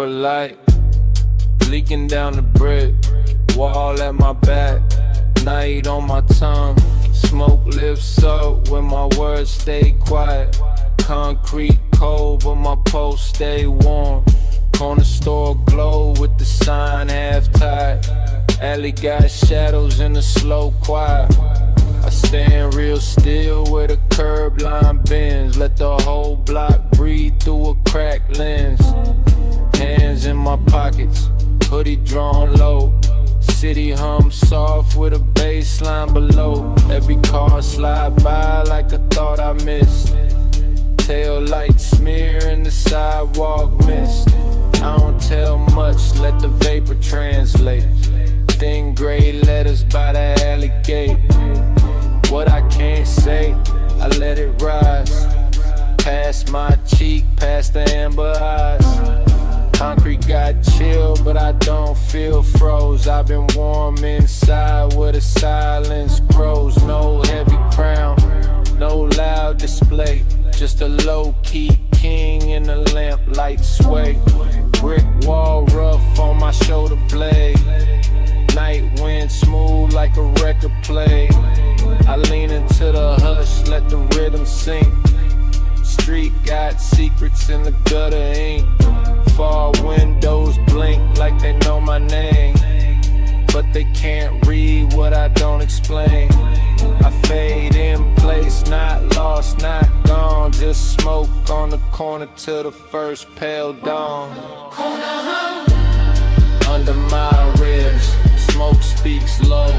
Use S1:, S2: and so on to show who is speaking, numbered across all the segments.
S1: amber light leaking down the brick wall at my back, night on my tongue. Smoke lifts up when my words stay quiet. Concrete cold but my pulse stay warm. Corner store glow with the sign half tied. Alley got shadows in the slow quiet. I stand real still where the curb line bends. Let the whole block breathe through a cracked lens. Hands in my pockets, hoodie drawn low. City hum soft with a bass line below. Every car slide by like I thought I missed. Tail lights smear in the sidewalk mist. I don't tell much, let the vapor translate. Thin gray letters by the alley gate. What I can't say, I let it rise. Past my cheek, past the amber eyes. Concrete got chill, but I don't feel froze. I've been warm inside where the silence grows. No heavy crown, no loud display. Just a low-key king in the lamplight sway. Brick wall rough on my shoulder blade. Night wind smooth like a record play. I lean into the hush, let the rhythm sink. Street got secrets in the gutter ink. Far windows blink like they know my name, but they can't read what I don't explain. I fade in place, not lost, not gone. Just smoke on the corner till the first pale dawn. Under my ribs, smoke speaks low,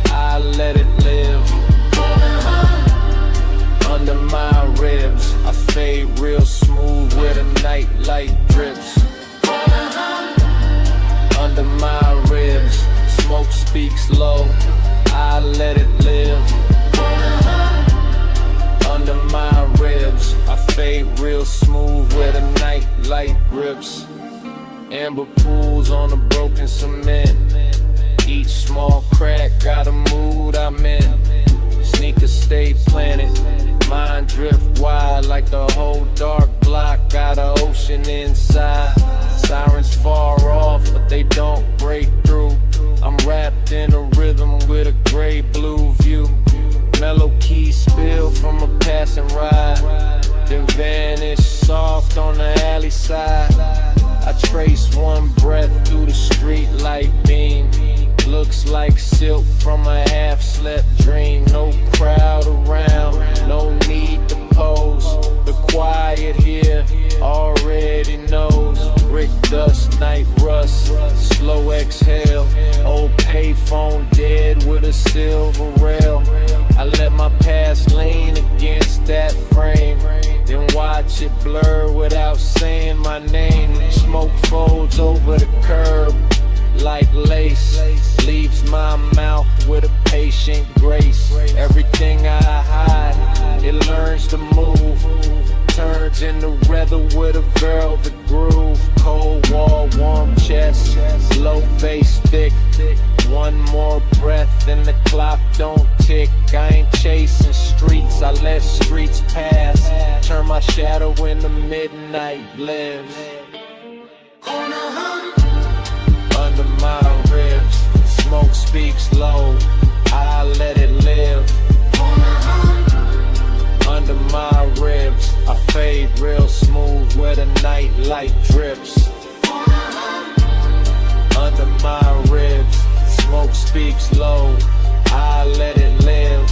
S1: I let it live. Under my ribs, I fade real smooth where the night light drips. Under my ribs, smoke speaks low, I let it live. Under my ribs, I fade real smooth where the night light grips. Amber pools on the broken cement. Each small crack got a mood I'm in. Sneakers stay planted, mind drift wide like the whole dark block got an ocean inside. Sirens far off, but they don't break through. I'm wrapped in a rhythm with a gray blue view. Mellow keys spill from a passing ride, then vanish soft on the alley side. I trace one breath through the street light beam. Looks like silk from a half-slept dream. No crowd around, no need to pose. The quiet here already knows. Brick dust, night rust, slow exhale. Old payphone dead with a silver rail. I let my past lean against that frame, then watch it blur without saying my name. Smoke folds over the curb like lace, leaves my mouth with a patient grace. Everything I hide, it learns to move, turns into leather with a velvet groove. Cold wall, warm chest, low bass thick. One more breath and the clock don't tick. I ain't chasing streets, I let streets pass. Turn my shadow into midnight lives. Under my ribs, smoke speaks low, I let it live. Under my ribs, I fade real smooth where the night light drips. Under my ribs, smoke speaks low, I let it live.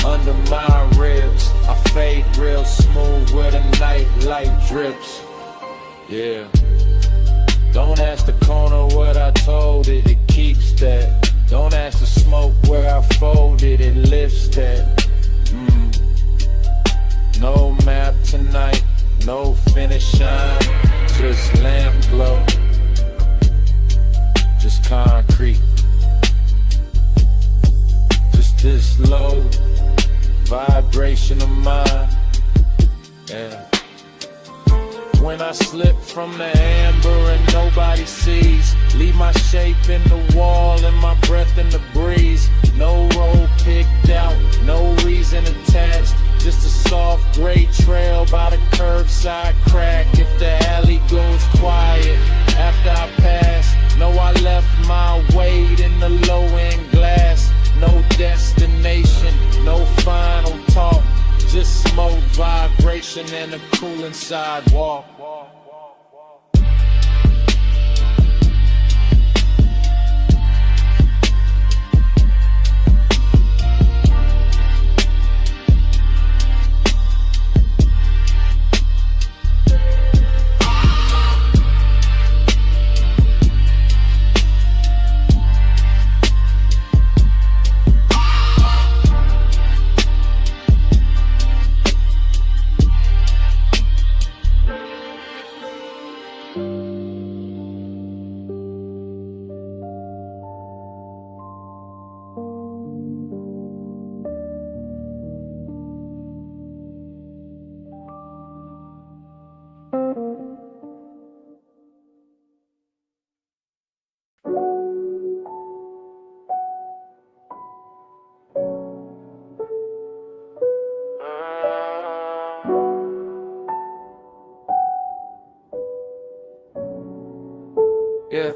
S1: Under my ribs, I fade real smooth where the night light drips. Yeah. Don't ask the corner what I told it, it keeps that. Don't ask the smoke where I folded, it lifts that. No map tonight, no finish shine, just lamp glow, just concrete, just this low vibration of mine. Yeah. When I slip from the amber and nobody sees, leave my shape in the wall and my breath in the breeze. No road picked out, no reason attached, Just a soft gray trail by the curbside crack. If the alley goes quiet after I pass, know I left my weight in the low-end glass. No destination, no final talk, just smoke, vibration, and a cooling sidewalk. Yeah.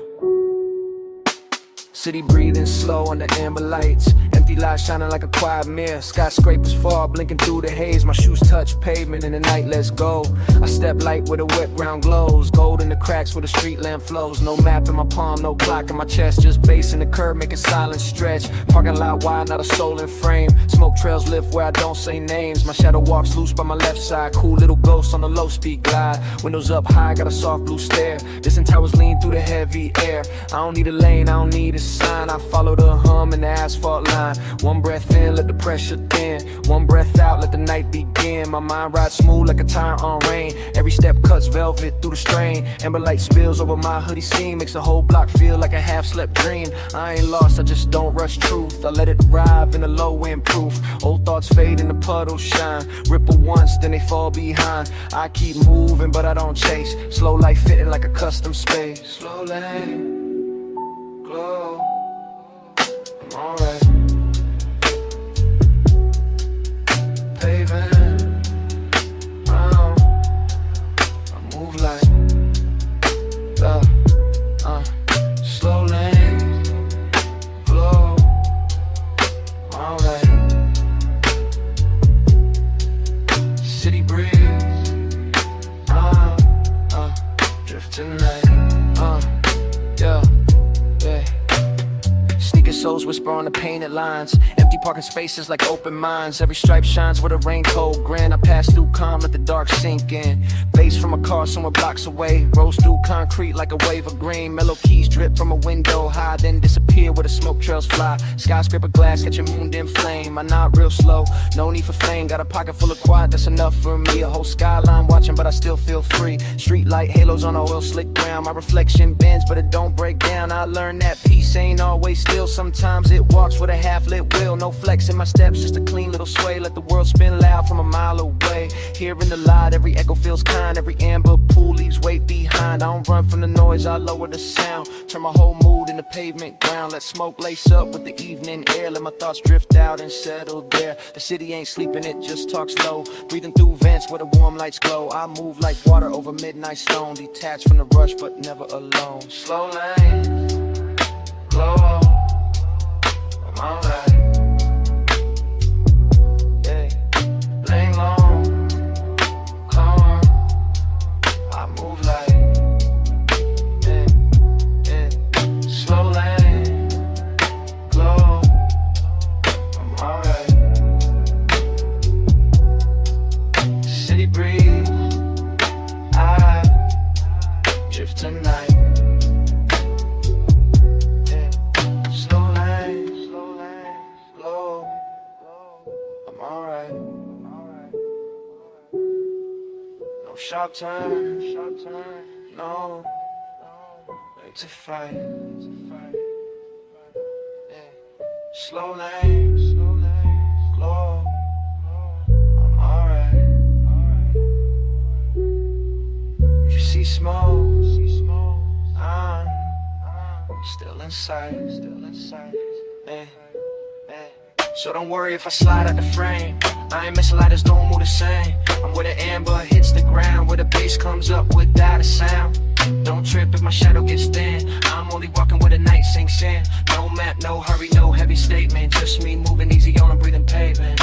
S1: City breathing slow under amber lights. Empty lights shining like a quiet mirror. Skyscrapers fall, blinking through the haze. My shoes touch pavement in the night, let's go. I step light where the wet ground glows. Gold in the cracks where the street lamp flows. No map in my palm, no clock in my chest. Just bass in the curb, making silence stretch. Parking lot wide, not a soul in frame. Smoke trails lift where I don't say names. My shadow walks loose by my left side. Cool little ghost on the low speed glide. Windows up high, got a soft blue stare. Distant towers lean through the heavy air. I don't need a lane, I don't need a sign. I follow the hum in the asphalt line. One breath in, let the pressure thin. One breath out, let the night begin. My mind rides smooth like a tire on rain. Every step cuts velvet through the strain. Amber light spills over my hoodie seam. Makes the whole block feel like a half-slept dream. I ain't lost, I just don't rush truth. I let it arrive in a low-end proof. Old thoughts fade and the puddles shine. Ripple once, then they fall behind. I keep moving, but I don't chase. Slow life fitting like a custom space. Slow lane, glow, I'm alright. Paving, round, I move like slow lane, glow, I'm alright. City breeze, drift tonight, yeah. Sneaker soles whisper on the painted lines. Empty parking spaces like open minds. Every stripe shines with a raincoat grin. I pass through calm, let the dark sink in. Bass from a car somewhere blocks away. Rolls through concrete like a wave of green. Mellow keys drip from a window high, then disappear where the smoke trails fly. Skyscraper glass catching moon dim flame. I nod real slow, no need for fame. Got a pocket full of quiet, that's enough for me. A whole skyline watching, but I still feel free. Street light halos on a oil slick ground. My reflection bends, but it don't break down. I learned that peace ain't always still. Sometimes it walks with a half-lit wheel. No flex in my steps, just a clean little sway. Let the world spin loud from a mile away. Hearing the light, every echo feels kind. Every amber pool leaves weight behind. I don't run from the noise, I lower the sound. Turn my whole mood into pavement ground. Let smoke lace up with the evening air. Let my thoughts drift out and settle there. The city ain't sleeping, it just talks low. Breathing through vents where the warm lights glow. I move like water over midnight stone. Detached from the rush, but never alone. Slow lane, glow, I'm alright. Yeah, lane long, calm. I move like, slow lane, glow, I'm alright. City breeze, I drift tonight. Slow lane, glow, I'm alright. No sharp turn, no way to fight. Slow lane, glow, I'm alright. If you see smoke, I'm still inside. So don't worry if I slide out the frame.
S2: I ain't missing lighters, don't move the same. I'm where the amber hits the ground, where the bass comes up without a sound. Don't trip if my shadow gets thin. I'm only walking where the night sinks in. No map, no hurry, no heavy statement. Just me moving easy on a breathing pavement.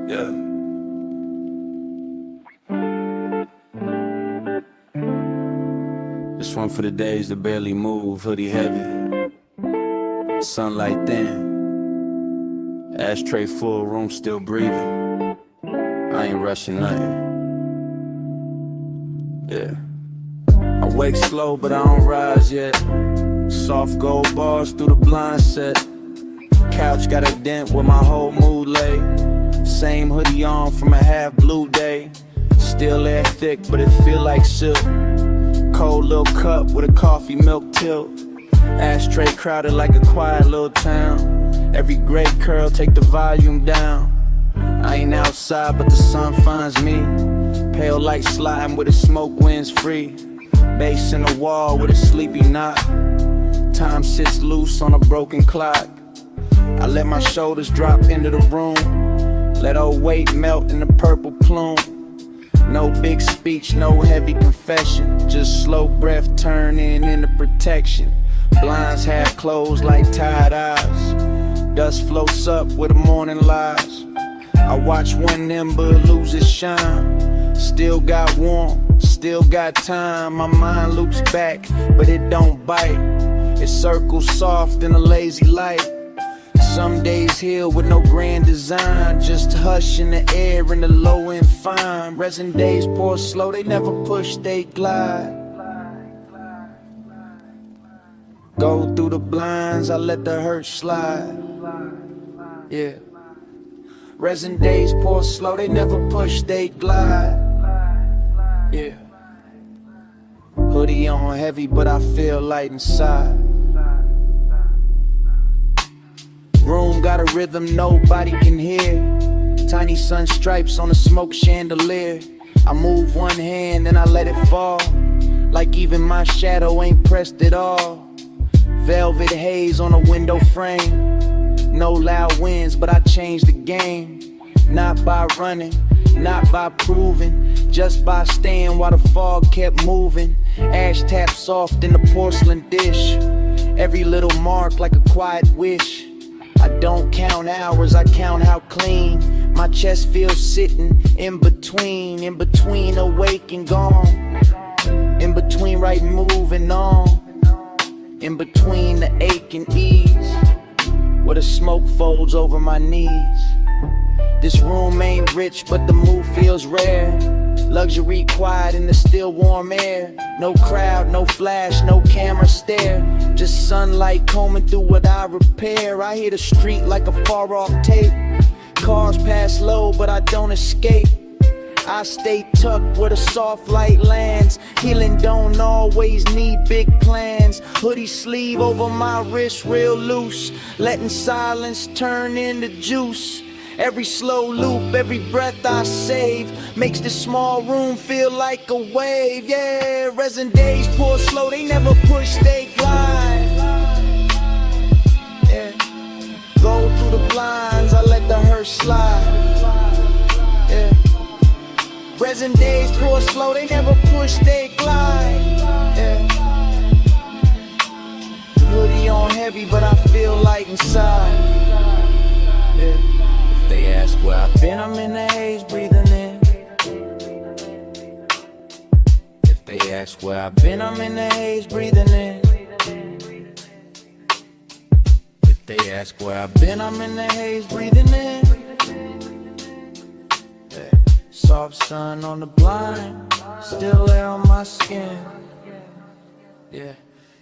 S1: Yeah. This one for the days that barely move, hoodie heavy, sunlight thin, ashtray full, room still breathing. I ain't rushing nothing. Yeah. I wake slow, but I don't rise yet. Soft gold bars through the blind set. Couch got a dent where my whole mood lay. Same hoodie on from a half blue day. Still air thick, but it feel like silk. Cold little cup with a coffee milk tilt. Ashtray crowded like a quiet little town. Every gray curl take the volume down. I ain't outside, but the sun finds me. Pale light sliding with the smoke winds free. Bass in the wall with a sleepy knot. Time sits loose on a broken clock. I let my shoulders drop into the room. Let old weight melt in the purple plume. No big speech, no heavy confession. Just slow breath turning into protection. Blinds half closed like tired eyes. Dust floats up where the morning lies. I watch one ember lose its shine. Still got warmth, still got time. My mind loops back, but it don't bite. It circles soft in a lazy light. Some days heal with no grand design. Just hush in the air and the low and fine. Resin days pour slow, they never push, they glide. Go through the blinds, I let the hurt slide. Yeah. Resin days pour slow, they never push, they glide. Yeah. Hoodie on heavy, but I feel light inside. Room got a rhythm nobody can hear. Tiny sun stripes on a smoke chandelier. I move one hand and I let it fall. Like even my shadow ain't pressed at all. Velvet haze on a window frame. No loud winds, but I changed the game. Not by running, not by proving, just by staying while the fog kept moving. Ash tap soft in the porcelain dish. Every little mark like a quiet wish. I don't count hours, I count how clean my chest feels sitting in between awake and gone. In between right moving on. In between the ache and ease. Where the smoke folds over my knees. This room ain't rich, but the mood feels rare. Luxury quiet in the still warm air. No crowd, no flash, no camera stare. Just sunlight combing through what I repair. I hear the street like a far off tape. Cars pass low, but I don't escape. I stay tucked where the soft light lands. Healing don't always need big plans. Hoodie sleeve over my wrist real loose. Letting silence turn into juice. Every slow loop, every breath I save makes this small room feel like a wave. Yeah, resin days pour slow, they never push, they glide. Yeah, go through the blinds, I let the hurt slide. Yeah, resin days pour slow, they never push, they glide. Yeah, hoodie on heavy, but I feel light inside. Yeah. They ask where I've been, I'm in the haze, breathing in. If they ask where I've been, I'm in the haze, breathing in. If they ask where I've been, I'm in the haze, breathing in. Yeah. Soft sun on the blind, still air on my skin. Yeah.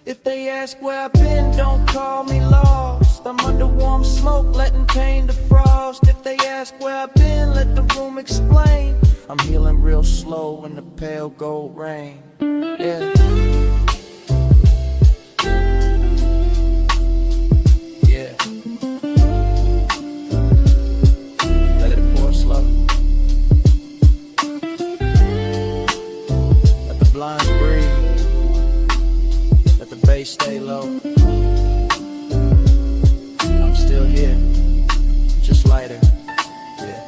S1: If they ask where I've been, don't call me lost. I'm under warm smoke, letting pain defrost. If they ask where I've been, let the room explain. I'm healing real slow in the pale gold rain. Yeah. Yeah. Let it pour slow. Let the blinds breathe. Let the bass stay low. I'm still here, just lighter. Yeah.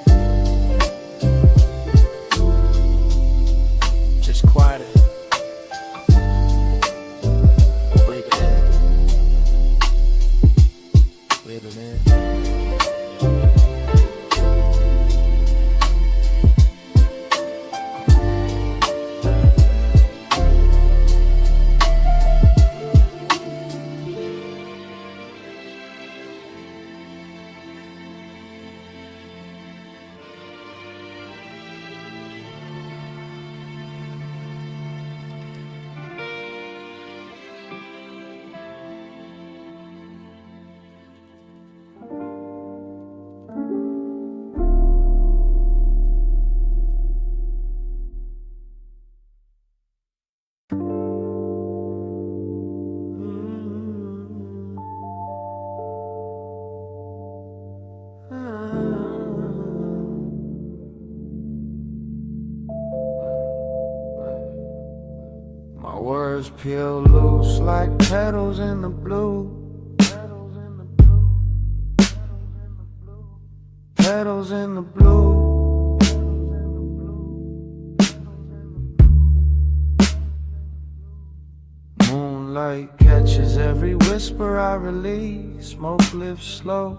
S1: Just quieter. Breathe it in. Breathe it in. My words peel loose like petals in the blue. Petals in the blue. Moonlight catches every whisper I release. Smoke lifts slow,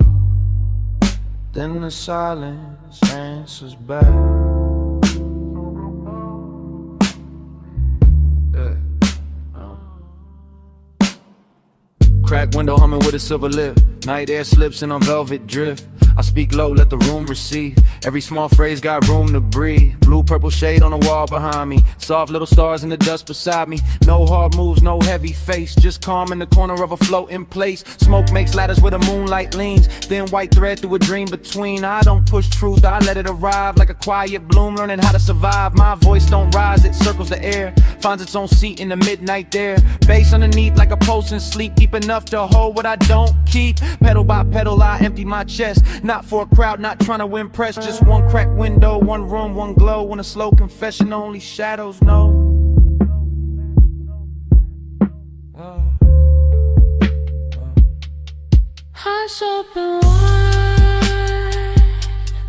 S1: then the silence answers back. Crack window humming with a silver lip. Night air slips in on velvet drift. I speak low, let the room receive. Every small phrase got room to breathe. Blue purple shade on the wall behind me. Soft little stars in the dust beside me. No hard moves, no heavy face. Just calm in the corner of a floating place. Smoke makes ladders where the moonlight leans. Thin white thread through a dream between. I don't push truth, I let it arrive. Like a quiet bloom, learning how to survive. My voice don't rise, it circles the air. Finds its own seat in the midnight there. Bass underneath like a pulse in sleep. Deep enough to hold what I don't keep. Pedal by pedal, I empty my chest. Not for a crowd, not trying to impress. Just one cracked window, one room, one glow. When a slow confession only shadows know.
S3: Hush open wide,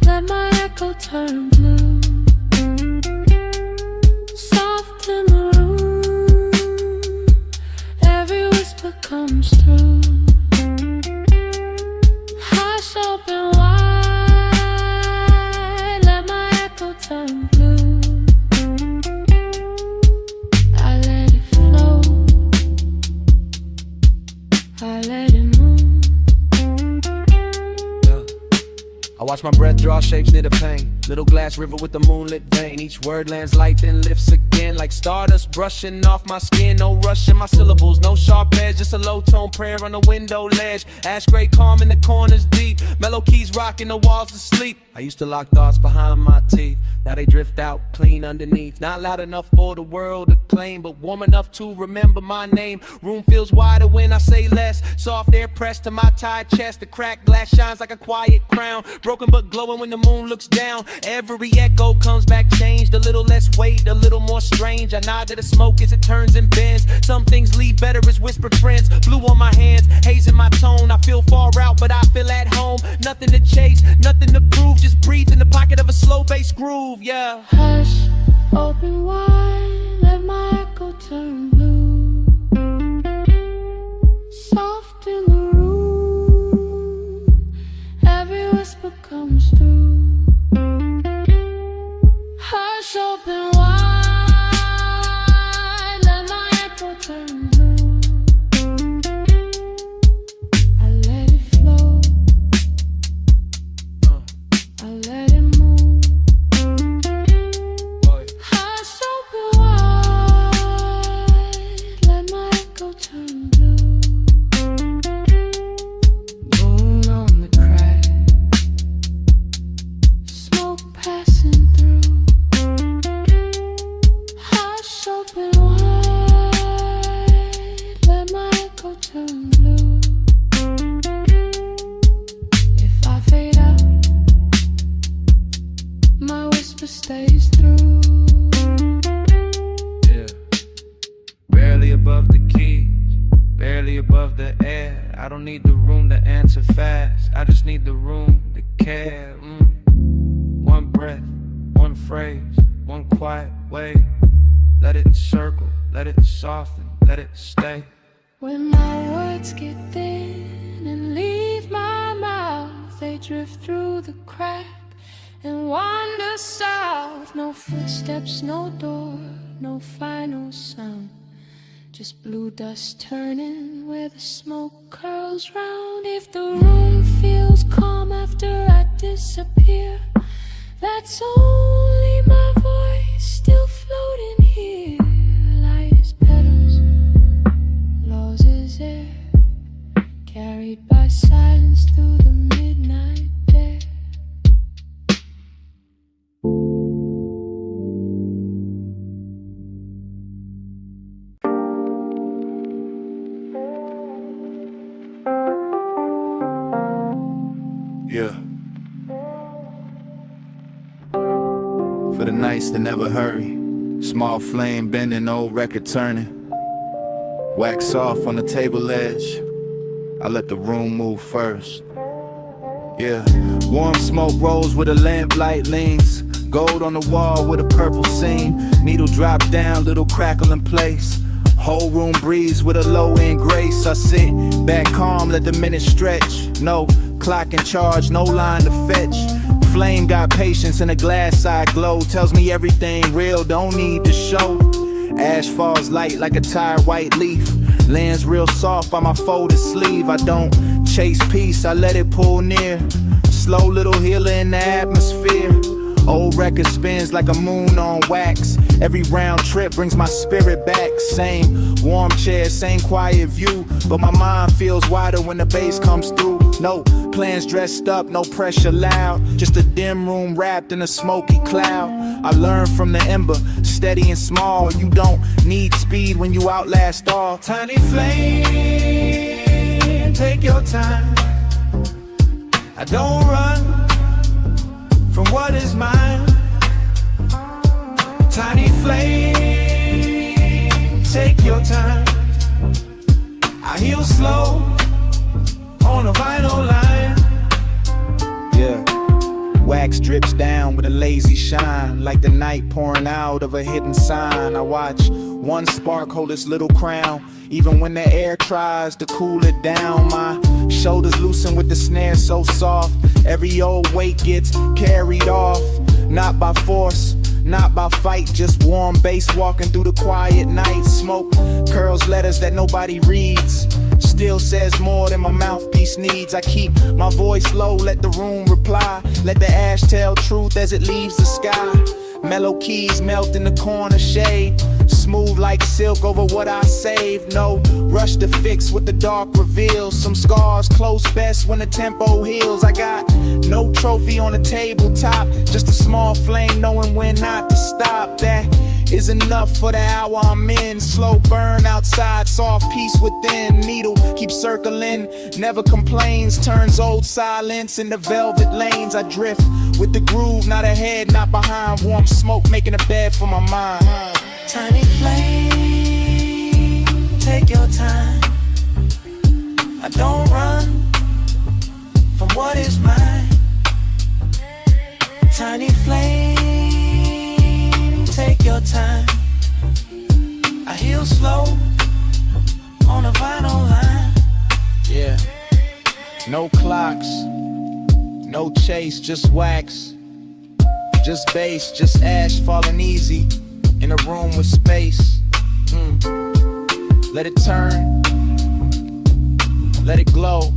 S3: let my echo turn blue. Soft in the room, every whisper comes through. Hush open wide, let my echo turn blue. I let it flow, I let it move.
S1: I watch my breath draw shapes near the pain. Little glass river with the moonlit vein. Each word lands light then lifts again. Like stardust brushing off my skin. No rush in my syllables, no sharp edge. Just a low tone prayer on the window ledge. Ash gray calm in the corners deep. Mellow keys rocking the walls to sleep. I used to lock thoughts behind my teeth. Now they drift out clean underneath. Not loud enough for the world to claim, but warm enough to remember my name. Room feels wider when I say less. Soft air pressed to my tired chest. The cracked glass shines like a quiet crown. Broken but glowing when the moon looks down. Every echo comes back changed. A little less weight, a little more strange. I nod to the smoke as it turns and bends. Some things leave better as whispered friends. Blue on my hands, haze in my tone. I feel far out, but I feel at home. Nothing to chase, nothing to prove. Just breathe in the pocket of a slow bass groove, yeah.
S3: Hush, open wide, let my echo turn blue. Soft in the room, every whisper comes through. Hush, open wide, let my echo turn blue. I let it flow, I let it move. Hush, open filter stays through.
S1: Yeah. Barely above the keys, barely above the air. I don't need the room to answer fast, I just need the room to care. One breath, one phrase, one quiet way. Let it circle, let it soften, let it stay.
S3: When my words get thin and leave my mouth, they drift through the crack and wander south. No footsteps, no door, no final sound, just blue dust turning where the smoke curls round. If the room feels calm after I disappear, that's only my voice still floating here. Light as petals, lost as air, carried by silence through the midnight air.
S4: Yeah. For the nights that never hurry, small flame bending, old record turning. Wax off on the table edge, I let the room move first. Yeah, warm smoke rolls where the lamplight leans. Gold on the wall with a purple seam. Needle drop down, little crackle in place. Whole room breeze with a low end grace. I sit back calm, let the minutes stretch. No clock in charge, no line to fetch. Flame got patience and a glass eye glow. Tells me everything real, don't need to show. Ash falls light like a tired white leaf. Lands real soft by my folded sleeve. I don't chase peace, I let it pull near. Slow little healer in the atmosphere. Old record spins like a moon on wax. Every round trip brings my spirit back. Same warm chair, same quiet view, but my mind feels wider when the bass comes through. No plans dressed up, no pressure loud, just a dim room wrapped in a smoky cloud. I learned from the ember, steady and small. You don't need speed when you outlast all. Tiny flame, take your time. I don't run from what is mine. Tiny flame, take your time. I heal slow on a vinyl line. Yeah, wax drips down with a lazy shine, like the night pouring out of a hidden sign. I watch one spark hold its little crown, even when the air tries to cool it down. My shoulders loosen with the snare so soft. Every old weight gets carried off, not by force, not by fight, just warm bass walking through the quiet night. Smoke curls letters that nobody reads, still says more than my mouthpiece needs. I keep my voice low, let the room reply. Let the ash tell truth as it leaves the sky. Mellow keys melt in the corner shade, smooth like silk over what I saved. No rush to fix what the dark reveals. Some scars close best when the tempo heals. I got no trophy on the tabletop, just a small flame knowing when not to stop. That is enough for the hour I'm in. Slow burn outside, soft peace within. Needle keeps circling, never complains. Turns old silence into velvet lanes. I drift with the groove, not ahead, not behind. Warm smoke making a bed for my mind.
S2: Tiny flame, take your time. I don't run from what is mine. Tiny flame, take your time. I heal slow on a vinyl line.
S4: Yeah, no clocks, no chase, just wax, just bass, just ash falling easy in a room with space. Let it turn, let it glow.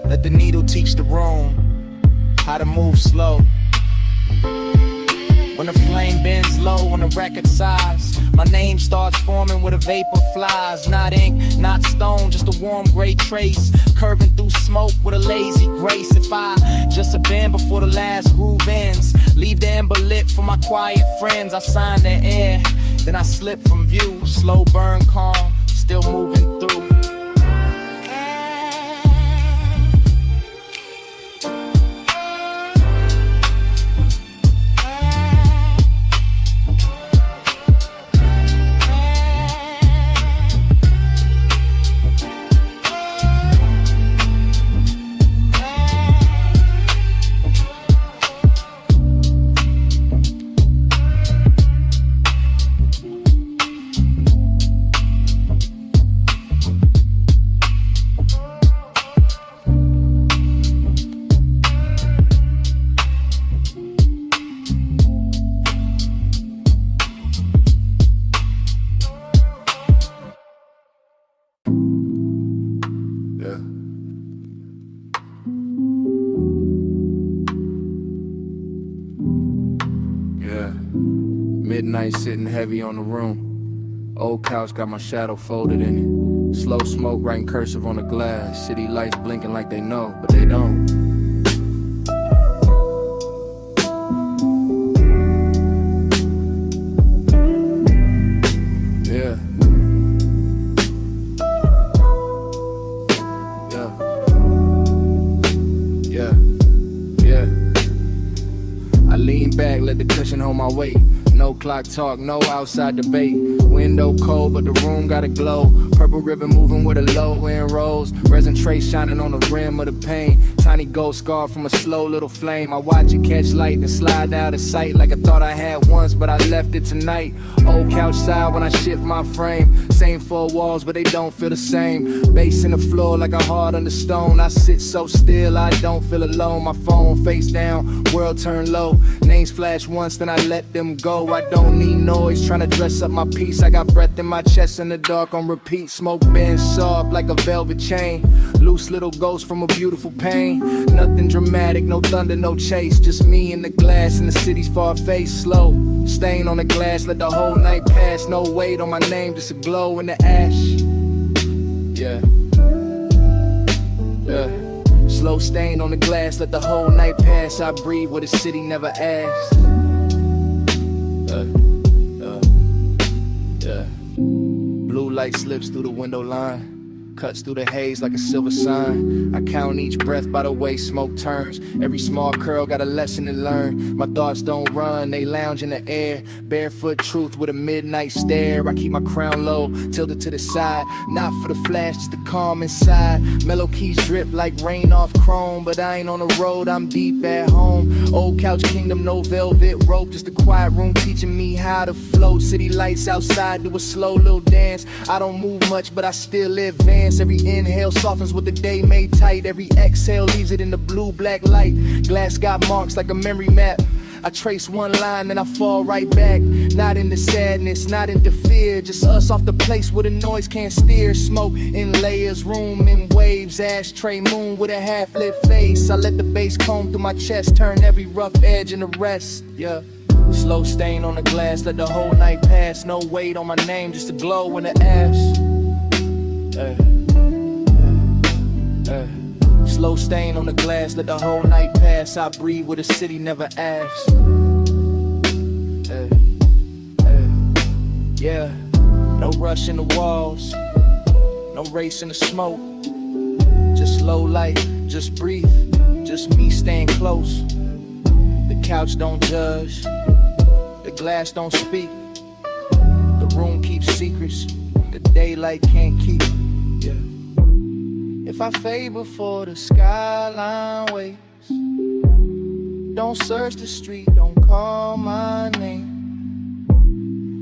S4: Let the needle teach the room how to move slow. When the flame bends low on the record size, my name starts forming where the vapor flies. Not ink, not stone, just a warm gray trace, curving through smoke with a lazy grace. If I just bend before the last groove ends, leave the ember lit for my quiet friends. I sign the air, then I slip from view. Slow burn calm, still moving through.
S1: Yeah. Midnight sitting heavy on the room. Old couch got my shadow folded in it. Slow smoke writing cursive on the glass. City lights blinking like they know, but they don't. Yeah. Yeah. Yeah. I lean back, let the cushion hold my weight. No clock talk, no outside debate. Window cold, but the room got a glow. Purple ribbon moving with a low end rose. Resin tray shining on the rim of the pain. Tiny gold scar from a slow little flame. I watch it catch light and slide out of sight like I thought I had once, but I left it tonight. Old couch side when I shift my frame. Same four walls, but they don't feel the same. Bass in the floor like a heart under stone. I sit so still, I don't feel alone. My phone face down, world turn low. Names flash once, then I let them go. I don't need noise, trying to dress up my peace. I got breath in my chest in the dark on repeat. Smoke bends soft like a velvet chain. Loose little ghost from a beautiful pain. Nothing dramatic, no thunder, no chase. Just me and the glass in the city's far face. Slow, stain on the glass, let the whole night pass. No weight on my name, just a glow in the ash. Yeah. Yeah. Slow stain on the glass, let the whole night pass. I breathe what the city never asked. Yeah. Blue light slips through the window line, cuts through the haze like a silver sign. I count each breath by the way smoke turns. Every small curl got a lesson to learn. My thoughts don't run, they lounge in the air. Barefoot truth with a midnight stare. I keep my crown low, tilted to the side. Not for the flash, just the calm inside. Mellow keys drip like rain off chrome. But I ain't on the road, I'm deep at home. Old couch kingdom, no velvet rope. Just a quiet room teaching me how to float. City lights outside, do a slow little dance. I don't move much, but I still advance. Every inhale softens what the day made tight. Every exhale leaves it in the blue-black light. Glass got marks like a memory map. I trace one line, then I fall right back. Not into sadness, not into fear. Just us off the place where the noise can't steer. Smoke in layers, room in waves. Ashtray moon with a half-lit face. I let the bass comb through my chest, turn every rough edge into rest. Yeah. Slow stain on the glass, let the whole night pass. No weight on my name, just a glow in the ash. Slow stain on the glass, let the whole night pass. I breathe what the city never asked. Yeah, no rush in the walls, no race in the smoke. Just slow light, just breathe, just me staying close. The couch don't judge, the glass don't speak. The room keeps secrets, the daylight can't keep. Yeah. If I fade before the skyline waits, don't search the street, don't call my name.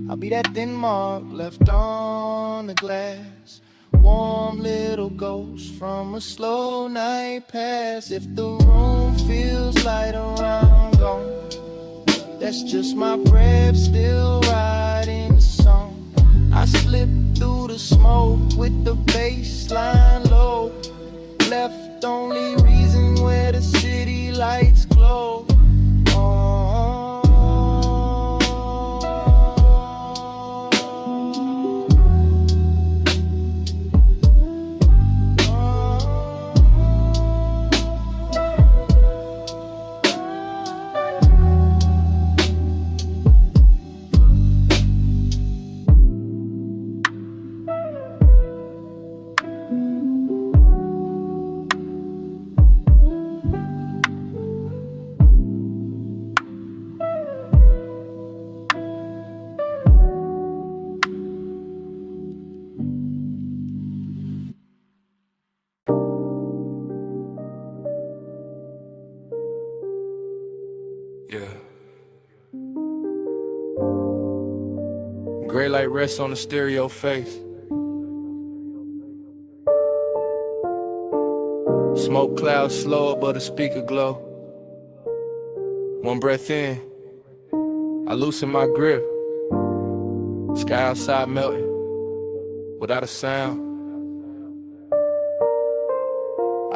S1: I'll be that thin mark left on the glass. Warm little ghost from a slow night pass. If the room feels light around gone, that's just my breath still riding the song. I slip through the smoke with the baseline low. Left only reason where the city lights glow. Yeah. Gray light rests on the stereo face. Smoke clouds slow above the speaker glow. One breath in, I loosen my grip. Sky outside melting, without a sound.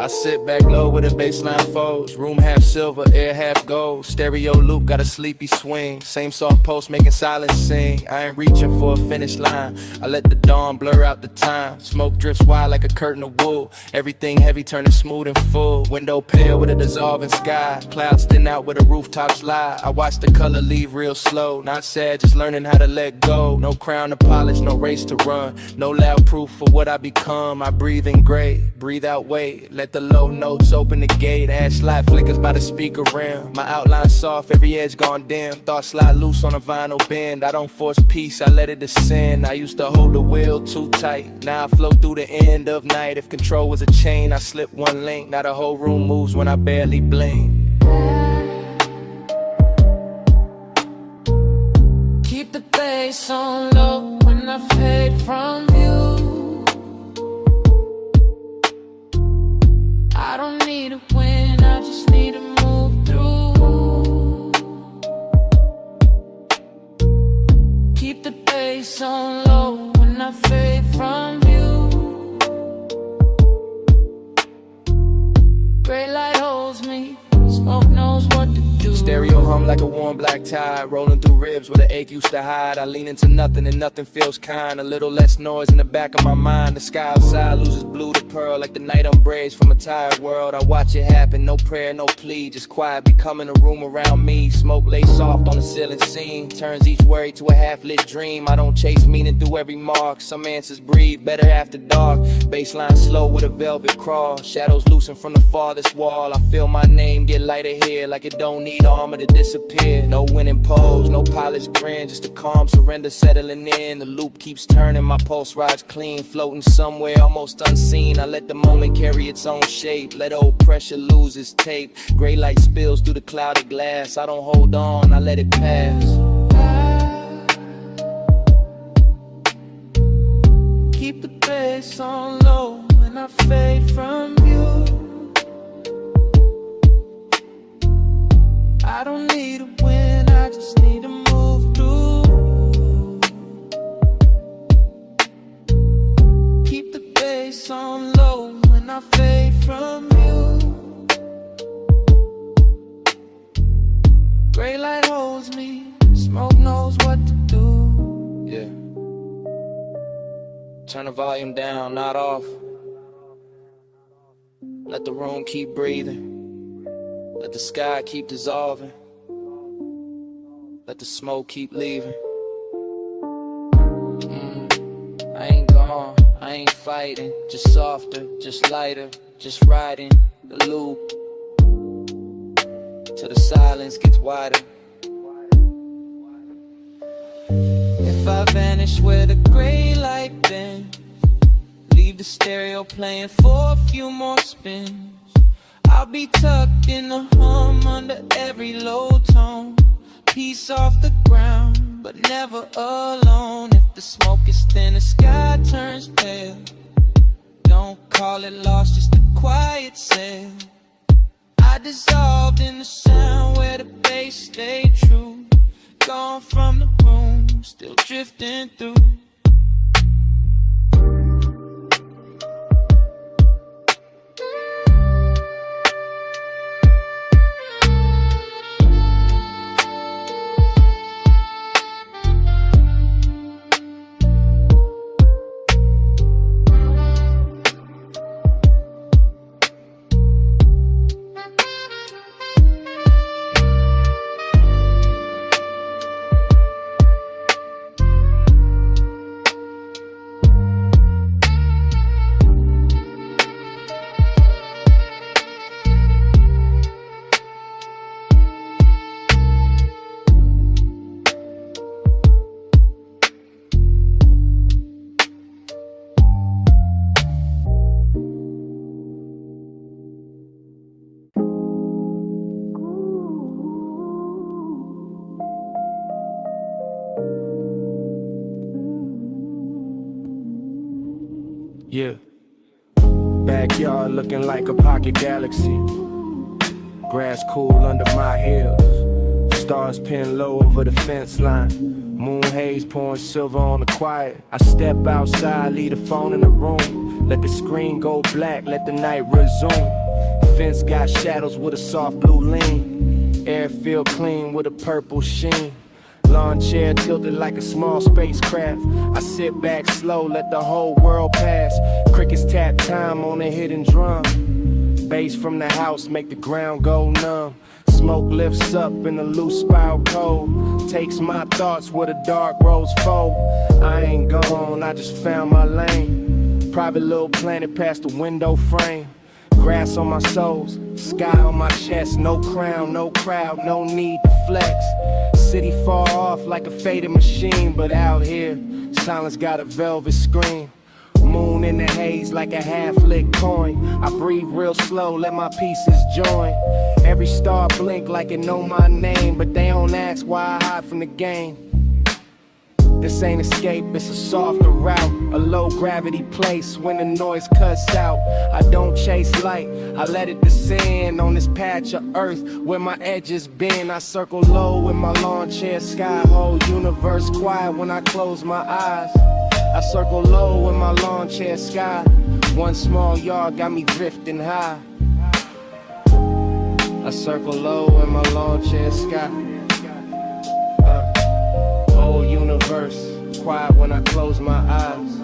S1: I sit back low with a baseline folds. Room half silver, air half gold. Stereo loop, got a sleepy swing. Same soft post making silence sing. I ain't reaching for a finish line. I let the dawn blur out the time. Smoke drifts wide like a curtain of wool. Everything heavy turning smooth and full. Window pale with a dissolving sky. Clouds thin out where the rooftops lie. I watch the color leave real slow. Not sad, just learning how to let go. No crown to polish, no race to run. No loud proof for what I become. I breathe in gray, breathe out weight. Let the low notes open the gate. Ash light flickers by the speaker rim. My outline soft, every edge gone dim. Thoughts slide loose on a vinyl bend. I don't force peace, I let it descend. I used to hold the wheel too tight. Now I flow through the end of night. If control was a chain, I slip one link. Now the whole room moves when I barely blink.
S3: Keep the bass on low when I fade from view. I don't need a win, I just need to move through. Keep the bass on low when I fade from view. Gray light holds me, smoke knows what to do.
S1: Stereo hum like a warm black tide, rolling through ribs where the ache used to hide. I lean into nothing and nothing feels kind. A little less noise in the back of my mind. The sky outside loses blue to pearl like the night umbrage from a tired world. I watch it happen, no prayer, no plea, just quiet becoming a room around me. Smoke lay soft on the ceiling scene, turns each worry to a half-lit dream. I don't chase meaning through every mark. Some answers breathe better after dark. Baseline slow with a velvet crawl. Shadows loosen from the farthest wall. I feel my name get lighter here like it don't need armor to disappear. No winning pose, no polished grin, just a calm surrender settling in. The loop keeps turning, my pulse rides clean, floating somewhere almost unseen. I let the moment carry its own shape, let old pressure lose its tape. Gray light spills through the clouded glass. I don't hold on, I let it pass.
S3: Keep the bass on low when I fade from view. I don't need a win, I just need to move through. Keep the bass on low when I fade from you. Gray light holds me, smoke knows what to do.
S1: Yeah. Turn the volume down, not off. Let the room keep breathing. Let the sky keep dissolving. Let the smoke keep leaving. I ain't gone, I ain't fighting. Just softer, just lighter, just riding the loop till the silence gets wider.
S3: If I vanish where the gray light bends, leave the stereo playing for a few more spins, I'll be tucked in the hum under every low tone. Peace off the ground, but never alone. If the smoke is thin, the sky turns pale. Don't call it lost, just a quiet sail. I dissolved in the sound where the bass stayed true. Gone from the room, still drifting through.
S1: Yeah. Backyard looking like a pocket galaxy. Grass cool under my heels. Stars pin low over the fence line. Moon haze pouring silver on the quiet. I step outside, leave the phone in the room. Let the screen go black, let the night resume. Fence got shadows with a soft blue lean. Air feel clean with a purple sheen. Lawn chair tilted like a small spacecraft. I sit back slow, let the whole world pass. Crickets tap time on a hidden drum. Bass from the house make the ground go numb. Smoke lifts up in the loose spiral cold. Takes my thoughts where the dark roads fold. I ain't gone, I just found my lane. Private little planet past the window frame. Grass on my soles, sky on my chest. No crown, no crowd, no need to flex. City far off like a faded machine, but out here, silence got a velvet screen. Moon in the haze like a half-lit coin. I breathe real slow, let my pieces join. Every star blink like it know my name, but they don't ask why I hide from the game. This ain't escape, it's a softer route. A low gravity place when the noise cuts out. I don't chase light, I let it descend on this patch of earth where my edges bend. I circle low with my lawn chair sky. Whole universe quiet when I close my eyes. I circle low with my lawn chair sky. One small yard got me drifting high. I circle low in my lawn chair sky. Whole universe quiet when I close my eyes.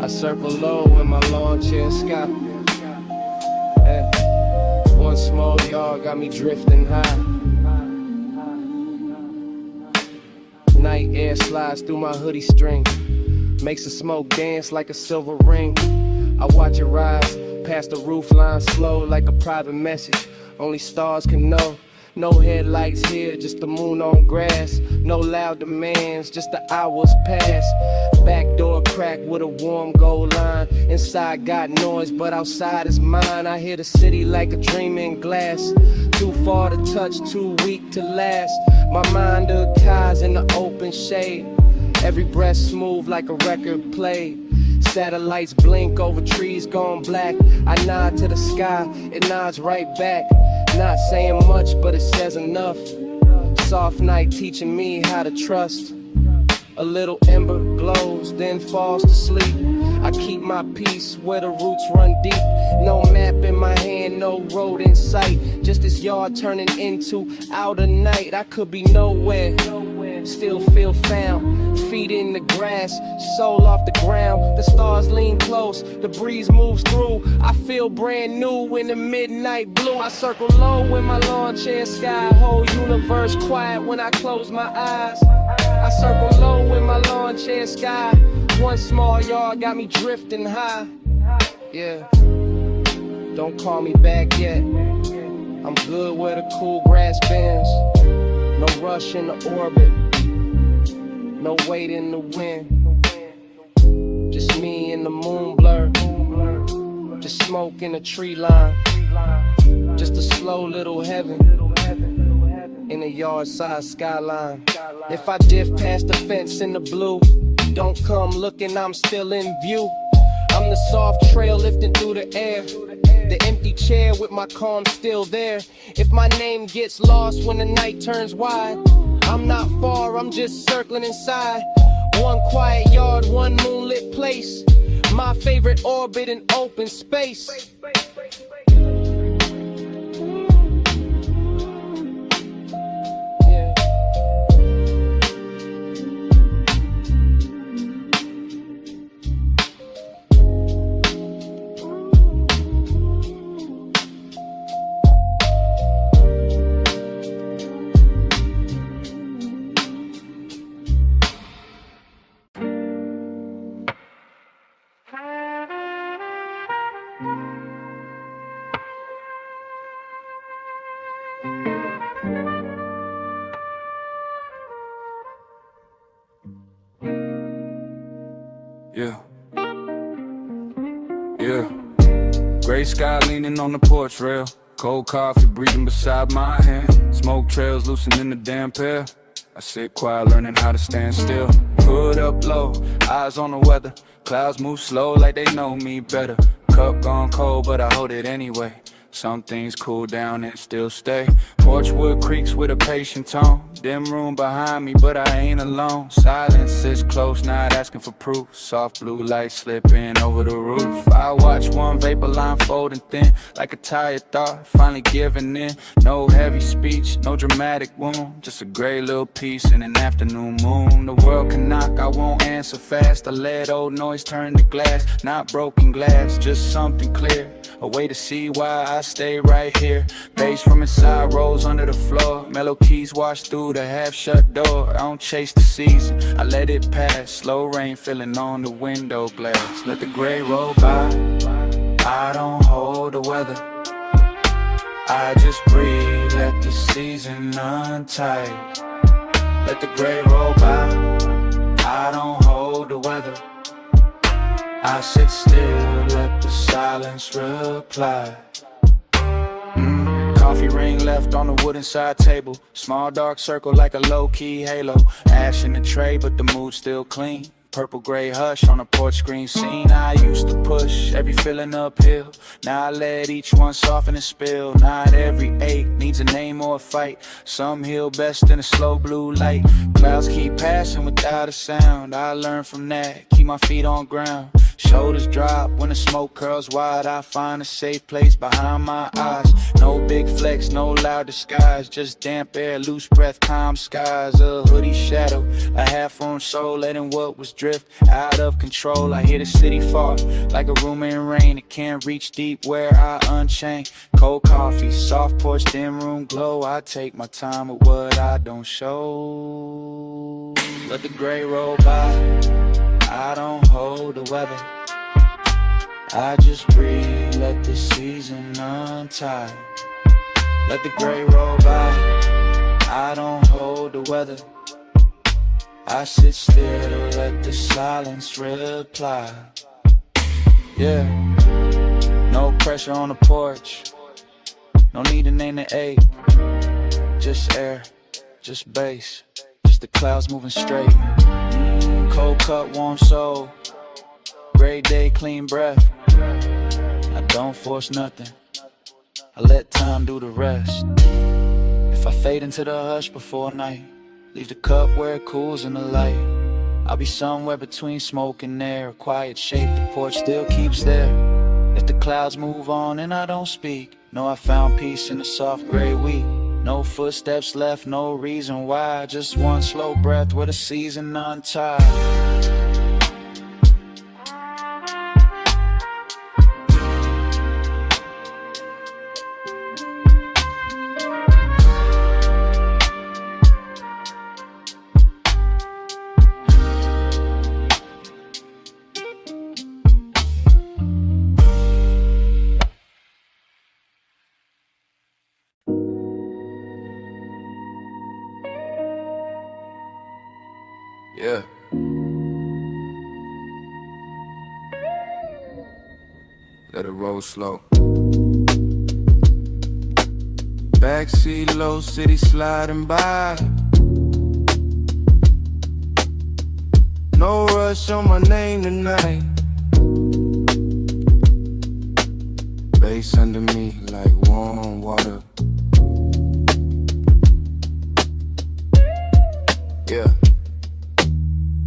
S1: I circle low in my lawn chair sky. One small yard got me drifting high. Night air slides through my hoodie string. Makes the smoke dance like a silver ring. I watch it rise past the roof line slow like a private message. Only stars can know. No headlights here, just the moon on grass. No loud demands, just the hours pass. Back door crack with a warm gold line. Inside got noise, but outside is mine. I hear the city like a dream in glass. Too far to touch, too weak to last. My mind archives in the open shade. Every breath smooth like a record played. Satellites blink over trees gone black. I nod to the sky, it nods right back. Not saying much, but it says enough. Soft night teaching me how to trust. A little ember glows, then falls to sleep. I keep my peace where the roots run deep. No map in my hand, no road in sight. Just this yard turning into outer night. I could be nowhere, still feel found. Feet in the grass, soul off the ground. The stars lean close, the breeze moves through. I feel brand new in the midnight blue. I circle low in my lawn chair sky. Whole universe quiet when I close my eyes. I circle low in my lawn chair sky. One small yard got me drifting high. Yeah, don't call me back yet. I'm good where the cool grass bends. No rush in the orbit, no weight in the wind. Just me and the moon blur. Just smoke in the tree line. Just a slow little heaven in a yard side skyline. If I diff past the fence in the blue, don't come looking, I'm still in view. I'm the soft trail lifting through the air. The empty chair with my calm still there. If my name gets lost when the night turns wide, I'm not far, I'm just circling inside. One quiet yard, one moonlit place. My favorite orbit in open space.
S5: Yeah. Gray sky leaning on the porch rail. Cold coffee breathing beside my hand. Smoke trails loosening the damp air. I sit quiet learning how to stand still. Hood up low, eyes on the weather. Clouds move slow like they know me better. Cup gone cold but I hold it anyway. Some things cool down and still stay. Porchwood creaks with a patient tone. Dim room behind me, but I ain't alone. Silence is close, not asking for proof. Soft blue light slipping over the roof. I watch one vapor line folding thin, like a tired thought, finally giving in. No heavy speech, no dramatic wound, just a gray little piece in an afternoon moon. The world can knock, I won't answer fast. I let old noise turn to glass, not broken glass, just something clear. A way to see why I stay right here. Bass from inside rolls under the floor. Mellow keys wash through the half-shut door. I don't chase the season, I let it pass. Slow rain filling on the window glass. Let the gray roll by, I don't hold the weather. I just breathe, let the season untie. Let the gray roll by, I don't hold the weather. I sit still, let the silence reply. Coffee ring left on the wooden side table. Small dark circle like a low-key halo. Ash in the tray, but the mood's still clean. Purple gray hush on a porch screen scene. I used to push every feeling uphill. Now I let each one soften and spill. Not every ache needs a name or a fight. Some heal best in a slow blue light. Clouds keep passing without a sound. I learned from that, keep my feet on ground. Shoulders drop when the smoke curls wide. I find a safe place behind my eyes. No big flex, no loud disguise. Just damp air, loose breath, calm skies. A hoodie shadow, a half-formed soul, letting what was drift out of control. I hear the city fall like a room in rain. It can't reach deep where I unchain. Cold coffee, soft porch, dim room glow. I take my time with what I don't show. Let the gray roll by, I don't hold the weather. I just breathe, let the season untie. Let the gray roll by, I don't hold the weather. I sit still, let the silence reply. Yeah, no pressure on the porch. No need to name the ache. Just air, just bass, just the clouds moving straight. Cold cut, warm soul. Gray day, clean breath. I don't force nothing, I let time do the rest. If I fade into the hush before night, leave the cup where it cools in the light. I'll be somewhere between smoke and air. A quiet shape, the porch still keeps there. If the clouds move on and I don't speak, know I found peace in the soft gray wheat. No footsteps left, no reason why. Just one slow breath with a season untied. Yeah. Let it roll slow. Backseat low, city sliding by. No rush on my name tonight. Bass under me like warm water. Yeah.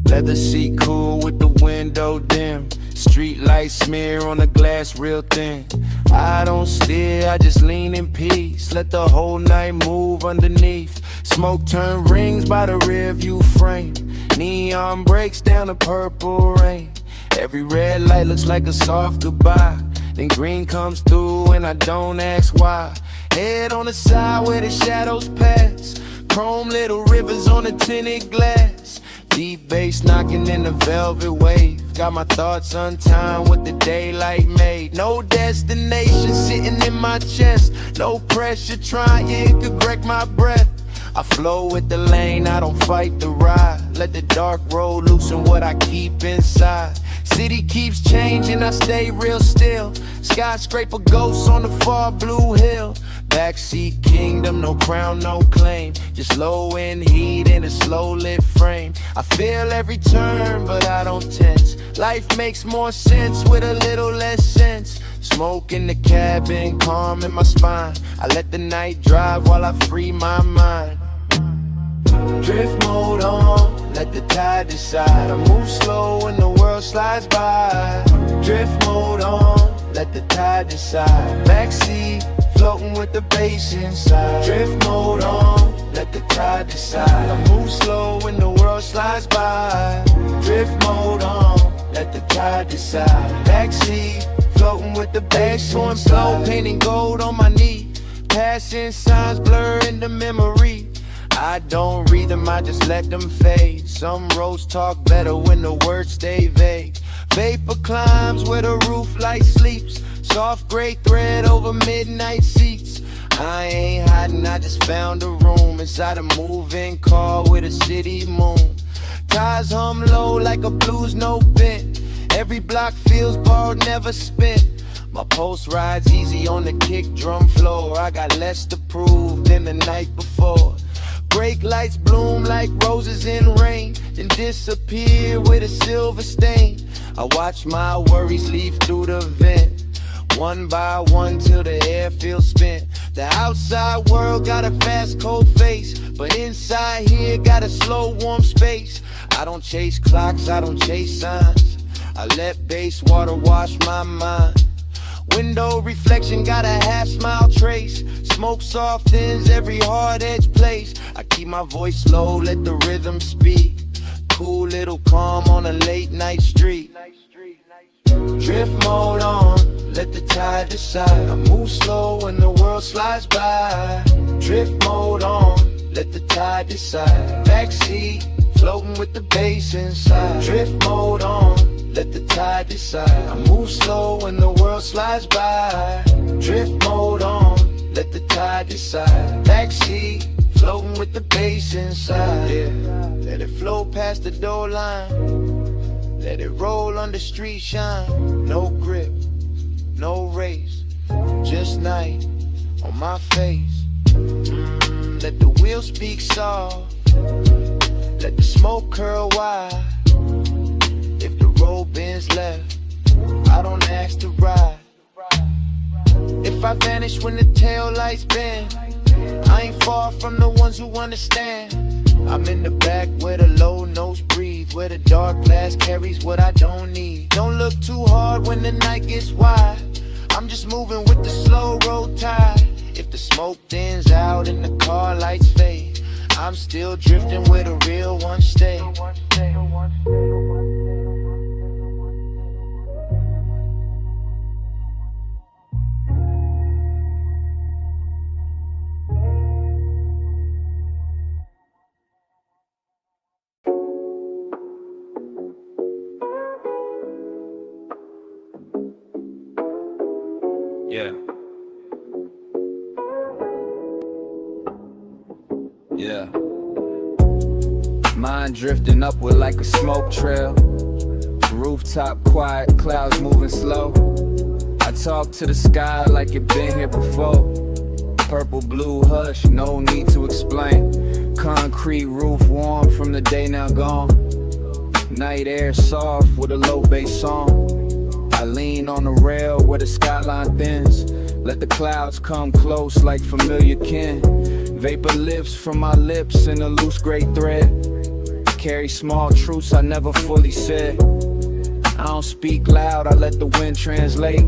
S5: Leather seat cool with the window dim. Street light smear on the glass real thin. I don't steer, I just lean in peace. Let the whole night move underneath. Smoke turn rings by the rear view frame. Neon breaks down the purple rain. Every red light looks like a soft goodbye. Then green comes through and I don't ask why. Head on the side where the shadows pass. Chrome little rivers on the tinted glass. Deep bass knocking in the velvet wave. Got my thoughts untimed with the daylight made. No destination sitting in my chest. No pressure trying to wreck my breath. I flow with the lane, I don't fight the ride. Let the dark road loosen what I keep inside. City keeps changing, I stay real still. Skyscraper ghosts on the far blue hill.
S4: Backseat kingdom, no crown, no claim. Just low end heat in a slow lit frame. I feel every turn, but I don't tense. Life makes more sense with a little less sense. Smoke in the cabin, calm in my spine. I let the night drive while I free my mind. Drift mode on, let the tide decide. I move slow when the world slides by. Drift mode on, let the tide decide. Backseat, floating with the bass inside. Drift mode on, let the tide decide. I move slow when the world slides by. Drift mode on, let the tide decide. Backseat, floating with the bass on slow, painting gold on my knee. Passing signs blur into memory. I don't read them, I just let them fade. Some roads talk better when the words stay vague. Vapor climbs where the roof light sleeps. Soft gray thread over midnight seats. I ain't hiding, I just found a room inside a moving car with a city moon. Tires hum low like a blues note bent. Every block feels borrowed, never spent. My pulse rides easy on the kick drum floor. I got less to prove than the night before. Brake lights bloom like roses in rain, then disappear with a silver stain. I watch my worries leave through the vent, one by one till the air feels spent. The outside world got a fast cold face, but inside here got a slow warm space. I don't chase clocks, I don't chase signs. I let base water wash my mind. Window reflection got a half smile trace. Smoke softens every hard edge place. I keep my voice low, let the rhythm speak. Cool little calm on a late night street. Drift mode on, let the tide decide. I move slow when the world slides by. Drift mode on, let the tide decide. Backseat, floating with the bass inside. Drift mode on, let the tide decide. I move slow when the world slides by. Drift mode on, let the tide decide. Backseat, floating with the bass inside. Yeah, let it flow past the door line. Let it roll under street shine. No grip, no race, just night on my face. Let the wheel speak soft. Let the smoke curl wide. If the road bends left, I don't ask to ride. If I vanish when the tail lights bend, I ain't far from the ones who understand. I'm in the back where the low notes breathe, where the dark glass carries what I don't need. Don't look too hard when the night gets wide. I'm just moving with the slow road tide. If the smoke thins out and the car lights fade, I'm still drifting where the real ones stay.
S5: Yeah. Yeah. Mind drifting upward like a smoke trail. Rooftop quiet, clouds moving slow. I talk to the sky like it been here before. Purple, blue, hush, no need to explain. Concrete roof warm from the day now gone. Night air soft with a low bass song. I lean on the rail where the skyline thins. Let the clouds come close like familiar kin. Vapor lifts from my lips in a loose gray thread. Carry small truths I never fully said. I don't speak loud, I let the wind translate.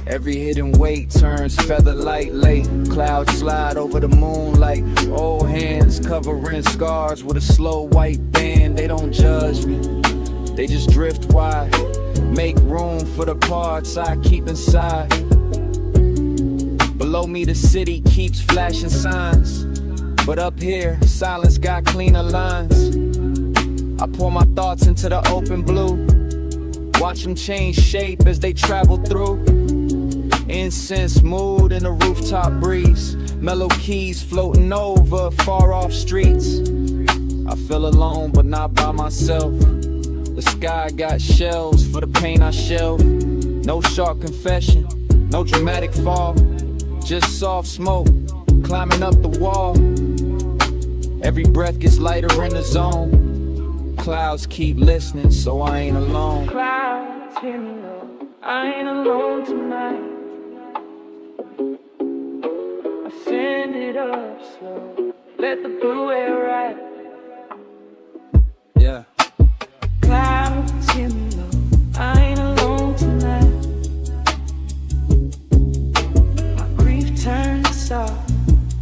S5: Every hidden weight turns feather light late. Clouds slide over the moon like old hands covering scars with a slow white band. They don't judge me, they just drift wide. Make room for the parts I keep inside. Below me the city keeps flashing signs, but up here silence got cleaner lines. I pour my thoughts into the open blue, watch them change shape as they travel through. Incense mood in the rooftop breeze, mellow keys floating over far off streets. I feel alone but not by myself. The sky got shells for the pain I shelve. No sharp confession, no dramatic fall.
S1: just soft smoke climbing up the wall. Every breath gets lighter in the zone. Clouds keep listening, so I ain't alone.
S3: Clouds, hear me low, I ain't alone tonight. I send it up slow, let the blue air ride.
S1: Yeah.
S3: Clouds, hear me low, I ain't alone tonight. My grief turns soft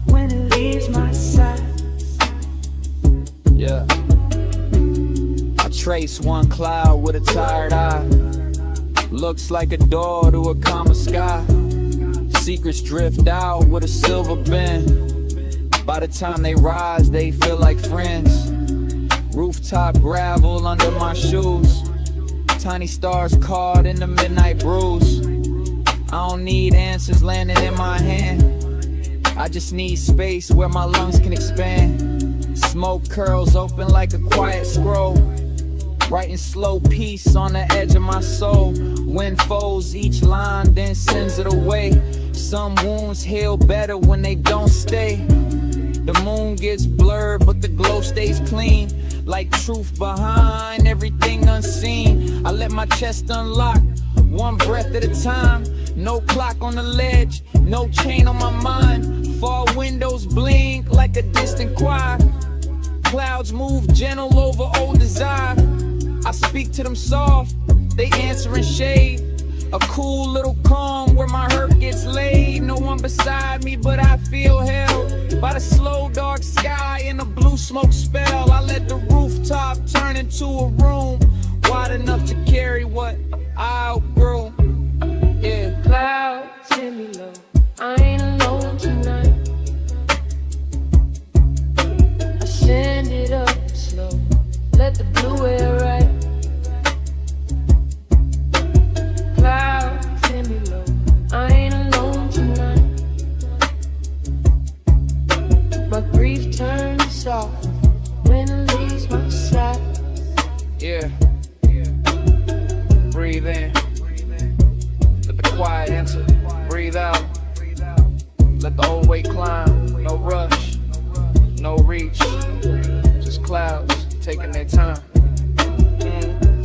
S3: when it leaves my side.
S1: Yeah. I trace one cloud with a tired eye. Looks like a door to a calmer sky. Secrets drift out with a silver bin. By the time they rise, they feel like friends. Rooftop gravel under my shoes. Tiny stars caught in the midnight breeze. I don't need answers landing in my hand. I just need space where my lungs can expand. Smoke curls open like a quiet scroll. Writing slow peace on the edge of my soul. Wind folds each line, then sends it away. Some wounds heal better when they don't stay. The moon gets blurred, but the glow stays clean. Like truth behind everything unseen. I let my chest unlock, one breath at a time. No clock on the ledge, no chain on my mind. Fall windows blink like a distant choir. Clouds move gentle over old desire. I speak to them soft, they answer in shade. A cool little calm where my hurt gets laid. No one beside me, but I feel held by the slow dark sky and the blue smoke spell. I let the rooftop turn into a room wide enough to carry what I outgrew. Yeah.
S3: Clouds, hear me low, I ain't alone tonight. I send it up slow, let the blue air ride. Clouds, hear me low, I ain't alone tonight. My grief turns soft when it leaves my side.
S1: Yeah. Breathe in. Let the quiet enter. Breathe out. Let the old weight climb. No rush. No reach. Just clouds taking their time.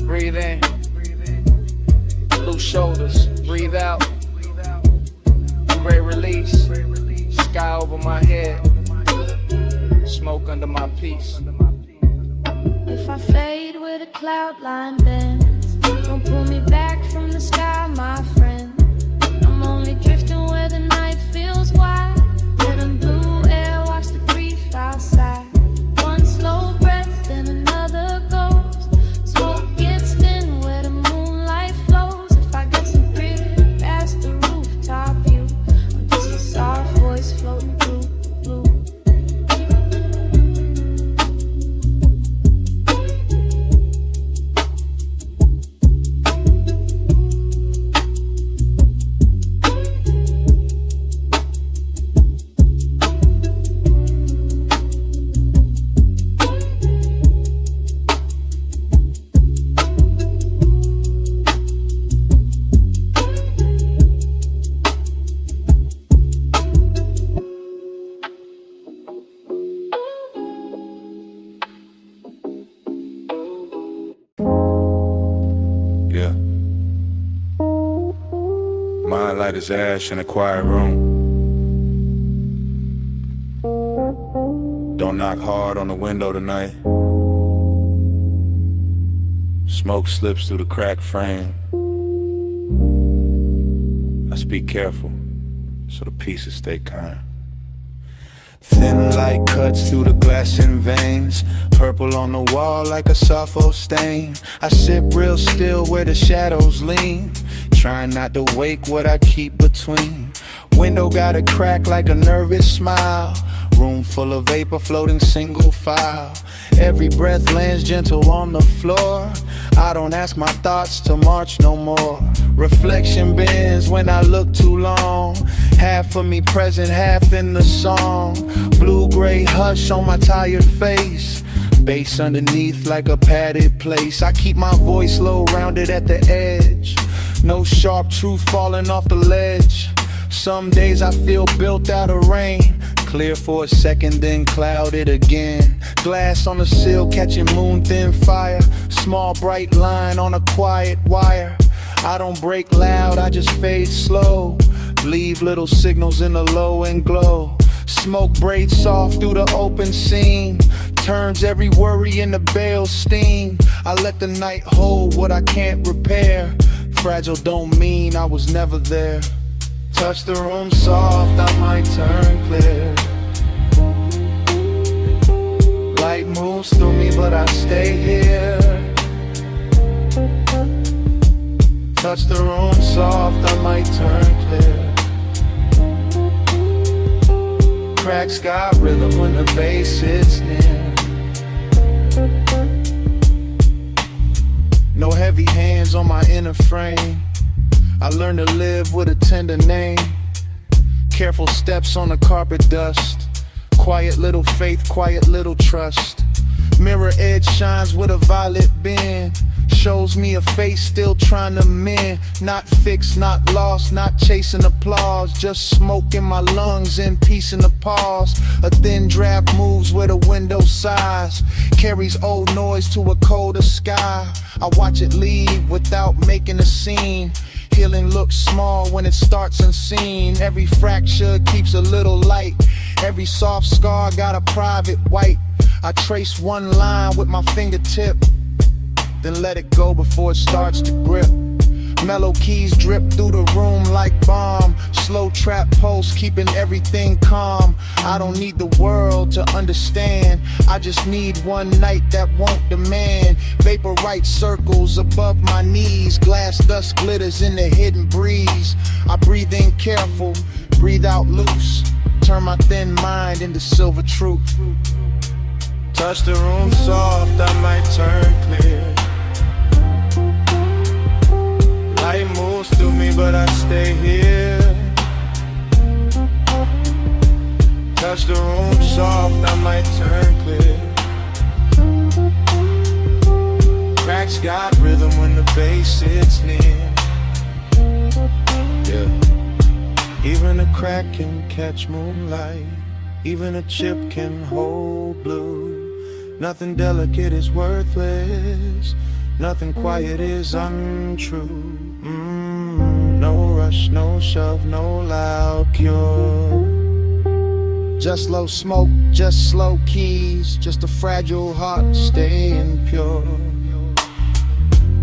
S1: Breathe in. Loose shoulders. Breathe out. Great release. Sky over my head. Smoke under my piece.
S3: If I fade where the cloud line bends, don't pull me back from the sky, my friend. I'm only drifting where the night feels wide. Let them blue air wash the grief outside. One slow breath, then another goes. Smoke gets thin where the moonlight flows. If I get some pretty past the rooftop view, I'm just a soft voice floating through the blue.
S5: Yeah. Mind light as ash in a quiet room. Don't knock hard on the window tonight. Smoke slips through the cracked frame. I speak careful, so the pieces stay kind.
S4: Thin light cuts through the glass in veins. Purple on the wall like a Sappho stain. I sit real still where the shadows lean, trying not to wake what I keep between. Window got a crack like a nervous smile. Room full of vapor floating single file. Every breath lands gentle on the floor. I don't ask my thoughts to march no more. Reflection bends when I look too long. Half of me present, half in the song. Blue-gray hush on my tired face. Bass underneath like a padded place. I keep my voice low, rounded at the edge. No sharp truth falling off the ledge. Some days I feel built out of rain. Clear for a second, then clouded again. Glass on the sill, catching moon thin fire. Small bright line on a quiet wire. I don't break loud, I just fade slow. Leave little signals in the low and glow. Smoke braids soft through the open seam. Turns every worry into bale steam. I let the night hold what I can't repair. Fragile don't mean I was never there. Touch the room soft, I might turn clear. Light moves through me, but I stay here. Touch the room soft, I might turn clear. Cracks got rhythm when the bass hits near. No heavy hands on my inner frame. I learned to live with a tender name. Careful steps on the carpet dust. Quiet little faith, quiet little trust. Mirror edge shines with a violet bend. Shows me a face still trying to mend. Not fixed, not lost, not chasing applause. Just smoke in my lungs and peace in the pause. A thin draft moves where the window sighs. Carries old noise to a colder sky. I watch it leave without making a scene. Healing looks small when it starts unseen. Every fracture keeps a little light. Every soft scar got a private white. I trace one line with my fingertip, then let it go before it starts to grip. Mellow keys drip through the room like balm. Slow trap pulse keeping everything calm. I don't need the world to understand. I just need one night that won't demand. Vaporite circles above my knees. Glass dust glitters in the hidden breeze. I breathe in careful, breathe out loose. Turn my thin mind into silver truth. Touch the room soft, I might turn clear. Light moves through me, but I stay here. Touch the room soft, I might turn clear. Cracks got rhythm when the bass hits near. Yeah. Even a crack can catch moonlight. Even a chip can hold blue. Nothing delicate is worthless. Nothing quiet is untrue. No rush, no shove, no loud cure. Just low smoke, just slow keys. Just a fragile heart staying pure.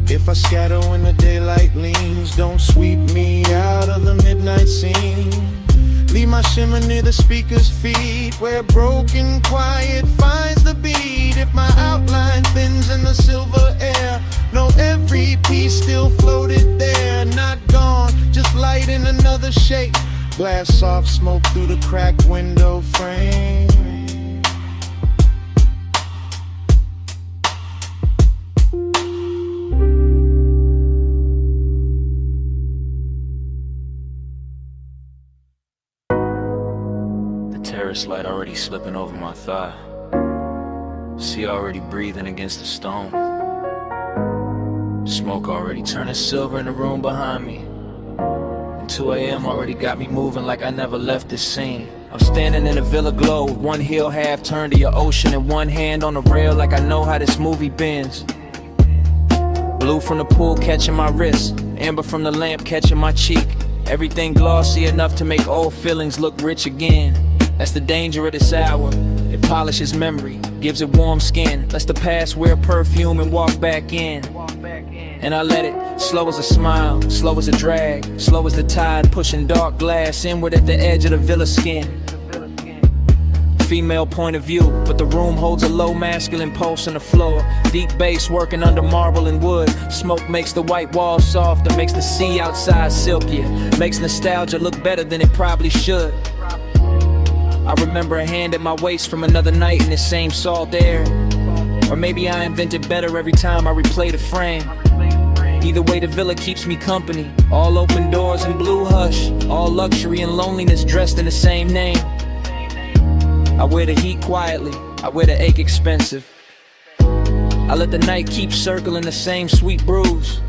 S4: If I scatter when the daylight leans, don't sweep me out of the midnight scene. Leave my shimmer near the speaker's feet, where broken quiet finds the beat. If my outline thins in the silver air, know every piece still floated there. Not gone, just light in another shape. Blast soft smoke through the cracked window frame.
S1: Terrace light already slipping over my thigh. Sea already breathing against the stone. Smoke already turning silver in the room behind me. And 2 a.m. already got me moving like I never left this scene. I'm standing in a villa glow, one heel half turned to your ocean, and one hand on the rail like I know how this movie bends. Blue from the pool catching my wrist, amber from the lamp catching my cheek. Everything glossy enough to make old feelings look rich again. That's the danger of this hour. It polishes memory, gives it warm skin, lets the past wear perfume and walk back in. And I let it, slow as a smile, slow as a drag, slow as the tide pushing dark glass inward at the edge of the villa skin. Female point of view, but the room holds a low masculine pulse on the floor. Deep bass working under marble and wood. Smoke makes the white walls softer, makes the sea outside silkier, makes nostalgia look better than it probably should. I remember a hand at my waist from another night in this same salt air. Or maybe I invented better every time I replay the frame. Either way, the villa keeps me company. All open doors and blue hush, all luxury and loneliness dressed in the same name. I wear the heat quietly, I wear the ache expensive. I let the night keep circling the same sweet brews.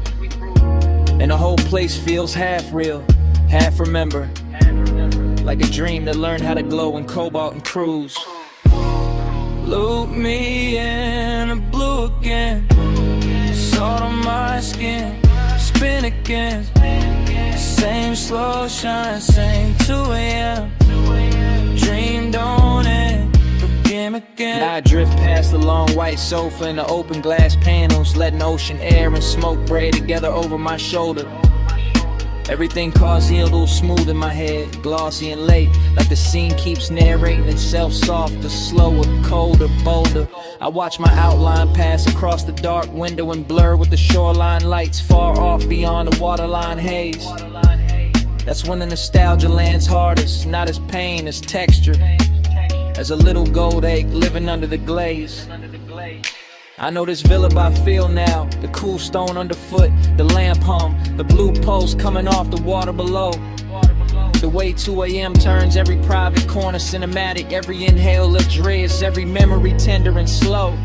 S1: And the whole place feels half real, half remember.
S2: like a dream that learned how to glow in cobalt and cruise. Loop me in the blue again, salt on my skin, spin again. Same slow shine, same 2 a.m. Dream don't end, begin again. I drift past the long white sofa and the open glass panels, letting ocean air and smoke braid together over my shoulder. Everything causey, a little smooth in my head, glossy and late, like the scene keeps narrating itself softer, slower, colder, bolder. I watch my outline pass across the dark window and blur with the shoreline lights far off beyond the waterline haze. That's when the nostalgia lands hardest, not as pain, as texture, as a little gold egg living under the glaze. I know this villa by feel now, the cool stone underfoot, the lamp hum, the blue pulse coming off the water below. The way 2 a.m. turns every private corner cinematic, every inhale luxurious, every memory tender and slow.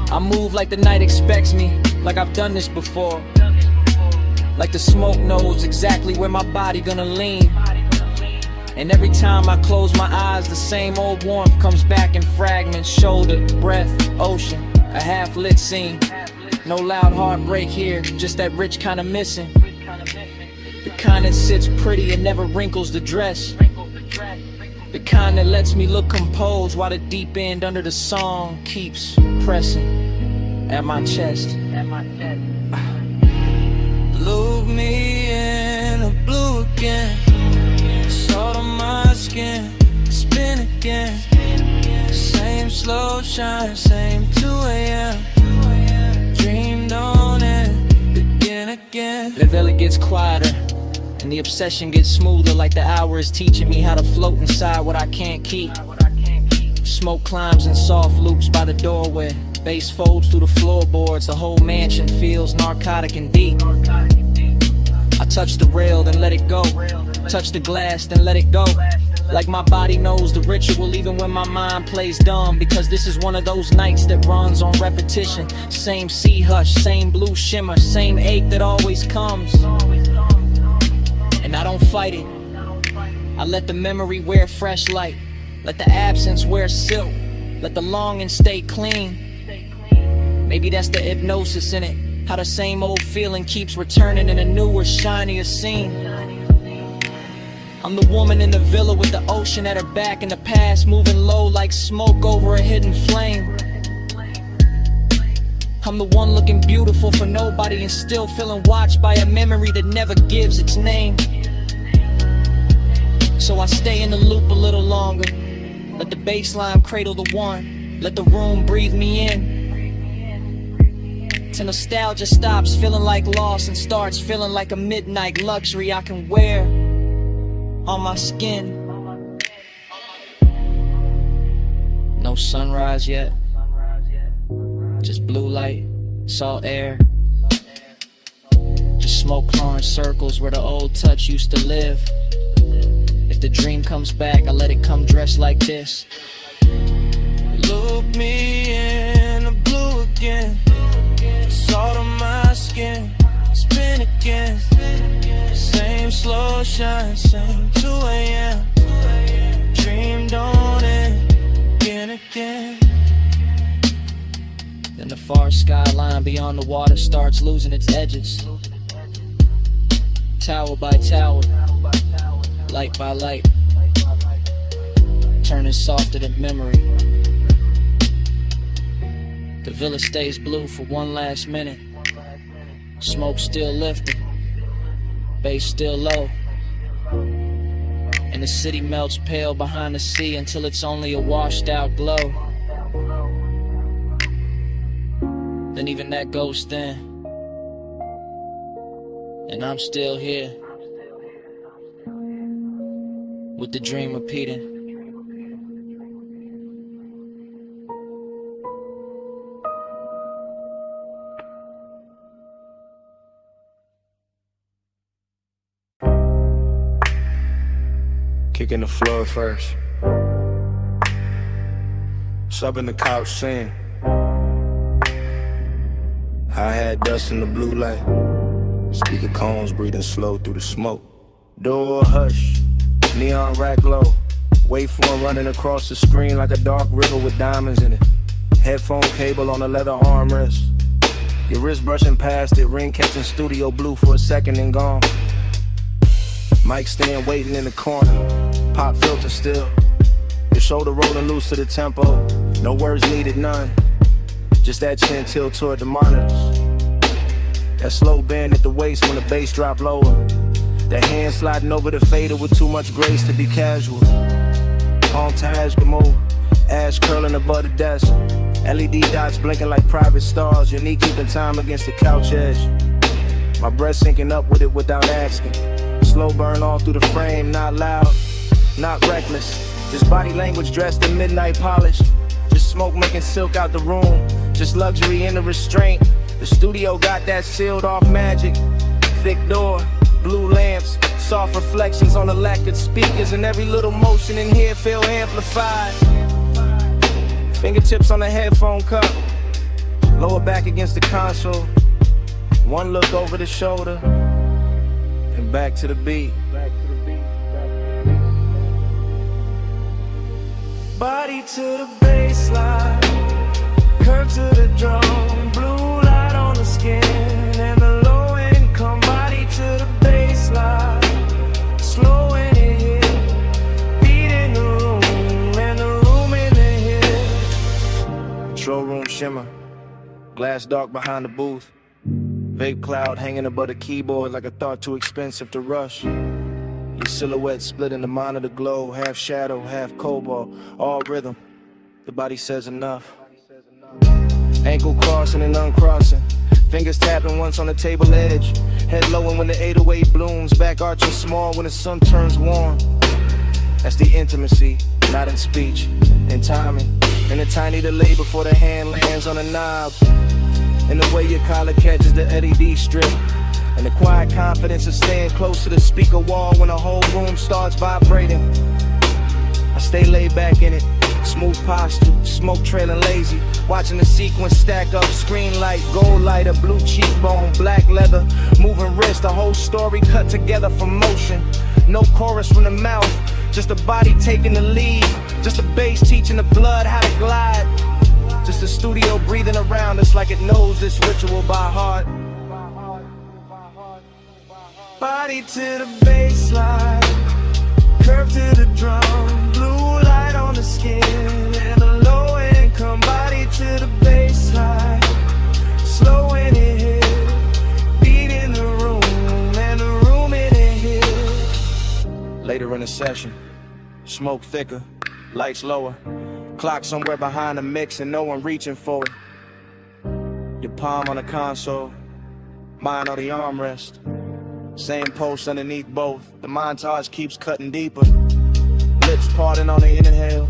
S2: I move like the night expects me, like I've done this before. Like the smoke knows exactly where my body gonna lean. And every time I close my eyes, the same old warmth comes back in fragments. Shoulder, breath, ocean, a half-lit scene. No loud heartbreak here, just that rich kind of missing. The kind that sits pretty and never wrinkles the dress. The kind that lets me look composed while the deep end under the song keeps pressing at my chest. Look me in the blue again, salt on my skin, spin again. Same slow shine, same 2 a.m. Dream don't end, begin again. The villa gets quieter and the obsession gets smoother, like the hour is teaching me how to float inside what I can't keep. Smoke climbs in soft loops by the doorway, bass folds through the floorboards, the whole mansion feels narcotic and deep. I touch the rail, then let it go. Touch the glass, then let it go. Like my body knows the ritual even when my mind plays dumb. Because this is one of those nights that runs on repetition. Same sea hush, same blue shimmer, same ache that always comes. And I don't fight it, I let the memory wear fresh light. Let the absence wear silk, let the longing stay clean. Maybe that's the hypnosis in it, how the same old feeling keeps returning in a newer, shinier scene. I'm the woman in the villa with the ocean at her back and the past moving low like smoke over a hidden flame. I'm the one looking beautiful for nobody and still feeling watched by a memory that never gives its name. So I stay in the loop a little longer, let the bassline cradle the one, let the room breathe me in. Till nostalgia stops feeling like loss and starts feeling like a midnight luxury I can wear on my skin. No sunrise yet, just blue light, salt air. Just smoke pouring circles where the old touch used to live. If the dream comes back, I let it come dressed like this. Look me in the blue again, salt on my skin, spin again. Same slow shine, same 2 a.m. Dream don't end, begin again. Then the far skyline beyond the water starts losing its edges. Tower by tower, light by light, turning softer than memory. The villa stays blue for one last minute. Smoke still lifting, bass still low, and the city melts pale behind the sea until it's only a washed out glow. Then even that goes thin, and I'm still here with the dream repeating.
S6: Kicking the floor first. Subbing the couch saying I had dust in the blue light. Speaker cones breathing slow through the smoke. Door hush, Neon rack low. Waveform running across the screen like a dark river with diamonds in it. Headphone cable on a leather armrest. Your wrist brushing past it, ring catching studio blue for a second and gone. Mic stand waiting in the corner, pop filter still. Your shoulder rolling loose to the tempo, no words needed, none. Just that chin tilt toward the monitors. That slow bend at the waist when the bass drop lower. That hand sliding over the fader with too much grace to be casual. Palm Taj mode, ash curling above the desk. LED dots blinking like private stars, your knee keeping time against the couch edge. My breath syncing up with it without asking. Slow burn all through the frame, not loud, not reckless. Just body language dressed in midnight polish. Just smoke making silk out the room. Just luxury in the restraint. The studio got that sealed off magic. Thick door, blue lamps, soft reflections on the lacquered speakers, and every little motion in here feel amplified. Fingertips on the headphone cup, lower back against the console. One look over the shoulder, and back to the beat.
S4: Body to the baseline, curve to the drum, blue light on the skin, and the low end come. Body to the baseline, slow in it here, beat in the room, and the room in the here.
S6: Control room shimmer, glass dark behind the booth. Vape cloud hanging above the keyboard like a thought too expensive to rush. Your silhouette split in the monitor glow, half shadow, half cobalt, all rhythm. The body says enough. Ankle crossing and uncrossing, fingers tapping once on the table edge. Head lowing when the 808 blooms, back arching small when the sun turns warm. That's the intimacy, not in speech, in timing. And a tiny delay before the hand lands on the knob. And the way your collar catches the LED strip. And the quiet confidence of staying close to the speaker wall when the whole room starts vibrating. I stay laid back in it, smooth posture, smoke trailing lazy. Watching the sequence stack up, screen light, gold lighter, blue cheekbone, black leather, moving wrist, the whole story cut together from motion. No chorus from the mouth, just the body taking the lead. Just the bass teaching the blood how to glide. Just the studio breathing around us like it knows this ritual by heart.
S4: Body to the baseline, curve to the drum, blue light on the skin, and the low end come. Body to the baseline, slow in it here, beat in the room, and the room in it here.
S6: Later in the session, smoke thicker, lights lower, clock somewhere behind the mix and no one reaching for it. Your palm on the console, mine on the armrest. Same post underneath both, the montage keeps cutting deeper. Lips parting on the inhale,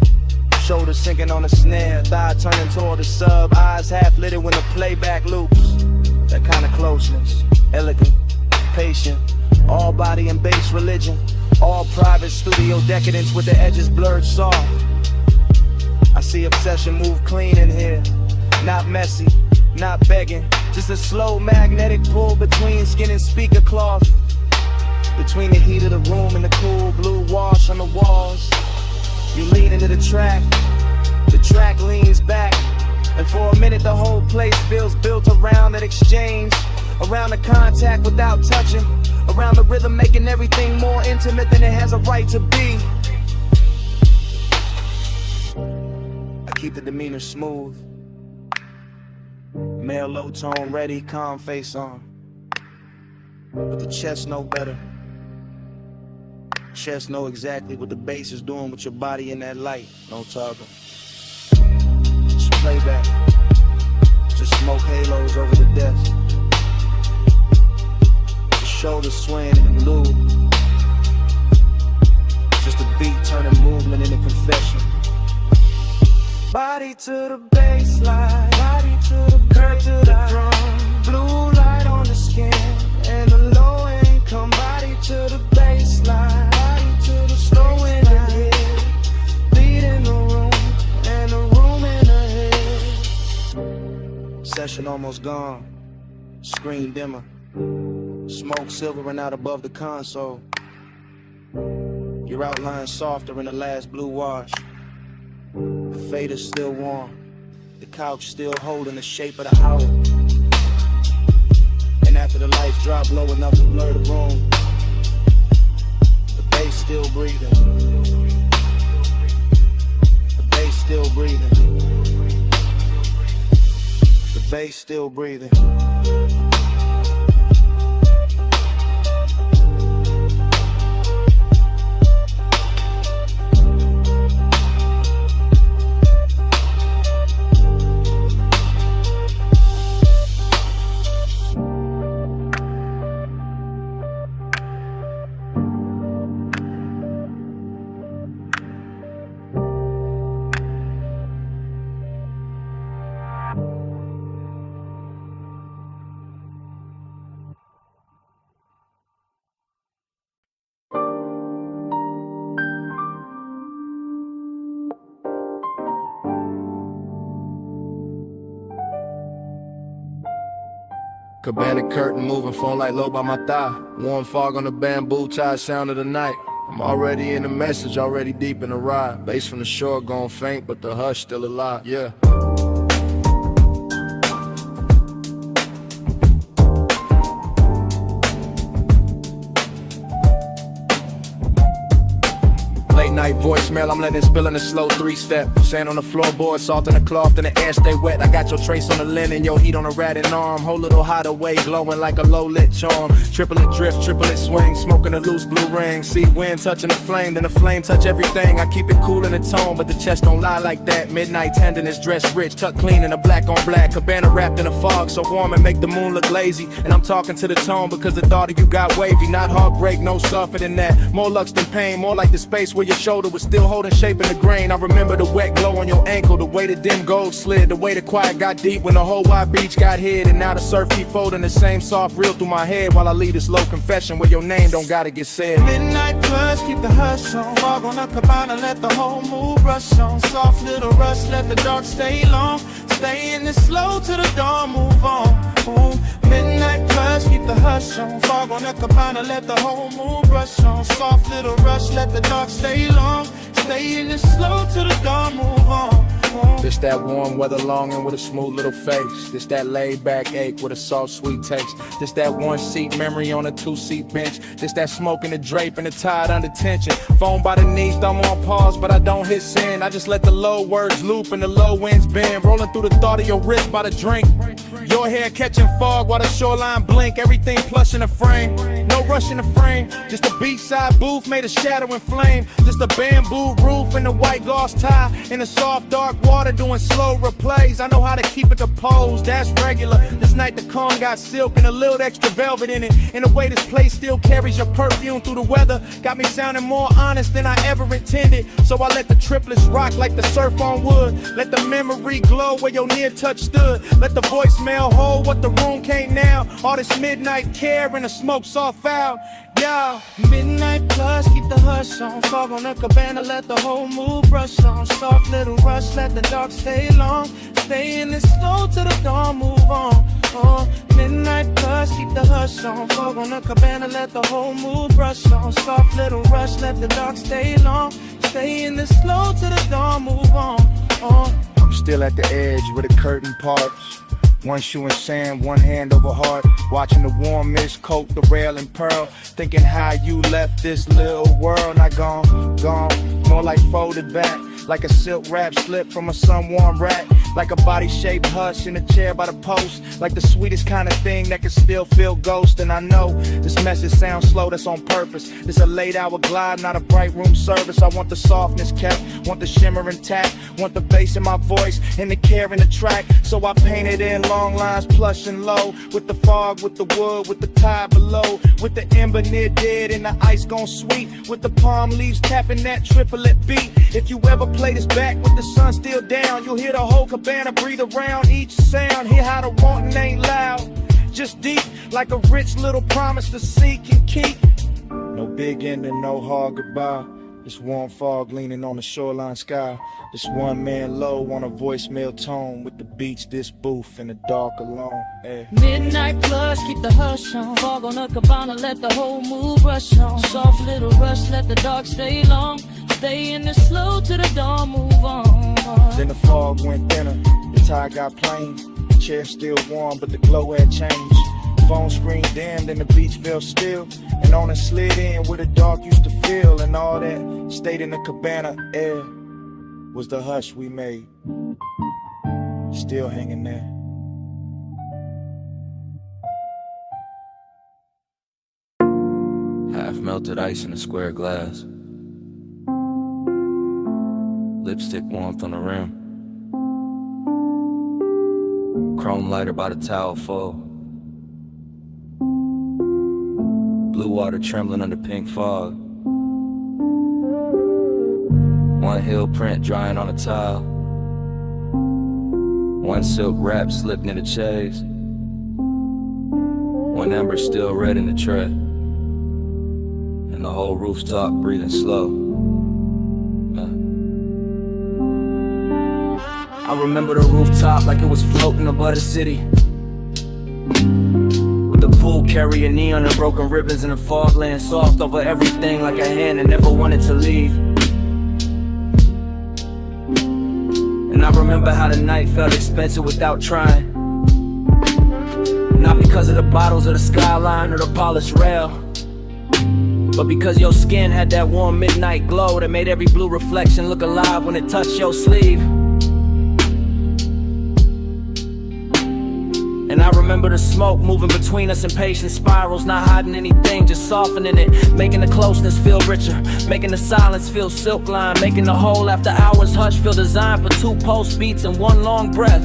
S6: shoulders sinking on the snare, thigh turning toward the sub, eyes half lit when the playback loops. That kind of closeness, elegant, patient, all body and bass religion, all private studio decadence with the edges blurred soft. I see obsession move clean in here, not messy, not begging, just a slow magnetic pull between skin and speaker cloth. Between the heat of the room and the cool blue wash on the walls. You lean into the track leans back, and for a minute the whole place feels built around that exchange, around the contact without touching, around the rhythm making everything more intimate than it has a right to be. I keep the demeanor smooth, male low tone ready, calm face on, but the chest know better. Chest know exactly what the bass is doing with your body in that light. No talking. Just playback. Just smoke halos over the desk. The shoulders swaying in the blue. Just a beat turning movement into confession.
S4: Body to the baseline, body to the curve to the drum, blue light on the skin, and the low end come. Body to the baseline, body to the slow in the head, beat in the room, and the room in the head.
S6: Session almost gone, screen dimmer, smoke silvering out above the console. Your outline softer in the last blue wash. The fader's still warm. The couch still holding the shape of the owl. And after the lights drop low enough to blur the room, the bass still breathing. The bass still breathing. The bass still breathing.
S1: Cabana curtain moving, phone light low by my thigh. Warm fog on the bamboo tie, sound of the night. I'm already in the message, already deep in the ride. Bass from the shore gone faint, but the hush still alive, yeah. Late night voicemail, I'm letting it spill in a slow 3-step. Sand on the floorboard, salt in the cloth, and the air stay wet. I got your trace on the linen, your heat on the ratted arm. Whole little hideaway, glowing like a low-lit charm. Triplet drift, triplet swing, smoking a loose blue ring. See wind touching the flame, then the flame touch everything. I keep it cool in the tone, but the chest don't lie like that. Midnight tenderness, dressed rich, tucked clean in a black on black. Cabana wrapped in a fog, so warm and make the moon look lazy. And I'm talking to the tone because the thought of you got wavy. Not heartbreak, no softer than that. More lux than pain, more like the space where your shoulder was still holding shape in the grain. I remember the wet glow on your ankle, the way the dim gold slid, the way the quiet got deep when the whole wide beach got hid. And now the surf keep folding the same soft reel through my head while I leave this low confession where your name don't gotta get said.
S4: Midnight plus, keep the hush on. Fog on the cabana, let the whole mood rush on. Soft little rush, let the dark stay long. Stay in this slow till the dawn, move on. Ooh. Midnight plus, keep the hush on. Fog on the cabana, let the whole mood rush on. Soft little rush, let the dark stay long. Stay in this slow till the dawn, move on.
S1: This that warm weather longing with a smooth little face. This that laid back ache with a soft sweet taste. This that one seat memory on a 2-seat bench. This that smoke in the drape and the tide under tension. Phone by the knees, thumb on pause, but I don't hit send. I just let the low words loop and the low winds bend. Rolling through the thought of your wrist by the drink. Your hair catching fog while the shoreline blink. Everything plush in the frame. No rush in the frame. Just a beachside booth made of shadow and flame. Just a bamboo roof and a white gauze tie. In the soft dark water doing slow replays. I know how to keep it composed, that's regular. This night the calm got silk and a little extra velvet in it. In a way this place still carries your perfume through the weather. Got me sounding more honest than I ever intended. So I let the triplets rock like the surf on wood. Let the memory glow where your near touch stood. Let the voicemail hold what the room can't now. All this midnight care and the smoke soft foul. Yeah.
S4: Midnight plus, keep the hush on. Fog on the cabana, let the whole mood brush on. Soft little rush, let the dark stay long. Stay in this slow till the dawn, move on. Midnight plus, keep the hush on. Fog on the cabana, let the whole mood brush on. Soft little rush, let the dark stay long. Stay in this slow till the dawn, move on.
S1: I'm still at the edge where the curtain parts. One shoe in sand, one hand over heart. Watching the warm mist coat the rail and pearl. Thinking how you left this little world. Not gone, more like folded back. Like a silk wrap slip from a sun-warm rack. Like a body-shaped hush in a chair by the post. Like the sweetest kind of thing that can still feel ghost. And I know this message sounds slow, that's on purpose. It's a late hour glide, not a bright room service. I want the softness kept, want the shimmer intact. Want the bass in my voice and the care in the track. So I painted in long lines, plush and low. With the fog, with the wood, with the tide below. With the ember near dead and the ice gone sweet. With the palm leaves tapping that triplet beat. If you ever play this back with the sun still down, you'll hear the whole cabana breathe around each sound. Hear how the wanting ain't loud, just deep, like a rich little promise to seek and keep.
S6: No big ending, no hard goodbye.
S4: This warm fog leaning on the shoreline sky. This one man low on a voicemail tone. With the beach, this booth in the dark alone. Yeah.
S3: Midnight plush, keep the hush on. Fog on the cabana, let the whole mood rush on. Soft little rush, let the dark stay long. Stay in the slow to the dawn, move on.
S4: Then the fog went thinner, the tide got plain. The chair still warm, but the glow had changed. Phone screen dimmed and the beach felt still. And on it slid in where the dark used to feel. And all that stayed in the cabana air was the hush we made. Still hanging there.
S7: Half melted ice in a square glass. Lipstick warmth on the rim. Chrome lighter by the towel full. Blue water trembling under pink fog. One heel print drying on a tile. One silk wrap slipped in the chaise. One ember still red in the tray. And the whole rooftop breathing slow. I remember the rooftop like it was floating above the city. With the pool carrying neon and broken ribbons and the fog laying soft over everything like a hand that never wanted to leave. And I remember how the night felt expensive without trying. Not because of the bottles or the skyline or the polished rail, but because your skin had that warm midnight glow that made every blue reflection look alive when it touched your sleeve. And I remember the smoke moving between us in patient spirals, not hiding anything, just softening it, making the closeness feel richer, making the silence feel silk line, making the whole after hours hush feel designed for 2 pulse beats and 1 long breath.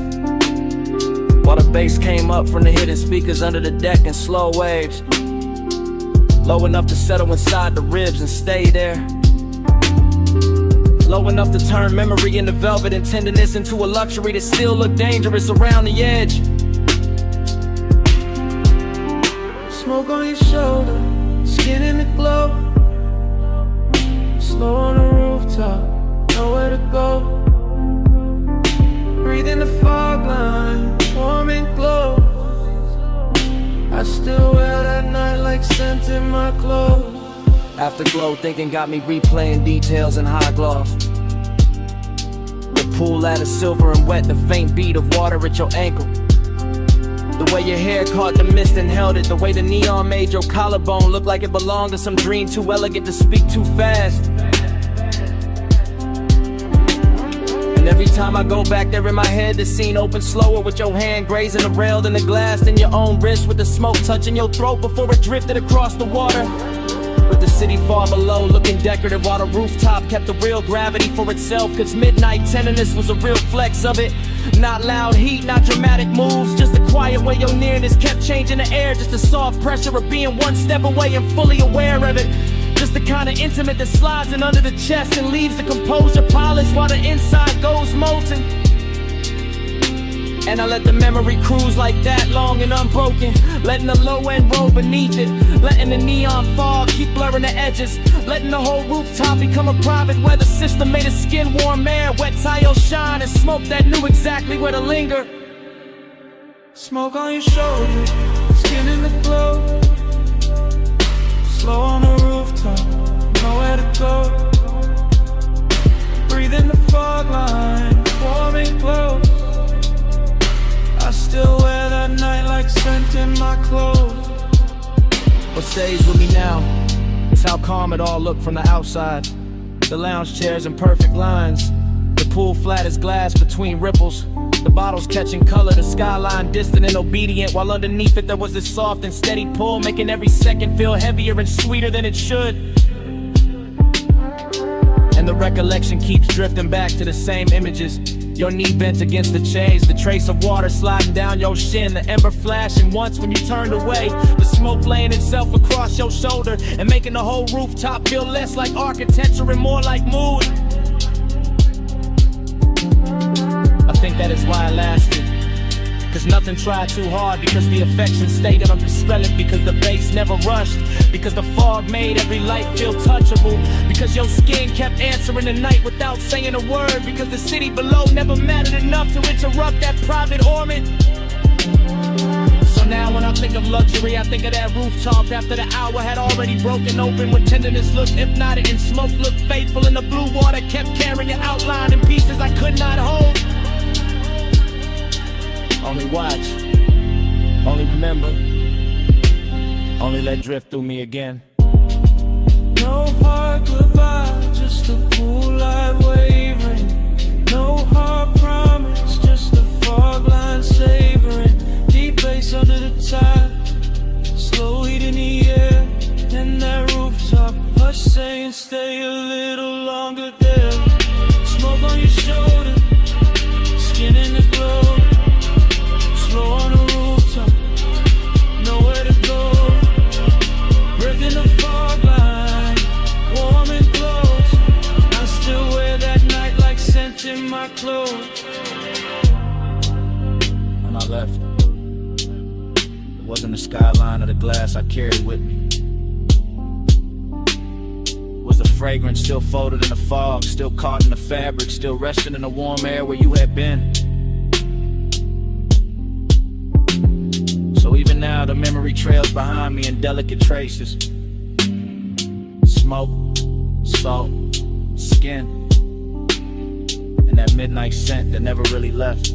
S7: While the bass came up from the hidden speakers under the deck in slow waves, low enough to settle inside the ribs and stay there. Low enough to turn memory into velvet and tenderness into a luxury that still look dangerous around the edge. Smoke on your shoulder, skin in the glow. Slow on the rooftop, nowhere to go. Breathe in the fog line, warm and glow. I still wear that night like scent in my clothes. Afterglow thinking got me replaying details in high gloss. The pool ladder silver and wet, the faint beat of water at your ankle. The way your hair caught the mist and held it. The way the neon made your collarbone look like it belonged to some dream too elegant to speak too fast. And every time I go back there in my head, the scene opens slower with your hand grazing the rail and the glass in your own wrist, with the smoke touching your throat before it drifted across the water. With the city far below looking decorative while the rooftop kept the real gravity for itself. Cause midnight tenderness was a real flex of it. Not loud heat, not dramatic moves, just the quiet way your nearness kept changing the air. Just the soft pressure of being 1 step away and fully aware of it. Just the kind of intimate that slides in under the chest and leaves the composure polished while the inside goes molten. And I let the memory cruise like that, long and unbroken, letting the low end roll beneath it, letting the neon fog keep blurring the edges, letting the whole rooftop become a private weather system made of skin warm air, wet tile shine, and smoke that knew exactly where to linger. Smoke on your shoulder, skin in the glow. Slow on the rooftop, nowhere to go. Breathe in the fog line, warm and close. I still wear that night like scent in my clothes. What stays with me now is how calm it all looked from the outside. The lounge chairs in perfect lines, the pool flat as glass between ripples, the bottles catching color, the skyline distant and obedient, while underneath it there was this soft and steady pull, making every second feel heavier and sweeter than it should. And the recollection keeps drifting back to the same images. Your knee bent against the chains, the trace of water sliding down your shin, the ember flashing once when you turned away, the smoke laying itself across your shoulder and making the whole rooftop feel less like architecture and more like mood. I think that is why I lasted, Because nothing tried too hard, because the affection stayed undispelled, because the bass never rushed, because the fog made every light feel touchable, because your skin kept answering the night without saying a word, because the city below never mattered enough to interrupt that private orbit. So now when I think of luxury, I think of that rooftop after the hour had already broken open, when tenderness looked hypnotic and smoke looked faithful, and the blue water kept carrying your outline in pieces I could not hold. Only watch, only remember, only let drift through me again.
S8: No hard goodbye, just a cool light wavering. No hard promise, just a fog line savoring. Deep bass under the tide, slow heat in the air, and that rooftop hush saying stay a little longer there. Smoke on your shoulder, skin in the glow. Slow on the rooftop, nowhere to go. Breaking the fog line, warm and close. I still wear that night like scent in my clothes.
S6: When I left, it wasn't the skyline or the glass I carried with me. It was the fragrance still folded in the fog, still caught in the fabric, still resting in the warm air where you had been. So even now the memory trails behind me in delicate traces. Smoke, salt, skin, and that midnight scent that never really left.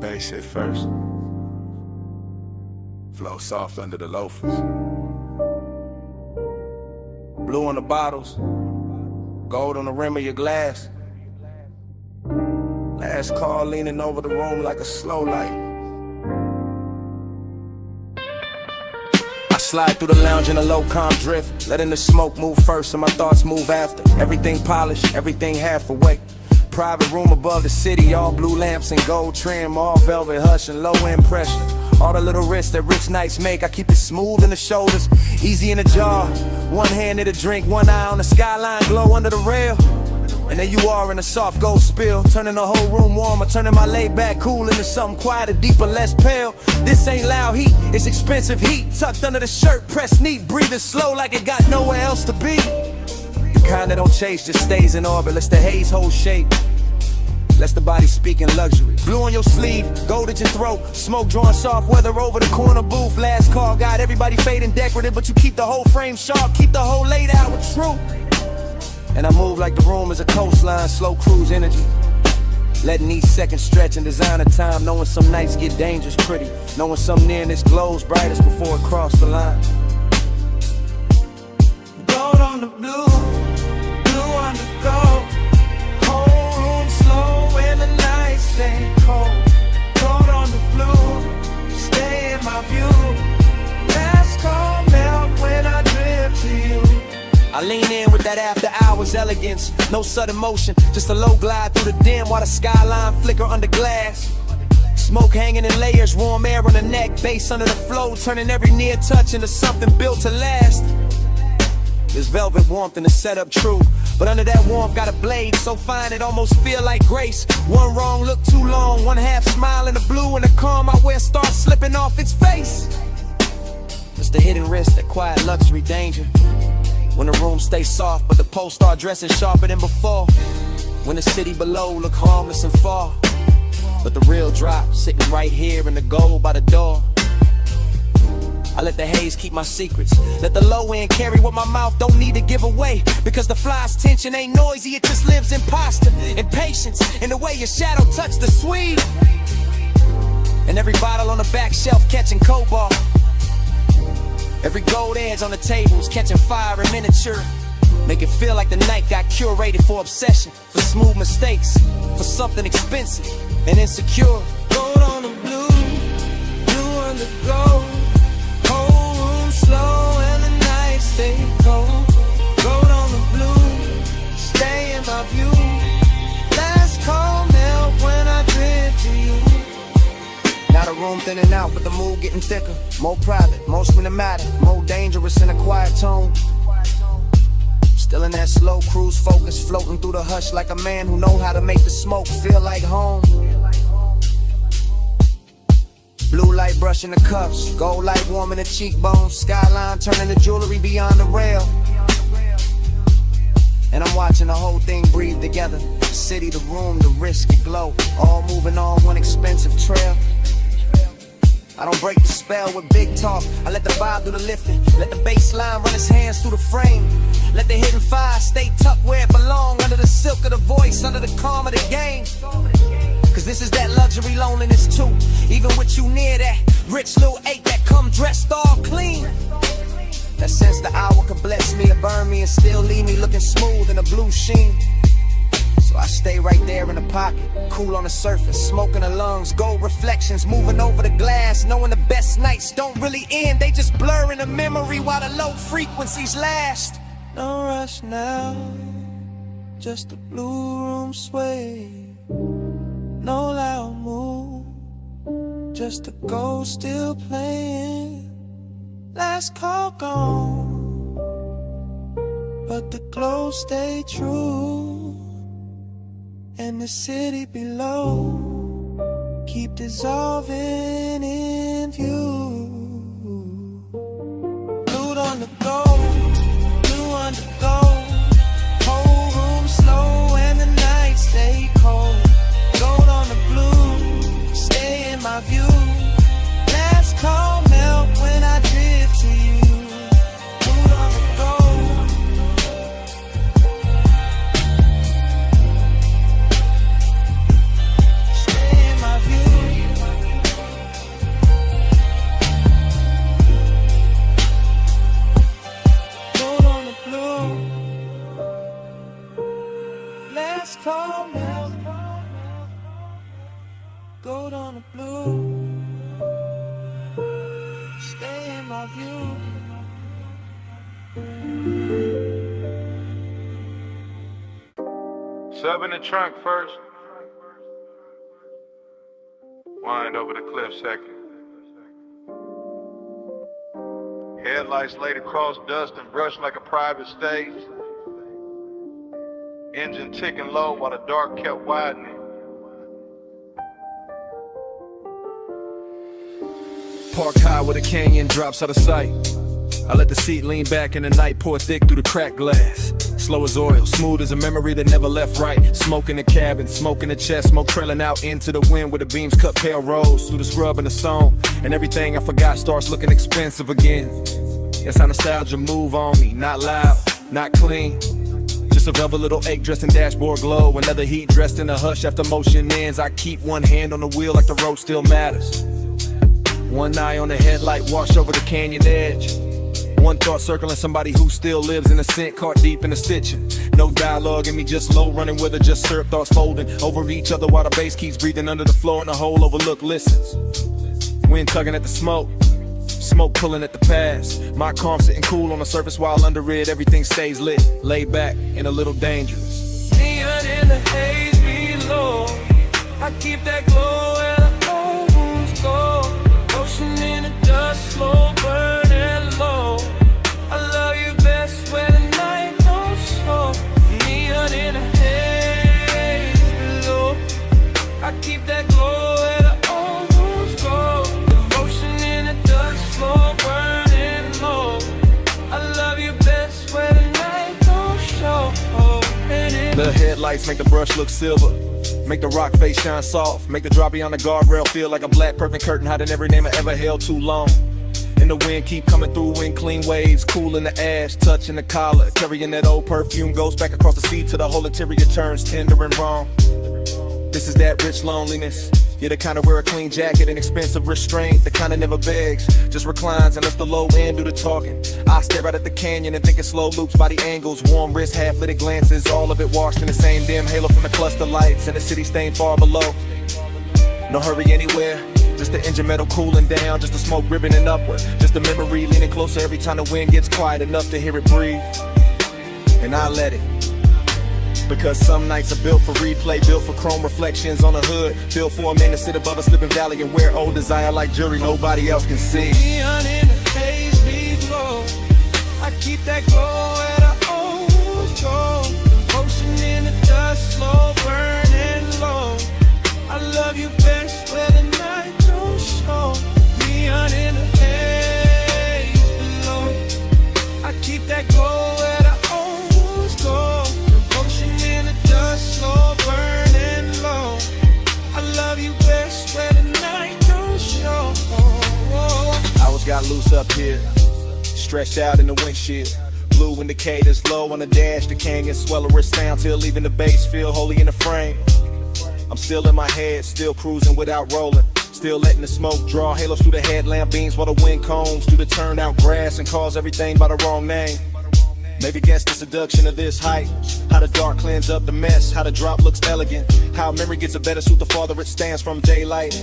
S9: Bass hit first. Flow soft under the loafers.
S6: Blue on the bottles, gold on the rim of your glass. Last call leaning over the room like a slow light. I slide through the lounge in a low calm drift, letting the smoke move first and my thoughts move after. Everything polished, everything half awake. Private room above the city, all blue lamps and gold trim, all velvet hush and low end pressure. All the little risks that rich nights make, I keep it smooth in the shoulders, easy in the jaw. One hand in the drink, one eye on the skyline glow under the rail. And there you are in a soft gold spill, turning the whole room warmer, turning my laid back cool into something quieter, deeper, less pale. This ain't loud heat, it's expensive heat, tucked under the shirt, pressed neat, breathing slow like it got nowhere else to be. The kind that don't chase, just stays in orbit, lets the haze hold shape, lets the body speak in luxury. Blue on your sleeve, gold at your throat, smoke drawing soft weather over the corner booth. Last call, got everybody fading decorative, but you keep the whole frame sharp, keep the whole laid out with truth. And I move like the room is a coastline, slow cruise energy, letting each second stretch in designer time, knowing some nights get dangerous pretty, knowing some nearness glows brightest before it crosses the line.
S8: Gold on the blue, blue on the gold. Whole room slow when the nights stay cold. Gold on the blue, stay in my view. Last call melt when I drift to you.
S6: I lean in with that after hours elegance, no sudden motion, just a low glide through the dim while the skyline flicker under glass. Smoke hanging in layers, warm air on the neck, bass under the flow, turning every near touch into something built to last. There's velvet warmth in the setup, true, but under that warmth got a blade so fine it almost feel like grace. One wrong look too long, one half smile in the blue, and the calm I wear starts slipping off its face. It's the hidden risk, that quiet luxury danger. When the room stays soft, but the post start dressing sharper than before. When the city below look harmless and far, but the real drop sitting right here in the gold by the door.
S7: I let the haze keep my secrets. Let the low end carry what my mouth don't need to give away. Because the fly's tension ain't noisy, it just lives in posture, in patience, in the way your shadow touched the sweet. And every bottle on the back shelf catching cobalt. Every gold edge on the tables catching fire in miniature. Make it feel like the night got curated for obsession, for smooth mistakes, for something expensive and insecure.
S8: Gold on the blue, blue on the gold. Whole room slow and the night stay cold. Gold on the blue, stay in my view. Last call melt when I drift to you.
S7: Now the room thinning out, but the mood getting thicker. More private, more cinematic, more dangerous in a quiet tone. Still in that slow cruise focus, floating through the hush like a man who know how to make the smoke feel like home. Blue light brushing the cuffs, gold light warming the cheekbones, skyline turning the jewelry beyond the rail. And I'm watching the whole thing breathe together. The city, the room, the risk, the glow, all moving on one expensive trail. I don't break the spell with big talk. I let the vibe do the lifting. Let the bass line run its hands through the frame. Let the hidden fire stay tucked where it belong, under the silk of the voice, under the calm of the game. Cause this is that luxury loneliness too. Even with you near that rich little ache that come dressed all clean. That sense the hour could bless me or burn me and still leave me looking smooth in a blue sheen. So I stay right there in the pocket, cool on the surface, smoking the lungs, gold reflections, moving over the glass, knowing the best nights don't really end, they just blur in the memory while the low frequencies last.
S8: No rush now, just the blue room sway. No loud move, just a ghost still playing. Last call gone, but the glow stayed true. And the city below keep dissolving in view. Blue on the gold, blue on the gold. Whole room slow and the night stay cold. Gold on the blue, stay in my view. Last call melt when I drift to you. Blue on the gold. Stay in my view. Gold on the blue. Last call melt. Gold on the blue. Stay in my view.
S9: Sub in the trunk first. Wind over the cliff second. Headlights laid across dust and brushed like a private stage. Engine ticking low while the dark kept widening.
S1: Parked high where the canyon drops out of sight. I let the seat lean back and the night pour thick through the cracked glass. Slow as oil, smooth as a memory that never left right. Smoke in the cabin, smoke in the chest, smoke trailing out into the wind where the beams cut pale rose through the scrub and the stone. And everything I forgot starts looking expensive again. That's how nostalgia move on me, not loud, not clean. Just a velvet little ache dressed in dashboard glow. Another heat dressed in a hush after motion ends. I keep one hand on the wheel like the road still matters. One eye on the headlight, wash over the canyon edge. One thought circling somebody who still lives in a scent, caught deep in the stitching. No dialogue in me, just low running with her, just syrup thoughts folding over each other while the bass keeps breathing under the floor and the whole overlook listens. Wind tugging at the smoke, smoke pulling at the past. My calm sitting cool on the surface while under it everything stays lit, laid back and a little dangerous.
S8: Neon in the haze below, I keep that glow and the old wounds go. Ocean in the dust, slow burning low. I love you best when the night don't show. Neon in the haze below, I keep that glow and the old wounds go. Devotion in the dust, slow burning low. I love you best when the night don't show.
S1: The headlights make the brush look silver, make the rock face shine soft, make the drop beyond the guardrail feel like a black perfect curtain hiding every name I ever held too long.
S6: And the wind keep coming through in clean waves, cool in the ash, touching the collar, carrying that old perfume, goes back across the sea till the whole interior turns tender and wrong. This is that rich loneliness. You're the kind of wear a clean jacket and expensive restraint, the kind of never begs, just reclines and lets the low end do the talking. I stare out at the canyon and think it slow loops by the angles, warm wrists, half-lit glances, all of it washed in the same dim halo from the cluster lights and the city stained far below. No hurry anywhere, just the engine metal cooling down, just the smoke ribboning upward, just the memory leaning closer every time the wind gets quiet enough to hear it breathe. And I let it. Because some nights are built for replay, built for chrome reflections on the hood, built for a man to sit above a slipping valley and wear old desire like jewelry nobody else can see.
S8: Neon in the haze below, I keep that glow at our old goal. Devotion in the dust, slow burning low. I love you best where the night don't show. Neon in the haze below, I keep that glow at our old goal. Slow burning low. I love you best where the night don't show.
S6: Hours got loose up here, stretched out in the windshield. Blue indicators low on the dash, the canyon swell a sound till leaving the base feel holy in the frame. I'm still in my head, still cruising without rolling, still letting the smoke draw halos through the headlamp beams while the wind combs through the turned out grass and calls everything by the wrong name. Maybe guess the seduction of this height, how the dark cleans up the mess, how the drop looks elegant, how memory gets a better suit the farther it stands from daylight.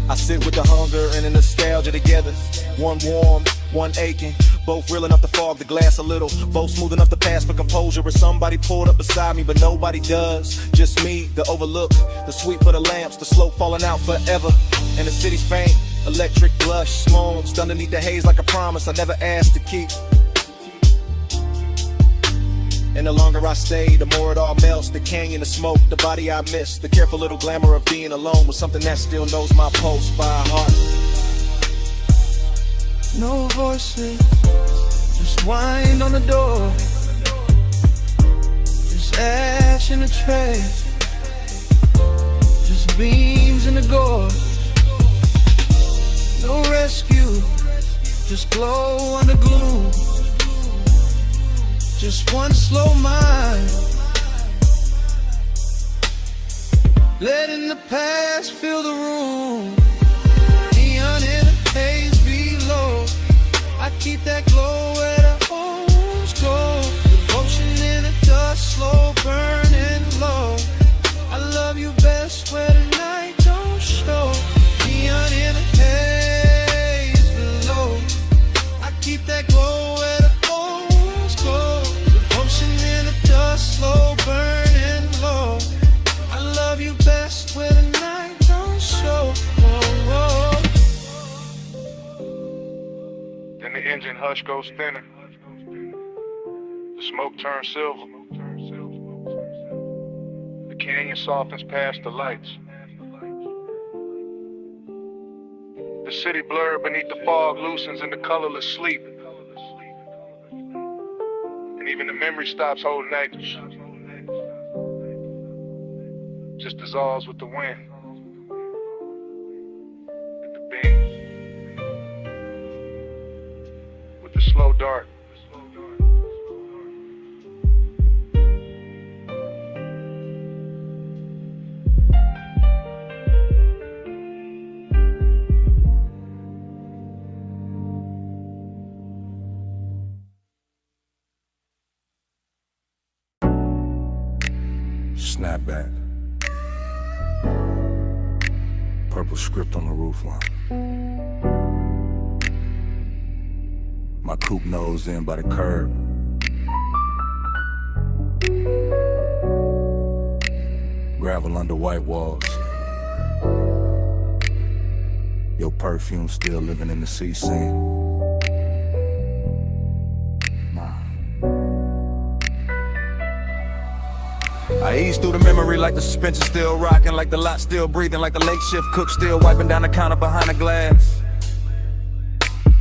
S6: I sit with the hunger and the nostalgia together, one warm, one aching, both real enough to fog the glass a little, both smooth enough to pass for composure. Or somebody pulled up beside me, but nobody does. Just me, the overlook, the sweep of the lamps, the slope falling out forever, and the city's faint. Electric blush smokes underneath the haze like a promise I never asked to keep. And the longer I stay, the more it all melts. The canyon, the smoke, the body I miss, the careful little glamour of being alone with something that still knows my pulse by heart.
S8: No voices, just wind on the door, just ash in the tray, just beams in the gore. No rescue, just glow under gloom, just one slow mind, letting the past fill the room. Neon in the haze below, I keep that glow at our homes glow. Devotion in the dust, slow burning low. I love you best where the night don't show. Neon in the haze below, I keep that glow at our homes glow. Devotion in the dust, slow burning low. I love you best where the night don't show.
S9: Then the engine hush goes thinner. The smoke turns silver. The canyon softens past the lights. The city blurred beneath the fog loosens into colorless sleep. And even the memory stops holding anchors. Just dissolves with the wind. With the beam. With the slow dart.
S5: Snapback. Purple script on the roofline. My coupe nose in by the curb. Gravel under white walls. Your perfume still living in the sea scene. I ease through the memory like the suspension still rocking, like the lot still breathing, like the late shift cook still wiping down the counter behind the glass.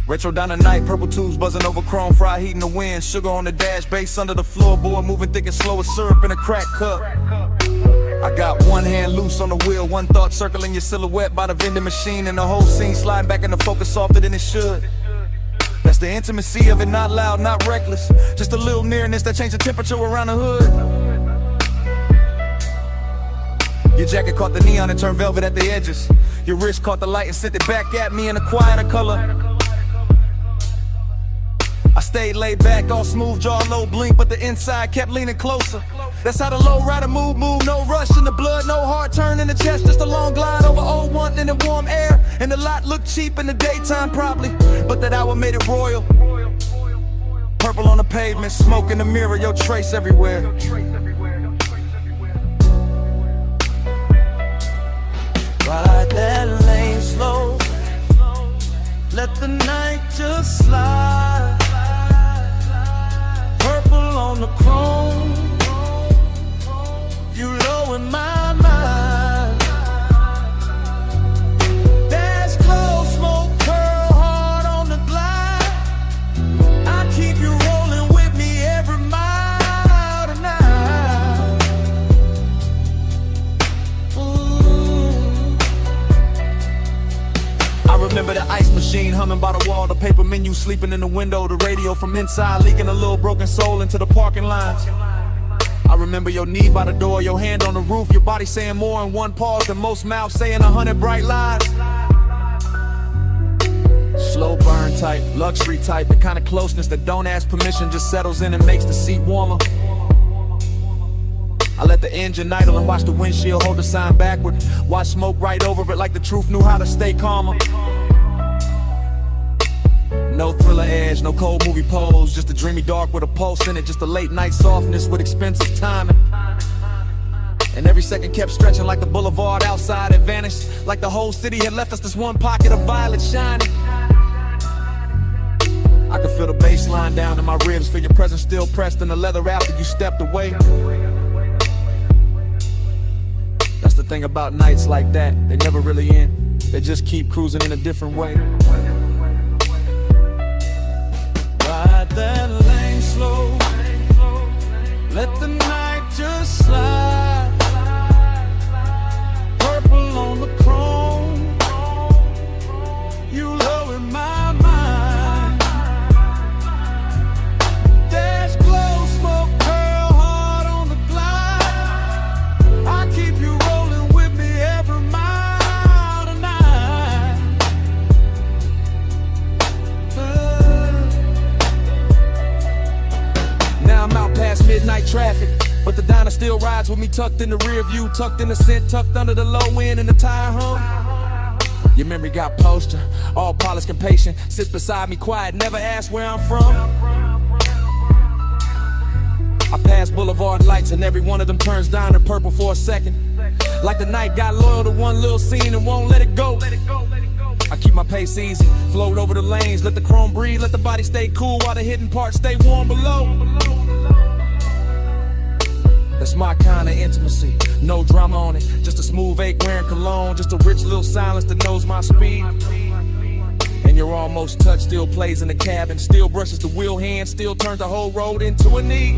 S5: Retro down the night, purple tubes buzzing over chrome, fry heat in the wind, sugar on the dash, bass under the floorboard, moving thick and slow as syrup in a crack cup. I got one hand loose on the wheel, one thought circling your silhouette by the vending machine, and the whole scene sliding back into focus softer than it should. That's the intimacy of it, not loud, not reckless. Just a little nearness that changed the temperature around the hood. Your jacket caught the neon and turned velvet at the edges. Your wrist caught the light and sent it back at me in a quieter color. I stayed laid back, all smooth jaw, low blink, but the inside kept leaning closer. That's how the low rider move, no rush in the blood, no hard turn in the chest, just a long glide over old one in the warm air. And the lot looked cheap in the daytime probably, but that hour made it royal. Purple on the pavement, smoke in the mirror, your trace everywhere.
S8: Ride that lane slow, let the night just slide. Purple on the chrome, you low in my mind. Dash close, smoke, curl hard on the glide. I keep you rolling with me every mile tonight.
S5: I remember the ice machine humming by the wall, the paper menu sleeping in the window, the radio from inside leaking a little broken soul into the parking lines. I remember your knee by the door, your hand on the roof, your body saying more in one pause than most mouths saying 100 bright lies. Slow burn type, luxury type, the kind of closeness that don't ask permission, just settles in and makes the seat warmer. I let the engine idle and watch the windshield hold the sign backward. Watch smoke right over it like the truth knew how to stay calmer. No thriller edge, no cold movie pose, just a dreamy dark with a pulse in it, just a late night softness with expensive timing. And every second kept stretching like the boulevard outside had vanished, like the whole city had left us this one pocket of violet shining. I could feel the bass line down in my ribs, feel your presence still pressed in the leather after you stepped away. That's the thing about nights like that, they never really end, they just keep cruising in a different way.
S8: Ride that lane slow, let the night just slide. Purple on the chrome, you low in my mind. Dash close, smoke, curl hard on the glide. I keep you rolling with me every mile tonight.
S5: Now I'm out past midnight traffic, but the diner still rides with me tucked in the rear view, tucked in the scent, tucked under the low end and the tire hum. Your memory got poster, all polished and patient, sits beside me quiet, never asked where I'm from. I pass boulevard lights and every one of them turns diner purple for a second, like the night got loyal to one little scene and won't let it go. I keep my pace easy, float over the lanes, let the chrome breathe, let the body stay cool while the hidden parts stay warm below. That's my kind of intimacy, no drama on it, just a smooth ache wearing cologne, just a rich little silence that knows my speed. And your almost touch still plays in the cabin, still brushes the wheel hand, still turns the whole road into a knee.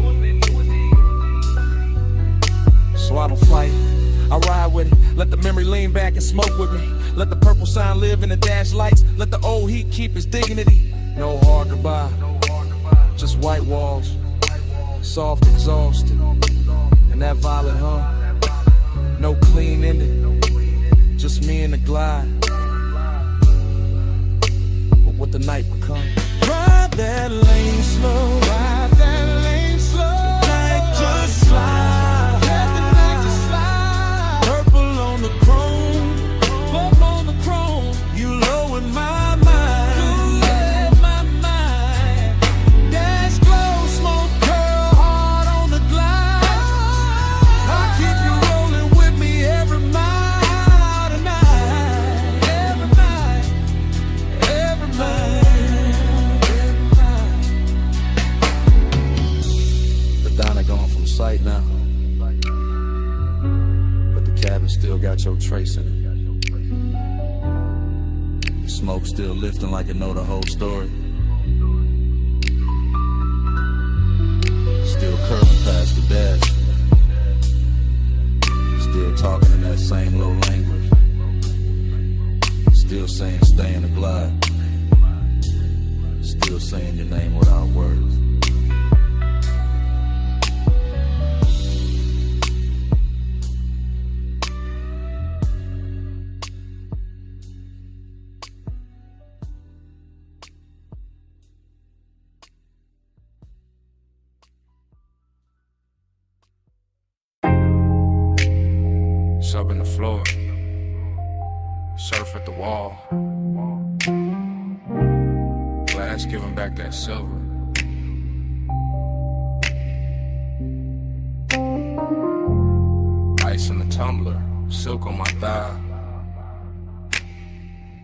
S5: So I don't fight it, I ride with it, let the memory lean back and smoke with me. Let the purple sign live in the dash lights, let the old heat keep its dignity. No hard goodbye, just white walls, soft exhaust, and that violet hum. No clean ending, just me and the glide. But what the night become.
S8: Ride that lane slow, ride that lane slow. Night just slide, let the night just slide. Purple on the chrome, purple on the chrome. You low in my mind, you low in my mind. Dash close, smoke, curl hard on the glide. I keep you rolling with me every mile tonight, every night, every night.
S5: Gone from sight now, but the cabin still got your trace in it. The smoke still lifting like it know the whole story. Still curving past the dash, still without words. Sub in the floor, surf at the wall. Glass giving back that silver. Ice in the tumbler, silk on my thigh.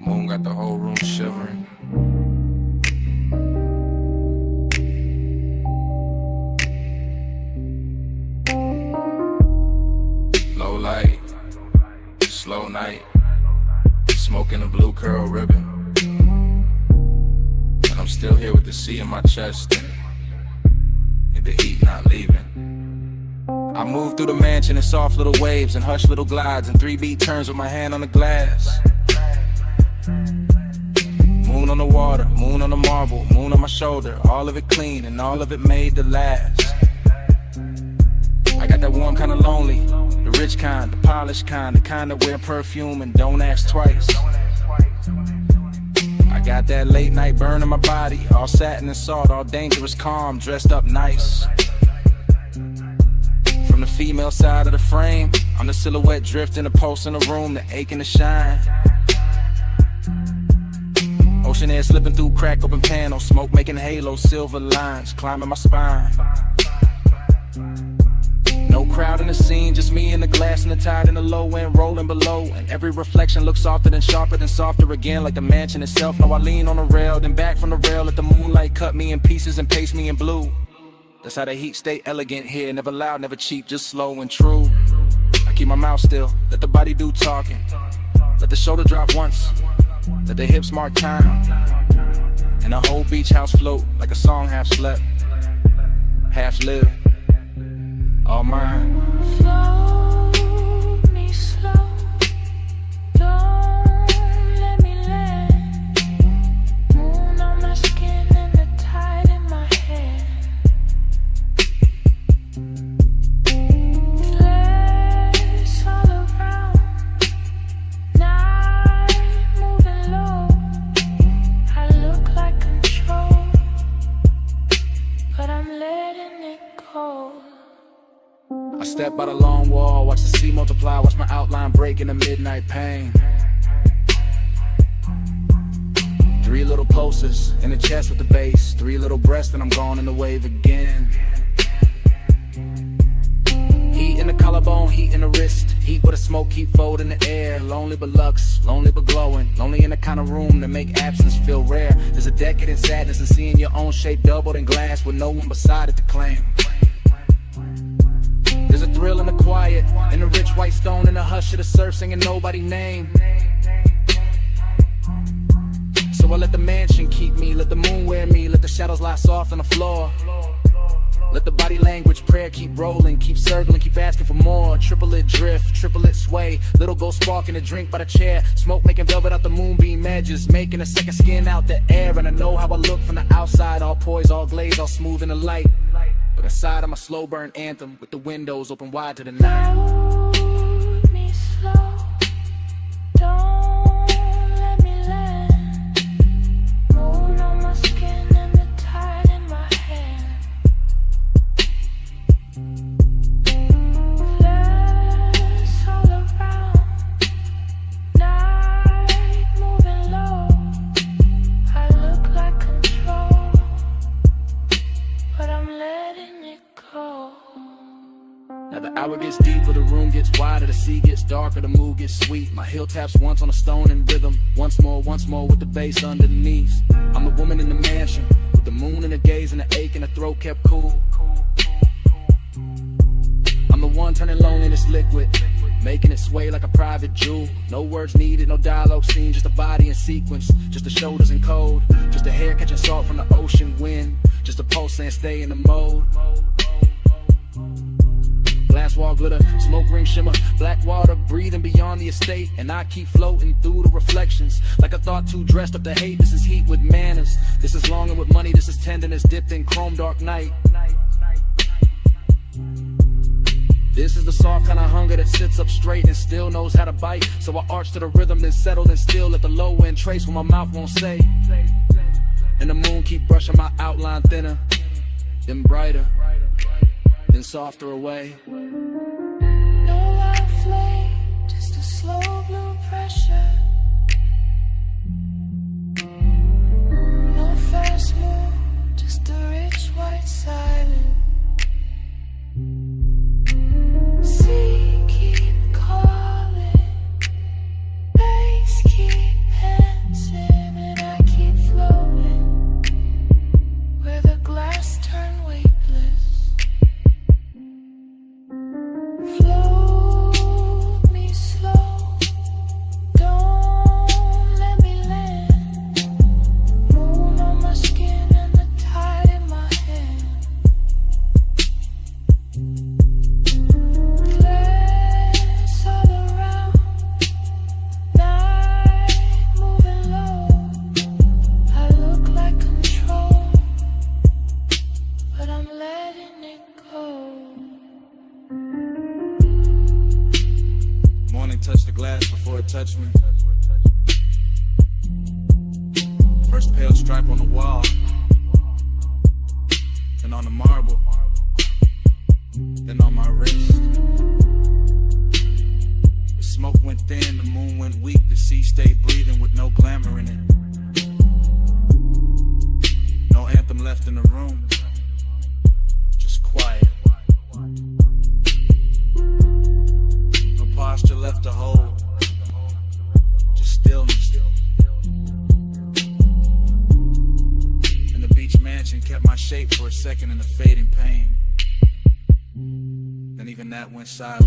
S5: Moon got the whole room shivering. Low light, slow night, smoking a blue curl ribbon. And I'm still here with the sea in my chest and the heat not leaving. I move through the mansion in soft little waves and hush little glides and 3-beat turns with my hand on the glass. Moon on the water, moon on the marble, moon on my shoulder, all of it clean and all of it made to last. I got that warm kind of lonely, the rich kind, the polished kind, the kind that wear perfume and don't ask twice. I got that late night burn in my body, all satin and salt, all dangerous calm, dressed up nice. From the female side of the frame, I'm the silhouette drifting, a pulse in the room, the aching to shine. Ocean air slipping through crack open panels, smoke making halos, silver lines climbing my spine. No crowd in the scene, just me and the glass and the tide in the low end rolling below. And every reflection looks softer than sharper than softer again, like the mansion itself. Now I lean on the rail, then back from the rail, let the moonlight cut me in pieces and paste me in blue. That's how the heat stay elegant here, never loud, never cheap, just slow and true. I keep my mouth still, let the body do talking. Let the shoulder drop once, let the hips mark time. And the whole beach house float like a song half slept, half lived. All mine.
S3: Slow me slow, don't let me land. Moon on my skin and the tide in my hair. Flares all around, night moving low. I look like control, but I'm letting it go.
S5: I step by the long wall, watch the sea multiply, watch my outline break in the midnight pain. 3 little pulses in the chest with the bass, 3 little breaths and I'm gone in the wave again. Heat in the collarbone, heat in the wrist, heat with a smoke keep fold in the air. Lonely but lux, lonely but glowing, lonely in the kind of room that make absence feel rare. There's a decadent sadness in seeing your own shape doubled in glass with no one beside it to claim. There's a thrill in the quiet, in the rich white stone, in the hush of the surf singing nobody's name. So I let the mansion keep me, let the moon wear me, let the shadows lie soft on the floor. Let the body language prayer keep rolling, keep circling, keep asking for more. Triplet drift, triplet sway, little ghost spark in a drink by the chair. Smoke making velvet out the moonbeam edges, making a second skin out the air. And I know how I look from the outside, all poised, all glazed, all smooth in the light. But inside I'm a slow burn anthem with the windows open wide to the night.
S3: Hold me slow, don't let me land. Moon on my skin and the tide in my hair. Flares all around, night moving low. I look like control, but I'm letting it go.
S5: Now the hour gets deeper, the room gets wider, the sea gets darker, the mood gets sweet. My heel taps once on a stone in rhythm, once more with the bass underneath. I'm the woman in the mansion, with the moon in the gaze and the ache in the throat kept cool. I'm the one turning loneliness liquid, making it sway like a private jewel. No words needed, no dialogue scene, just a body in sequence, just the shoulders in code, just the hair catching salt from the ocean wind, just a pulse saying stay in the mode.
S7: glass wall glitter, smoke ring shimmer, black water breathing beyond the estate. And I keep floating through the reflections like a thought too dressed up to hate. This is heat with manners, this is longing with money, this is tenderness dipped in chrome dark night. This is the soft kind of hunger that sits up straight and still knows how to bite. So I arch to the rhythm, then settle and still let the low end trace what my mouth won't say. And the moon keep brushing my outline thinner, then brighter, then softer away.
S3: No loud flame, just a slow blue pressure. No fast move, just a rich white silence. Sea keep calling, bass keep dancing, and I keep flowing where the glass turn weightless. Float me slow, don't let me land. Moon on my skin and the tide in my hand. Glass all around, night moving low. I look like control, but I'm letting it go.
S5: Morning touched the glass before it touched me. First pale stripe on the wall, then on the marble, then on my wrist. The smoke went thin, the moon went weak, the sea stayed breathing with no glamour in it. No anthem left in the room, just quiet. No posture left to hold, just stillness. And the beach mansion kept my shape for a second in the fading pain. Then even that went silent.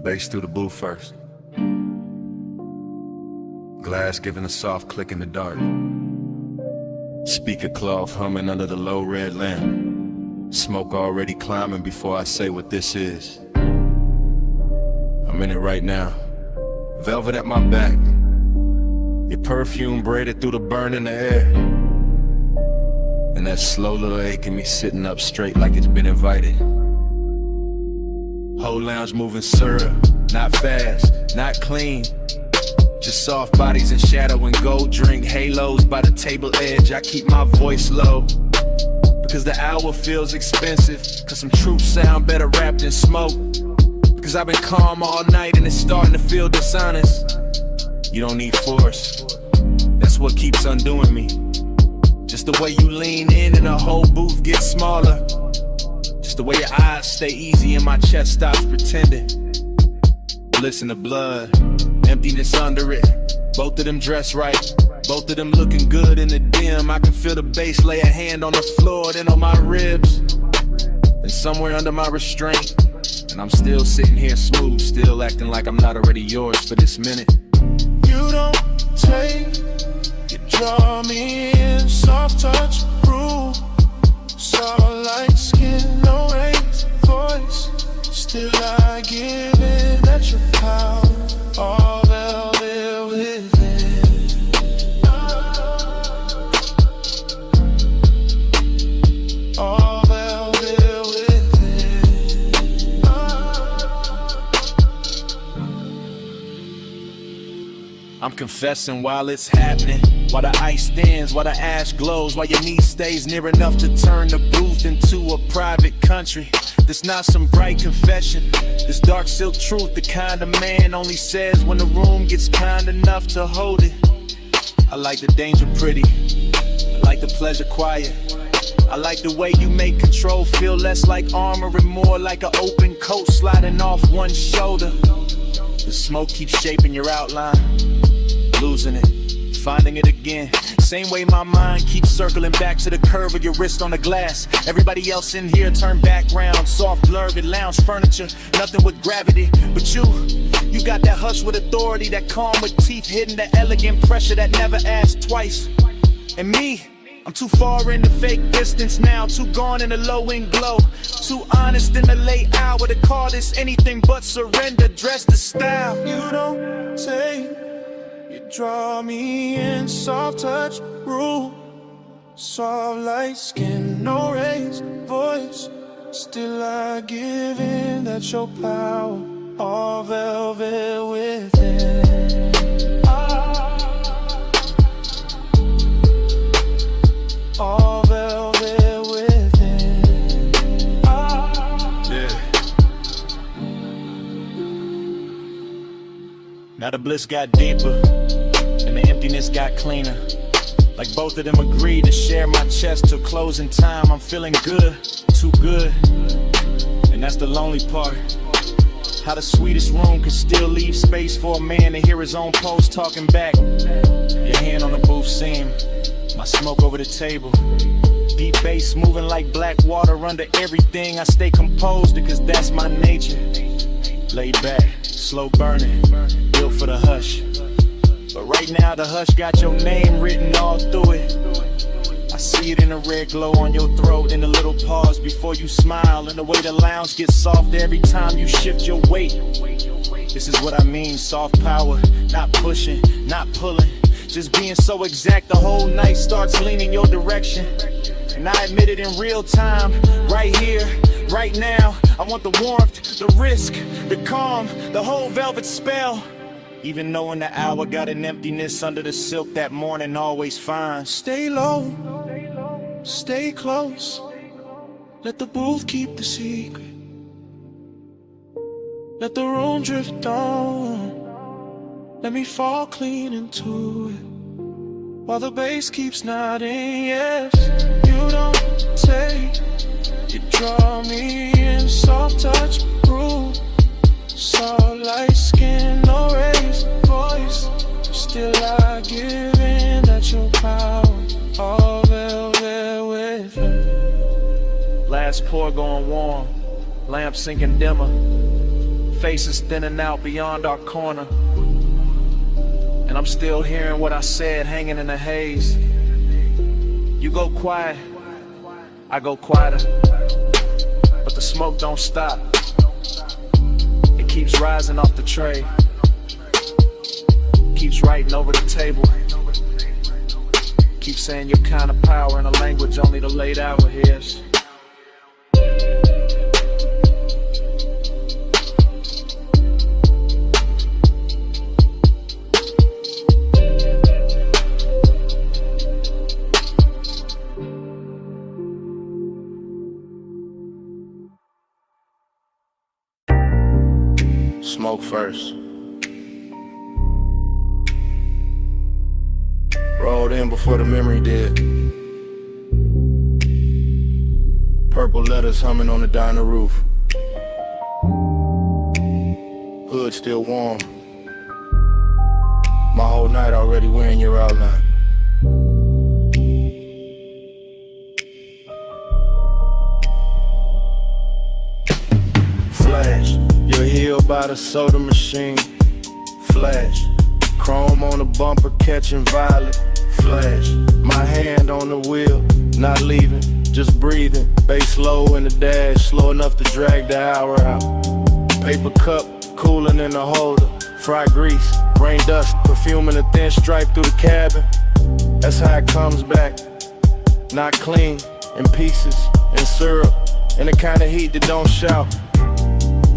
S10: Bass through the booth first. Glass giving a soft click in the dark. Speaker cloth humming under the low red lamp. Smoke already climbing before I say what this is. I'm in it right now. Velvet at my back. Your perfume braided through the burn in the air. And that slow little ache in me sitting up straight like it's been invited. Whole lounge moving syrup, not fast, not clean. Just soft bodies in shadow and gold drink halos by the table edge. I keep my voice low because the hour feels expensive. Cause some truth sound better wrapped in smoke. Because I've been calm all night and it's starting to feel dishonest. You don't need force, that's what keeps undoing me. Just the way you lean in and the whole booth gets smaller. Just the way your eyes stay easy and my chest stops pretending. Listen to blood, emptiness under it. Both of them dressed right, both of them looking good in the dim. I can feel the bass lay a hand on the floor, then on my ribs, and somewhere under my restraint. And I'm still sitting here smooth, still acting like I'm not already yours for this minute.
S8: You don't take, you draw me in, soft touch, groove. Soft like skin, no raised voice. Still I give in at your power, all velvet within. All velvet within.
S10: I'm confessing while it's happening. While the ice thins, while the ash glows, while your knee stays near enough to turn the booth into a private country. This not some bright confession. This dark silk truth, the kind of man only says when the room gets kind enough to hold it. I like the danger pretty, I like the pleasure quiet. I like the way you make control feel less like armor and more like an open coat sliding off one shoulder. The smoke keeps shaping your outline, losing it, finding it again. Same way my mind keeps circling back to the curve of your wrist on the glass. Everybody else in here turn background, soft blurred lounge furniture, nothing with gravity. But you got that hush with authority, that calm with teeth hidden, that elegant pressure that never asks twice. And me, I'm too far in the fake distance now, too gone in the low-end glow, too honest in the late hour to call this anything but surrender, dressed to style.
S4: You don't say, you draw me in, soft touch, rule, soft light skin, no raised voice. Still I give in, that's your power, all velvet within. All velvet within.
S10: Yeah. Now the bliss got deeper and the emptiness got cleaner. Like both of them agreed to share my chest till closing time. I'm feeling good, too good, and that's the lonely part. How the sweetest room can still leave space for a man to hear his own pulse talking back. Your hand on the booth seam, my smoke over the table. Deep bass moving like black water under everything. I stay composed because that's my nature. Laid back, slow burning, built for the hush. But right now the hush got your name written all through it. I see it in the red glow on your throat, in the little pause before you smile, and the way the lounge gets softer every time you shift your weight. This is what I mean, soft power, not pushing, not pulling, just being so exact the whole night starts leaning your direction. And I admit it in real time, right here, right now. I want the warmth, the risk, the calm, the whole velvet spell. Even knowing the hour got an emptiness under the silk that morning always finds.
S4: Stay low, stay close, let the booth keep the secret. Let the room drift on, let me fall clean into it. While the bass keeps nodding, yes. You don't take, you draw me in, soft touch, rude, soft light skin, no raised voice. Still I give in, that's your power, all velvet with it.
S10: Last pour going warm, lamp sinking dimmer, faces thinning out beyond our corner. And I'm still hearing what I said hanging in the haze. You go quiet, I go quieter, but the smoke don't stop. It keeps rising off the tray, keeps writing over the table, keeps saying your kind of power in a language only the late hour hears.
S6: Smoke first. Rolled in before the memory did. Purple letters humming on the diner roof. Hood still warm. My whole night already wearing your outline. Flash, you're healed by the soda machine. Flash, chrome on the bumper catching violet. Flash, my hand on the wheel, not leaving, just breathing. Bass low in the dash, slow enough to drag the hour out. Paper cup, cooling in the holder. Fried grease, rain dust, perfume in a thin stripe through the cabin. That's how it comes back. Not clean, in pieces, in syrup, in the kind of heat that don't shout.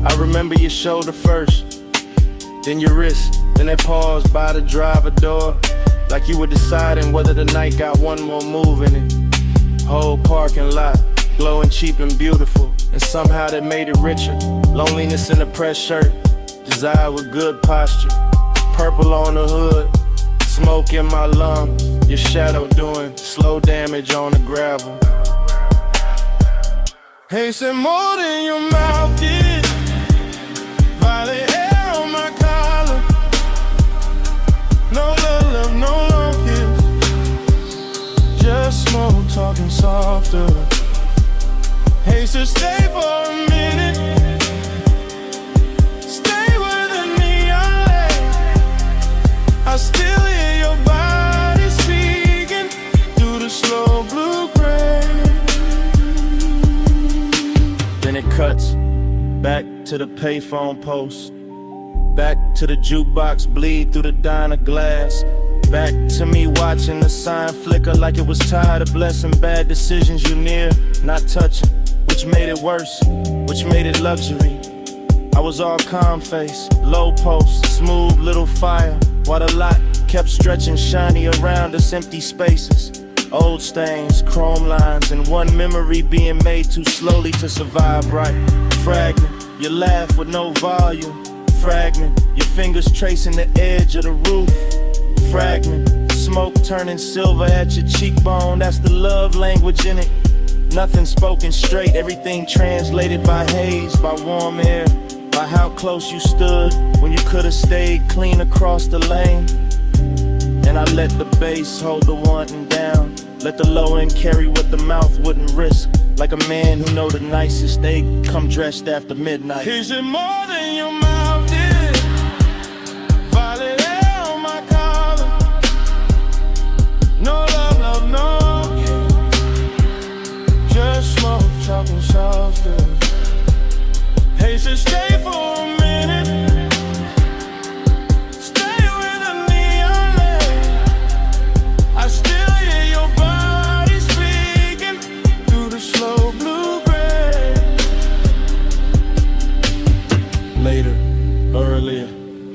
S6: I remember your shoulder first. then your wrist, then that pause by the driver door. Like you were deciding whether the night got one more move in it. Whole parking lot, glowing cheap and beautiful, and somehow that made it richer. Loneliness in a pressed shirt, desire with good posture. Purple on the hood, smoke in my lungs. Your shadow doing slow damage on the gravel. Hey, said more than your mouth did. Violet hair on my collar. No love, no long kiss. Just smoke talking softer. Hey, so stay for a minute. Stay where the neon light. I still hear your body speaking through the slow blue-gray. Then it cuts back to the payphone post, back to the jukebox bleed through the diner glass, back to me watching the sign flicker like it was tired of blessing bad decisions you near not touching, which made it worse, which made it luxury. I was all calm face, low post, smooth little fire, while the lot kept stretching shiny around us, empty spaces. Old stains, chrome lines, and one memory being made too slowly to survive right. Fragment, you laugh with no volume. Fragment, your fingers tracing the edge of the roof. Fragment, smoke turning silver at your cheekbone. That's the love language in it. Nothing spoken straight, everything translated by haze, by warm air, by how close you stood when you could have stayed clean across the lane. And I let the bass hold the wanting down, let the low end carry what the mouth wouldn't risk. Like a man who know the nicest, they come dressed after midnight. Is it more than your mouth did? Violet hair on my collar. No love, no kiss. Just smoke, talking softer. Hey, so stay for a minute.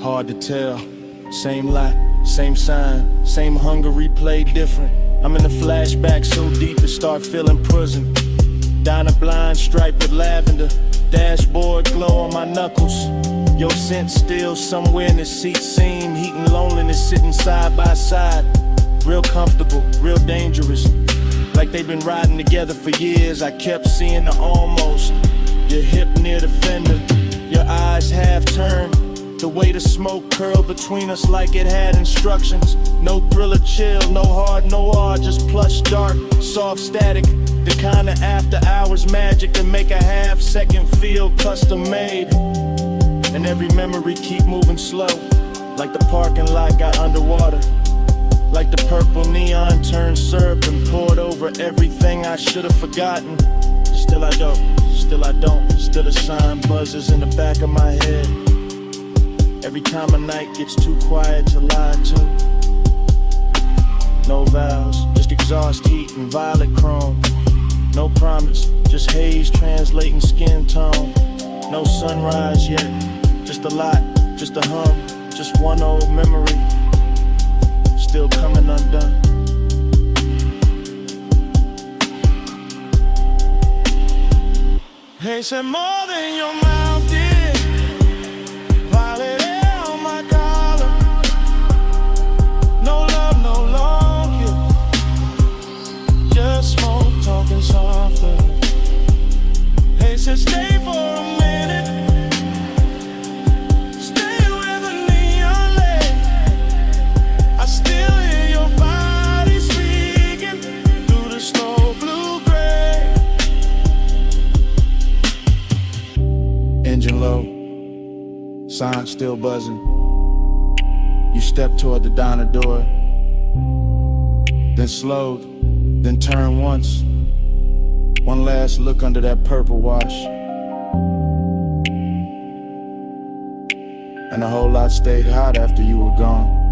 S6: Hard to tell, same lot, same sign, same hunger replayed different. I'm in the flashback so deep it start feeling prison. Down a blind stripe with lavender, dashboard glow on my knuckles. Your scent still somewhere in the seat seam, heat and loneliness sitting side by side. Real comfortable, real dangerous, like they've been riding together for years. I kept seeing the almost, your hip near the fender, your eyes half turned. The way the smoke curled between us like it had instructions. No thriller chill, no hard, no R, just plush dark, soft static. The kind of after hours magic that make a half second feel custom made. And every memory keep moving slow, like the parking lot got underwater. Like the purple neon turned syrup and poured over everything I should have forgotten. Still I don't, still a sign buzzes in the back of my head. Every time a night gets too quiet to lie to. No vows, just exhaust heat and violet chrome. No promise, just haze translating skin tone. No sunrise yet, just a lot, just a hum, just one old memory, still coming undone. Hey, said more than your mouth did. Violet hair on my collar. No love, no long kiss. Just smoke, talking softer. Hey, said stay for a minute. Stay where the neon lay. I still hear your body speaking through the slow blue-gray. Engine low, sign still buzzing. You step toward the diner door, then slowed, then turned once. One last look under that purple wash, and a whole lot stayed hot after you were gone.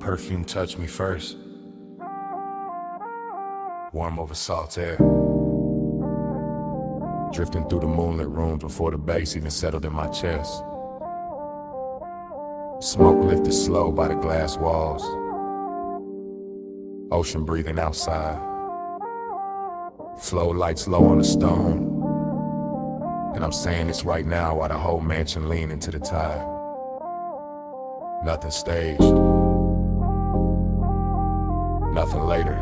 S5: Perfume touched me first. Warm over salt air. Drifting through the moonlit rooms before the bass even settled in my chest. Smoke lifted slow by the glass walls. Ocean breathing outside. Flow lights low on the stone. And I'm saying this right now while the whole mansion lean into the tide. Nothing staged. Nothing later.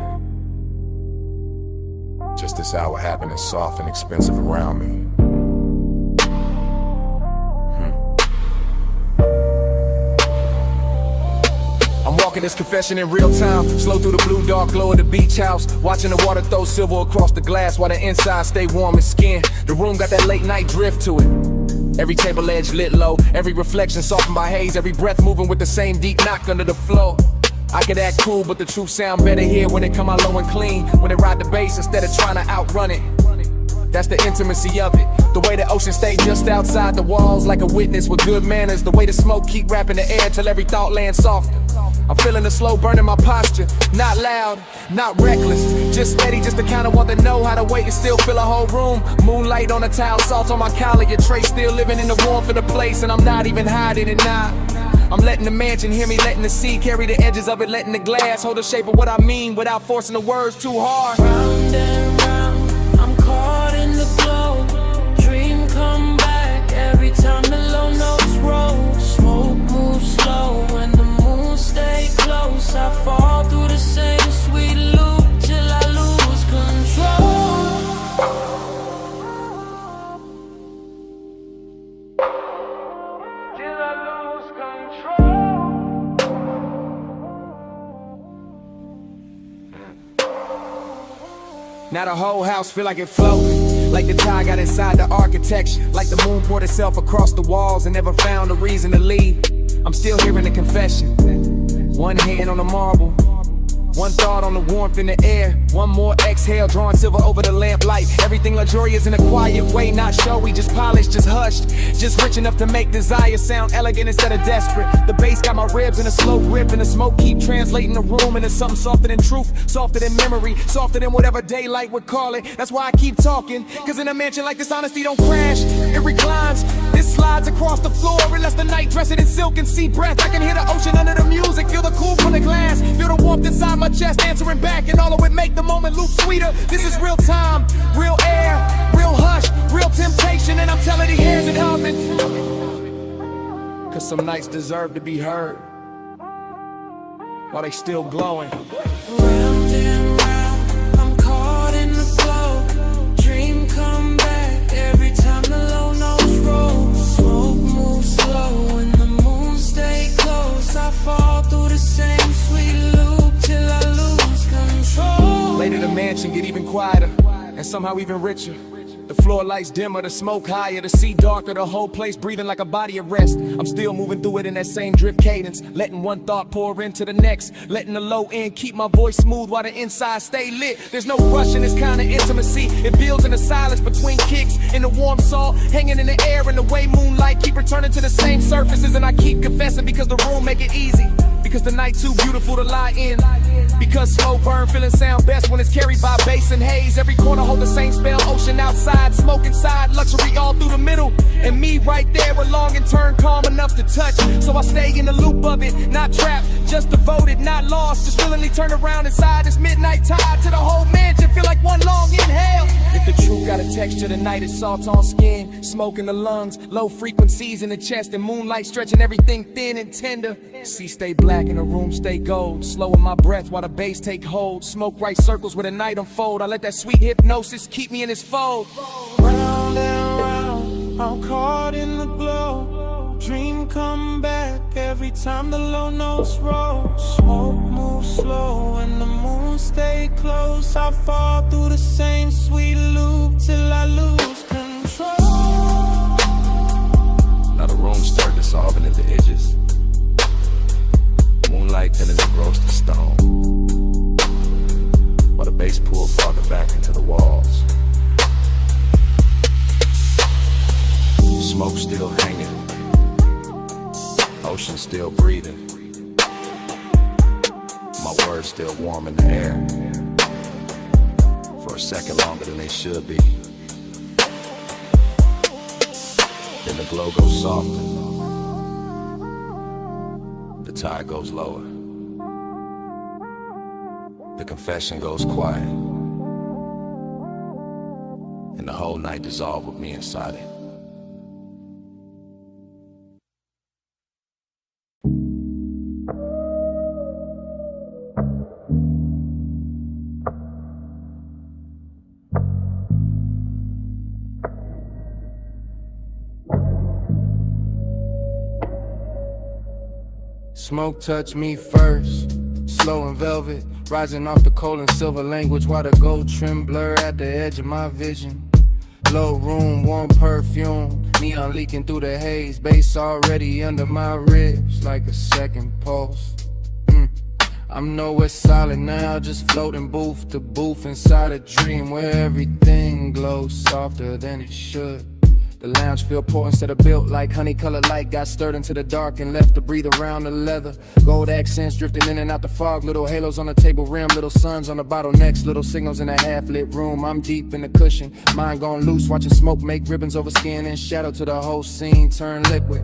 S5: Just this hour happening soft and expensive around me.
S7: I'm walking this confession in real time. Slow through the blue dark glow of the beach house. Watching the water throw silver across the glass while the inside stay warm as skin. The room got that late night drift to it. Every table edge lit low. Every reflection softened by haze. Every breath moving with the same deep knock under the flow. I could act cool, but the truth sound better here when it come out low and clean. When it ride the bass instead of trying to outrun it. That's the intimacy of it. The way the ocean stayed just outside the walls like a witness with good manners. The way the smoke keep wrapping the air till every thought lands softer. I'm feeling the slow burn in my posture. Not loud, not reckless, just steady, just the kind of one that know how to wait and still fill a whole room. Moonlight on the towel, salt on my collar. Your tray still living in the warmth of the place, and I'm not even hiding it now. I'm letting the mansion hear me, letting the sea carry the edges of it, letting the glass hold the shape of what I mean without forcing the words too hard.
S8: Round and round, I'm caught in the glow. Dream come back every time the low notes roll. Smoke moves slow and the moon stay close. I fall through the same sweet loop till I lose control.
S7: Now the whole house feel like it floating, like the tide got inside the architecture, like the moon poured itself across the walls and never found a reason to leave. I'm still hearing the confession. One hand on the marble, one thought on the warmth in the air. One more exhale, drawing silver over the lamplight. Everything luxurious in a quiet way, not showy, just polished, just hushed. Just rich enough to make desire sound elegant instead of desperate. The bass got my ribs in a slow grip, and the smoke keep translating the room into something softer than truth, softer than memory, softer than whatever daylight would call it. That's why I keep talking, cause in a mansion like this, honesty don't crash. It reclines, it slides across the floor. It lets the night dress it in silk and sea breath. I can hear the ocean under the music, feel the cool from the glass, feel the warmth inside my chest answering back, and all of it make the moment loop sweeter. This is real time, real air, real hush, real temptation, and I'm telling the ears it humming. Cause some nights deserve to be heard while they still glowing.
S8: Round and round, I'm caught in the glow. Dream come back every time the low notes roll. Smoke moves slow and the moon stay close. I fall through the same sweet loop till I lose control.
S7: Later the mansion get even quieter, and somehow even richer. The floor lights dimmer, the smoke higher, the sea darker, the whole place breathing like a body of rest. I'm still moving through it in that same drift cadence, letting one thought pour into the next, letting the low end keep my voice smooth while the inside stay lit. There's no rush in this kind of intimacy. It builds in the silence between kicks, in the warm salt hanging in the air, and the way moonlight keep returning to the same surfaces. And I keep confessing because the room make it easy, because the night too beautiful to lie in, because slow burn feeling sound best when it's carried by bass and haze. Every corner hold the same spell, ocean outside, smoke inside, luxury all through the middle, and me right there along and turn calm enough to touch. So I stay in the loop of it, not trapped, just devoted, not lost, just willingly turn around inside this midnight tide to the whole mansion, feel like one long inhale. If the truth got a texture tonight, it's salt on skin, smoke in the lungs, low frequencies in the chest, and moonlight stretching everything thin and tender. Sea stay black and the room stay gold, slowing my breath while the bass take hold. Smoke right circles where the night unfold. I let that sweet hypnosis keep me in its fold.
S8: Round and round, I'm caught in the glow. Dream come back every time the low notes roll. Smoke moves slow and the moon stay close. I fall through the same sweet loop till I lose control.
S5: Now the room stirred dissolving into edges. Moonlight turning to roasted stone, while the bass pulled farther back into the walls. Smoke still hanging, ocean still breathing.
S10: My words still warm in the air, for a second longer than they should be. Then the glow goes softer, the tide goes lower, the confession goes quiet, and the whole night dissolved with me inside it.
S1: Smoke touched me first, slow and velvet, rising off the coal and silver language, while the gold trim blur at the edge of my vision. Low room, warm perfume, neon leaking through the haze, bass already under my ribs like a second pulse. I'm nowhere solid now, just floating booth to booth inside a dream where everything glows softer than it should. The lounge feel poor instead of built like honey-colored light got stirred into the dark and left to breathe around the leather. Gold accents drifting in and out the fog, little halos on the table rim, little suns on the bottlenecks, little signals in a half-lit room. I'm deep in the cushion, mind gone loose, watching smoke make ribbons over skin and shadow to the whole scene turn liquid.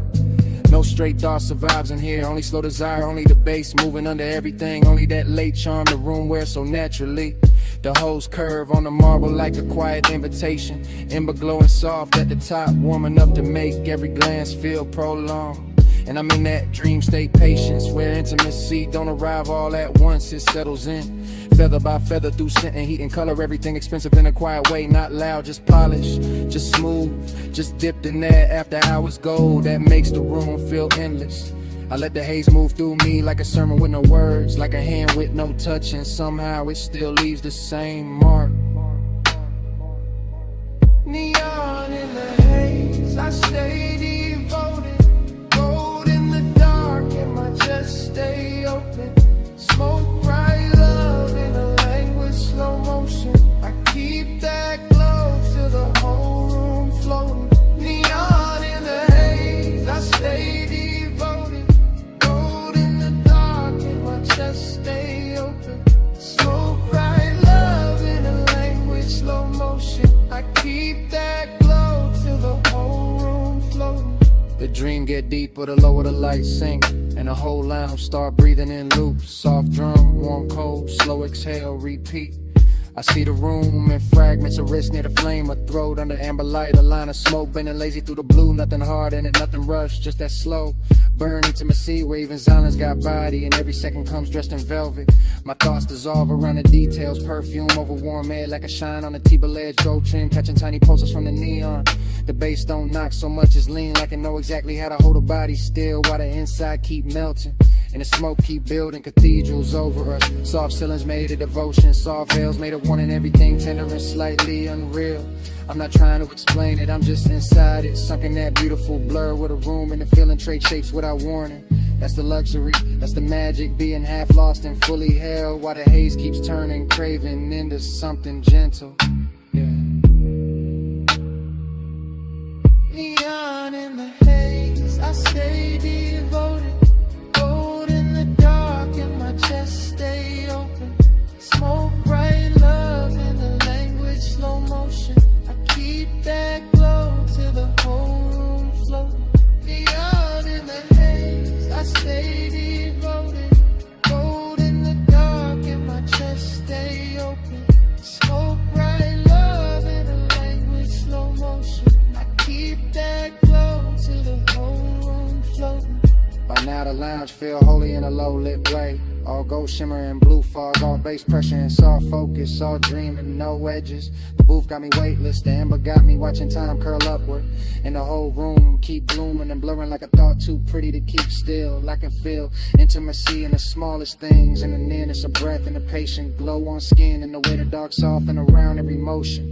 S1: No straight thought survives in here, only slow desire, only the bass moving under everything, only that late charm the room wears so naturally. The hose curve on the marble like a quiet invitation, ember glowing soft at the top, warm enough to make every glance feel prolonged. And I'm in that dream state patience, where intimacy don't arrive all at once, it settles in. Feather by feather through scent and heat and color, everything expensive in a quiet way, not loud, just polished, just smooth, just dipped in that after hours gold that makes the room feel endless. I let the haze move through me like a sermon with no words, like a hand with no touch, and somehow it still leaves the same mark. Neon in the haze, I stay devoted, gold in the dark and my chest stay open. Smoke bright love in a language slow motion, I keep that glow till the whole room floating. Neon in the haze, I stay devoted, just stay open. Smoke bright love in a language slow motion, I keep that glow till the whole room floating. The dream get deeper the lower the lights sink, and the whole lounge start breathing in loops. Soft drum, warm cold, slow exhale, repeat. I see the room in fragments, a wrist near the flame, a throat under amber light, a line of smoke bending lazy through the blue, nothing hard in it, nothing rushed, just that slow burn intimacy where even silence got body, and every second comes dressed in velvet. My thoughts dissolve around the details, perfume over warm air like a shine on a T-bill edge, gold trim catching tiny pulses from the neon. The bass don't knock so much as lean, like I know exactly how to hold a body still while the inside keep melting. And the smoke keep building cathedrals over us. Soft ceilings made of devotion, soft veils made of wanting everything tender and slightly unreal. I'm not trying to explain it, I'm just inside it, sunk in that beautiful blur with a room and the feeling trade shapes without warning. That's the luxury, that's the magic, being half lost and fully held while the haze keeps turning, craving into something gentle. Yeah. Neon in the haze, I stay devoted, gold in the dark and my chest stay open. Smoke bright love in the language slow motion, I keep that glow till the whole room floating. Neon in the haze, I stay devoted, gold in the dark and my chest stay open. Smoke bright love in a language slow motion, I keep that glow till the whole room floating. By now the lounge feel holy in a low lit way, all gold shimmer and blue fog, all bass pressure and soft focus, all dreaming, no edges. The booth got me weightless, the amber got me watching time curl upward, and the whole room keep blooming and blurring like a thought too pretty to keep still. I can feel intimacy in the smallest things, and the nearness of breath and the patient glow on skin, and the way the dark soften around every motion.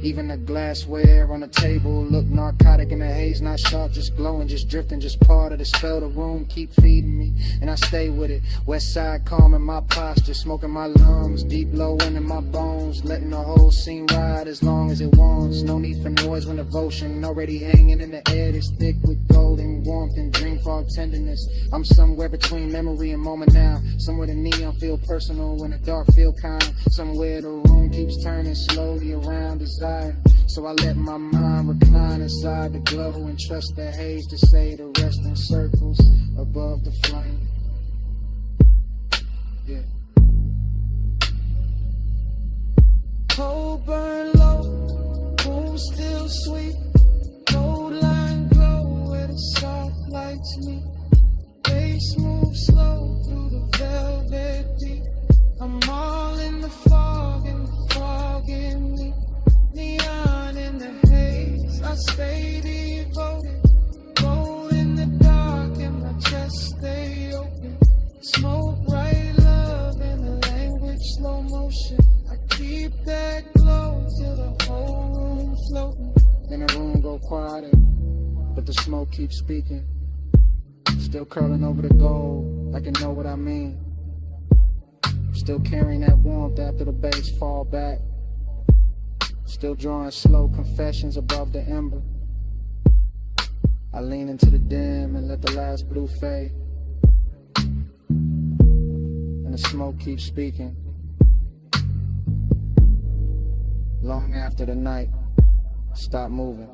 S1: Even the glassware on the table look narcotic in the haze, not sharp, just glowing, just drifting, just part of the spell. The room keep feeding me, and I stay with it. West side calm in my posture, smoking my lungs, deep low into my bones, letting the whole scene ride as long as it wants. No need for noise when devotion already hanging in the air, it's thick with golden
S11: warmth and dream fog tenderness. I'm somewhere between memory and moment now. Somewhere the neon feel personal, when the dark feel kind. Somewhere the room keeps turning slowly around desire. So I let my mind recline inside the glow and trust the haze to say the rest in circles above the flame. Yeah.
S8: Cold burn low, room still sweet. Gold line glow where the soft lights meet. Bass move slow through the velvet deep. I'm all in the fog and the fog in me. Neon in the haze, I stay devoted. Gold in the dark and my chest stay open. Smoke bright love in the language slow motion. I keep that glow till the whole room floating.
S11: Then the room go quieter, but the smoke keeps speaking. Still curling over the gold, like you know what I mean. Still carrying that warmth after the bass fall back. Still drawing slow confessions above the ember. I lean into the dim and let the last blue fade. And the smoke keeps speaking. Long after the night, stop moving.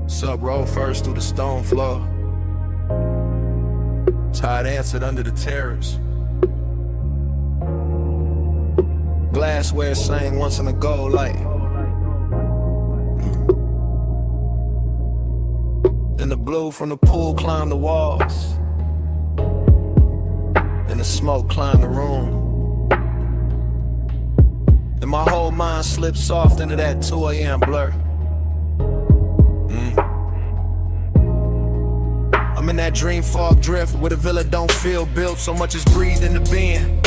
S10: Sub roll first through the stone floor. Tide answered under the terrace. Glassware sang once in a gold light. Then the blue from the pool climbed the walls. Then the smoke climbed the room. And my whole mind slipped soft into that 2 a.m. blur. I'm in that dream fog drift where the villa don't feel built, so much is breathed in the being.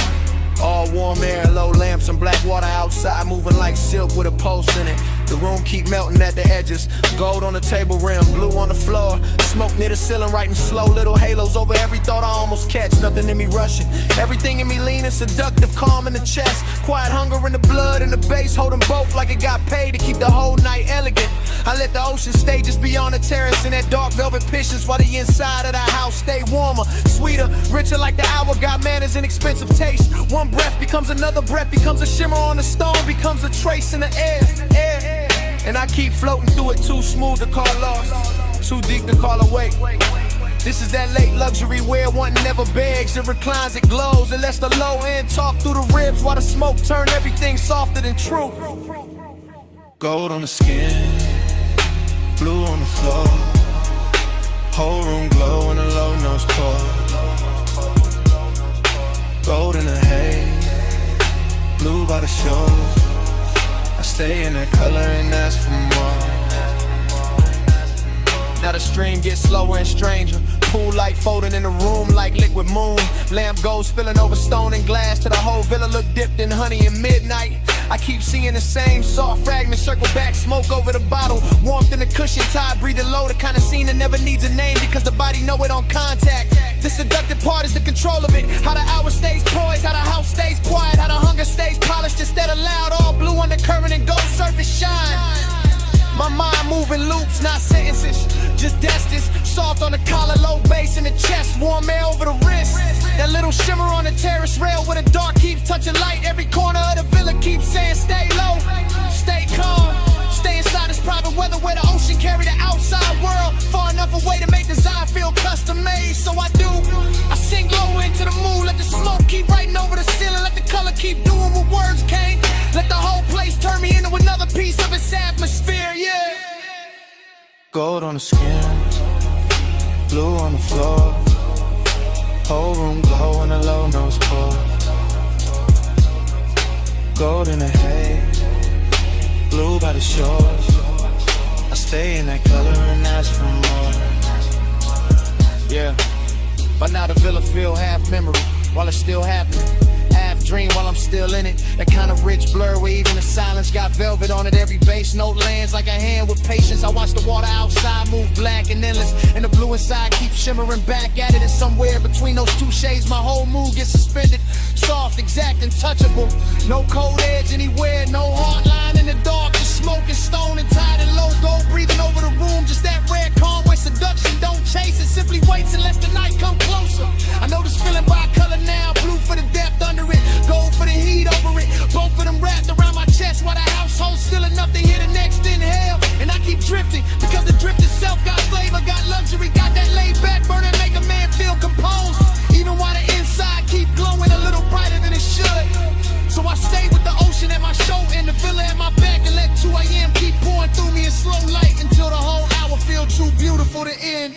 S10: All warm air, low lamps and black water outside, moving like silk with a pulse in it. The room keep melting at the edges. Gold on the table rim, blue on the floor. Smoke near the ceiling, writing slow little halos over every thought I almost catch. Nothing in me rushing, everything in me leaning, seductive, calm in the chest. Quiet hunger in the blood and the bass, holding both like it got paid to keep the whole night elegant. I let the ocean stay just beyond the terrace in that dark velvet patience, while the inside of the house stay warmer, sweeter, richer like the hour. Got manners and expensive taste. One breath becomes another breath, becomes a shimmer on the stone, becomes a trace in the air. And I keep floating through it, too smooth to call lost, too deep to call awake. This is that late luxury where one never begs. It reclines, it glows, it lets the low end talk through the ribs, while the smoke turn everything softer than truth. Gold on the skin, blue on the floor. Whole room glow in a low nose pour. Gold in the haze, blue by the shore. I stay in that color and ask for more. Now the stream gets slower and stranger. Pool light folding in the room like liquid moon. Lamp gold spilling over stone and glass till the whole villa look dipped in honey in midnight. I keep seeing the same soft fragments circle back, smoke over the bottle. Warmth in the cushion, tide breathing low. The kind of scene that never needs a name because the body know it on contact. The seductive part is the control of it. How the hour stays poised, how the house stays quiet, how the hunger stays polished instead of loud. All blue undercurrent and gold surface shine. My mind moving loops, not sentences, just destines. Soft on the collar, low bass in the chest, warm air over the wrist. That little shimmer on the terrace rail where the dark keeps touching light. Every corner of the villa keeps saying stay low, stay calm. Stay inside this private weather where the ocean carry the outside world far enough away to make design feel custom made. So I do, I sink low into the moon, let the smoke keep writing over the ceiling, let the color keep doing what words can't. Let the whole place turn me into another piece of its atmosphere, yeah. Gold on the skin, blue on the floor. Whole room glow in a low nose pour. Gold in the haze, blue by the shore. I stay in that color and ask for more. Yeah, by now the villa feel half memory while it's still happening. Half dream while I'm still in it. That kind of rich blur where even the silence got velvet on it. Every bass note lands like a hand with patience. I watch the water outside move black and endless, and the blue inside keeps shimmering back at it. And somewhere between those two shades my whole mood gets suspended. Soft, exact, and touchable. No cold edge anywhere, no hard line in the dark. Just
S12: smoking, stone and tied and low, gold breathing over the room. Just that rare calm where seduction don't chase it, simply waits unless the night come closer. I know this feeling by color now, blue for the depth under it, gold for the heat over it. Both of them wrapped around my chest while the household's still enough to hear the next inhale. And I keep drifting because the drift itself got flavor, got luxury, got that laid back burner, make a man feel composed. Even while the inside keep glowing a little brighter than it should. So I stay with the ocean at my show and the villa at my back and let 2 a.m. keep pouring through me in slow light until the whole hour feel too beautiful to end.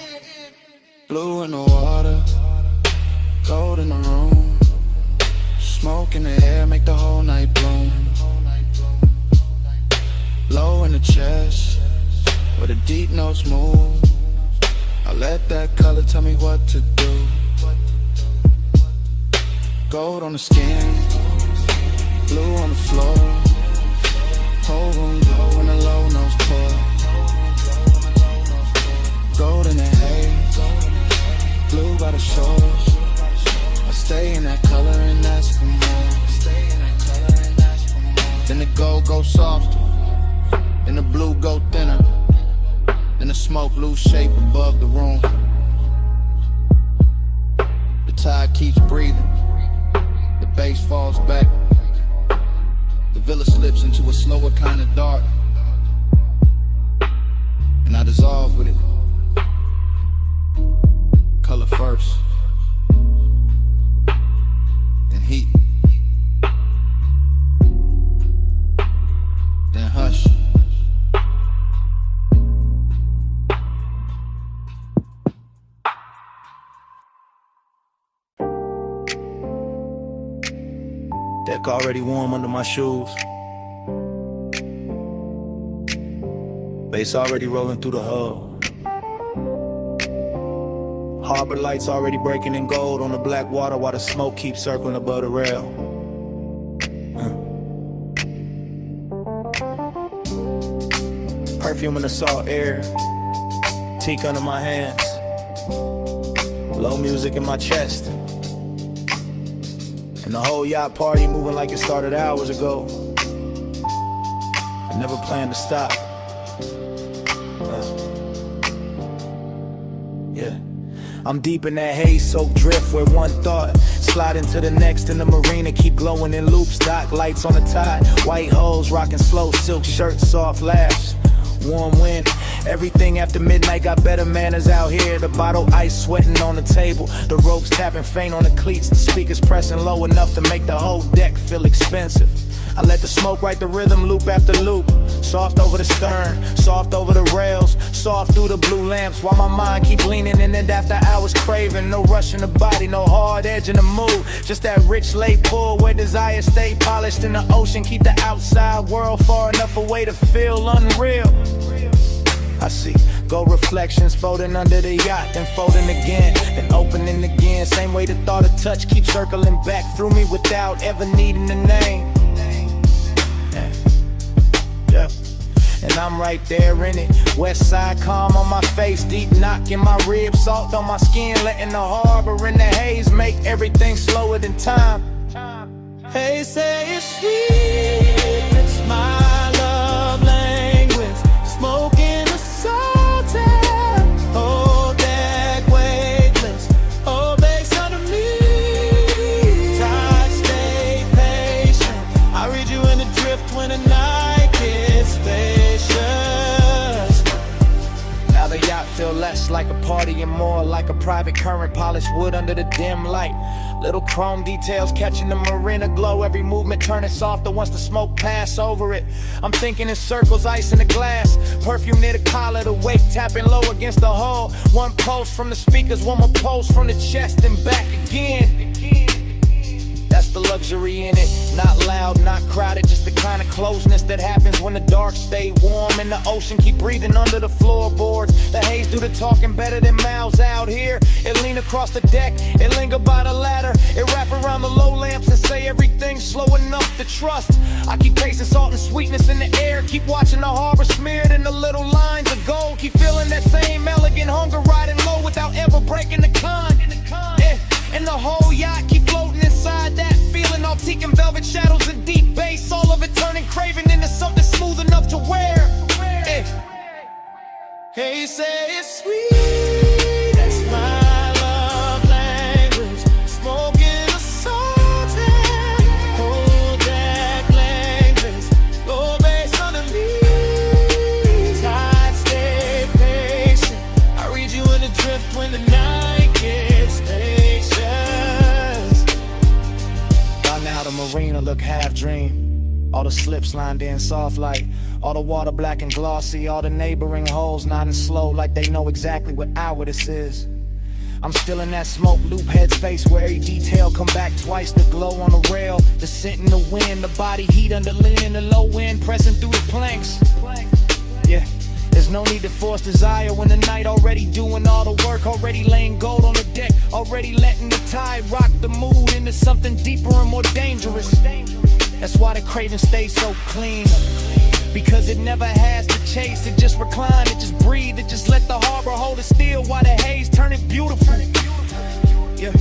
S11: Blue in the water, gold in the room, smoke in the air make the whole night bloom. Low in the chest, where the deep notes move, I let that color tell me what to do. Gold on the skin, blue on the floor, whole room glow when the low notes pour. Gold in the haze, blue by the shores, I stay in that color and ask for more. Then the gold goes softer, then the blue go thinner, then the smoke lose shape above the room. The tide keeps breathing, the bass falls back, the villa slips into a slower kind of dark, and I dissolve with it. Color first, then heat, then hush.
S6: Deck already warm under my shoes. Bass already rolling through the hull. Harbor lights already breaking in gold on the black water while the smoke keeps circling above the rail. Perfume in the salt air, teak under my hands, low music in my chest, and the whole yacht party moving like it started hours ago. I never planned to stop. Yeah. I'm deep in that haze-soaked drift where one thought slide into the next in the marina, keep glowing in loops, dock lights on the tide, white hoes rocking slow, silk shirts, soft laughs, warm wind. Everything after midnight got better manners out here. The bottle ice sweating on the table, the ropes tapping faint on the cleats, the speakers pressing low enough to make the whole deck feel expensive. I let the smoke write the rhythm loop after loop, soft over the stern, soft over the rails, soft through the blue lamps, while my mind keep leaning in it after hours craving. No rush in the body, no hard edge in the mood, just that rich late pull where desire stay polished in the ocean. Keep the outside world far enough away to feel unreal. I see gold reflections folding under the yacht, then folding again, then opening again. Same way the thought of touch keeps circling back through me without ever needing a name. Yeah. And I'm right there in it, west side calm on my face, deep knock in my ribs, salt on my skin, letting the harbor in the haze make everything slower than time.
S8: They say it's sweet, it's my love language, smoking the salt air, hold that weightless, hold base under me, tide stay patient, I read you in the drift when the night gets spacious.
S6: Now the yacht feel less like a party and more like a private current, polished wood under the dim light. Little chrome details catching the marina glow, every movement turning softer once the smoke pass over it. I'm thinking in circles, ice in the glass, perfume near the collar, the weight tapping low against the hull. One pulse from the speakers, one more pulse from the chest and back again. That's the luxury in it, not loud, not crowded, just the kind of closeness that happens when the dark stay warm and the ocean keep breathing under the floorboards. The haze do the talking better than mouths out here. It lean across the deck, it linger by the ladder, it wrap around the low lamps and say everything slow enough to trust. I keep tasting salt and sweetness in the air, keep watching the harbor smeared in the little lines of gold, keep feeling that same elegant hunger riding low without ever breaking the con. Yeah. And the whole yacht keep floating inside that feeling, all teak and velvet shadows and deep bass, all of it turning craving into something smooth enough to wear
S4: Hey, say it's sweet, that's my love language. Smoking a salty, hold that language. Low bass on the knees, high, stay patient. I read you in the drift when the night gets spacious. By now the marina look half dream. All the slips lined in soft light, all the water black and glossy, all the neighboring holes nodding slow like they know exactly what hour this is. I'm still in that smoke loop headspace where every detail come back twice. The glow on the rail, the scent in the wind, the body heat under lean, the low wind pressing through the planks. Yeah, there's no need to force desire when the night already doing all the work, already laying gold on the deck, already letting the tide rock the mood into something deeper and more dangerous. That's why the craving stays so clean, because it never has to chase. It just recline, it just breathe, it just let the harbor hold it still while the haze turn it beautiful. Yeah,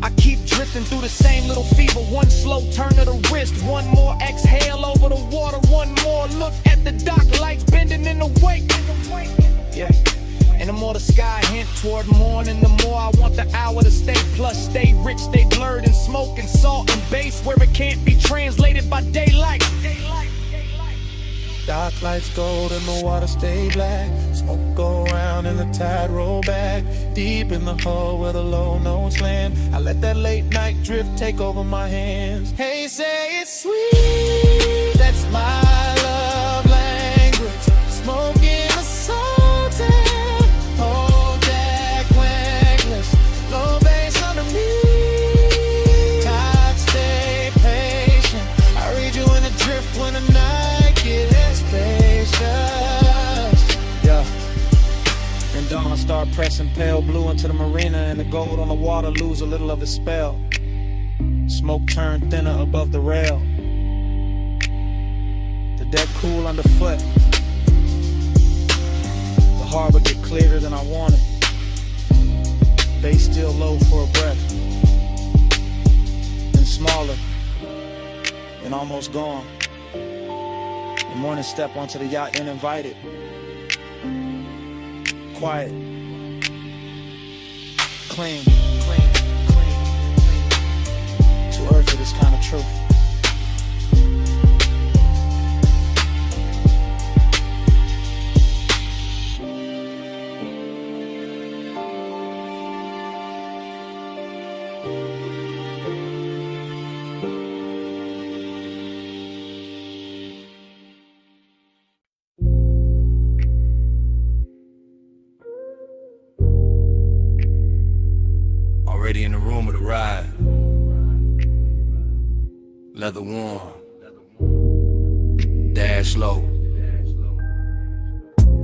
S4: I keep drifting through the same little fever. One slow turn of the wrist, one more exhale over the water, one more look at the dock lights bending in the wake. Yeah, and the more the sky hint toward morning, the more I want the hour to stay plush, stay rich, stay blurred in smoke and salt and bass where it can't be translated by daylight. Dark lights gold and the water stay black. Smoke go around and the tide roll back. Deep in the hole where the low notes land, I let that late night drift take over my hands. Hey, say it's sweet, that's my love language. Smoking a salty, hold that wangless. Low bass under me, tide stay patient. I read you in the drift when the night gets spacious. Yeah, and dawn start pressing pale blue into the marina, and the gold on the water lose a little of its spell. Smoke turn thinner above the rail, the deck cool underfoot. The harbor get clearer than I wanted. Bass still low for a breath, and smaller, and almost gone. The morning step onto the yacht uninvited. Quiet. Clean. Too earth for this kind of truth. Already in the room of the ride, leather warm, dash low,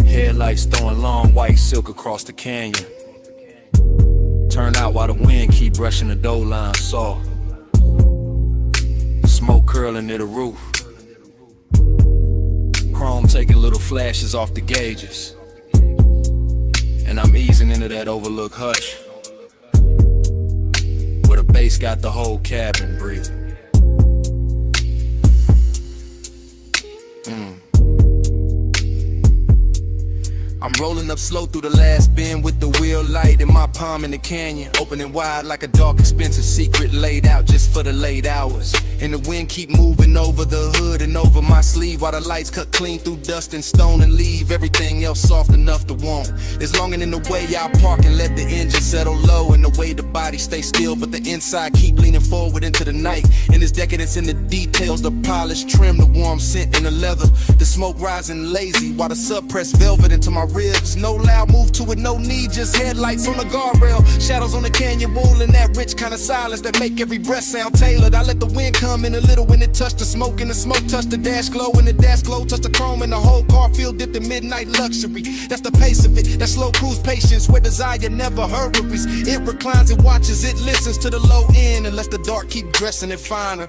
S4: headlights throwing long white silk across the canyon. Turn out while the wind keep brushing the dough line soft. Smoke curling near the roof, chrome taking little flashes off the gauges, and I'm easing into that overlooked hush, bass got the whole cabin breathing. I'm rolling up slow through the last bend with the wheel light in my palm in the canyon, opening wide like a dark, expensive secret laid out just for the late hours. And the wind keep moving over the hood and over my sleeve while the lights cut clean through dust and stone and leave everything else soft enough to want. It's longing in the way I'll park and let the engine settle low, and the way the body stay still but the inside keep leaning forward into the night. And there's decadence in the details, the polished trim, the warm scent in the leather, the smoke rising lazy while the suppressed velvet into my ribs. No loud move to it, no need, just headlights on the guardrail, shadows on the canyon wall, and that rich kind of silence that make every breath sound tailored. I let the wind come in a little when it touched the smoke, and the smoke touched the dash glow, and the dash glow touched the chrome, and the whole car feel dipped in midnight luxury. That's the pace of it, that slow cruise patience where desire never hurries. It reclines, it watches, it listens to the low end and lets the dark keep dressing it finer.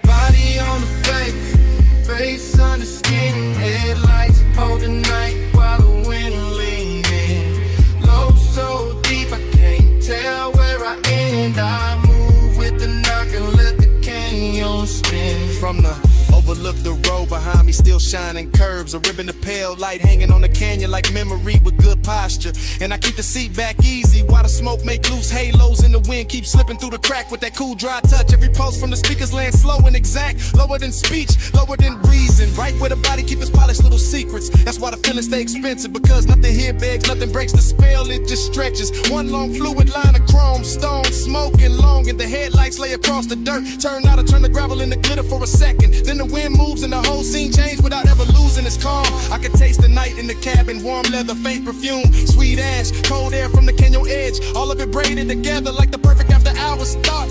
S4: Body on the face, face under skin, headlights hold the night while the wind leans in. Low so deep I can't tell where I end. I move with the knock and let the canyon spin. From the overlook the road behind
S10: behind me still shining curves. A ribbon of pale light hanging on the canyon like memory with good posture. And I keep the seat back easy while the smoke make loose halos in the wind. Keep slipping through the crack with that cool dry touch. Every pulse from the speakers land slow and exact. Lower than speech, lower than reason. Right where the body keep its polished little secrets. That's why the feelings stay expensive, because nothing here begs, nothing breaks the spell, it just stretches. One long fluid line of chrome, stone, smoking long, and the headlights lay across the dirt. Turn out to turn the gravel into glitter for a second. Then the wind moves and the whole scene changes without ever losing its calm. I can taste the night in the cabin, warm leather, faint perfume, sweet ash, cold air from the canyon edge. All of it braided together like the perfect after hours thought.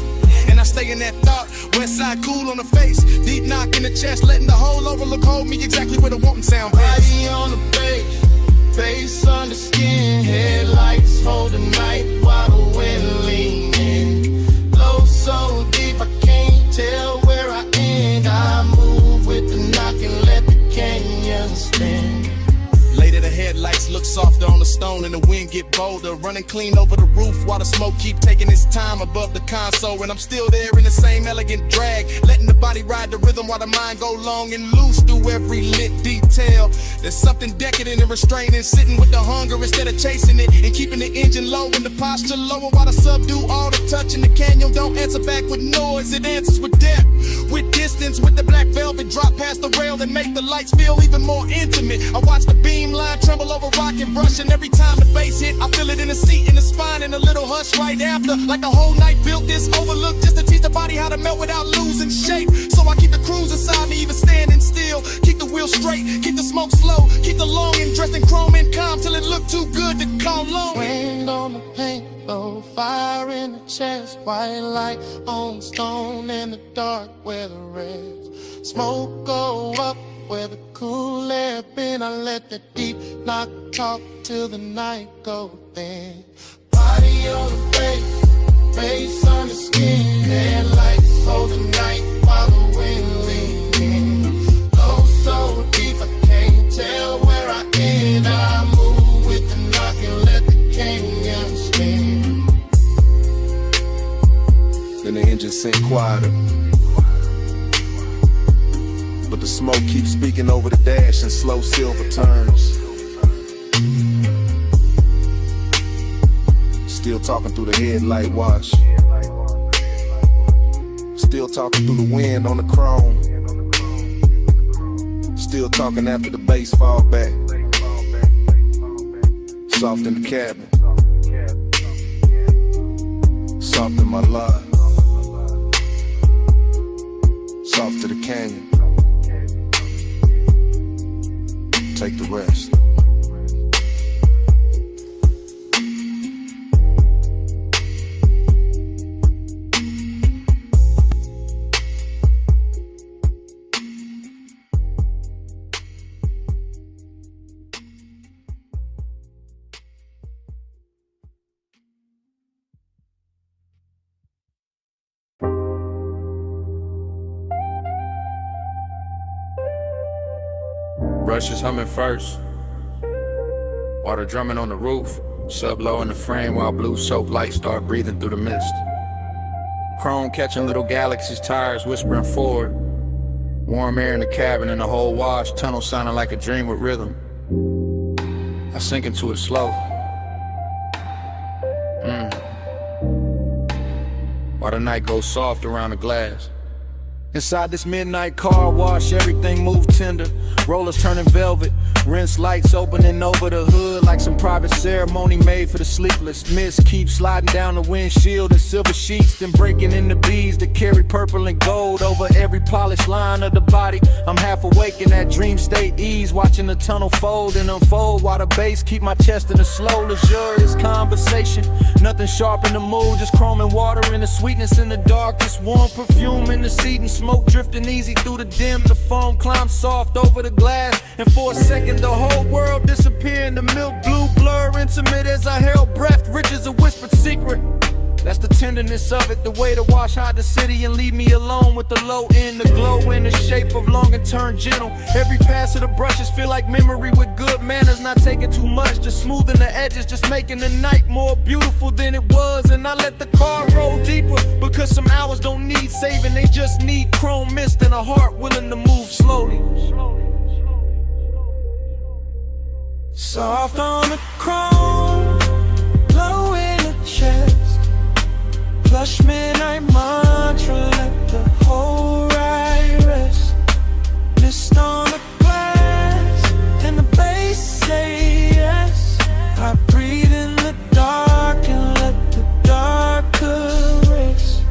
S10: And I stay in that thought, west side cool on the face, deep knock in the chest, letting the whole overlook hold me exactly where the wanting sound plays.
S12: Body on the face under skin, headlights hold the night while the wind leaning. Low so deep I can't tell where I end. I move with the knock and let the canyon spin.
S10: Later the headlights look softer on the stone and the wind get bolder. Running clean over the roof while the smoke keep taking its time above the console. And I'm still there in the same elegant drag, letting the body ride the rhythm while the mind go long and loose through every lit detail. There's something decadent and restraining, sitting with the hunger instead of chasing it, and keeping the engine low and the posture lower while the subdue all the touch. And the canyon don't answer back with noise, it answers with depth, with distance, with the black velvet drop past the rail that make the lights feel even more intimate. I watch the beam line tremble over rock and brush, and every time the bass hit I feel it in the seat, in the spine, and a little hush right after, like the whole night built this overlook just to teach the body how to melt without losing shape. So I keep the cruise inside me even standing still, keep the wheel straight, keep the smoke slow, keep the longing dressed in chrome and calm till it look too good to call long.
S12: Wind on the paint, low fire in the chest, white light on stone in the dark where the rest. Smoke go up where the cool air been. I let the deep knock talk till the night go thin. Body on the face under skin, headlights hold the night while the wind leaning. Low so deep I can't tell where I end. I move with the knock and let the canyon spin.
S6: Then the engine sink quieter, but the smoke keeps speaking over the dash in slow silver turns. Still talking through the headlight wash, still talking through the wind on the chrome, still talking after the bass fall back. Soft in the cabin, soft in my life, soft to the canyon. Take the rest.
S5: Rush is humming first, water drumming on the roof, sub low in the frame while blue soap lights start breathing through the mist. Chrome catching little galaxies, tires whispering forward. Warm air in the cabin and the whole wash, tunnel sounding like a dream with rhythm. I sink into it slow. While the night goes soft around the glass. Inside this midnight car wash, everything move tender. Rollers turning velvet, rinse lights opening over the hood like some private ceremony made for the sleepless. Mist keeps sliding down the windshield in silver sheets, then breaking into beads that carry purple and gold over every polished line of the body. I'm half awake in that dream state ease, watching the tunnel fold and unfold while the bass keep my chest in a slow, luxurious conversation. Nothing sharp in the mood, just chrome and water and the sweetness in the dark. Just warm perfume in the seat and smoke drifting easy through the dim. The foam climbs soft over the glass, and for a second the whole world disappeared in the milk blue blur, intimate as I held breath, rich as a whispered secret.
S7: That's the tenderness of it, the way to wash hide the city and leave me alone with the low end, the glow in the shape of long and turn gentle. Every pass of the brushes feel like memory with good manners, not taking too much, just smoothing the edges, just making the night more beautiful than it was. And I let the car roll deeper, because some hours don't need saving, they just need chrome mist and a heart willing to move slowly.
S8: Soft on the chrome, glow in the chest, plush midnight mantra, let the whole ride rest. Mist on the glass, and the bass say yes. I breathe in the dark and let the dark caress.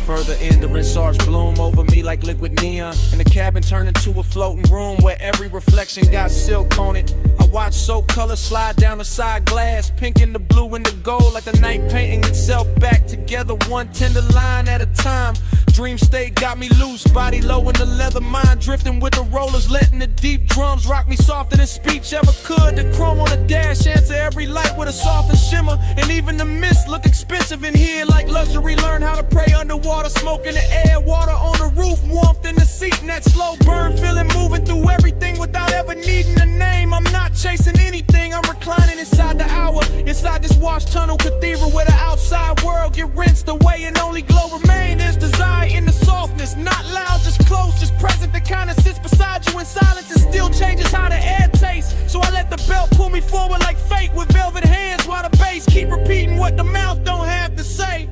S7: Further in, the Renaissance bloom over me like liquid neon, and the cabin turned into a floating room where every reflection got silk on it. I watch soap color slide down the side glass, pink and the blue and the gold, like the night painting itself back together, one tender line at a time. Dream state got me loose, body low in the leather, mind drifting with the rollers, letting the deep drums rock me softer than speech ever could. The chrome on the dash answer every light with a softer shimmer, and even the mist look expensive in here like luxury. Learn how to pray underwater, smoke in the air, water on the roof, warmth in the seat, and that slow burn feeling, moving through everything without ever needing a name. I'm not chasing anything, I'm reclining inside the hour, inside this wash tunnel cathedral where the outside world get rinsed away and only glow remain. There's desire in the softness, not loud, just close, just present, that kind of sits beside you in silence and still changes how the air tastes. So I let the belt pull me forward like fate with velvet hands, while the bass keep repeating what the mouth don't have to say.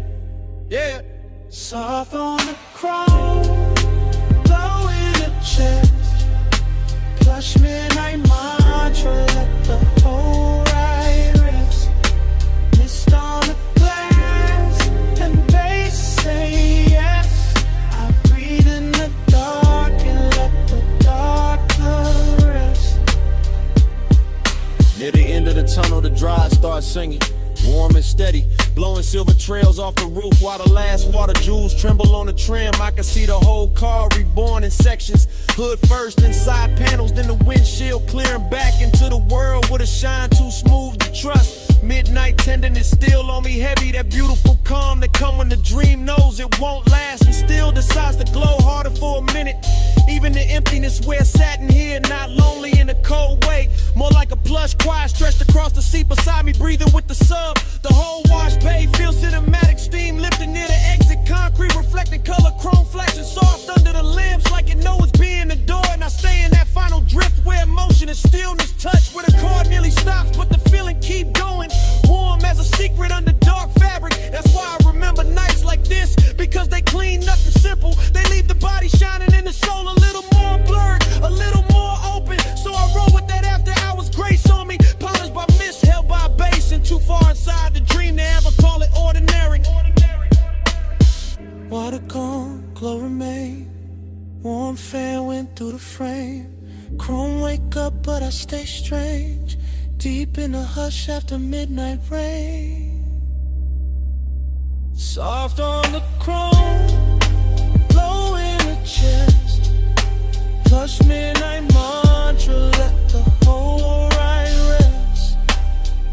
S7: Yeah.
S8: Soft on the chrome, glow in the chest, plush midnight mantra, let the whole ride rest. Mist on the glass, and the bass say yes. I breathe in the dark and let the dark caress.
S7: Near the end of the tunnel, the drive starts singing, warm and steady, blowing silver trails off the roof while the last water jewels tremble on the trim. I can see the whole car reborn in sections, hood first and side panels, then the windshield clearing back into the world with a shine too smooth to trust. Midnight tenderness still on me heavy, that beautiful calm that come when the dream knows it won't last and still decides to glow harder for a minute. Even the emptiness where satin here, not lonely in a cold way, more like a plush quiet stretched across the seat beside me, breathing with the sub. The whole wash bay feels cinematic, steam lifting near the exit, concrete reflecting color, chrome flashing soft under the limbs like it knows it's being adored. And I stay in that final drift where emotion and stillness touch, where the car nearly stops but the feeling keep going, warm as a secret under dark fabric. That's why I remember nights like this, because they clean nothing simple, they leave the body shining and the soul a little more blurred, a little more open. So I roll with that after hours grace on me, polished by mist, held by bass, and too far inside the dream to ever call it ordinary.
S8: Water gone, glow remain, warm fan went through the frame. Chrome wake up but I stay strange, deep in the hush after midnight rain. Soft on the chrome, glow in the chest, plush midnight mantra, let the whole ride rest.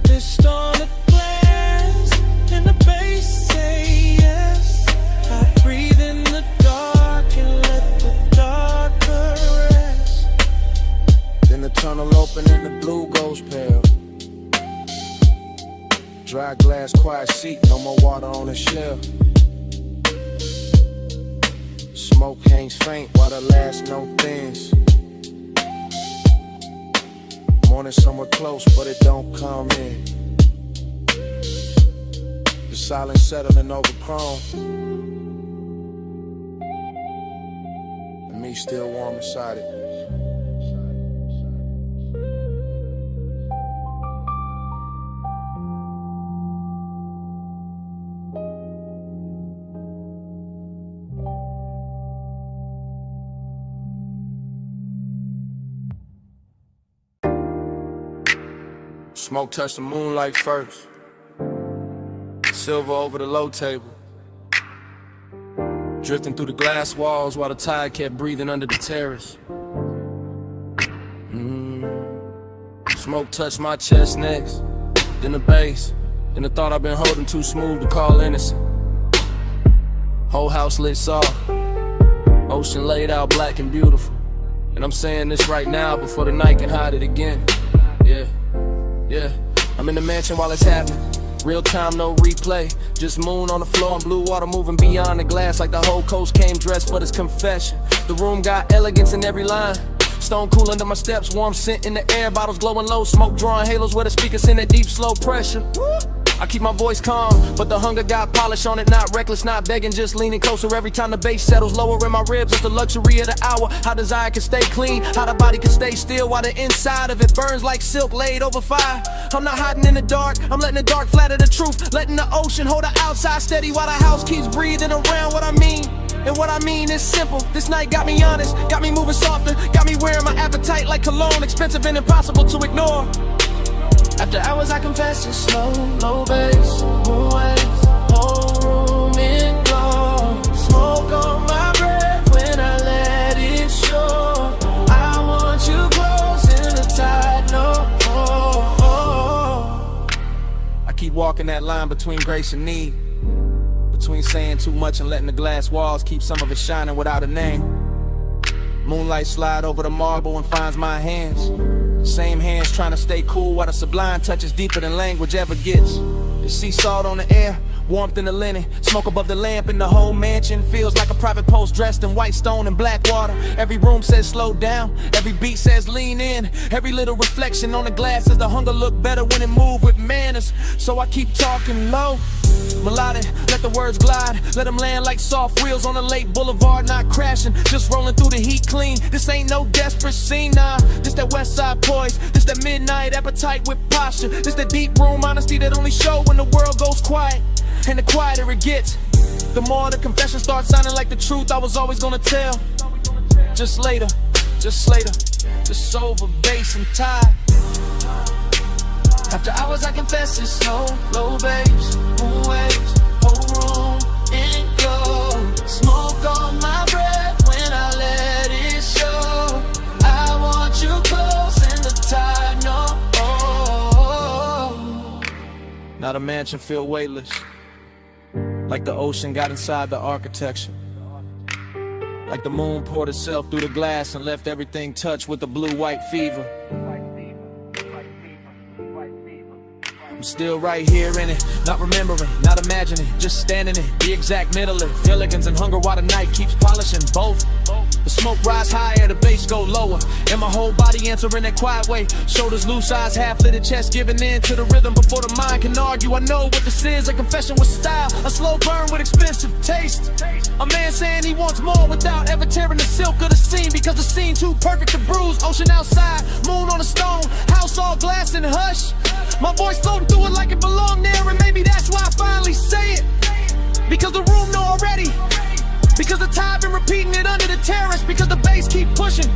S8: Mist on the glass, and the bass say yes. I breathe in the dark and let the dark caress.
S6: Then the tunnel open and the blue goes pale. Dry glass, quiet seat, no more water on the shelf. Smoke hangs faint while the last note thins. Morning somewhere close, but it don't come in. The silence settling over chrome, and me still warm inside it. Smoke touched the moonlight first, silver over the low table, drifting through the glass walls while the tide kept breathing under the terrace. Smoke touched my chest next, then the bass,
S1: and the thought I've been holding too smooth to call innocent. Whole house lit soft, ocean laid out black and beautiful. And I'm saying this right now before the night can hide it again. Yeah, I'm in the mansion while it's happening. Real time, no replay. Just moon on the floor and blue water moving beyond the glass, like the whole coast came dressed for this confession. The room got elegance in every line. Stone cool under my steps, warm scent in the air, bottles glowing low, smoke drawing halos where the speakers send that deep slow pressure. I keep my voice calm, but the hunger got polish on it. Not reckless, not begging, just leaning closer every time the bass settles lower in my ribs. It's the luxury of the hour, how desire can stay clean, how the body can stay still while the inside of it burns like silk laid over fire. I'm not hiding in the dark, I'm letting the dark flatter the truth, letting the ocean hold the outside steady while the house keeps breathing around what I mean. And what I mean is simple. This night got me honest, got me moving softer, got me wearing my appetite like cologne, expensive and impossible to ignore. After hours I confess it's slow, low bass, moon waves, whole room in glow. Smoke on my breath when I let it show. I want you close in the tide, no. I keep walking that line between grace and need, between saying too much and letting the glass walls keep some of it shining without a name. Moonlight slide over the marble and finds my hands. Same hands trying to stay cool while the sublime touches deeper than language ever gets. The sea salt on the air, warmth in the linen, smoke above the lamp, and the whole mansion feels like a private post dressed in white stone and black water. Every room says slow down, every beat says lean in. Every little reflection on the glass says the hunger look better when it move with manners. So I keep talking low, melodic, let the words glide, let them land like soft wheels on a late boulevard, not crashing, just rolling through the heat clean. This ain't no desperate scene, nah, this that west side poise, this that midnight appetite with posture, this that deep room honesty that only show when the world goes quiet. And the quieter it gets, the more the confession starts sounding like the truth I was always gonna tell. Just later, just over bass and tide. After hours I confess it's slow, low bass, moon waves, whole room in glow. Smoke on my breath when I let it show. I want you close in the tide, no. Now the mansion feel weightless, like the ocean got inside the architecture. Like the moon poured itself through the glass and left everything touched with the blue-white fever. I'm still right here in it, not remembering, not imagining, just standing in the exact middle of elegance and hunger while the night keeps polishing both. The smoke rise higher, the bass go lower, and my whole body answering that quiet way. Shoulders loose, eyes half-lit, chest giving in to the rhythm before the mind can argue. I know what this is, a confession with style, a slow burn with expensive taste. A man saying he wants more without ever tearing the silk of the scene, because the scene too perfect to bruise. Ocean outside, moon on a stone, house all glass and hush. My voice floating through it like it belonged there, and maybe that's why I finally say it. Because the room know already, because the tide been repeating it under the terrace, because the bass keep pushing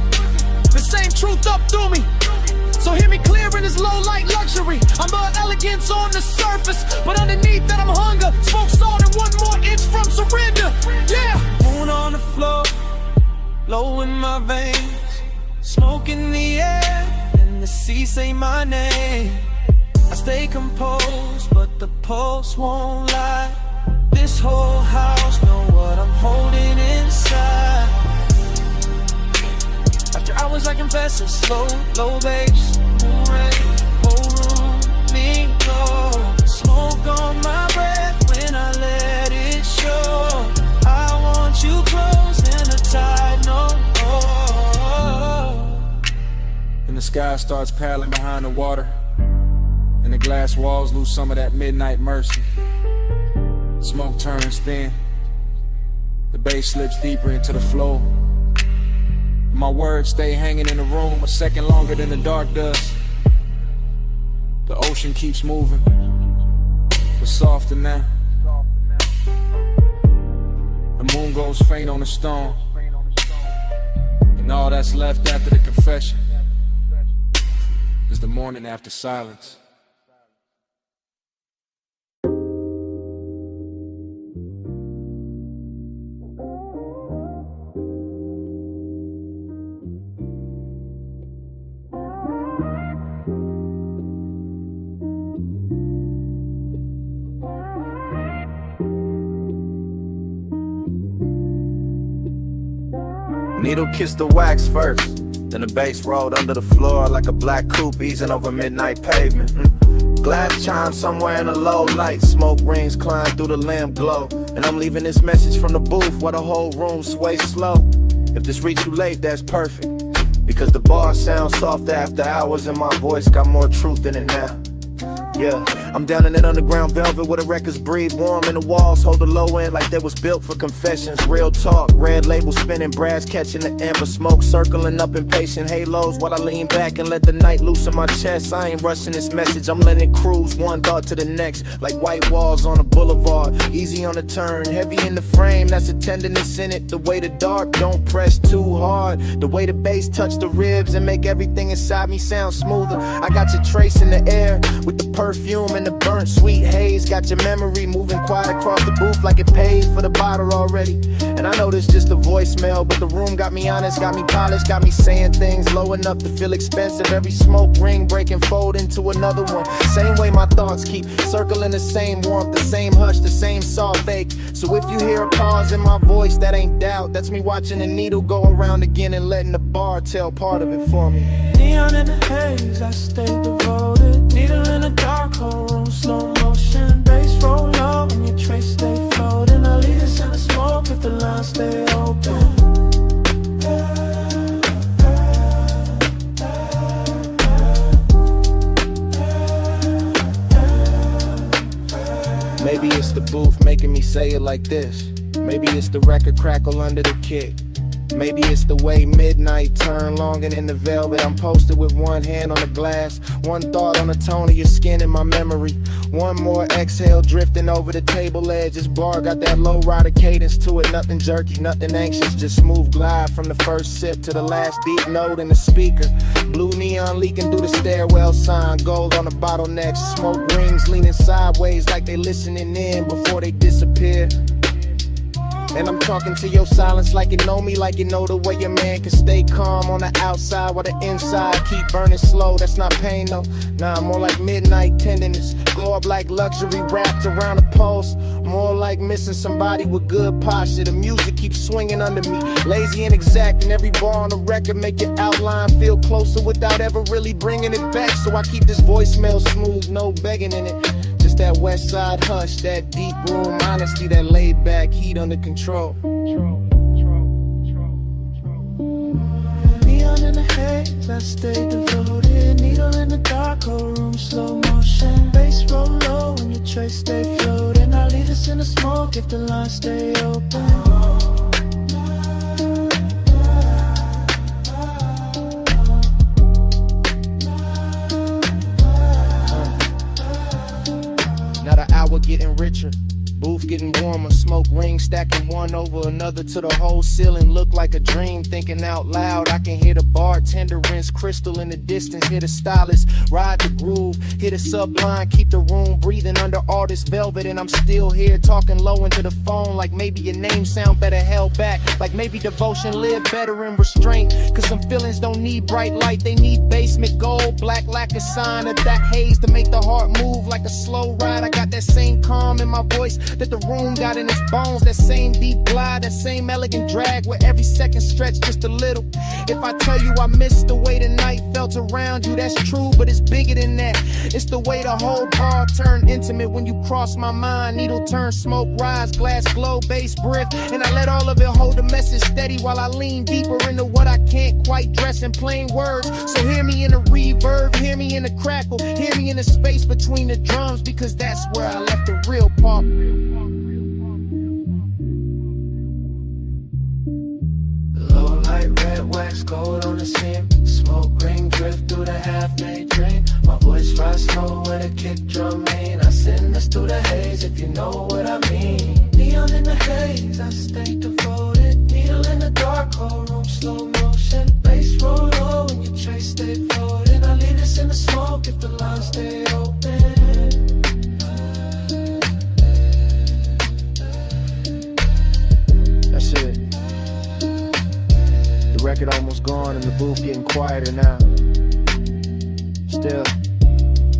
S1: the same truth up through me. So hear me clear in this low light luxury. I'm the elegance on the surface, but underneath that I'm hunger. Smoke salt and 1 more inch from surrender. Yeah.
S8: Moon on the floor, low in my veins, smoke in the air, and the sea say my name. I stay composed, but the pulse won't lie. This whole house know what I'm holding inside. After hours I confess it's slow, low bass, moon rays, whole room me glow. Smoke on my breath when I let it show. I want you close in the tide, no.
S1: And the sky starts paddling behind the water, and the glass walls lose some of that midnight mercy. Smoke turns thin, the bass slips deeper into the flow. My words stay hanging in the room a second longer than the dark does. The ocean keeps moving, but softer now. The moon goes faint on the stone, and all that's left after the confession is the morning after silence.
S6: Needle kissed the wax first, then the bass rolled under the floor like a black coupe easing over midnight pavement. Glass chimes somewhere in the low light, smoke rings climb through the lamp glow, and I'm leaving this message from the booth while the whole room sways slow. If this reached you late, that's perfect, because the bars sound soft after hours and my voice got more truth in it now. Yeah, I'm down in that underground velvet where the records breathe warm and the walls hold the low end like they was built for confessions. Real talk, red label spinning, brass catching the amber smoke, circling up impatient halos while I lean back and let the night loose in my chest. I ain't rushing this message, I'm letting it cruise one thought to the next, like white walls on a boulevard, easy on the turn, heavy in the frame, that's a tenderness in it. The way the dark don't press too hard, the way the bass touch the ribs and make everything inside me sound smoother. I got your trace in the air with the perfume and the burnt sweet haze. Got your memory moving quiet across the booth like it paid for the bottle already. And I know this just a voicemail, but the room got me honest, got me polished, got me saying things low enough to feel expensive. Every smoke ring breaking fold into another one. Same way my thoughts keep circling the same warmth, the same hush, the same soft ache. So if you hear a pause in my voice, that ain't doubt. That's me watching the needle go around again and letting the bar tell part of it for me.
S8: Neon in the haze, I stay devoted. Needle in the dark, whole room, slow motion. Bass roll low and your trace stay floating. I lead us in the smoke if the lines stay open.
S6: Maybe it's the booth making me say it like this. Maybe it's the record crackle under the kick. Maybe it's the way midnight turn long and in the velvet. I'm posted with one hand on the glass, one thought on the tone of your skin in my memory. One more exhale drifting over the table edge. This bar got that low rider cadence to it. Nothing jerky, nothing anxious, just smooth glide from the first sip to the last deep note in the speaker. Blue neon leaking through the stairwell sign, gold on the bottlenecks, smoke rings leaning sideways like they listening in before they disappear. And I'm talking to your silence like you know me, like you know the way your man can stay calm on the outside while the inside keep burning slow. That's not pain though, nah, more like midnight tenderness. Glow up like luxury wrapped around the pulse. More like missing somebody with good posture. The music keeps swinging under me, lazy and exact, and every bar on the record make your outline feel closer without ever really bringing it back. So I keep this voicemail smooth, no begging in it. Just that west side hush, that deep room honesty, that laid back heat under control.
S8: Neon in the haze, I stay devoted. Needle in the dark, whole room, slow motion. Bass roll low and your trace stay floating. I lead us in the smoke if the lines stay open.
S6: Hour getting richer, booth getting warmer, smoke rings stacking one over another to the whole ceiling look like a dream. Thinking out loud, I can hear the bartender rinse crystal in the distance, hear the stylist ride the groove, hear the subline keep the room breathing under all this velvet. And I'm still here talking low into the phone like maybe your name sound better held back, like maybe devotion live better in restraint. Cause some feelings don't need bright light, they need basement gold, black lack a sign of that haze to make the heart move like a slow ride. I got that same calm in my voice that the room got in its bones, that same deep glide, that same elegant drag where every second stretch just a little. If I tell you I miss the way the night felt around you, that's true, but it's bigger than that. It's the way the whole bar turned intimate when you cross my mind. Needle turn, smoke rise, glass glow, bass brief, and I let all of it hold the message steady while I lean deeper into what I can't quite dress in plain words. So hear me in the reverb, hear me in the crackle, hear me in the space between the drums, because that's where I left the real part.
S8: Low light, red wax, gold on the seam. Smoke ring drift through the half-made dream. My voice rise slow with a kick drum mean. I send this through the haze if you know what I mean. Neon in the haze, I stay devoted. Needle in the dark, whole room, slow motion. Bass roll low and your trace stay floating. I leave this in the smoke if the lines stay open.
S6: That's it. The record almost gone and the booth getting quieter now. Still,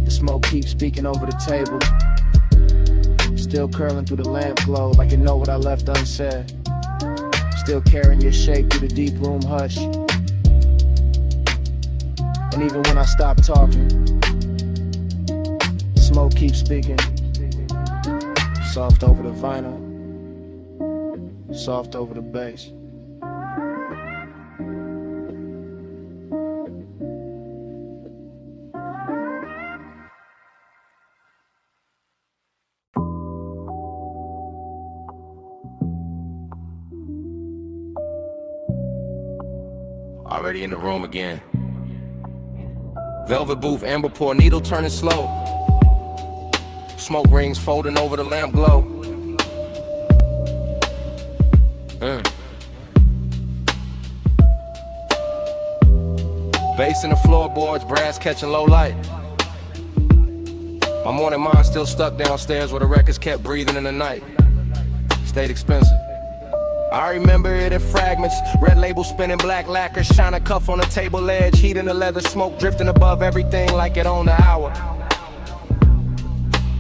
S6: the smoke keeps speaking over the table. Still curling through the lamp glow like you know what I left unsaid. Still carrying your shape through the deep room hush. And even when I stop talking, Smoke keeps speaking. Soft over the vinyl, soft over the bass.
S7: Already in the room again. Velvet booth, amber pour, needle turning slow. Smoke rings folding over the lamp glow. Bass in the floorboards, brass catching low light. My morning mind still stuck downstairs where the records kept breathing in the night. Stayed expensive. I remember it in fragments. Red label spinning, black lacquer, shine a cuff on the table edge, heat in the leather, smoke drifting above everything like it owned the hour.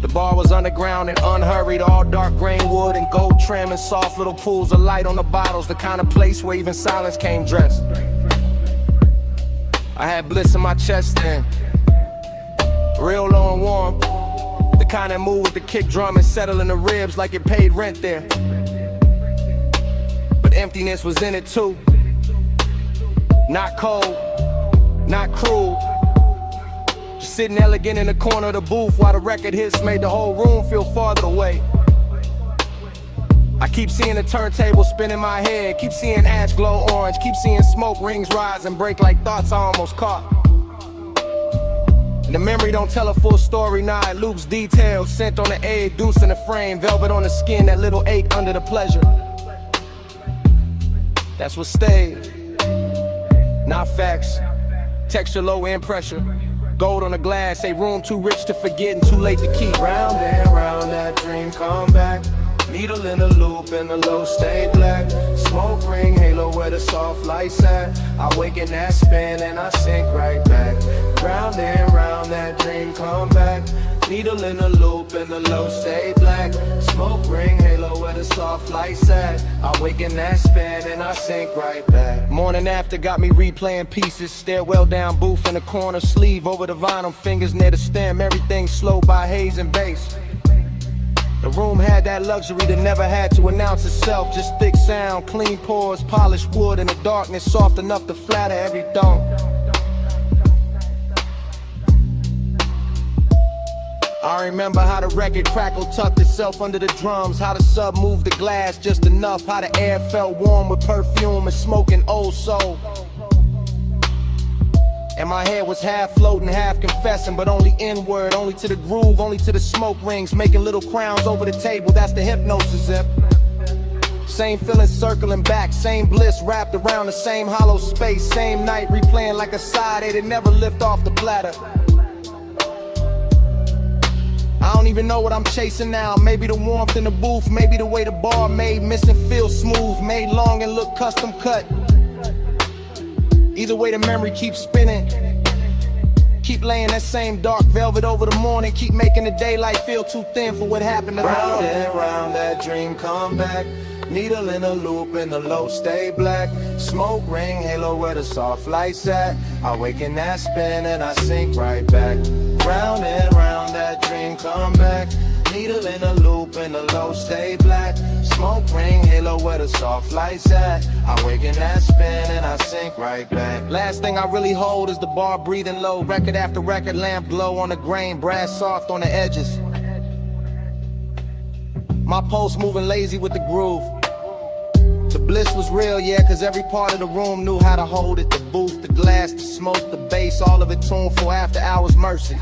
S7: The bar was underground and unhurried, all dark grain wood and gold trim and soft little pools of light on the bottles, the kind of place where even silence came dressed. I had bliss in my chest then, real low and warm, the kind that moved with the kick drum and settle in the ribs like it paid rent there. But emptiness was in it too. Not cold, not cruel. Just sitting elegant in the corner of the booth while the record hits made the whole room feel farther away. I keep seeing the turntable spin in my head, keep seeing ash glow orange, keep seeing smoke rings rise and break like thoughts I almost caught. And the memory don't tell a full story, nah, it loops details, scent on the egg, deuce in the frame, velvet on the skin, that little ache under the pleasure. That's what stayed, not facts, texture low in pressure, gold on the glass, a room too rich to forget and too late to keep.
S6: Round and round that dream come back, needle in the loop and the low stay black, smoke ring halo where the soft lights at, I wake in that spin and I sink right back. Round and round that dream come back, needle in the loop and the low stay black, smoke ring halo where the soft lights at, I wake in that spin and I sink right back.
S7: Morning after got me replaying pieces, stairwell down booth in the corner, sleeve over the vinyl, fingers near the stem, everything slow by haze and bass. The room had that luxury that never had to announce itself, just thick sound, clean pours, polished wood in the darkness, soft enough to flatter every thought. I remember how the record crackle tucked itself under the drums, how the sub moved the glass just enough, how the air felt warm with perfume and smoking old soul. And my head was half floating, half confessing, but only inward, only to the groove, only to the smoke rings, making little crowns over the table, that's the hypnosis zip. Same feeling circling back, same bliss wrapped around the same hollow space, same night replaying like a side A that never lift off the platter. I don't even know what I'm chasing now, maybe the warmth in the booth, maybe the way the bar made missing feel smooth, made long and look custom cut. Either way the memory keeps spinning, keep laying that same dark velvet over the morning, keep making the daylight feel too thin for what happened to
S6: round and round that dream come back, needle in a loop and the low stay black, smoke ring halo where the soft lights at, I wake in that spin and I sink right back. Round and round that dream come back, needle in a loop and the low stay black, smoke ring halo where the soft lights at, I wake in that spin and I sink right back.
S7: Last thing I really hold is the bar breathing low, record after record, lamp glow on the grain, brass soft on the edges. My pulse moving lazy with the groove. The bliss was real, yeah, cause every part of the room knew how to hold it. The booth, the glass, the smoke, the bass, all of it tuneful after hours mercy.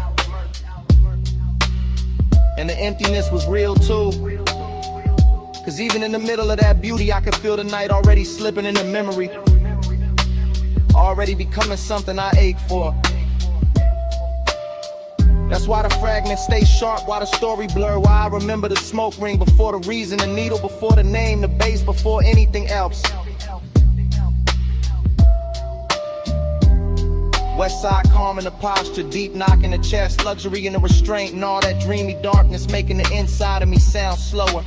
S7: And the emptiness was real too, cause even in the middle of that beauty I could feel the night already slipping into memory, already becoming something I ache for. That's why the fragments stay sharp, why the story blur, why I remember the smoke ring before the reason, the needle before the name, the bass before anything else. West side calm in the posture, deep knock in the chest, luxury in the restraint, and all that dreamy darkness making the inside of me sound slower.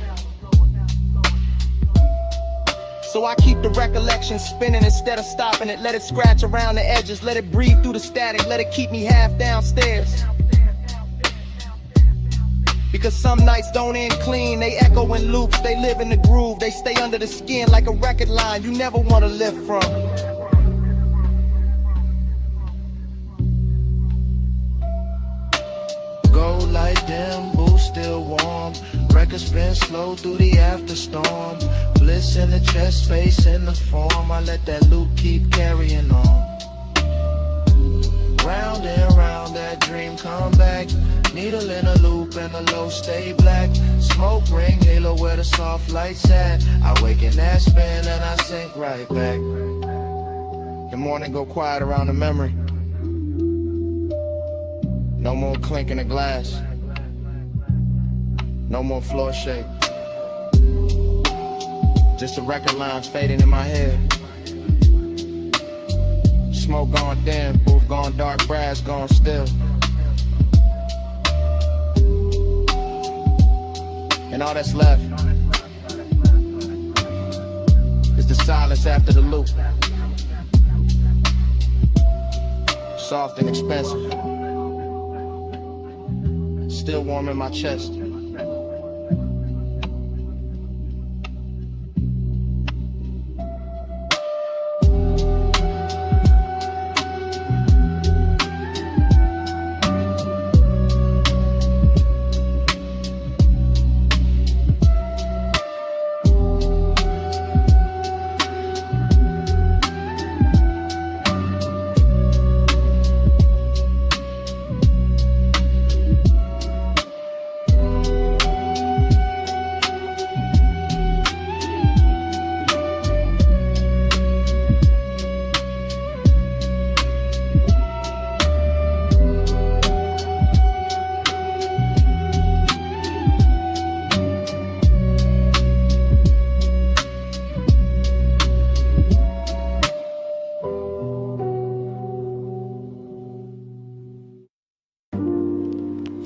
S7: So I keep the recollection spinning instead of stopping it. Let it scratch around the edges, let it breathe through the static, let it keep me half downstairs. Because some nights don't end clean, they echo in loops, they live in the groove, they stay under the skin like a record line you never want to live from.
S13: Go light them, booth still warm. Records spin slow through the afterstorm. Bliss in the chest, space in the form. I let that loop keep carrying on. Round and round, that dream come back. Needle in a loop and the low stay black. Smoke ring, halo where the soft lights at. I wake in that spin and I sink right back.
S7: The morning go quiet around the memory. No more clinking of glass. No more floor shake. Just the record lines fading in my head. Smoke gone dim, booth gone dark, brass gone still. And all that's left is the silence after the loop. Soft and expensive. Still warm in my chest.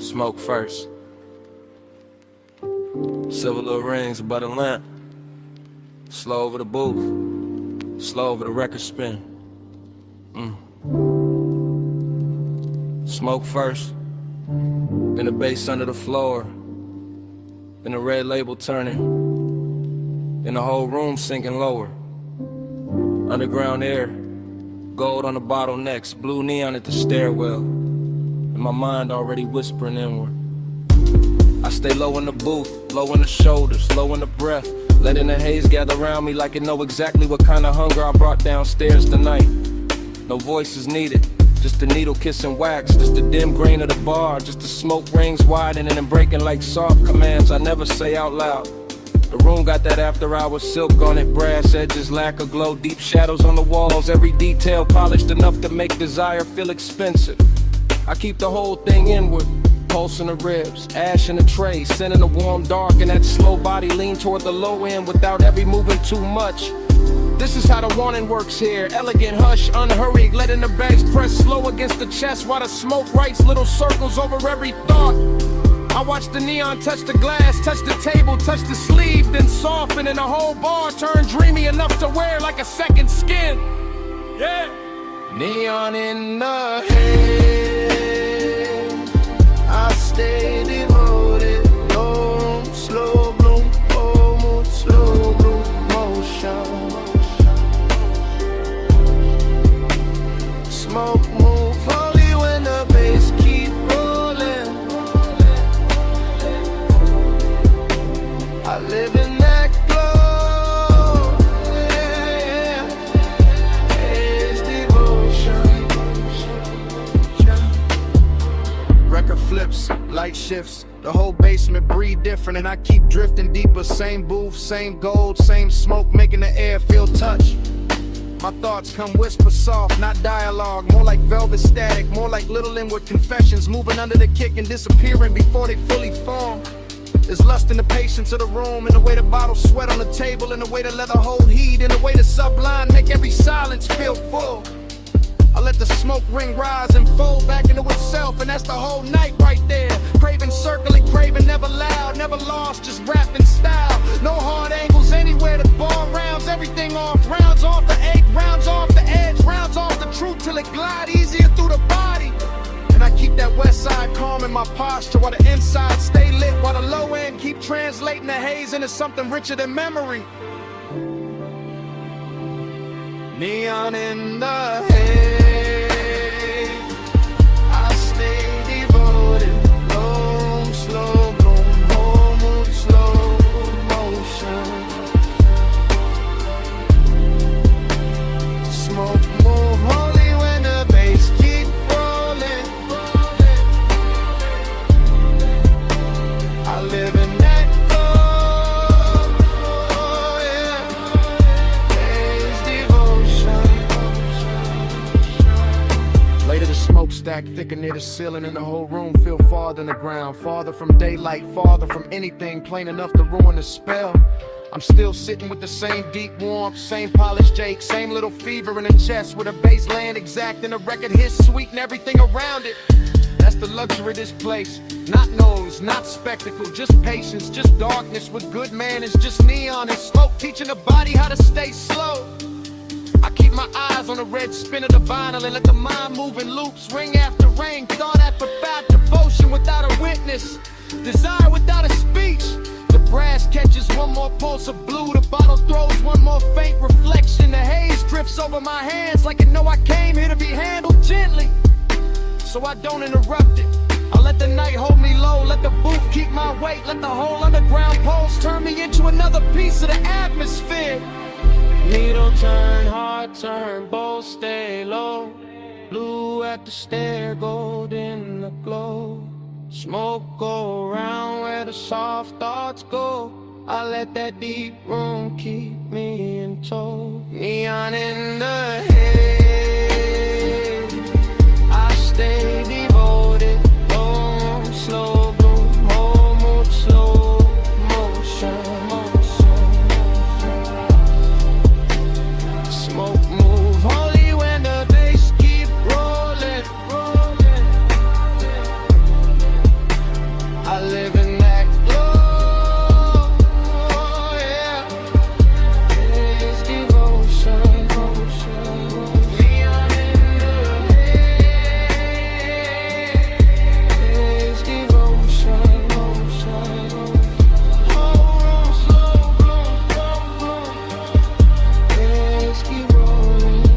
S7: Smoke first. Silver little rings above the lamp. Slow over the booth. Slow over the record spin. Smoke first. Then the bass under the floor. Then the red label turning. Then the whole room sinking lower. Underground air. Gold on the bottlenecks. Blue neon at the stairwell. And my mind already whispering inward. I stay low in the booth, low in the shoulders, low in the breath, letting the haze gather around me like it know exactly what kind of hunger I brought downstairs tonight. No voices needed, just the needle kissing wax, just the dim grain of the bar, just the smoke rings widening and breaking like soft commands I never say out loud. The room got that after hours silk on it, brass edges, lack of glow, deep shadows on the walls, every detail polished enough to make desire feel expensive. I keep the whole thing inward, pulse in the ribs, ash in the tray, sending the warm dark and that slow body lean toward the low end without ever moving too much. This is how the warning works here, elegant hush, unhurried, letting the bags press slow against the chest while the smoke writes little circles over every thought. I watch the neon touch the glass, touch the table, touch the sleeve, then soften and the whole bar turn dreamy enough to wear like a second skin. Yeah. Neon in the head, I stay devoted. No slow bloom, oh, slow bloom motion. Smoke move only when the bass keep rolling. I live in that glow, yeah. It's devotion. Record flips, light shifts, the whole basement breathe different, and I keep drifting deeper. Same booth, same gold, same smoke, making the air feel touch. My thoughts come whisper soft, not dialogue, more like velvet static, more like little inward confessions, moving under the kick and disappearing before they fully form. There's lust in the patience of the room, in the way the bottles sweat on the table, in the way the leather hold heat, in the way the sublime make every silence feel full. I let the smoke ring rise and fold back into itself, and that's the whole night right there. Craving circling, craving never loud, never lost, just rapping style. No hard angles anywhere, the bar rounds
S12: everything off. Rounds off the egg, rounds off the edge, rounds off the truth till it glide easier through the body. And I keep that west side calm in my posture while the inside stay lit, while the low end keep translating the haze into something richer than memory. Neon in the hay, I stay devoted. Long, slow bloom, whole mood, slow motion. Smoke move holy when the bass keep rolling. I live in that glow, yeah. Haze devotion. Later the smokestack thicker near the ceiling, and the whole room feel farther than the ground, farther from daylight, farther from anything plain enough to ruin the spell. I'm still sitting with the same deep warmth, same polished Jake, same little fever in the chest, with a bass land exact and a record hit sweet and everything around it. That's the luxury of this place. Not noise, not spectacle, just patience, just darkness with good manners, just neon and smoke teaching the body how to stay slow. I keep my eyes on the red spin of the vinyl and let the mind move in loops, ring after ring, thought after thought, devotion without a witness, desire without a speech. The brass catches one more pulse of blue, the bottle throws one more faint reflection, the haze drifts over my hands like it know I came here to be handled gently, so I don't interrupt it. I let the night hold me low, let the booth keep my weight, let the whole underground pulse turn me into another piece of the atmosphere. Needle turn, heart turn, both stay low. Blue at the stair, gold in the glow. Smoke go around where the soft thoughts go. I let that deep room keep me in tow. Neon in the head, I stay devoted. Long, slow bloom, whole mood, slow motion. Smoke move holy when the bass keep rolling. I live in that glow, yeah. It's devotion. Neon in the head, it's devotion. Whole room slow bloom, let's keep rolling.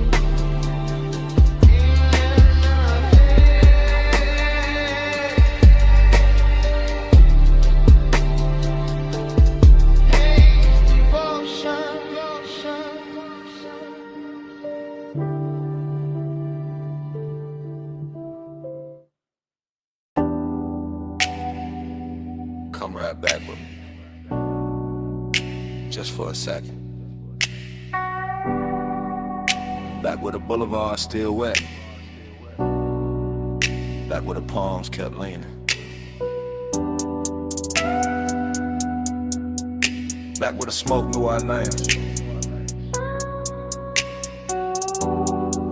S6: Come right back with me, just for a second. Back where the boulevard still wet, back where the palms kept leaning, back where the smoke knew our names.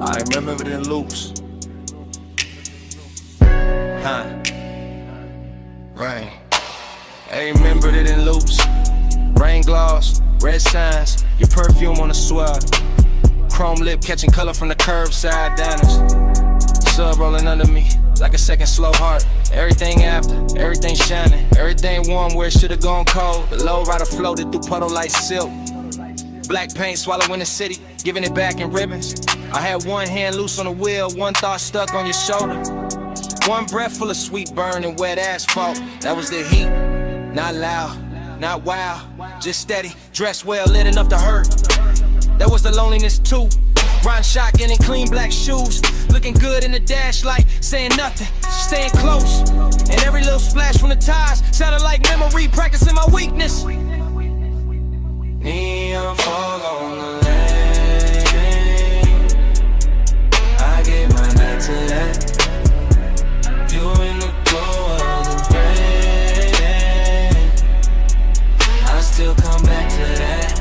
S6: I remember it in loops. Rain. I remembered it in loops. Rain gloss, red signs, your perfume on the swell. Chrome lip catching color from the curbside diners. Sub rolling under me like a second slow heart. Everything after, everything shining, everything warm where it should've gone cold. The low rider floated through puddle like silk. Black paint swallowing the city, giving it back in ribbons. I had one hand loose on the wheel, one thought stuck on your shoulder. One breath full of sweet burn and wet asphalt. That was the heat. Not loud, not wild, just steady. Dressed well, lit enough to hurt. That was the loneliness too. Riding shotgun in clean black shoes, looking good in the dash light, saying nothing, staying close. And every little splash from the tires sounded like memory, practicing my weakness. Neon fall on the lane, I gave my night to that. You in the glow of the rain, I still come back to that.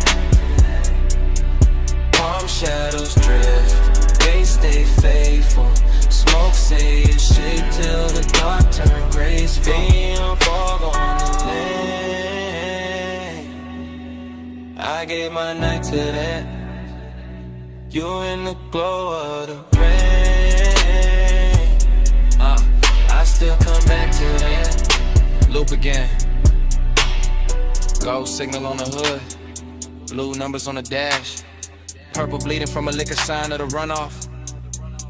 S6: Palm shadows drift, they stay faithful. Smoke say it's shit till the dark turn graceful. Neon fog on the lane, I gave
S1: gave my night to that. You in the glow of the rain. I still come back to that.
S5: Loop again. Gold signal on the hood. Blue numbers on the dash. Purple bleeding from a liquor sign of the runoff.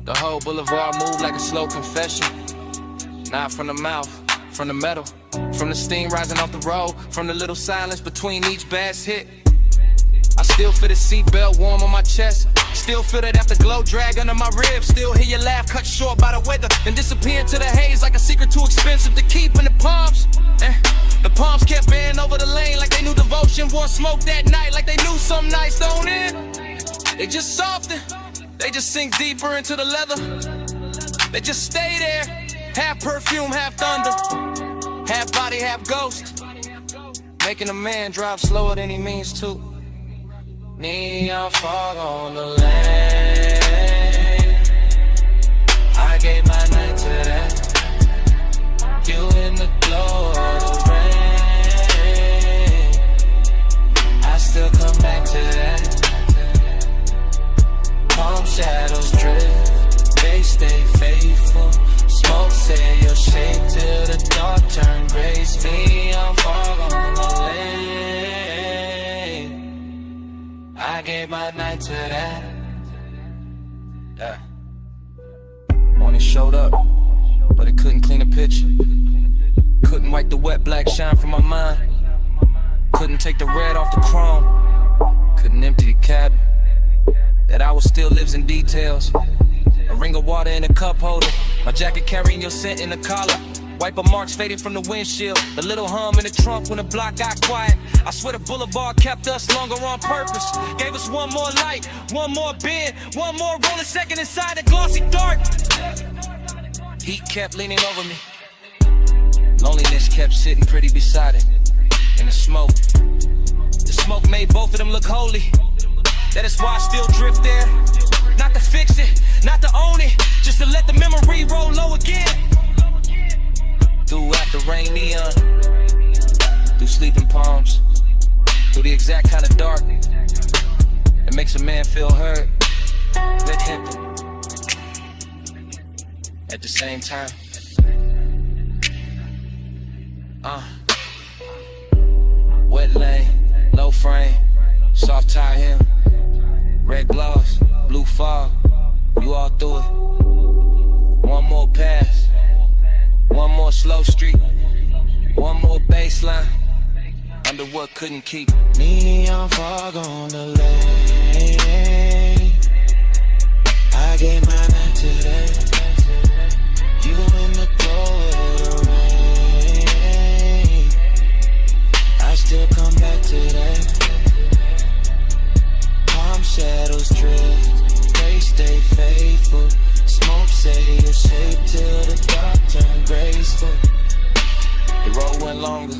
S5: The whole boulevard moved like a slow confession. Not from the mouth, from the metal. From the steam rising off the road. From the little silence between each bass hit. I still feel the seatbelt warm on my chest. Still feel that afterglow drag under my ribs. Still hear your laugh cut short by the weather and disappear into the haze like a secret too expensive to keep in the palms. The palms kept bending over the lane like they knew devotion. Wore smoke that night like they knew some nights don't end. They just soften, they just sink deeper into the leather. They just stay there, half perfume, half thunder. Half body, half ghost. Making a man drive slower than he means to. Neon fog on the lane. I gave my night to that. You in the glow of the rain. I still come back to that. Palm shadows drift, they stay faithful. Smoke say your shape till the dark turn gray. Neon fog on the lane. I gave my night to that. Morning showed up, but it couldn't clean the picture. Couldn't wipe the wet black shine from my mind. Couldn't take the red off the chrome. Couldn't empty the cabin. That hour still lives in details. A ring of water in a cup holder. My jacket carrying your scent in the collar. Wiper marks faded from the windshield. The little hum in the trunk when the block got quiet. I swear the boulevard kept us longer on purpose. Gave us one more light, one more bend, one more rolling second inside the glossy dark. Heat kept leaning over me. Loneliness kept sitting pretty beside it. In the smoke. The smoke made both of them look holy. That is why I still drift there. Not to fix it, not to own it, just to let the memory roll low again. Through after rain neon, through sleeping palms, through the exact kind of dark that makes a man feel heard with him. At the same time, wet lane, low frame, soft tie hem, red gloves, blue fog, you all through it. One more pass, one more slow street, one more baseline, under what couldn't keep.
S13: Neon fog on the lane. I gave my night to that. You in the glow of the rain. I still come back to that. Palm shadows drift, they stay faithful. Smoke say your shape till the dark turn graceful.
S5: The road went longer,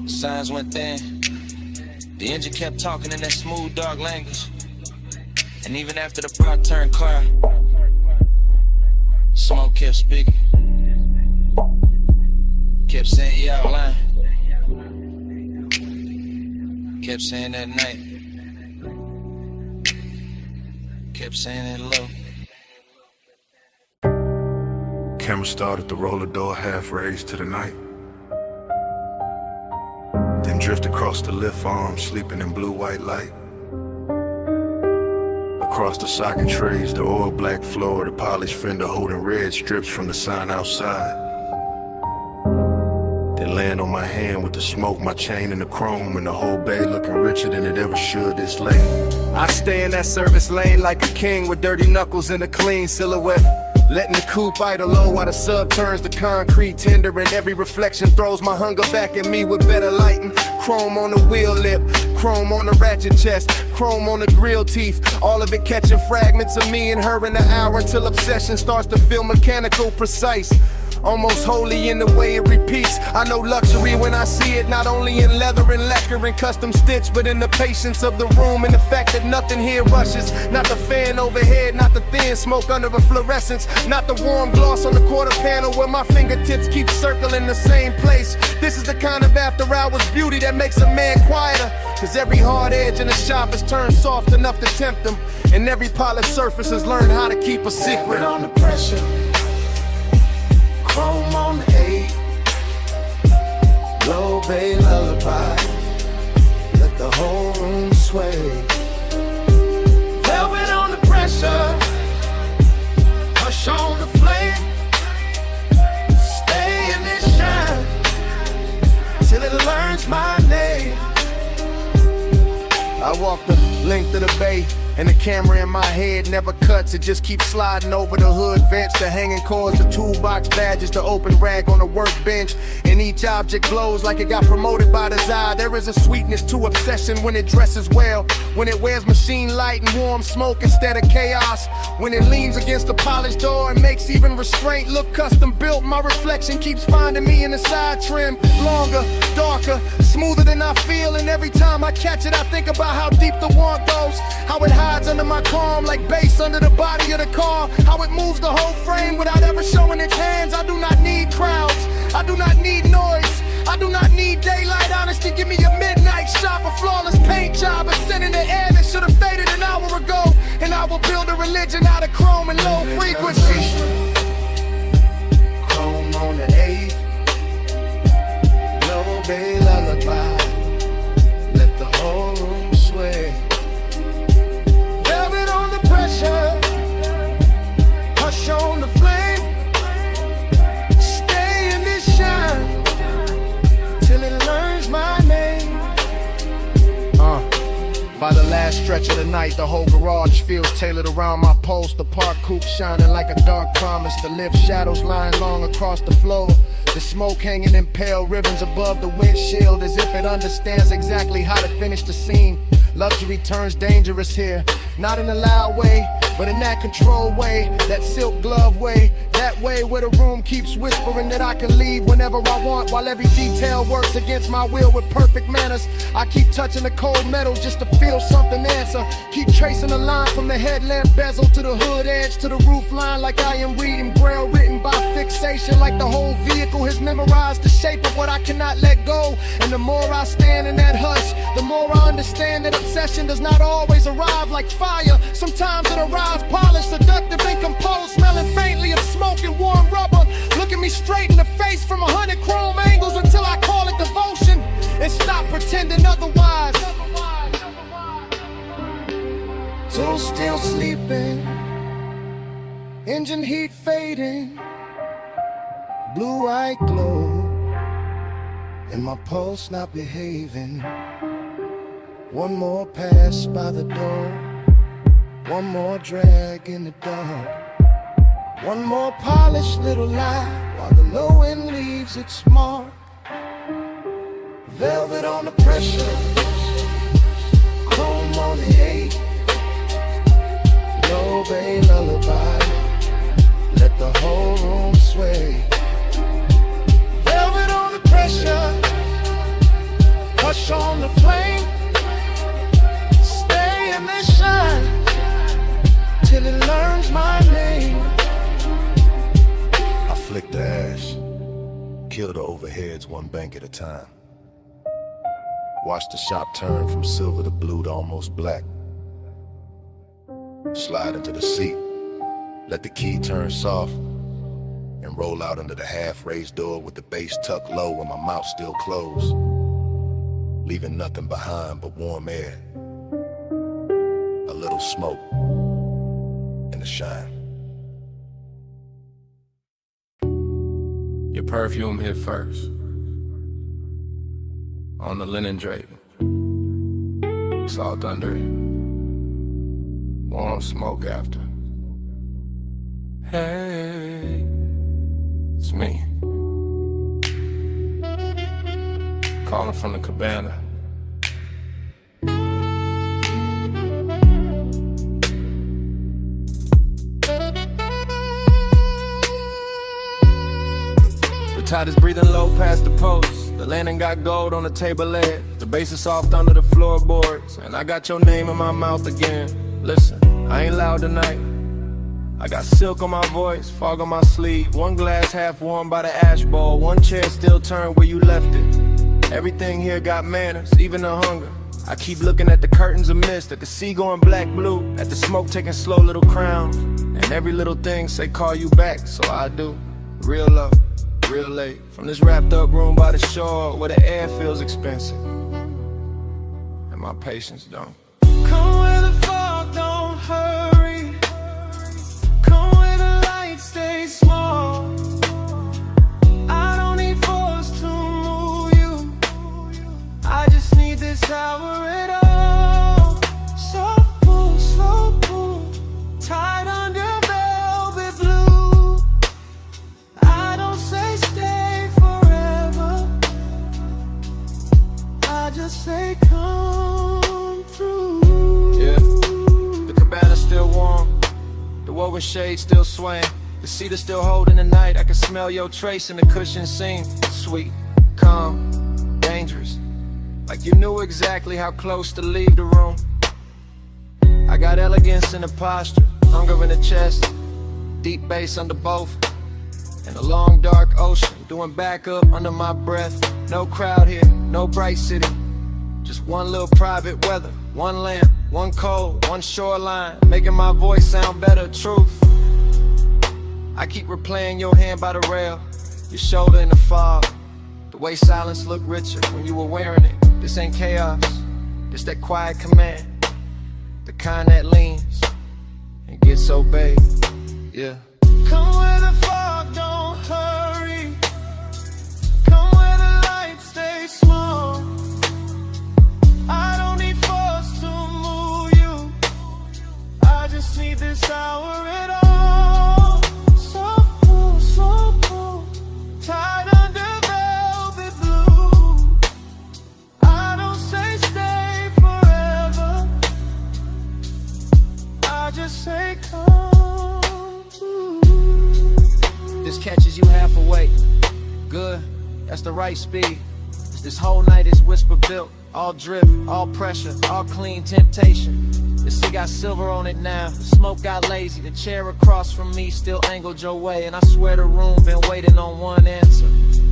S5: the signs went thin. The engine kept talking in that smooth, dark language. And even after the block turned clear, smoke kept speaking. Kept saying you out lying. Kept saying that night. Kept saying it low.
S9: Camera started to roll the door half raised to the night. Then drift across the lift arm, sleeping in blue-white light. Across the socket trays, the oil black floor, the polished fender holding red strips from the sign outside. Then land on my hand with the smoke, my chain and the chrome, and the whole bay looking richer than it ever should this late.
S14: I stay in that service lane like a king with dirty knuckles and a clean silhouette. Letting the coupe idle low while the sub turns to concrete tender, and every reflection throws my hunger back at me with better lighting. Chrome on the wheel lip, chrome on the ratchet chest, chrome on the grill teeth. All of it catching fragments of me and her in the hour until obsession starts to feel mechanical, precise. Almost holy in the way it repeats. I know luxury when I see it, not only in leather and lacquer and custom stitch, but in the patience of the room and the fact that nothing here rushes. Not the fan overhead, not the thin smoke under a fluorescence, not the warm gloss on the quarter panel where my fingertips keep circling the same place. This is the kind of after hours beauty that makes a man quieter. Cause every hard edge in the shop is turned soft enough to tempt them. And every polished surface has learned how to keep a secret.
S4: On the pressure, chrome on the 8, low bay lullaby, let the whole room sway. Velvet on the pressure, hush on the flame, stay in this shine till it learns my name.
S14: I walk the length of the bay, and the camera in my head never cuts. It just keeps sliding over the hood vents, the hanging cords, the toolbox badges, the open rag on the workbench. And each object glows like it got promoted by design. There is a sweetness to obsession when it dresses well, when it wears machine light and warm smoke instead of chaos, when it leans against the polished door and makes even restraint look custom built. My reflection keeps finding me in the side trim, longer, darker, smoother than I feel. And every time I catch it, I think about how deep the want goes, how it hides under my calm like bass under the body of the car, how it moves the whole frame without ever showing its hands. I do not need crowds, I do not need noise, I do not need daylight honesty. Give me a midnight shot, a flawless paint job, a scent in the air that should have faded an hour ago, and I will build a religion out of chrome and low frequency.
S4: Chrome on the 8, low bay lullaby, let the whole room sway. Velvet on the pressure, hush on the flame, stay in this shine till it learns my name.
S14: By the last stretch of the night, the whole garage feels tailored around my post. The park coupe shining like a dark promise. The lift shadows lying long across the floor. The smoke hanging in pale ribbons above the windshield, as if it understands exactly how to finish the scene. Luxury turns dangerous here, not in a loud way, but in that controlled way, that silk glove way, that way where the room keeps whispering that I can leave whenever I want, while every detail works against my will with perfect manners. I keep touching the cold metal just to feel something answer. Keep tracing the line from the headlamp bezel to the hood edge to the roof line, like I am reading braille written by fixation, like the whole vehicle has memorized the shape of what I cannot let go. And the more I stand in that hush, the more I understand that obsession does not always arrive like fire. Sometimes it arrives polished, seductive and composed, smelling faintly of smoke and warm rubber, looking me straight in the face from 100 chrome angles until I call it devotion and stop pretending otherwise.
S4: So still sleeping, engine heat fading, blue eye glow, and my pulse not behaving. One more pass by the door, one more drag in the dark, one more polished little lie while the low end leaves its mark. Velvet on the pressure, chrome on the 8, low bay lullaby, let the whole room sway. Velvet on the pressure, hush on the flame, stay in this shine till it learns my name.
S9: I flick the ash, kill the overheads one bank at a time. Watch the shop turn from silver to blue to almost black. Slide into the seat, let the key turn soft, and roll out under the half-raised door with the base tucked low and my mouth still closed, leaving nothing behind but warm air, a little smoke, and the shine.
S1: Your perfume hit first on the linen draping. Salt under it, warm smoke after. Hey, it's me, calling from the cabana. The tide is breathing low past the post. The landing got gold on the table leg. The bass is soft under the floorboards, and I got your name in my mouth again. Listen, I ain't loud tonight. I got silk on my voice, fog on my sleeve. One glass half warm by the ash bowl. One chair still turned where you left it. Everything here got manners, even the hunger.
S6: I keep looking at the curtains of mist, at the sea going black blue, at the smoke taking slow little crowns, and every little thing say call you back, so I do. Real love, real late, from this wrapped up room by the shore where the air feels expensive and my patience don't.
S8: Come where the fog don't hurry. Come where the light stays small. I don't need force to move you. I just need this hour at all. Soft pull, slow pull, tied under velvet blue. I don't say stay forever. I just say come through.
S6: Yeah, the cabana's still warm, the woven shade still swaying, the cedar still holding the night. I can smell your trace in the cushion seam. Sweet, calm, dangerous, like you knew exactly how close to leave the room. I got elegance in the posture, hunger in the chest, deep bass under both, and a long dark ocean doing back up under my breath. No crowd here, no bright city, just one little private weather, one lamp, one cold, one shoreline, making my voice sound better. Truth, I keep replaying your hand by the rail, your shoulder in the fog, the way silence looked richer when you were wearing it. This ain't chaos, this that quiet command, the kind that leans and gets obeyed. Yeah.
S8: Come where the fog don't hurry. Come where the light stays small. I don't need force to move you. I just need this hour at all. Soft pull, slow pull, tied under velvet blue. I don't say stay forever. I just say come through.
S6: This catches you half awake. Good, that's the right speed. This whole night is whisper built, all drip, all pressure, all clean temptation. The sea got silver on it now, the smoke got lazy, the chair across from me still angled your way, and I swear the room been waiting on one answer.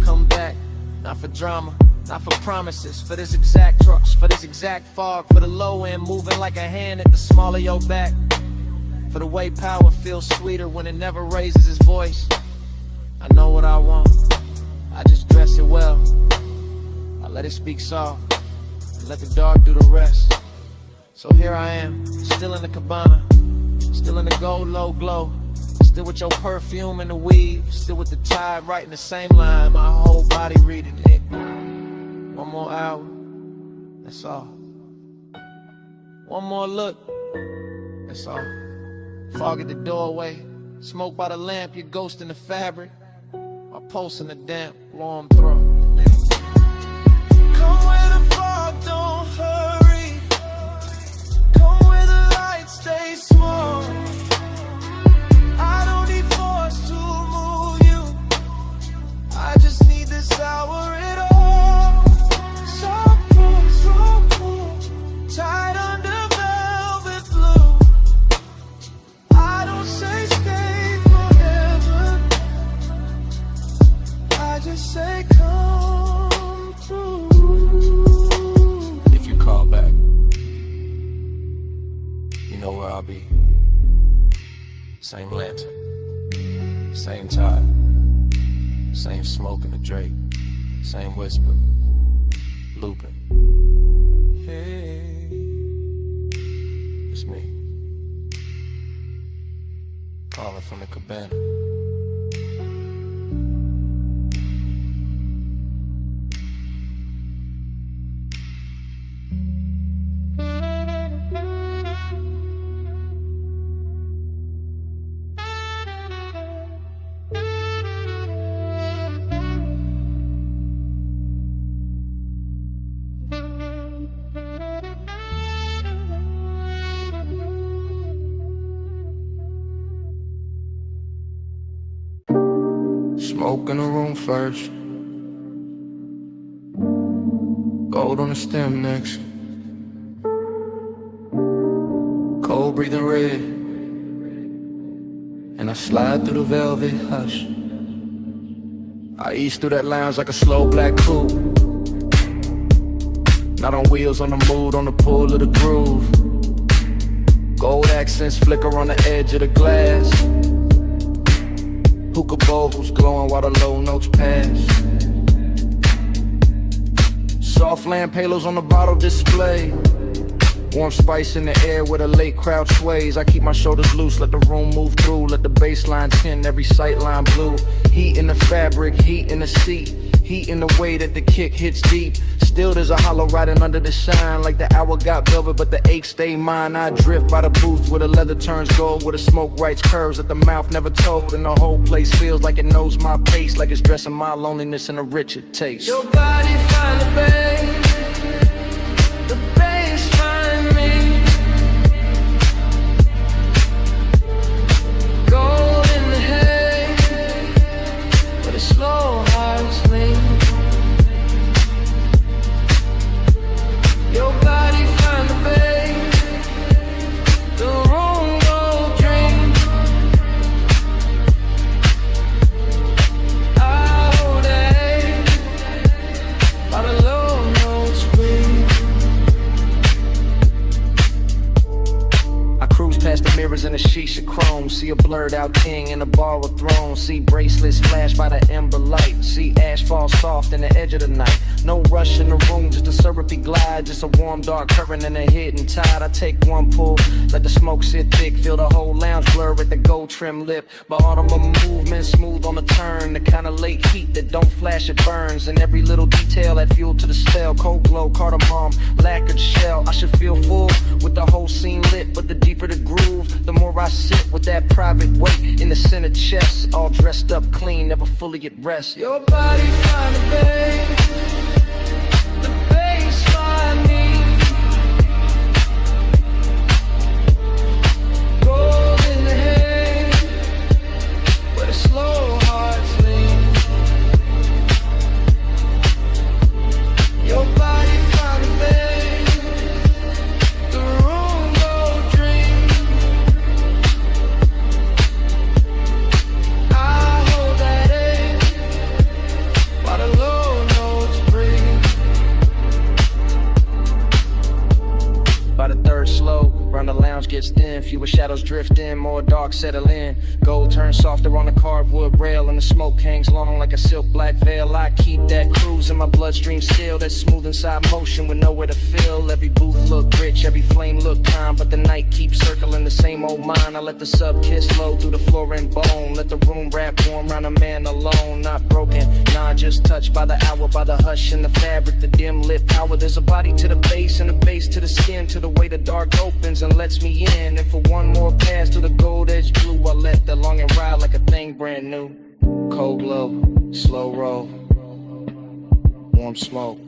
S6: Come back, not for drama, not for promises, for this exact trust, for this exact fog, for the low end moving like a hand at the small of your back, for the way power feels sweeter when it never raises its voice. I know what I want, I just dress it well, I let it speak soft, and let the dark do the rest. So here I am, still in the cabana, still in the gold low glow, still with your perfume and the weave, still with the tide writing the same line, my whole body reading it. One more hour, that's all. One more look, that's all. Fog at the doorway, smoke by the lamp, your ghost in the fabric, my pulse in the damp, warm throat.
S8: Come where the fog don't hurry. Come where the light stays small. I don't need force to move you. I just need this hour at all. Soft pull, slow pull, tied under velvet blue. I don't say stay forever. I just say come through.
S6: If you call back, you know where I'll be. Same lantern, same tide, same smoke in the Drake, same whisper, looping. Hey, it's me, calling from the cabana. Smoke in the room first, gold on the stem next, cold breathing red, and I slide through the velvet hush. I ease through that lounge like a slow black coupe,
S1: Not on wheels, on the mood, on the pull of the groove. Gold accents flicker on the edge of the glass. Hookah bowls glowing while the low notes pass. Soft lamp halos on the bottle display. Warm spice in the air where the late crowd sways. I keep my shoulders loose, let the room move through. Let the bass line tint, every sight line blue. Heat in the fabric, heat in the seat. Heat in the way that the kick hits deep. Still there's a hollow riding under the shine. Like the hour got velvet but the ache stay mine. I drift by the booth where the leather turns gold, where the smoke writes curves that the mouth never told. And the whole place feels like it knows my pace, like it's dressing my loneliness in a richer taste.
S8: Your body find the bass, the bass find me. Gold in the hay, but it's slow hearts lean. Your body find the bass, the room go dream. I hold it by the low notes breathe.
S1: I cruise past the mirrors in a shisha chrome. See a blurred out king in a bar with thrones. See bracelets flash by the ember light. See ash fall soft in the edge of the night. No rush in the room, just a syrupy glide. Just a warm dark current and a hidden tide. I take one pull, let the smoke sit thick. Feel the whole lounge blur at the gold trim lip. But autumn movement smooth on the turn. The kind of late heat that don't flash, it burns. And every little detail add fuel to the spell. Cold glow, cardamom, lacquered shell. I should feel full with the whole scene lit. But the deeper the groove, the more I sit with that private weight in the center chest. All dressed up clean, never fully at rest.
S8: Your body find the bass, the bass find me. Gold in the hay, where the slow hearts lean. Your body find the bass, the room go dream. I hold that ache while the low notes breathe.
S1: By the third slow, round the lounge gets thin. Fewer shadows drift in, more dark settle in. Gold turns softer on the carved wood rail, and the smoke hangs long like a silk black veil. I keep that cruise in my bloodstream still. That smooth inside motion with nowhere to fill. Every booth look rich, every flame look kind. But the night keeps circling the same old mind. I let the sub kiss flow through the floor and bone. Let the room wrap warm round a man alone. Not broken, nah, just touched by the hour. By the hush in the fabric, the dim lit power. There's a body to the base and a base to the skin. To the way the dark opens and lets me in. And for one more pass to the gold edge blue, I let the longing ride like a thing brand new. Cold glow, slow roll, warm smoke,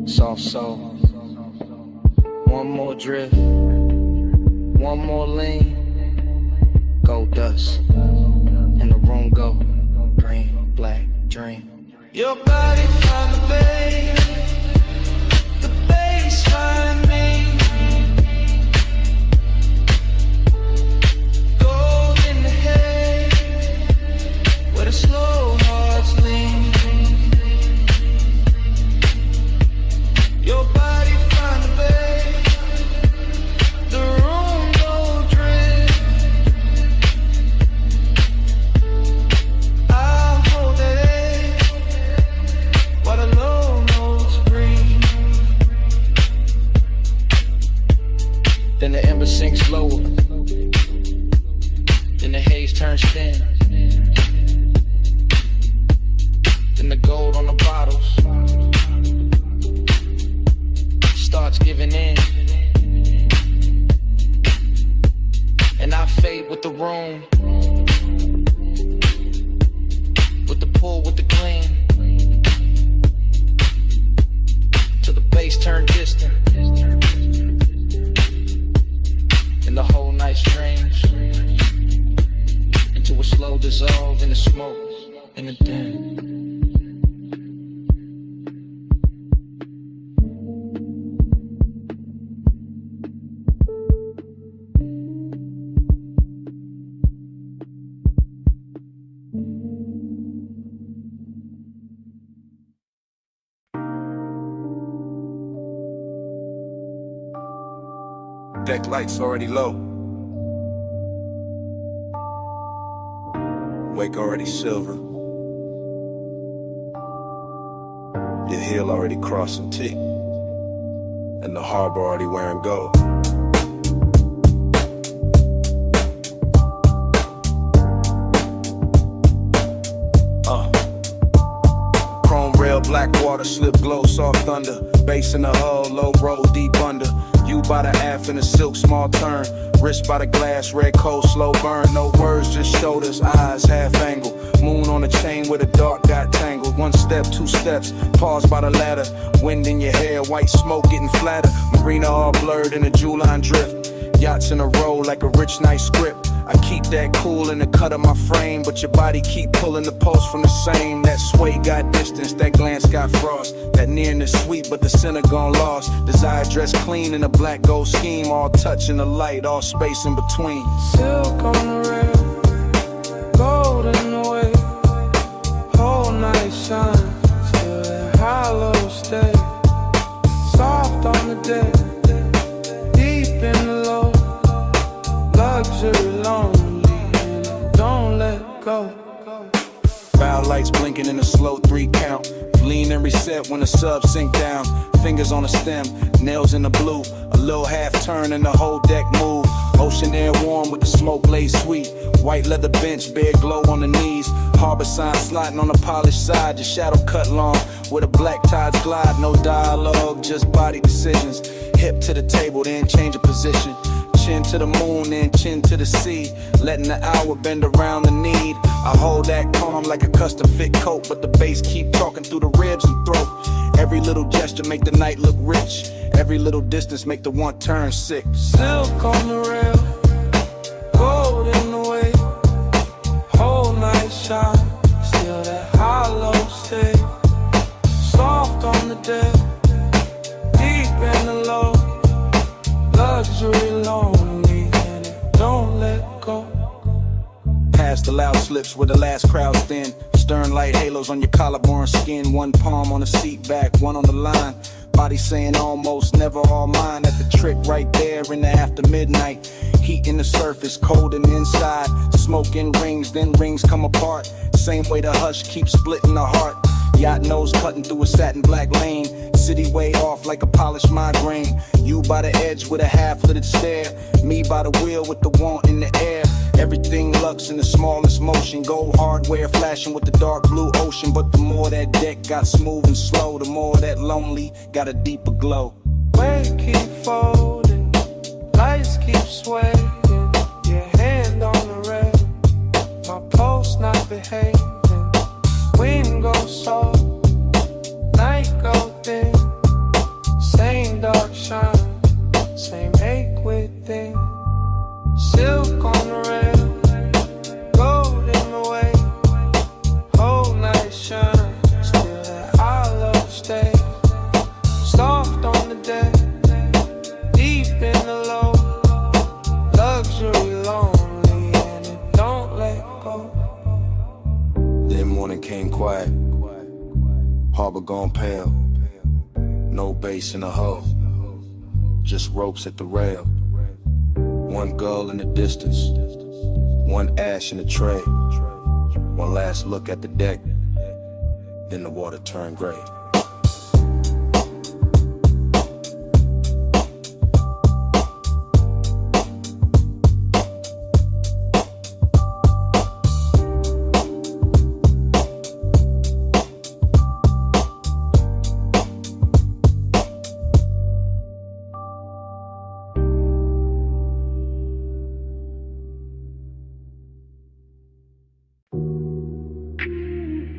S1: soft soul. One more drift, one more lean. Gold dust, and the room go green, black, dream.
S8: Your body find the bass find me. Gold in the hay, where the slow hearts lean. Your body find the bass, the room go dream. I hold that ache while the low notes breathe.
S1: Then the ember sinks lower. Then the haze turns thin. Then the gold on the bottles starts giving in. And I fade with the room, with the pull, with the gleam, till the bass turn distant. And the whole night streams into a slow dissolve in the smoke, in the dim.
S5: Deck lights already low. Wake already silver. Your heel already crossing T. And the harbor already wearing gold. Chrome rail, black water, slip glow, soft thunder. Bass in the hull, low roll, deep under. You by the aft in a silk, small turn. Wrist by the glass, red cold, slow burn. No words, just shoulders, eyes, half angle. Moon on a chain where the dark got tangled. 1 step, 2 steps, pause by the ladder. Wind in your hair, white smoke getting flatter. Marina all blurred in a jewel line drift. Yachts in a row like a rich, nice script. I keep that cool in the cut of my frame, but your body keep pulling the post from the same. That sway got distance, that glance got frost. That nearness sweet, but the center gone lost. Desire dressed clean in a black gold scheme. All touch in the light, all space in between.
S8: Silk on the rail, gold in the way. Whole night shine, still that hollow stay. Soft on the deck, deep in the low. Luxury lonely, and don't let go.
S5: Bow lights blinking in a slow 3 count. Lean and reset when the sub sink down. Fingers on the stem, nails in the blue. A little half turn and the whole deck move. Ocean air warm with the smoke laid sweet. White leather bench, bare glow on the knees. Harbor sign sliding on the polished side. Your shadow cut long where the black tides glide. No dialogue, just body decisions. Hip to the table, then change of position. Chin to the moon, then chin to the sea. Letting the hour bend around the need. I hold that calm like a custom fit coat, but the bass keep talking through the ribs and throat. Every little gesture make the night look rich. Every little distance make the one turn sick.
S8: Silk on the rail, gold in the way. Whole night shine, still that hollow stay. Soft on the deck, deep in the low. Luxury lonely, and it don't let go.
S5: Past the loud slips where the last crowd's thin. Stern light halos on your collarbone skin. 1 palm on the seat back, 1 on the line. Body saying almost, never all mine. At the trick right there in the after midnight. Heat in the surface, cold in the inside. Smoke in rings, then rings come apart. Same way the hush keeps splitting the heart. Yacht nose cutting through a satin black lane. City way off like a polished migraine. You by the edge with a half-littered stare. Me by the wheel with the want in the air. Everything lux in the smallest motion. Gold hardware flashing with the dark blue ocean. But the more that deck got smooth and slow, the more that lonely got a deeper glow.
S8: Weight keep folding, lights keep swaying. Your hand on the rail, my pulse not behaving. Wind goes soft, night go thin. Same dark shine, same ache within. Silk on the rail, gold in the way. Whole night shine, still that hollow stay. Soft on the deck, deep in the low. Luxury lonely, and it don't let go.
S5: Then morning came quiet. Harbor gone pale. No bass in the hull, just ropes at the rail. 1 gull in the distance, 1 ash in the tray. 1 last look at the deck, then the water turned gray.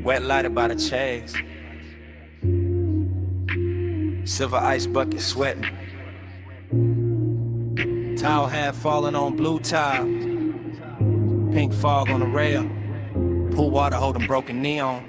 S10: Wet lighted by the chains. Silver ice bucket sweating. Towel hat falling on blue tile. Pink fog on the rail. Pool water holding broken neon.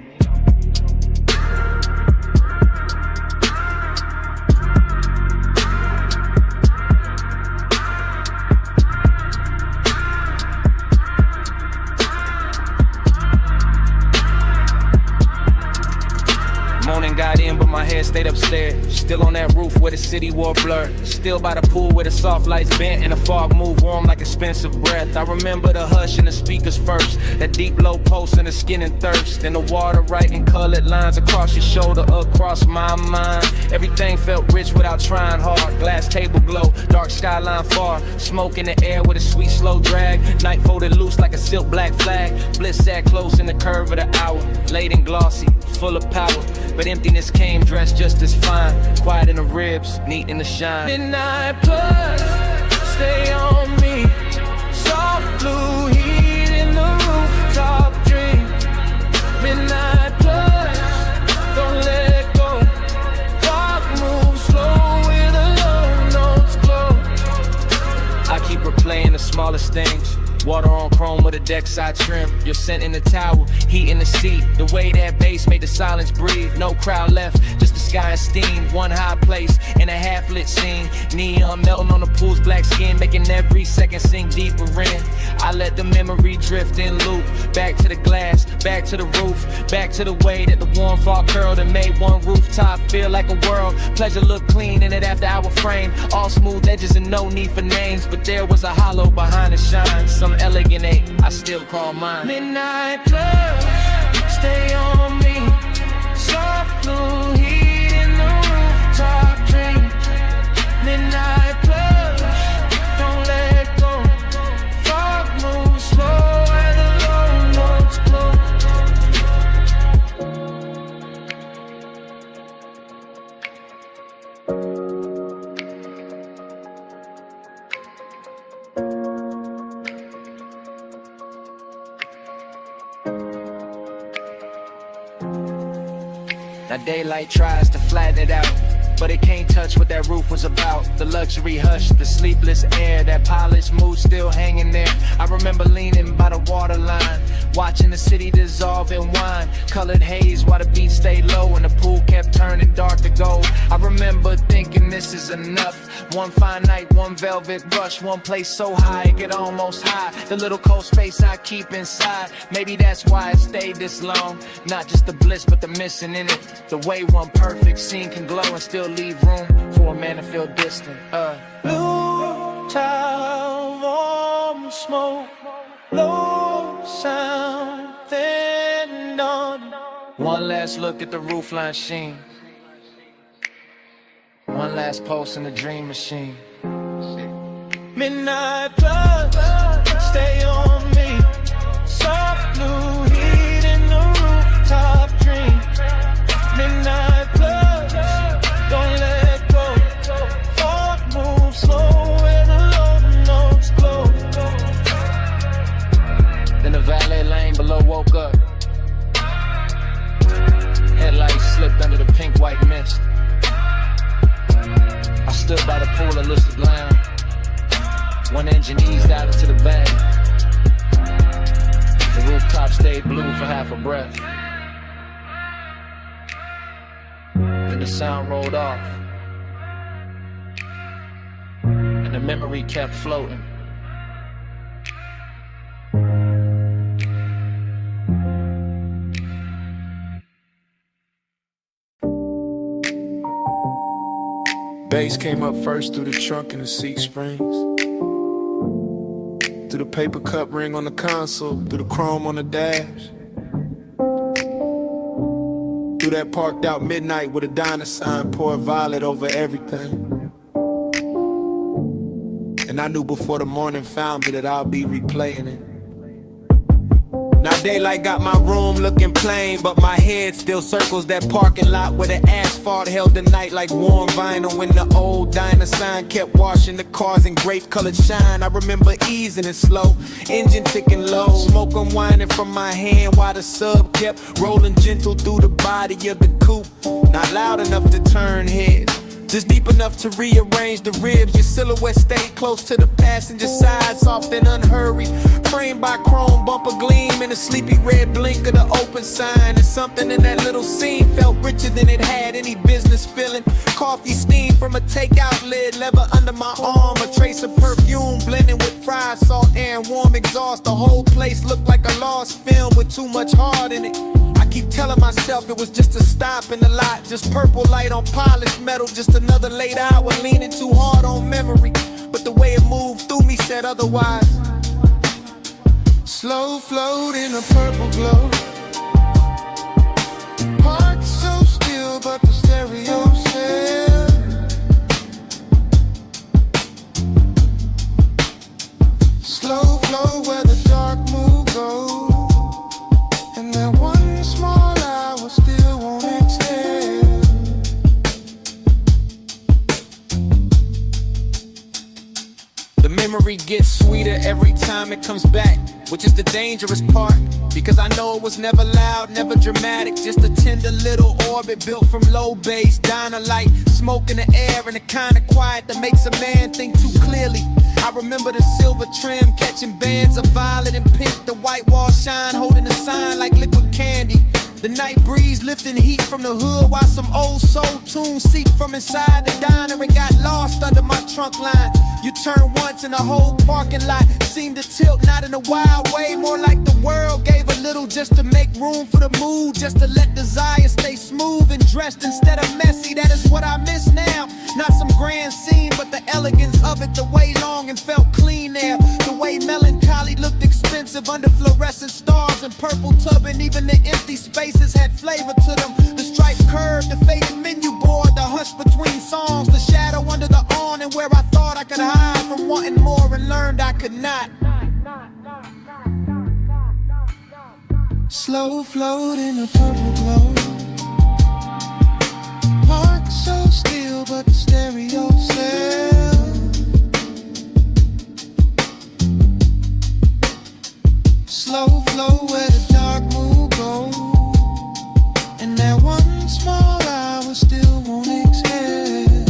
S10: Got in, but my head
S1: head stayed upstairs. Still on that roof where the city wore blur. Still by the pool where the soft lights bent and the fog moved warm like expensive breath. I remember the hush and the speakers first, that deep low pulse and the skin and thirst, and the water writing colored lines across your shoulder, across my mind. Everything felt rich without trying hard. Glass table glow, dark skyline far, smoke in the air with a sweet slow drag. Night folded loose like a silk black flag. Bliss sat close in the curve of the hour, late and glossy, full of power, but emptiness came dressed just as fine. Quiet in the ribs, neat in the shine.
S8: Midnight plus, stay on me. Soft blue heat in the rooftop dream. Midnight plus, don't let go. Clock moves slow with the low notes glow.
S1: I keep replaying the smallest things. Water on chrome with a deck side trim. Your scent in the towel, heat in the seat. The way that bass made the silence breathe. No crowd left, just the sky and steam. One high place in a half-lit scene. Neon melting on the pool's black skin, making every second sink deeper in. I let the memory drift in loop. Back to the glass, back to the roof, back to the way that the warm fall curled and made one rooftop feel like a world. Pleasure looked clean in it after our frame. All smooth edges and no need for names, but there was a hollow behind the shine. Some elegant ache, I still call mine.
S8: Midnight plus, stay on me. Soft blue heat in the rooftop dream. Midnight plus, don't let go. Fog moves slow and the low notes glow.
S1: Now daylight tries to flatten it out, but it can't touch what that roof was about. The luxury hush, the sleepless air, that polished mood still hanging there. I remember leaning by the waterline, watching the city dissolve in wine. Colored haze while the beat stayed low and the pool kept turning dark to gold. I remember thinking this is enough. One fine night, one velvet brush, one place so high it could almost hide the little cold space I keep inside. Maybe that's why it stayed this long. Not just the bliss, but the missing in it. The way one perfect scene can glow and still leave room for a man to feel distant.
S8: Blue tile, warm smoke, low sound, then dawn.
S1: One last look at the roofline sheen. One last pulse in the dream machine.
S8: Midnight plus, stay on me. Soft blue heat in the rooftop dream. Midnight plus, don't let go. Fog moves slow and the low notes glow.
S1: Then the valet lane below woke up. Headlights slipped under the pink white mist. I stood by the pool and loosed the lounge. One engine eased out into the bag. The rooftop stayed blue for half a breath. Then the sound rolled off, and the memory kept floating.
S10: Bass came up first through the trunk and the seat springs, through the paper cup ring on the console, through the chrome on the dash, through that parked out midnight with a diner sign, pour violet over everything. And I knew before the morning found me that I'll be replaying it. Now daylight got my room looking plain, but my head still circles that parking lot where the asphalt held the night like warm vinyl. When the old diner sign kept washing the cars in grape colored shine. I remember easing it slow, engine ticking low, smoke unwinding from my hand while the sub kept rolling gentle through the body of the coupe. Not loud enough to turn heads, just deep enough to rearrange the ribs. Your silhouette stayed close to the passenger side, soft and unhurried, framed by chrome bumper gleam and a sleepy red blink of the open sign. And something in that little scene felt richer than it had any business feeling. Coffee steam from a takeout lid, leather under my arm, a trace of perfume blending with fried salt air and warm exhaust. The whole place looked like a lost film with too much heart in it. I keep telling
S15: telling myself it was just a stop in the lot. Just purple light on polished metal, just another late hour leaning too hard on memory. But the way it moved through me said otherwise.
S8: Slow float in a purple glow. Heart so still, but the stereo said. Slow flow where the dark moon goes. And that one small hour still won't exhale.
S15: The memory gets sweeter every time it comes back, which is the dangerous part, because I know it was never loud, never dramatic, just a tender little orbit built from low bass, diner light, smoke in the air, and the kind of quiet that makes a man think too clearly. I remember the silver trim catching bands of violet and pink, the white wall shine holding a sign like liquid candy. The night breeze lifting heat from the hood while some old soul tunes seep from inside the diner and got lost under my trunk line. You turn once and the whole parking lot seemed to tilt, not in a wild way, more like the world gave a little just to make room for the mood, just to let desire stay smooth and dressed instead of messy. That is what I miss now. Not some grand scene, but the elegance of it, the way long and felt clean there, the way melancholy looked expensive under fluorescent stars and purple tub, and even the empty spaces had flavor to them. The striped curve, the faded menu board, the hush between songs, the shadow under the awning where I thought I could hide from wanting more and learned I could not.
S8: Slow float in a purple glow. Heart so still, but the stereo said. Slow flow where the dark moon goes. And that one small hour still won't exhale.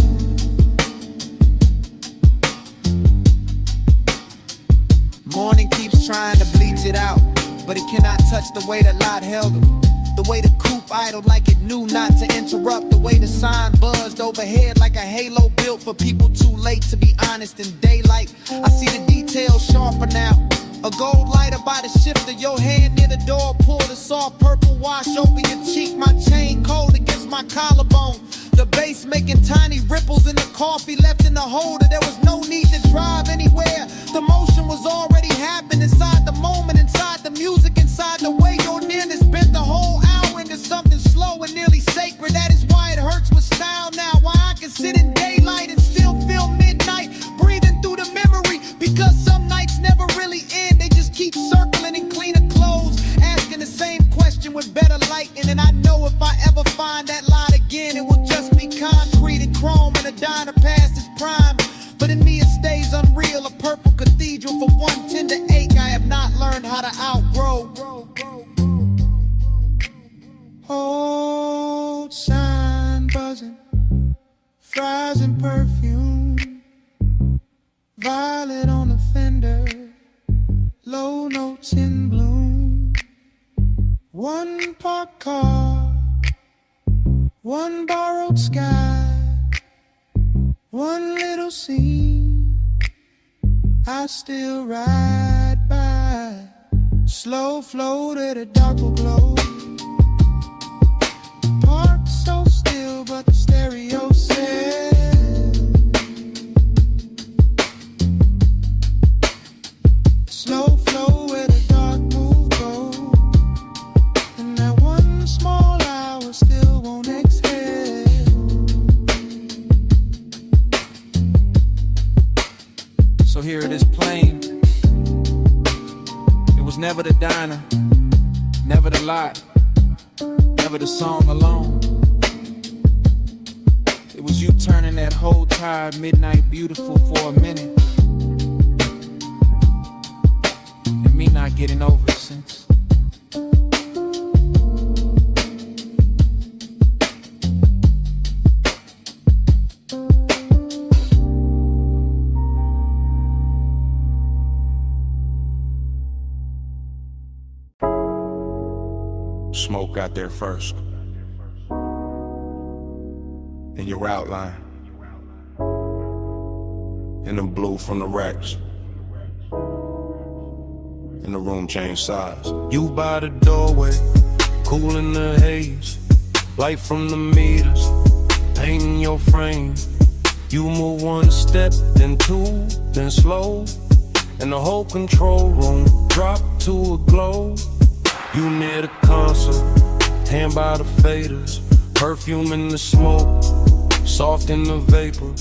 S15: Morning keeps trying to bleach it out, but it cannot touch the way that light held him. The way the coupe idled like it knew not to interrupt. The way the sign buzzed overhead like a halo built for people too late to be honest in daylight. I see the details sharper now. A gold lighter by the shifter, your hand near the door, pour the soft purple wash over your cheek. My chain cold against my collarbone. The bass making tiny ripples in the coffee left in the holder. There was no need to drive anywhere. The motion was already happening inside the moment, inside the music, inside the way your nearness bent the whole hour into something slow and nearly sacred. That is why it hurts with style now. Why I can sit in daylight and still feel midnight breathing through the memory. Because some nights never really end. They just keep circling in cleaner clothes, asking the same question with better lighting. And I know if I ever find that light again, it will just be concrete and chrome and a diner past its prime. But in me it stays unreal, a purple cathedral for one tender ache I have not learned how to outgrow.
S8: Old sign buzzing, fries and perfume, violet on the fender, low notes in bloom. One parked car, one borrowed sky, one little scene I still ride by. Slow float at a darker glow. Parked so still, but the stereo said. Slow flow where the dark move goes. And that one small hour still won't exhale.
S15: So here it is plain. It was never the diner, never the lot, never the song alone. It was you turning that whole tired midnight beautiful for a minute, and me not getting over it since.
S14: Smoke got there first. In your outline. In the blue from the racks. And the room changed size. You by the doorway,
S1: cool in the haze, light from the meters, painting your frame. You move one step, then two, then slow, and the whole control room drop to a glow. You near the console, hand by the faders, perfume in the smoke, soft in the vapor.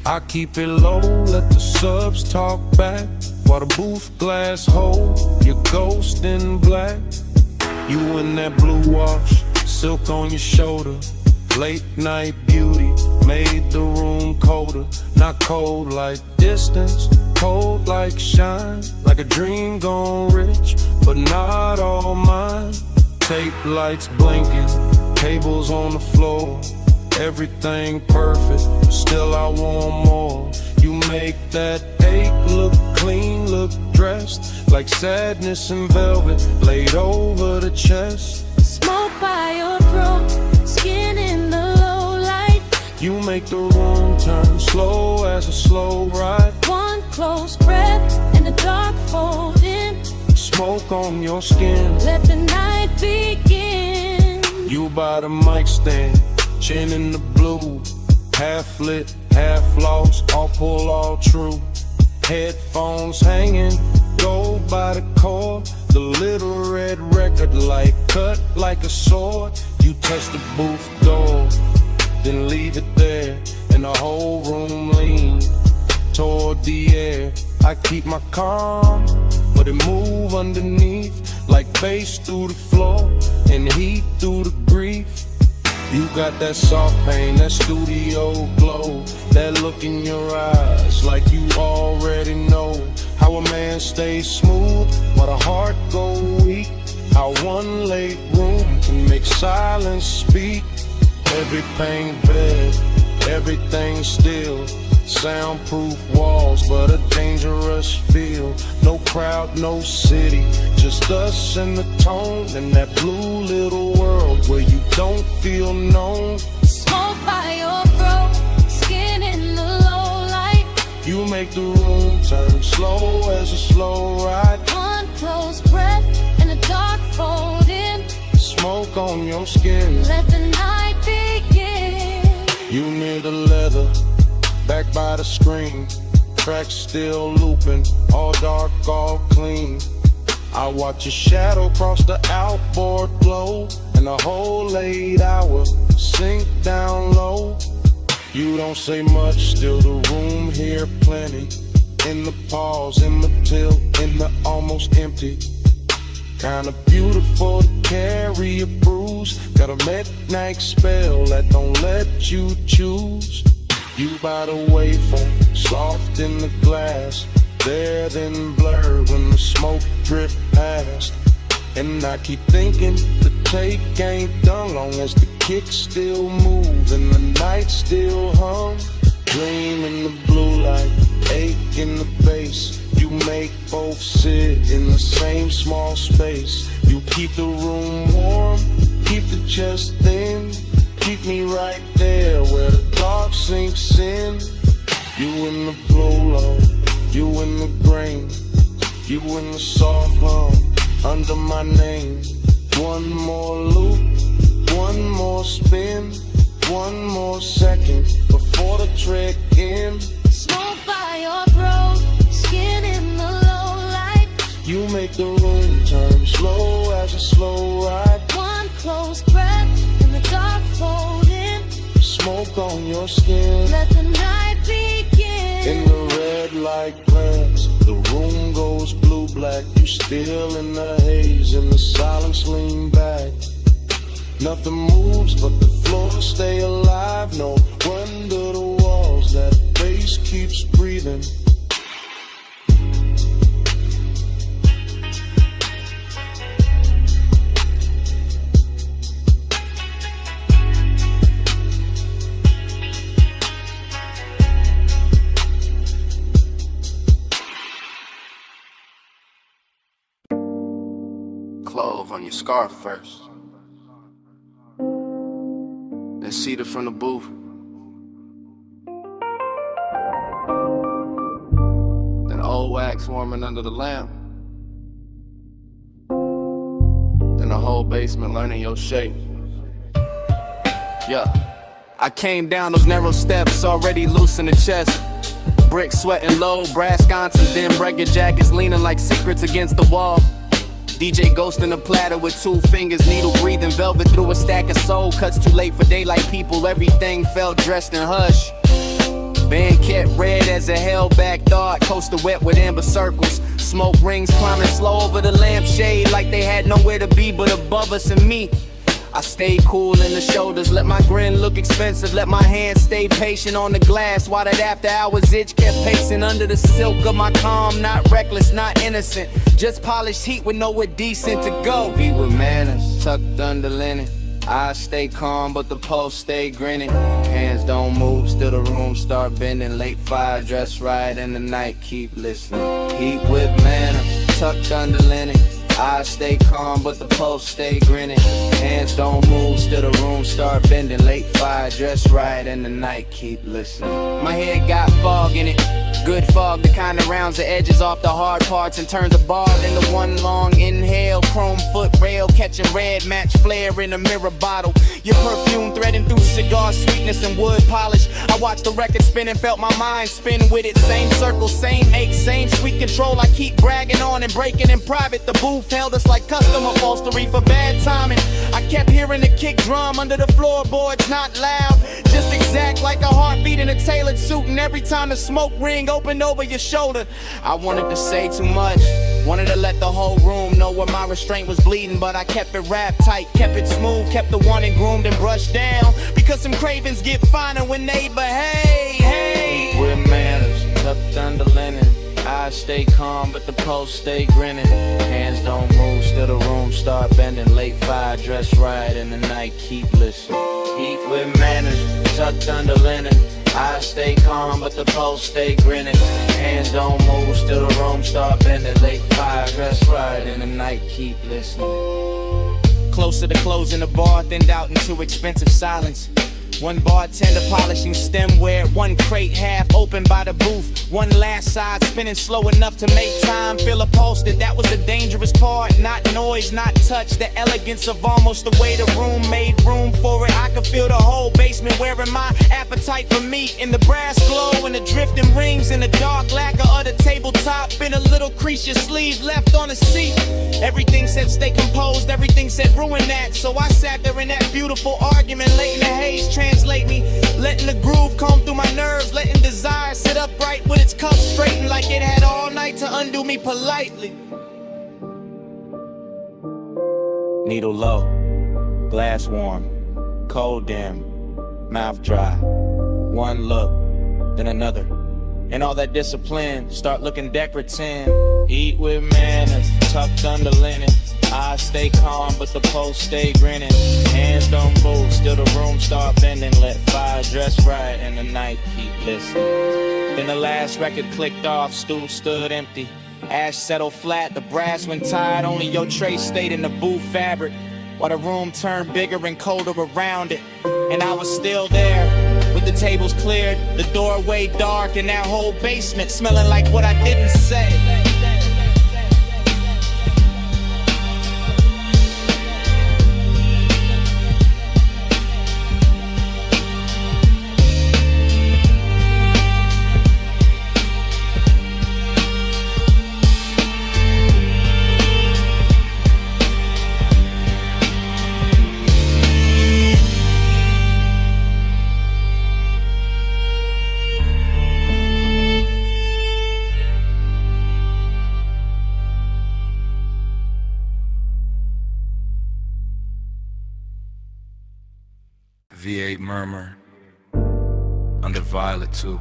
S1: I keep it low, let the subs talk back, while the booth glass hold your ghost in black. You in that blue wash, silk on your shoulder, late night beauty made the room colder. Not cold like distance, cold like shine, like a dream gone rich, but not all mine. Tape lights blinking, cables on the floor, everything perfect, still I want more. You make that ache look clean, look dressed, like sadness in velvet, laid over the chest.
S3: Smoke by your throat, skin in the low light.
S1: You make the room turn slow as a slow ride.
S3: One close breath and the dark fold in.
S1: Smoke on your skin,
S3: let the night begin.
S1: You by the mic stand, chin in the blue, half lit, half lost, all pull, all true. Headphones hanging, go by the cord. The little red record light cut like a sword. You touch the booth door, then leave it there, and the whole room lean toward the air. I keep my calm, but it move underneath, like bass through the floor and heat through the grief. You got that soft pain, that studio glow, that look in your eyes like you already know how a man stays smooth while the heart go weak. How one late room can make silence speak. Every pain bed, everything still, soundproof walls but a dangerous feel. No crowd, no city, just us and the tone, and that blue little world where you don't feel known.
S3: Smoke by your throat, skin in the low light.
S1: You make the room turn slow as a slow ride.
S3: One close breath and the dark fold in.
S1: Smoke on your skin,
S3: let the night begin.
S1: You near the leather, back by the screen, tracks still looping, all dark, all clean. I watch your shadow cross the outboard glow, and the whole 8 hour sink down low. You don't say much, still the room here plenty. In the pause, in the tilt, in the almost empty. Kinda beautiful to carry a bruise. Got a midnight spell that don't let you choose. You by the waveform, soft in the glass, there then blurred when the smoke drift past. And I keep thinking the take ain't done long as the kick still move and the night still hum. Dream in the blue light, ache in the bass. You make both sit in the same small space. You keep the room warm, keep the chest thin. Keep me right there where the dark sinks in. You in the blow low, you in the grain, you in the soft hum under my name. One more loop, one more spin, one more second before the trek ends.
S3: Smoke by your throat, skin in the low light.
S1: You make the room turn slow as a slow ride.
S3: One close breath and the dark fold in.
S1: Smoke on your skin,
S3: let the night begin.
S1: In the red light glance, the room goes blue-black. You still in the haze, and the silence lean back. Nothing moves but the floor stay alive. No wonder the walls, that bass keeps breathing.
S6: Clove on your scarf first, then cedar from the booth, then old wax warming under the lamp, then
S10: the whole basement learning your shape. Yeah. I came down those narrow steps, already loose in the chest. Brick sweating low, brass sconces, then breaker jackets leaning like secrets against the wall. DJ Ghost in a platter with 2 fingers, needle breathing velvet through a stack of soul. Cuts too late for daylight people, everything felt dressed in hush. Band kept red as a held back thought, coaster wet with amber circles. Smoke rings climbing slow over the lampshade like they had nowhere to be but above us and me. I stayed cool in the shoulders, let my grin look expensive, let my hands stay patient on the glass while that after hours itch kept pacing under the silk of my calm. Not reckless, not innocent, just polished heat with nowhere decent to go. Be with manners, tucked under linen. I stay calm, but the pulse stay grinning. Hands don't move, still the room start bending. Late fire, dress right, and the night keep listening. Heat with manners, tucked under linen. I stay calm, but the pulse stay grinning. Hands don't move, still the room start bending. Late fire, dress right, and the night keep listening. My head got fog in it, good fog, the kind that rounds the edges off the hard parts and turns a bar into one long inhale. Chrome foot rail, catching red, match flare in a mirror bottle. Your perfume threading through cigar sweetness and wood polish. I watched the record spin and felt my mind spin with it. Same circle, same ache, same sweet control. I keep bragging on and breaking in private. The booth held us like custom upholstery for bad timing. I kept hearing the kick drum under the floorboards, not loud, just exact like a heartbeat in a tailored suit. And every time the smoke ring opened over your shoulder, I wanted to say too much, wanted to let the whole room know where my restraint was bleeding, but I kept it wrapped tight, kept it smooth, kept the wanted groomed and brushed down, because some cravings get finer when they behave. Hey, with manners, tucked under linen. I stay calm, but the pulse stay grinning. Hands don't move, still the room start bending. Late fire, dress right, and the night keep listening. Heat with manners, tucked under linen. I stay calm, but the pulse stay grinning. Hands don't move, still the room start bending. Late fire, dress right, and the night keep listening. Closer to closing the bar, thinned out into expensive silence. One bartender polishing stemware, one crate half open by the booth, one last side spinning slow enough to make time feel upholstered. That was the dangerous part, not noise, not touch, the elegance of almost the way the room made room for it. I could feel the whole basement wearing my appetite for meat, in the brass glow and the drifting rings, in the dark lacquer of the tabletop, in a little crease your sleeve left on the seat. Everything said stay composed, everything said ruin that, so I sat there in that beautiful argument, late in the haze, translate me, letting the groove comb through my nerves, letting desire sit upright with its cuffs straightened like it had all night to undo me politely. Needle low, glass warm, cold dim, mouth dry. One look, then another, and all that discipline start looking decorative. Eat with manners, tucked under linen. I stay calm, but the pulse stay grinning. Hands don't move, still the room start bending. Let fire, dress right, and the night keep listening. Then the last record clicked off, stool stood empty. Ash settled flat, the brass went tired. Only your tray stayed in the booth fabric, while the room turned bigger and colder around it. And I was still there, with the tables cleared, the doorway dark, and that whole basement smelling like what I didn't say.
S5: V8 murmur under violet tubing,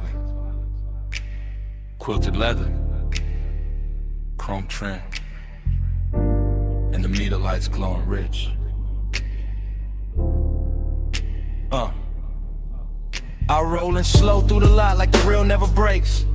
S5: quilted leather, chrome trim, and the meter lights glowing rich. I rollin' slow through the lot like the real never breaks.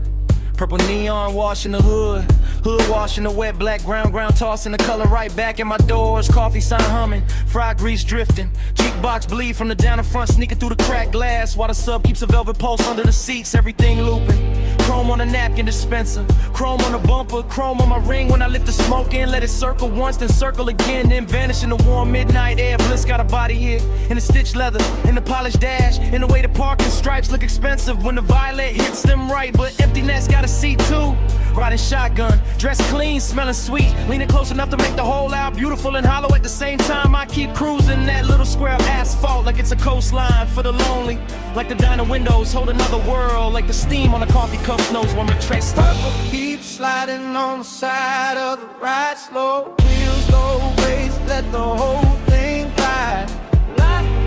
S5: Purple neon washing the hood,
S7: Hood wash in the wet black ground tossing the color right back in my doors. Coffee sign humming, fried grease drifting. Cheek box bleed from the down in front, sneaking through the cracked glass. While the sub keeps a velvet pulse under the seats, everything looping. Chrome on a napkin dispenser, chrome on the bumper, chrome on my ring when I lift the smoke in. Let it circle once, then circle again, then vanish in the warm midnight air. Bliss got a body here, in the stitched leather, in the polished dash, in the way the parking stripes look expensive when the violet hits them right, but empty nest got a seat too. Riding shotgun, dressed clean, smelling sweet, leaning close enough to make the whole out beautiful and hollow at the same time. I keep cruising that little square of asphalt like it's a coastline for the lonely, like the diner windows hold another world, like the steam on a coffee cup knows when we're traced.
S8: Purple keeps sliding on the side of the ride, slow wheels, low bass, let the whole thing glide.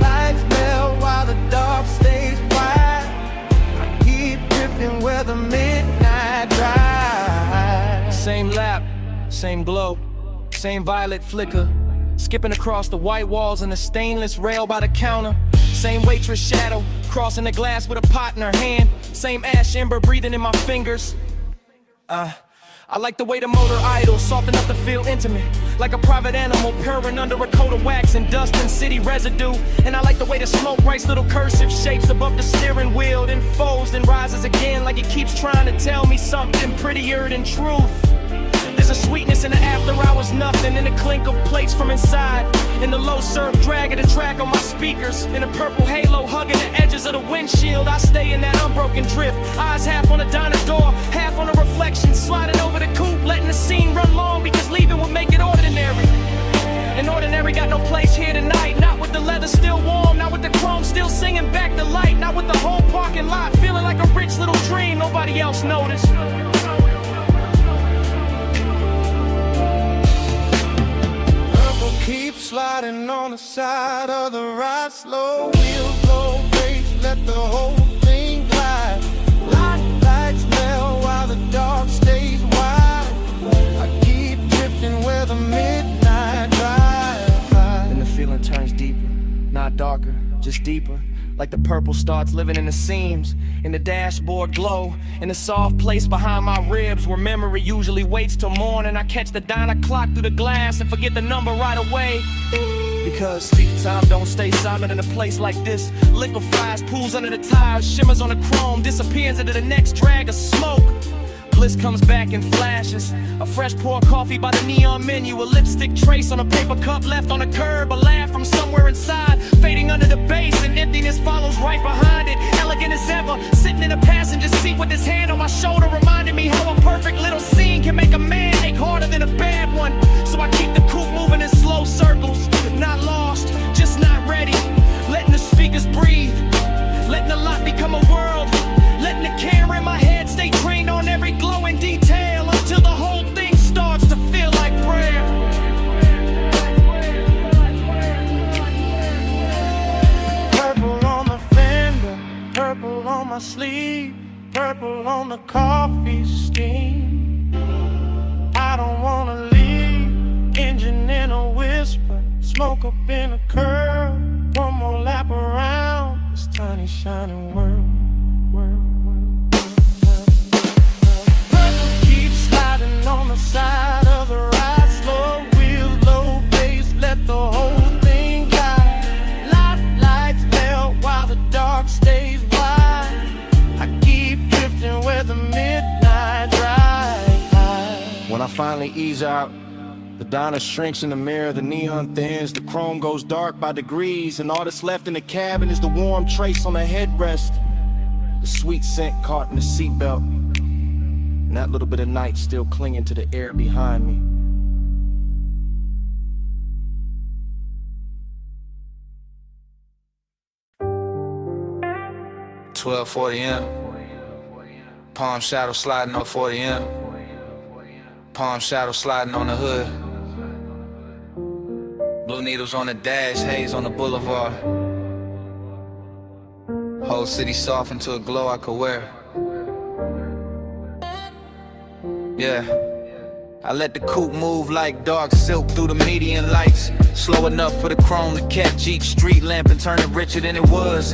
S8: Lights melt while the dark stays quiet. I keep drifting where the midnight drive.
S7: Same lap, same glow, same violet flicker, skipping across the white walls and the stainless rail by the counter. Same waitress shadow, crossing the glass with a pot in her hand. Same ash ember breathing in my fingers. I like the way the motor idles, soft enough to feel intimate, like a private animal purring under a coat of wax and dust and city residue. And I like the way the smoke writes little cursive shapes above the steering wheel, then folds, then rises again, like it keeps trying to tell me something prettier than truth. There's a sweetness in the after hours, nothing in the clink of plates from inside, in the low surf drag of the track on my speakers, in a purple halo hugging the edges of the windshield. I stay in that unbroken drift, eyes half on the diner door, half on the reflection, sliding over the coupe, letting the scene run long because leaving would make it ordinary. And ordinary got no place here tonight, not with the leather still warm, not with the chrome still singing back the light, not with the whole parking lot feeling like a rich little dream nobody else noticed.
S8: Keep sliding on the side of the ride, slow wheels, low bass, let the whole thing glide. Lights melt while the dark stays wide. I keep drifting where the midnight drive.
S7: And the feeling turns deeper, not darker, just deeper. Like the purple starts living in the seams, in the dashboard glow, in the soft place behind my ribs where memory usually waits till morning. I catch the diner clock through the glass and forget the number right away. Because speed time don't stay silent in a place like this. Liquefies, pools under the tires, shimmers on the chrome, disappears into the next drag of smoke. Bliss comes back in flashes, a fresh pour coffee by the neon menu, a lipstick trace on a paper cup left on the curb, a laugh from somewhere inside, fading under the bass, and emptiness follows right behind it. Elegant as ever, sitting in a passenger seat with his hand on my shoulder, reminding me how a perfect little scene can make a man ache harder than a bad one. So I keep the coupe moving in slow circles, not lost, just not ready, letting the speakers breathe, letting the lot become a world, letting the camera in my head stay trained on every glowing detail until the whole thing starts to feel like prayer.
S8: Purple on the fender, purple on my sleeve, purple on the coffee steam. I don't wanna leave, engine in a whisper, smoke up in a curl, one more lap around this tiny shining world. On the side of the ride, slow wheels, low bass, let the whole thing glide. Lights melt while the dark stays wide. I keep drifting where the midnight drive.
S6: When I finally ease out, the diner shrinks in the mirror, the neon thins, the chrome goes dark by degrees, and all that's left in the cabin is the warm trace on the headrest, the sweet scent caught in the seatbelt, and that little bit of night still clinging to the air behind me.
S1: $12:40 palm shadow sliding on 40M, palm shadow sliding on the hood, blue needles on the dash, haze on the boulevard, whole city soft into a glow I could wear. Yeah, I let the coupe move like dark silk through the median lights, slow enough for the chrome to catch each street lamp and turn it richer than it was.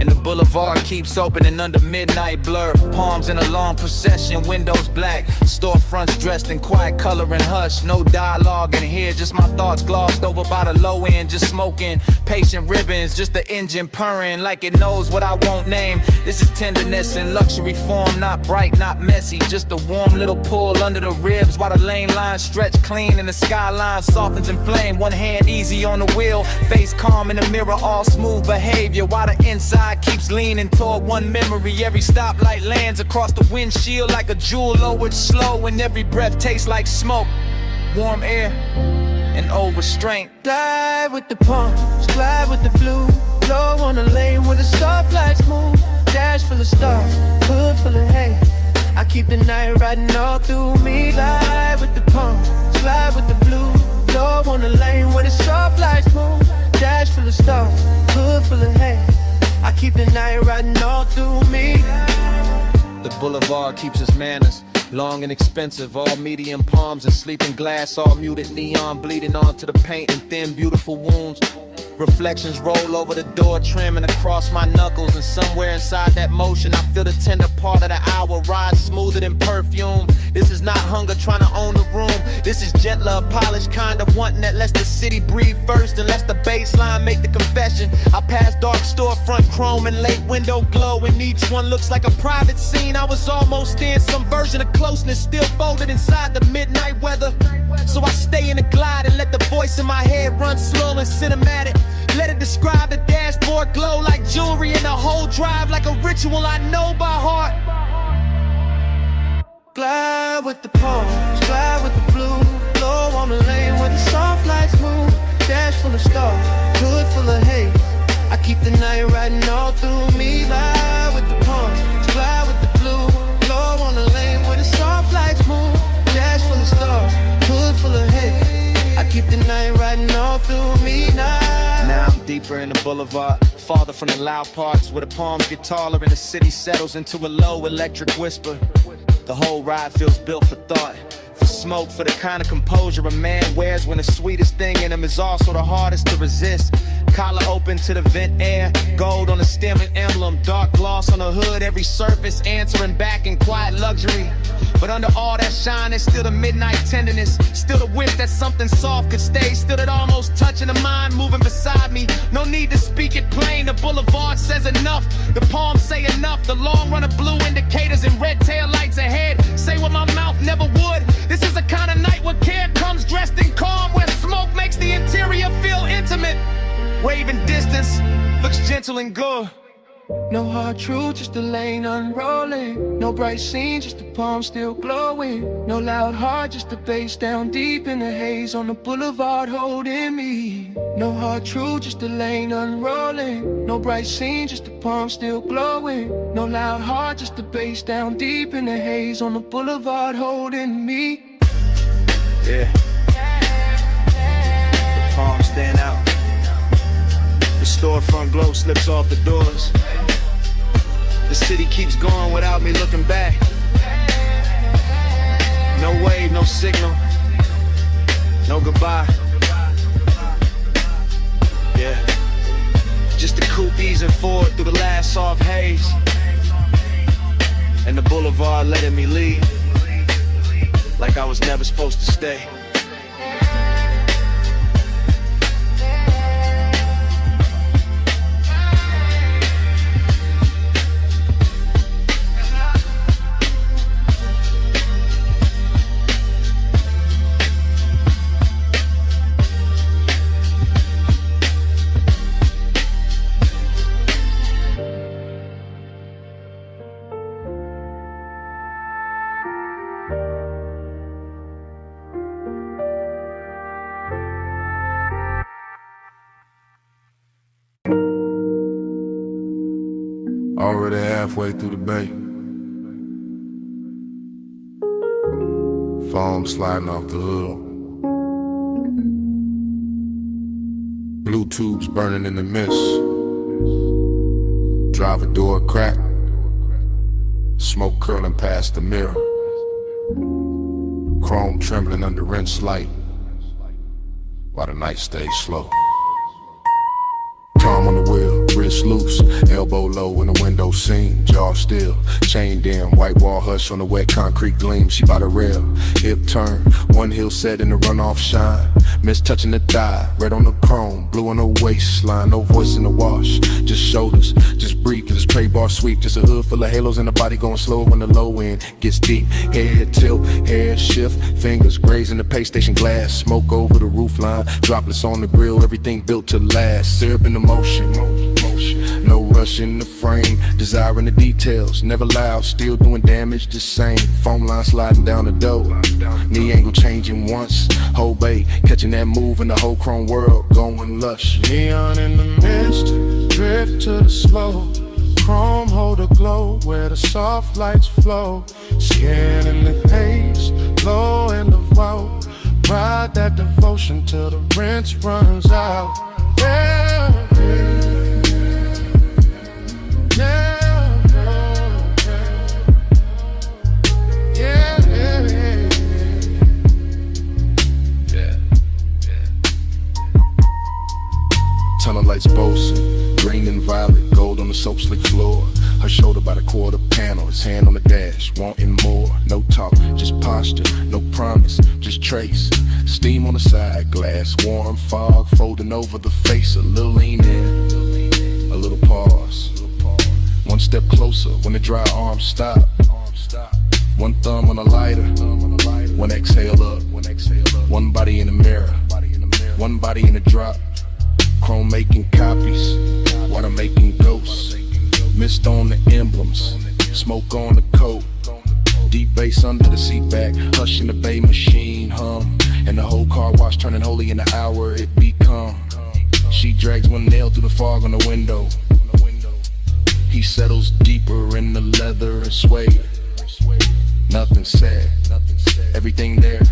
S7: And the boulevard keeps opening under midnight blur. Palms in a long procession, windows black. Storefronts dressed in quiet color and hush. No dialogue in here, just my thoughts glossed over by the low end. Just smoking, patient ribbons, just the engine purring like it knows what I won't name. This is tenderness in luxury form, not bright, not messy. Just a warm little pull under the ribs while the lane lines stretch clean and the skyline softens in flame. One hand easy on the wheel, face calm in the mirror, all smooth behavior while the inside keeps leaning toward one memory. Every stoplight lands across the windshield like a jewel lowered slow, and every breath tastes like smoke, warm air, and old restraint.
S8: Glide with the palms, glide with the blue. Low on the lane where the stoplights move. Dash full of stars, hood full of hay. I keep the night riding all through me. Glide with the palms, glide with the blue. Low on the lane where the stoplights move. Dash full of stars, hood full of hay. I keep the night riding all through me.
S7: The boulevard keeps its manners, long and expensive, all medium palms and sleeping glass, all muted neon bleeding onto the paint and thin beautiful wounds. Reflections roll over the door trim and across my knuckles, and somewhere inside that motion I feel the tender part of the hour ride smoother than perfume. This is not hunger trying to own the room. This is gentler, polished kind of wanting that lets the city breathe first and lets the baseline make the confession. I pass dark storefront chrome and late window glow, and each one looks like a private scene. I was almost in some version of closeness, still folded inside the midnight weather. So I stay in the glide and let the voice in my head run slow and cinematic. Let it describe the dashboard glow like jewelry, and the whole drive like a ritual I know by heart.
S8: Glide with the palms, glide with the blue. Low on the lane where the soft lights move. Dash full of stars, hood full of haze. I keep the night riding all through me. Glide with the palms, glide with the blue. Low on the lane where the soft lights move. Dash full of stars, hood full of haze. I keep the night riding all through me now.
S7: Now I'm deeper in the boulevard, farther from the loud parts where the palms get taller and the city settles into a low electric whisper. The whole ride feels built for thought, for smoke, for the kind of composure a man wears when the sweetest thing in him is also the hardest to resist. Collar open to the vent air, gold on the stem and emblem, dark gloss on the hood, every surface answering back in quiet luxury. But under all that shine, there's still the midnight tenderness, still the wish that something soft could stay, still that almost touching the mind moving beside me. No need to speak it plain, the boulevard says enough, the palms say enough, the long run of blue indicators and red tail lights ahead say what my mouth never would. This is the kind of night where care comes dressed in calm, where smoke makes the interior feel intimate. Waving distance looks gentle and good.
S8: No hard truth, just a lane unrolling. No bright scene, just the palm still glowing. No loud heart, just the bass down deep in the haze on the boulevard holding me. No hard truth, just a lane unrolling. No bright scene, just the palm still glowing. No loud heart, just the bass down deep in the haze on the boulevard holding me.
S7: Yeah. The palms stand out. The storefront glow slips off the doors. The city keeps going without me looking back. No wave, no signal, no goodbye. Yeah, just the coupe easing forward through the last soft haze, and the boulevard letting me leave like I was never supposed to stay.
S9: Already halfway through the bay. Foam sliding off the hood. Blue tubes burning in the mist. Driver door crack. Smoke curling past the mirror. Chrome trembling under rinse light while the night stays slow. Palm on the wheel, wrist boots loose, elbow low in the window seam, jaw still, chained in, white wall hush on the wet concrete gleam. She by the rail, hip turn, one heel set in the runoff shine. Miss touching the thigh, red on the chrome, blue on the waistline. No voice in the wash, just shoulders, just breathe. Cause it's pay bar sweep, just a hood full of halos and the body going slow when the low end gets deep. Head tilt, hair shift, fingers grazing the pay station glass. Smoke over the roof line, droplets on the grill, everything built to last. Syrup in the motion, no rush in the frame, desiring the details, never loud, still doing damage the same. Foam line sliding down the door, knee angle changing once, whole bay, catching that move in the whole chrome world, going lush.
S4: Neon in the mist, drift to the slow, chrome hold a glow where the soft lights flow. Skin in the haze, low in the vault, ride that devotion till the rinse runs out. Yeah, yeah, yeah, yeah, yeah.
S9: Tunnel lights boasting, green and violet, gold on the soap slick floor. Her shoulder by the quarter panel, his hand on the dash, wanting more. No talk, just posture, no promise, just trace. Steam on the side, glass warm, fog folding over the face. A little lean in, a little pause. One step closer when the dry arms stop. One thumb on the lighter, one exhale up. One body in the mirror, one body in the drop. Chrome making copies, water making ghosts. Mist on the emblems, smoke on the coat. Deep bass under the seat back, hush in the bay machine hum. And the whole car wash turning holy in the hour it become. She drags one nail through the fog on the window. He settles deeper in the leather and suede. Nothing said, everything there.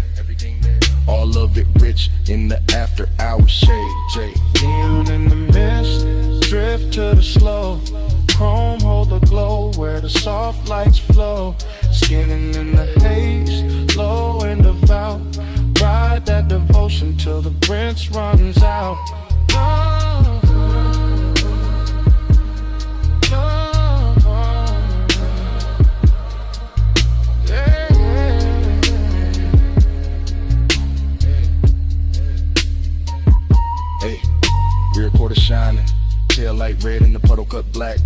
S9: All of it rich in the after hour shade. Jay.
S4: Neon in the mist, drift to the slow, chrome hold the glow where the soft lights flow. Skinning in the haze, low in the vow, ride that devotion till the rinse runs out. Oh,
S9: rear quarter shining, tail light red and the puddle cut black.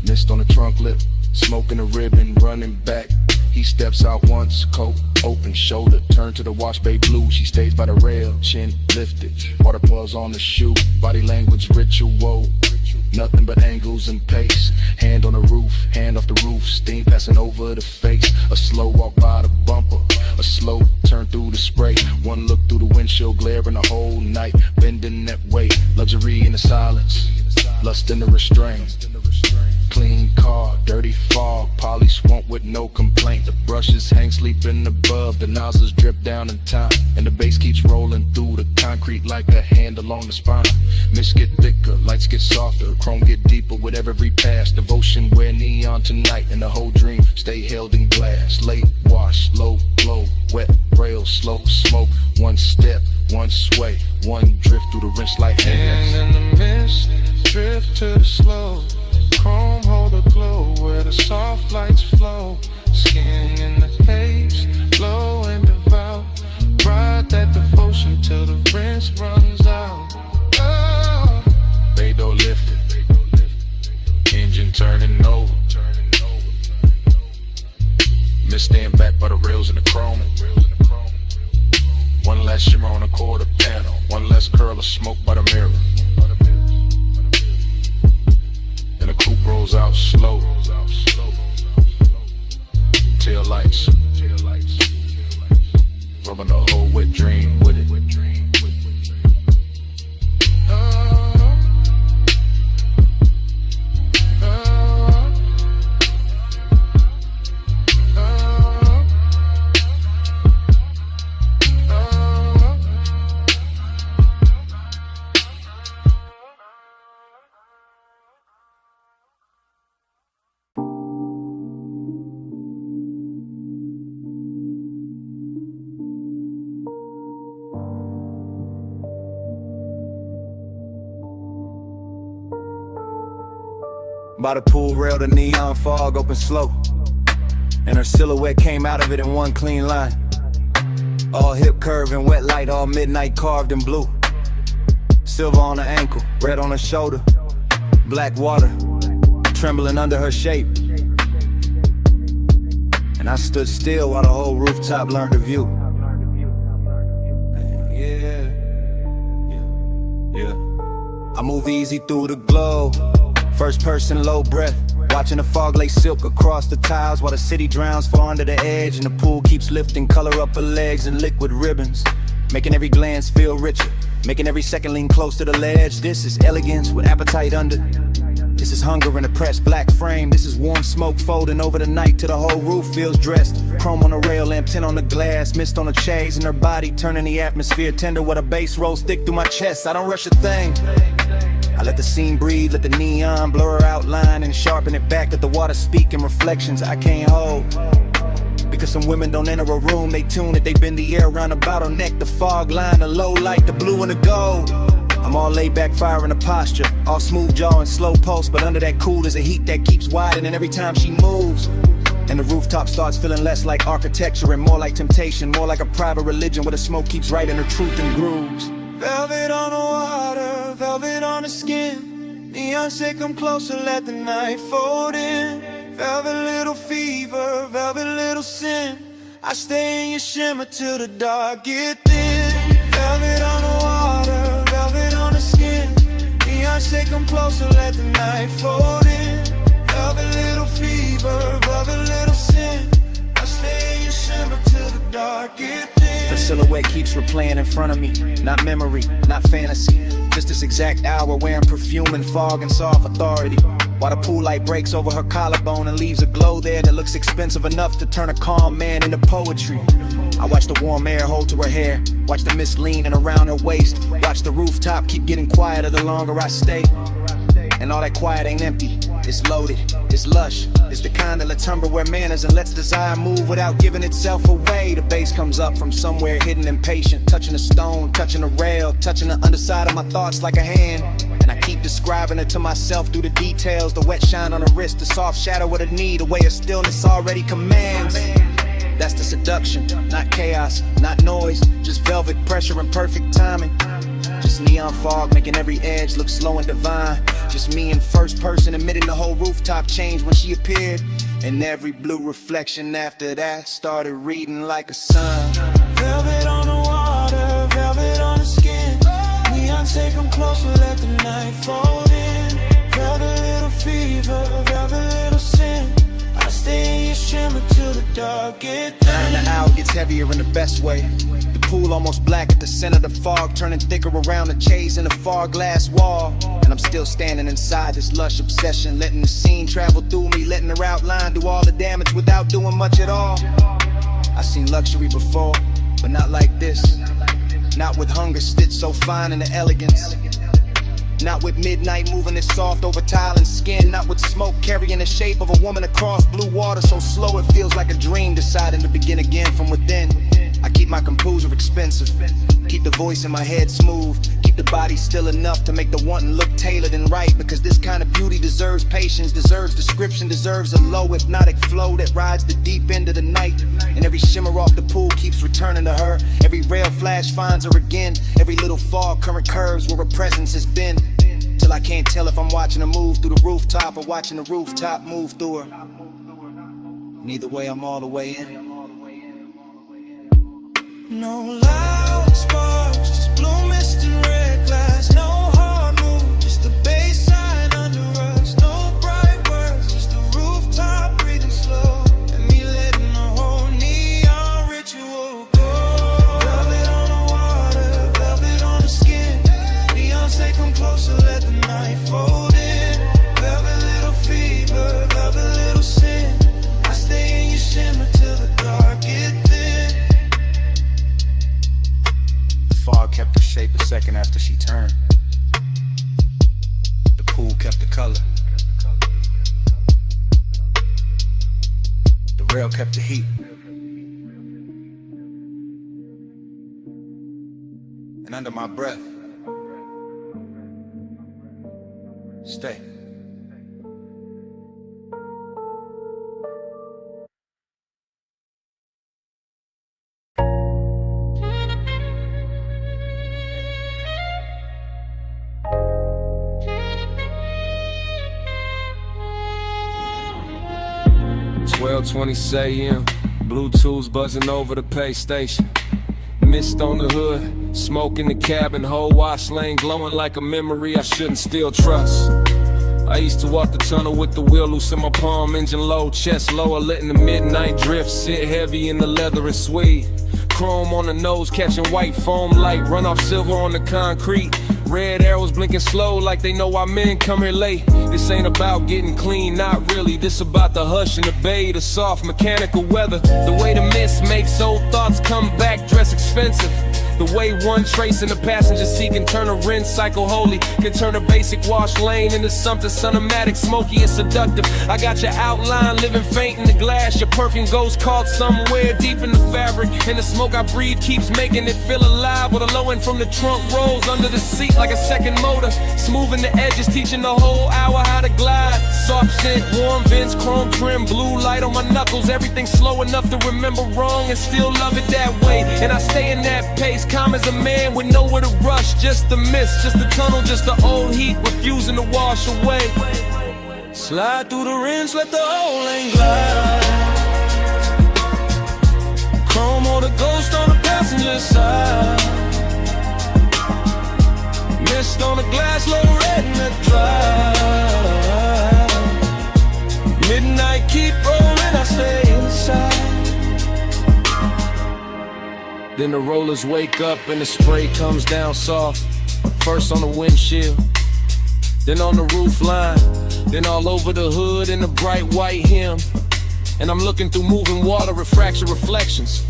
S9: Mist on the trunk lip, smoking a ribbon, running back. He steps out once, coat open, shoulder turned to the wash bay blue. She stays by the rail, chin lifted, water pulls on the shoe. Body language ritual, nothing but angles and pace. Hand on the roof, hand off the roof, steam passing over the face. A slow walk by the bumper, a slow turn through the spray. One look through the windshield, glaring the whole night, bending that way. Luxury in the silence, lust in the restraint. Clean car, dirty fog, polish won't with no complaint. The brushes hang sleeping above, the nozzles drip down in time, and the bass keeps rolling through the concrete like a hand along the spine. Mist get thicker, lights get softer, chrome get deeper with every pass. Devotion wear neon tonight, and the whole dream stay held in glass. Late wash, low glow, wet rail, slow smoke. One step, one sway, one drift through the rinse like hands.
S4: And in the mist, drift to the slow, chrome hold a glow where the soft lights flow. Skin in the haze, low and devout, ride that devotion till the rinse runs out. Oh.
S9: Bay door lifted, engine turning over. Mist stand back by the rails in the chrome. One last shimmer on a quarter panel, one less curl of smoke by the mirror. And the coupe rolls out slow. Tail lights, rubbing the whole wet dream with it.
S6: By the pool rail, the neon fog open slow, and her silhouette came out of it in one clean line. All hip curve and wet light, all midnight carved in blue. Silver on her ankle, red on her shoulder, black water trembling under her shape. And I stood still while the whole rooftop learned to view. I move easy through the glow, first person low breath, watching the fog lay silk across the tiles while the city drowns far under the edge, and the pool keeps lifting color up her legs in liquid ribbons, making every glance feel richer, making every second lean close to the ledge. This is elegance with appetite under. This is hunger in a pressed black frame. This is warm smoke folding over the night till the whole roof feels dressed. Chrome on the rail lamp, tint on the glass, mist on the chains in her body, turning the atmosphere tender while the bass rolls thick through my chest. I don't rush a thing. I let the scene breathe, let the neon blur her outline and sharpen it back, let the water speak in reflections I can't hold. Because some women don't enter a room, they tune it, they bend the air around the bottleneck, the fog line, the low light, the blue and the gold. I'm all laid back, fire in a posture, all smooth jaw and slow pulse, but under that cool is a heat that keeps widening every time she moves. And the rooftop starts feeling less like architecture and more like temptation, more like a private religion where the smoke keeps writing her truth in grooves.
S8: Velvet on the water, velvet on the skin. Neon say come closer, let the night fold in. Velvet little fever, velvet little sin. I stay in your shimmer till the dark get thin. Velvet on the water, velvet on the skin. Neon say come closer, let the night fold in. Velvet little fever, velvet little sin. I stay in your shimmer till the dark get thin.
S6: The silhouette keeps replaying in front of me, not memory, not fantasy, just this exact hour wearing perfume and fog and soft authority. While the pool light breaks over her collarbone and leaves a glow there that looks expensive enough to turn a calm man into poetry. I watch the warm air hold to her hair, watch the mist leaning around her waist, watch the rooftop keep getting quieter the longer I stay. And all that quiet ain't empty, it's loaded, it's lush. It's the kind that lets hunger wear manners and lets desire move without giving itself away. The bass comes up from somewhere hidden impatient, touching a stone, touching a rail, touching the underside of my thoughts like a hand. And I keep describing it to myself through the details, the wet shine on the wrist, the soft shadow of the knee, the way of stillness already commands. That's the seduction, not chaos, not noise, just velvet pressure and perfect timing. Just neon fog making every edge look slow and divine. Just me in first person admitting the whole rooftop changed when she appeared. And every blue reflection after that started reading like a sun.
S8: Velvet on the water, velvet on the skin. Neon say come closer, let the night fold in. Velvet little fever, velvet little sin. I stay in your shimmer till the dark get thin.
S6: And the hour gets heavier in the best way. The pool almost black at the center of the fog, turning thicker around the chase in the far glass wall. And I'm still standing inside this lush obsession, letting the scene travel through me, letting her outline do all the damage without doing much at all. I've seen luxury before, but not like this. Not with hunger stitched so fine in the elegance. Not with midnight moving it soft over tile and skin. Not with smoke carrying the shape of a woman across blue water so slow it feels like a dream deciding to begin again from within. I keep my composure expensive, keep the voice in my head smooth, keep the body still enough to make the wanting look tailored and right. Because this kind of beauty deserves patience, deserves description, deserves a low hypnotic flow that rides the deep end of the night. And every shimmer off the pool keeps returning to her. Every rail flash finds her again. Every little fog current curves where her presence has been. Till I can't tell if I'm watching her move through the rooftop or watching the rooftop move through her. Neither way, I'm all the way in.
S8: No loud sparks, just blue mist and red glass. No hard move, just the baseline under us. No bright words, just the rooftop breathing slow. And me letting the whole neon ritual go. Velvet on the water, velvet on the skin. Neon say come closer, let the night fold in. Velvet little fever, velvet little sin. I stay in your shimmer till the dark get thin.
S6: Fog kept her shape a second after she turned. The pool kept the color. The rail kept the heat. And under my breath, stay.
S1: 12:20 a.m. Bluetooth buzzing over the pay station. Mist on the hood, smoke in the cabin, whole wash lane glowing like a memory I shouldn't still trust. I used to walk the tunnel with the wheel loose in my palm, engine low, chest lower, letting the midnight drift sit heavy in the leather and suede. Chrome on the nose, catching white foam light, run off silver on the concrete. Red arrows blinking slow like they know our men come here late. This ain't about getting clean, not really. This about the hush and the bay, the soft mechanical weather. The way the mist makes old thoughts come back, dress expensive. The way one trace in the passenger seat can turn a rinse cycle holy, can turn a basic wash lane into something cinematic, smoky and seductive. I got your outline living faint in the glass. Your perfume goes caught somewhere deep in the fabric, and the smoke I breathe keeps making it feel alive. With a low end from the trunk rolls under the seat like a second motor, smoothing the edges, teaching the whole hour how to glide. Soft scent, warm vents, chrome trim, blue light on my knuckles. Everything slow enough to remember wrong and still love it that way. And I stay in that pace, calm as a man with nowhere to rush. Just the mist, just the tunnel, just the old heat refusing to wash away. Slide through the rinse, let the whole lane glide. Chrome or the ghost on the passenger side. Mist on the glass, low red in the drive. Midnight keep rolling, I stay inside. Then the rollers wake up and the spray comes down soft. First on the windshield, then on the roof line, then all over the hood in the bright white hem. And I'm looking through moving water, refraction reflections,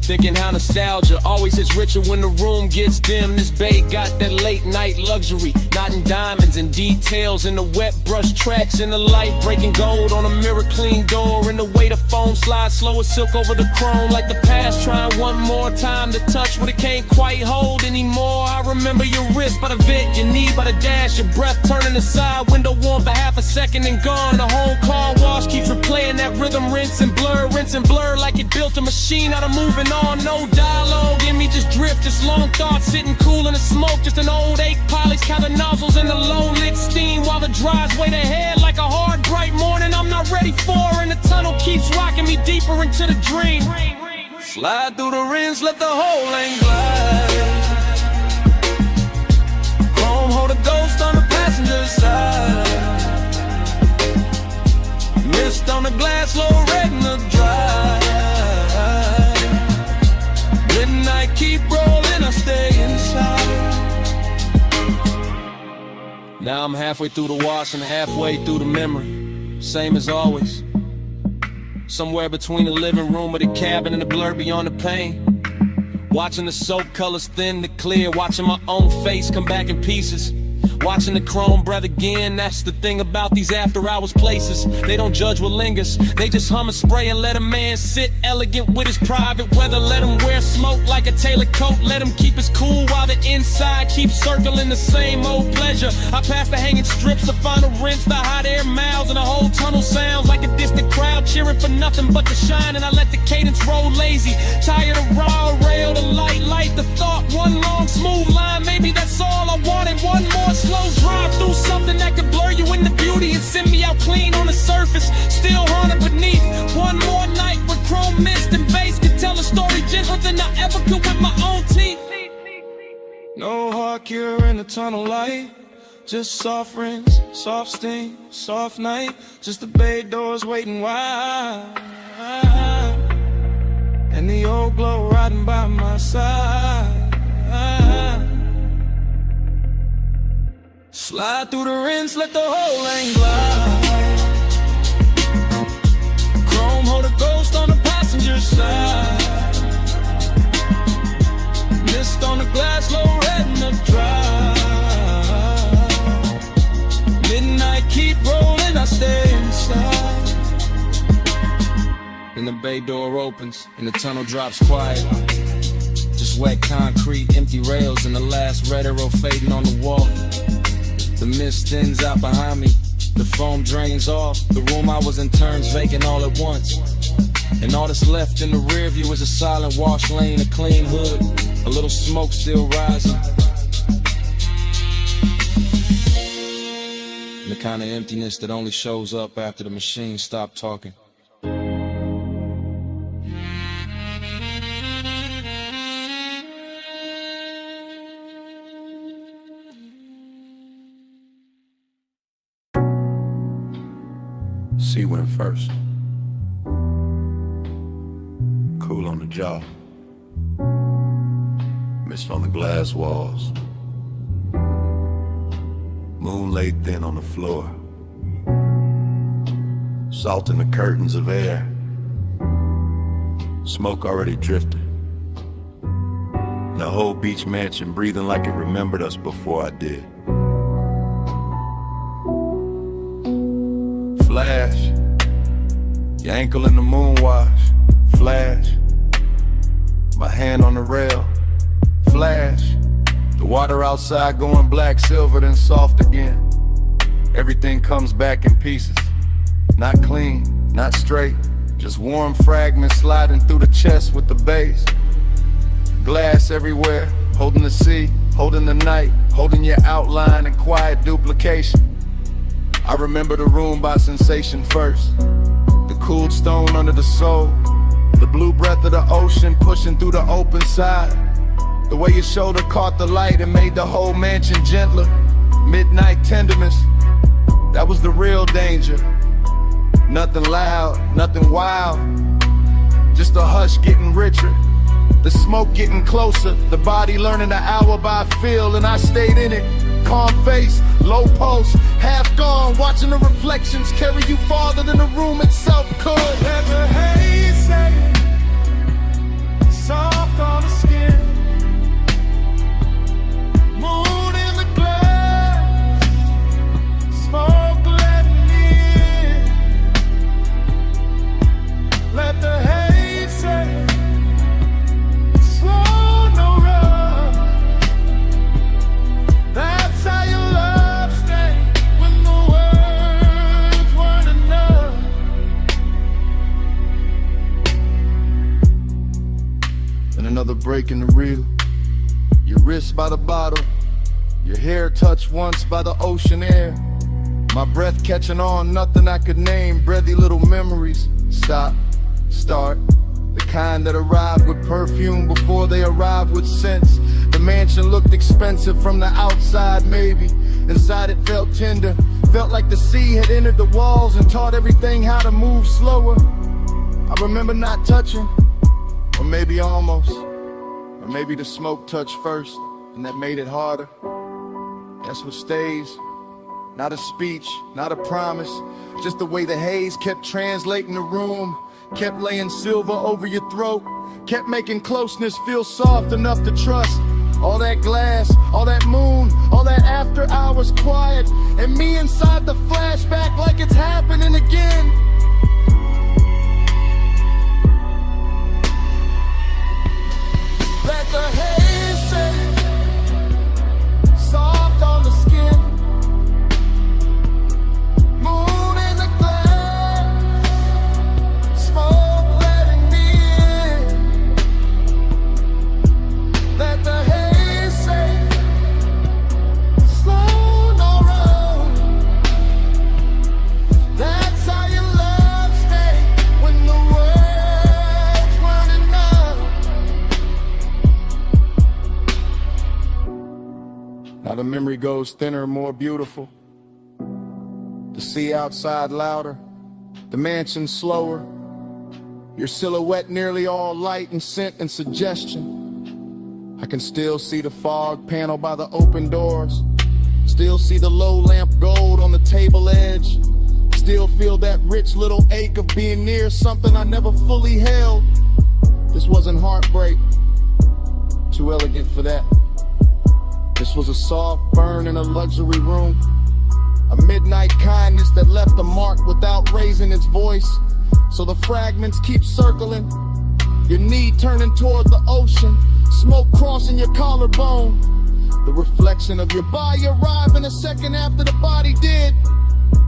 S1: thinking how nostalgia always hits richer when the room gets dim. This bay got that late night luxury, not in diamonds and details, in the wet brush tracks, in the light breaking gold on a mirror clean door, and the way the foam slides slow as silk over the chrome, like the past trying one more time to touch what it can't quite hold anymore. I remember your wrist by the vent, your knee by the dash, your breath turning aside, window warm for half a second and gone. The whole car wash keeps replaying that rhythm, rinse and blur like it built a machine out of moving on. No dialogue in me, just drift, just long thoughts sitting cool in the smoke, just an old ache polish, count the nozzles in the low lit steam while the drives wait ahead like a hard bright morning I'm not ready for, and the tunnel keeps rocking me deeper into the dream. Slide through the rinse, let the whole lane glide. Chrome hold a ghost on the passenger side. Mist on the glass, low red in the drive. Midnight keep rolling, I stay inside. Now I'm halfway through the wash and halfway through the memory. Same as always. Somewhere between the living room or the cabin and the blur beyond the pain. Watching the soap colors thin to clear, watching my own face come back in pieces. Watching the chrome breath again, that's the thing about these after hours places. They don't judge what lingers, they just hum and spray and let a man sit elegant with his private weather. Let him wear smoke like a tailored coat, let him keep his cool while the inside keeps circling the same old pleasure. I pass the hanging strips, the final rinse, the hot air miles, and the whole tunnel sounds like a distant crowd cheering for nothing but the shine. And I let the cadence roll lazy, tired of raw rail, the light the thought, one long smooth line. Maybe that's all I wanted, one more slow drive through something that could blur you into beauty and send me out clean on the surface, still haunted beneath. One more night with chrome mist and bass could tell a story gentler than I ever could with my own teeth. No hard cure in the tunnel light, just soft rinse, soft steam, soft night, just the bay doors waiting wide, and the old glow riding by my side. Slide through the rinse, let the whole lane glide. Chrome hold a ghost on the passenger side. Mist on the glass, low red in the drive. Midnight keep rolling, I stay inside. Then the bay door opens and the tunnel drops quiet. Just wet concrete, empty rails, and the last red arrow fading on the wall. The mist thins out behind me, the foam drains off. The room I was in turns vacant all at once. And all that's left in the rear view is a silent wash lane, a clean hood, a little smoke still rising. And the kind of emptiness that only shows up after the machine stopped talking.
S10: Sea went first. Cool on the jaw. Mist on the glass walls. Moon laid thin on the floor. Salt in the curtains of air. Smoke already drifted. The whole beach mansion breathing like it remembered us before I did. Flash, your ankle in the moon wash. Flash, my hand on the rail. Flash, the water outside going black, silver, then soft again. Everything comes back in pieces. Not clean, not straight, just warm fragments sliding through the chest with the base. Glass everywhere, holding the sea, holding the night, holding your outline in quiet duplication. I remember the room by sensation first. The cooled stone under the soul. The blue breath of the ocean pushing through the open side. The way your shoulder caught the light and made the whole mansion gentler. Midnight tenderness, that was the real danger. Nothing loud, nothing wild, just a hush getting richer. The smoke getting closer, the body learning the hour by feel, and I stayed in it. Calm face, low pulse, half gone, watching the reflections carry you farther than the room itself could.
S8: Let the haze set soft on the skin. Moon in the glass, smoke letting in. Let the haze set slow, no rush. That's how your love stayed when the words weren't enough.
S10: And another break in the reel. Your wrist by the bottle, your hair touched once by the ocean air. My breath catching on, nothing I could name, breathy little memories. Stop, start, the kind that arrived with perfume before they arrived with sense. The mansion looked expensive from the outside, maybe. Inside it felt tender, felt like the sea had entered the walls and taught everything how to move slower. I remember not touching, or maybe almost. Or maybe the smoke touched first, and that made it harder. That's what stays. Not a speech, not a promise, just the way the haze kept translating the room, kept laying silver over your throat, kept making closeness feel soft enough to trust. All that glass, all that moon, all that after hours quiet, and me inside the flashback like it's happening again.
S8: Let the haze set soft on the skin. Moon in the glass, smoke letting me in. Let the haze set slow, no rush. That's how your love stayed when the words weren't enough.
S10: Now the memory goes thinner, more beautiful. The sea outside louder, the mansion slower. Your silhouette nearly all light and scent and suggestion. I can still see the fog panel by the open doors. Still see the low lamp gold on the table edge. Still feel that rich little ache of being near something I never fully held. This wasn't heartbreak, too elegant for that. This was a soft burn in a luxury room. A midnight kindness that left a mark without raising its voice. So the fragments keep circling, your knee turning toward the ocean, smoke crossing your collarbone. The reflection of your body arriving a second after the body did.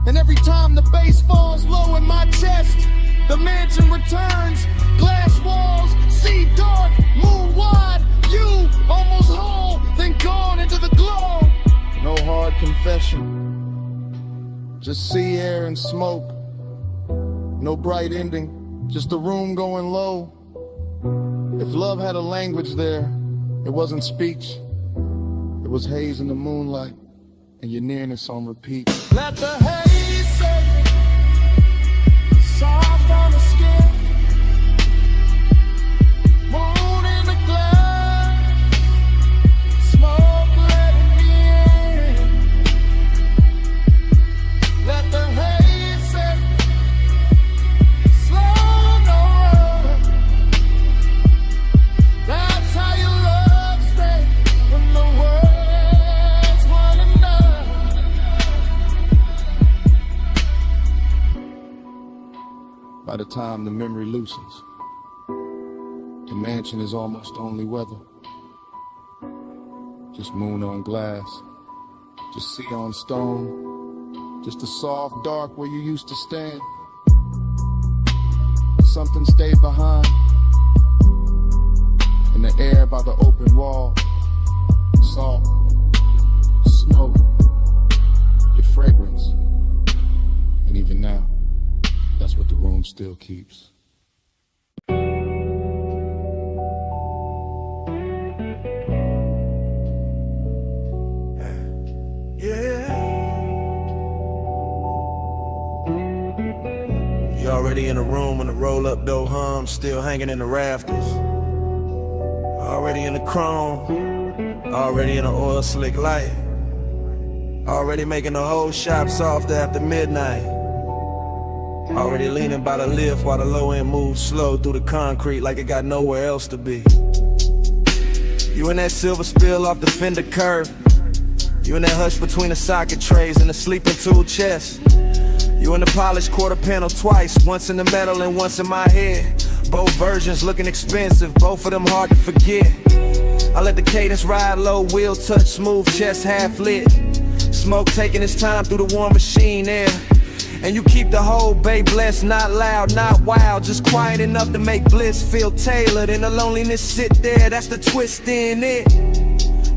S10: And every time the bass falls low in my chest, the mansion returns. Glass walls, sea dark, moon wide, you almost whole, then gone into the glow. No hard confession, just sea air and smoke. No bright ending, just a room going low. If love had a language there, it wasn't speech. It was haze in the moonlight and your nearness on repeat.
S8: Let the haze set soft on the skin. Moon in the glass, smoke letting me in. Let the haze set, slow no run. That's how your love stays when the world's running down.
S5: By the time the memory loosens, the mansion is almost only weather. Just moon on glass, just sea on stone, just a soft dark where you used to stand. Something stayed behind, in the air by the open wall, salt, smoke, your fragrance, and even now, that's what the room still keeps.
S6: You already in the room when the roll-up door hums, still hanging in the rafters. Already in the chrome, already in the oil slick light. Already making the whole shop soft after midnight. Already leaning by the lift while the low end moves slow through the concrete like it got nowhere else to be. You in that silver spill off the fender curve. You in that hush between the socket trays and the sleeping tool chest. You in the polished quarter panel twice, once in the metal and once in my head. Both versions looking expensive, both of them hard to forget. I let the cadence ride low, wheel touch smooth, chest half lit. Smoke taking its time through the warm machine air. And you keep the whole bay blessed, not loud, not wild, just quiet enough to make bliss feel tailored. And the loneliness sit there, that's the twist in it.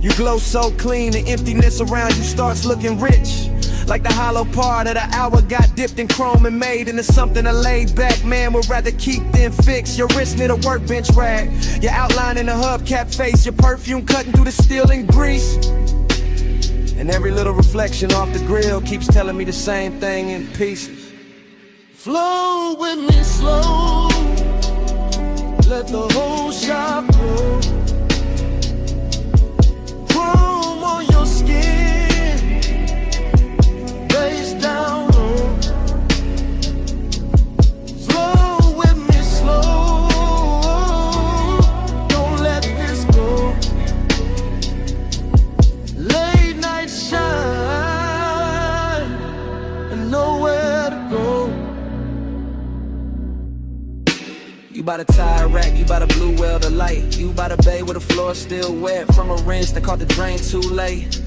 S6: You glow so clean, the emptiness around you starts looking rich. Like the hollow part of the hour got dipped in chrome and made into something a laid back man would rather keep than fix. Your wrist near the workbench rag, your outline in the hubcap face, your perfume cutting through the steel and grease. And every little reflection off the grill keeps telling me the same thing in pieces.
S8: Flow with me slow, let the whole shop go. Chrome on your skin, face down low. Flow with me slow, don't let this go. Late night shine and nowhere to go. You by the tire rack, you by the blue well the light. You by the bay where the floor still wet from a rinse that caught the drain too late.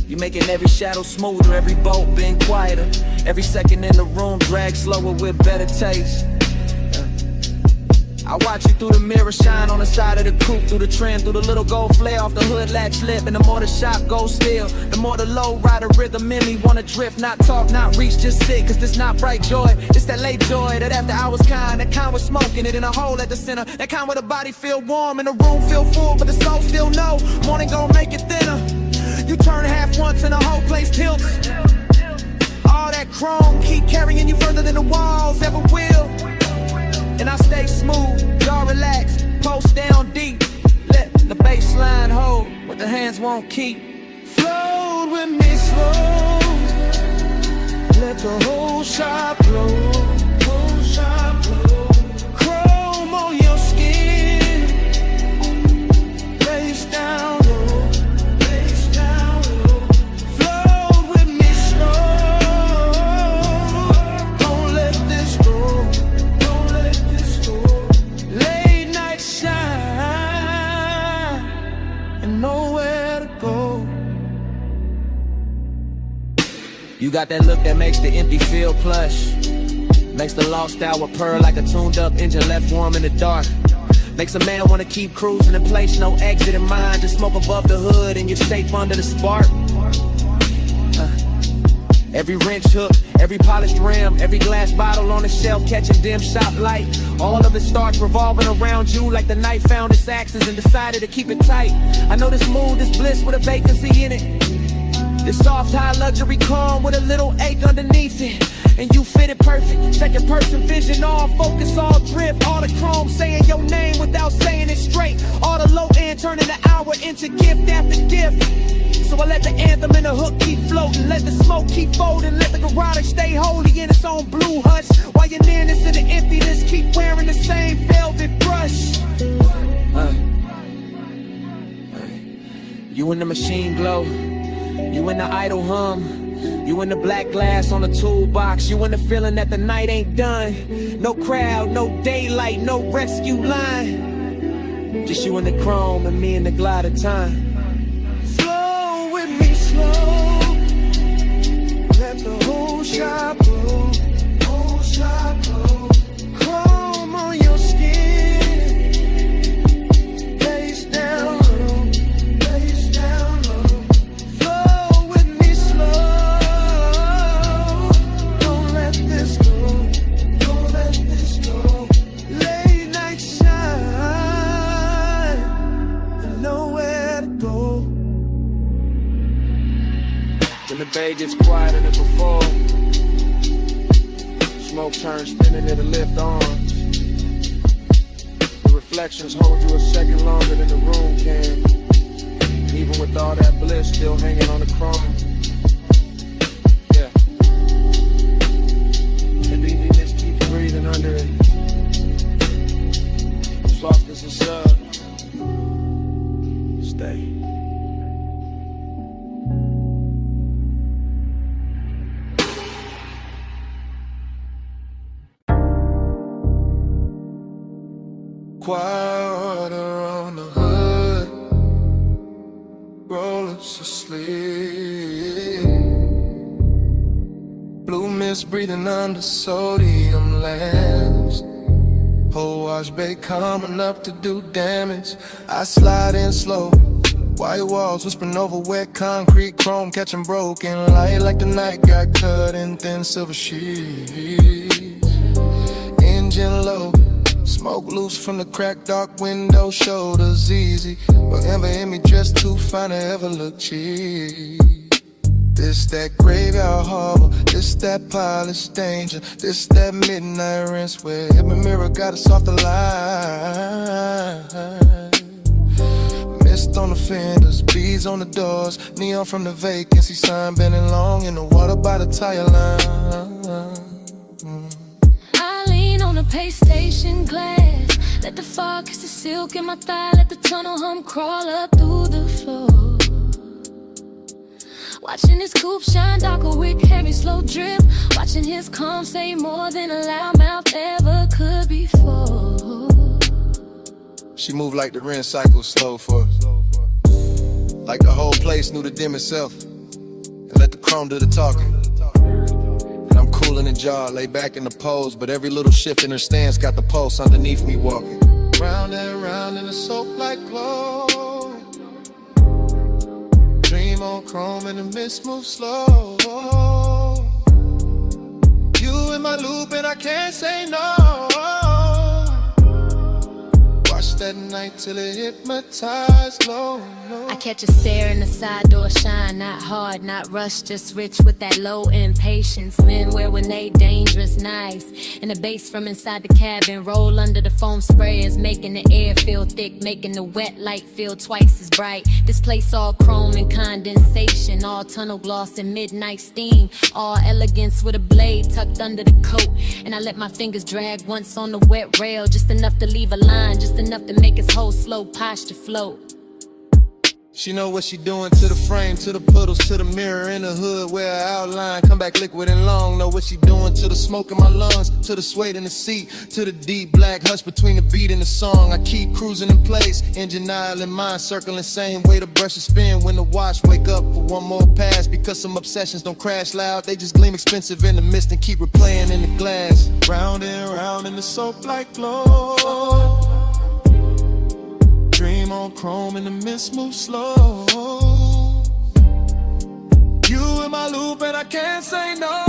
S8: You making every shadow smoother, every bolt been quieter. Every second in the room drag slower with better taste. I watch you through the mirror shine on the side of the coupe, through the trim, through the little gold flare off the hood latch lip. And the more the shop goes still, the more the low rider rhythm in me wanna drift, not talk, not reach, just sit. Cause this not bright joy, it's that late joy, that after hours kind, that kind with smoking it in a hole at the center, that kind where the body feel warm and the room feel full, but the soul still know, morning gon' make it thinner. You turn half once and the whole place tilts. All that chrome keep carrying you further than the walls ever will. And I stay smooth, y'all relax, post down deep. Let the baseline hold what the hands won't keep. Float with me slow, let the whole shop blow. Whole shop blow. Chrome on your skin, face down low, face down low. Float with me slow, don't let this go. Late night shine and nowhere to go. You got that look that makes the empty feel plush, makes the lost hour purr like a tuned up engine left warm in the dark. Makes a man wanna keep cruising in place, no exit in mind. Just smoke above the hood and you're safe under the spark. Every wrench hook, every polished rim, every glass bottle on the shelf catching dim shop light. All of it starts revolving around you like the night found its axes and decided to keep it tight. I know this mood, this bliss with a vacancy in it. This soft high luxury calm with a little ache underneath it.
S15: and you fit it perfect. Second person vision, all focus, all drift. All the chrome saying your name without saying it straight. All the low end turning the hour into gift after gift. So I let the anthem and the hook keep floating, let the smoke keep folding, let the garage stay holy in its own blue hush. While your nearness and the emptiness keep wearing the same velvet brush. You in the machine glow, you in the idle hum, you in the black glass on the toolbox, you in the feeling that the night ain't done. No crowd, no daylight, no rescue line. Just you in the chrome and me in the glide of time.
S8: Flow with me slow, let the whole shop blow, whole shop blow. Chrome on your skin, face down low, face down low. Flow with me slow, don't let this go, don't let this go. Late night shine, and nowhere to go.
S1: When the bay gets quieter than before, smoke turns thin and it'll lift arms. The reflections hold you a second longer than the room can. Even with all that bliss still hanging on the chrome. Yeah. The neediness keeps breathing under it. Soft as a sub. Stay.
S8: Water on the hood, rollers asleep. Blue mist breathing under sodium lamps. Whole wash bay coming up to do damage. I slide in slow, white walls whispering over wet concrete, chrome catching broken light like the night got cut in thin silver sheets. Engine low, smoke loose from the cracked dark window, shoulders easy. But ever in me dressed too fine to ever look cheap. This that graveyard harbor, this that polished danger, this that midnight rinse where every mirror got a softer line. Mist on the fenders, beads on the doors, neon from the vacancy sign bending long in the water by the tire line.
S3: On the pay station glass, let the fog kiss the silk in my thigh, let the tunnel hum crawl up through the floor. Watching his coupe shine darker with heavy slow drip, watching his calm say more than a loudmouth ever could before.
S14: She moved like the rinse cycle slow for us. Like the whole place knew to dim itself and let the chrome do the talking. I'm cool in the jaw, lay back in the pose, but every little shift in her stance got the pulse underneath me walking.
S8: Round and round in a soap like glow. Dream on chrome and the mist moves slow. You in my loop and I can't say no. Watch that night till it hypnotized low.
S3: I catch a stare in the side door shine, not hard, not rushed, just rich with that low impatience. Men wear when they dangerous nights, and the bass from inside the cabin roll under the foam sprayers, making the air feel thick, making the wet light feel twice as bright. This place all chrome and condensation, all tunnel gloss and midnight steam, all elegance with a blade tucked under the coat. And I let my fingers drag once on the wet rail, just enough to leave a line, just enough to make his whole slow posture float.
S14: She know what she doing to the frame, to the puddles, to the mirror in the hood where her outline come back liquid and long. Know what she doing to the smoke in my lungs, to the suede in the seat, to the deep black hush between the beat and the song. I keep cruising in place, engine dial in mind, circling same way the brushes spin when the watch wake up for one more pass. Because some obsessions don't crash loud, they just gleam expensive in the mist and keep replaying in the glass.
S8: Round and round in the soap like glow. Dream on chrome and the mist moves slow. You in my loop and I can't say no.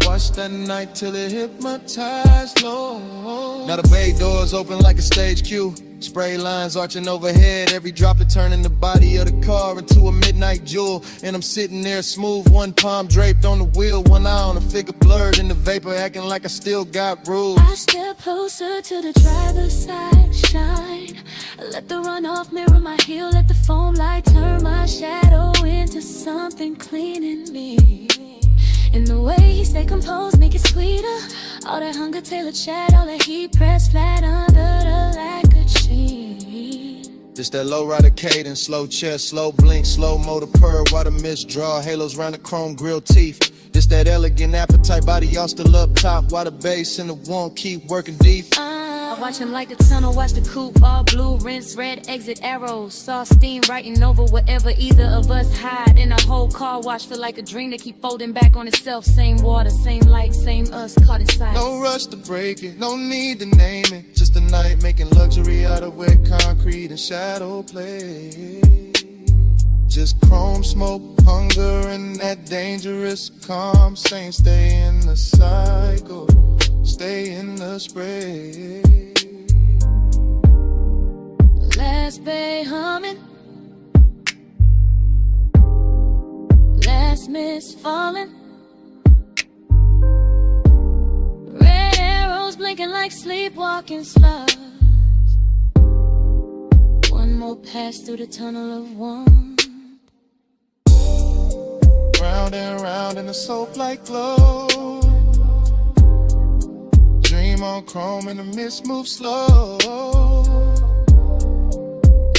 S8: Watch
S10: watched that night till it hypnotized low. Now the bay doors open like a stage cue. Spray lines arching overhead, every droplet turning the body of the car into a midnight jewel. And I'm sitting there smooth, one palm draped on the wheel, one eye on the figure blurred in the vapor, acting like I still got rules.
S3: I step closer to the driver's side, shine. Let the runoff mirror my heel, let the foam light turn my shadow into something clean in me. And the way he stay composed, make it sweeter. All that hunger, tailored chat, all that heat pressed flat under the lacquered sheet.
S10: This that low rider cadence, slow chest, slow blink, slow motor purr, while the mist draw halos round the chrome grill teeth. This that elegant appetite, body all still up top, while the bass and the warmth keep working deep.
S3: I watch him like the tunnel, watch the coupe, all blue, rinse red, exit arrows. Saw steam writing over whatever either of us hide. In a whole car wash, feel like a dream that keep folding back on itself. Same water, same light, same us, caught inside.
S10: No rush to break it, no need to name it. Just a night making luxury out of wet concrete and shadow play. Just chrome smoke, hunger, and that dangerous calm. Saying stay in the cycle, stay in the spray.
S3: Last bay humming, last mist falling. Red arrows blinking like sleepwalking slugs. One more pass through the tunnel of one.
S10: Round and round in a soap-like glow. Dream on chrome and the mist moves slow.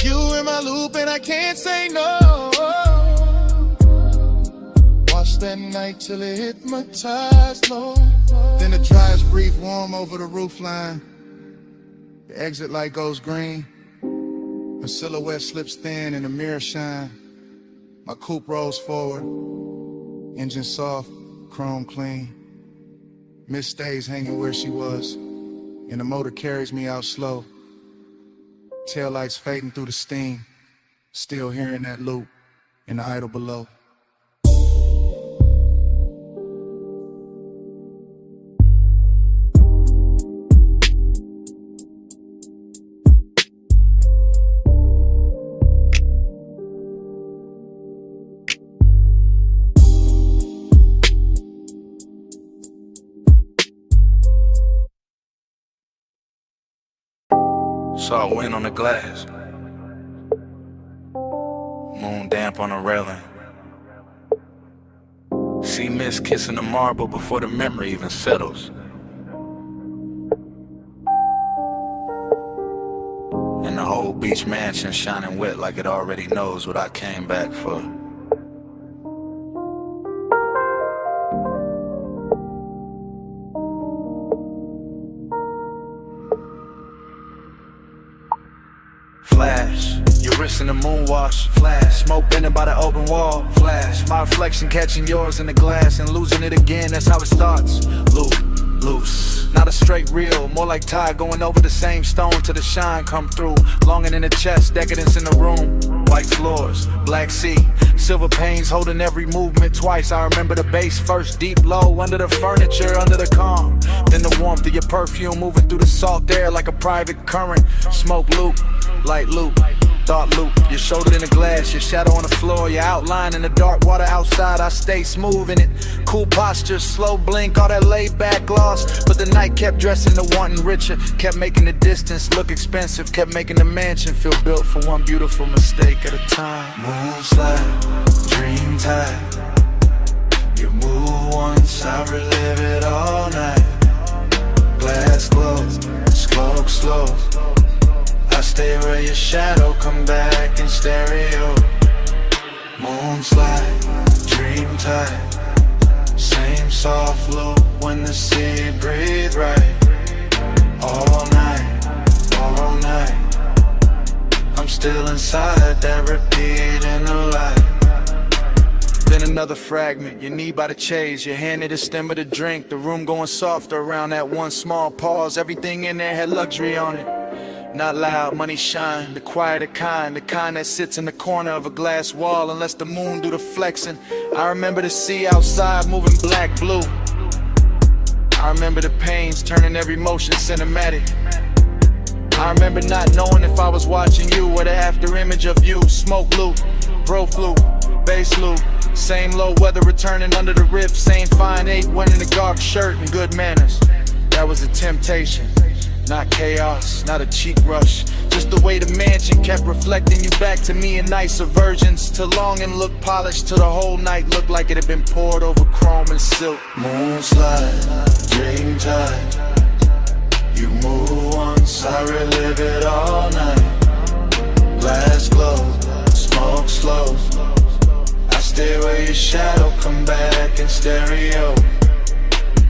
S10: You in my loop and I can't say no. Watch that night till it hypnotized low. Then the dryers breathe warm over the roofline. The exit light goes green. A silhouette slips thin and the mirror shine. My coupe rolls forward. Engine soft, chrome clean. Miss stays hanging where she was, and the motor carries me out slow. Taillights fading through the steam, still hearing that loop in the idle below.
S5: Saw wind on the glass, moon damp on the railing. See mist kissing the marble before the memory even settles. And the whole beach mansion shining wet like it already knows what I came back for. Flash, your wrist in the moonwash. Flash, smoke bending by the open wall. Flash, my reflection catching yours in the glass and losing it again, that's how it starts. Loop, loose, not a straight reel, more like tide going over the same stone till the shine come through. Longing in the chest, decadence in the room. White floors, black sea, silver panes holding every movement twice. I remember the bass first, deep low, under the furniture, under the calm. Then the warmth of your perfume moving through the salt air like a private current. Smoke loop, light loop, thought loop. Your shoulder in the glass, your shadow on the floor, your outline in the dark water outside. I stay smooth in it, cool posture, slow blink, all that laid back gloss. But the night kept dressing to wanting richer, kept making the distance look expensive, kept making the mansion feel built for one beautiful mistake at a time.
S13: Moonslide, dream tide. You move once, I relive it all night. Glass glow, smoke slow. I stay where your shadow come back in stereo. Moonslide, dream tide. Same soft loop when the sea breathe right. All night, all night. I'm still inside that repeat in the light.
S5: Then another fragment, your knee by the chase, your hand at the stem of the drink. The room going softer around that one small pause. Everything in there had luxury on it. Not loud, money shine, the quieter kind, the kind that sits in the corner of a glass wall and lets the moon do the flexing. I remember the sea outside moving black blue.
S10: I remember the pains turning every motion cinematic. I remember not knowing if I was watching you or the after image of you. Smoke loop, bro flute, bass loop. Same low weather returning under the rip. Same fine 8 winning the dark shirt and good manners. That was a temptation, not chaos, not a cheap rush. Just the way the mansion kept reflecting you back to me in nicer versions. To long and look polished, till the whole night looked like it had been poured over chrome and silk.
S1: Moonslide, dream time. You move once, I relive it all night. Glass glow, smoke slow. I stay where your shadow come back in stereo.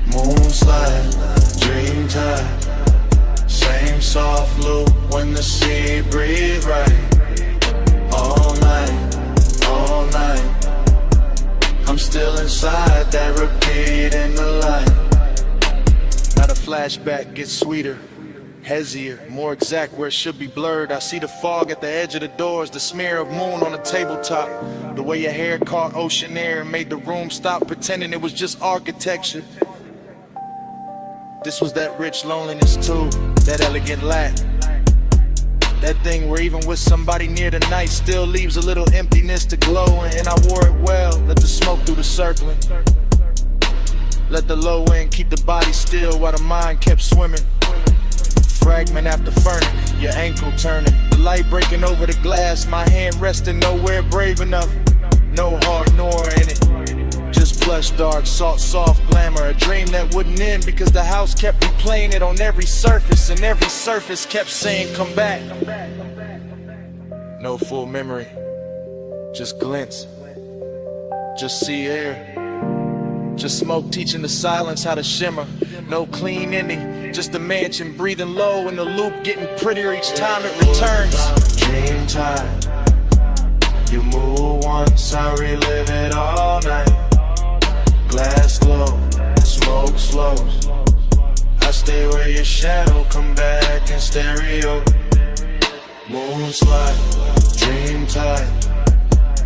S1: Moonslide, dream time. Same soft loop when the sea breathe right. All night, all night. I'm still inside that repeat in the light.
S10: Now the flashback gets sweeter, hazier, more exact where it should be blurred. I see the fog at the edge of the doors, the smear of moon on the tabletop. The way your hair caught ocean air and made the room stop pretending it was just architecture. This was that rich loneliness too, that elegant lack. That thing where even with somebody near the night still leaves a little emptiness to glow. And I wore it well, let the smoke do the circling. Let the low end keep the body still while the mind kept swimming. Fragment after ferment, your ankle turning. The light breaking over the glass, my hand resting nowhere brave enough. No heart nor in it. Just plush dark, salt soft glamour. A dream that wouldn't end because the house kept replaying it on every surface. And every surface kept saying come back. No full memory, just glints. Just sea air. Just smoke teaching the silence how to shimmer. No clean ending, just a mansion breathing low in the loop, getting prettier each time it returns.
S1: Dream time. You move once, I relive it all night. Glass glow, smoke slow. I stay where your shadow come back in stereo. Moonslide, dream time.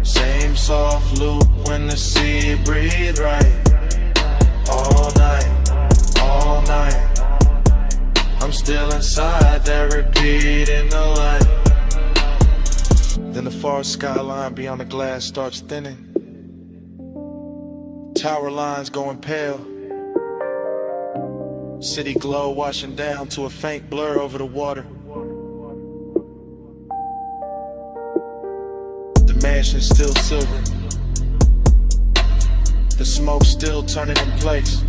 S1: Same soft loop when the sea breathe right. All night, all night. I'm still inside that repeat in the light.
S10: Then the far skyline beyond the glass starts thinning. Tower lines going pale. City glow washing down to a faint blur over the water. The mansion still silver. The smoke still turning in place.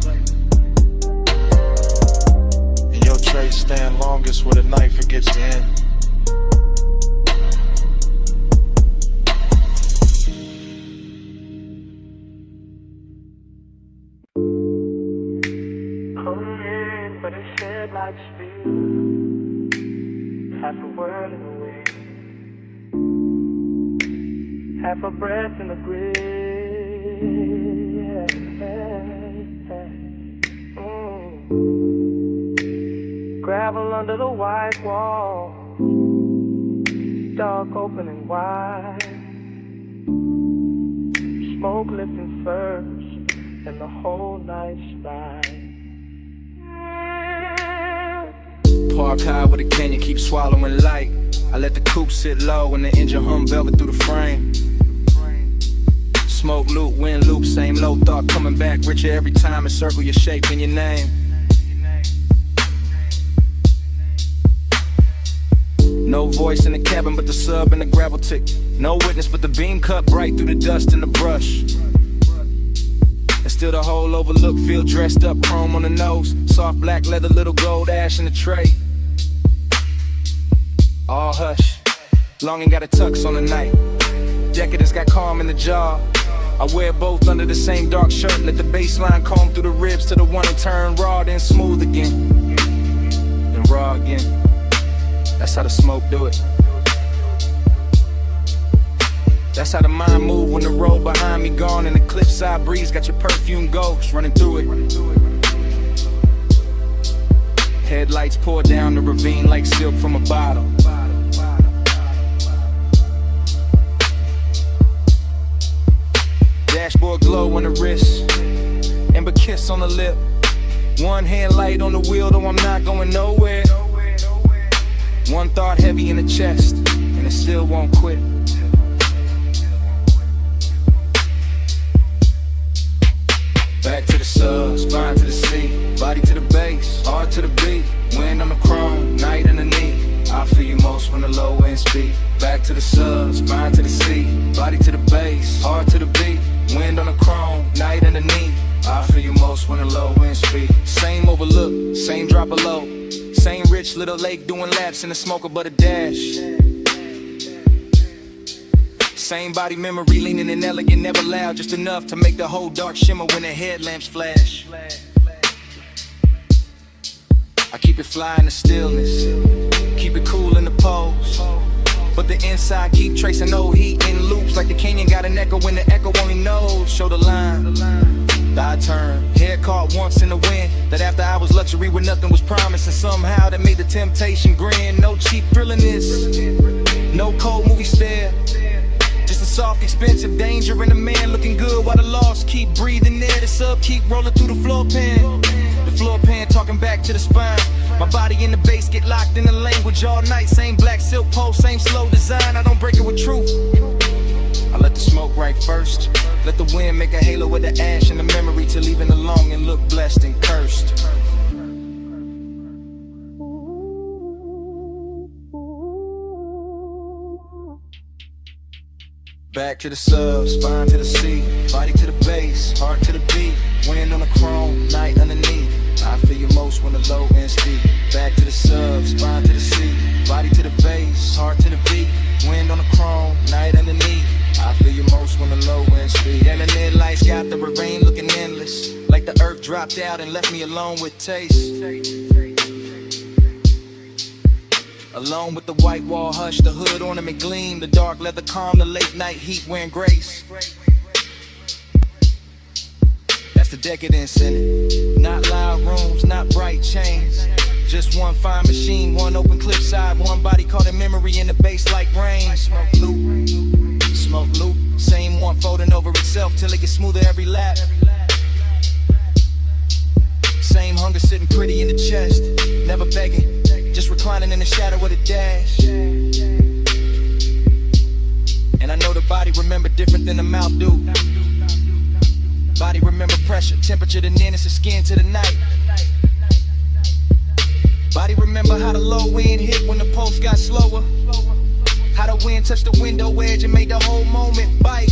S10: And your trace stand longest where the night forgets to end.
S8: Half a world in the wind, half a breath in the grave. Gravel under the white wall, dark open and wide. Smoke lifting first, and the whole night's ride.
S7: Park high with a canyon, keep swallowing light. I let the coupe sit low and the engine hum velvet through the frame. Smoke loop, wind loop, same low thought coming back. Richer every time, encircle your shape and your name. No voice in the cabin but the sub and the gravel tick. No witness but the beam cut bright through the dust and the brush. And still the whole overlook, feel dressed up, chrome on the nose. Soft black leather, little gold ash in the tray. All hush, longing got a tux on the night. Jacket has got calm in the jaw. I wear both under the same dark shirt. Let the baseline comb through the ribs to the one and turn raw, then smooth again, then raw again. That's how the smoke do it. That's how the mind move when the road behind me gone and the cliffside breeze got your perfume ghost running through it. Headlights pour down the ravine like silk from a bottle. Dashboard glow on the wrist, amber kiss on the lip.
S5: One hand light on the wheel, though I'm not going nowhere. One thought heavy in the chest, and it still won't quit. Back to the sub, spine to the seat, body to the bass, heart to the beat. Wind on the chrome, night underneath. I feel you most when the low end speak. Back to the sub, spine to the seat, body to the bass, heart to the beat. Wind on the chrome, night underneath. I feel you most when the low end speak. Same overlook, same drop below. Same rich little lake doing laps in the smoker but a dash. Same body memory, leaning and elegant, never loud, just enough to make the whole dark shimmer when the headlamps flash. I keep it fly in the stillness, keep it cool in the pose, but the inside keep tracing old heat in loops like the canyon got an echo when the echo only knows. Show the line, I turn, head caught once in the wind. That after hours luxury where nothing was promised, and somehow that made the temptation grin. No cheap thrilling this, no cold movie stare. Just a soft, expensive danger and a man looking good while the lost keep breathing there. The sub keep rolling through the floor pan. The floor pan talking back to the spine. My body in the bass get locked in the language all night. Same black silk pole, same slow design. I don't break it with truth. I let the smoke right first. Let the wind make a halo with the ash and the memory to leaving alone and look blessed and cursed. Back to the sub, spine to the seat, body to the bass, heart to the beat. Wind on the chrome, night underneath. I feel you most when the low end speak. Back to the sub, spine to the seat, body to the bass, heart to the beat. Wind on the chrome, night underneath. I feel you most when the low end speed. And the mid lights got the rain looking endless, like the earth dropped out and left me alone with taste. Alone with the white wall hush, the hood ornament gleam, the dark leather calm, the late night heat wearing grace. That's the decadence in it. Not loud rooms, not bright chains. Just one fine machine, one open cliffside, one body caught in memory in the bass like rain. Smoke loop, same one folding over itself till it gets smoother every lap. Same hunger sitting pretty in the chest, never begging, just reclining in the shadow of the dash. And I know the body remember different than the mouth do. Body remember pressure, temperature, the nearness of skin to the night. Body remember how the low wind hit when the pulse got slower. How the wind touched the window edge and made the whole moment bite.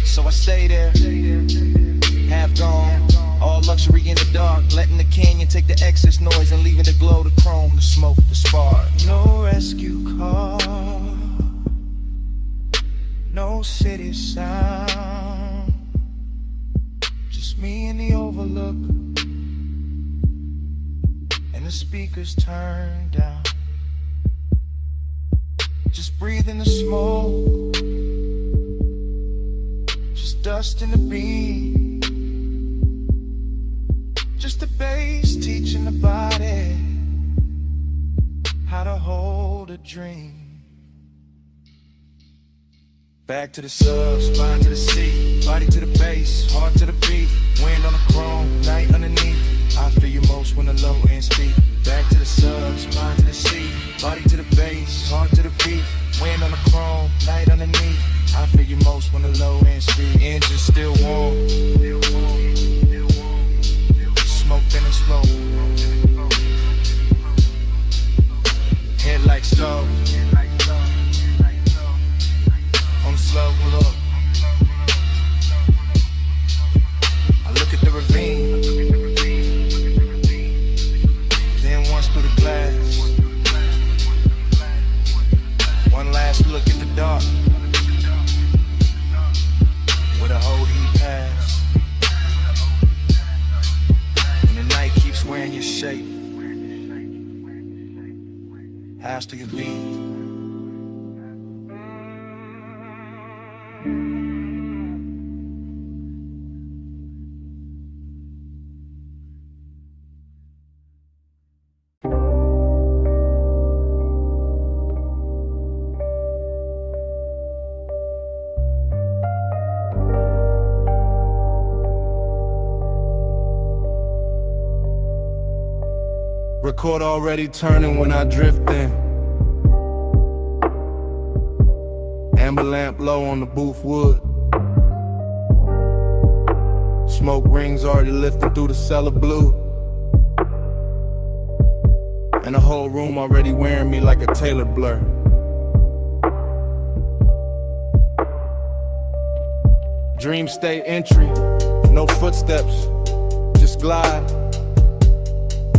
S5: So I stay there, half gone, all luxury in the dark, letting the canyon take the excess noise and leaving the glow, the chrome, the smoke, the spark.
S4: No rescue call, no city sound, just me in the overlook, and the speakers turned down. Just breathing the smoke, just dust in the beat, just the bass teaching the body how to hold a dream.
S5: Back to the sub, spine to the seat, body to the bass, heart to the beat. Wind on the chrome, night underneath. I feel you most when the low end speak. Back to the sub, spine to the seat, body to the bass, heart to the beat. Wind on the chrome, night underneath. I feel you most when the low end speed. Engine still warm, smoke in the smoke. Headlights stove on the slow look. I look at the ravine, then once through the glass. One last look at the dark, where the whole heat pass. And the night keeps wearing your shape. House to your beat.
S14: Record already turning when I drift in. Amber lamp low on the booth wood. Smoke rings already lifting through the cellar blue. And the whole room already wearing me like a tailored blur. Dream state entry, no footsteps, just glide.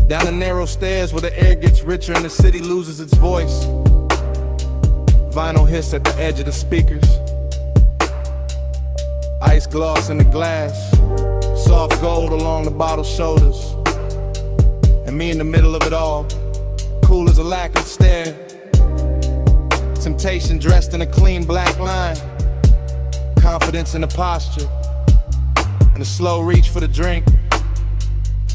S14: Down the narrow stairs where the air gets richer and the city loses its voice. Vinyl hiss at the edge of the speakers. Ice gloss in the glass. Soft gold along the bottle's shoulders. And me in the middle of it all, cool as a lacquered stare. Temptation dressed in a clean black line. Confidence in the posture. And a slow reach for the drink.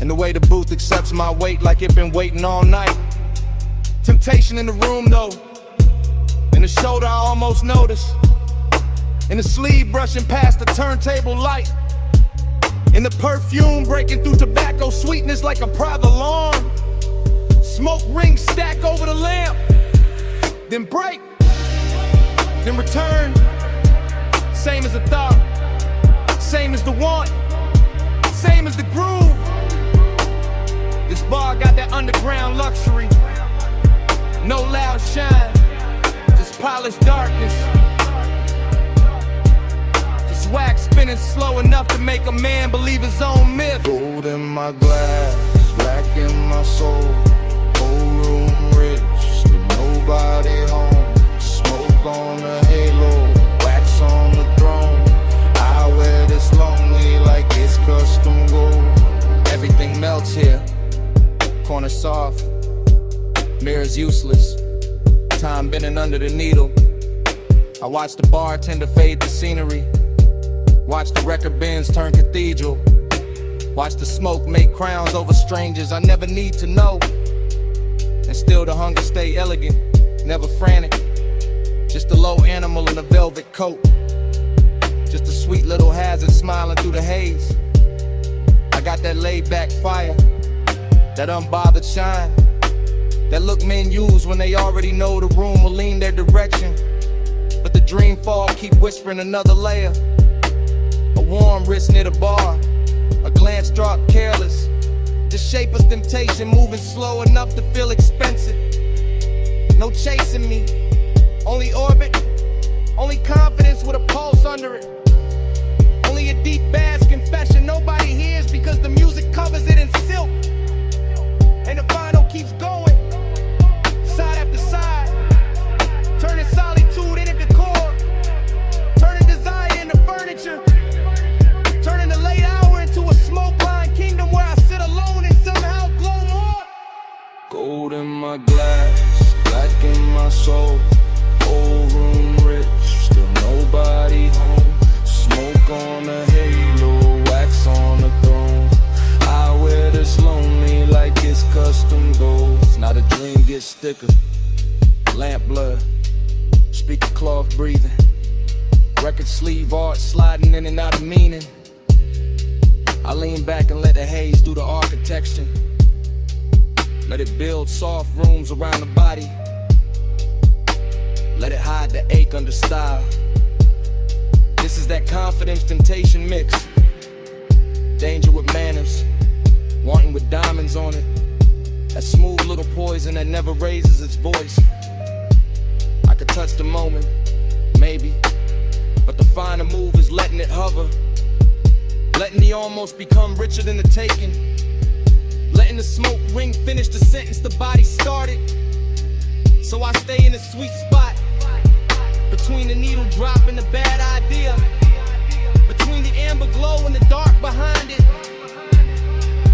S14: And the way the booth accepts my weight like it been waiting all night. Temptation in the room though. In the shoulder I almost notice. In the sleeve brushing past the turntable light. In the perfume breaking through tobacco sweetness like a private alarm. Smoke rings stack over the lamp. Then break. Then return. Same as the thought. Same as the want. Same as the groove. This bar got that underground luxury. No loud shine, just polished darkness. Just wax spinning slow enough to make a man believe his own myth. Gold in my glass, black in my soul. Whole room rich, still nobody home. Smoke on the halo, wax on the throne. I wear this lonely like it's custom gold. Everything melts here. Corner soft, mirrors useless. Time bending under the needle. I watch the bartender fade the scenery. Watch the record bins turn cathedral. Watch the smoke make crowns over strangers I never need to know. And still the hunger stay elegant, never frantic. Just a low animal in a velvet coat. Just a sweet little hazard smiling through the haze. I got that laid back fire. That unbothered shine. That look men use when they already know the room will lean their direction. But the dream fall keep whispering another layer. A warm wrist near the bar. A glance drop careless. The shape of temptation moving slow enough to feel expensive. No chasing me. Only orbit. Only confidence with a pulse under it. Only a deep bass confession nobody hears because the music covers it in silk. And the vinyl keeps going, side after side, turning solitude into decor, turning desire into furniture, turning the late hour into a smoke-lined kingdom where I sit alone and somehow glow more. Gold in my glass, black in my soul, whole room rich, still nobody home. Smoke on the halo, wax on the throne. I wear this lonely like it's custom gold. Now the dream gets thicker. Lamp blood, speaker cloth breathing. Record sleeve art sliding in and out of meaning. I lean back and let the haze do the architecture. Let it build soft rooms around the body. Let it hide the ache under style. This is that confidence temptation mix. Danger with manners, wanting with diamonds on it. That smooth little poison that never raises its voice. I could touch the moment, maybe, but the finer move is letting it hover. Letting the almost become richer than the taking. Letting the smoke ring finish the sentence the body started. So I stay in a sweet spot, between the needle drop and the bad idea. Between the amber glow and the dark behind it.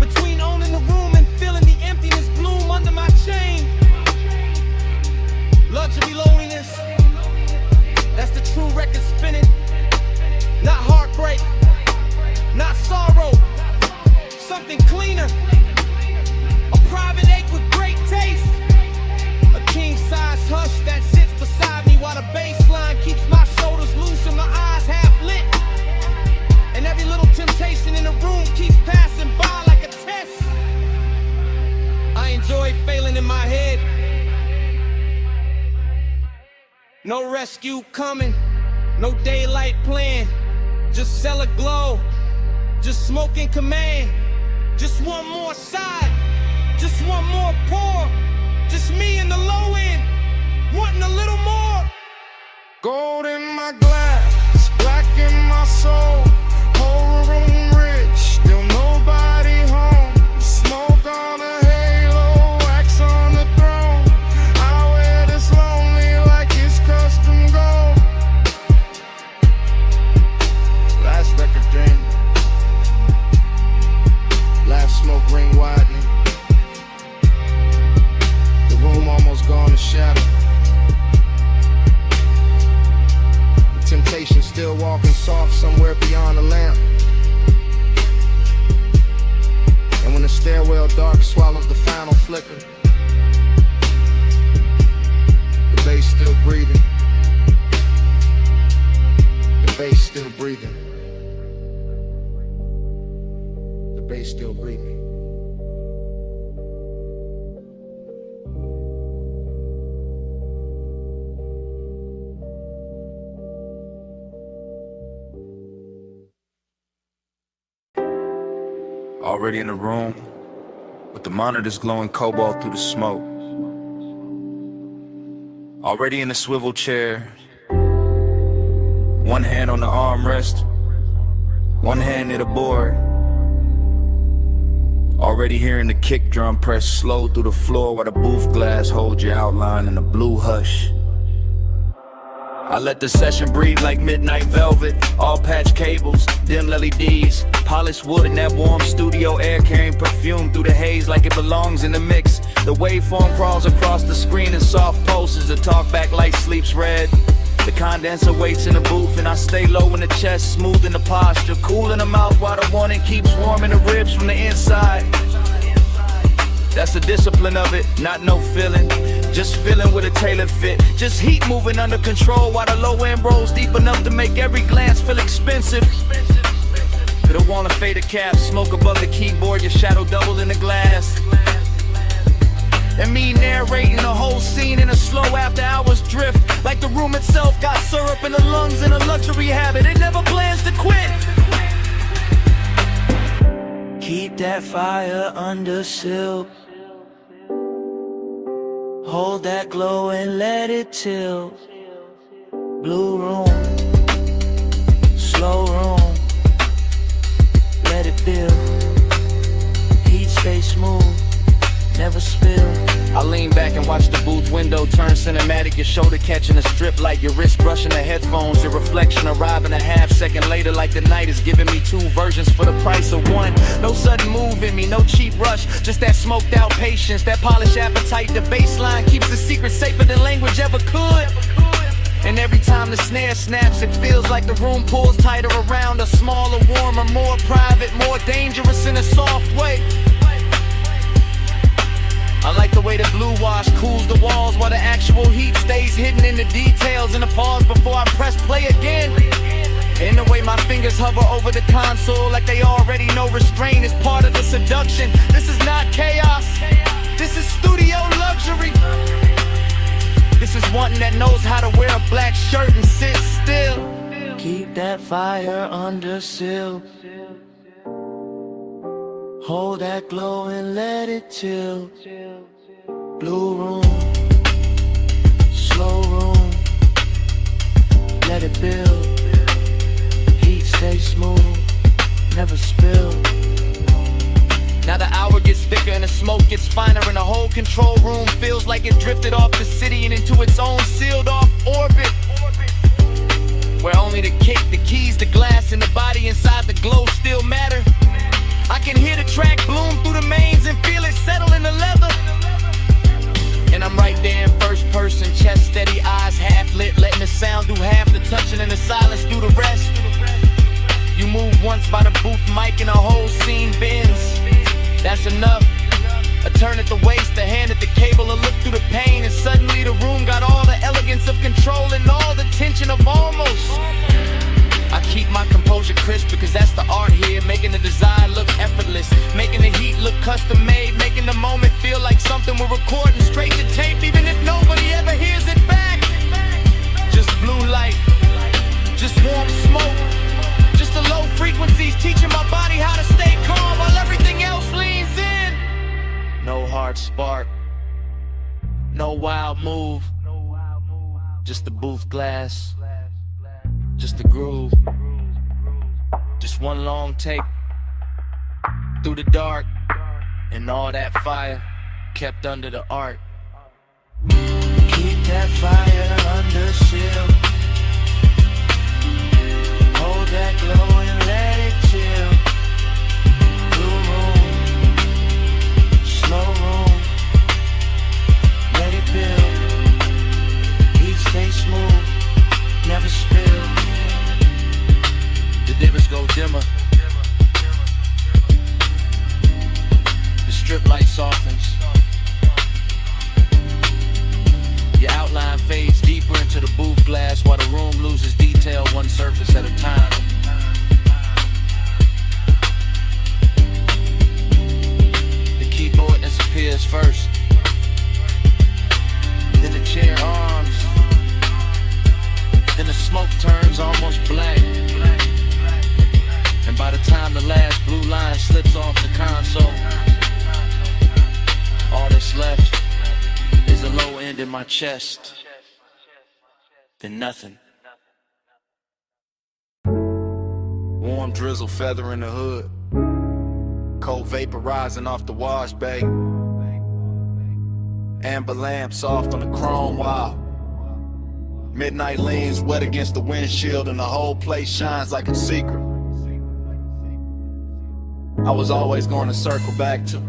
S14: Between owning the room and feeling the emptiness bloom under my chain. Luxury loneliness, that's the true record spinning. Not heartbreak, not sorrow, something cleaner. A private ache with great taste. A king-size hush that sits beside me while the bass line keeps my shoulders loose and my eyes half lit. And every little temptation in the room keeps passing by like a test. I enjoy
S7: No rescue coming, no daylight plan. Just cellar glow, just smoke in command. Just one more side, just one more pour. Just me in the low end, wanting a little more.
S14: Gold in my glass, black in my soul. Whole room rich, still nobody home. Smoke on the halo, wax on the throne. I wear this lonely like it's custom gold. Last record dream. Last smoke ring widening. The room almost gone to shadow. Temptation still walking soft somewhere beyond the lamp. And when the stairwell dark swallows the final flicker, the bass still breathing. The bass still breathing. The bass still breathing.
S5: Already in the room, with the monitors glowing cobalt through the smoke. Already in the swivel chair, one hand on the armrest, one hand near the board. Already hearing the kick drum press slow through the floor while the booth glass holds your outline in a blue hush. I let the session breathe like midnight velvet. All patch cables, dim LEDs, polished wood and that warm studio air carrying perfume through the haze like it belongs in the mix. The waveform crawls across the screen in soft pulses. The talkback light sleeps red. The condenser waits in the booth and I stay low in the chest, smooth in the posture, cool in the mouth while the warning keeps warming the ribs from the inside. That's the discipline of it, not no feeling. Just feeling with a tailored fit. Just heat moving under control while the low end rolls deep enough to make every glance feel expensive. Could have worn a faded cap, smoke above the keyboard, your shadow doubled in the glass. And me narrating the whole scene in a slow after hours drift. Like the room itself got syrup in the lungs and a luxury habit. It never plans to quit. Keep that fire under silk. Hold that glow and let it tilt. Blue room, slow room, let it build. Heat stay smooth, never spill. I lean back and watch the booth window turn cinematic. Your shoulder catching a strip light, your wrist brushing the headphones. Your reflection arriving a half second later like the night is giving me two versions for the price of one. No sudden move in me, no cheap rush, just that smoked out patience, that polished appetite. The baseline keeps the secret safer than language ever could. And every time the snare snaps, it feels like the room pulls tighter around. A smaller, warmer, more private, more dangerous in a soft way. I like the way the blue wash cools the walls while the actual heat stays hidden in the details. And the pause before I press play again. And the way my fingers hover over the console like they already know restraint is part of the seduction. This is not chaos, this is studio luxury. This is one that knows how to wear a black shirt and sit still. Keep that fire under seal. Hold that glow and let it tilt. Blue room, slow room, let it build. Heat stay smooth, never spill. Now the hour gets thicker and the smoke gets finer, and the whole control room feels like it drifted off the city and into its own sealed off orbit, where only the kick, the keys, the glass, and the body inside the glow still matter. I can hear the track bloom through the mains and feel it settle in the leather. And I'm right there in first person, chest steady, eyes half lit, letting the sound do half the touching and the silence do the rest. You move once by the booth mic and the whole scene bends. That's enough. A turn at the waist, a hand at the cable, a look through the pain, and suddenly the room got all the elegance of control and all the tension of almost. I keep my composure crisp because that's the art here, making the design look effortless, making the heat look custom made, making the moment feel like something we're recording straight to tape, even if nobody ever hears it back.
S7: heart spark. No wild move, just the booth glass, just the groove. Just one long take through the dark, and all that fire kept under the arc.
S13: Keep that fire under seal. Hold that glow and let it chill. Blue room, slow room, let it build. Beat stay smooth, never spill.
S7: The dimmers go dimmer. The strip light softens. Your outline fades deeper into the booth glass while the room loses detail one surface at a time. The keyboard disappears first, then the chair arms, then the smoke turns almost black. And by the time the last blue line slips off the console, all that's left is a low end in my chest, then nothing.
S14: Warm drizzle feathering the hood, cold vapor rising off the wash bay, amber lamp soft on the chrome wall. Midnight leans wet against the windshield and the whole place shines like a secret I was always going to circle back to.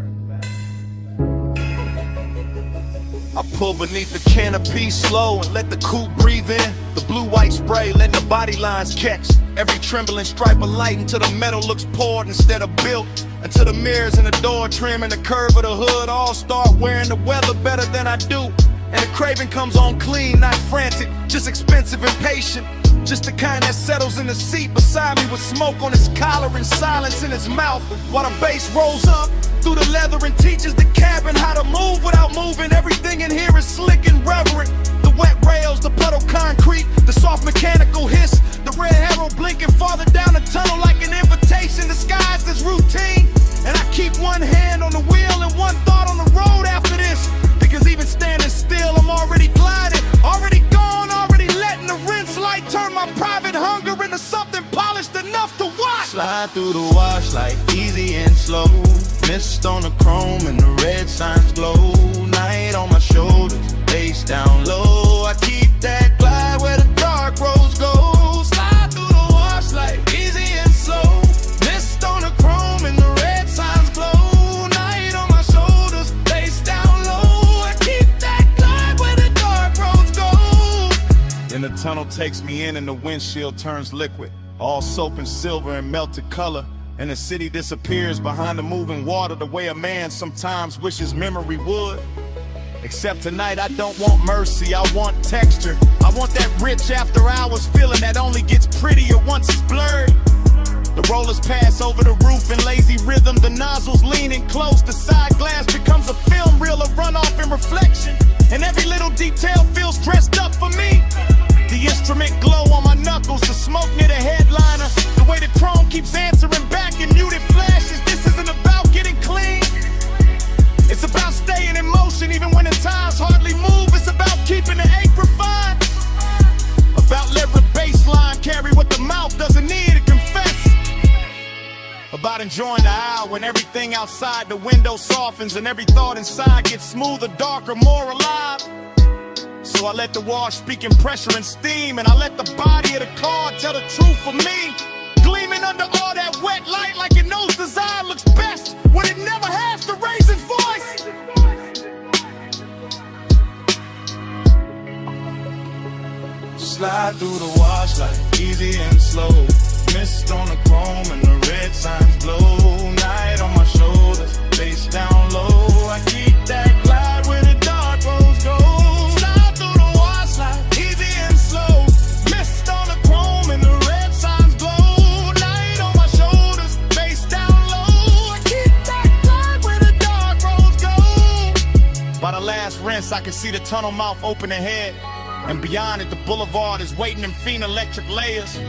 S14: I pull beneath the canopy slow and let the coupe breathe in. The blue-white spray letting the body lines catch every trembling stripe of light until the metal looks poured instead of built. Until the mirrors and the door trim and the curve of the hood all start wearing the weather better than I do. And the craving comes on clean, not frantic, just expensive and patient. Just the kind that settles in the seat beside me with smoke on his collar and silence in his mouth while the bass rolls up through the leather and teaches the cabin how to move without moving. Everything in here is slick and reverent. The wet rails, the puddle concrete, the soft mechanical hiss, the red arrow blinking farther down the tunnel like an invitation disguised as routine. And I keep one hand on the wheel and one thought on the road after this, because even standing still I'm already gliding, already gone, already letting the rinse light turn my private hunger into something polished enough to watch.
S13: Slide through the wash like easy and slow. Mist on the chrome and the red signs glow. Night on my shoulders, face down low. I keep that glide where the dark roads go. Slide through the wash like easy and slow. Mist on the chrome and the red signs glow. Night on my shoulders, face down low. I keep that glide where the dark roads go.
S14: Then the tunnel takes me in and the windshield turns liquid, all soap and silver and melted color. And the city disappears behind the moving water the way a man sometimes wishes memory would. Except tonight I don't want mercy, I want texture. I want that rich after hours feeling that only gets prettier once it's blurred. The rollers pass over the roof in lazy rhythm, the nozzles leaning close, the side glass becomes a film reel of runoff and reflection. And every little detail feels dressed up for me. The instrument glow on my knuckles, the smoke near the headliner, the way the chrome keeps answering back in muted flashes. This isn't about getting clean, it's about staying in motion even when the times hardly move. It's about keeping the ache refined, about letting the baseline carry what the mouth doesn't need to confess, about enjoying the hour when everything outside the window softens and every thought inside gets smoother, darker, more alive. So I let the wash speak in pressure and steam, and I let the body of the car tell the truth for me. Gleaming under all that wet light like it knows design looks best when it never has to raise its voice.
S13: Slide through the wash like easy and slow. Mist on the chrome and the red signs glow. Night on my shoulders, face down low. I keep that glide where the dark roads go.
S14: By the last rinse, I can see the tunnel mouth open ahead, and beyond it, the boulevard is waiting in fiend electric layers.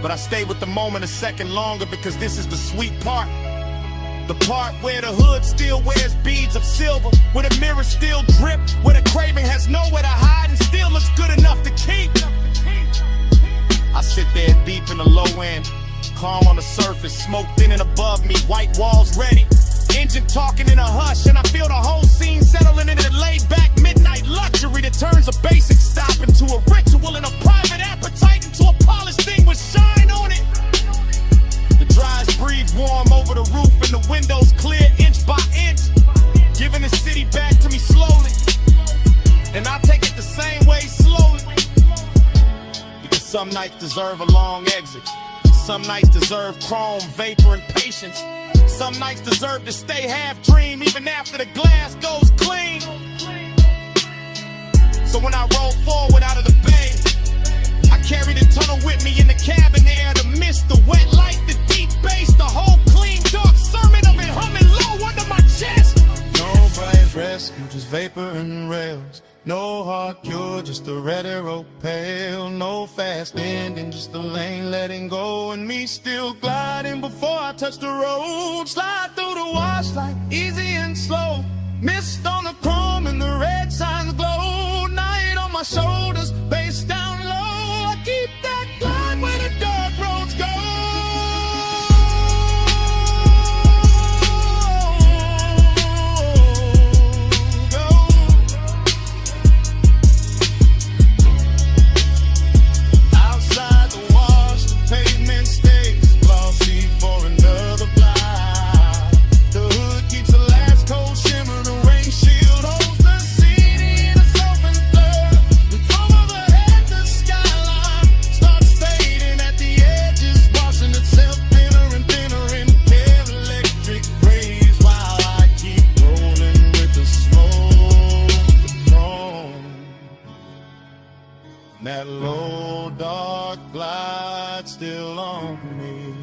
S14: But I stay with the moment a second longer because this is the sweet part.
S12: The part where the hood still wears beads of silver, where the mirrors still drip, where the craving has nowhere to hide and still looks good enough to keep. I sit there deep in the low end, calm on the surface, smoke thin and above me, white walls ready. Engine talking in a hush, and I feel the whole scene settling into laid back midnight luxury that turns a basic stop into a ritual and a private appetite into a polished thing with shine on it. The dries breathe warm over the roof and the windows clear inch by inch, giving the city back to me slowly. And I take it the same way slowly, because some nights deserve a long exit. Some nights deserve chrome, vapor, and patience. Some nights deserve to stay half dream even after the glass goes clean. So when I roll forward out of the bay, I carry the tunnel with me in the cabin air. The mist, the wet light, the deep bass, the whole clean dark sermon of it humming low under my chest.
S8: No bright rescue, just vapor and rails. No hard cure, just a red arrow pale. No fast ending, just a lane letting go, and me still gliding before I touch the road. Slide through the wash like easy and slow. Mist on the chrome and the red signs glow. Night on my shoulders, bass down low. I keep that glide where the dark roads go. That low dark glide still on me.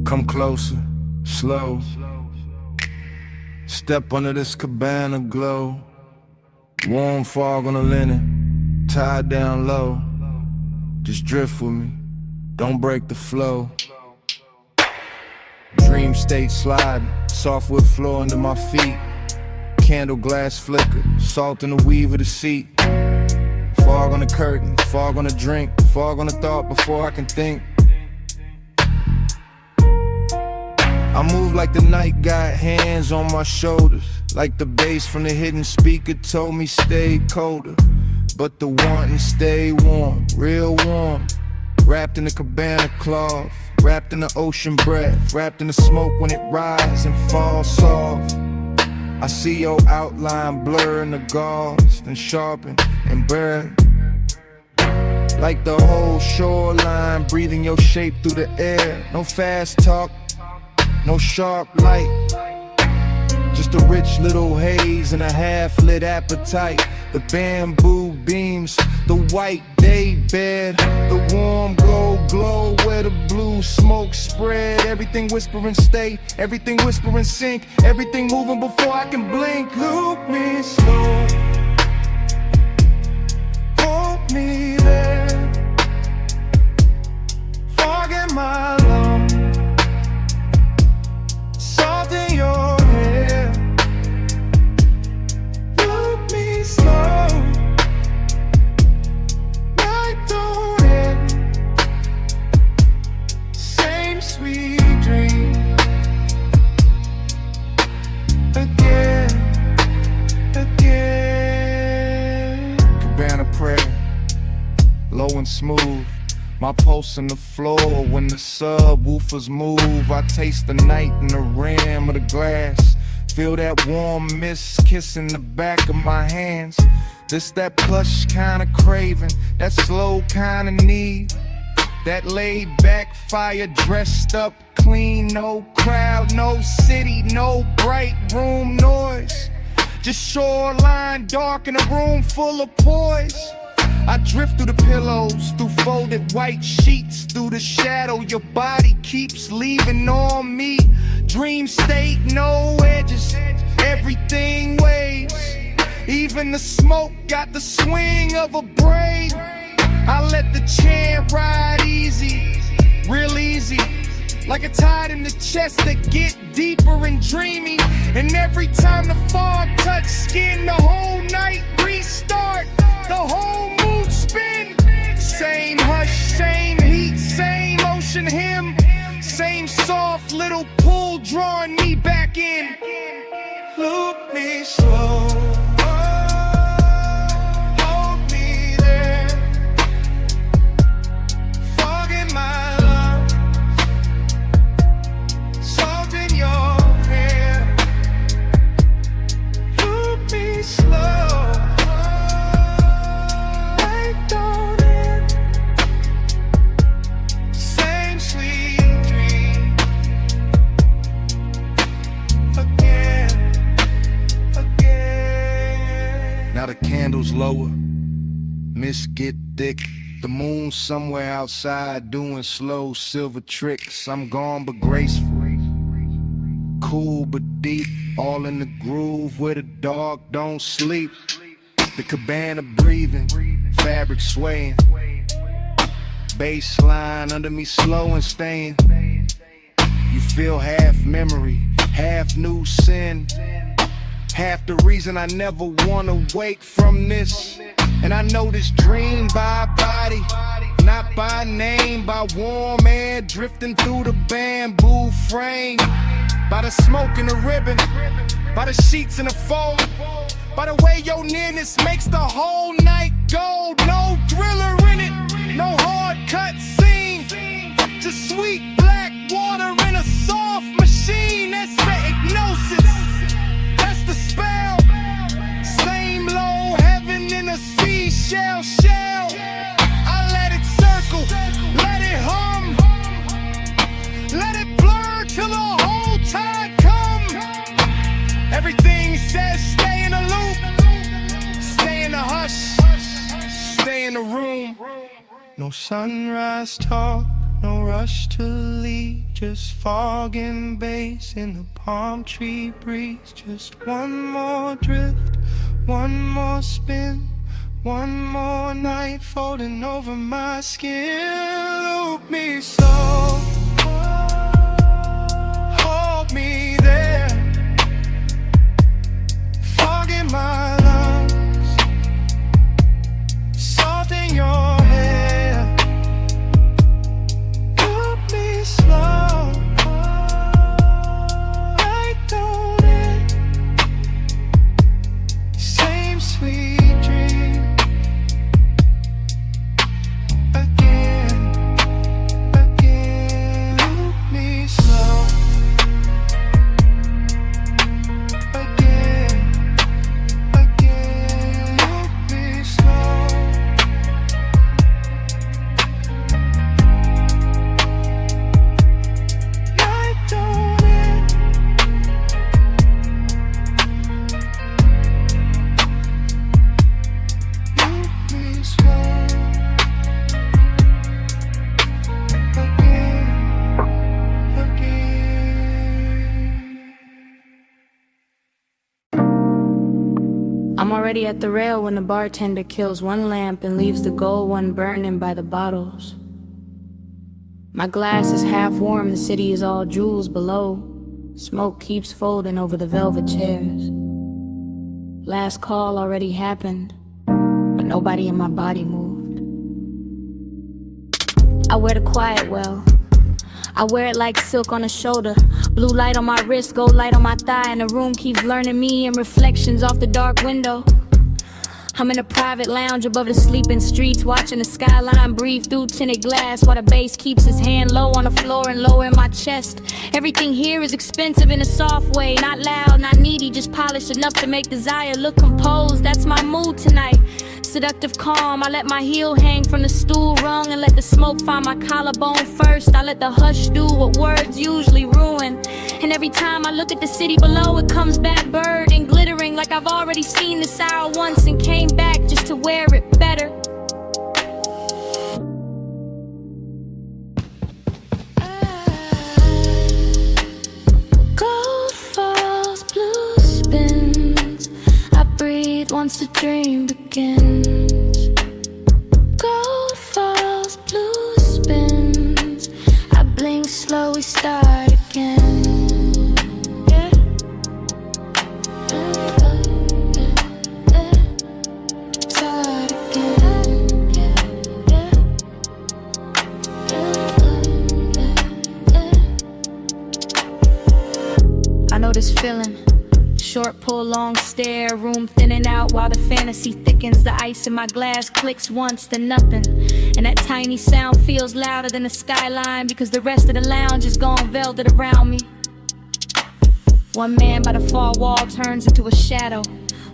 S14: Come closer, slow. Step under this cabana glow. Warm fog on the linen, tied down low. Just drift with me, don't break the flow. Dream state sliding, softwood floor under my feet. Candle glass flicker, salt in the weave of the seat. Fog on the curtain, fog on the drink, fog on the thought before I can think. I move like the night got hands on my shoulders, like the bass from the hidden speaker told me stay colder. But the wanting stay warm, real warm. Wrapped in the cabana cloth, wrapped in the ocean breath, wrapped in the smoke when it rises and falls soft. I see your outline blur in the gauze, then sharpen and burn. Like the whole shoreline, breathing your shape through the air. No fast talk, no sharp light, just a rich little haze and a half-lit appetite. The bamboo beams, the white day bed, the warm gold glow where the blue smoke spread. Everything whispering stay, everything whispering sink, everything moving before I can blink. Loop me slow, hold me there, fog in my lungs, salt in your hair. Look me slow, night don't end. Same sweet dream again, again. Cabana prayer, low and smooth. My pulse on the floor when the subwoofers move. I taste the night in the rim of the glass. Feel that warm mist kissing the back of my hands. This that plush kind of craving, that slow kind of need. That laid back fire dressed up clean. No crowd, no city, no bright room noise. Just shoreline dark in a room full of poise. I drift through the pillows, through folded white sheets, through the shadow your body keeps leaving on me. Dream state, no edges, everything waves. Even the smoke got the swing of a braid. I let the chant ride easy, real easy, like a tide in the chest that get deeper and dreamy. And every time the fog touch skin, the whole night restart, the whole mood spin. Same hush, same heat, same ocean hymn, same soft little pull drawing me back in. Loop me slow, hold me there, fog in my lungs, salt in your hair. Loop me slow, light on in, same sweet dream, again. Now the candle's lower, mist get thick. The moon's somewhere outside doing slow silver tricks. I'm gone but graceful, cool but deep, all in the groove where the dog don't sleep. The cabana breathing, fabric swaying, bass line under me slow and staying. You feel half memory, half new sin, half the reason I never wanna wake from this. And I know this dream by body, not by name, by warm air drifting through the bamboo frame, by the smoke in the ribbon, by the sheets in the fold, by the way your nearness makes the whole night gold. No thriller in it, no hard cut scene, just sweet black water in a soft machine. That's the hypnosis, that's the spell. Same low heaven in a seashell shell. I let it circle, let it hum, let it blur till the whole tide come. Everything says stay in the loop, stay in the hush, stay in the room. No sunrise talk, no rush to leave, just fog and bass in the palm tree breeze. Just one more drift, one more spin, one more night folding over my skin. Loop me slow, hold me there, fog in my lungs, salt in your hair. Loop me slow, light on it, same sweet dream, again, again. Loop me slow, again, again. Loop me slow, light on it, loop me slow, again, again.
S3: I'm already at the rail when the bartender kills one lamp and leaves the gold one burning by the bottles. My glass is half warm, the city is all jewels below. Smoke keeps folding over the velvet chairs. Last call already happened, but nobody in my body moved. I wear the quiet well, I wear it like silk on the shoulder. Blue light on my wrist, gold light on my thigh, and the room keeps learning me in reflections off the dark window. I'm in a private lounge above the sleeping streets, watching the skyline breathe through tinted glass, while the bass keeps his hand low on the floor and lower in my chest. Everything here is expensive in a soft way, not loud, not needy, just polished enough to make desire look composed. That's my mood tonight. Seductive calm, I let my heel hang from the stool rung and let the smoke find my collarbone first. I let the hush do what words usually ruin. And every time I look at the city below, it comes back bird and glittering like I've already seen this hour once and came back just to wear it better. once the dream begins. Gold falls, blue spins. I blink slow, we start again. Yeah. Start again. I know this feeling. Short pull, long stare, room thinning out while the fantasy thickens. The ice in my glass clicks once, then nothing. And that tiny sound feels louder than the skyline, because the rest of the lounge is gone velvet around me. One man by the far wall turns into a shadow.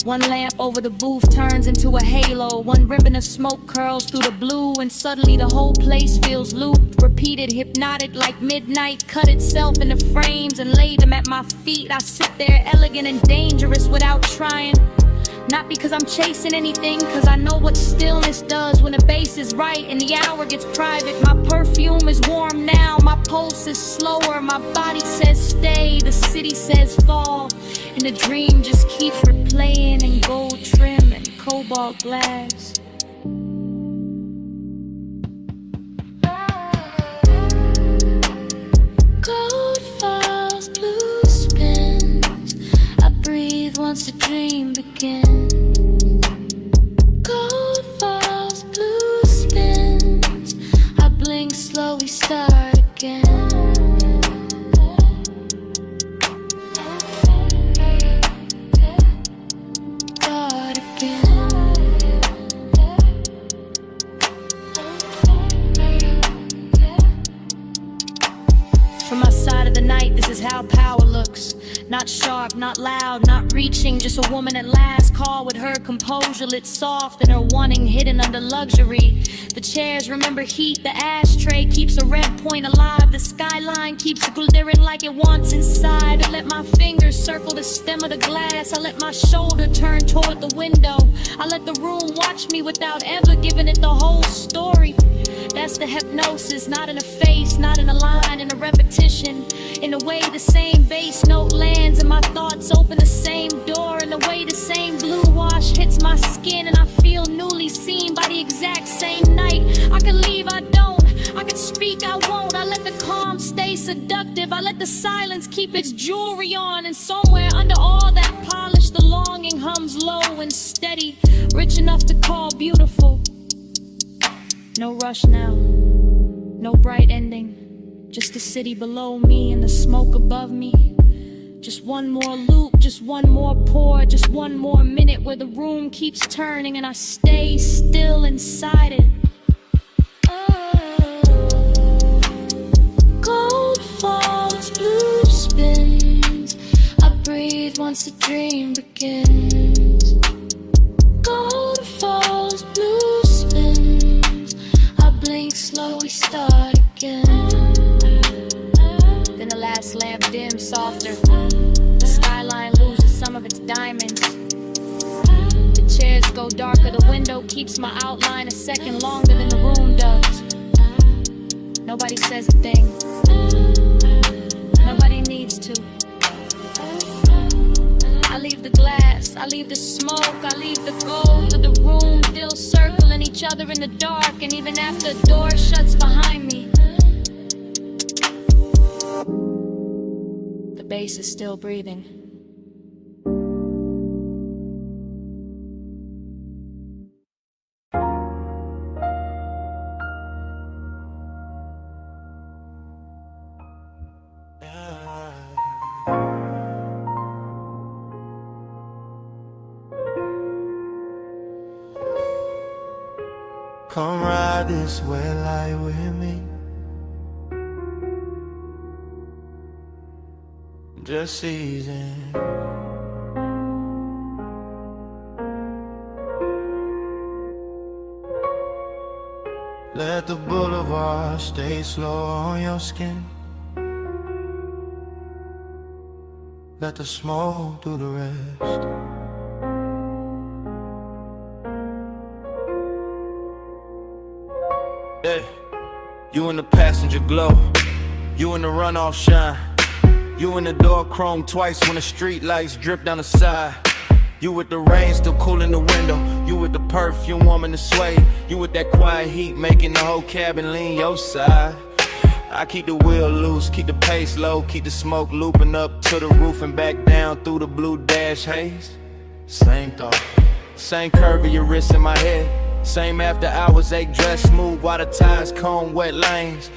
S3: One lamp over the booth turns into a halo. One ribbon of smoke curls through the blue, and suddenly the whole place feels looped, repeated, hypnotic like midnight. Cut itself into frames and laid them at my feet. I sit there elegant and dangerous without trying. Not because I'm chasing anything, cause I know what stillness does when the bass is right and the hour gets private. My perfume is warm now, my pulse is slower. My body says stay, the city says fall. And the dream just keeps replaying in gold trim and cobalt glass. Gold falls, blue spins. I breathe once the dream begins. Gold falls, blue spins. I blink slow, we start again. Start again. From my side of the night, this is how power looks. Not sharp, not loud, not reaching, just a woman at last call with her composure lit soft and her wanting hidden under luxury. The chairs remember heat, the ashtray keeps a red point alive. The skyline keeps glittering like it wants inside. I let my fingers circle the stem of the glass. I let my shoulder turn toward the window. I let the room watch me without ever giving it the whole story. That's the hypnosis, not in a face, not in a line, in a repetition. In the way the same bass note lands and my thoughts open the same door. In the way the same blue wash hits my skin and I feel newly seen by the exact same night. I could leave, I don't. I could speak, I won't. I let the calm stay seductive. I let the silence keep its jewelry on. And somewhere under all that polish, the longing hums low and steady, rich enough to call beautiful. No rush now, no bright ending, just the city below me and the smoke above me. Just one more loop, just one more pour, just one more minute where the room keeps turning and I stay still inside it. Gold falls, blue spins. I breathe once the dream begins. Gold falls, blue spins. I blink slow, we start again. Then the last lamp dims softer. The skyline loses some of its diamonds. The chairs go darker. The window keeps my outline a second longer than the room does. Nobody says a thing. Nobody needs to. I leave the glass, I leave the smoke, I leave the gold of the room still circling each other in the dark. And even after the door shuts behind me, the bass is still breathing.
S13: Come ride this way light with me. Just easing. Let the boulevard stay slow on your skin. Let the smoke do the rest.
S10: Yeah, you in the passenger glow, you in the runoff shine, you in the door chrome twice when the street lights drip down the side.
S6: You with the rain still cool in the window. You with the perfume warming the sway. You with that quiet heat making the whole cabin lean your side. I keep the wheel loose, keep the pace low, keep the smoke looping up to the roof and back down through the blue dash haze. Same thought, same curve of your wrist in my head. Same after hours ache dress smooth while the tires comb wet lanes.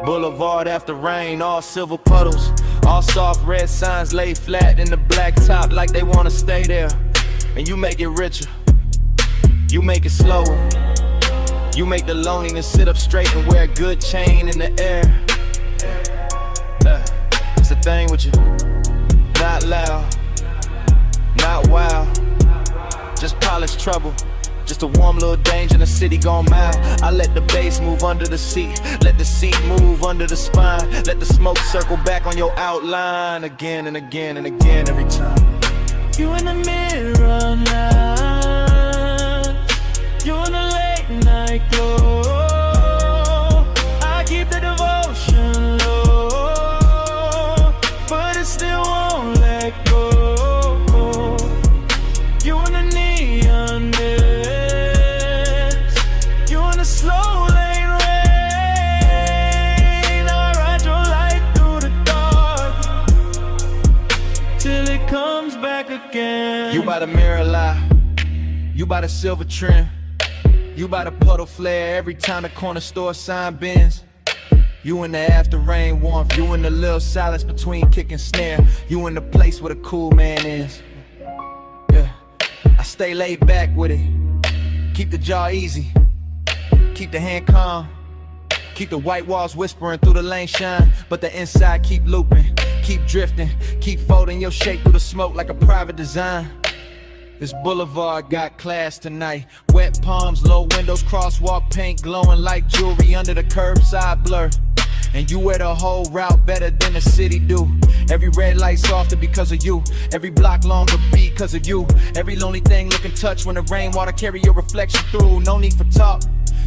S6: Boulevard after rain, all silver puddles, all soft red signs laid flat in the black top like they wanna stay there. And you make it richer, you make it slower. You make the loneliness sit up straight and wear a good chain in the air. It's the thing with you, not loud, not wild, just polished trouble. Just a warm little danger in the city gone mild. I let the bass move under the seat, let the seat move under the spine. Let the smoke circle back on your outline again and again and again every time.
S8: You in the mirror now, you in the late night glow. I keep the devotion low, but it still won't let go. You in the neon mist, you in the slow lane rain. I ride your light through the dark till it comes back again.
S6: You by the mirror lie, you by the silver trim, you by the puddle flare every time the corner store sign bends. You in the after rain warmth, you in the little silence between kick and snare. You in the place where the cool man is. Yeah, I stay laid back with it, keep the jaw easy, keep the hand calm, keep the white walls whispering through the lane shine. But the inside keep looping, keep drifting, keep folding your shape through the smoke like a private design. This boulevard got class tonight. Wet palms, low windows, crosswalk paint glowing like jewelry under the curbside blur. And you wear the whole route better than the city do. Every red light softer because of you. Every block longer because of you. Every lonely thing look and touch when the rainwater carry your reflection through. No need for talk,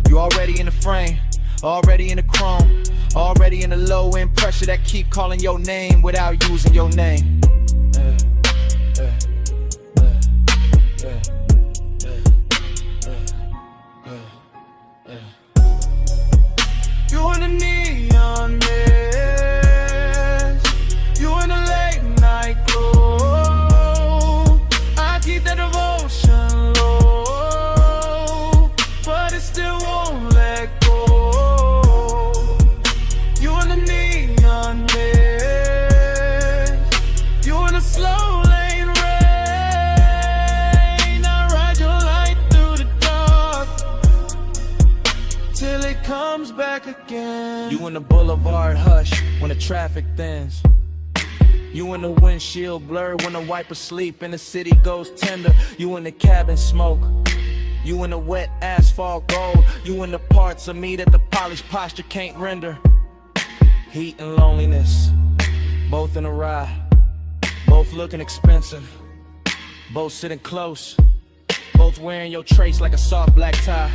S6: you already in the frame, already in the chrome, already in the low end pressure that keep calling your name without using your name.
S8: You in the neon mist, you in the late night glow. I keep that devotion low, but it still won't let go. You in the neon mist, you in the slow lane rain. I ride your light through the dark till it comes back again.
S6: You in the boulevard hush when the traffic thins. You in the windshield blur when the wiper sleep and the city goes tender. You in the cabin smoke, you in the wet asphalt gold. You in the parts of me that the polished posture can't render. Heat and loneliness, both in a ride, both looking expensive, both sitting close, both wearing your trace like a soft black tie.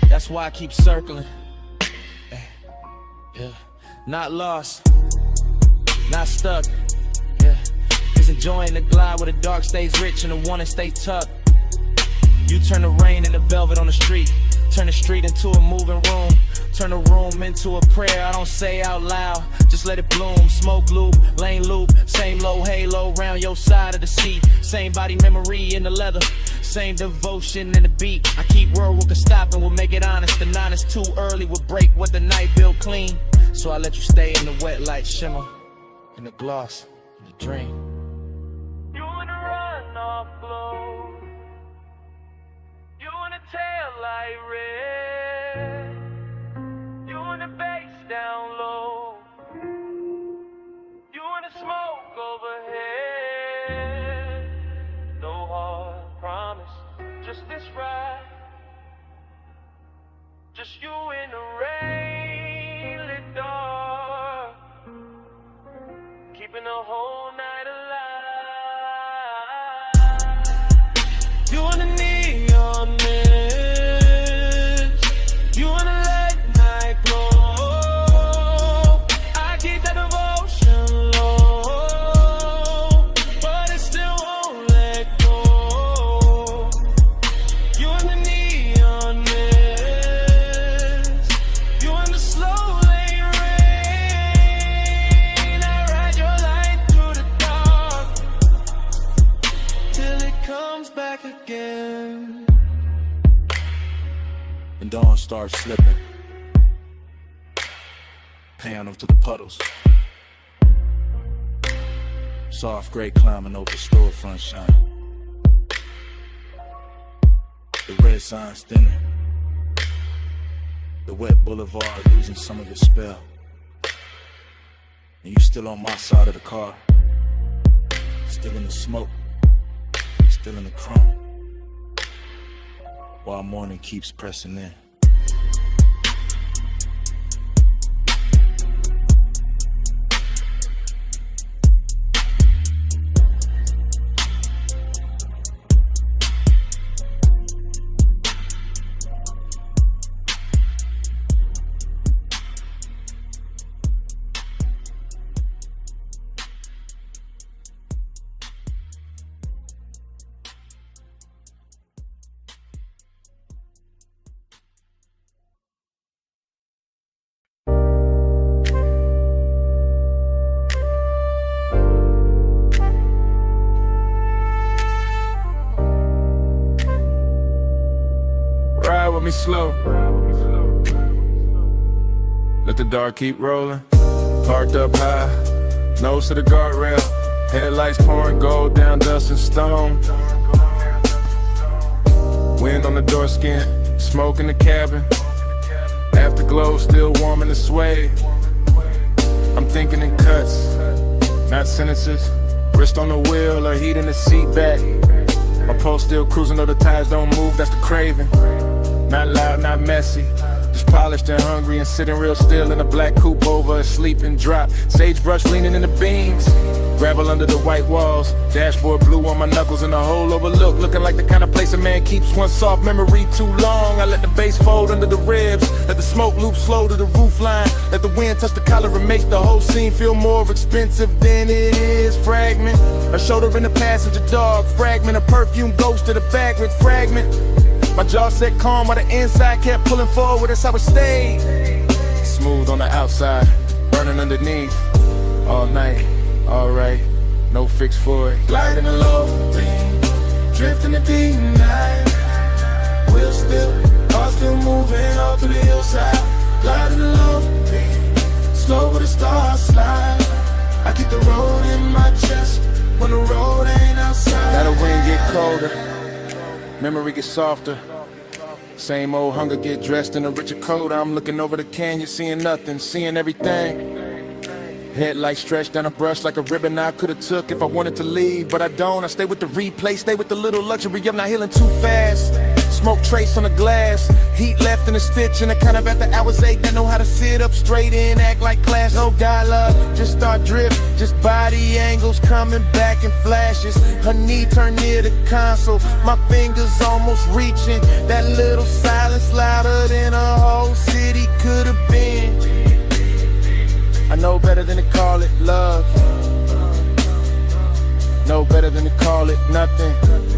S6: That's why I keep circling. Yeah, not lost, not stuck. Yeah, just enjoying the glide where the dark stays rich and the one that stays tucked. You turn the rain into velvet on the street, turn the street into a moving room, turn the room into a prayer I don't say out loud. Just let it bloom. Smoke loop, lane loop, same low halo round your side of the seat. Same body memory in the leather, same devotion in the beat. I keep word we can stop and we'll make it honest. The 9 is too early, we'll break what the night built clean. So I let you stay in the wet light shimmer, in the gloss, in the dream.
S8: You in the runoff glow, you in the tail light red, you in the bass down low, you in the smoke overhead. No hard promise, just this ride, just you in the rain lit dark, keeping the whole night alive. You in the neon mist, you in the late night glow. I keep that devotion low, but it still won't
S10: boulevards slipping, piano to the puddles. Soft gray climbing over the storefront shine. The red signs thinning. The wet boulevard losing some of its spell. And you still on my side of the car. Still in the smoke. Still in the crumb. While morning keeps pressing in.
S1: Me slow. Let the dark keep rolling. Parked up high, nose to the guardrail. Headlights pouring gold down dust and stone. Wind on the door skin, smoke in the cabin. Afterglow still warm in the sway. I'm thinking in cuts, not sentences. Wrist on the wheel or heat in the seat back. My pulse still cruising though the tires don't move, that's the craving. Not loud, not messy, just polished and hungry and sitting real still in a black coupe over a sleeping drop. Sagebrush leaning in the beams, gravel under the white walls. Dashboard blue on my knuckles and a hole overlooked, looking like the kind of place a man keeps one soft memory too long. I let the bass fold under the ribs, let the smoke loop slow to the roof line. Let the wind touch the collar and make the whole scene feel more expensive than it is. Fragment, a shoulder in the passenger dog. Fragment, a perfume ghost to the vagrant. Fragment. My jaw set calm while the inside kept pulling forward, that's how it stayed. Smooth on the outside, burning underneath. All night, alright, no fix for it. Gliding the low beam, drifting the deep night. Wheels still, car still moving all through the hillside. Gliding the low beam, slow with the stars slide. I keep the road in my chest when the road ain't outside. Now the wind get colder, memory gets softer. Same old hunger get dressed in a richer coat. I'm looking over the canyon, seeing nothing, seeing everything. Headlights stretched down a brush like a ribbon I could've took if I wanted to leave, but I don't. I stay with the replay, stay with the little luxury of not healing too fast. Smoke trace on the glass, heat left in a stitch, and the kind of after hours ache that know how to sit up straight and act like class. No dialogue, just start drift, just body angles coming back in flashes. Her knee turned near the console, my fingers almost reaching. That little silence louder than a whole city could have been. I know better than to call it love, know better than to call it nothing.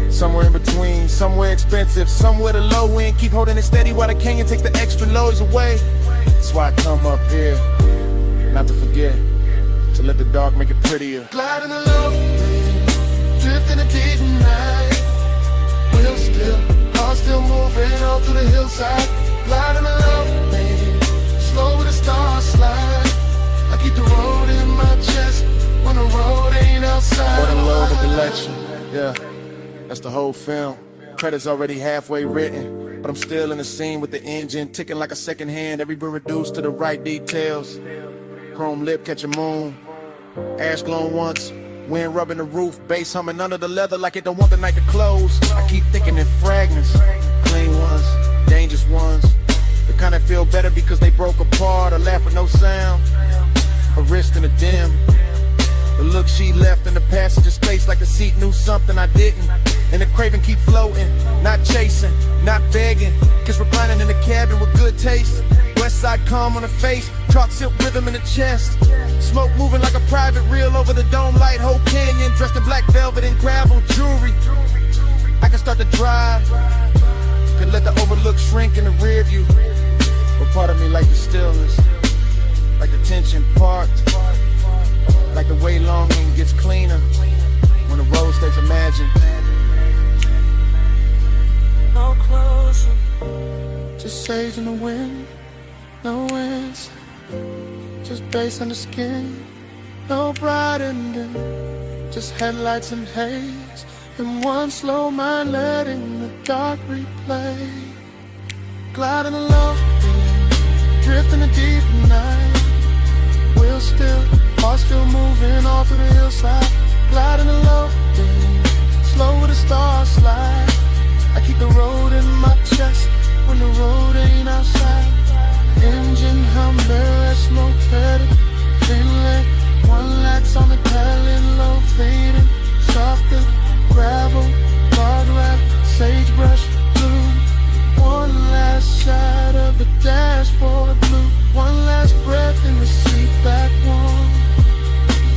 S1: Somewhere in between, somewhere expensive, somewhere the low end. Keep holding it steady while the canyon takes the extra loads away. That's why I come up here, not to forget, to let the dark make it prettier. Gliding the low end, drifting the deep night. Wheels still, heart still moving all through the hillside. Gliding the low end, slow with the stars slide. I keep the road in my chest when the road ain't outside. What a load of collection, yeah. That's the whole film. Credits already halfway written, but I'm still in the scene with the engine ticking like a second hand. Every bit reduced to the right details. Chrome lip catch a moon, ash glowing once, wind rubbing the roof, bass humming under the leather like it don't want the night to close. I keep thinking in fragments, clean ones, dangerous ones, the kind that feel better because they broke apart or laugh with no sound. A wrist in the dim, the look she left in the passenger space like the seat knew something I didn't. And the craving keep floating, not chasing, not begging. Kiss reclining in the cabin with good taste. West side calm on the face, chalk silk rhythm in the chest. Smoke moving like a private reel over the dome light. Whole canyon dressed in black velvet and gravel jewelry. I can start to drive, could let the overlook shrink in the rear view. But part of me like the stillness, like the tension parked, like the way longing gets cleaner when the road stays imagined. No closer, just say
S8: breeze in the wind. No answer, just bass on the skin. No bright ending, just headlights and haze. And one slow mind letting the dark replay. Gliding along, drifting the deep night. Wheels still, heart still moving all through the hillside. Gliding along, slow with the stars slide. I keep the road in my chest when the road ain't outside. Engine hum, mirror, smoke headed, inlet. One lights on the pedal, low fading, softer gravel, guardrail, sagebrush blue. One last shot of the dashboard blue. One last breath in the seat back warm.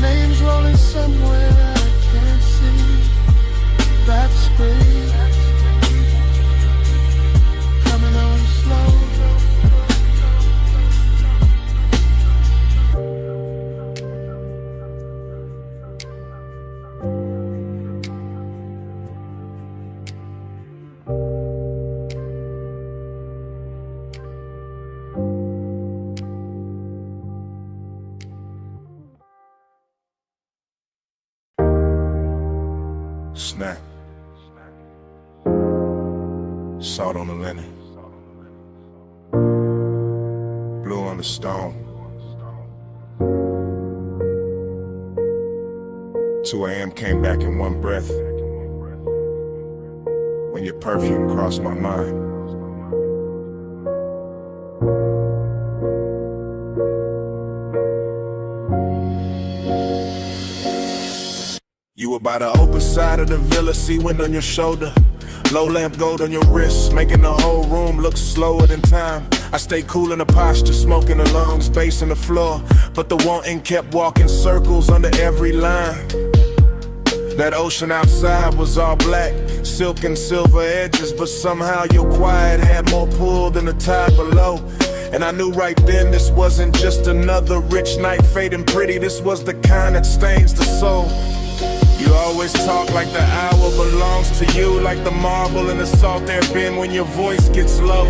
S8: Names rolling somewhere I can't see. Back speed, coming on slow.
S14: Snap. Salt on the linen. Blue on the stone. 2 a.m. came back in one breath. When your perfume crossed my mind. You were by the open side of the villa, sea wind on your shoulder. Low lamp gold on your wrist, making the whole room look slower than time. I stay cool in the posture, smoking the lungs, bass in the floor. But the wanting kept walking circles under every line. That ocean outside was all black, silk and silver edges. But somehow your quiet had more pull than the tide below. And I knew right then this wasn't just another rich night fading pretty. This was the kind that stains the soul. You always talk like the hour belongs to you, like the marble in the salt air bin when your voice gets low.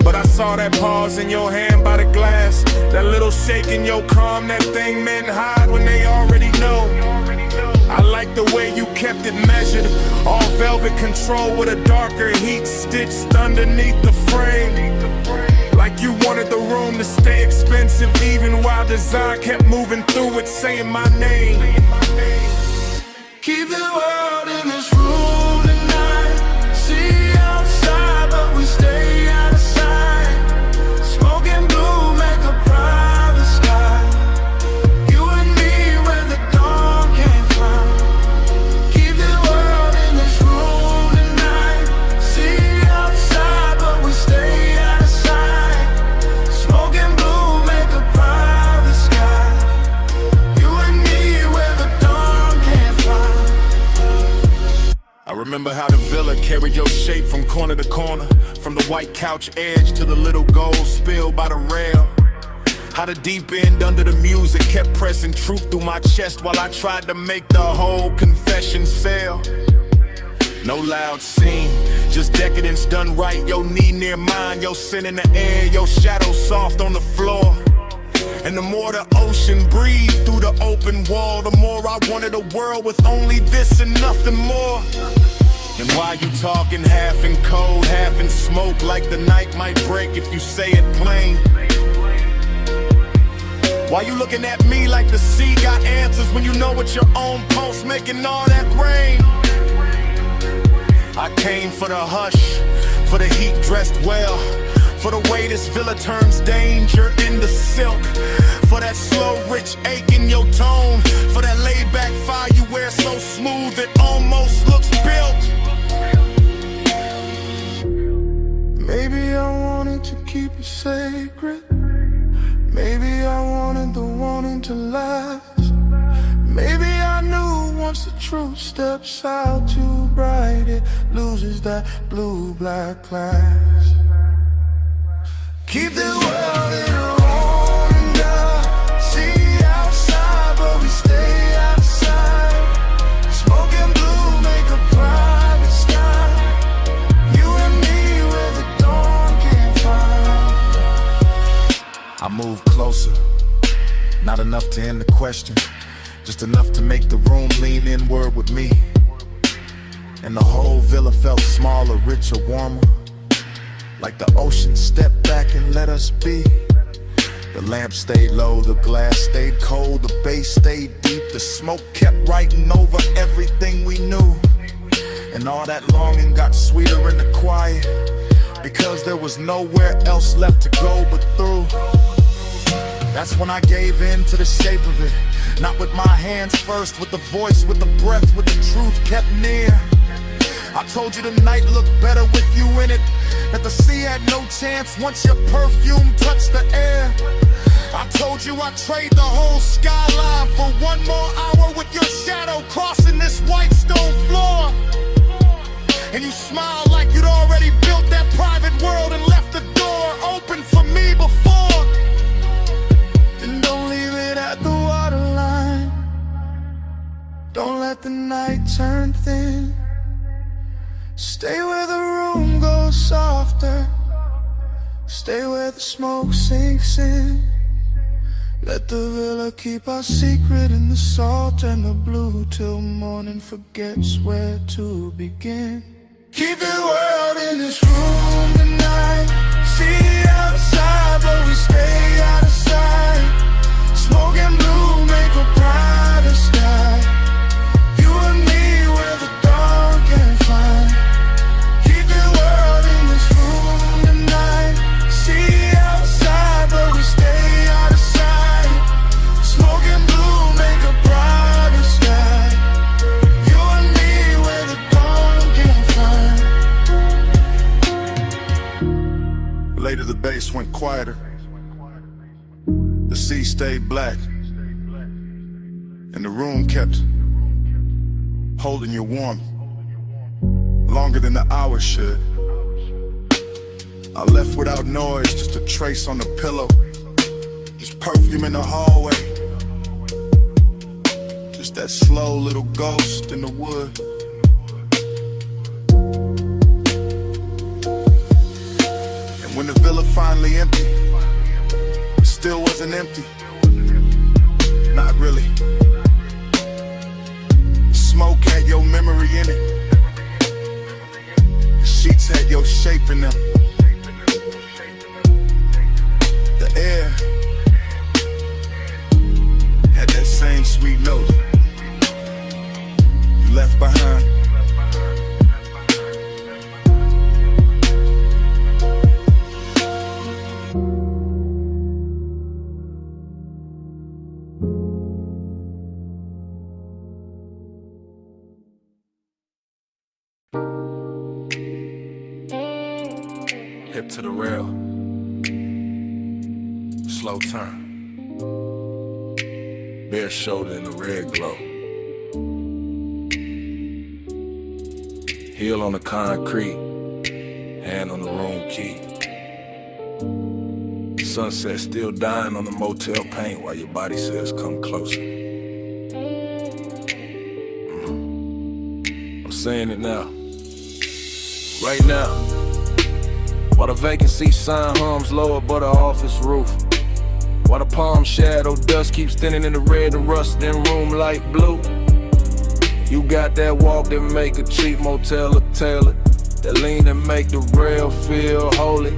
S14: But I saw that pause in your hand by the glass, that little shake in your calm, that thing men hide when they already know. I like the way you kept it measured, all velvet control with a darker heat stitched underneath the frame. Like you wanted the room to stay expensive, even while design kept moving through it, saying my name.
S8: Keep the world in this room tonight. See outside, but we stay out of sight. Smoking blue, make a private sky. You and me where the dawn can't fly. Keep the world in this room tonight. See outside, but we stay out of sight. Smoking blue, make a private sky. You and me where the dawn can't fly.
S14: I remember how the villa carried your shape from corner to corner, from the white couch edge to the little gold spill by the rail. How the deep end under the music kept pressing truth through my chest while I tried to make the whole confession fail. No loud scene, just decadence done right. Your knee near mine, your sin in the air, your shadow soft on the floor. And the more the ocean breathed through the open wall, the more I wanted a world with only this and nothing more. And why you talking half in cold, half in smoke, like the night might break if you say it plain? Why you looking at me like the sea got answers when you know it's your own pulse making all that rain? I came for the hush, for the heat dressed well, for the way this villa turns danger into silk, for that slow rich ache in your tone, for that laid back fire you wear so smooth it almost looks built.
S8: Maybe I wanted to keep it sacred. Maybe I wanted the wanting to last. Maybe I knew once the truth steps out too bright, it loses that blue-black class. Keep the world in a room and see outside, but we stay outside. Smoking blue, make a private sky. You and me where the dawn can't
S4: moved closer, not enough to end the question, just enough to make the room lean inward with me. And the whole villa felt smaller, richer, warmer, like the ocean stepped back and let us be. The lamp stayed low, the glass stayed cold, the bass stayed deep, the smoke kept writing over everything we knew. And all that longing got sweeter in the quiet, because there was nowhere else left to go but through. That's when I gave in to the shape of it, not with my hands first, with the voice, with the breath, with the truth kept near. I told you the night looked better with you in it, that the sea had no chance once your perfume touched the air. I told you I'd trade the whole skyline for one more hour with your shadow crossing this white stone floor. And you smiled like you'd already built that private world and left the door open for me before. Then don't leave it at the waterline, don't let the night turn thin. Stay where the room goes softer, stay where the smoke sinks in. Let the villa keep our secret in the salt and the blue, till morning forgets where to begin. Keep the world in this room tonight, see outside but we stay out of sight. Smoke and blue make a brighter sky, you and me where the dawn can find. Keep the world in this room tonight, see outside but we stay out of sight. Smoke and blue make a brighter sky, you and me where the dawn can find. Later the bass went quieter, the sea stayed black, and the room kept holding you warm, longer than the hours should. I left without noise, just a trace on the pillow, just perfume in the hallway, just that slow little ghost in the wood. And when the villa finally emptied, it still wasn't empty, not really. The smoke had your memory in it, the sheets had your shape in them. The air had that same sweet note you left behind. Hip to the rail, slow turn, bare shoulder in the red glow, heel on the concrete, hand on the room key. Sunset still dying on the motel paint while your body says come closer. I'm saying it now, right now. While the vacancy sign hums low above the office roof, while the palm shadow dust keeps thinning in the red and rusting room light blue. You got that walk that make a cheap motel look tailored, that lean and make the rail feel holy,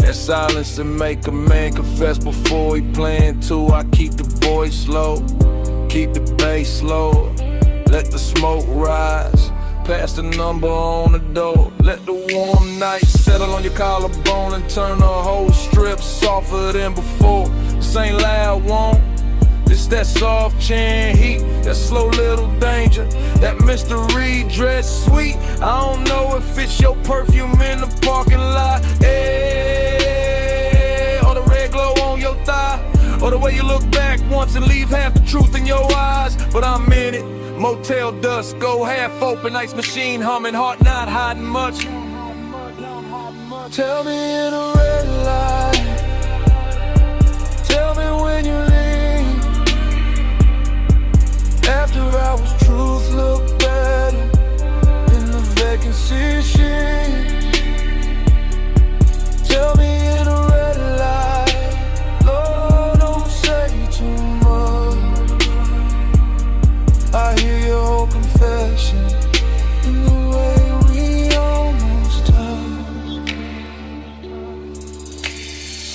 S4: that silence that make a man confess before he playing too. I keep the voice low, keep the bass low, let the smoke rise, pass the number on the door. Let the warm night settle on your collarbone and turn the whole strip softer than before. This ain't loud, won't. This that soft chin heat, that slow little danger, that mystery dress sweet. I don't know if it's your perfume in the parking lot, or the red glow on your thigh, or the way you look back once and leave half the truth in your eyes. But I'm in it. Motel dust, go half open, ice machine humming, heart not hiding much. Tell me in a red light, tell me when you leave. After hours, truth look better in the vacancy sheet. Tell me in a red light,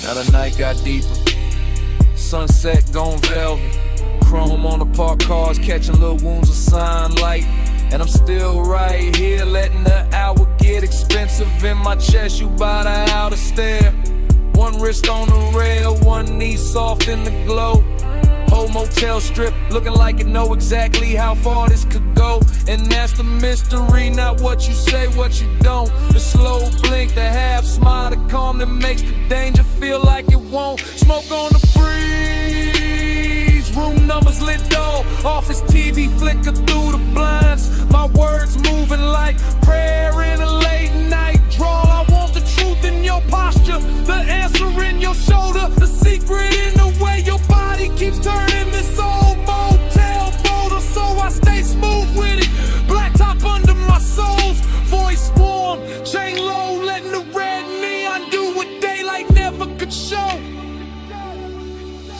S1: Now the night got deeper. Sunset gone velvet. Chrome on the parked cars, catching little wounds of sunlight. And I'm still right here, letting the hour get expensive. In my chest, you bout to outer stare. One wrist on the rail, one knee soft in the glow. Whole motel strip, looking like it know exactly how far this could go. And that's the mystery, not what you say, what you don't. The slow blink, the half smile, the calm that makes the danger feel like it won't. Smoke on the breeze, room numbers lit dull. Office TV flicker through the blinds. My words moving like prayer in a late night drawl. I want the truth in your posture, the answer in your shoulder, the secret in the way your body keeps turning this old motel boulder. So I stay smooth with it, black top under my soles, voice warm, chain low, letting the red neon do what daylight never could show.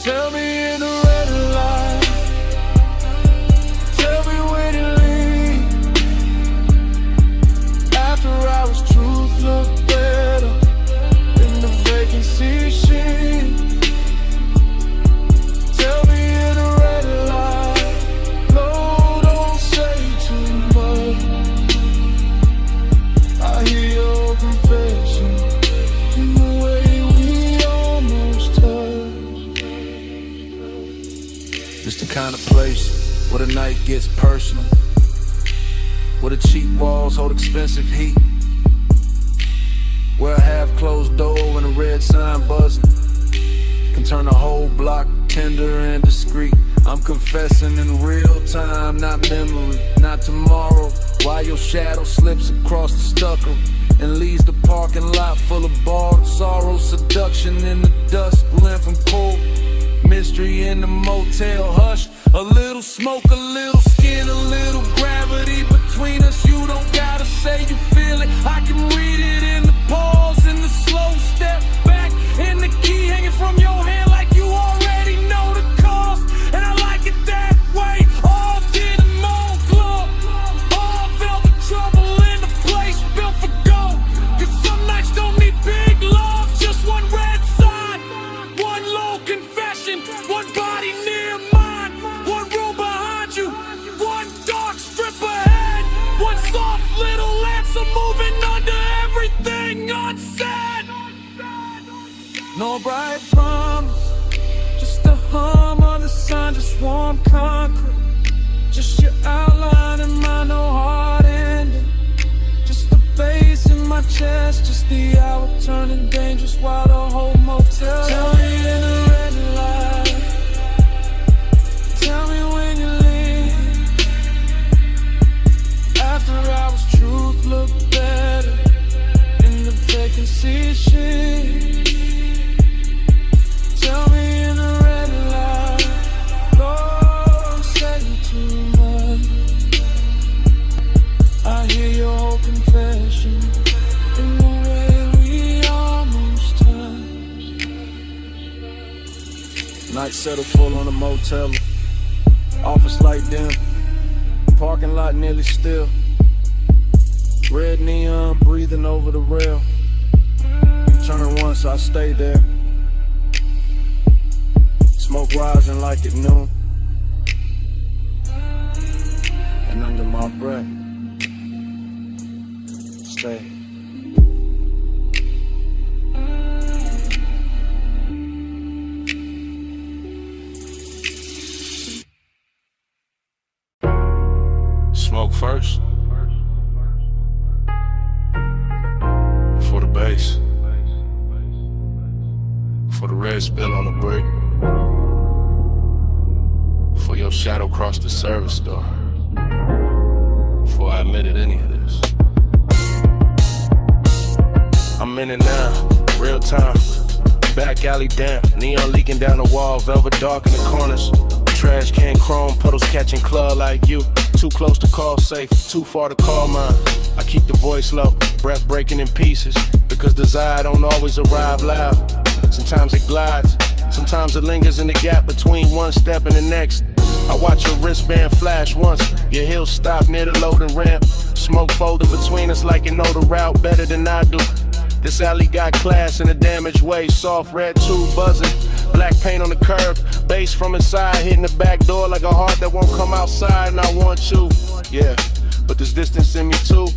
S1: Tell me in the red light, tell me when you leave. After hours, truth look better in the vacancy sheet. Tell me in the red light, no, don't say too much. I hear your confession in the way we almost touch. It's the kind of place where the night gets personal, where the cheap walls hold expensive heat, where a half-closed door and a red sign buzzing can turn a whole block tender and discreet. I'm confessing in real time, not memory, not tomorrow. While your shadow slips across the stucco and leaves the parking lot full of bald sorrow. Seduction in the dust, blend from cold mystery in the motel hush. A little smoke, a little skin, a little gravity between us. You don't gotta say you feel it, I can read it in the pause, in the slow step back, in the key hanging from your hand like you already know the cost. And I like it that way. All did a mall club, all velvet trouble in the place built for gold. Cause some nights don't need big love, just one red sign, one low confession, one body near mine, one room behind you, one dark strip ahead, one soft little answer moving under everything unsaid. No bright promise, just a hum on the sun, just warm concrete, just your outline in my no hard ending, just the bass in my chest, just the hour turning dangerous while the whole motel. Tell me in the red light, tell me when you leave. After hours, truth look better in the vacancy sheet. Tell me in the red light, don't say too much. I hear your whole confession in the way we almost touch. Night settled full on the motel, office light dim, parking lot nearly still. Red neon breathing over the rail. You turn once, I stay there. Smoke rising like at noon, and under my breath, stay.
S10: Smoke first, for the bass, for the red spill on the brick, for your shadow crossed the service door, before I admitted any of this. I'm in it now, real time, back alley damp, neon leaking down the wall, velvet dark in the corners, trash can chrome, puddles catching club like you, too close to call safe, too far to call mine. I keep the voice low, breath breaking in pieces, because desire don't always arrive loud. Sometimes it glides, sometimes it lingers in the gap between one step and the next. I watch your wristband flash once, your heels stop near the loading ramp. Smoke folding between us like you know the route better than I do.
S6: This alley got class in a damaged way. Soft red tube buzzing, black paint on the curb, bass from inside hitting the back door like a heart that won't come outside. And I want you, yeah, but there's distance in me too.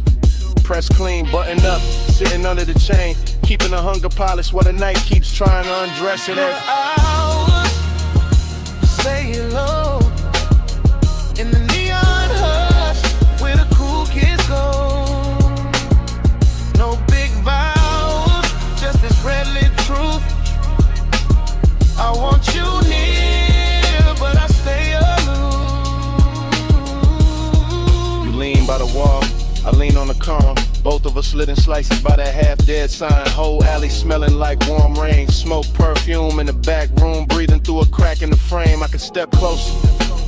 S6: Press clean, buttoned up, sitting under the chain, keeping the hunger polished while the night keeps trying to undress it.
S8: Hours, say hello in the neon hush where the cool kids go. No big vows, just this red lit truth. I want you near, but I stay aloof.
S6: You lean by the wall, I lean on the column. Both of us slitting slices by that half-dead sign. Whole alley smelling like warm rain. Smoke, perfume in the back room, breathing through a crack in the frame. I could step closer,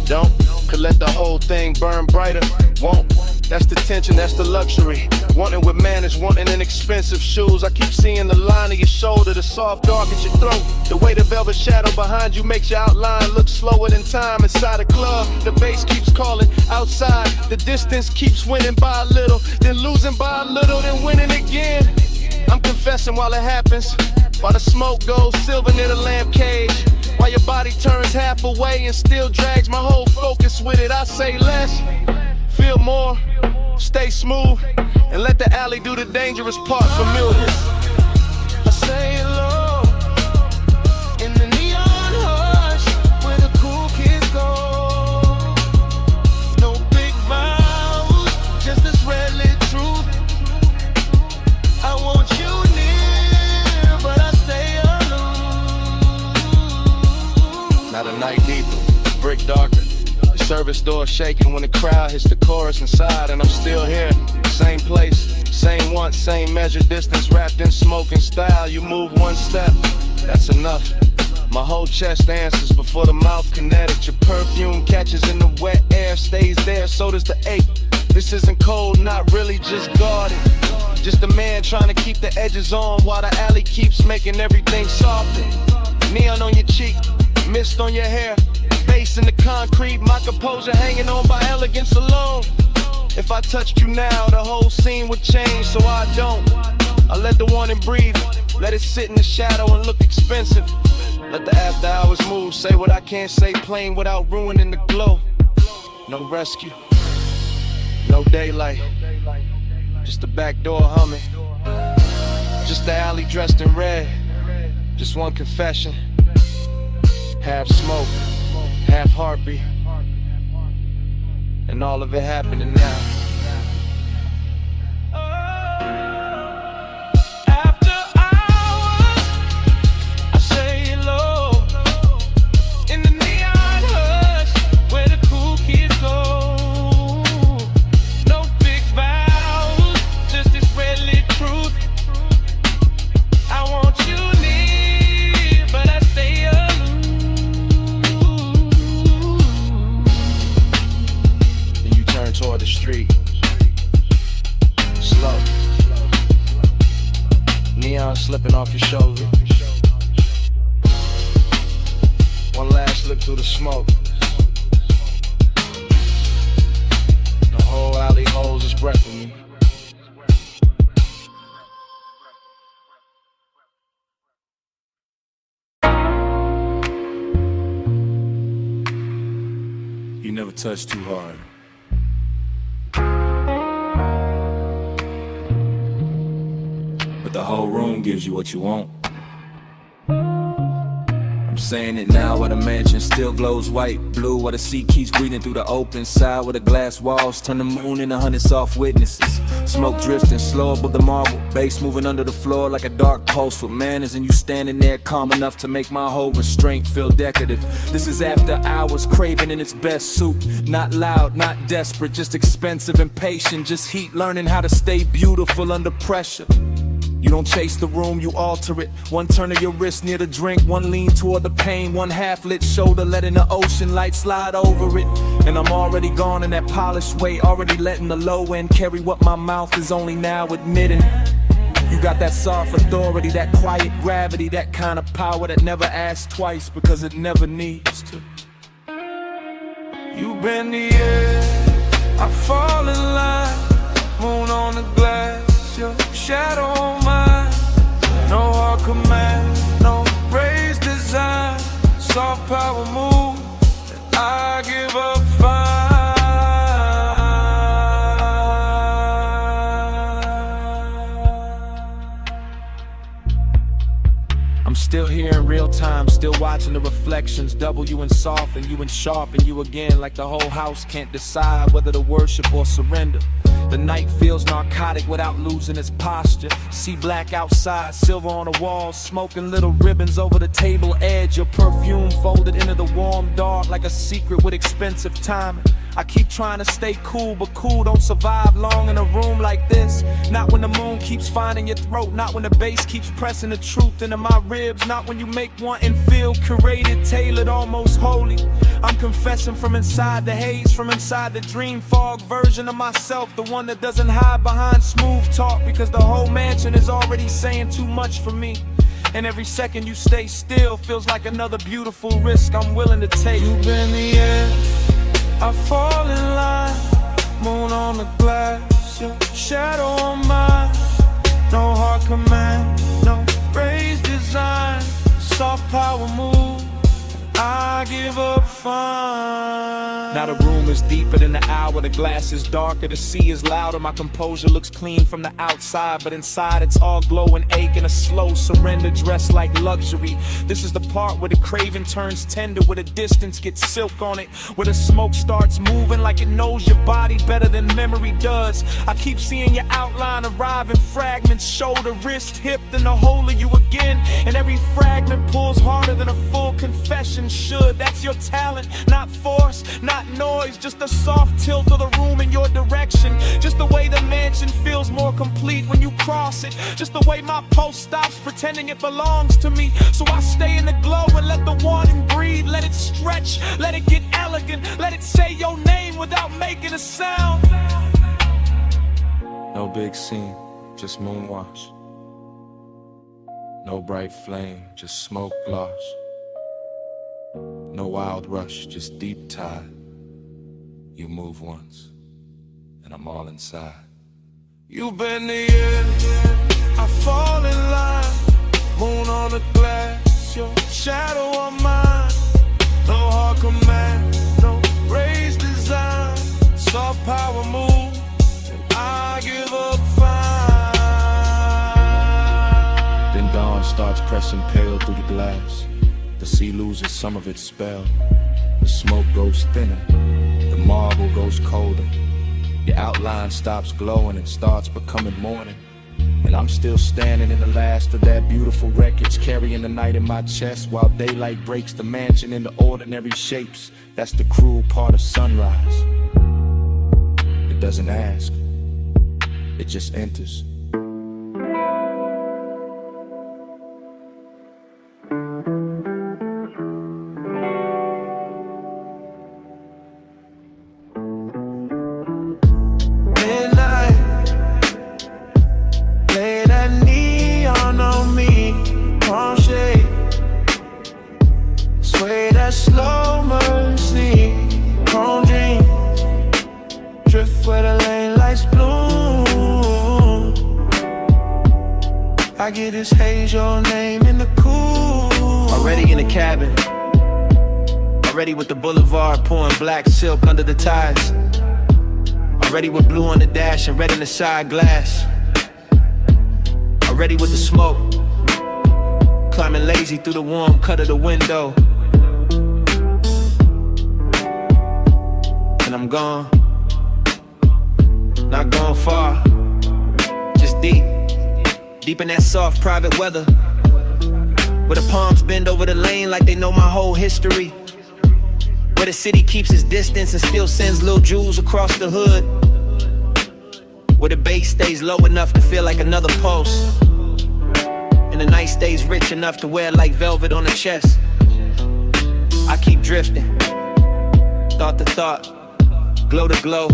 S6: don't. Could let the whole thing burn brighter, won't. That's the tension, that's the luxury. Wanting with manners, wanting in expensive shoes. I keep seeing the line of your shoulder, the soft dark at your throat. The weight of velvet shadow behind you makes your outline look slower than time. Inside a club, the bass keeps calling. Outside, the distance keeps winning by a little, then losing by a little, then winning again. I'm confessing while it happens, while the smoke goes silver near the lamp cage, while your body turns half away and still drags my whole focus with it. I say less, feel more, stay smooth, and let the alley do the dangerous part familiar.
S8: I say hello in the neon hush where the cool kids go. No big vows, just this red lit truth. I want you near, but I stay aloof.
S6: Not a night deeper, brick darker. The service door shaking when the crowd hits the chorus inside, and I'm still here. Same place, same once, same measure, distance wrapped in smoke and style. You move one step, that's enough. My whole chest answers before the mouth kinetic. Your perfume catches in the wet air, stays there, so does the ache. This isn't cold, not really, just guarded. Just a man trying to keep the edges on while the alley keeps making everything softer. Neon on your cheek, mist on your hair, bass in the concrete, my composure hanging on by elegance alone. If I touched you now, the whole scene would change, so I don't. I let the warning breathe, let it sit in the shadow and look expensive. Let the after hours move, say what I can't say plain without ruining the glow. No rescue, no daylight, just the back door humming. Just the alley dressed in red, just one confession. Half smoke, half heartbeat, and all of it happening now.
S8: After hours, I say hello in the neon hush where the cool kids go. No big vows, just this red lit truth. I want you near, but I stay aloof.
S6: Then you turn toward the street, slow. Neon slipping off your shoulder. One last look through the smoke. The whole alley holds its breath in me.
S5: You never touch too hard. But the whole room gives you what you want. I'm saying it now while the mansion still glows white, blue, while the sea keeps breathing through the open side, where the glass walls turn the moon into 100 soft witnesses. Smoke drifting slow above the marble, bass moving under the floor like a dark pulse with manners, and you standing there calm enough to make my whole restraint feel decorative. This is after hours, craving in its best suit, not loud, not desperate, just expensive and patient, just heat, learning how to stay beautiful under pressure. You don't chase the room, you alter it. One turn of your wrist near the drink, one lean toward the pain, one half-lit shoulder letting the ocean light slide over it. And I'm already gone in that polished way, already letting the low end carry what my mouth is only now admitting. You got that soft authority, that quiet gravity, that kind of power that never asks twice because it never needs to.
S8: You bend the air, I fall in line, moon on the glass, your shadow on mine. command, no raised design, soft power move, I give up fine.
S1: I'm still here in real time, still watching the reflections, double you in soft and you in sharp and you again, like the whole house can't decide whether to worship or surrender. The night feels narcotic without losing its posture. See black outside, silver on the walls, smoking little ribbons over the table edge. Your perfume folded into the warm dark like a secret with expensive timing. I keep trying to stay cool, but cool don't survive long in a room like this. Not when the moon keeps finding your throat, not when the bass keeps pressing the truth into my ribs, not when you make one and feel curated, tailored, almost holy. I'm confessing from inside the haze, from inside the dream fog version of myself, the one that doesn't hide behind smooth talk, because the whole mansion is already saying too much for me. And every second you stay still feels like another beautiful risk I'm willing to take.
S8: You've been the air, I fall in line, moon on the glass, your shadow on mine. No hard command, no raised design, soft power move, I give up fine.
S1: Now the room is deeper than the hour, the glass is darker, the sea is louder. My composure looks clean from the outside, but inside it's all glow and ache and a slow surrender dressed like luxury. This is the part where the craving turns tender, where the distance gets silk on it, where the smoke starts moving like it knows your body better than memory does. I keep seeing your outline arrive in fragments, shoulder, wrist, hip, then the whole of you again. And every fragment pulls harder than a full confession should. That's your talent, not force, not noise, just a soft tilt of the room in your direction. Just the way the mansion feels more complete when you cross it. Just the way my pulse stops pretending it belongs to me. So I stay in the glow and let the wanting breathe. Let it stretch, let it get elegant, let it say your name without making a sound. No big scene, just moonwash. No bright flame, just smoke gloss. No wild rush, just deep tide. You move once, and I'm all inside.
S8: You've been the air, I fall in line, moon on the glass, your shadow on mine. No hard command, no raised design, soft power move, and I give up fine.
S1: Then dawn starts pressing pale through the glass. The sea loses some of its spell. The smoke goes thinner, the marble goes colder. Your outline stops glowing and starts becoming morning. And I'm still standing in the last of that beautiful wreckage, carrying the night in my chest while daylight breaks the mansion into ordinary shapes. That's the cruel part of sunrise. It doesn't ask, it just enters.
S8: I get this haze, your name in the cool.
S7: Already in the cabin, already with the boulevard pouring black silk under the ties. Already with blue on the dash and red in the side glass. Already with the smoke, climbing lazy through the warm cut of the window. And I'm gone, not gone far, just deep. Deep in that soft private weather, where the palms bend over the lane like they know my whole history. Where the city keeps its distance and still sends little jewels across the hood. Where the bass stays low enough to feel like another pulse, and the night stays rich enough to wear like velvet on the chest. I keep drifting, thought to thought, glow to glow,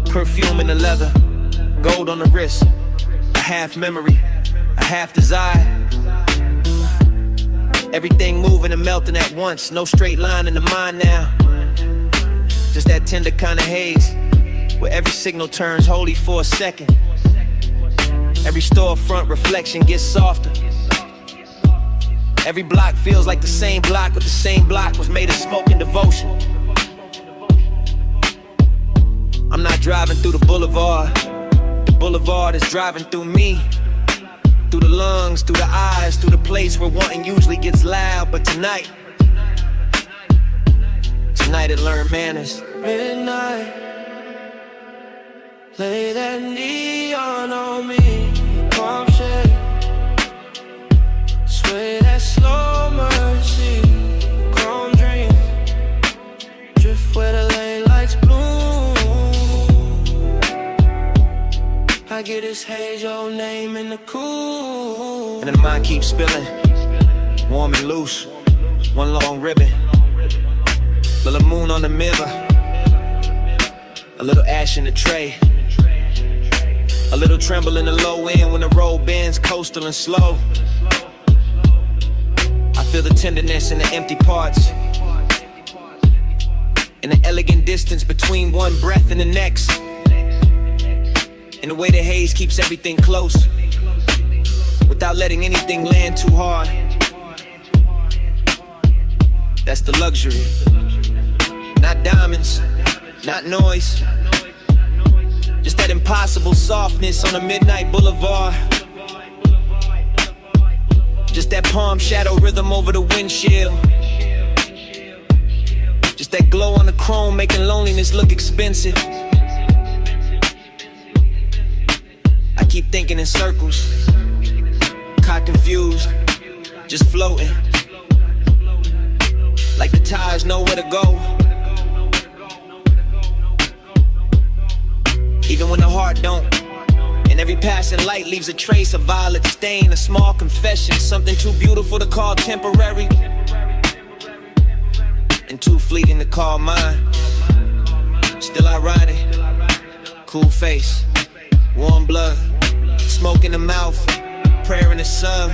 S7: perfume in the leather, gold on the wrist, a half memory, a half desire. Everything moving and melting at once, no straight line in the mind now. Just that tender kind of haze, where every signal turns holy for a second. Every storefront reflection gets softer, Every block feels like the same block, but the same block was made of smoke and devotion. I'm not driving through the boulevard. The boulevard is driving through me. Through the lungs, through the eyes, through the place where wanting usually gets loud. But tonight it learned manners.
S8: Midnight, lay that neon on me. Palm shade, sway that slow mercy. Chrome dream, drift where the lane lights bloom. I get this haze, your name in the cool.
S7: And the mind keeps spilling, warm and loose. One long ribbon, little moon on the mirror, a little ash in the tray, a little tremble in the low end when the road bends, coastal and slow. I feel the tenderness in the empty parts, in the elegant distance between one breath and the next, and the way the haze keeps everything close, without letting anything land too hard. That's the luxury. Not diamonds, not noise, just that impossible softness on a midnight boulevard. Just that palm shadow rhythm over the windshield. Just that glow on the chrome making loneliness look expensive. I keep thinking in circles, caught confused, just floating, like the tides know where to go. Even when the heart don't, and every passing light leaves a trace, a violet stain, a small confession, something too beautiful to call temporary, and too fleeting to call mine. Still ironic, cool face, warm blood, smoke in the mouth, prayer in the sun.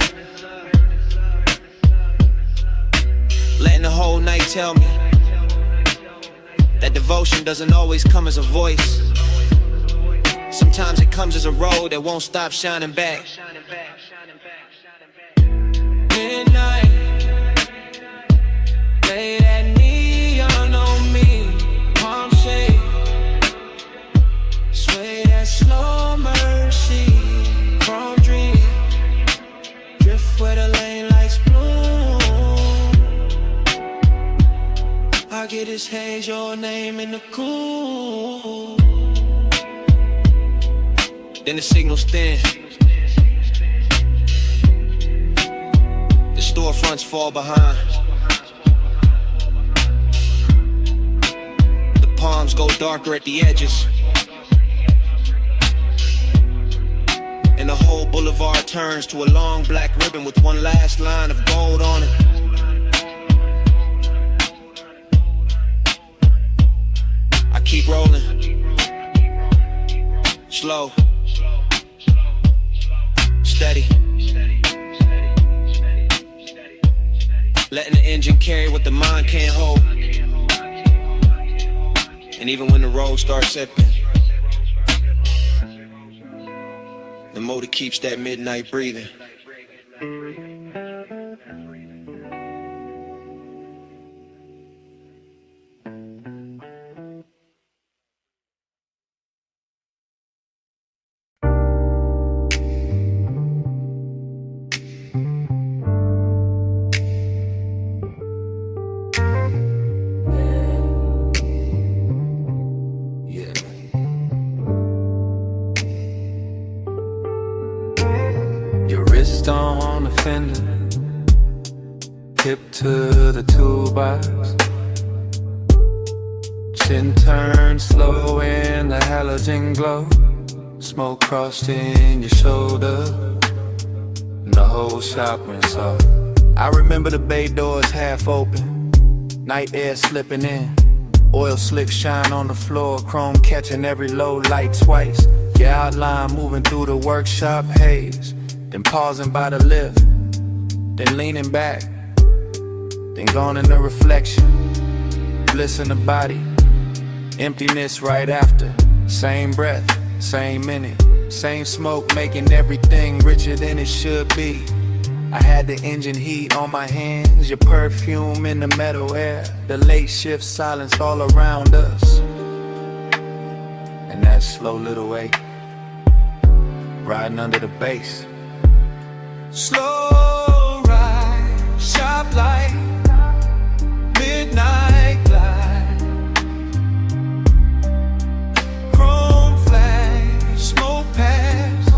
S7: Letting the whole night tell me that devotion doesn't always come as a voice. Sometimes it comes as a road that won't stop shining back.
S8: Midnight, lay that neon on me. Palm shade, sway that slow mercy. Chrome dream, drift where the lane lights bloom. I get this haze, your name in the cool.
S7: Then the signal's thin, the storefronts fall behind, the palms go darker at the edges, and the whole boulevard turns to a long black ribbon with one last line of gold on it. I keep rolling, slow, steady, letting the engine carry what the mind can't hold. And even when the road starts slipping, the motor keeps that midnight breathing.
S1: On the fender, hip to the toolbox, chin turned slow in the halogen glow, smoke crossed in your shoulder, and the whole shop went soft. I remember the bay doors half open, night air slipping in, oil slick shine on the floor, chrome catching every low light twice, your outline moving through the workshop haze. Then pausing by the lift, then leaning back, then gone in the reflection, bliss in the body, emptiness right after, same breath, same minute, same smoke making everything richer than it should be.
S4: I had the engine heat on my hands, your perfume in the metal air, the late shift silence all around us, and that slow little wake, riding under the bass. Slow ride, sharp light, midnight glide, chrome flash, smoke pass,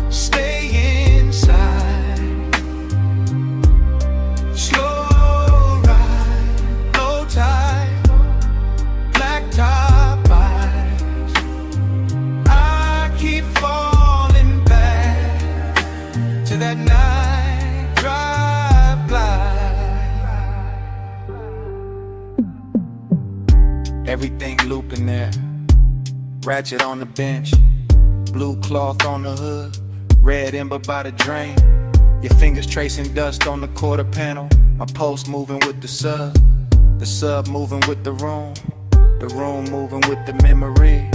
S4: stay inside. Slow ride, low tide, black top eyes. I keep falling back to that night drive glide. Everything looping there, ratchet on the bench, blue cloth on the hood, red ember by the drain. Your fingers tracing dust on the quarter panel. My post moving with the sub moving with the room moving with the memory.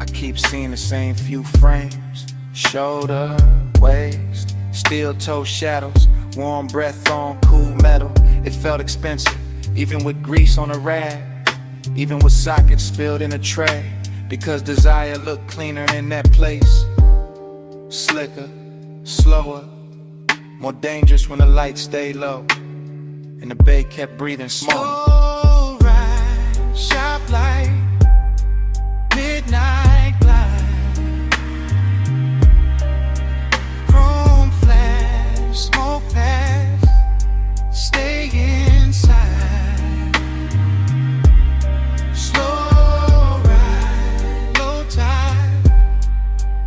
S4: I keep seeing the same few frames, shoulder, waist, steel toe shadows, warm breath on cool metal. It felt expensive, even with grease on a rag, even with sockets spilled in a tray, because desire looked cleaner in that place. Slicker, slower, more dangerous when the lights stay low, and the bay kept breathing smoke. Slow ride, sharp light, midnight glide, chrome flash, smoke pass, stay inside. Slow ride, low tide,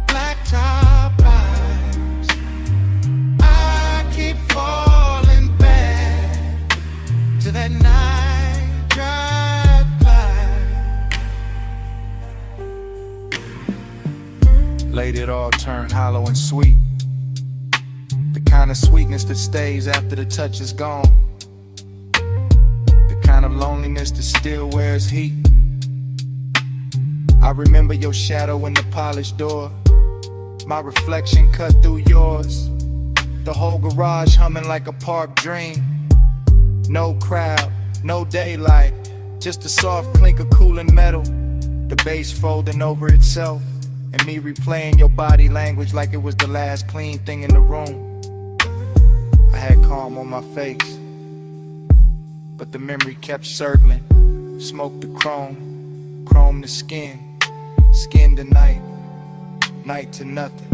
S4: black top eyes. I keep falling back to that night drive by. Late it all turned hollow and sweet, the kind of sweetness that stays after the touch is gone, the kind of loneliness that still wears heat. I remember your shadow in the polished door, my reflection cut through yours, the whole garage humming like a park dream. No crowd, no daylight, just a soft clink of cooling metal, the bass folding over itself, and me replaying your body language like it was the last clean thing in the room. I had calm on my face, but the memory kept circling. Smoke to chrome, chrome to skin, skin to night, night to nothing.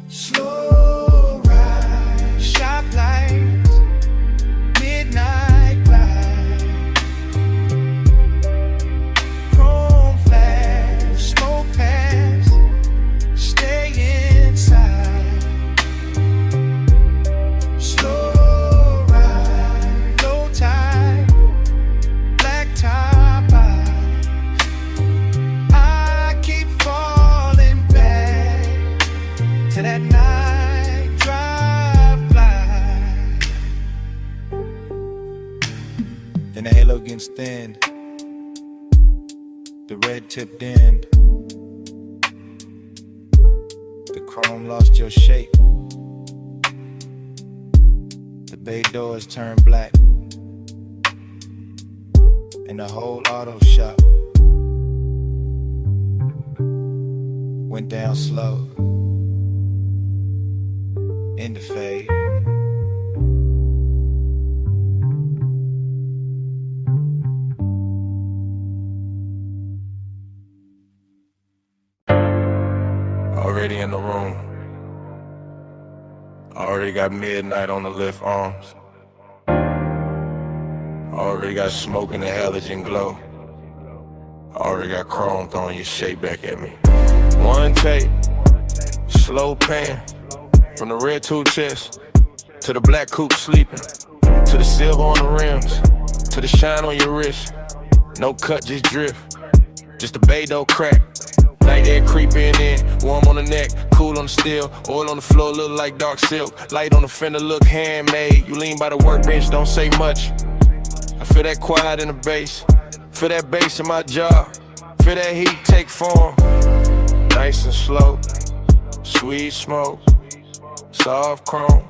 S4: Slow ride, sharp light, midnight glide, chrome flash, smoke pass, stay inside. Slow ride, low tide, black top eyes. I keep falling back to that night drive by. Then the halo gets thinned, the red tipped end, the chrome lost your shape, the bay doors turned black, and the whole auto shop went down slow, in the fade.
S1: Already in the room, already got midnight on the lift arms, already got smoke in the halogen glow, already got chrome throwing your shape back at me. One take, slow pan, from the red two chest to the black coupe sleeping, to the silver on the rims, to the shine on your wrist. No cut, just drift, just a bay dough crack. Night air creeping in, warm on the neck, cool on the steel, oil on the floor, look like dark silk. Light on the fender, look handmade. You lean by the workbench, don't say much. I feel that quiet in the bass, feel that bass in my jaw, feel that heat take form. Nice and slow, sweet smoke, soft chrome,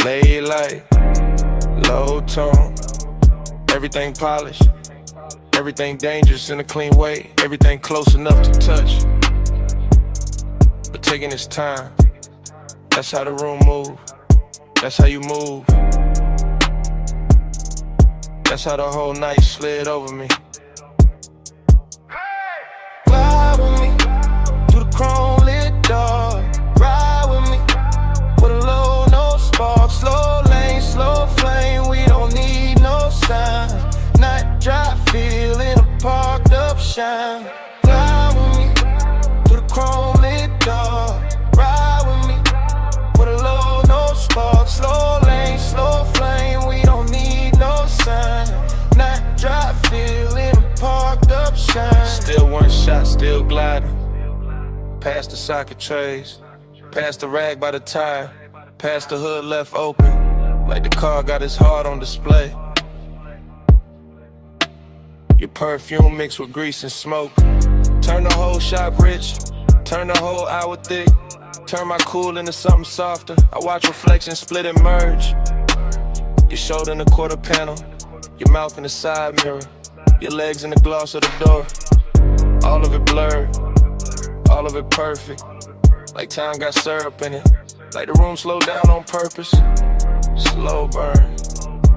S1: lay light, low tone, everything polished, everything dangerous in a clean way, everything close enough to touch, but taking its time. That's how the room move, that's how you move, that's how the whole night slid over me. Ride with me through the chrome lit door. Ride with me with a low, no spark. Slow lane, slow flame. We don't need no sign. Night drive, feeling a parked up shine. Ride with me through the chrome lit door. Ride with me with a low, no spark. Slow lane, slow flame. We don't need no sign. Night drive, feeling a parked up shine. Still one shot, still gliding. Past the socket trays, past the rag by the tire, past the hood left open, like the car got its heart on display. Your perfume mixed with grease and smoke. Turn the whole shop rich, turn the whole hour thick. Turn my cool into something softer. I watch reflections split and merge. Your shoulder in the quarter panel, your mouth in the side mirror, your legs in the gloss of the door. All of it blurred, all of it perfect. Like time got syrup in it, like the room slowed down on purpose. Slow burn,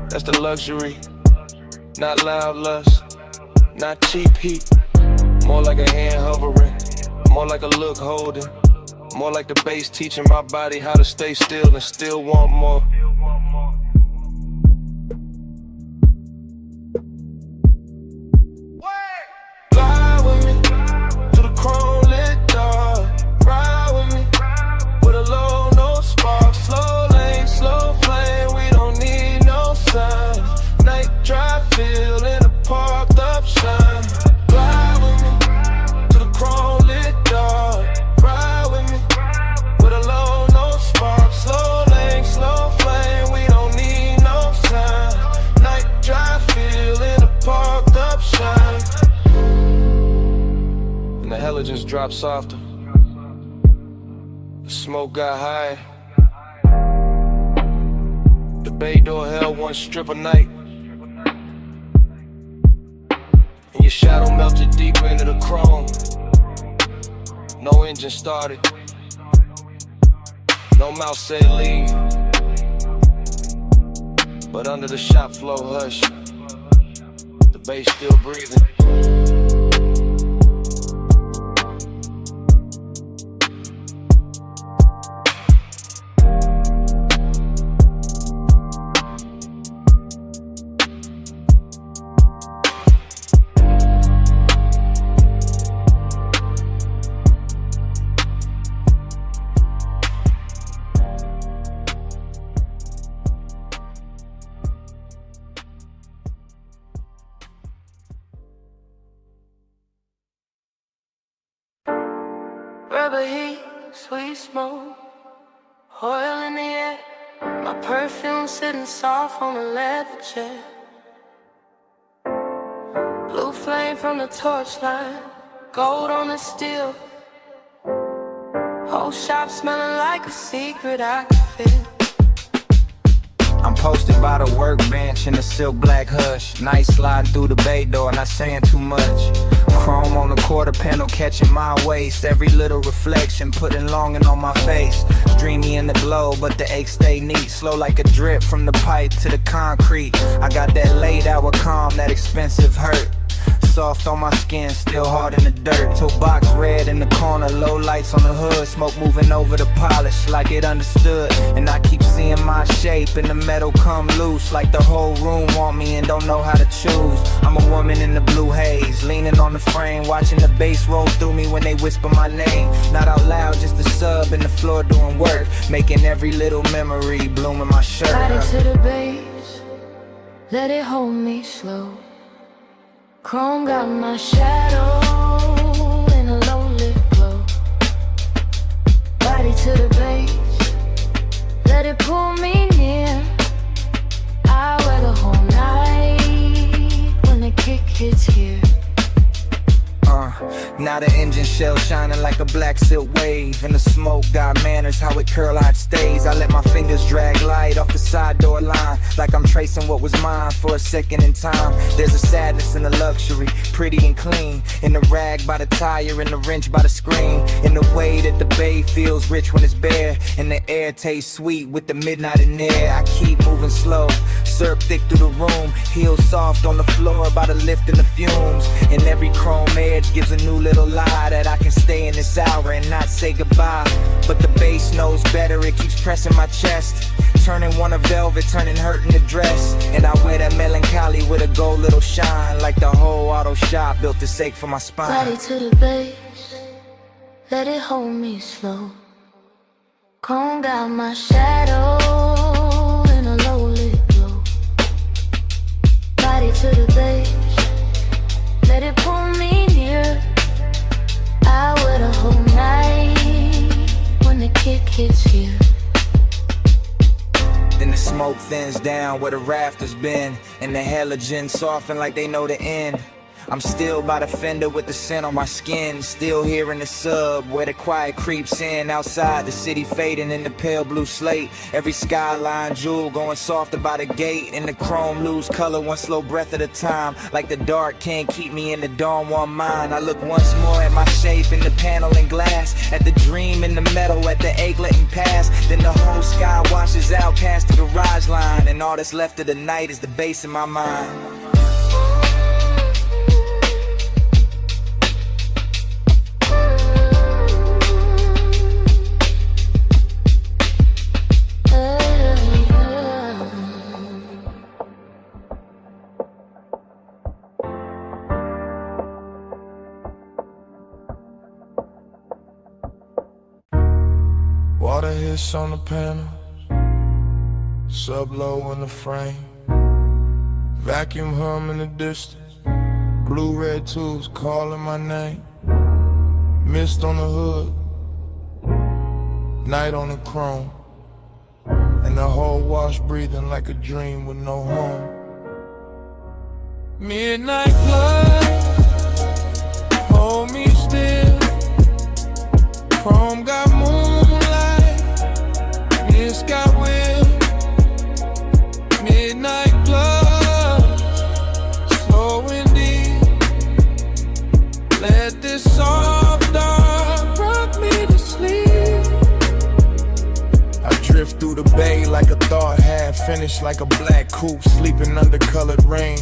S1: that's the luxury. Not loud lust, not cheap heat. More like a hand hovering, more like a look holding. More like the bass teaching my body how to stay still and still want more. Fly with me through the chrome lit door. Ride with me with a low, no spark. Slow lane, slow flame. We don't need no sign. Night drive, feeling a parked up shine. Fly with me to the chrome lit door. Ride with me with a low, no spark. Slow lane, slow flame. We don't need no sign. Night drive, feeling a parked up shine. And the halogens dropped softer. The smoke got high. The bay door held one strip of night. And your shadow melted deeper into the chrome. No engine started. No mouth said leave. But under the shop floor hush, the bass still breathing.
S3: Rubber heat, sweet smoke, oil in the air. My perfume sitting soft on a leather chair. Blue flame from the torchlight, gold on the steel. Whole shop smelling like a secret I can feel.
S16: I'm posted by the workbench in a silk black hush. Night sliding through the bay door, not saying too much. Chrome on the quarter panel catching my waist. Every little reflection putting longing on my face. It's dreamy in the glow, but the aches stay neat. Slow like a drip from the pipe to the concrete. I got that late hour calm, that expensive hurt. Soft on my skin, still hard in the dirt. Till box red in the corner, low lights on the hood. Smoke moving over the polish like it understood. And I keep seeing my shape and the metal come loose. Like the whole room want me and don't know how to choose. I'm a woman in the blue haze, leaning on the frame, watching the bass roll through me when they whisper my name. Not out loud, just a sub in the floor doing work, making every little memory bloom in my shirt.
S3: Body to the base, let it hold me slow. Chrome got my shadow in a low lit glow. Body to the base, let it pull me near. I wear the whole night when the kick hits here.
S16: Now the engine shell shining like a black silk wave. And the smoke got manners, how it curl out stays. I let my fingers drag light off the side door line, like I'm tracing what was mine for a second in time. There's a sadness in the luxury, pretty and clean. In the rag by the tire, in the wrench by the screen. In the way that the bay feels rich when it's bare, and the air tastes sweet with the midnight in there. I keep moving slow, syrup thick through the room, heels soft on the floor by the lift and the fumes. And every chrome edge gives a new little lie that I can stay in this hour and not say goodbye. But the bass knows better, it keeps pressing my chest, turning one a velvet, turning hurt in the dress. And I wear that melancholy with a gold little shine, like the whole auto shop built this ache for my spine.
S3: Body to the bass, let it hold me slow. Chrome got my shadow in a low lit glow. Body to the bass, let it pull me near. I wait a whole night when the kick hits here.
S16: Then the smoke thins down where the rafters been, and the halogens soften like they know the end. I'm still by the fender with the scent on my skin, still here in the sub where the quiet creeps in. Outside the city fading in the pale blue slate, every skyline jewel going softer by the gate, and the chrome lose color one slow breath at a time, like the dark can't keep me in the dawn one mind. I look once more at my shape in the panel and glass, at the dream in the metal, at the ache letting pass. Then the whole sky washes out past the garage line, and all that's left of the night is the bass in my mind.
S14: Water hiss on the panels, sub-low in the frame, vacuum hum in the distance, blue-red tubes calling my name, mist on the hood, night on the chrome, and the whole wash breathing like a dream with no home. Midnight blood, hold me still, chrome got moonlight, mist got will, midnight blood, slow and deep, let this soft dark rock me to sleep. I drift through the bay like a thought half finished, like a black coupe sleeping under colored rain,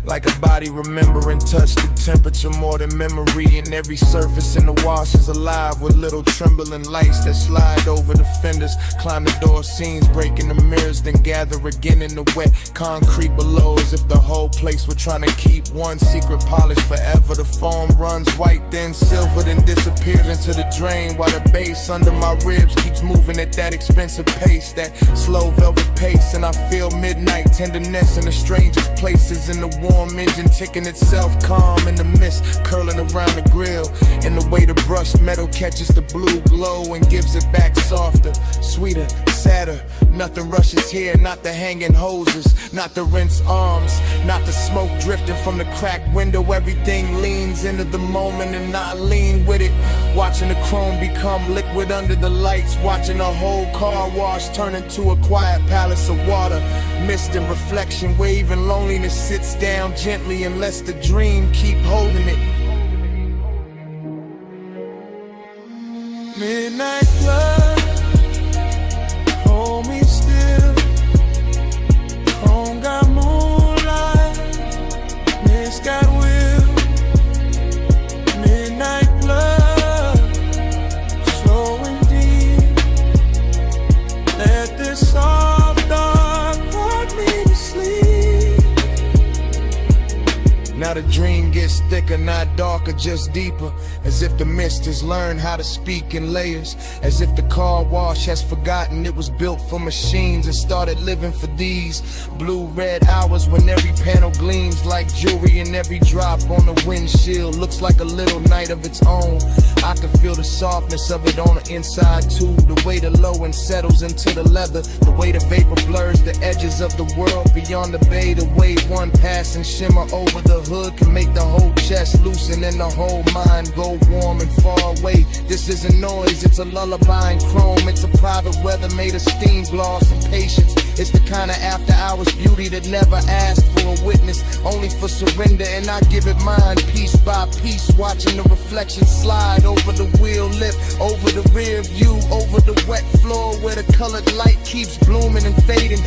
S14: like a body remembering touch the temperature more than memory. And every surface in the wash is alive with little trembling lights that slide over the fenders, climb the door seams, breaking the mirrors, then gather again in the wet concrete below, as if the whole place were trying to keep one secret polish forever. The foam runs white, then silver, then disappears into the drain, while the bass under my ribs keeps moving at that expensive pace, that slow velvet pace. And I feel midnight tenderness in the strangest places, in the warm engine ticking itself calm in the mist curling around the grill, and the way the brushed metal catches the blue glow and gives it back softer, sweeter, sadder. Nothing rushes here, not the hanging hoses, not the rinse arms, not the smoke drifting from the cracked window. Everything leans into the moment and I lean with it, watching the chrome become liquid under the lights, watching a whole car wash turn into a quiet palace of water, mist and reflection where even loneliness sits down gently and lets the dream keep holding it. Midnight blood, hold me still, chrome got moonlight, mist got will, midnight blood, slow and deep, let this soft dark rock me to sleep. Now the dream gets thicker, not darker, just deeper, as if the mist has learned how to speak in layers, as if the car wash has forgotten it was built for machines and started living for these blue-red hours when every panel gleams like jewelry and every drop on the windshield looks like a little night of its own. I can feel the softness of it on the inside too, the way the low end settles into the leather, the way the vapor blurs the edges of the world beyond the bay, the way one passing shimmer over the hood
S4: hood can make the whole chest loosen and the whole mind go warm and far away. This isn't noise, it's a lullaby in chrome. It's a private weather made of steam gloss and patience. It's the kind of after hours beauty that never asked for a witness, only for surrender, and I give it mine piece by piece, watching the reflection slide over the wheel lip, over the rear view, over the wet floor where the colored light keeps blooming and fading,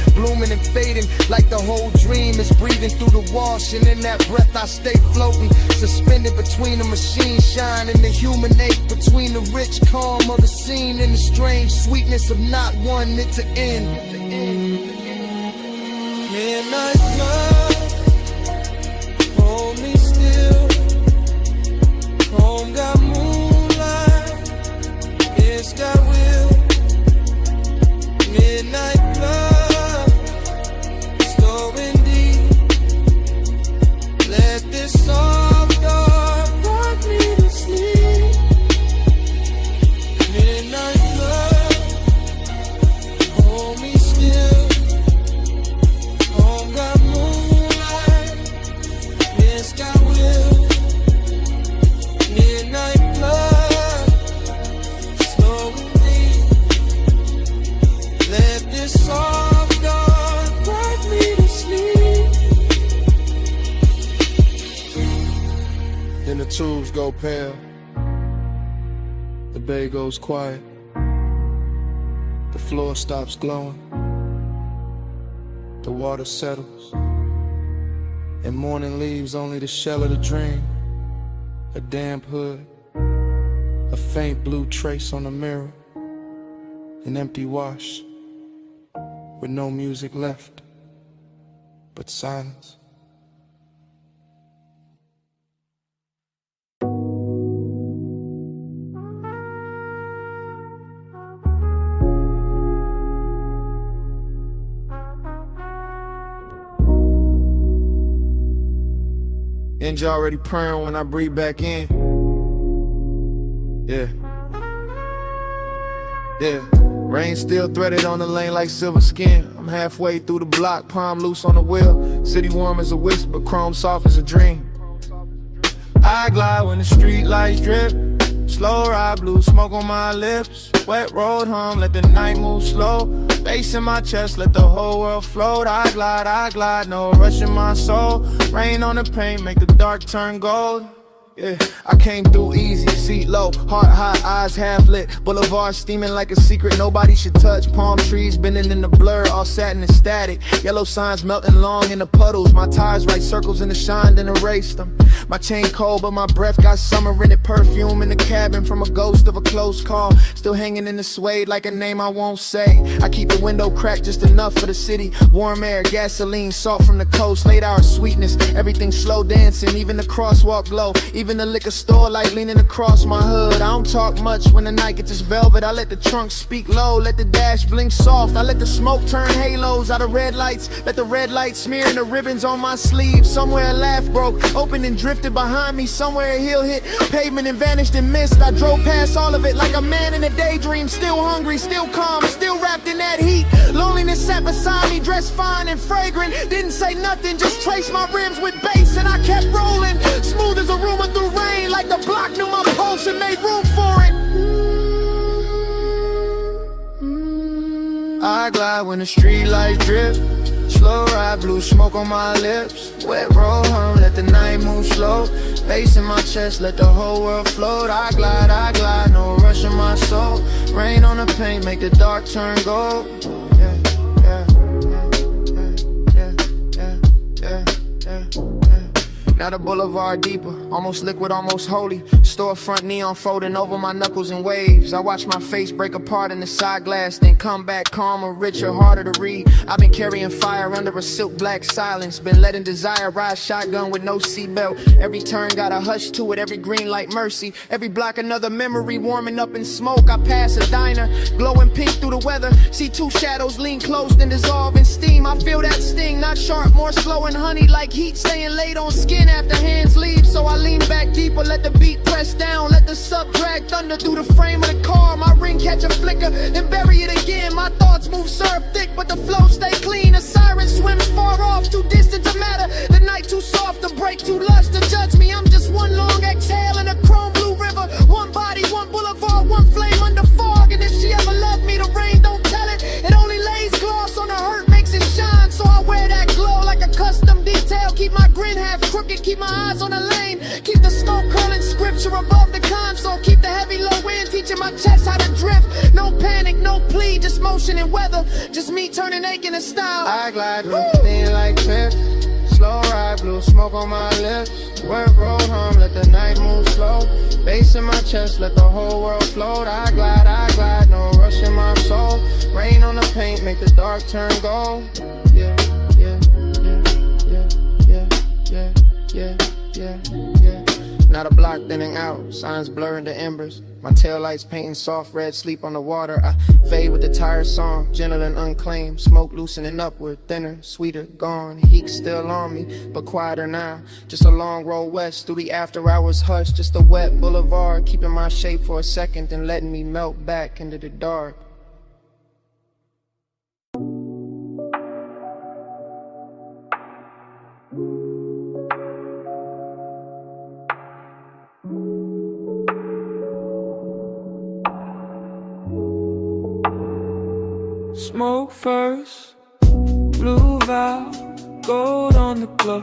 S4: like the whole dream is breathing through the wash, and in that breath I stay floating, suspended between the machine shine and the human ache, between the rich calm of the scene and the strange sweetness of not wanting it to end.
S8: Midnight love, hold me still. Home got moonlight, it's got will. Midnight love, slow and deep. Let this soft dark rock me to sleep. Midnight love, hold me still. Home got moonlight, it's got will. Midnight love, slow and deep. Let this soft dark rock me to sleep.
S6: Then the tubes go pale, the bay goes quiet, the floor stops glowing, the water settles, and morning leaves only the shell of the dream. A damp hood, a faint blue trace on the mirror, an empty wash with no music left but silence. Angel already praying when I breathe back in. Yeah. Rain still threaded on the lane like silver skin. I'm halfway through the block, palm loose on the wheel. City warm as a whisper, chrome soft as a dream. I glide when the street lights drip. Slow ride, blue smoke on my lips. Wet road hum, let the night move slow. Bass in my chest, let the whole world float. I glide, no rush in my soul. Rain on the paint, make the dark turn gold. Yeah, I came through easy, seat low, heart high, eyes half lit. Boulevard steaming like a secret nobody should touch. Palm trees bending in the blur, all satin and static. Yellow signs melting long in the puddles. My tires write circles in the shine, then erase them. My chain cold, but my breath got summer in it. Perfume in the cabin from a ghost of a close call. Still hanging in the suede like a name I won't say. I keep the window cracked just enough for the city. Warm air, gasoline, salt from the coast. Late hour sweetness, everything slow dancing. Even the crosswalk glow, even the liquor store light leaning across my hood. I don't talk much when the night gets this velvet. I let the trunk speak low, let the dash blink soft. I let the smoke turn halos out of red lights. Let the red light smear in the ribbons on my sleeve. Somewhere a laugh broke, opened and drifted behind me. Somewhere a heel hit pavement and vanished in mist. I drove past all of it like a man in a daydream. Still hungry, still calm, still wrapped in that heat. Loneliness sat beside me, dressed fine and fragrant. Didn't say nothing, just traced my rims with bass. And I kept rolling, smooth as a rumor through rain. Like the block knew my pulse and made room for it. I glide when the street lights drip. Slow ride, blue smoke on my lips. Wet road hum, let the night move slow. Bass in my chest, let the whole world float. I glide, no rush in my soul. Rain on the paint, make the dark turn gold. Now the boulevard deeper, almost liquid, almost holy. Storefront neon folding over my knuckles in waves. I watch my face break apart in the side glass, then come back calmer, richer, harder to read. I've been carrying fire under a silk black silence. Been letting desire ride shotgun with no seatbelt. Every turn got a hush to it, every green light mercy. Every block another memory warming up in smoke. I pass a diner, glowing pink through the weather. See two shadows lean close, then dissolve in steam. I feel that sting, not sharp, more slow and honey. Like heat staying late on skin after hands leave. So I lean back deeper, let the beat press down. Let the sub drag thunder through the frame of the car. My ring catch a flicker, then bury it again. My thoughts move syrup thick, but the flow stay clean. A siren swims far off, too distant to matter. The night too soft, the break too lush.
S15: grin half crooked, keep my eyes on the lane. Keep the smoke curling, scripture above the console. Keep the heavy low end, teaching my chest how to drift. No panic, no plea, just motion and weather. Just me turning aching to style.
S13: I glide thin like Pip. Slow ride, blue smoke on my lips. Work road home, let the night move slow. Bass in my chest, let the whole world float. I glide, no rush in my soul. Rain on the paint, make the dark turn gold. Yeah, yeah, yeah, yeah, yeah, yeah, yeah, yeah. Not a block thinning out, signs blurring the embers. My taillights painting soft red, sleep on the water. I fade with the tired song, gentle and unclaimed. Smoke loosening upward, thinner, sweeter, gone. Heat still on me, but quieter now. Just a long road west through the after hours hush. Just a wet boulevard, keeping my shape for a second, then letting me melt back into the dark.
S8: Smoke first, blue valve, gold on the glow.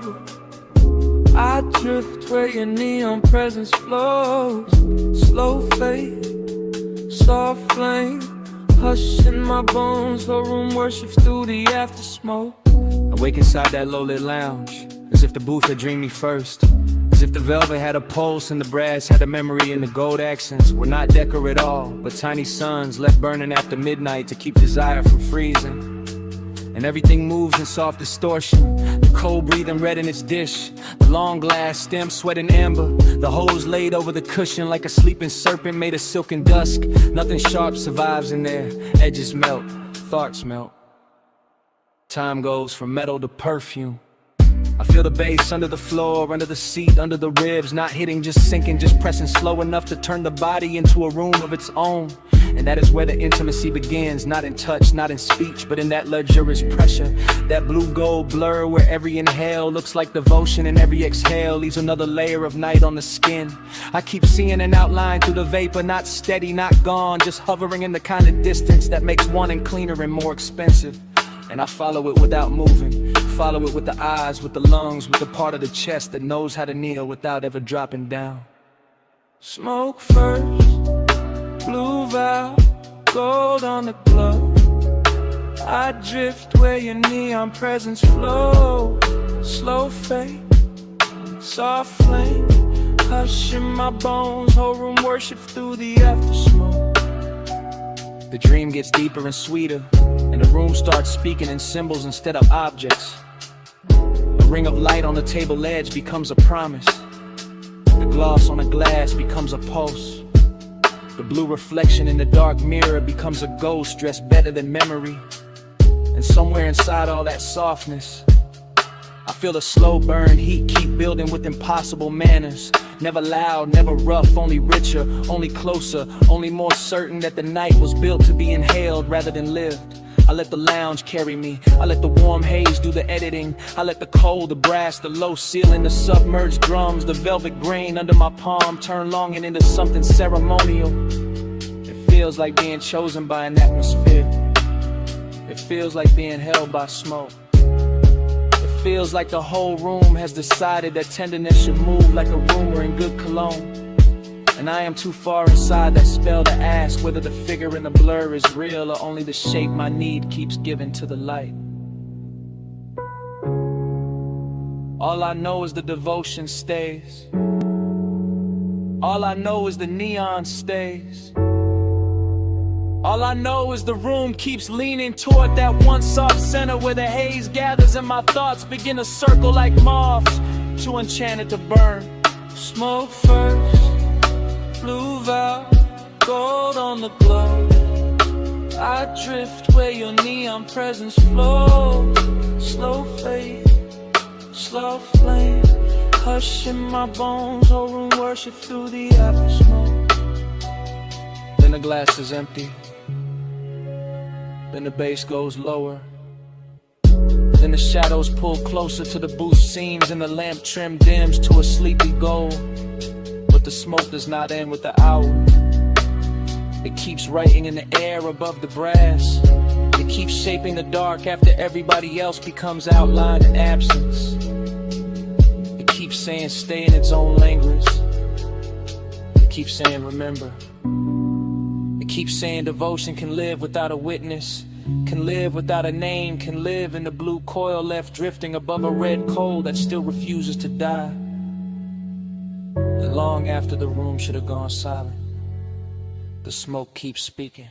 S8: I drift where your neon presence flows. Slow fade, soft flame, hush in my bones. Whole room worships through the after smoke.
S7: I wake inside that low-lit lounge, as if the booth had dreamed me first. As if the velvet had a pulse and the brass had a memory, and the gold accents were not decor at all, but tiny suns left burning after midnight to keep desire from freezing. And everything moves in soft distortion, the cold breathing red in its dish, the long glass stem sweating amber, the hose laid over the cushion like a sleeping serpent made of silken dusk. Nothing sharp survives in there, edges melt, thoughts melt. Time goes from metal to perfume. I feel the bass under the floor, under the seat, under the ribs. Not hitting, just sinking, just pressing slow enough to turn the body into a room of its own. And that is where the intimacy begins. Not in touch, not in speech, but in that luxurious pressure. That blue gold blur where every inhale looks like devotion, and every exhale leaves another layer of night on the skin. I keep seeing an outline through the vapor, not steady, not gone, just hovering in the kind of distance that makes wanting cleaner and more expensive. And I follow it without moving, follow it with the eyes, with the lungs, with the part of the chest that knows how to kneel without ever dropping down.
S8: Smoke first, blue valve, gold on the glow. I drift where your neon presence flows. Slow fade, soft flame, hush in my bones. Whole room worship through the after smoke.
S7: The dream gets deeper and sweeter, and the room starts speaking in symbols instead of objects. A ring of light on the table edge becomes a promise. The gloss on the glass becomes a pulse. The blue reflection in the dark mirror becomes a ghost dressed better than memory. And somewhere inside all that softness, I feel a slow burn heat keep building with impossible manners. Never loud, never rough, only richer, only closer, only more certain that the night was built to be inhaled rather than lived. I let the lounge carry me, I let the warm haze do the editing, I let the cold, the brass, the low ceiling, the submerged drums, the velvet grain under my palm turn longing into something ceremonial. It feels like being chosen by an atmosphere. It feels like being held by smoke. It feels like the whole room has decided that tenderness should move like a rumor in good cologne. And I am too far inside that spell to ask whether the figure in the blur is real or only the shape my need keeps giving to the light. All I know is the devotion stays. All I know is the neon stays. All I know is the room keeps leaning toward that one soft center where the haze gathers and my thoughts begin to circle like moths, too enchanted to burn.
S8: Smoke first, blue valve, gold on the glow. I drift where your neon presence flows. Slow fade, slow flame, hush in my bones. Whole room worship through the after smoke.
S7: Then the glass is empty. Then the bass goes lower. Then the shadows pull closer to the booth seams, and the lamp trim dims to a sleepy gold. But the smoke does not end with the hour. It keeps writing in the air above the brass. It keeps shaping the dark after everybody else becomes outlined in absence.
S1: keeps saying stay in its own language. It keeps saying remember. It keeps saying devotion can live without a witness, can live without a name, can live in the blue coil left drifting above a red coal that still refuses to die. And long after the room should have gone silent, the smoke keeps speaking.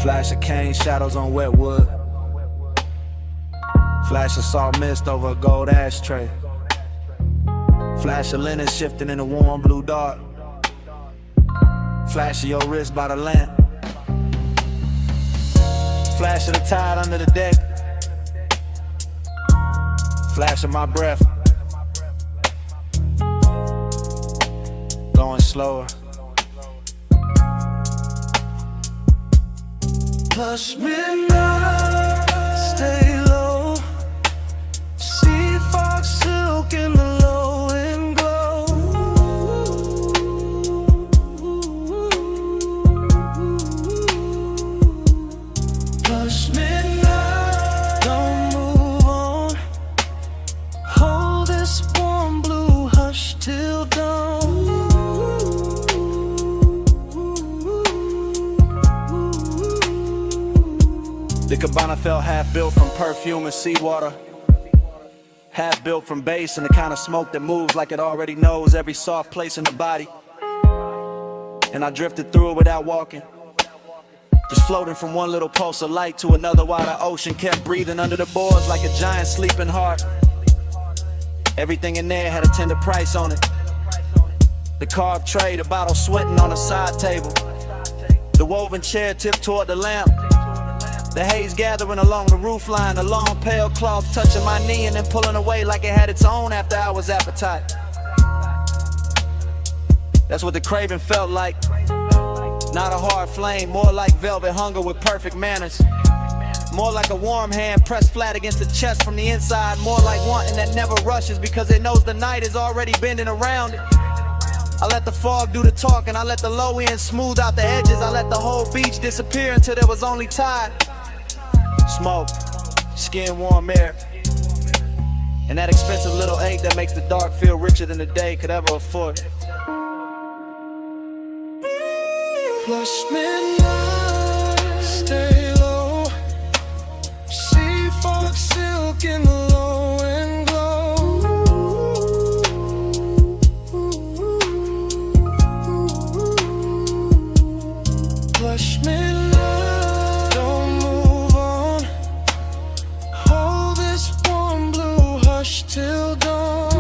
S6: Flash of cane shadows on wet wood. Flash of salt mist over a gold ashtray. Flash of linen shifting in a warm blue dark. Flash of your wrist by the lamp. Flash of the tide under the deck. Flash of my breath. Going slower.
S8: Hush midnight, stay low. Sea fox silk in the low and glow. Hush midnight, don't move on. Hold this warm blue hush till dawn.
S6: The cabana felt half built from perfume and seawater, half built from bass and the kind of smoke that moves like it already knows every soft place in the body. And I drifted through it without walking, just floating from one little pulse of light to another while the ocean kept breathing under the boards like a giant sleeping heart. Everything in there had a tender price on it. The carved tray, the bottle sweating on the side table, the woven chair tipped toward the lamp. The haze gathering along the roofline, the long pale cloth touching my knee and then pulling away like it had its own after hours appetite. That's what the craving felt like. Not a hard flame, more like velvet hunger with perfect manners. More like a warm hand pressed flat against the chest from the inside. More like wanting that never rushes because it knows the night is already bending around it. I let the fog do the talking, I let the low end smooth out the edges. I let the whole beach disappear until there was only tide. Smoke, skin warm air, and that expensive little ache that makes the dark feel richer than the day could ever afford.
S8: Flush midnight, stay low. Sea fox silk in the low and glow. Flush midnight, don't move on. Hold this warm blue hush till dawn.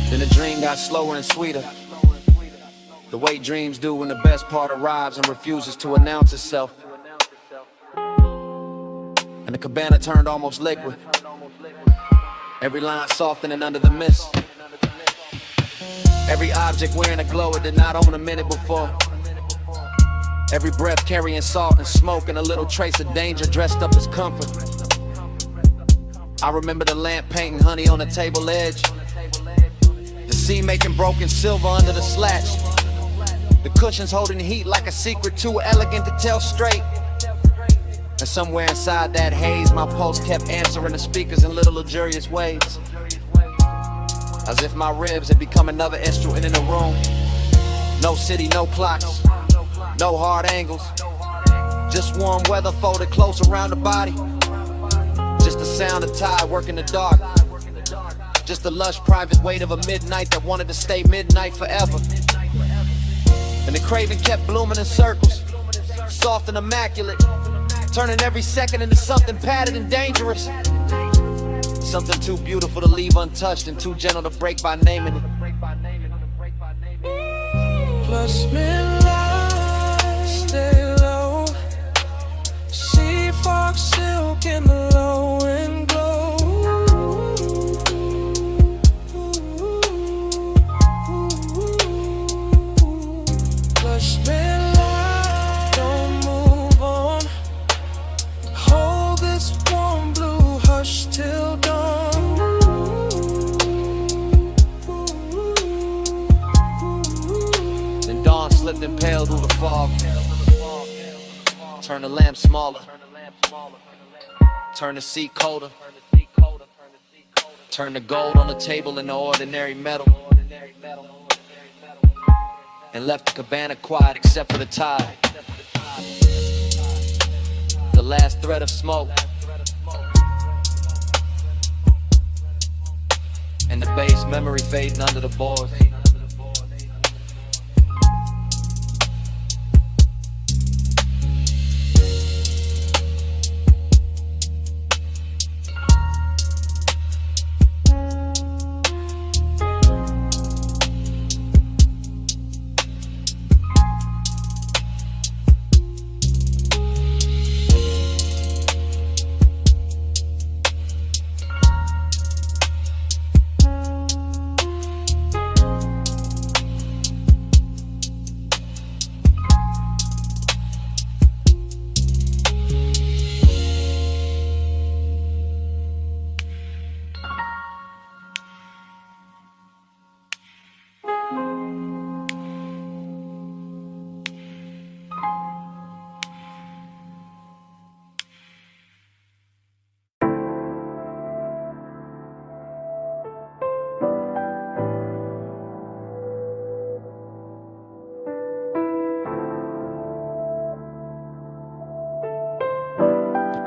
S6: Then the dream got slower and sweeter, the way dreams do when the best part arrives and refuses to announce itself. And the cabana turned almost liquid, every line softening under the mist. Every object wearing a glow it did not own a minute before. Every breath carrying salt and smoke and a little trace of danger dressed up as comfort. I remember the lamp painting honey on the table edge, the sea making broken silver under the slats, the cushions holding heat like a secret too elegant to tell straight. And somewhere inside that haze, my pulse kept answering the speakers in little luxurious ways, as if my ribs had become another instrument in the room. No city, no clocks, no hard angles, just warm weather folded close around the body. Just the sound of tide working the dark, just the lush private weight of a midnight that wanted to stay midnight forever. And the craving kept blooming in circles, soft and immaculate, turning every second into something padded and dangerous. Something too beautiful to leave untouched and too gentle to break by naming it.
S8: Plus midnight, stay low. Sea fox silk in the low and glow. Plus midnight.
S2: slipped and pale through the fog. Turn the lamp smaller. Turn the seat colder. Turn the gold on the table into ordinary metal. And left the cabana quiet except for the tide. The last thread of smoke. And the bass memory fading under the boards.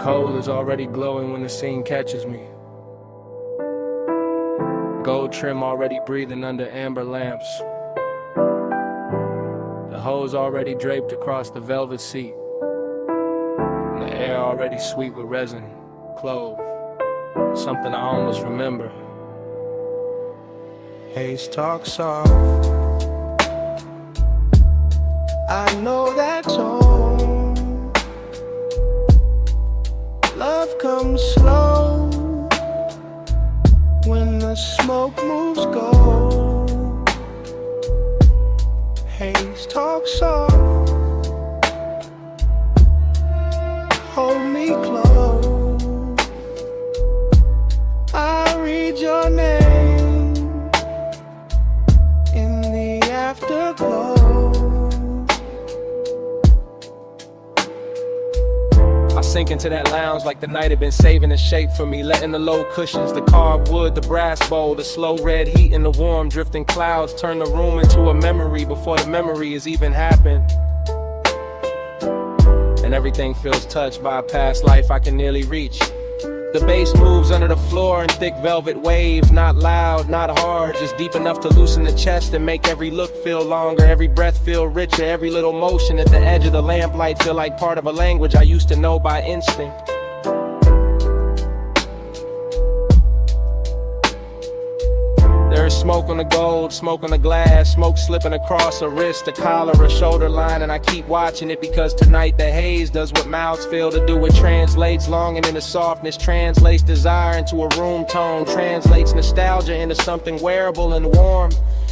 S1: Coal is already glowing when the scene catches me. Gold trim already breathing under amber lamps. The hose already draped across the velvet seat. And the air already sweet with resin, clove. Something I almost remember.
S4: Haze talk soft. I know that tone. Love comes slow when the smoke moves gold. Haze talk soft. Hold me close. I read your name in the afterglow.
S1: I sink into that lounge like the night had been saving the shape for me, letting the low cushions, the carved wood, the brass bowl, the slow red heat and the warm drifting clouds turn the room into a memory before the memory has even happened. And everything feels touched by a past life I can nearly reach. The bass moves under the floor in thick velvet waves, not loud, not hard, just deep enough to loosen the chest and make every look feel longer, every breath feel richer, every little motion at the edge of the lamplight feel like part of a language I used to know by instinct. There's smoke on the gold, smoke on the glass, smoke slipping across a wrist, a collar, a shoulder line, and I keep watching it because tonight the haze does what mouths fail to do. It translates longing into softness, translates desire into a room tone, translates nostalgia into something wearable and warm.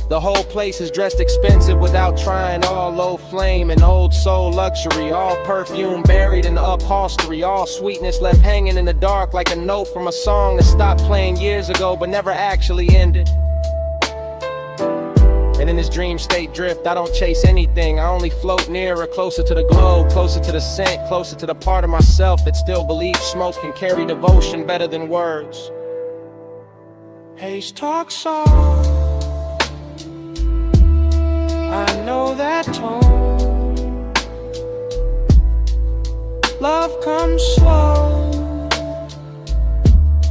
S1: The whole place is dressed expensive without trying, all low flame and old soul luxury, all perfume buried in the upholstery, all sweetness left hanging in the dark like a note from a song that stopped playing years ago but never actually ended. And in this dream state drift, I don't chase anything. I only float nearer, closer to the globe, closer to the scent, closer to the part of myself that still believes smoke can carry devotion better than words.
S4: Haze talk soft. I know that tone. Love comes slow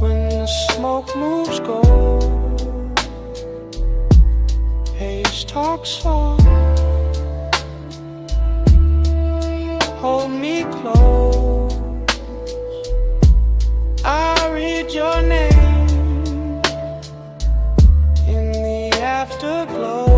S4: when the smoke moves gold. Haze talk soft. Hold me close. I read your name in the afterglow.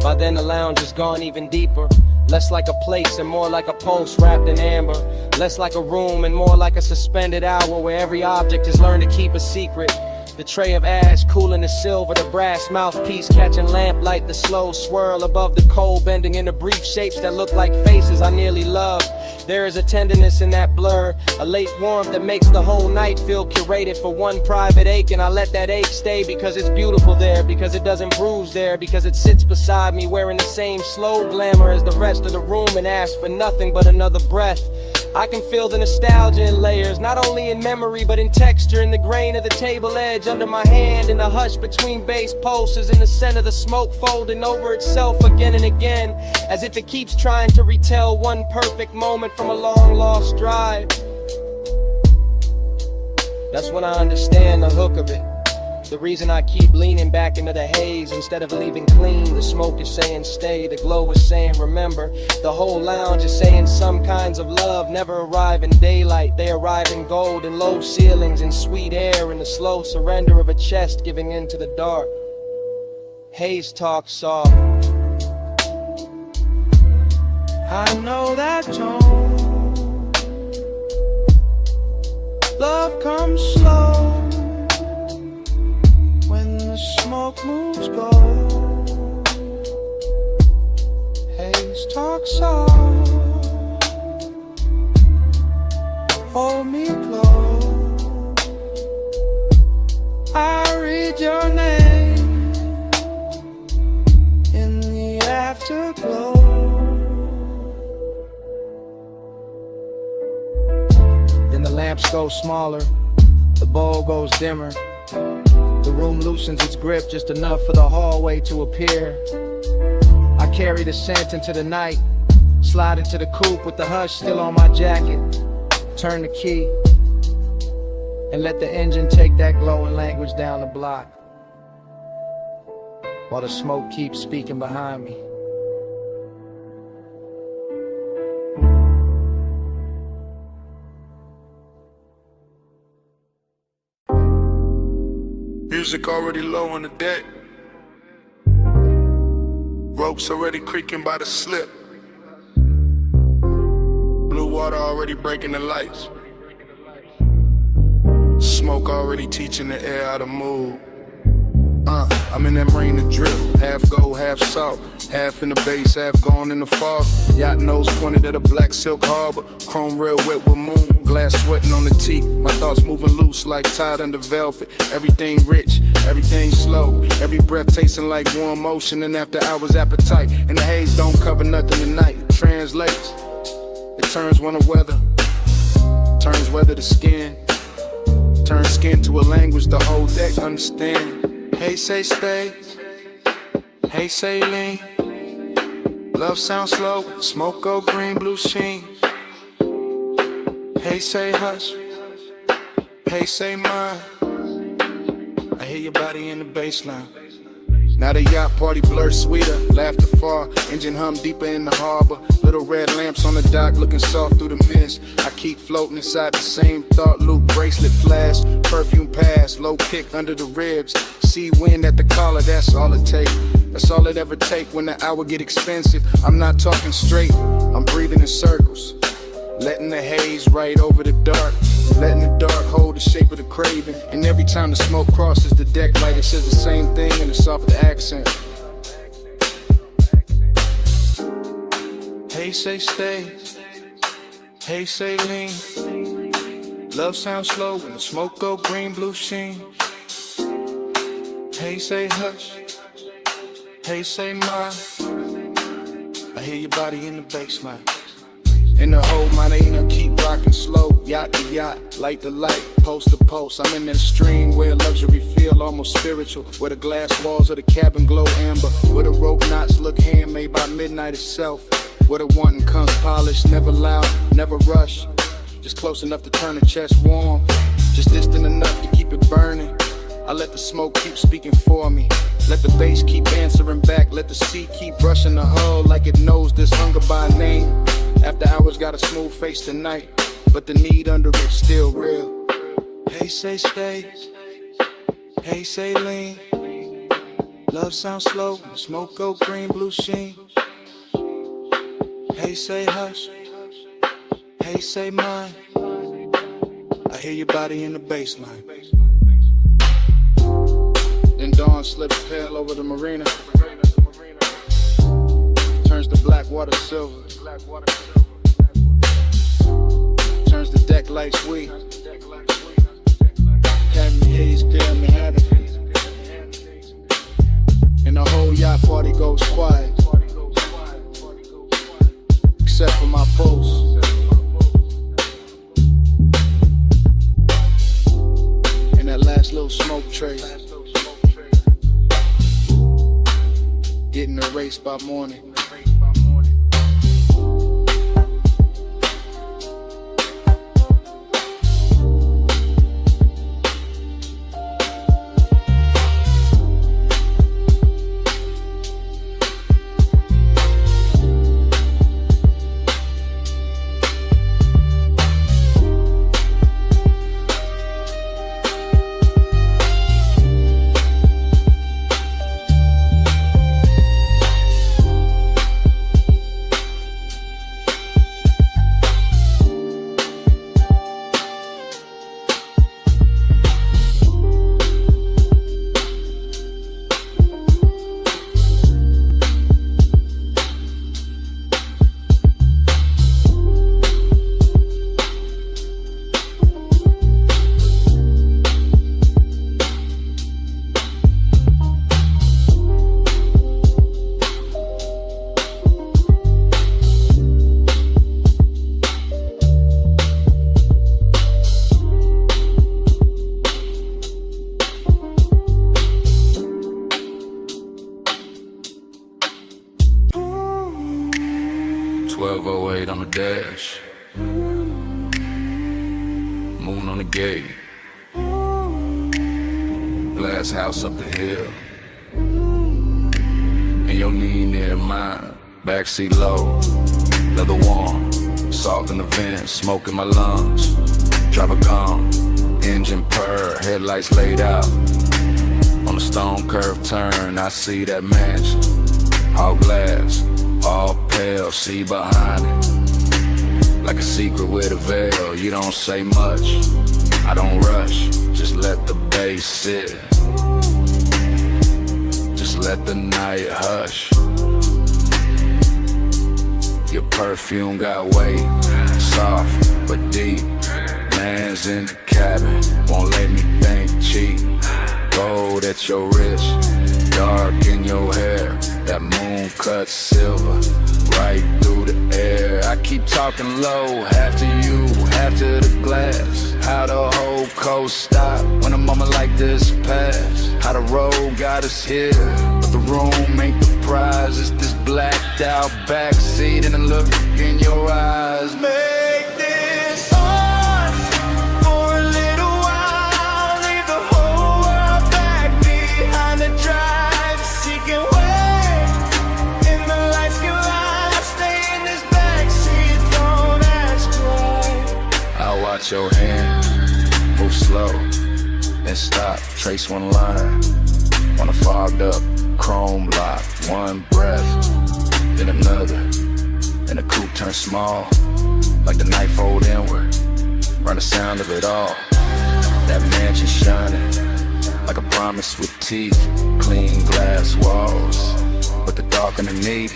S1: By then the lounge has gone even deeper. Less like a place and more like a pulse wrapped in amber. Less like a room and more like a suspended hour where every object has learned to keep a secret.
S7: The tray of ash cooling the silver, the brass mouthpiece catching lamplight, the slow swirl above the coal, bending into brief shapes that look like faces I nearly love. There is a tenderness in that blur, a late warmth that makes the whole night feel curated for one private ache, and I let that ache stay because it's beautiful there, because it doesn't bruise there, because it sits beside me wearing the same slow glamour as the rest of the room and asks for nothing but another breath. I can feel the nostalgia in layers, not only in memory but in texture, in the grain of the table edge under my hand, in the hush between bass pulses, in the scent of the smoke folding over itself again and again, as if it keeps trying to retell one perfect moment from a long lost drive. That's when I understand the hook of it. The reason I keep leaning back into the haze instead of leaving clean. The smoke is saying stay, the glow is saying remember. The whole lounge is saying some kinds of love never arrive in daylight. They arrive in gold and low ceilings and sweet air, and the slow surrender of a chest giving in to the dark. Haze talks soft.
S8: I know that tone. Love comes slow when the smoke moves gold. Haze talks soft. Hold me close. I read your name in the afterglow.
S7: Then the lamps go smaller, the bowl goes dimmer. The room loosens its grip just enough for the hallway to appear. I carry the scent into the night, slide into the coupe with the hush still on my jacket. Turn the key, and let the engine take that glowing language down the block, while the smoke keeps speaking behind me.
S14: Music already low on the deck. Ropes already creaking by the slip. Blue water already breaking the lights. Smoke already teaching the air how to move. I'm in that marine to drift. Half gold, half salt. Half in the base, half gone in the fog. Yacht nose pointed at a black silk harbor. Chrome rail wet with moon. Glass sweating on the teeth. My thoughts moving loose like tied under velvet. Everything rich, everything slow. Every breath tasting like warm motion and after hours appetite. And the haze don't cover nothing tonight. It translates. It turns one to weather. Turns weather to skin. Turns skin to a language the whole deck understand. Hey, say stay. Hey, say lean. Love sounds slow. Smoke go green, blue sheen. Hey, say hush. Hey, say mine. I hear your body in the baseline. Now the yacht party blur sweeter, laughter far, engine hum deeper in the harbor. Little red lamps on the dock looking soft through the mist. I keep floating inside the same thought loop, bracelet flash, perfume pass, low kick under the ribs. Sea wind at the collar, that's all it take. That's all it ever take when the hour get expensive. I'm not talking straight, I'm breathing in circles. Letting the haze right over the dark. Letting the dark hold the shape of the craving. And every time the smoke crosses the deck light, it says the same thing in a softer accent. Hey, say stay. Hey, say lean. Love sounds slow when the smoke go green, blue sheen. Hey, say hush. Hey, say mine. I hear your body in the baseline. In the whole marina, keep rocking slow. Yacht to yacht, light to light, post to post. I'm in that stream where luxury feel almost spiritual. Where the glass walls of the cabin glow amber. Where the rope knots look handmade by midnight itself. Where the wanting comes polished, never loud, never rush. Just close enough to turn the chest warm. Just distant enough to keep it burning. I let the smoke keep speaking for me. Let the bass keep answering back. Let the sea keep brushing the hull like it knows this hunger by name. After hours got a smooth face tonight, but the need under it's still real. Hey, say stay. Hey, say lean. Love sounds slow, smoke go green, blue sheen. Hey, say hush. Hey, say mine. I hear your body in the baseline.
S11: slip pale over the marina. Turns the black water silver. Turns the deck like sweet. Having haze clear Manhattan. And the whole yacht party goes quiet. Except for my post. And that last little smoke trace. Getting erased by morning.
S5: On the dash, moon on the gate, glass house up the hill, and your knee near mine, backseat low, leather warm, salt in the vents, smoke in my lungs, driver gone, engine purr, headlights laid out, on the stone curve turn, I see that mansion, all glass, all pale, see behind it. Like a secret with a veil, you don't say much, I don't rush, just let the bass sit. Just let the night hush. Your perfume got weight, soft but deep. Man's in the cabin, won't let me think cheap. Gold at your wrist, dark in your hair. That moon cut silver, right through the air. I keep talking low, half to you, half to the glass. How the whole coast stop when a moment like this pass. How the road got us here, but the room ain't the prize. It's this blacked out backseat and the look in your eyes. Make this ours for a little while. Leave the whole world back behind the drive. Seeking way in the lights can lie. Stay in this backseat, don't ask why. I'll watch your hand move slow and stop. Trace one line on a fogged up chrome lock. One breath, then another, and the coupe turns small, like the night fold inward. Run the sound of it all. That mansion shining like a promise with teeth. Clean glass walls, but the dark underneath.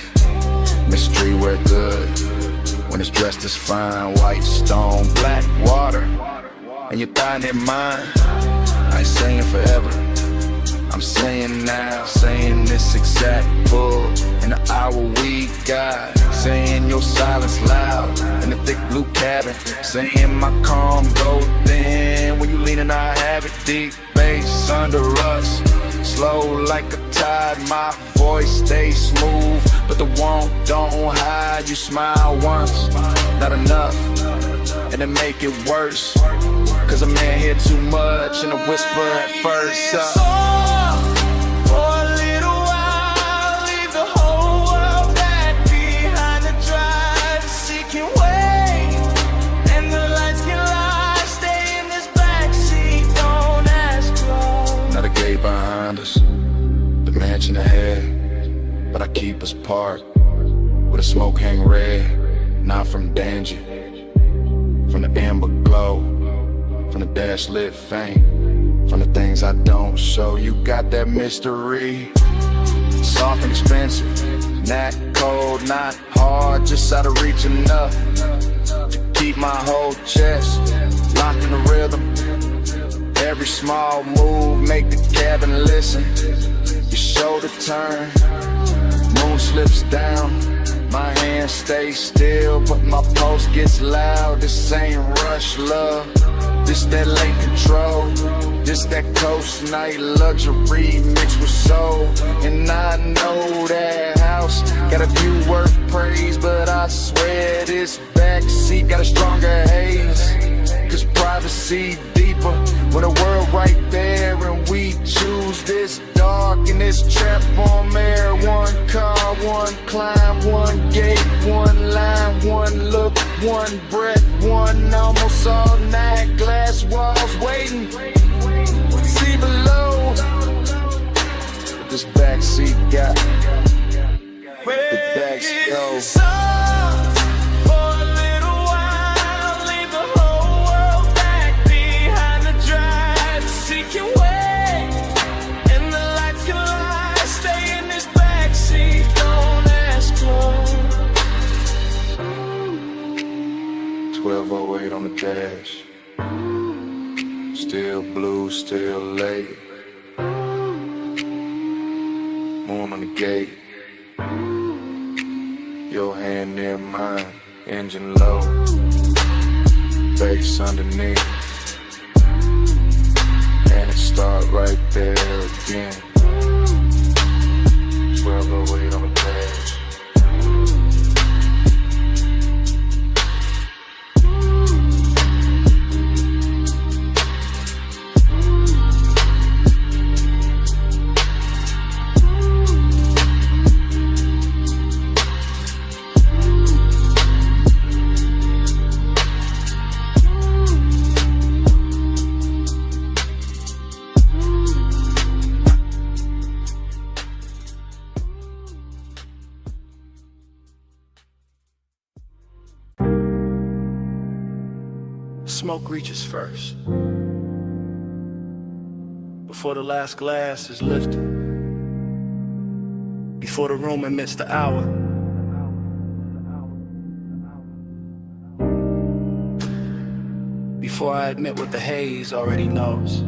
S5: Mystery wear good when it's dressed as fine. White stone, black water, and your thigh near mine. I ain't saying forever, I'm saying now, saying this exact bull in the hour we got. Saying your silence loud in the thick blue cabin. Saying my calm go thin when you lean and I have it. Deep bass under us, slow like a tide. My voice stays smooth, but the want don't hide. You smile once, not enough, and then make it worse. Cause a man hear too much and a whisper at first. For a little while, leave the whole world back behind the drive. Seeking way, and the lights can lie. Stay in this backseat, don't ask why. Not a gate behind us, the mansion ahead, but I keep us parked with a smoke hang red. Not from danger, from the amber glow, from the dash lit faint.
S10: from the things I don't show. You got that mystery, soft and expensive, not cold, not hard, just out of reach enough to keep my whole chest locked in the rhythm. Every small move make the cabin listen. Your shoulder turn, moon slips down, my hand stays still, but my pulse gets loud. This ain't rush love, this that late control, this that coast night luxury mixed with soul. And I know that house got a view worth praise, but I swear this backseat got a stronger haze. Cause privacy deeper when the world right there, and we choose this dark and this trap on air. One car, one climb, one gate, one line, one look, one breath, one almost all night. Glass walls waiting, see below what this backseat got. The backseat go. On the dash, still blue, still late. Moon on the gate, your hand near mine, engine low, bass underneath, and it start right there again. 1208 on the dash.
S6: Smoke reaches first, before the last glass is lifted, before the room admits the hour. Before I admit what the haze already knows.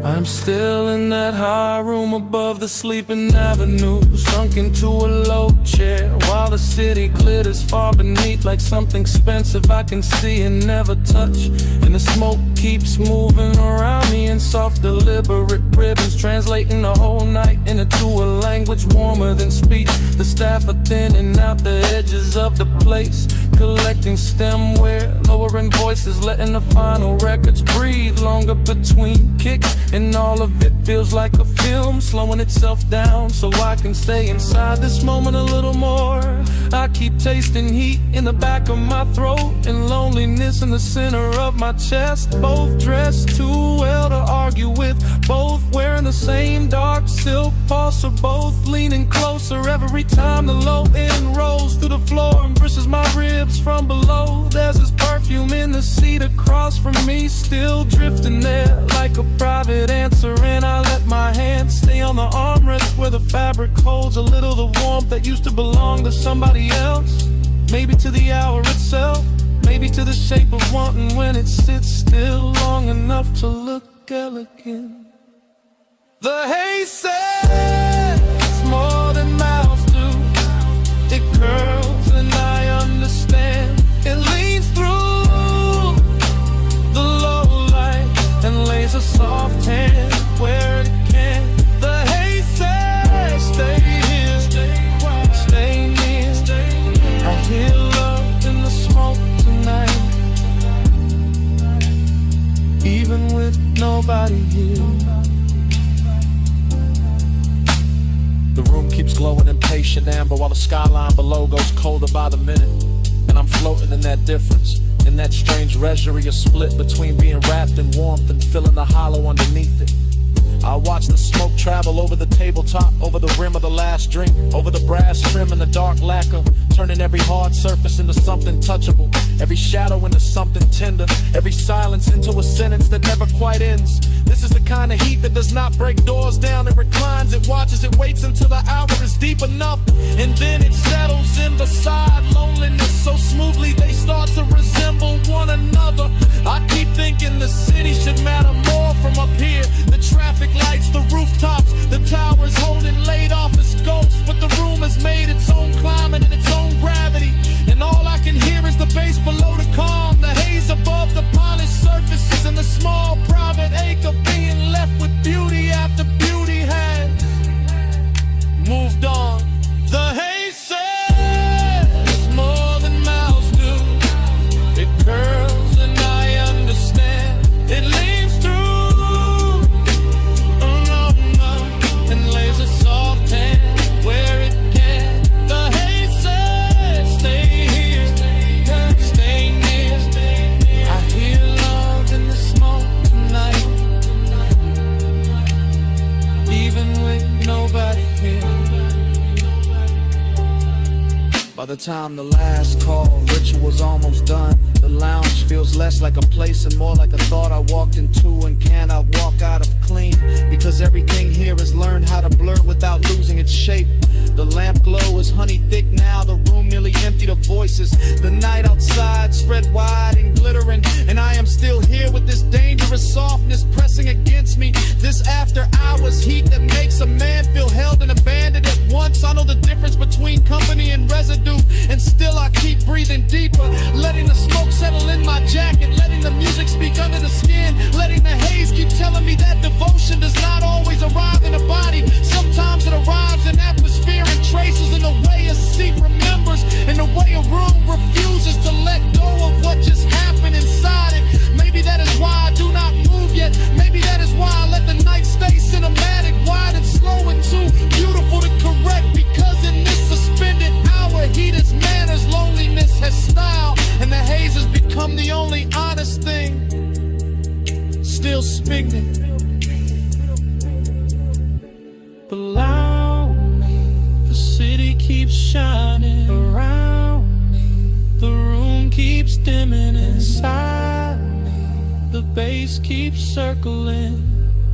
S8: I'm still in that high room above the sleeping avenue, sunk into a low chair while the city glitters far beneath like something expensive I can see and never touch. And the smoke keeps moving around me in soft deliberate ribbons, translating the whole night into a language warmer than speech. The staff are thinning out the edges of the place, collecting stemware, lowering voices, letting the final records breathe longer between kicks. And all of it feels like a film, slowing itself down so I can stay inside this moment a little more. I keep tasting heat in the back of my throat and loneliness in the center of my chest. Both dressed too well to argue with, both wearing the same dark silk pulse, or both leaning closer every time the low end rolls through the floor and pushes my ribs from below. There's this perfume in the seat across from me, still drifting there like a private answer, and I let my hand stay on the armrest where the fabric holds a little the warmth that used to belong to somebody else. Maybe to the hour itself, maybe to the shape of wanting when it sits still long enough to look elegant. The haze says more than mouths do. It curls and I understand. It leans through the low light and lays a soft hand where it can. The haze says stay here, stay near. I hear love in the smoke tonight, even with nobody here. The room keeps glowing in patient amber while the skyline below goes colder by the minute. And I'm floating in that difference, in that strange reverie, a split between being wrapped in warmth and feeling the hollow underneath it.
S10: I watch the smoke travel over the tabletop, over the rim of the last drink, over the brass trim and the dark lacquer, turning every hard surface into something touchable, every shadow into something tender, every silence into a sentence that never quite ends. This is the kind of heat that does not break doors down. It reclines, it watches, it waits until the hour is deep enough, and then it settles in beside loneliness so smoothly they start to resemble one another. I keep thinking the city should matter more from up here. The traffic lights, the rooftops, the towers holding laid off as ghosts, but the room has made its own climate and its own gravity, and all I can hear is the bass below the calm, the haze above the polished surfaces, and the small private ache of being left with beauty after beauty had moved on. The haze says more than mouths do. It curls and I understand. It leaves through, and lays a soft hand where it can. The haze says stay here, stay near. I hear love in the smoke tonight, even with nobody here. By the time the last call, ritual's almost done. The lounge feels less like a place and more like a thought I walked into and cannot walk out of clean, because everything here is learned how to blur without losing its shape. The lamp glow is honey thick now, the room nearly emptied of voices. The night outside spread wide and glittering, and I am still here with this dangerous softness pressing against me. This after hours heat that makes a man feel held and abandoned at once. I know the difference between company and residue, and still I keep breathing deeper, letting the smoke settle in my jacket, letting the music speak under the skin, letting the haze keep telling me that devotion does not always arrive in a body. Sometimes it arrives in atmosphere and traces, in the way a seat remembers, in the way a room refuses to let go of what just happened inside it. Maybe that is why I do not move yet. Maybe that is why I let the night stay cinematic, wide and slow and too beautiful to correct, because in this suspended hour, heat is manners, loneliness has style, and the haze has become the only honest thing still speaking.
S8: Below me, the city keeps shining around me. The room keeps dimming inside me. The bass keeps circling,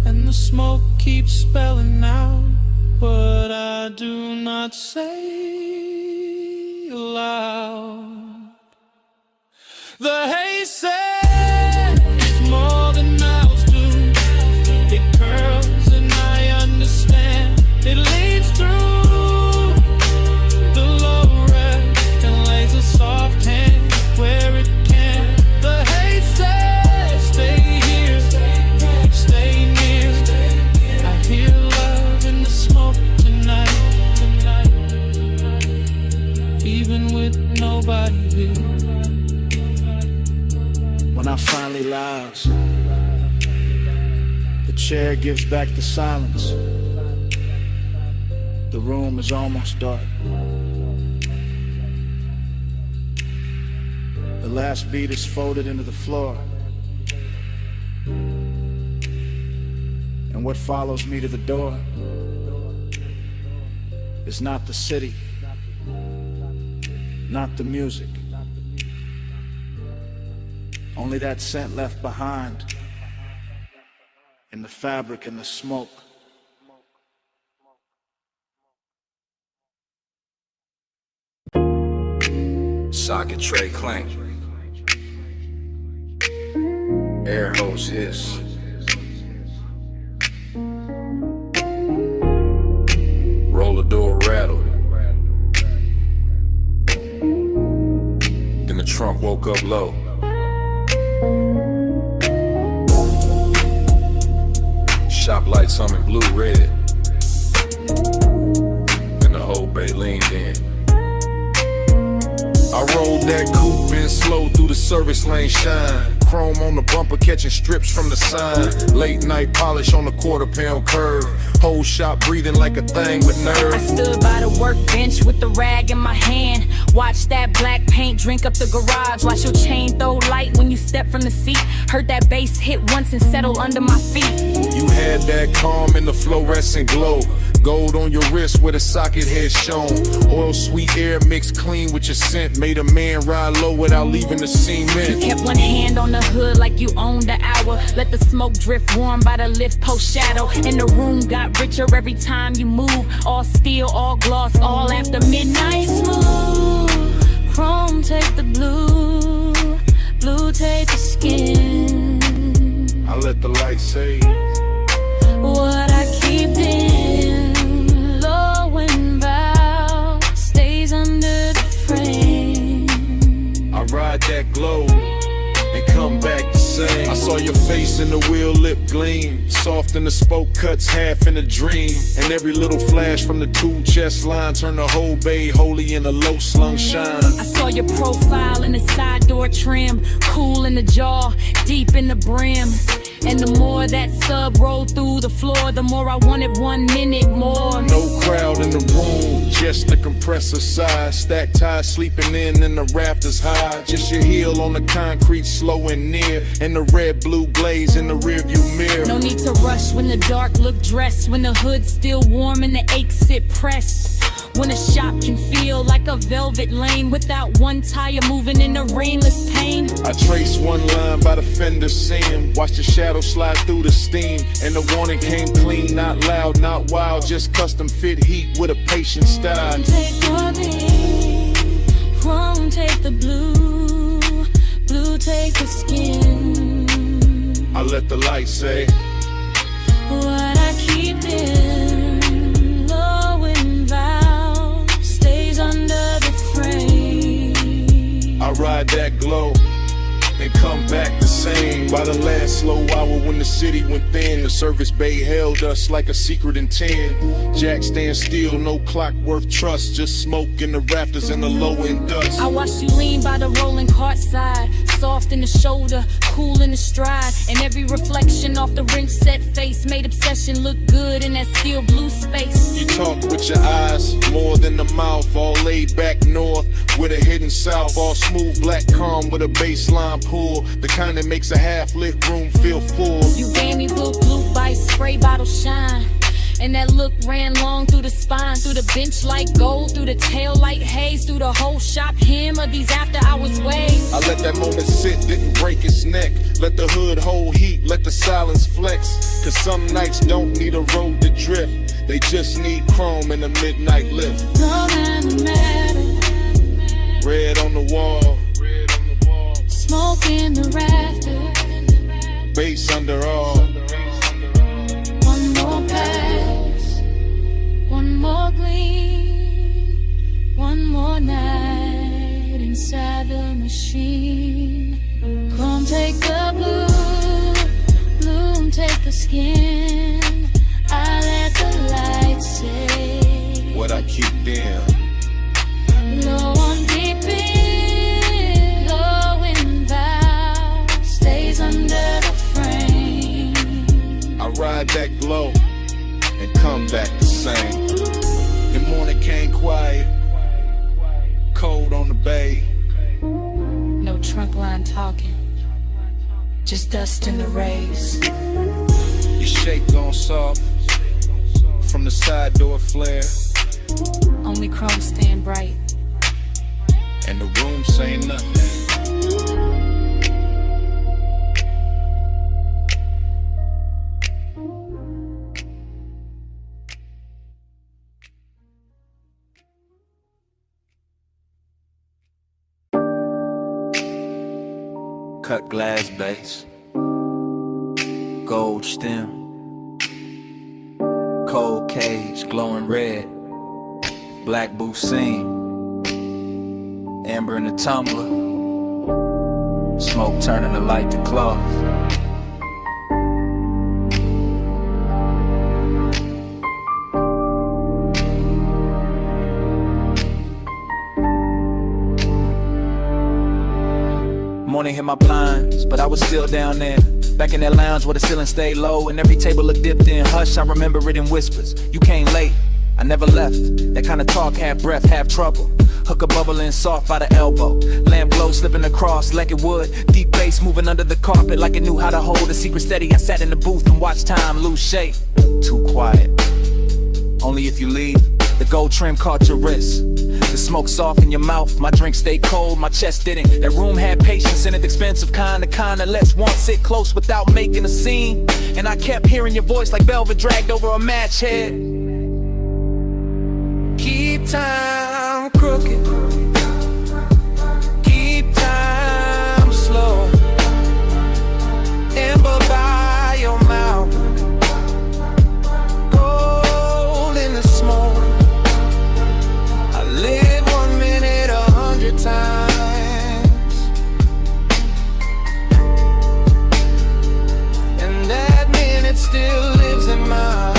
S8: and the smoke keeps spelling out what I do not say aloud. The haze says more than mouths do. It curls and I understand. It leads through the low red and lays a soft hand where it can. The haze says stay here, stay near. I hear love in the smoke tonight, even with nobody here.
S10: When I finally lounge, the chair gives back the silence. The room is almost dark. The last beat is folded into the floor, and what follows me to the door is not the city, not the music, only that scent left behind in the fabric and the smoke.
S5: Socket tray clank. Air hose hiss. Roller door rattle. Then the trunk woke up low. Shop lights humming blue red. And the whole bay leaned in. I rolled that coupe in slow through the service lane shine.
S14: chrome on the bumper, catching strips from the sign. Late night polish on the quarter-pound curve. Whole shop breathing like a thing with nerve.
S17: I stood by the workbench with the rag in my hand. Watch that black paint drink up the garage. Watch your chain throw light when you step from the seat. Heard that bass hit once and settle under my feet.
S14: You had that calm in the fluorescent glow. Gold on your wrist where the socket head shown. Oil sweet air mixed clean with your scent. Made a man ride low without leaving the cement.
S17: You kept one hand on the hood like you owned the hour. Let the smoke drift warm by the lift post shadow. And the room got richer every time you move. All steel, all gloss, all after midnight.
S3: Smooth, chrome take the blue, blue take the skin.
S14: I let the light say
S3: what I keep in, low and bow, stays under the frame.
S14: I ride that glow and come back the same. I saw your face in the wheel lip gleam. Soft in the spoke cuts, half in a dream. And every little flash from the two chest line turned the whole bay holy in a low slung shine.
S17: I saw your profile in the side door trim. Cool in the jaw, deep in the brim. And the more that sub rolled through the floor, the more I wanted 1 minute more.
S14: No crowd in the room, just the compressor side. Stacked tie sleeping in and the rafters high. Just your heel on the concrete slow and near. And the red blue glaze in the rearview mirror.
S17: No need to rush when the dark look dressed. When the hood's still warm and the aches sit pressed. When a shop can feel like a velvet lane without one tire moving in the rainless pain.
S14: I trace one line by the fender seam. Watch the shadow slide through the steam. And the warning came clean, not loud, not wild. Just custom fit heat with a patient style.
S3: Take your beat, chrome take the blue, blue take the skin.
S14: I let the light say
S3: what I keep in, low and vow, stays under the frame.
S14: I ride that glow and come back the same. By the last slow hour when the city went thin, the service bay held us like a secret in 10. Jack stand still, no clock worth trust. Just smoke in the rafters and the low end dust.
S17: I watched you lean by the rolling cart side. Soft in the shoulder, cool in the stride. And every reflection off the ring set face made obsession look good in that steel blue space.
S14: You talk with your eyes, more than the mouth. All laid back north with a hidden south. All smooth black calm with a baseline pull. The kind that makes a half-lit room feel full.
S17: You gave me blue by spray bottle shine. And that look ran long through the spine. Through the bench like gold, through the tail light haze. Through the whole shop hem of these after hours waves.
S14: I let that moment sit, didn't break its neck. Let the hood hold heat, let the silence flex. Cause some nights don't need a road to drift. They just need chrome in the midnight lift.
S3: Love and matter,
S14: red on the wall,
S3: smoke in the rafters,
S14: bass under all.
S3: One more pass, one more gleam, one more night inside the machine. Come take the blue, bloom take the skin. I let the light say
S14: what I keep in.
S3: Low on deep in, low in vow, stays under the frame.
S14: I ride that glow and come back the same. The morning came quiet, cold on the bay.
S17: No trunk line talking, just dust in the rays.
S14: Your shake gone soft from the side door flare.
S17: Only chrome stand bright,
S14: and the room say nothing.
S16: Cut glass base, gold stem, cold cage glowing red, black booth seam, amber in the tumbler, smoke turning the light to cloth.
S7: morning hit my blinds, but I was still down there. Back in that lounge where the ceiling stayed low and every table looked dipped in hush. I remember it in whispers. You came late, I never left. That kind of talk, half breath, half trouble. Hooker bubbling soft by the elbow. Lamp glow slipping across like it would. Deep bass moving under the carpet like it knew how to hold a secret steady. I sat in the booth and watched time lose shape. Too quiet. Only if you leave. The gold trim caught your wrist. The smoke soft in your mouth. My drink stayed cold, my chest didn't. That room had patience in it, expensive kind, the kind that lets one sit close without making a scene. And I kept hearing your voice like velvet dragged over a match head. Keep time crooked. Keep time slow. Amber by your mouth. Gold in the smoke. I live 1 minute 100 times. And that minute still lives in mine.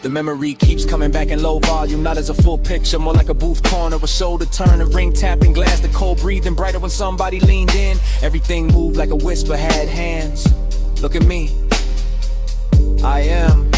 S7: The memory keeps coming back in low volume, not as a full picture, more like a booth corner, a shoulder turn, a ring tapping glass, the cold breathing brighter when somebody leaned in. Everything moved like a whisper had hands. Look at me, I am.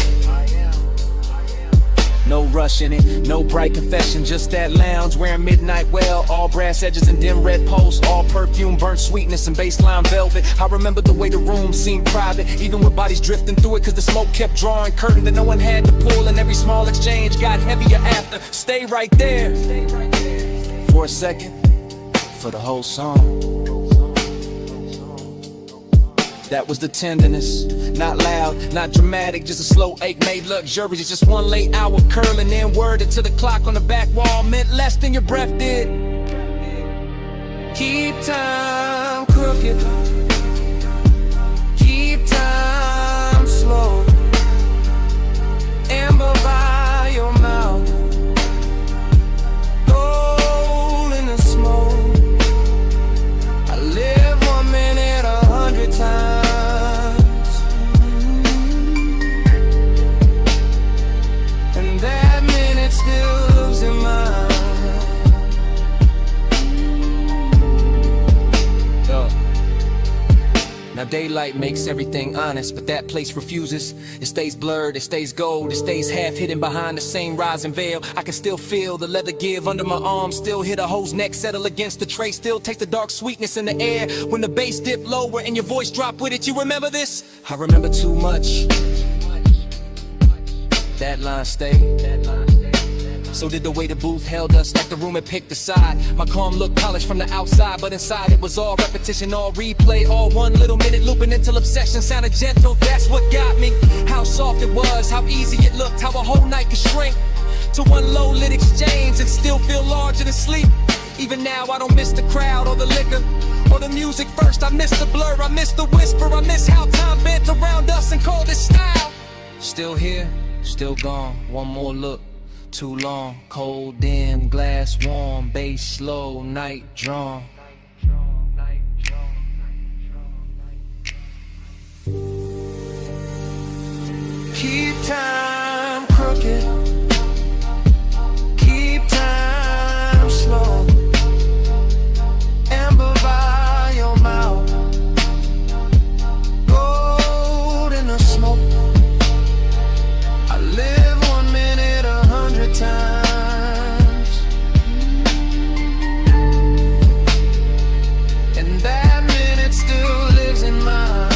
S7: No rush in it, no bright confession, just that lounge wearing midnight well, all brass edges and dim red posts, all perfume, burnt sweetness and baseline velvet. I remember the way the room seemed private, even with bodies drifting through it, cause the smoke kept drawing curtain that no one had to pull, and every small exchange got heavier after. Stay right there for a second, for the whole song. That was the tenderness, not loud, not dramatic, just a slow ache made luxurious. Just one late hour curling, then worded to the clock on the back wall meant less than your breath did. Keep time crooked. Keep time slow. Amber by your mouth. Gold in the smoke. I live 1 minute 100 times. Now daylight makes everything honest, but that place refuses. It stays blurred, it stays gold, it stays half hidden behind the same rising veil. I can still feel the leather give under my arm, still hear the hoe's neck settle against the tray, still taste the dark sweetness in the air when the bass dipped lower and your voice dropped with it. You remember this? I remember too much. That line stayed. So did the way the booth held us, like the room had picked a side. My calm looked polished from the outside, but inside it was all repetition, all replay, all 1 little minute looping until obsession sounded gentle. That's what got me. How soft it was, how easy it looked, how a whole night could shrink to one low lit exchange and still feel larger than sleep. Even now I don't miss the crowd or the liquor or the music first. I miss the blur, I miss the whisper, I miss how time bent around us and called it style. Still here, still gone, one more look. Too long, cold, dim, glass warm, bass slow, night drawn. Keep time crooked. Keep time slow. Amber by your mouth. Gold in the smoke. I live 1 minute 100 times. And that minute still lives in mine.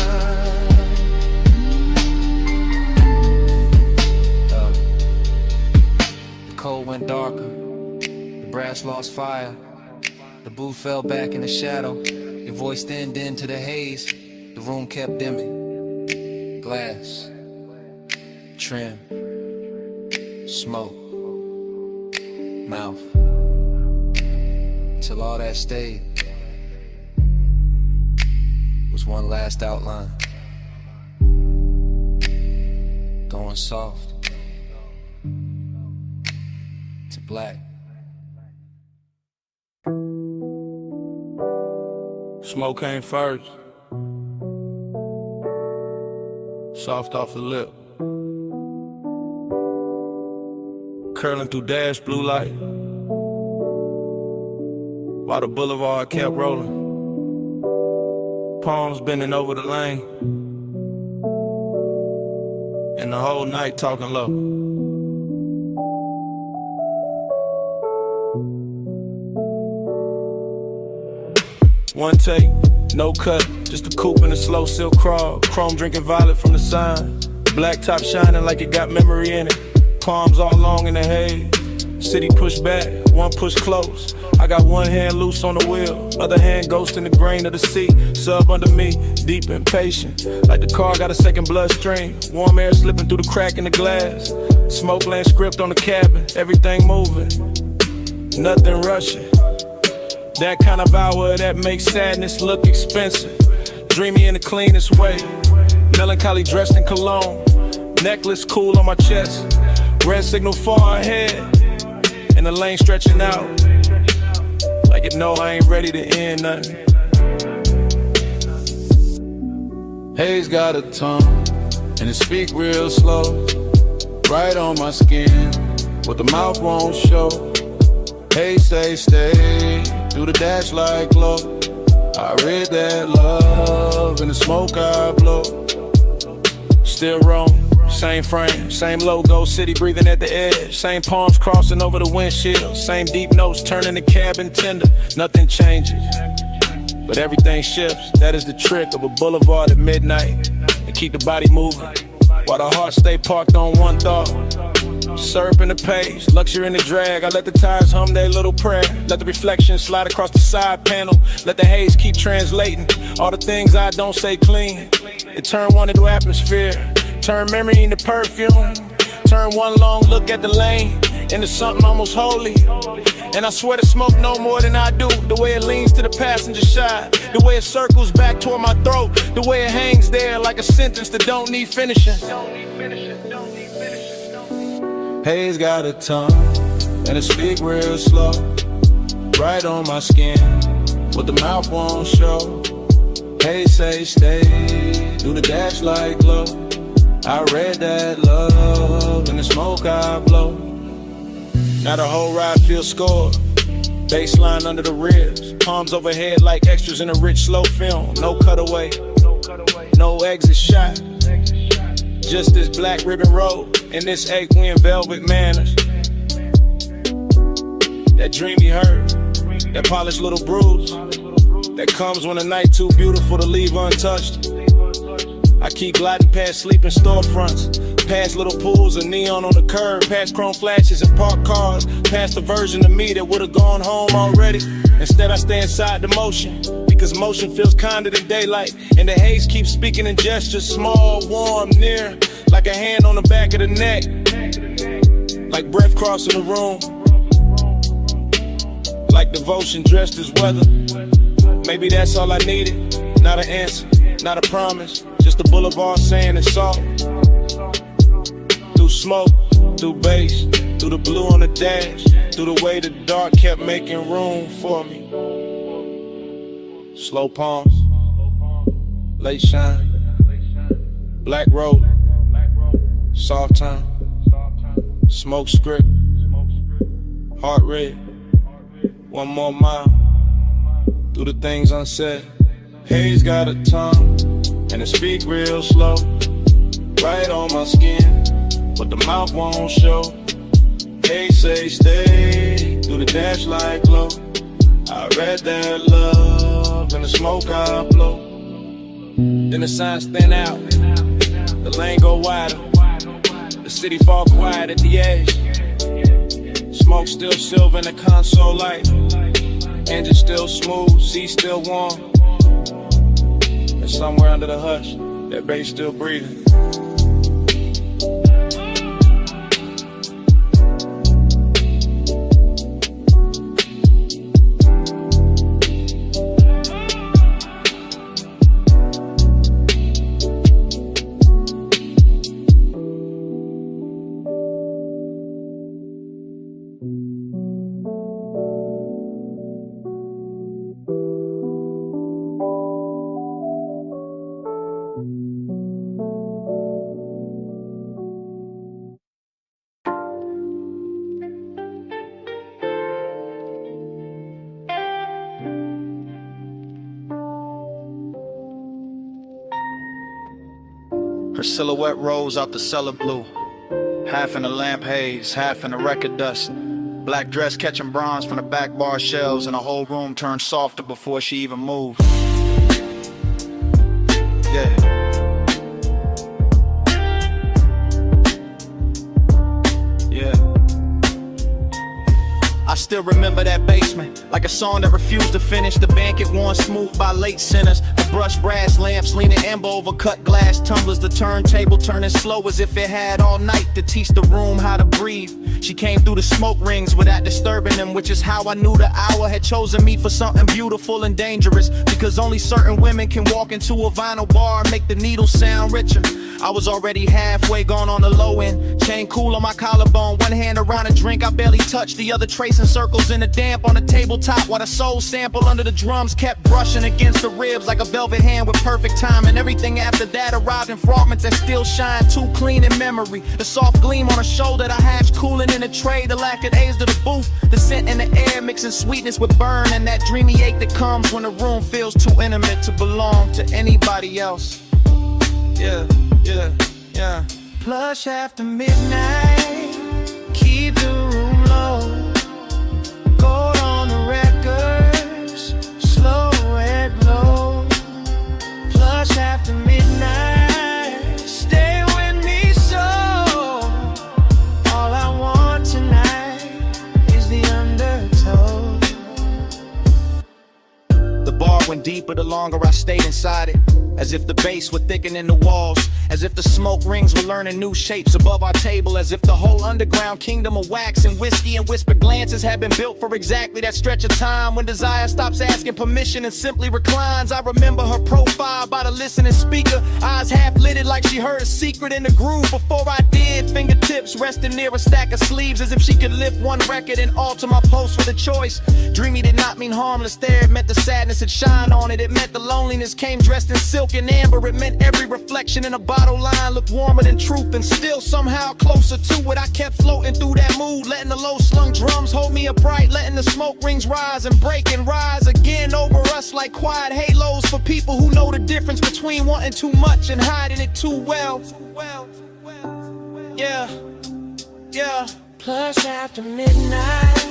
S7: The cold went darker. The brass lost fire. The booth fell back in the shadow. Your voice thinned into the haze. The room kept dimming. Glass. Trim. Smoke. Mouth. Till all that stayed was one last outline. Going soft to black.
S10: Smoke came first. Soft off the lip. curling through dash blue light, while the boulevard kept rolling. Palms bending over the lane, and the whole night talking low. One take, no cut, just a coupe and a slow silk crawl. Chrome drinking violet from the sign, black top shining like it got memory in it. Palms all long in the haze, city push back, one push close. I got one hand loose on the wheel, other hand ghost in the grain of the sea. Sub under me, deep impatient, like the car got a second bloodstream. Warm air slipping through the crack in the glass, smoke laying script on the cabin. Everything moving, nothing rushing. That kind of hour that makes sadness look expensive. Dreamy in the cleanest way, melancholy dressed in cologne. Necklace cool on my chest, red signal far ahead, and the lane stretching out like it know I ain't ready to end nothing. Haze got a tongue, and it speak real slow, right on my skin, what the mouth won't show. Haze say stay, through the dash like glow. I read that love in the smoke I blow. Still wrong, same frame, same logo, city breathing at the edge. Same palms crossing over the windshield, same deep notes turning the cabin tender. Nothing changes, but everything shifts. That is the trick of a boulevard at midnight, and keep the body moving while the heart stay parked on one thought. Syrup in the page, luxury in the drag. I let the tires hum their little prayer. Let the reflection slide across the side panel. Let the haze keep translating all the things I don't say clean. It turn one into atmosphere, turn memory into perfume, turn one long look at the lane into something almost holy. And I swear to smoke no more than I do. The way it leans to the passenger side, the way it circles back toward my throat, the way it hangs there like a sentence that don't need finishing. Haze got a tongue, and it speak real slow, right on my skin, what the mouth won't show. Haze say stay, do the dash like glow. I read that love in the smoke I blow. Now the whole ride feels scored, baseline under the ribs, palms overhead like extras in a rich slow film. No cutaway, no exit shot, just this black ribbon road and this 8-win velvet manners. That dreamy hurt, that polished little bruise, that comes when a night too beautiful to leave untouched. I keep gliding past sleeping storefronts, past little pools of neon on the curb, past chrome flashes and parked cars, past the version of me that would've gone home already. Instead I stay inside the motion, because motion feels kinder than daylight, and the haze keeps speaking in gestures, small, warm, near, like a hand on the back of the neck, like breath crossing the room, like devotion dressed as weather. Maybe that's all I needed, not an answer, not a promise, just a boulevard saying it's all. Through smoke, through bass, through the blue on the dash, through the way the dark kept making room for me. Slow palms, late shine, black road, soft time, smoke script, heart red, one more mile, through the things unsaid. Haze got a tongue, and it speak real slow, right on my skin, but the mouth won't show. Haze say stay, through the dash like glow. I read that love in the smoke I blow. Then the signs thin out, the lane go wider, the city fall quiet at the edge. Smoke still silver in the console light, engine still smooth, seat still warm. And somewhere under the hush, that bass still breathing.
S18: Her silhouette rose out the cellar blue, half in the lamp haze, half in the record dust. Black dress catching bronze from the back bar shelves, and the whole room turned softer before she even moved. Yeah. I still remember that basement, like a song that refused to finish. The banquet worn smooth by late sinners. The brushed brass lamps leaning amber over cut glass tumblers. The turntable turning slow as if it had all night to teach the room how to breathe. She came through the smoke rings without disturbing them, which is how I knew the hour had chosen me for something beautiful and dangerous. Because only certain women can walk into a vinyl bar and make the needle sound richer. I was already halfway gone on the low end. Chain cool on my collarbone, one hand around a drink I barely touched, the other tracing circles in the damp on the tabletop, while the soul sample under the drums kept brushing against the ribs like a velvet hand with perfect time. And everything after that arrived in fragments that still shine too clean in memory. The soft gleam on her shoulder, the hash cooling in the tray, the lack of days to the booth, the scent in the air mixing sweetness with burn, and that dreamy ache that comes when the room feels too intimate to belong to anybody else. Yeah, yeah, yeah.
S15: Plush after midnight, keep the room low. Gold on the records, slow red glow. Plush after midnight, stay with me so. All I want tonight is the undertow.
S18: The bar went deeper the longer I stayed inside it, as if the bass were thickening the walls, as if the smoke rings were learning new shapes above our table, as if the whole underground kingdom of wax and whiskey and whispered glances had been built for exactly that stretch of time when desire stops asking permission and simply reclines. I remember her profile by the listening speaker, eyes half lidded like she heard a secret in the groove before I did. Fingertips resting near a stack of sleeves, as if she could lift one record and alter my post with a choice. Dreamy did not mean harmless there, it meant the sadness had shine on it. It meant the loneliness came dressed in silk and amber. It meant every reflection in a bottle line looked warmer than truth, and still somehow closer to it. I kept floating through that mood, letting the low slung drums hold me upright, letting the smoke rings rise and break and rise again over us like quiet halos for people who know the difference between wanting too much and hiding it too well. Yeah, yeah.
S15: Plush after midnight,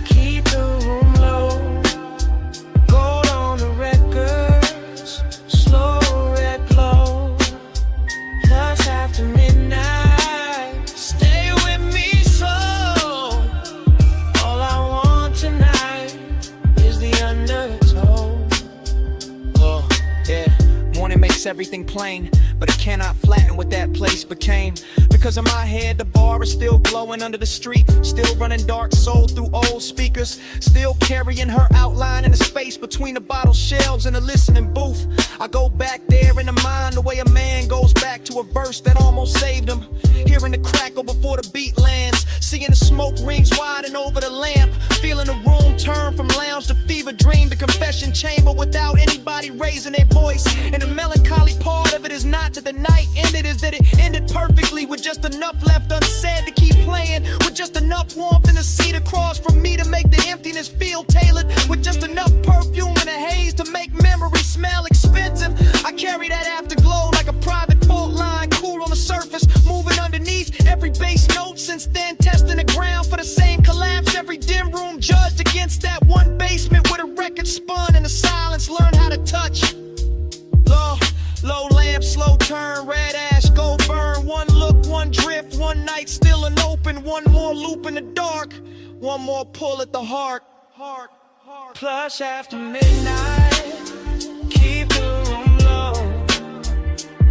S15: keep the room low. Gold on the records, slow red glow. Plush after midnight, stay with me so. All I want tonight is the undertow.
S18: Oh, yeah. Morning makes everything plain, but it cannot flatten what that place became. Because in my head the bar is still glowing under the street, still running dark soul through old speakers, still carrying her outline in the space between the bottle shelves and the listening booth. I go back there in the mind the way a man goes back to a verse that almost saved him, hearing the crackle before the beat lands, seeing the smoke rings widen over the lamp, feeling the room turn from lounge to fever dream to confession chamber without anybody raising their voice. And the melancholy part of it is not that the night ended, is that it ended perfectly with just enough left unsaid to keep playing, with just enough warmth in the seat across from me to make the emptiness feel tailored, with just enough perfume and a haze to make memory smell expensive. I carry that afterglow like a private fault line, cool on the surface, moving underneath every bass note since then, testing the ground for the same collapse. Every dim room judged against that one basement where the record spun and the silence learned how to touch. Low lamp, slow turn, red ash, go burn. One look, one drift, one night still an open. One more loop in the dark, one more pull at the heart.
S15: Plush after midnight, keep the room low.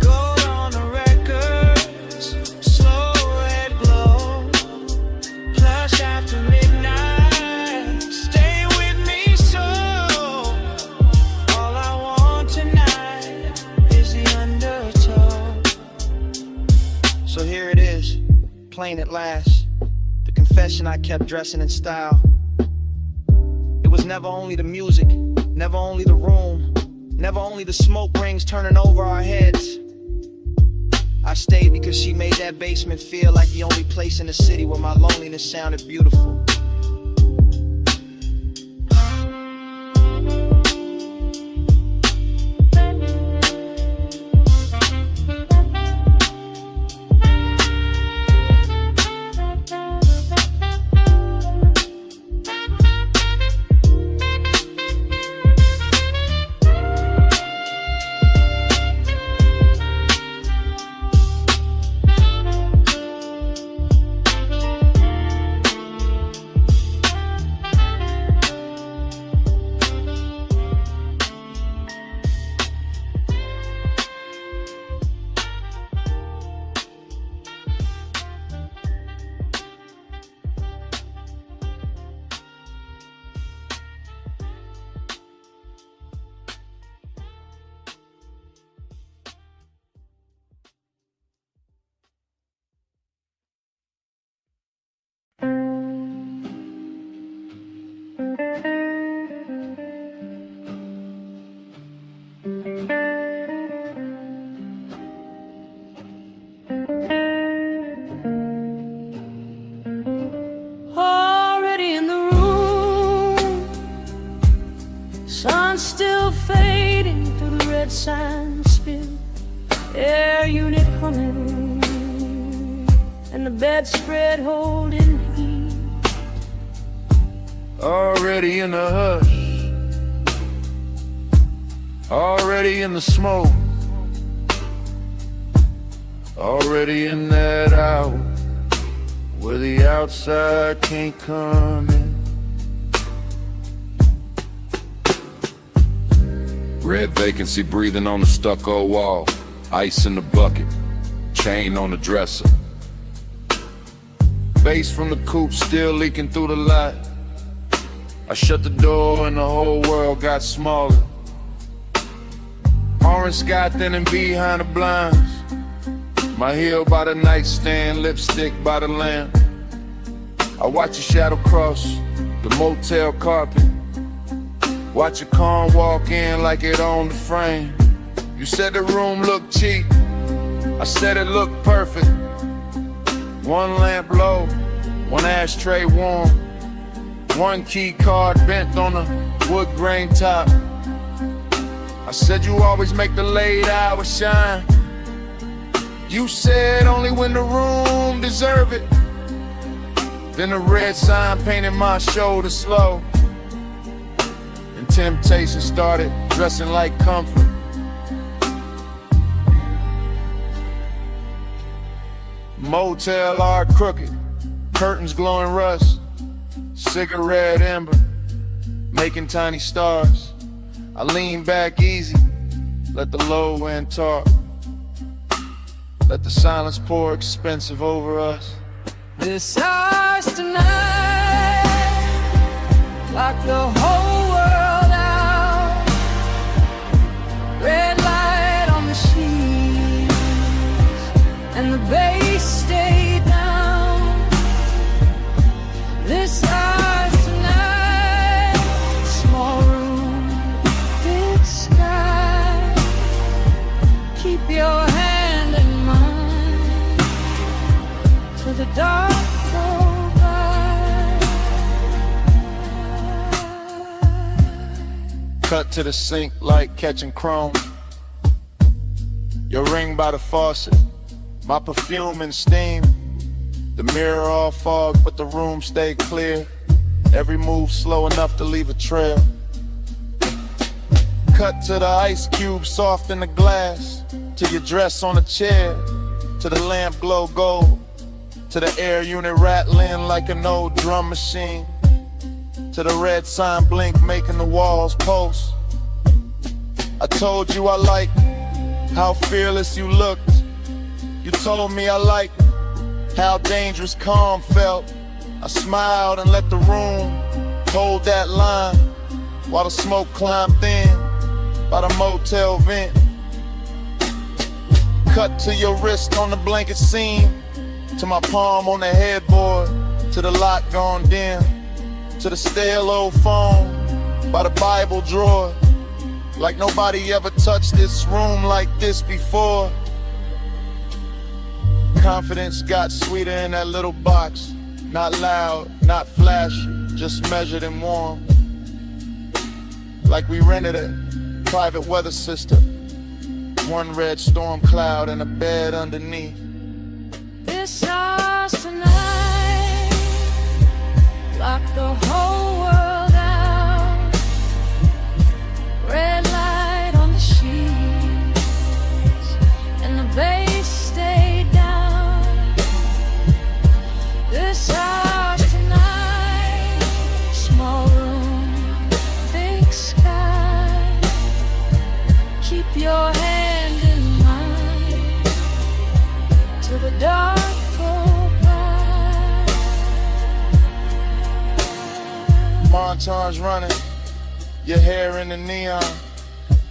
S15: Gold on the records, slow red glow. Plush after midnight, stay with me so. All I want tonight is the undertow.
S18: So here it is, plain at last, the confession I kept dressing in style. It was never only the music, never only the room, never only the smoke rings turning over our heads. I stayed because she made that basement feel like the only place in the city where my loneliness sounded beautiful.
S8: through the red sign spill, air unit humming, and the bedspread holding heat.
S14: Already in the hush, already in the smoke, already in that hour where the outside can't come in.
S19: Red vacancy breathing on the stucco wall, ice in the bucket, chain on the dresser.
S14: Bass from the coupe still leaking through the light. I shut the door and the whole world got smaller. Orange sky thinning behind the blinds. My heel by the nightstand, lipstick by the lamp. I watch your shadow cross the motel carpet. Watch your car walk in like it owned the frame. You said the room looked cheap, I said it looked perfect. One lamp low, one ashtray warm, one key card bent on the wood grain top. I said you always make the late hours shine. You said only when the room deserve it. Then the red sign painted my shoulder slow, and temptation started dressing like comfort. Motel art crooked, curtains glowing rust, cigarette ember, making tiny stars. I lean back easy, let the low end talk. Let the silence pour expensive over us.
S8: This house tonight, lock the whole world out. Red light on the sheets, and the bass stay down. This house tonight, small room, big sky. Keep your hand in mine till the dark go by.
S14: Cut to the sink like catching chrome. Your ring by the faucet, my perfume and steam. The mirror all fog, but the room stay clear. Every move slow enough to leave a trail. Cut to the ice cube soft in the glass, to your dress on a chair, to the lamp glow gold, to the air unit rattling like an old drum machine, to the red sign blink making the walls pulse. I told you I liked how fearless you looked. You told me I liked how dangerous calm felt. I smiled and let the room hold that line while the smoke climbed thin by the motel vent. Cut to your wrist on the blanket seam, to my palm on the headboard, to the lock gone dim, to the stale old phone by the Bible drawer. Like nobody ever touched this room like this before. Confidence got sweeter in that little box. Not loud, not flashy, just measured and warm. Like we rented a private weather system. One red storm cloud and a bed underneath.
S8: This house tonight, lock the whole world out. Red light on the sheets, and the bass stay down. This house tonight, small room, big sky. Keep your hand in mine till the dark go by.
S14: Montage running, your hair in the neon,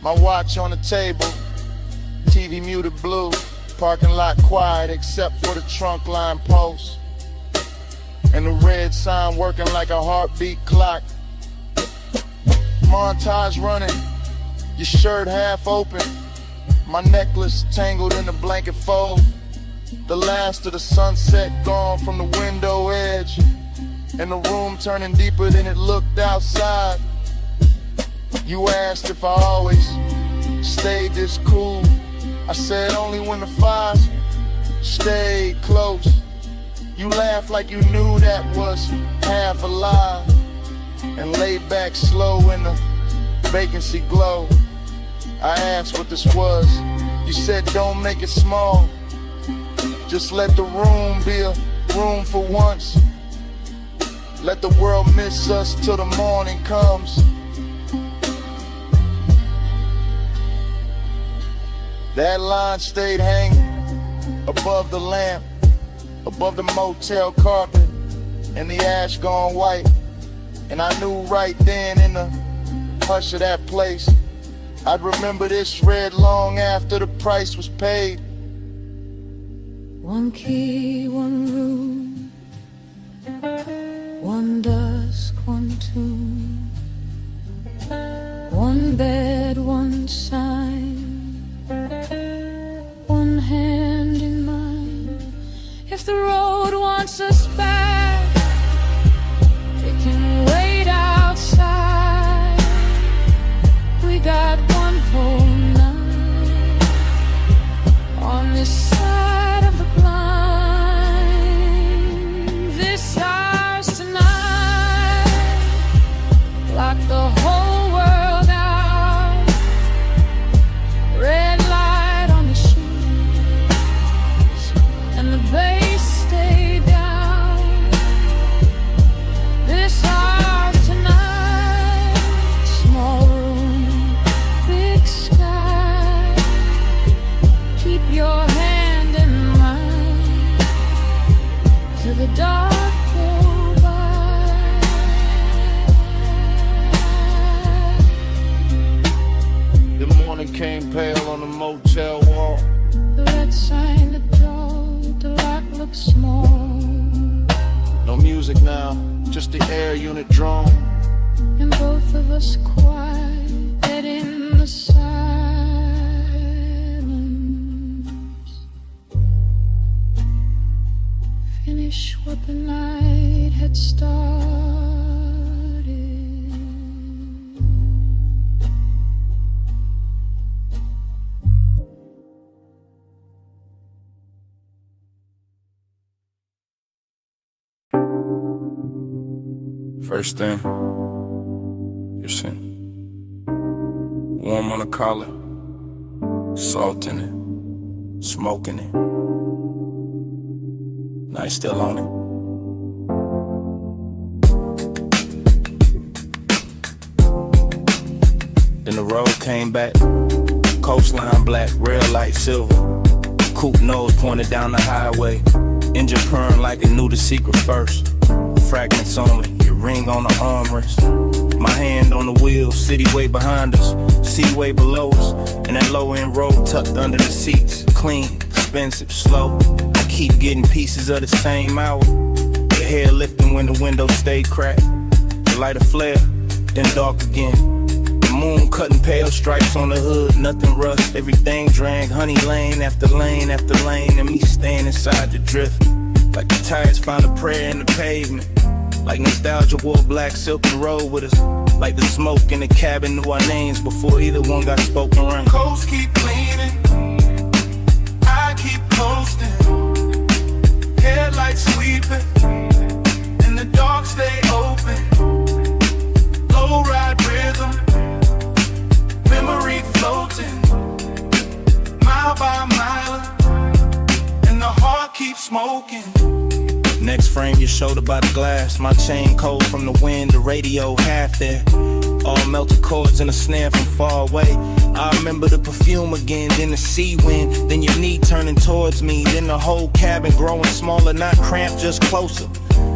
S14: my watch on the table, TV muted blue, parking lot quiet except for the trunk line post, and the red sign working like a heartbeat clock. Montage running, your shirt half open, my necklace tangled in the blanket fold. The last of the sunset gone from the window edge, and the room turning deeper than it looked outside. You asked if I always stayed this cool. I said only when the fires stayed close. You laughed like you knew that was half a lie, and laid back slow in the vacancy glow. I asked what this was. You said don't make it small, just let the room be a room for once. Let the world miss us till the morning comes. That line stayed hanging above the lamp, above the motel carpet, and the ash gone white. And I knew right then in the hush of that place, I'd remember this red long after the price was paid.
S3: One key, one room, one dusk, one tomb, one bed, one sign, one hand in mine. If the road wants us back, it can wait outside. We got one whole night on this side of the blind. This ours tonight, lock the whole world out. Red light on the sheets, and the bass stay down. This ours tonight, small room, big sky. Keep your hand in mine till the dark go by.
S14: The morning came pale on the motel wall.
S3: The red sign, the door, the lock looks small,
S14: No music now, just the air unit drone.
S3: and both of us quiet in the silence. Finish what the night had started.
S5: First thing, your sin. Warm on the collar, salt in it, smoking it. Night still on it. Then the road came back, coastline black, rail light silver. Coupe nose pointed down the highway, engine purring like it knew the secret first. Fragments only, your ring on the armrest. My hand on the wheel, city way behind us, sea way below us, and that low end road tucked under the seats. Clean, expensive, slow. I keep getting pieces of the same hour. The hair lifting when the window stayed cracked. The light a flare, then dark again. The moon cutting pale stripes on the hood, nothing rust. Everything drank, honey lane after lane after lane, and me staying inside the drift. Like the tires found a prayer in the pavement. Like nostalgia wore black silk and rode with us. Like the smoke in the cabin knew our names before either one got spoken around.
S4: Coast keep cleaning, I keep coasting. Headlights sweeping, and the dark stay open. Low ride rhythm, memory floating, mile by mile, and the heart keeps smoking.
S5: Next frame, your shoulder by the glass. My chain cold from the wind, the radio half there. All melted chords and a snare from far away. I remember the perfume again, then the sea wind, then your knee turning towards me, then the whole cabin growing smaller, not cramped, just closer.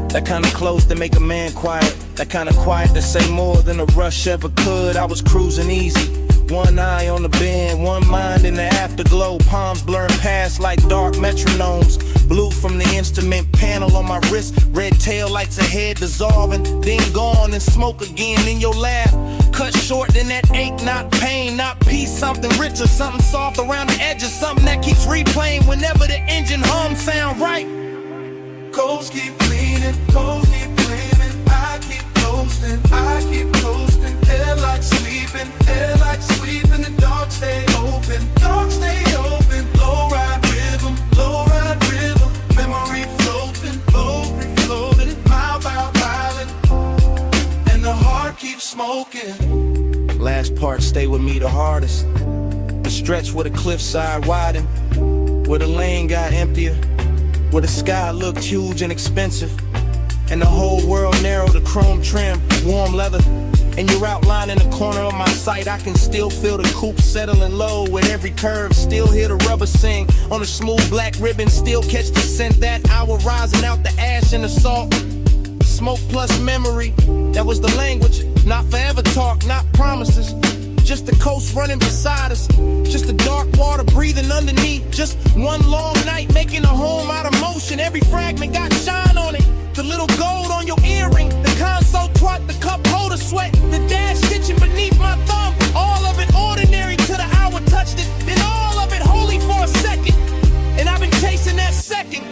S5: That kind of close to make a man quiet, that kind of quiet to say more than a rush ever could. I was cruising easy, one eye on the bend, one mind in the afterglow, palms blurring past like dark metronomes. Blue from the instrument panel on my wrist, red tail lights ahead dissolving, then gone and smoke again in your laugh. Cut short, then that ache, not pain, not peace, something richer, something soft around the edges, something that keeps replaying whenever the engine hum sound right.
S4: Coast keep cleaning, coast keep cleaning, I keep coasting, I keep coasting. Headlights sweeping, the dark stay keeps smoking.
S6: Last part stay with me the hardest. The stretch where the cliffside widened, where the lane got emptier, where the sky looked huge and expensive, and the whole world narrowed to chrome trim, warm leather. And you're outlined in the corner of my sight. I can still feel the coupe settling low with every curve. Still hear the rubber sing on the smooth black ribbon. Still catch the scent that hour rising out the ash and the salt. Smoke plus memory, that was the language. Not forever talk, not promises. Just the coast running beside us. Just the dark water breathing underneath. Just one long night making a home out of motion. Every fragment got shine on it. The little gold on your earring, the console twat, the cup holder sweat, the dash stitching beneath my thumb. All of it ordinary till the hour touched it. Then all of it holy for a second. And I've been chasing that second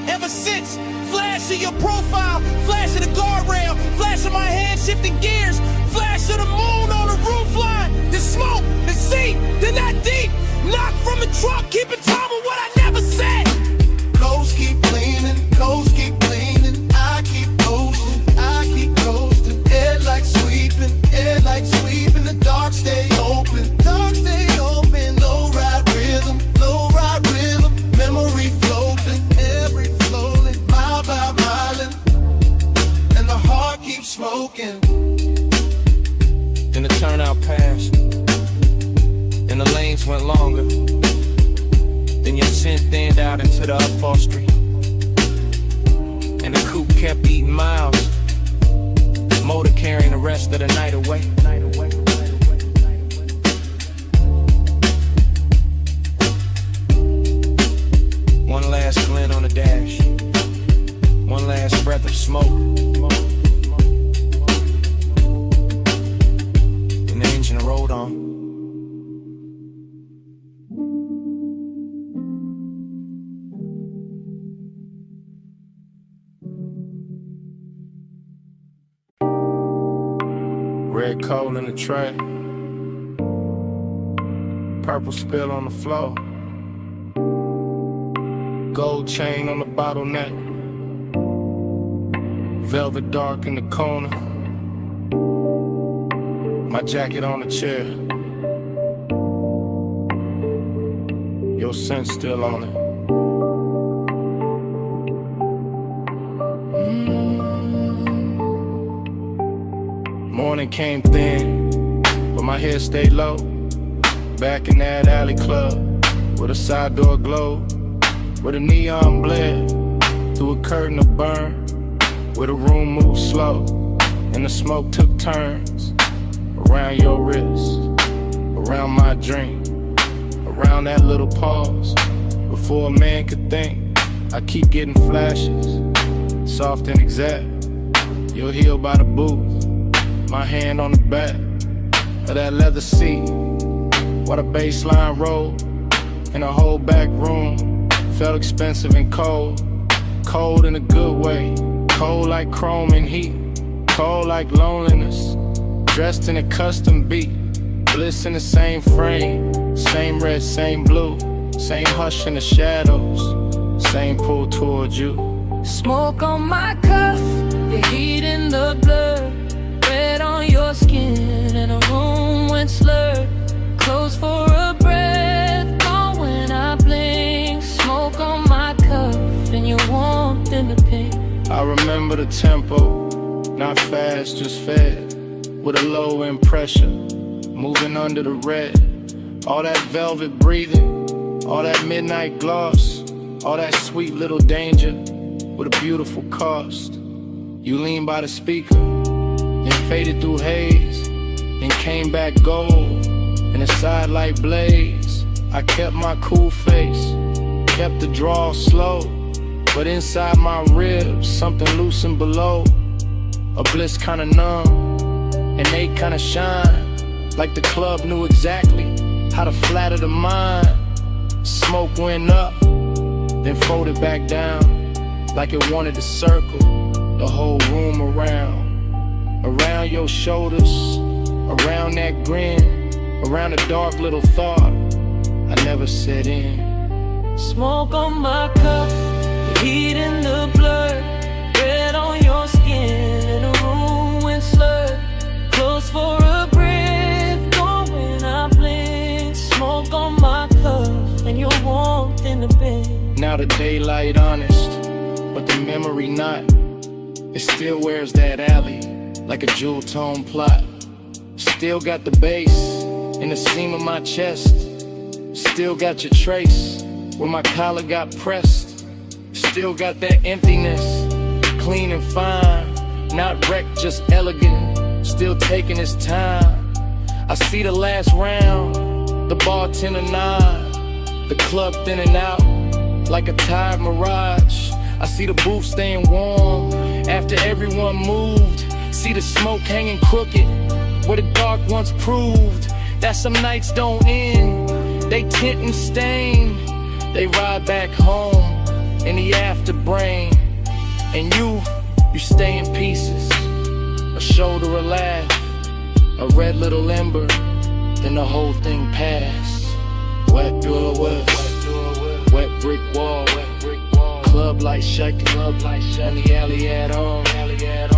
S6: ever since. Flash of your profile, flash of the guardrail, flash of my hand shifting gears, flash of the moon on the roof line, the smoke, the sea, the not deep, knock from the truck, keeping time with what I never said.
S4: Ghosts keep leaning, ghosts keep leaning. I keep coasting. Headlights sweeping, the dark stay open. Low ride rhythm, memory floating, every flowing, mile by mile, and the heart keeps smoking.
S6: Then the turnout passed, and the lanes went longer. Then your scent thinned out into the upholstery, and the coupe kept eating miles. Motor carrying the rest of the night away. One last glint on the dash, one last breath of smoke, and the engine rolled on. Red coal in the tray, purple spill on the floor, gold chain on the bottleneck, velvet dark in the corner, my jacket on the chair, your scent still on it. Morning came thin, but my hair stayed low. Back in that alley club, with a side door glow, where the neon bled through a curtain of burn, where the room moved slow, and the smoke took turns around your wrist, around my dream, around that little pause. Before a man could think, I keep getting flashes, soft and exact. You're healed by the booth. My hand on the back of that leather seat, while the baseline rolled, and the whole back room felt expensive and cold. Cold in a good way, cold like chrome and heat, cold like loneliness, dressed in a custom beat, bliss in the same frame, same red, same blue, same hush in the shadows, same pull towards you.
S3: Smoke on my cuff, the heat in the blood, red on your skin, and the room went slurred. Close for a breath, gone when I blink. Smoke on my cuff, and your warmth in the pink.
S6: I remember the tempo, not fast, just fed, with a low end pressure, moving under the red. All that velvet breathing, all that midnight gloss, all that sweet little danger, with a beautiful cost. You lean by the speaker, then faded through haze, then came back gold, and a sidelight blaze. I kept my cool face, kept the draw slow, but inside my ribs, something loosened below. A bliss kinda numb, and they kinda shine, like the club knew exactly how to flatter the mind. Smoke went up, then folded back down, like it wanted to circle the whole room around your shoulders, around that grin, around a dark little thought I never set in.
S3: Smoke on my cuff, the heat in the blood, red on your skin, and the room went slurred. Close
S6: out of daylight honest, but the memory not. It still wears that alley like a jewel tone plot. Still got the bass in the seam of my chest. Still got your trace where my collar got pressed. Still got that emptiness, clean and fine. Not wrecked, just elegant. Still taking his time. I see the last round, the bartender nod. The club thin and out like a tired mirage. I see the booth staying warm after everyone moved. See the smoke hanging crooked where the dark once proved that some nights don't end. They tint and stain. They ride back home in the afterbrain. And you stay in pieces. A shoulder, a laugh, a red little ember, then the whole thing passed. Wet door west, wet brick wall, club light shaking, and the alley at all.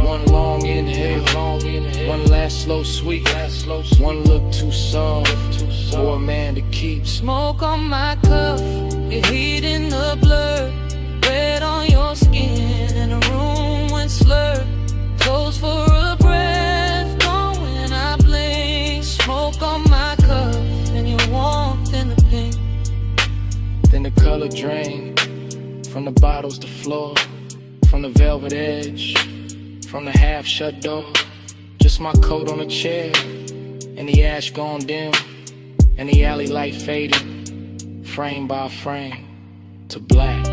S6: One long inhale, one last slow sweet, one look too soft for a man to keep.
S3: Smoke on my cuff, your heat in the blur, red on your skin, and the room went slurred. Close for a breath, gone when I blink. Smoke on my cuff, and your warmth in the pink.
S6: Then the color drained from the bottles to floor, from the velvet edge, from the half-shut door. Just my coat on a chair, and the ash gone dim, and the alley light fading, frame by frame, to black.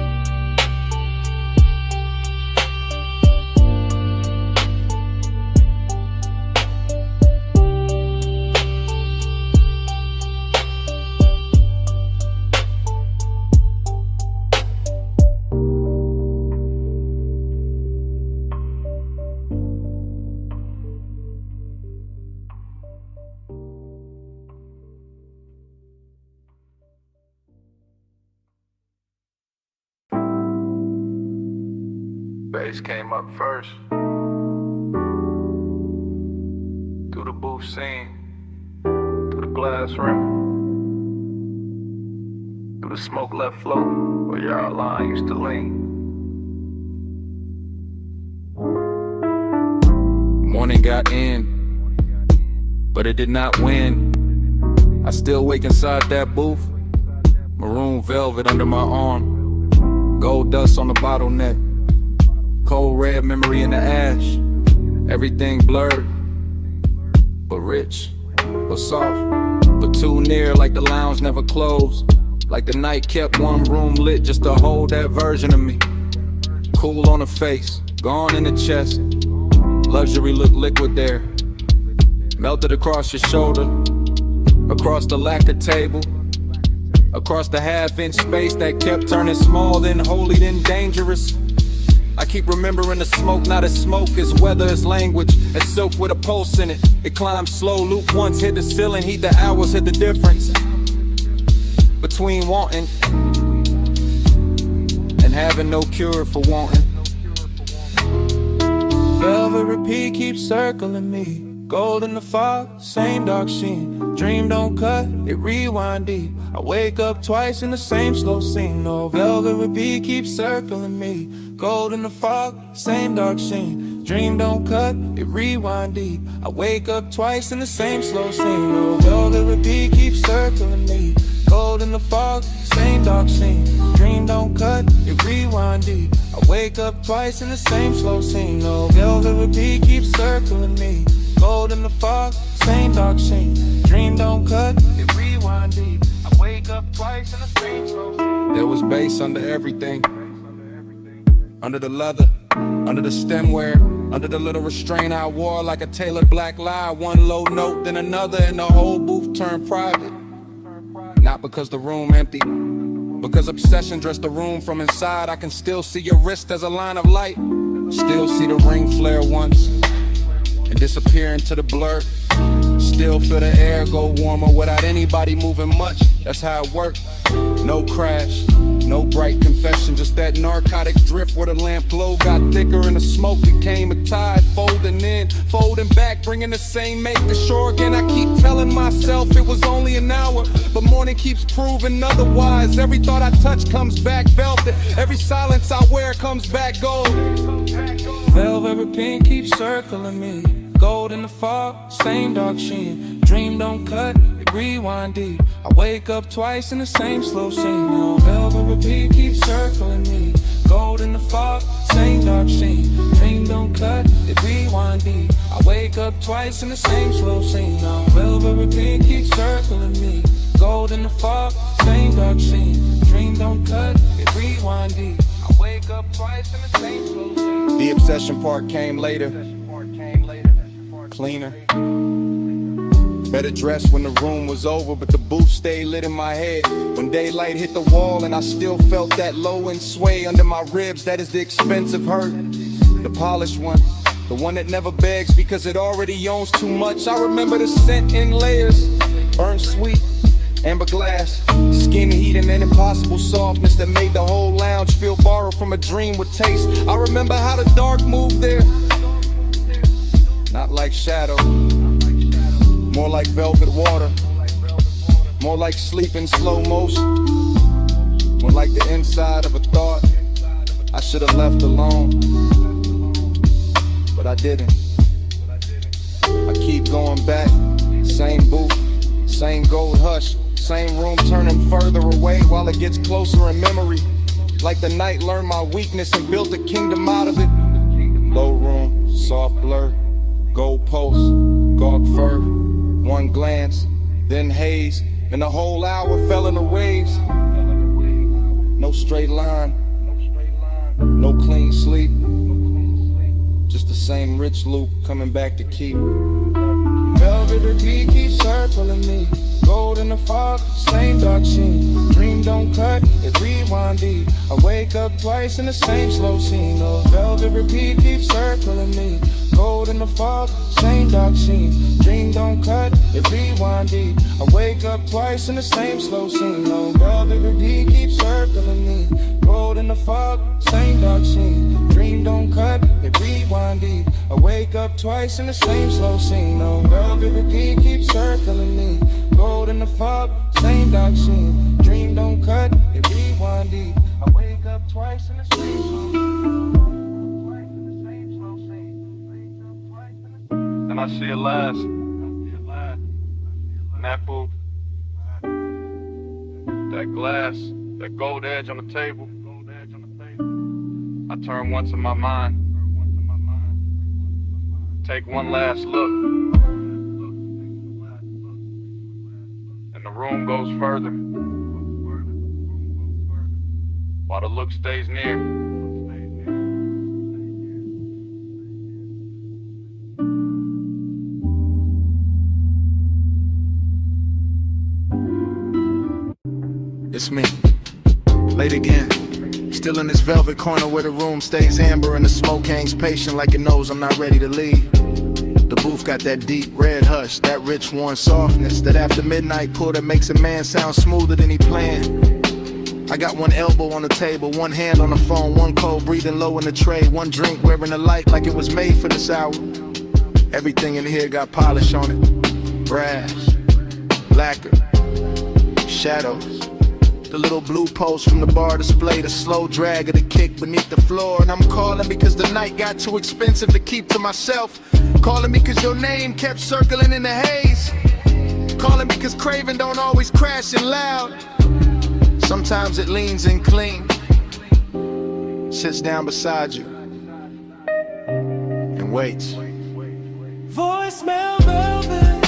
S5: Bass came up first. Through the booth scene, through the glass rim, through the smoke left float where your line used to lean. Morning got in, but it did not win. I still wake inside that booth, maroon velvet under my arm, gold dust on the bottleneck. Cold red memory in the ash. Everything blurred, but rich, but soft, but too near like the lounge never closed. Like the night kept one room lit just to hold that version of me. Cool on the face, gone in the chest. Luxury looked liquid there. Melted across your shoulder, across the lacquer table, across the half-inch space that kept turning small, then holy, then dangerous. I keep remembering the smoke, not as smoke, as weather, as language, as silk with a pulse in it. It climbed slow, loop once, hit the ceiling, heat the hours, hit the difference between wanting and having no cure for wanting.
S8: Velvet repeat keeps circling me. Gold in the fog, same dark sheen. Dream don't cut, it rewind deep. I wake up twice in the same slow scene. No, velvet repeat keeps circling me. Gold in the fog, same dark sheen. Dream don't cut, it rewind deep. I wake up twice in the same slow scene. No, velvet repeat keeps circling me. Gold in the fog, same dark scene. Dream don't cut, it rewind deep. I wake up twice in the same slow scene. No, velvet repeat keeps circling me. Gold in the fog, same dark scene. Dream don't cut, it rewind deep. I wake up twice in the same slow scene.
S5: There was bass under everything. Under the leather, under the stemware, under the little restraint I wore like a tailored black lie. One low note, then another, and the whole booth turned private. Not because the room empty, because obsession dressed the room from inside. I can still see your wrist as a line of light. Still see the ring flare once and disappear into the blur.
S10: still feel the air go warmer without anybody moving much. That's how it worked. No crash, no bright confession, just that narcotic drift where the lamp glow got thicker and the smoke became a tide, folding in, folding back, bringing the same make to shore again. I keep telling myself it was only an hour, but morning keeps proving otherwise. Every thought I touch comes back velvet, every silence I wear comes back gold.
S8: Velvet pink keeps circling me, gold in the fog, same dark sheen. Dream don't cut, it rewind deep. I wake up twice in the same slow scene. Now velvet repeat keeps circling me, gold in the fog, same dark sheen. Dream don't cut, it rewind deep. I wake up twice in the same slow scene. Now velvet repeat keeps circling me, gold in the fog, same dark scene. Dream don't cut, it rewind deep. I wake up twice in the same slow scene.
S10: The obsession part came later, cleaner. Better dressed when the room was over, but the booth stayed lit in my head. When daylight hit the wall and I still felt that low end sway under my ribs, that is the expensive hurt. The polished one, the one that never begs because it already owns too much. I remember the scent in layers, burnt sweet, amber glass, skin heat and an impossible softness that made the whole lounge feel borrowed from a dream with taste. I remember how the dark moved there, not like shadow, more like velvet water, more like sleep in slow motion, more like the inside of a thought I should have left alone, but I didn't. I keep going back, same booth, same gold hush, same room turning further away while it gets closer in memory. Like the night learned my weakness and built a kingdom out of it. Low room, soft blur, gold post, gawk fur, one glance, then haze, and the whole hour fell in the waves. No straight line, no clean sleep, just the same rich loop coming back to keep.
S8: Velvet repeat keeps circling me, gold in the fog, same dark sheen. Dream don't cut, it rewind deep. I wake up twice in the same slow scene. Oh, velvet repeat keeps circling me, gold in the fog, same dark sheen. Dream don't cut, it rewind deep. I wake up twice in the same slow scene. Oh, velvet repeat keeps circling me, gold in the fog, same dark sheen. Dream don't cut, it rewind deep. I wake up twice in the same slow scene. Oh, velvet repeat keeps circling me, gold in the fog, same dark sheen. Dream don't cut, it rewind deep. I wake up twice in the same slow scene.
S10: And I see it last, in that booth, that glass, that gold edge on the table. I turn once in my mind, take one last look, and the room goes further, while the look stays near.
S14: It's me, late again. Still in this velvet corner where the room stays amber and the smoke hangs patient like it knows I'm not ready to leave. The booth got that deep red hush, that rich warm softness, that after midnight pull that makes a man sound smoother than he planned. I got one elbow on the table, one hand on the phone, one cold breathing low in the tray, one drink wearing a light like it was made for this hour. Everything in here got polish on it, brass, lacquer, shadows. The little blue post from the bar display, the slow drag of the kick beneath the floor. And I'm calling because the night got too expensive to keep to myself. Calling because your name kept circling in the haze. Calling because craving don't always crash in loud. Sometimes it leans in clean, sits down beside you, and waits.
S8: Voicemail velvet,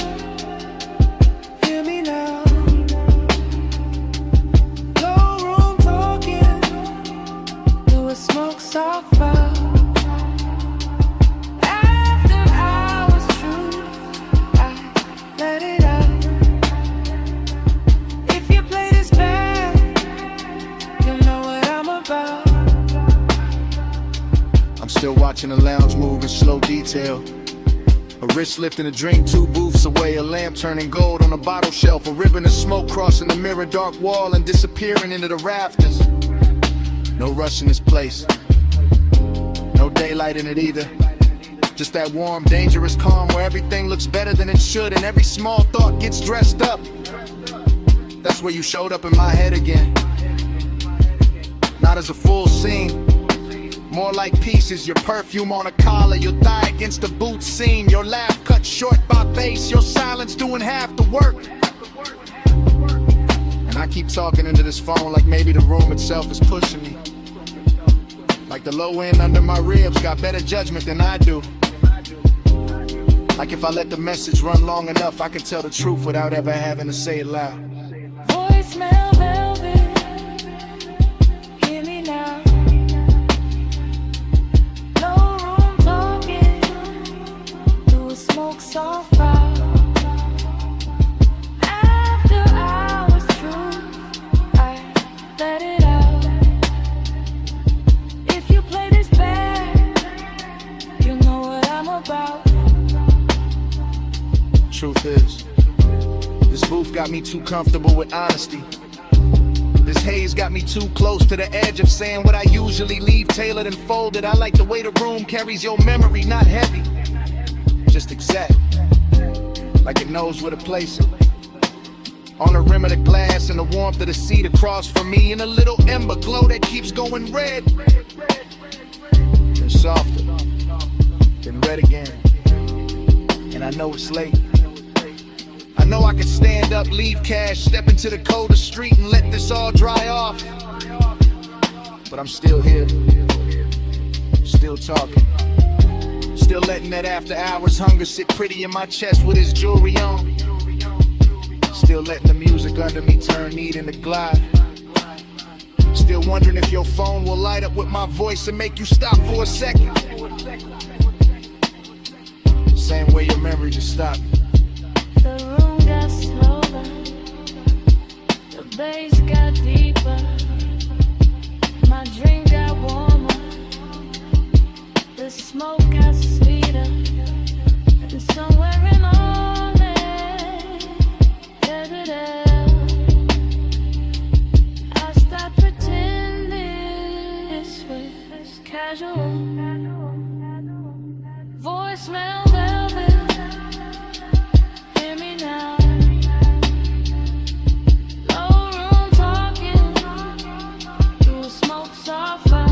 S8: hear me now. Smoke soft fire. After hours true, I let it out. If you play this back, you'll know what I'm about.
S14: I'm still watching the lounge move in slow detail. A wrist lifting a drink, two booths away, a lamp lamp turning gold on a bottle shelf. A ribbon of smoke crossing the mirror dark wall and disappearing into the rafters. No rush in this place, no daylight in it either. Just that warm, dangerous calm where everything looks better than it should and every small thought gets dressed up. That's where you showed up in my head again. Not as a full scene, more like pieces. Your perfume on a collar, your thigh against the boot seam, your laugh cut short by bass, your silence doing half the work. And I keep talking into this phone like maybe the room itself is pushing me. Like the low end under my ribs got better judgment than I do. Like if I let the message run long enough, I can tell the truth without ever having to say it loud.
S3: Voicemail velvet, hear me now. No room talking, through a smoke so far. After I was through, I let it out. If you play this back, you know what I'm about.
S14: Truth is, this booth got me too comfortable with honesty. This haze got me too close to the edge of saying what I usually leave tailored and folded. I like the way the room carries your memory, not heavy, just exact, like it knows where to place it. On the rim of the glass and the warmth of the seat across from me, and a little ember glow that keeps going red, then softer, then red again. And I know it's late. I know I could stand up, leave cash, step into the coldest street and let this all dry off. But I'm still here, still talking, still letting that after hours hunger sit pretty in my chest with his jewelry on. Still letting the music under me turn neat into glide. Still wondering if your phone will light up with my voice and make you stop for a second. Same way your memory just stopped.
S3: The room got slower, the bass got deeper, my drink got warmer, the smoke got sweeter, and somewhere in all it, I stopped pretending this was casual. Voicemail velvet, hear me now. No room talking, through a smoke so far.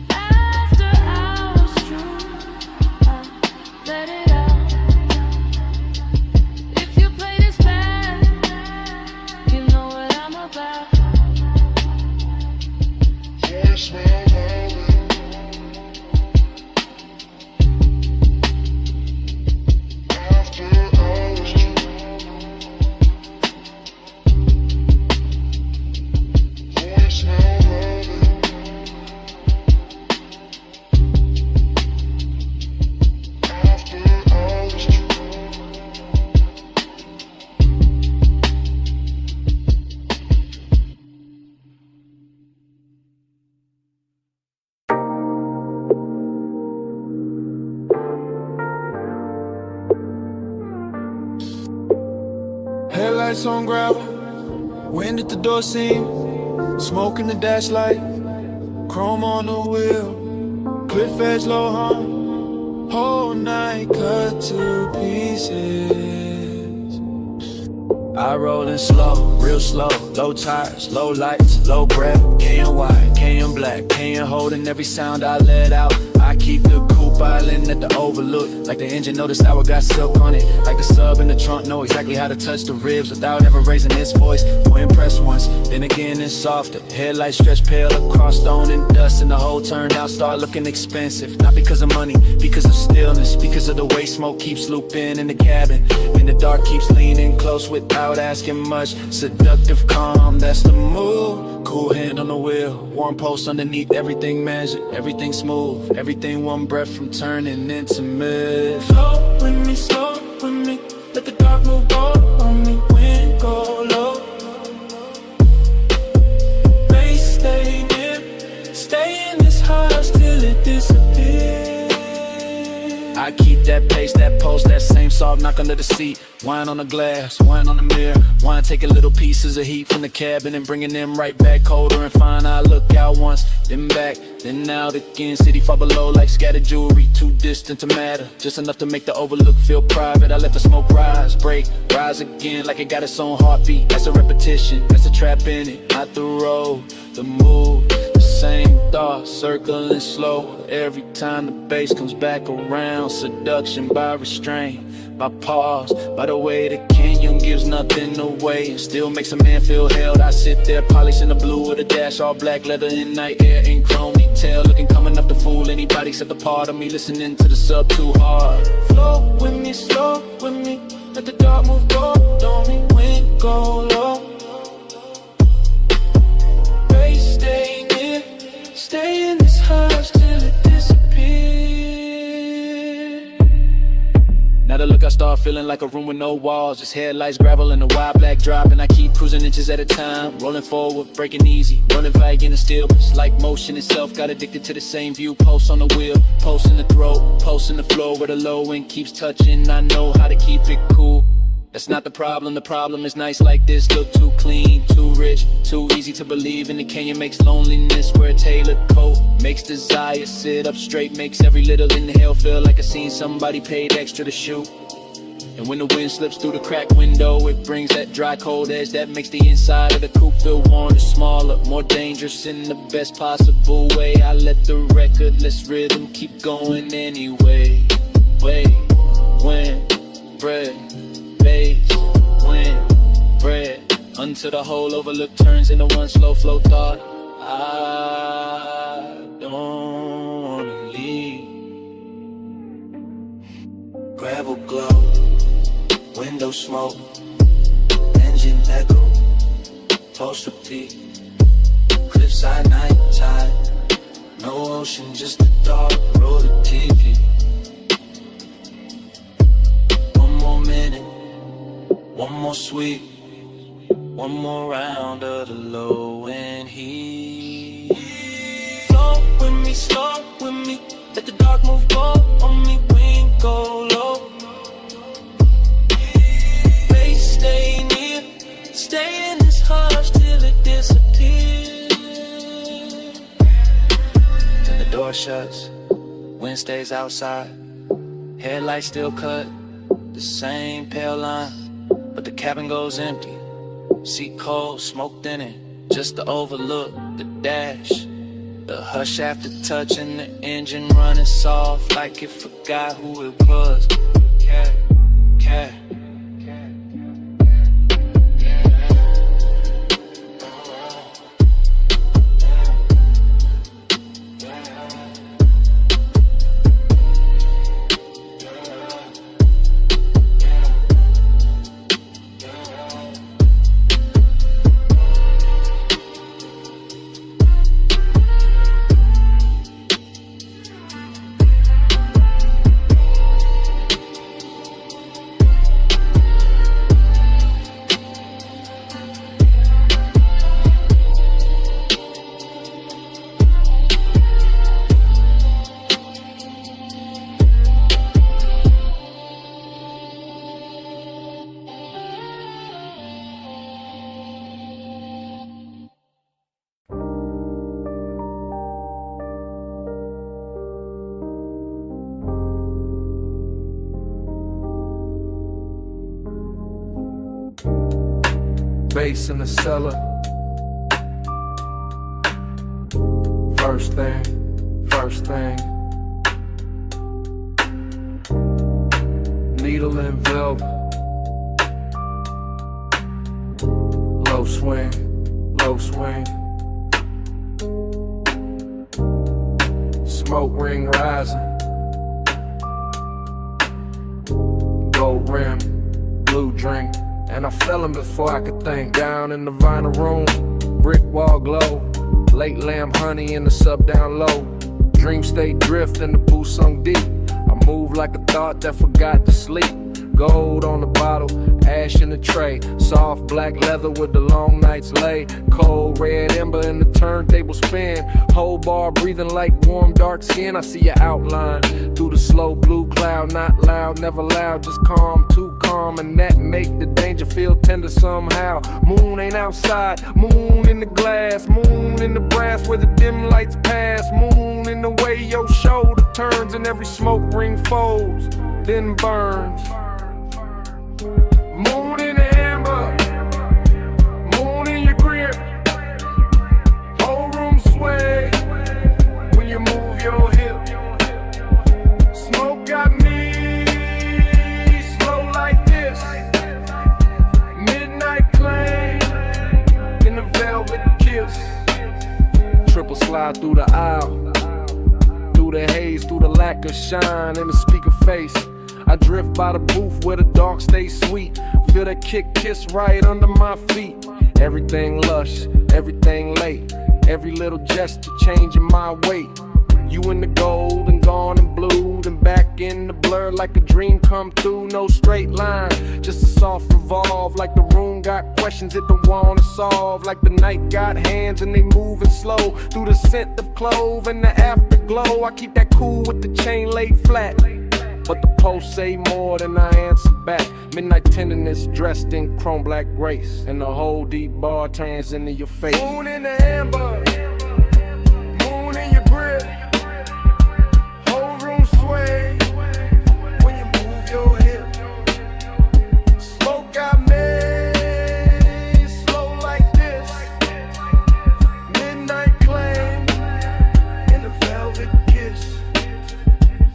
S3: After I was through, I let it out. If you play this back, you know what I'm about. Voicemail velvet.
S8: Headlights on gravel, wind at the door seam, smoke in the dash light, chrome on the wheel, cliff edge low hum, whole night cut to pieces.
S7: I rollin' slow, real slow, low tires, low lights, low breath, KN white, KN black, KN holding every sound I let out. I keep the coupe island at the overlook, like the engine know this hour got silk on it, like the sub in the trunk know exactly how to touch the ribs without ever raising its voice. Or impress once, then again it's softer. Headlights stretch pale across stone and dust, and the whole turned out start looking expensive. Not because of money, because of stillness, because of the way smoke keeps looping in the cabin, and the dark keeps leaning close without asking much. Seductive calm, that's the move. Cool hand on the wheel, warm post underneath, everything measured, everything smooth, everything one breath from turning intimate.
S8: Flow with me, slow with me, let the dark move on me, wind go low. Bass stay near, stay in this house till it disappears.
S7: I keep that pace, that pulse, that same soft
S5: dog, knock under the seat. Wine on the glass, wine on the mirror. Wine taking little pieces of heat from the cabin and bringing them right back colder and fine. I look out once, then back, then out again. City far below like scattered jewelry, too distant to matter. Just enough to make the overlook feel private. I let the smoke rise, break, rise again like it got its own heartbeat. That's a repetition, that's a trap in it. Not the road, the move, the same thought, circling slow. Every time the bass comes back around. Seduction by restraint, by pause, by the way the canyon gives nothing away and still makes a man feel held. I sit there polishing the blue with a dash, all black leather in night air and chrome detail, looking calm enough to fool anybody except the part of me listening to the sub too hard. Flow with me, slow with me, let the dark move gold on me when go low. Bass stay near, stay in this hush till it disappears. Now the look I start feeling like a room with no walls, just headlights, gravel, and a wide black drop. And I keep cruising inches at a time, rolling forward, breaking easy, running vague in the stillness, like motion itself. Got addicted to the same view, post on the wheel, post in the throat, post in the floor where the low end keeps touching. I know how to keep it cool. That's not the problem is nights like this look too clean, too rich, too easy to believe in. The canyon makes loneliness wear a tailored coat, makes desire sit up straight, makes every little inhale feel like I seen somebody paid extra to shoot. And when the wind slips through the cracked window, it brings that dry cold edge that makes the inside of the coupe feel warmer, smaller, more dangerous in the best possible way. I let the recordless rhythm keep going anyway. Wait, when, bread, bass, wind, bread, until the whole overlook turns into one slow flow thought. I don't wanna leave. Gravel glow, window smoke, engine echo, toast repeat, cliffside night tide, no ocean, just a dark road of TV. One more minute, one more sweet, one more round of the low end heat. Flow with me, slow with me, let the dark move go on me, wind go low. Bass stay near, stay in this hush till it disappears. Then the door shuts, wind stays outside, headlights still cut, the same pale line, but the cabin goes empty. Seat cold, smoked in it, just to overlook the dash. The hush after touching the engine running soft like it forgot who it was. Cat, cat.
S1: Bass in the cellar. First thing. Needle and velvet. Low swing. Smoke ring rising. Gold rim, blue drink. And I fell him before I could think. Down in the vinyl room, brick wall glow, late lamb honey in the sub down low. Dream state drift in the booth sunk deep. I move like a thought that forgot to sleep. Gold on the bottle, ash in the tray. Soft black leather with the long nights lay. Cold red ember in the turntable spin. Whole bar breathing like warm dark skin. I see your outline through the slow blue cloud. Not loud, never loud, just calm, too calm. And that make the danger feel tender somehow. Moon ain't outside, moon in the glass. Moon in the brass where the dim lights pass. Moon in the way your shoulder turns and every smoke ring folds, then burns. Moon in the amber, moon in your grip. Whole room sway when you move your hip. Smoke got me slow like this. Midnight claim in the velvet kiss. Triple slide through the aisle, through the haze, through the lack of shine in the speaker face. I drift by the booth where the dark stays sweet. Feel that kick kiss right under my feet. Everything lush, everything late. Every little gesture changing my weight. You in the gold and gone and blue, then back in the blur like a dream come through. No straight line, just a soft revolve. Like the room got questions it don't wanna solve. Like the night got hands and they moving slow through the scent of clove and the afterglow. I keep that cool with the chain laid flat, but the post say more than I answer back. Midnight tenderness dressed in chrome black grace, and the whole deep bar turns into your face. Moon in the amber, moon in your grip. Whole room sway when you move your hip. Smoke got me slow like this. Midnight claim in the velvet kiss.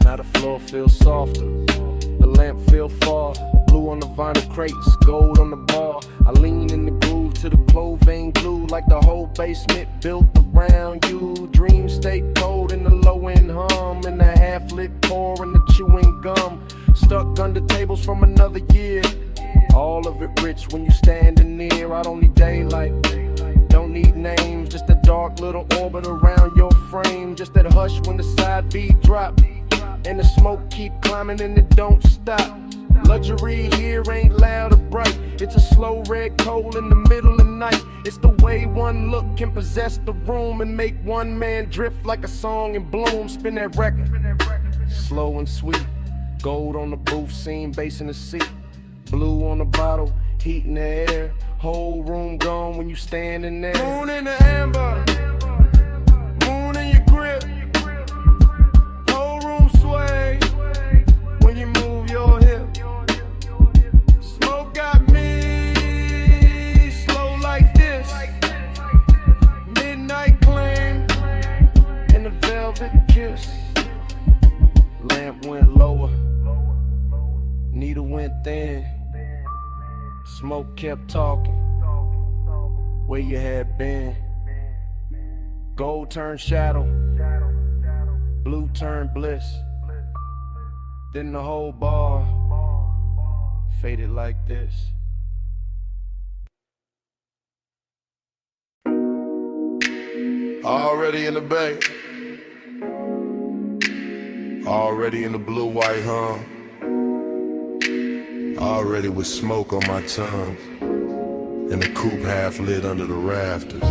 S1: Now the floor feels softer, the lamp feel far. Blue on the vinyl crates, gold on the bar. I lean in the groove to the clove vein glue, like the whole basement built around you. Dreams stay cold in the low end hum, and the half lit pour and the chewing gum. Stuck under tables from another year. All of it rich when you standing near. I don't need daylight, don't need names, just a dark little orbit around your frame. Just that hush when the side beat drop, and the smoke keep climbing and it don't stop. Luxury here ain't loud or bright. It's a slow red coal in the middle of the night. It's the way one look can possess the room and make one man drift like a song in bloom. Spin that record, slow and sweet. Gold on the booth scene, bass in the seat. Blue on the bottle, heat in the air. Whole room gone when you standing there. Moon in the amber, moon in your grip. Whole room sway when you move your hip. Smoke got me slow like this. Midnight claim and the velvet kiss. Lamp went lower, needle went thin. Smoke kept talking, where you had been. Gold turned shadow, blue turned bliss. Then the whole bar faded like this.
S14: Already in the bay, already in the blue-white hum, already with smoke on my tongue, and the coupe half lit under the rafters.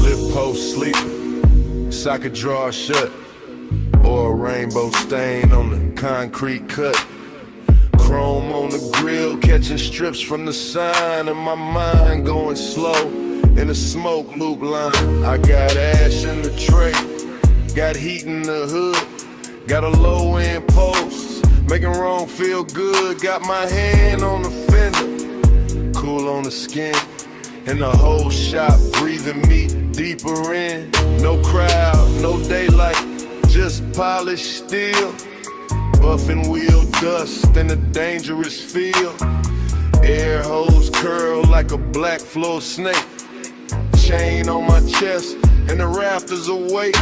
S14: Lip post sleeping, so I could draw shut, or a rainbow stain on the concrete cut. Chrome on the grill, catching strips from the sign, and my mind going slow in the smoke loop line. I got ash in the tray, got heat in the hood, got a low end post, making wrong feel good. Got my hand on the fender, cool on the skin, and the whole shop breathing me deeper in. No crowd, no daylight, just polished steel. Buffing wheel dust in a dangerous field. Air hose curl like a black floor snake. Chain on my chest and the rafters awake.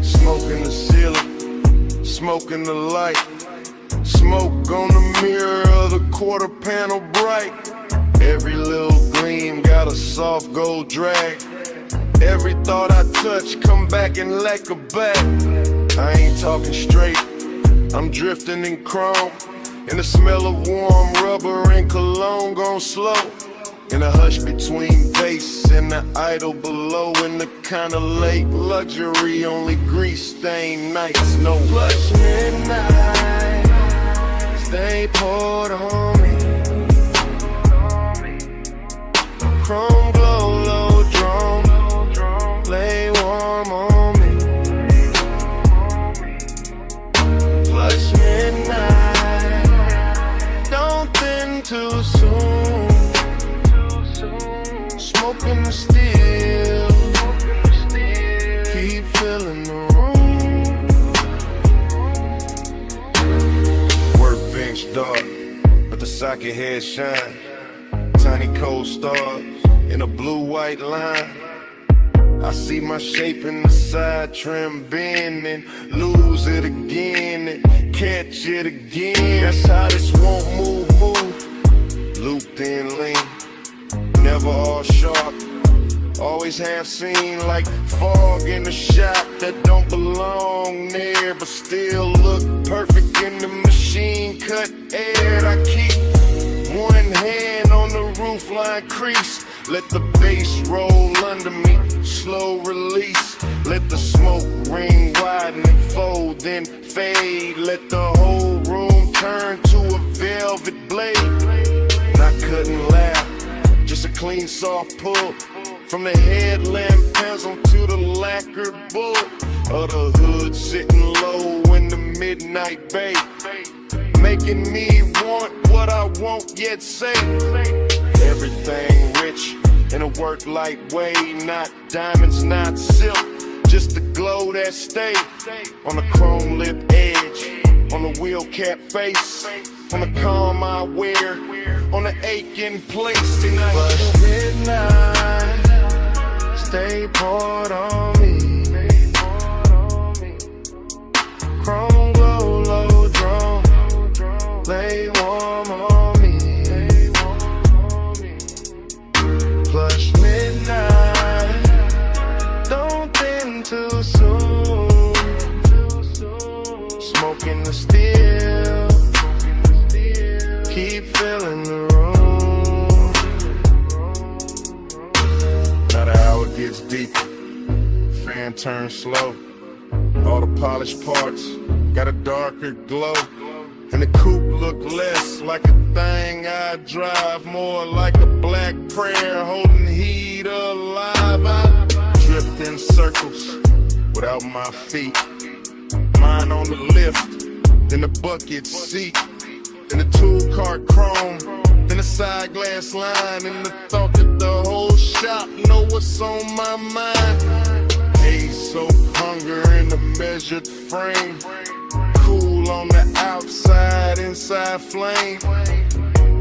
S14: Smoke in the ceiling, smoke in the light. Smoke on the mirror of the quarter panel bright. Every little gleam got a soft gold drag. Every thought I touch come back and lack a back. I ain't talking straight, I'm drifting in chrome. And the smell of warm rubber and cologne gone slow. In a hush between bass and the idol below. In the kind of late luxury, only grease stained nights. No plush midnight, stay poured on me. Chrome glow, low drum, lay warm on me. Plush midnight, don't thin too soon. Smoking the steel, keep filling the room. Workbench dark, but the socket head shine. Tiny cold stars in a blue-white line. I see my shape in the side trim bend and lose it again and catch it again. That's how this won't move. Looped in lean, never all sharp. Always half seen like fog in the shop that don't belong there, but still look perfect in the machine cut air. I keep one hand on the roof line crease. Let the bass roll under me, slow release. Let the smoke ring widen and fold, then fade. Let the whole room turn to a velvet blade. Not cutting loud, just a clean soft pull. From the headlamp pencil to the lacquered bull. Of the hood sitting low in the midnight bay. Making me want what I won't yet say. Everything rich in a work light way. Not diamonds, not silk, just the glow that stay. On the chrome lip edge, on the wheel cap face, on the calm I wear, on the aching place tonight. But midnight, stay poured on me. Chrome glow, low drum, lay warm on me. Plush midnight, don't thin too soon. Smoking the steel, keep filling the room. Now the hour gets deeper, fan turns slow. All the polished parts got a darker glow. And the coupe look less like a thing I drive, more like a black prayer holding heat alive. I drift in circles without my feet. Mine on the lift, then the bucket seat, then the tool cart chrome, then the side glass line, and the thought that the whole shop know what's on my mind. Haze soaked hunger in a measured frame. Cool on the outside, inside flame.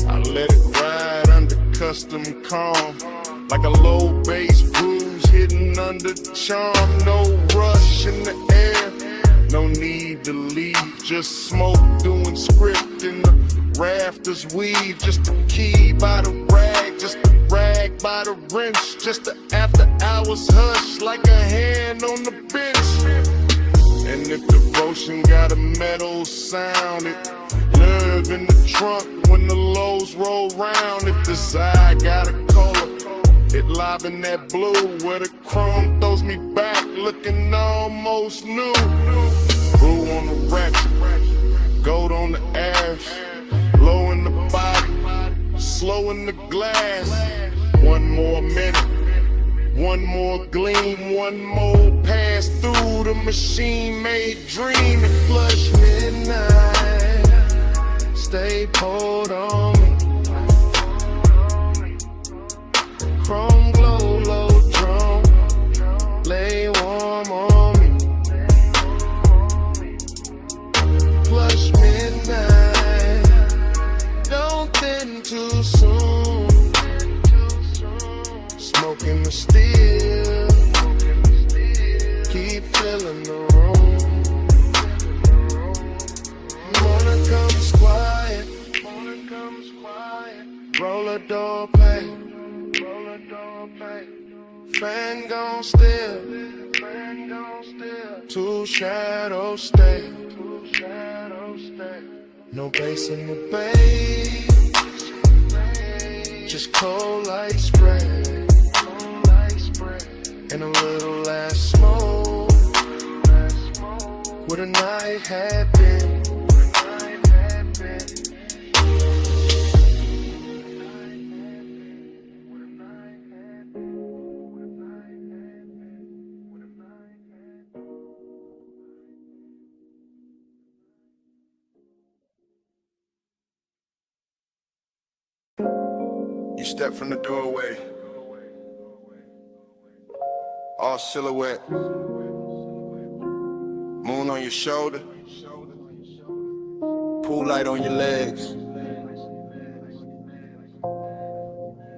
S14: I let it ride under custom calm, like a low bass bruise hidden under charm. No rush in the air, no need to leave. Just smoke doing script in the rafters weave. Just a key by the rag, just a rag by the wrench. Just the after hours hush like a hand on the bench. And if devotion got a metal sound, it nerve in the trunk when the lows roll round. If desire got a color, it live in that blue where the chrome throws me back looking almost new. Brew on the ratchet, gold on the ash, low in the body, slow in the glass. One more minute, one more gleam, one more pass through the machine-made dream. And flush midnight, stay poured on me. Chrome glow, low drum, lay warm on me. Flush midnight, don't thin too soon. Smoking the steel, keep filling the room. Morning comes quiet, roller door play, fan gon' still, two shadows stay.
S4: No bass in the bay, just cold light spray, and a little last smoke. What a night had been.
S14: You step from the doorway, all silhouette, moon on your shoulder, pool light on your legs,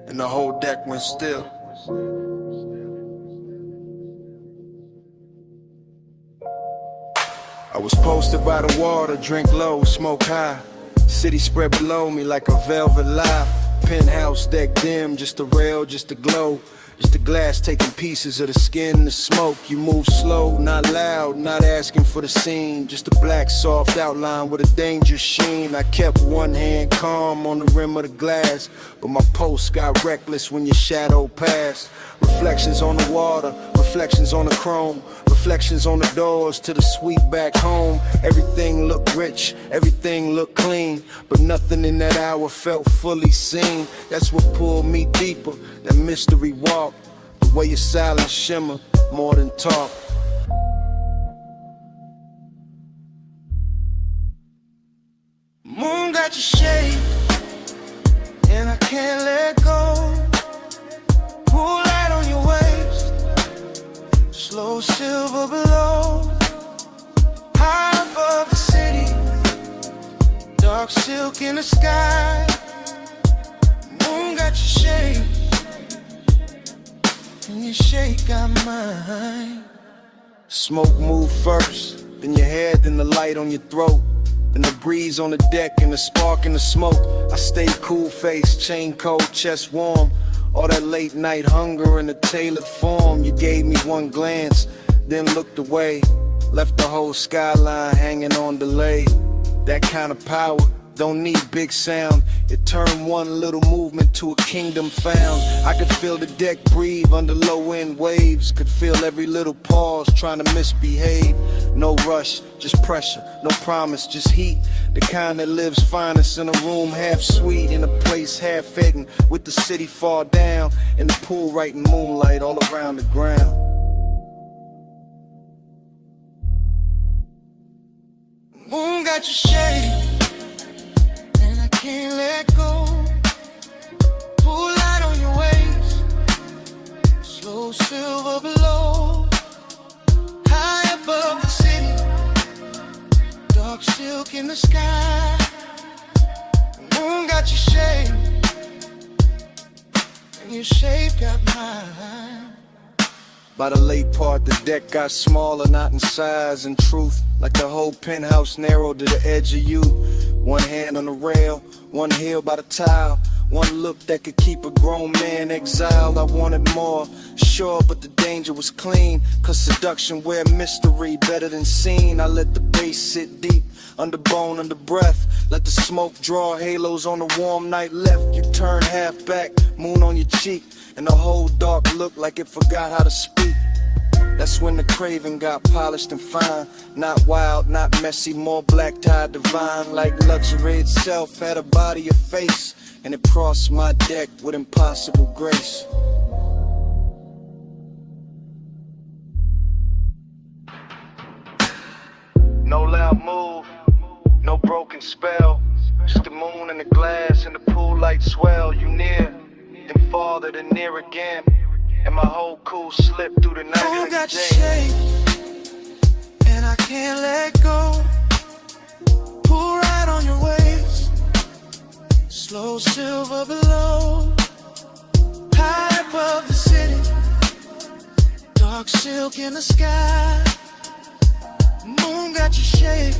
S14: and the whole deck went still. I was posted by the water, drink low, smoke high, city spread below me like a velvet lie. Penthouse deck dim, just a rail, just a glow, just the glass taking pieces of the skin, the smoke. You move slow, not loud, not asking for the scene, just a black soft outline with a dangerous sheen. I kept one hand calm on the rim of the glass, but my pulse got reckless when your shadow passed. Reflections on the water, reflections on the chrome, reflections on the doors to the suite back home. Everything looked rich, everything looked clean, but nothing in that hour felt fully seen. That's what pulled me deeper, that mystery walk, the way your silence shimmer more than talk.
S4: Moon got your shade, and I can't let go. Pool light on your waist, slow silver below. High above the city, dark silk in the sky. Moon got your shade, and your shade got mine.
S14: Smoke move first, then your head, then the light on your throat, then the breeze on the deck and the spark in the smoke. I stay cool face, chain cold, chest warm. All that late night hunger in a tailored form. You gave me one glance, then looked away, left the whole skyline hanging on delay. That kind of power don't need big sound. It turned one little movement to a kingdom found. I could feel the deck breathe under low end waves, could feel every little pause trying to misbehave. No rush, just pressure, no promise, just heat. The kind that lives finest in a room half sweet, in a place half hidden, with the city far down, and the pool right in moonlight all around the ground.
S4: Moon got your shade, and I can't let go. Pool light on your waist, slow silver below. High above the city, dark silk in the sky. Moon got your shade, and your shape got mine.
S14: By the late part, the deck got smaller, not in size and truth, like the whole penthouse narrowed to the edge of you. One hand on the rail, one heel by the tile, one look that could keep a grown man exiled. I wanted more, sure, but the danger was clean, cause seduction wear mystery better than seen. I let the bass sit deep, under bone, under breath, let the smoke draw halos on the warm night left. You turn half back, moon on your cheek, and the whole dark looked like it forgot how to speak. That's when the craving got polished and fine. Not wild, not messy, more black tie divine. Like luxury itself had a body, a face, and it crossed my deck with impossible grace. No loud move, no broken spell, just the moon and the glass and the pool light swell. You near, then farther, then near again, and my whole cool slipped through the night.
S4: Moon got your shade, and I can't let go. Pull right on your waist, slow silver below. High above the city, dark silk in the sky. Moon got your shape,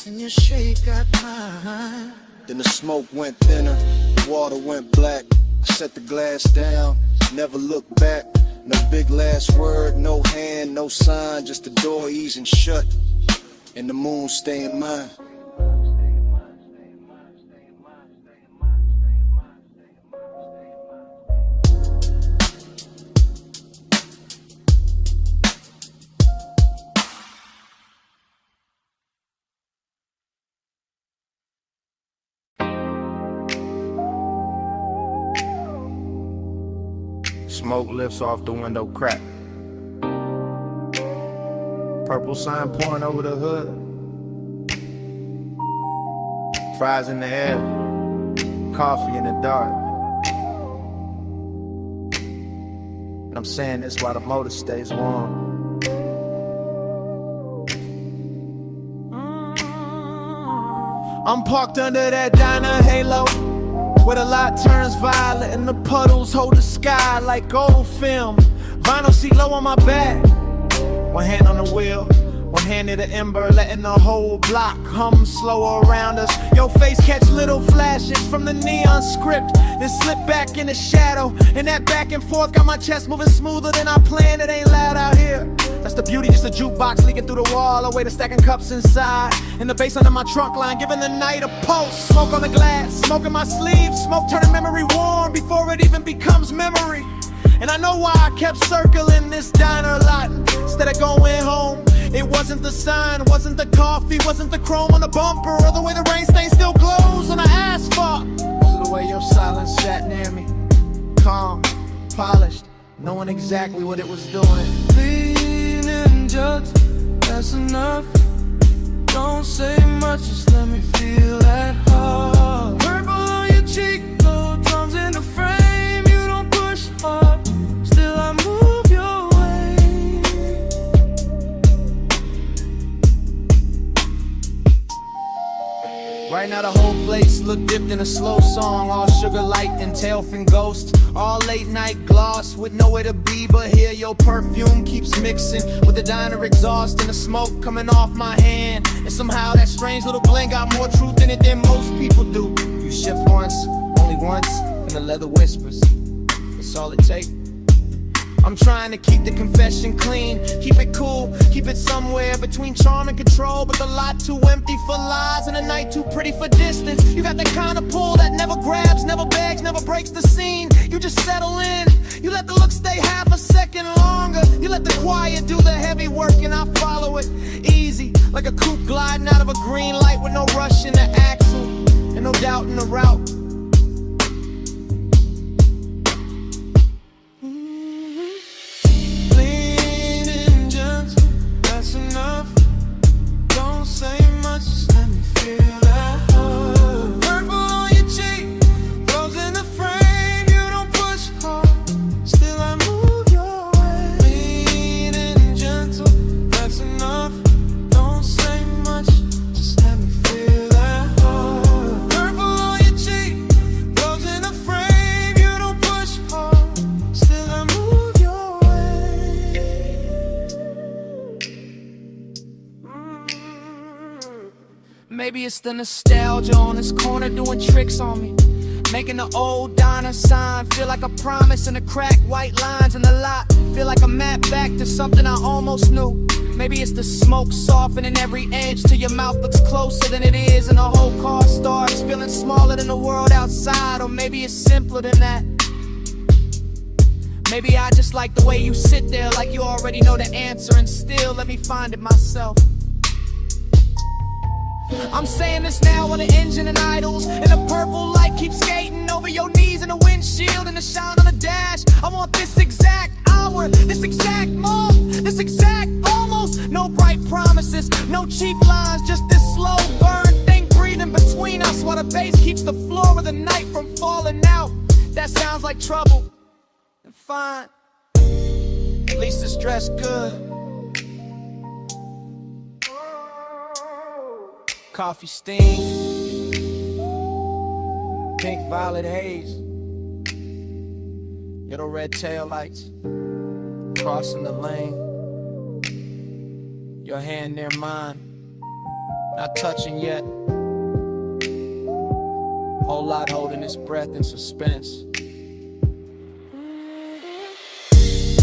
S4: and your shape got mine.
S14: Then the smoke went thinner, the water went black. I set the glass down, never looked back. No big last word, no hand, no sign, just the door easing shut.
S4: and the moon stay in mine.
S6: Smoke lifts off the window crack. Purple sign pouring over the hood. Fries in the air, coffee in the dark. And I'm saying this while the motor stays warm.
S15: I'm parked under that diner halo, where the light turns violet and the puddles hold the sky like gold film. Vinyl seat low on my back, one hand on the wheel, one hand near the ember, letting the whole block hum slow around us. Your face catch little flashes from the neon script, then slip back in the shadow. And that back and forth got my chest moving smoother than I planned. It ain't loud out here. That's the beauty, just a jukebox leaking through the wall, a way to stacking cups inside. And the bass under my trunk line, giving the night a pulse. Smoke on the glass, smoke in my sleeve, smoke turning memory warm before it even becomes memory. And I know why I kept circling this diner lot instead of going home. It wasn't the sign, wasn't the coffee, wasn't the chrome on the bumper, or the way the rain stain still glows on the asphalt. It was the way your silence sat near me, calm, polished, knowing exactly what it was doing.
S8: Leaning just, that's enough. Don't say much, just let me feel that heart. Purple on your cheek, low drums in the frame. You don't push hard, still I move your way.
S15: Right now the whole place look dipped in a slow song, all sugar light and tail fin ghost, all late night gloss with nowhere to be but here. Your perfume keeps mixing with the diner exhaust and the smoke coming off my hand. And somehow that strange little blend got more truth in it than most people do. You shift once, only once, and the leather whispers. That's all it takes. I'm trying to keep the confession clean, keep it cool, keep it somewhere between charm and control. But the lot too empty for lies and the night too pretty for distance. You got the kind of pull that never grabs, never begs, never breaks the scene. You just settle in, you let the look stay half a second longer. You let the quiet do the heavy work and I follow it. Easy, like a coupe gliding out of a green light with no rush in the axle and no doubt in the route. Maybe it's the nostalgia on this corner doing tricks on me, making the old diner sign feel like a promise, and the cracked white lines in the lot feel like a map back to something I almost knew. Maybe it's the smoke softening every edge till your mouth looks closer than it is, and the whole car starts feeling smaller than the world outside. Or maybe it's simpler than that. Maybe I just like the way you sit there like you already know the answer, and still let me find it myself. I'm saying this now while the engine and idles, and the purple light keeps skating over your knees in the windshield and the shine on the dash. I want this exact hour, this exact moment, this exact almost. No bright promises, no cheap lines, just this slow burn thing breathing between us while the bass keeps the floor of the night from falling out. That sounds like trouble, and fine, at least it's dressed good. Coffee steam, pink violet haze, little red tail lights, crossing the lane, your hand near mine, not touching yet, whole lot holding its breath in suspense.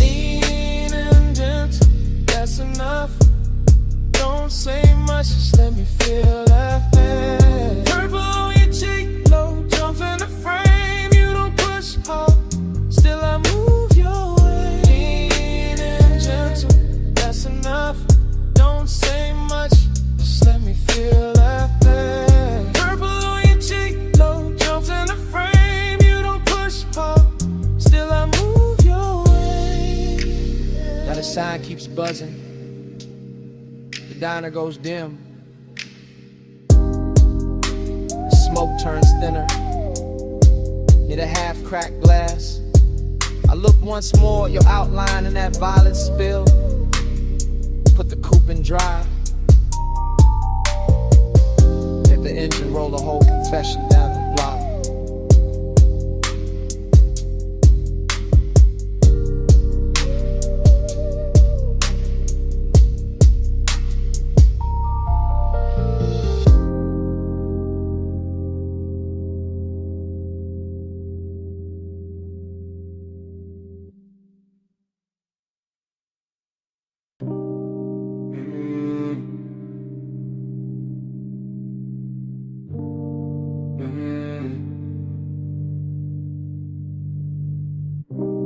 S8: Lean and gentle, that's enough, don't say much. much, just let me feel that way. Purple on your cheek, low jumps in the frame. You don't push hard, still I move your way. Lean and gentle, that's enough. Don't say much, just let me feel that way. Purple on your cheek, low jumps in the frame. You don't push hard, still I move your way.
S2: Now the sign keeps buzzing, the diner goes dim, the smoke turns thinner. Near the half-cracked glass, I look once more at your outline in that violet spill. Put the coupe in drive, let the engine roll the whole confession down the block.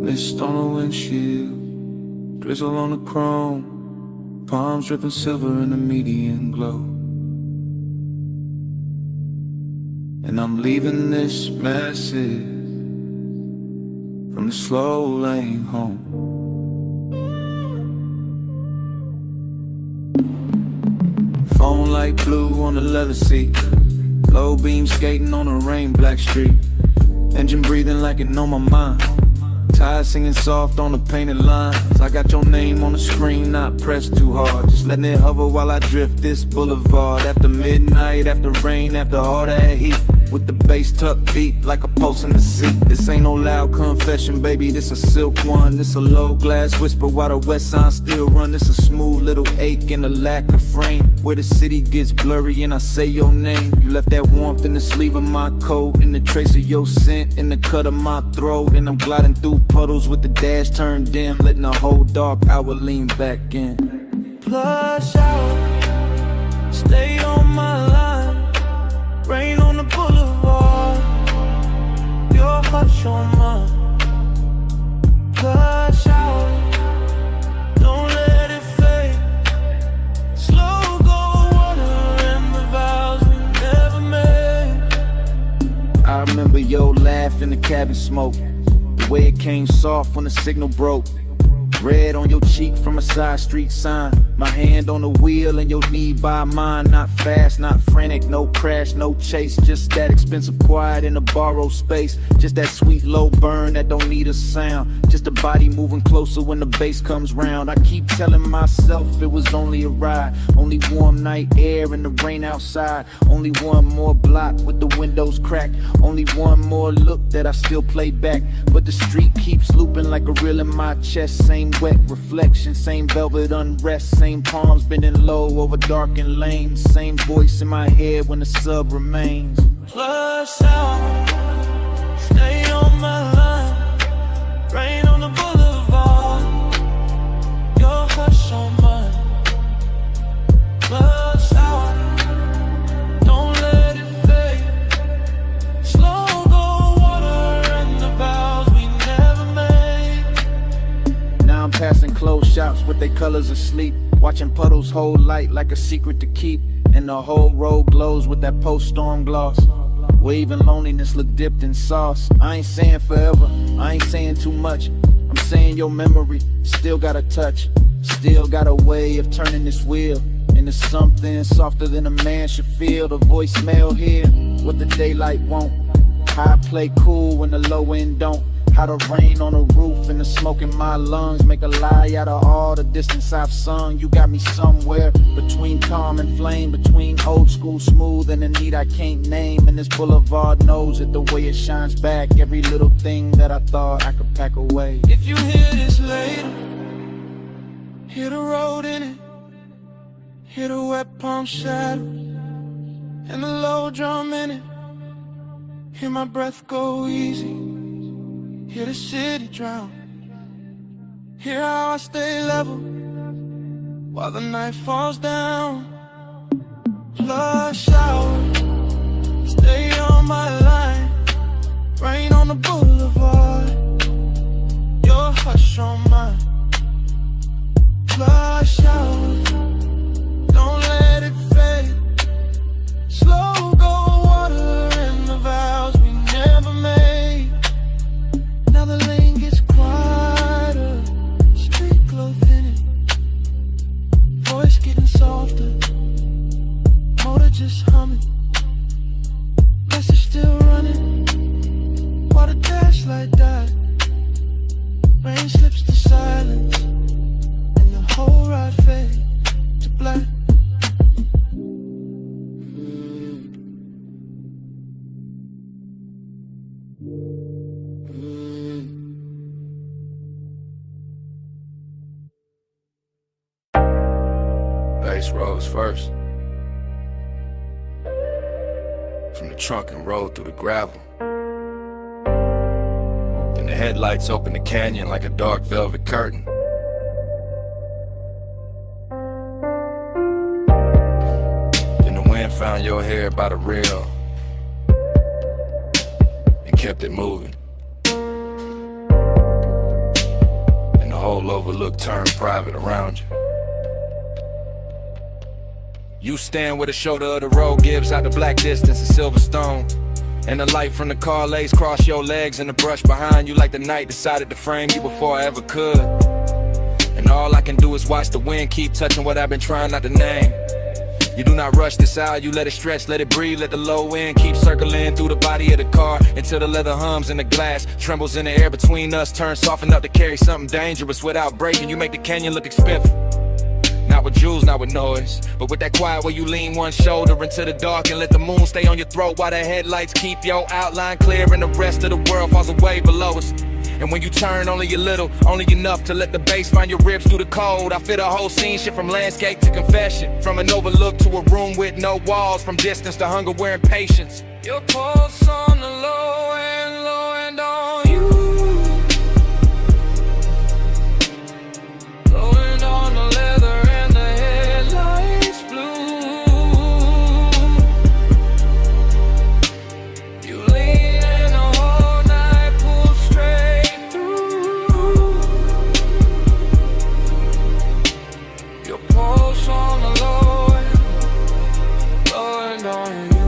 S8: Mist on the windshield, drizzle on the chrome, palms dripping silver in the median glow. And I'm leaving this message from the slow lane home. Phone light blue on the leather seat, low beam skating on a rain black street, engine breathing like it know my mind. Tires singing soft on the painted lines. I got your name on the screen, not pressed too hard, just letting it hover while I drift this boulevard. After midnight, after rain, after all that heat, with the bass tucked beat like a pulse in the seat. This ain't no loud confession, baby, this a silk one. This a low glass whisper while the west side still run. This a smooth little ache and a lack of frame, where the city gets blurry and I say your name. You left that warmth in the sleeve of my coat, in the trace of your scent in the cut of my throat. And I'm gliding through puddles with the dash turned dim, letting the whole dark hour lean back in. Plush out, stay on my line. Rain on the boulevard, your hush on mine. Plush out, don't let it fade. Slow go water and the vows we never made.
S2: I remember your laugh in the cabin smoke, the way it came soft when the signal broke. Red on your cheek from a side street sign, my hand on the wheel and your knee by mine. Not fast, not frantic, no crash, no chase, just that expensive quiet in a borrowed space. Just that sweet low burn that don't need a sound, just a body moving closer when the bass comes round. I keep telling myself it was only a ride, only warm night air and the rain outside, only one more block with the windows cracked, only one more look that I still play back. But the street keeps looping like a reel in my chest. Same wet reflection, same velvet unrest, same palms bending low over darkened lanes, same voice in my head when the sub remains.
S8: Plush out, stay on my line. Rain on the boulevard, your hush on mine. Plush out, don't let it fade. Slow go water and the vows we never made.
S2: Now I'm passing closed shops with their colors asleep, watching puddles hold light like a secret to keep, and the whole road glows with that post-storm gloss, where even loneliness look dipped in sauce. I ain't saying forever, I ain't saying too much, I'm saying your memory still got a touch, still got a way of turning this wheel into something softer than a man should feel. The voicemail here, what the daylight won't, how I play cool when the low end don't, how the rain on the roof and the smoke in my lungs make a lie out of all the distance I've sung. You got me somewhere between calm and flame, between old school smooth and the need I can't name. And this boulevard knows it the way it shines back, every little thing that I thought I could pack away.
S8: If you hear this later, hear the road in it, hear the wet palm shadow and the low drum in it, hear my breath go easy, hear the city drown, hear how I stay level while the night falls down. Flush out, stay on my line. Rain on the boulevard, your hush on mine. Flush out, don't let it fade. Slow go water in the vows we never made. Now the lane gets quieter, street glow thinning, voice getting softer, motor just humming, message still running, while the dash light died. Rain slips to silence, and the whole ride fades to black.
S10: Bass rose first. From the trunk and rolled through the gravel. Then the headlights opened the canyon like a dark velvet curtain. Then the wind found your hair by the rail and kept it moving. And the whole overlook turned private around you. You stand where the shoulder of the road gives out the black distance of silver stone. And the light from the car lays across your legs and the brush behind you like the night decided to frame you before I ever could. And all I can do is watch the wind keep touching what I've been trying not to name. You do not rush this out, you let it stretch, let it breathe, let the low end keep circling through the body of the car until the leather hums in the glass, trembles in the air between us, turns soft enough to carry something dangerous without breaking. You make the canyon look expensive. Not with jewels, not with noise, but with that quiet where you lean one shoulder into the dark and let the moon stay on your throat while the headlights keep your outline clear and the rest of the world falls away below us. And when you turn only a little, only enough to let the bass find your ribs through the cold. I feel the whole scene shift from landscape to confession, from an overlook to a room with no walls, from distance to hunger wearing patience.
S8: Your pulse on the low and on you. Low end on the leather and the headlights blue. You lean and the whole night pulls straight through. Your pulse on the low and on you.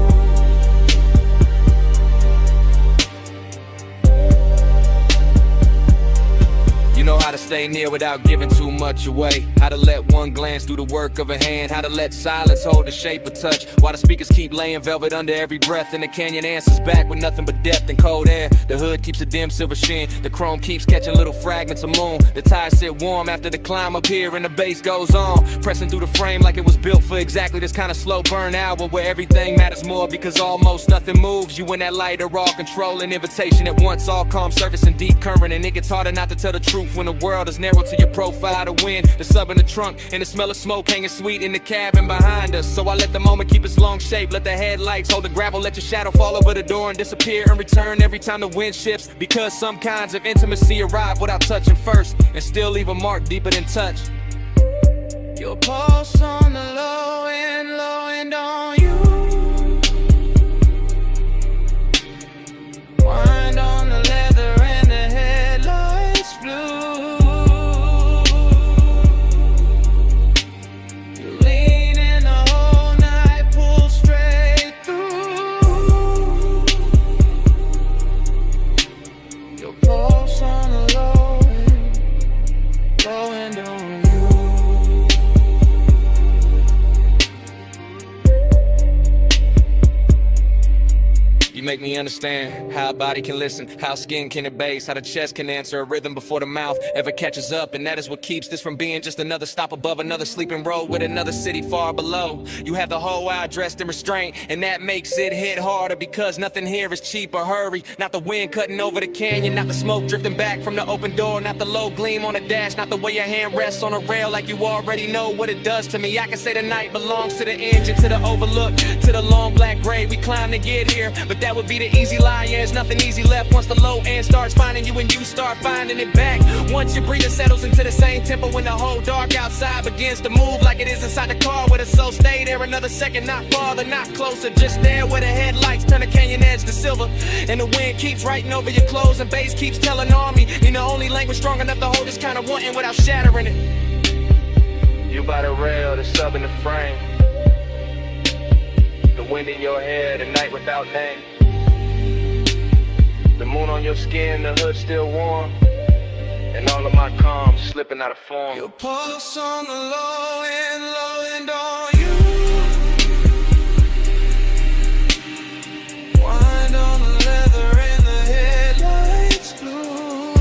S10: You know how to stay near without giving too much away. How to let one glance do the work of a hand. How to let silence hold the shape of touch, while the speakers keep laying velvet under every breath. And the canyon answers back with nothing but depth and cold air. The hood keeps a dim silver sheen. The chrome keeps catching little fragments of moon. The tires sit warm after the climb up here and the bass goes on, pressing through the frame like it was built for exactly this kind of slow burn hour where everything matters more because almost nothing moves. You and that light are all controlling invitation at once, all calm surface and deep current. And it gets harder not to tell the truth when the world is narrow to your profile. The wind, the sub in the trunk, and the smell of smoke hanging sweet in the cabin behind us. So I let the moment keep its long shape, let the headlights hold the gravel, let your shadow fall over the door and disappear and return every time the wind shifts. Because some kinds of intimacy arrive without touching first and still leave a mark deeper than touch.
S8: Your pulse on the low and on you. Wind on the leather and the headlights blue. You lean and the whole night pull straight through. Your pulse on the low and on you.
S10: You make me understand how a body can listen, how skin can abase, how the chest can answer a rhythm before the mouth ever catches up. And that is what keeps this from being just another stop above another sleeping road with another city far below. You have the whole eye dressed in restraint, and that makes it hit harder because nothing here is cheap or hurry. Not the wind cutting over the canyon, not the smoke drifting back from the open door, not the low gleam on the dash, not the way your hand rests on a rail like you already know what it does to me. I can say the night belongs to the engine, to the overlook, to the long black grave we climbed to get here, but that would
S18: would be the easy lie. Yeah, there's nothing easy left once the low end starts finding you and you start finding it back. Once your breathing settles into the same tempo when the whole dark outside begins to move like it is inside the car with a soul. Stay there another second, not farther, not closer, just there where the headlights turn the canyon edge to silver. And the wind keeps writing over your clothes and bass keeps telling on me. You're the only language strong enough to hold this kind of wanting without shattering it.
S1: You by the rail, the sub in the frame. The wind in your hair, the night without name. The moon on your skin, the hood still warm. And all of my calm slipping out of form.
S8: Your pulse on the low end on you. Wind on the leather and the headlights blue.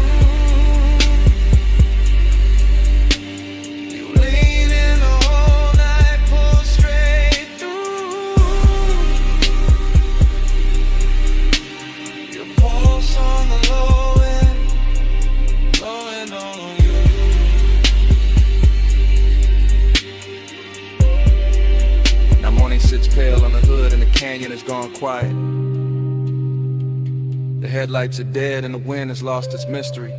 S8: You lean in the whole night, pull straight through. Your pulse on the low end on you.
S5: Now morning sits pale on the hood and the canyon has gone quiet. The headlights are dead and the wind has lost its mystery.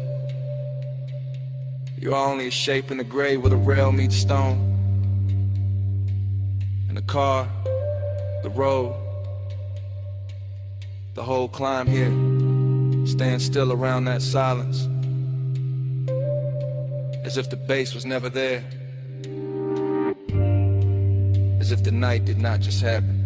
S5: You're only a shape in the gray where the rail meets stone. And the car, the road, the whole climb here stands still around that silence, as if the bass was never there, as if the night did not just happen.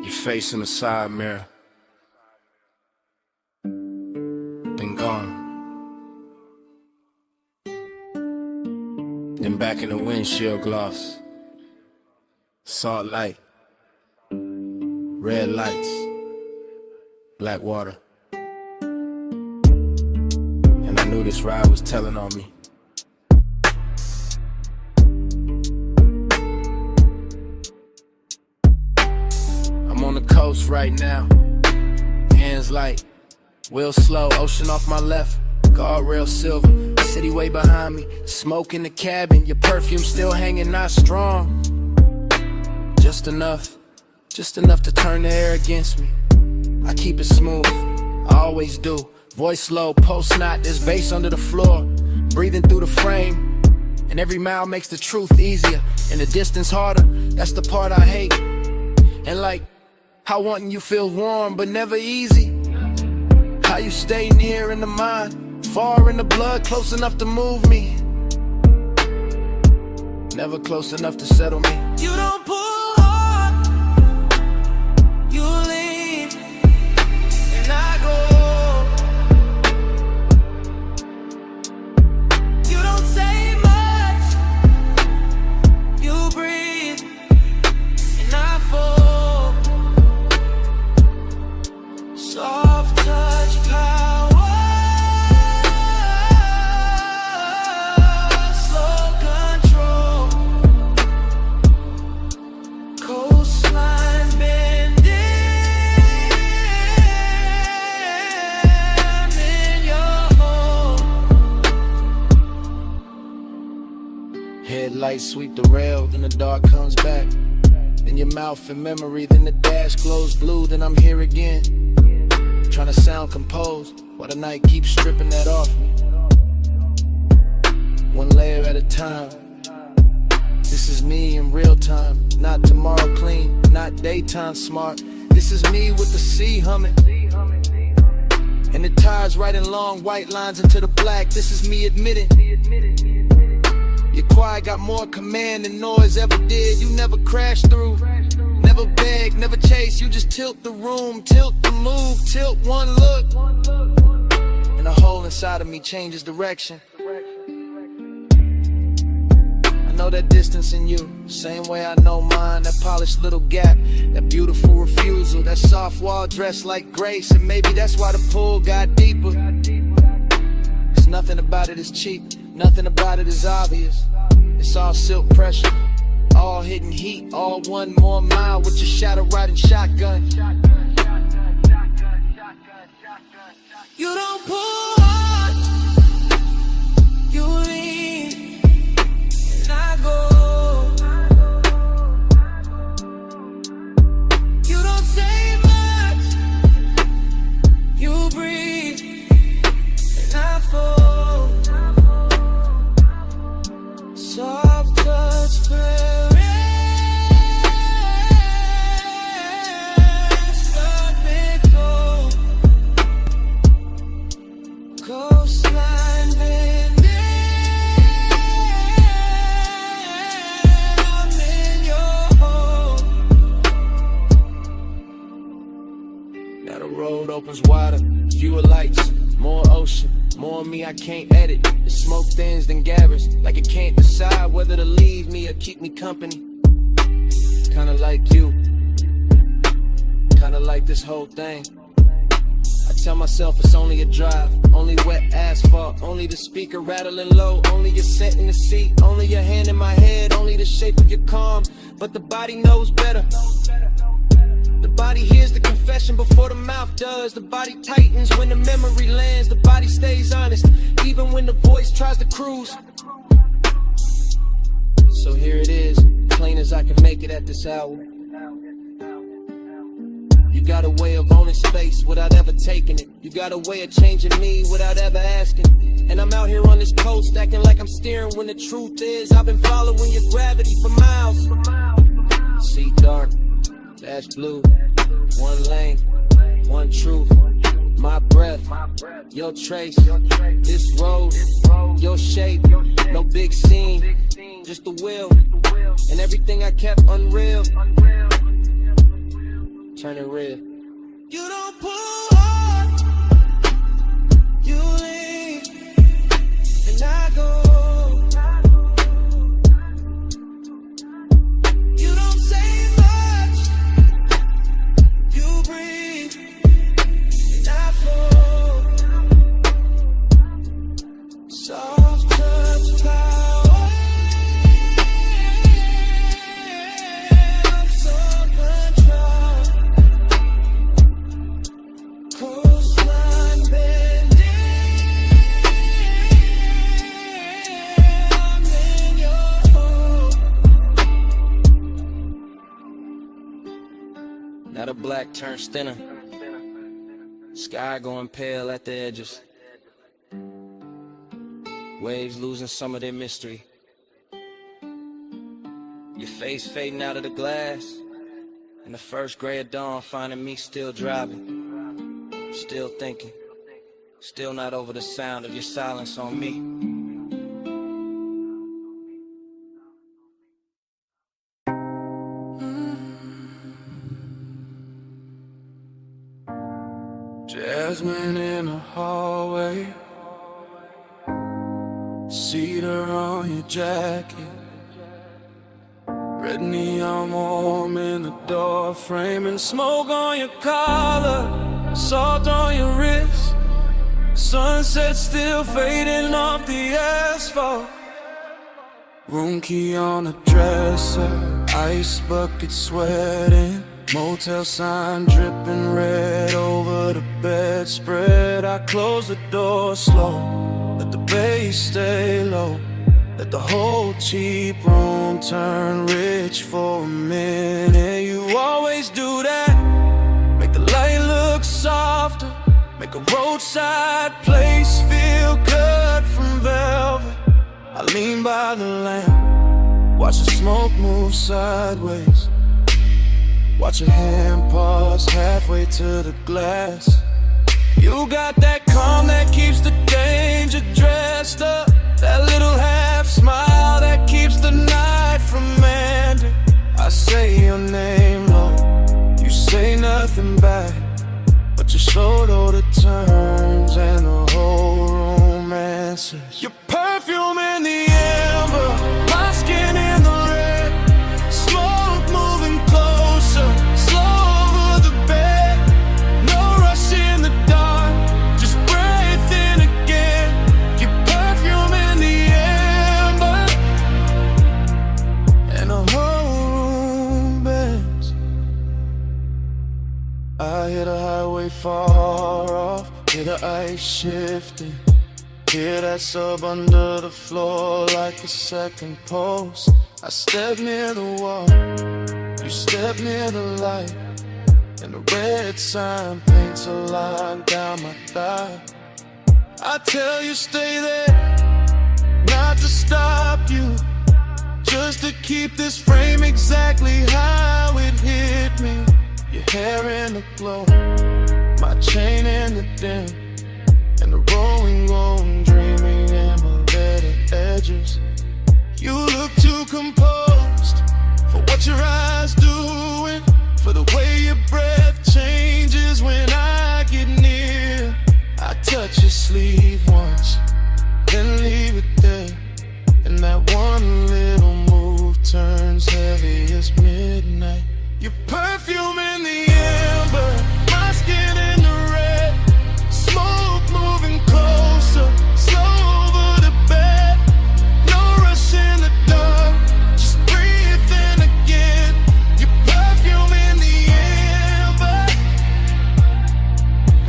S6: Your face in the side mirror, then gone. Then back in the windshield gloss, salt light, red lights, black water. And I knew this ride was telling on me. I'm on the coast right now, hands light, wheel slow, ocean off my left, guardrail silver, city way behind me, smoke in the cabin, your perfume still hanging, not strong. Just enough to turn the air against me. I keep it smooth, I always do. Voice low, post knot, there's bass under the floor. Breathing through the frame, and every mile makes the truth easier. And the distance harder, that's the part I hate. And like, how wanting you feels warm, but never easy. How you stay near in the mind, far in the blood, close enough to move me. Never close enough to settle me.
S8: You don't pull hard, you lean, and I go. You don't say much, you breathe, and I fall. Soft touch power, slow control. Coastline bending in your home.
S6: Headlights sweep the rail, then the dark comes back. Then your mouth in memory, then the dash glows blue, then I'm here again. Trying to sound composed, while the night keeps stripping that off me. One layer at a time. This is me in real time, not tomorrow clean, not daytime smart. This is me with the sea humming, and the tides writing long white lines into the black. This is me admitting, your quiet got more command than noise ever did. You never crash through, never beg, never chase. You just tilt the room, tilt the move, tilt one look, and the hole inside of me changes direction. I know that distance in you, same way I know mine. That polished little gap, that beautiful refusal, that soft wall dressed like grace. And maybe that's why the pull got deeper. 'Cause nothing about it is cheap, nothing about it is obvious. It's all silk pressure, all hidden heat, all 1 more mile with your shadow riding shotgun.
S8: You don't pull hard, you lean,
S1: opens wider, fewer lights, more ocean, more me I can't edit. The smoke thins then gathers, like it can't decide whether to leave me or keep me company. Kinda like you, kinda like this whole thing. I tell myself it's only a drive, only wet asphalt, only the speaker rattling low, only your scent in the seat, only your hand in my head, only the shape of your calm. But the body knows better. The body hears the confession before the mouth does. The body tightens when the memory lands. The body stays honest, even when the voice tries to cruise. So here it is, plain as I can make it at this hour. You got a way of owning space without ever taking it. You got a way of changing me without ever asking. And I'm out here on this coast acting like I'm steering when the truth is I've been following your gravity for miles. See dark, that's blue. One lane, one truth. My breath, your trace. This road, your shape. No big scene, just the will. And everything I kept unreal, turn it real.
S8: You don't pull hard, you leave, and I go. You don't say much, you breathe, and I flow. Soft touch power, some control. Coastline bending, I'm in your home.
S1: Now the black turns thinner, sky going pale at the edges, waves losing some of their mystery, your face fading out of the glass, and the first gray of dawn finding me still driving. Still thinking, still not over the sound of your silence on me.
S8: Jasmine in the hallway, cedar on your jacket, red neon warm in the door frame, and smoke on your collar. Salt on your wrist, sunset still fading off the asphalt. Room key on the dresser, ice bucket sweating, motel sign dripping red over the bedspread. I close the door slow, let the bass stay low, let the whole cheap room turn rich for a minute. You always do that, make the light look softer, make a roadside place feel cut from velvet. I lean by the lamp, watch the smoke move sideways, watch your hand pause halfway to the glass. You got that calm that keeps the danger dressed up, that little half smile that keeps the night from ending. I say your name low, you say nothing back, but you're slow to the turns and the whole room answers. Your perfume in the amber, my skin in the red, smoke moving closer, slow over the bed. No rush in the dark, just breathe in again. Your perfume in the amber, and the whole room bends. I hear the highway far off, hear the ice shifting, hear that sub under the floor like a second pulse. I step near the wall, you step near the light, and the red sign paints a line down my thigh. I tell you stay there, not to stop you, just to keep this frame exactly how it hit me. Your hair in the glow, my chain in the dim, and the rolling, dreaming embedded edges. You look too composed for what your eyes doing, for the way your breath changes when I get near.
S13: just leave once, then leave it there. And that one little move turns heavy as midnight. Your perfume in the amber, my skin in the red. Smoke moving closer, slow over the bed. No rush in the dark, just breathe in again. Your perfume in the amber,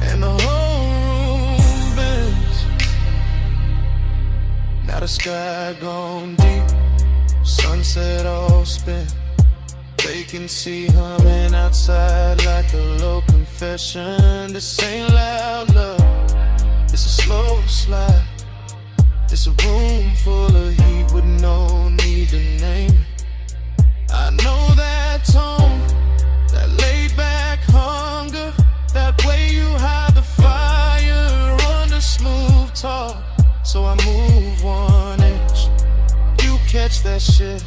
S13: and the whole room bends. Now the sky gone deep, sunset all spent. Vacancy humming outside like a low confession. This ain't loud love, it's a slow slide. It's a room full of heat with no need to name it. I know that tone, that laid back hunger, that way you hide the fire under smooth talk. So I move one inch, you catch that shift,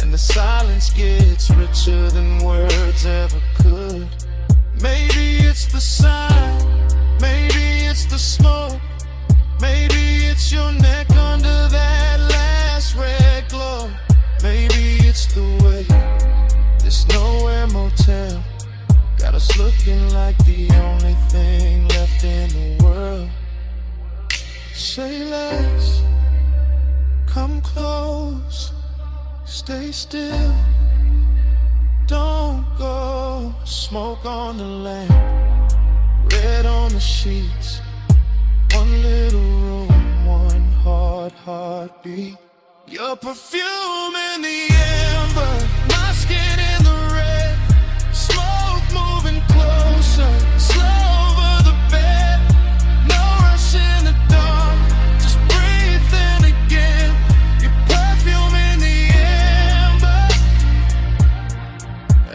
S13: and the silence gets richer than words ever could. Maybe it's the sign, maybe it's the smoke, maybe it's your neck under that last red glow. Maybe it's the way this nowhere motel got us looking like the only thing left in the world. Say less, come close, stay still, don't go. Smoke on the lamp, red on the sheets. One little room, one hard heartbeat. Your perfume in the amber, my skin in the red. Smoke moving closer, slow over the bed. No rush in the dark, just breathe in again. Your perfume in the amber,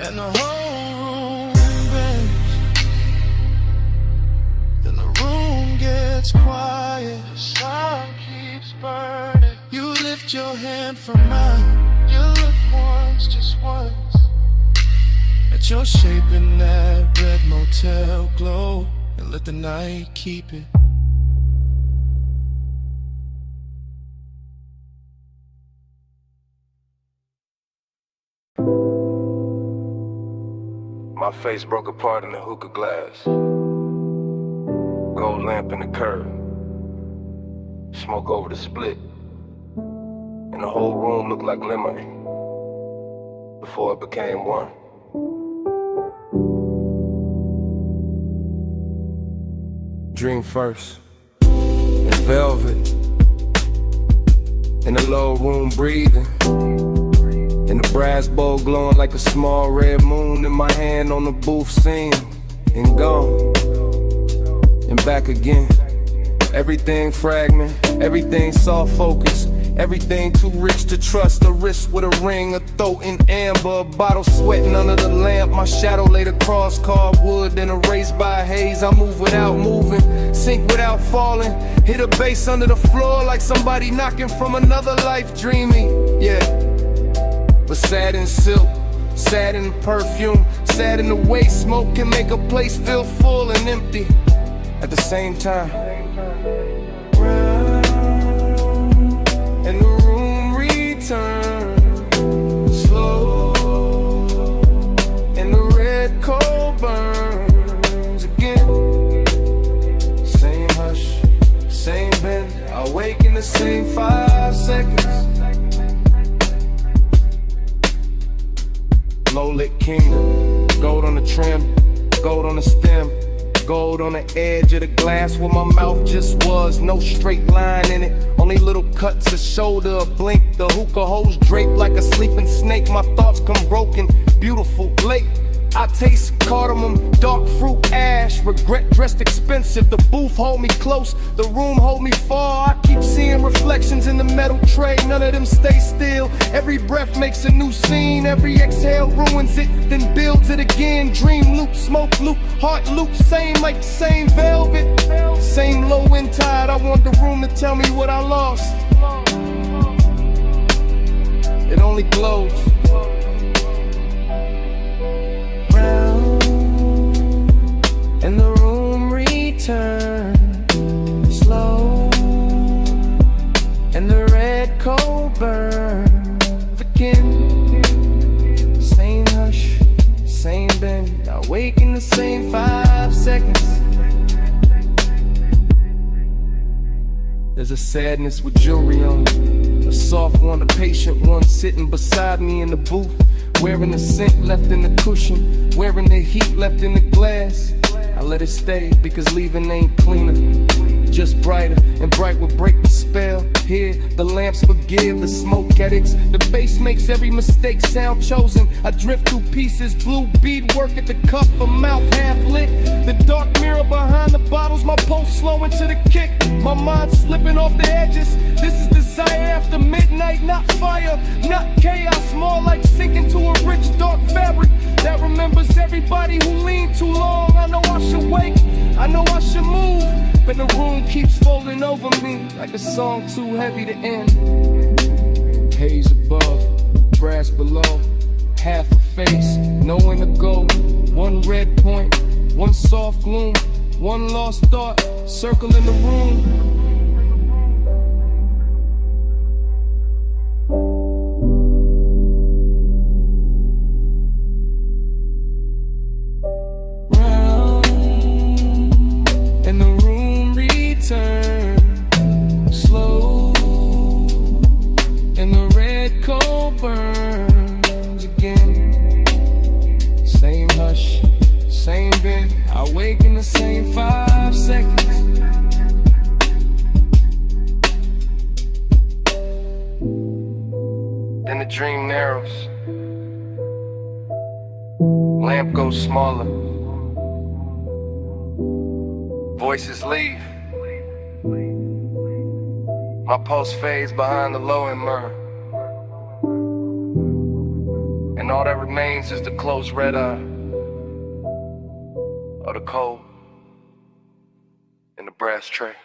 S13: and the whole room bends. Then the room gets quiet, the sun keeps burning. You lift your hand from mine, you look once, just once, at your shape in that red motel glow, and let the night keep it.
S6: My face broke apart in the hookah glass. Gold lamp in the curb. Smoke over the split. And the whole room looked like lemonade before it became one. Dream first. In velvet. In the low room breathing. In the brass bowl glowing like a small red moon. In my hand on the booth scene. And gone. And back again. Everything fragment. Everything soft focus. Everything too rich to trust. A wrist with a ring, a throat in amber, a bottle sweating under the lamp. My shadow laid across cardwood, then erased by haze. I move without moving, sink without falling. Hit a bass under the floor like somebody knocking from another life. Dreamy, yeah. But sad in silk, sad in perfume, sad in the way smoke can make a place feel full and empty at the same time. And the room returns slow, and the red coal burns again. Same hush, same bend. I wake in the same 5 seconds. Low lit kingdom, gold on the trim, gold on the stem. Gold on the edge of the glass where my mouth just was. No straight line in it, only little cuts, a shoulder, a blink. The hookah hose draped like a sleeping snake. My thoughts come broken, beautiful, late. I taste cardamom, dark fruit, ash. Regret dressed expensive. The booth hold me close, the room hold me far. I keep seeing reflections in the metal tray, none of them stay still. Every breath makes a new scene, every exhale ruins it, then builds it again. Dream loop, smoke loop, heart loop, same like same velvet, same low end tide. I want the room to tell me what I lost. It only glows. And the room returns
S1: again. Same hush, same bend. I wake in the same 5 seconds. There's a sadness with jewelry on it. A soft one, a patient one, sitting beside me in the booth. Wearing the scent left in the cushion, wearing the heat left in the glass. I let it stay because leaving ain't cleaner, just brighter, and bright will break the spell. Here, the lamps forgive the smoke addicts. The bass makes every mistake sound chosen. I drift through pieces, blue beadwork at the cuff, a mouth half lit. The dark mirror behind the bottles, my pulse slowing to the kick. My mind slipping off the edges. This is desire after midnight, not fire, not chaos, more like sinking to a rich dark fabric that remembers everybody who leaned too long. I know I should wake, I know I should move, but the room keeps folding over me like a song too heavy to end. Haze above, brass below, half a face, nowhere to go. One red point, one soft gloom, one lost thought, circling the room. Slow, and the red coal burns again. Same hush, same bend. I wake in the same 5 seconds. Then the dream narrows, lamp goes smaller, voices leave. My pulse fades behind the low and myrrh, and all that remains is the closed red eye of the cold in the brass tray.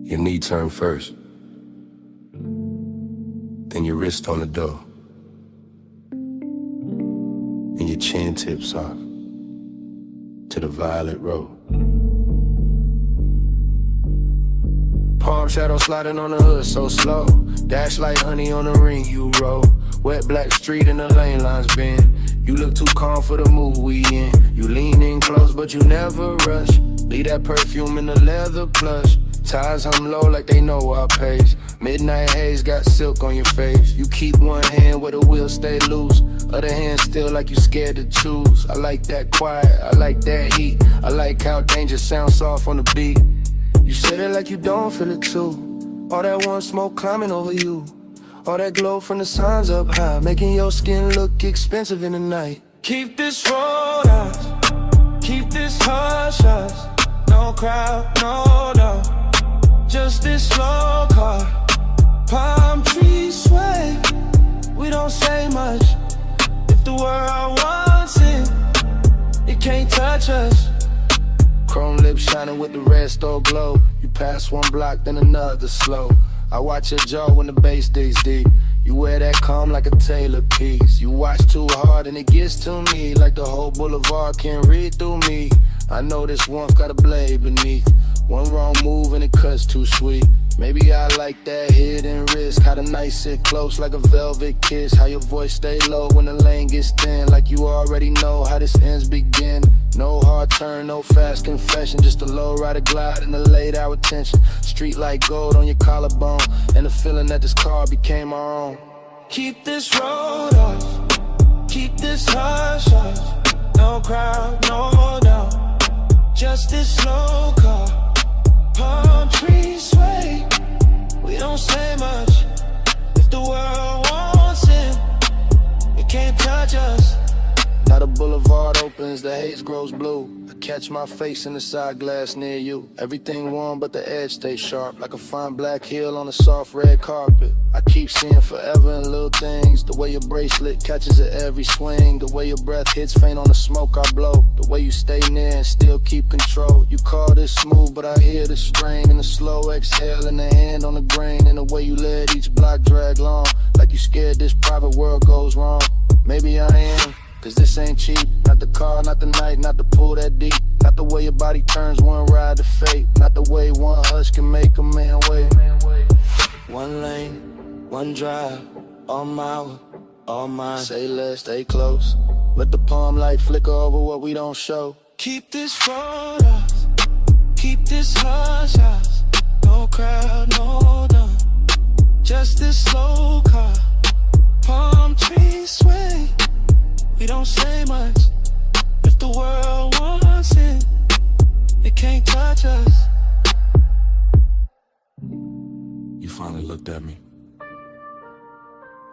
S1: Your knee turn first, then your wrist on the door, and your chin tips off to the violet road. Palm shadow sliding on the hood so slow, dash like honey on the ring you roll. Wet black street and the lane lines bend. You look too calm for the mood we in. You lean in close but you never rush. Leave that perfume in the leather plush. Ties hum low like they know our pace. Midnight haze got silk on your face. You keep one hand where the wheels stay loose, other hand still like you scared to choose. I like that quiet, I like that heat. I like how danger sounds soft on the beat. You said it like you don't feel it too. All that warm smoke climbing over you, all that glow from the signs up high, making your skin look expensive in the night. Keep this road out, keep this hush hush. No crowd, no dog, just this slow car. Palm trees sway, we don't say much. If the world wants it, it can't touch us. Chrome lips shining with the red store glow. You pass one block, then another slow. I watch your jaw when the bass digs deep. You wear that calm like a tailor piece. You watch too hard and it gets to me, like the whole boulevard can't read through me.
S6: I know this warmth got a blade beneath. One wrong move and it cuts too sweet. Maybe I like that hidden risk. How the night sit close like a velvet kiss. How your voice stay low when the lane gets thin. Like you already know how this ends begin. No hard turn, no fast confession. Just a low rider glide and a laid out tension. Street like gold on your collarbone. And the feeling that this car became our own.
S8: Keep this road off, keep this hush hush. No crowd, no doubt, just this slow car. Palm trees sway, we don't say much. If the world wants it, it can't touch us.
S6: Now the boulevard opens, the haze grows blue. I catch my face in the side glass near you. Everything warm but the edge stays sharp. Like a fine black heel on a soft red carpet. I keep seeing forever in little things. The way your bracelet catches at every swing. The way your breath hits faint on the smoke I blow. The way you stay near and still keep control. You call this smooth but I hear the strain. And the slow exhale and the hand on the grain. And the way you let each block drag long. Like you scared this private world goes wrong. Maybe I am, cause this ain't cheap. Not the car, not the night, not the pool that deep. Not the way your body turns one ride to fate. Not the way one hush can make a man wait.
S8: One lane, one drive, all mine, all mine.
S6: Say less, stay close. Let the palm light flicker over what we don't show.
S8: Keep this road off, keep this hush hush. No crowd, no done, just this slow car. Palm trees sway, we don't say much. If the world wants it, it can't touch us.
S10: You finally looked at me.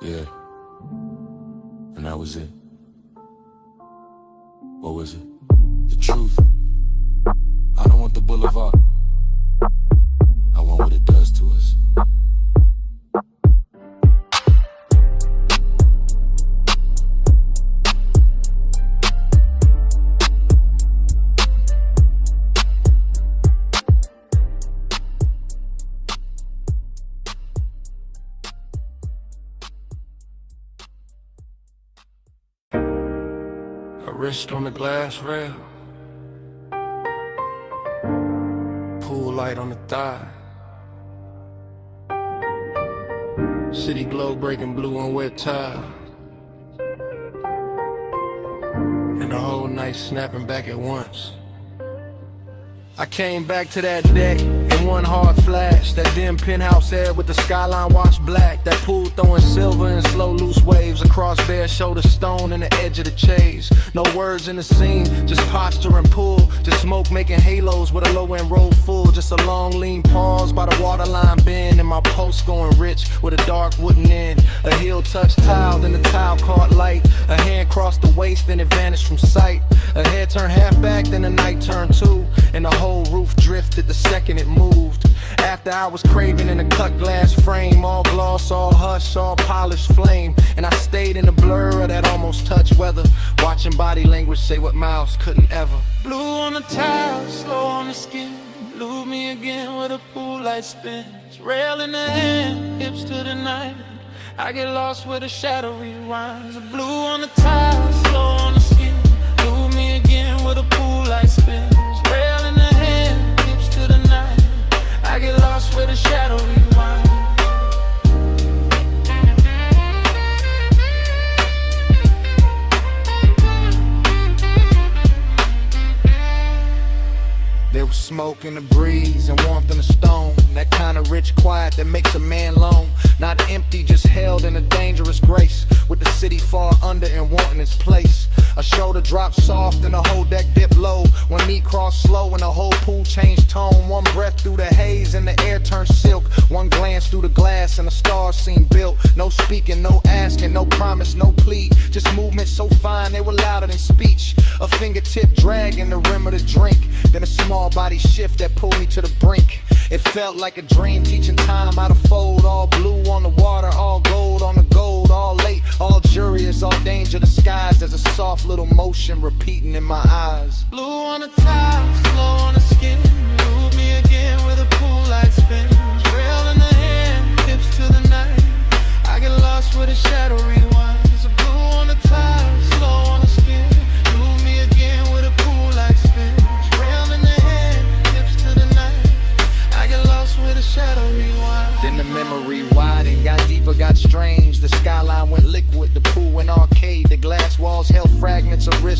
S10: Yeah. And that was it. What was it? The truth. I don't want the boulevard. I want what it does to us.
S6: Wrist on the glass rail. Pool light on the thigh. City glow breaking blue on wet tile. And the whole night snapping back at once. I came back to that deck in one hard flash. That dim penthouse air with the skyline washed black. That pool throwing silver in slow loose waves across bare shoulder stone and the edge of the chase. No words in the scene, just posture and pull. Just smoke making halos with a low end roll full. Just a long lean pause by the waterline bend. And my pulse going rich with a dark wooden end. A heel touched tile, then the tile caught light. A hand crossed the waist, then it vanished from sight. A head turned half back, then the night turned two. And the whole roof drifted the second it moved. After I was craving in a cut glass frame. All gloss, all hush, all polished flame. And I stayed in the blur of that almost touch weather. Watching body language say what mouths couldn't ever.
S8: Blue on the tile, slow on the skin. Lose me again with a pool light spins. Rail in the hand, hips to the night. I get lost where the shadow rewinds. Blue on the tile, slow on the skin. Lose me again with a pool light spins. Rail in the hand, hips to the night. I get lost where the shadow rewinds.
S6: There was smoke in the breeze and warmth in the stone. That kind of rich quiet that makes a man lone. Not empty, just held in a dangerous grace. With the city far under and wanting its place. A shoulder dropped soft and the whole deck dipped low. One knee crossed slow and the whole pool changed tone. One breath through the haze and the air turned silk. One glance through the glass and the stars seemed built. No speaking, no asking, no promise, no plea. Just movement so fine they were louder than speech. A fingertip dragging the rim of the drink. Then a small body shift that pulled me to the brink. It felt like a dream, teaching time how to fold. All blue on the water, all gold on the gold. All late, all curious, all danger disguised. There's a soft little motion repeating in my eyes.
S8: Blue on the tile, slow on the skin. Move me again with a pool light spins. Rail in the hand, hips to the night. I get lost where the shadow rewinds. Blue on the tile, slow on the skin. Move me again with a pool light spins.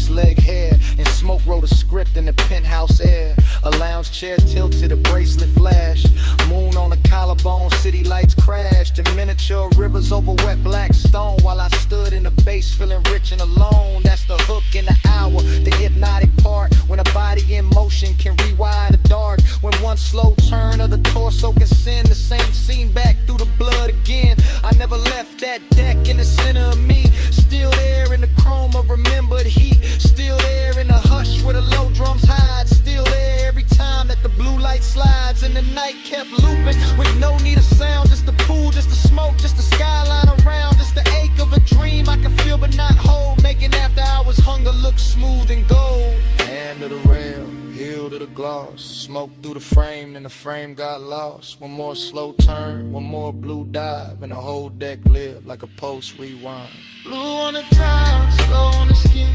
S15: goose leg hair, and Smoke wrote a script in the penthouse air. A lounge chair tilted, a bracelet flash. Moon on a collarbone, city lights crashed. And miniature rivers over wet black stone. While I stood in the base feeling rich and alone. That's the hook in the hour, the hypnotic part. When a body in motion can rewire the dark. When one slow turn of the torso can send the same scene back through the blood again. I never left that deck in the center of me. Still there in the chrome of remembered heat. Still there in the hush where the low drums hide. Still there every time that the blue light slides. And the night kept looping with no need of sound. Just the pool, just the smoke, just the skyline around. Just the ache of a dream I can feel but not hold. Making after hours hunger look smooth and gold. Hand to the rail, heel to the gloss. Smoke through the frame, and the frame got lost. One more slow turn, one more blue dive. And the whole deck lived like a post rewind.
S8: Blue on the tile, slow on the skin.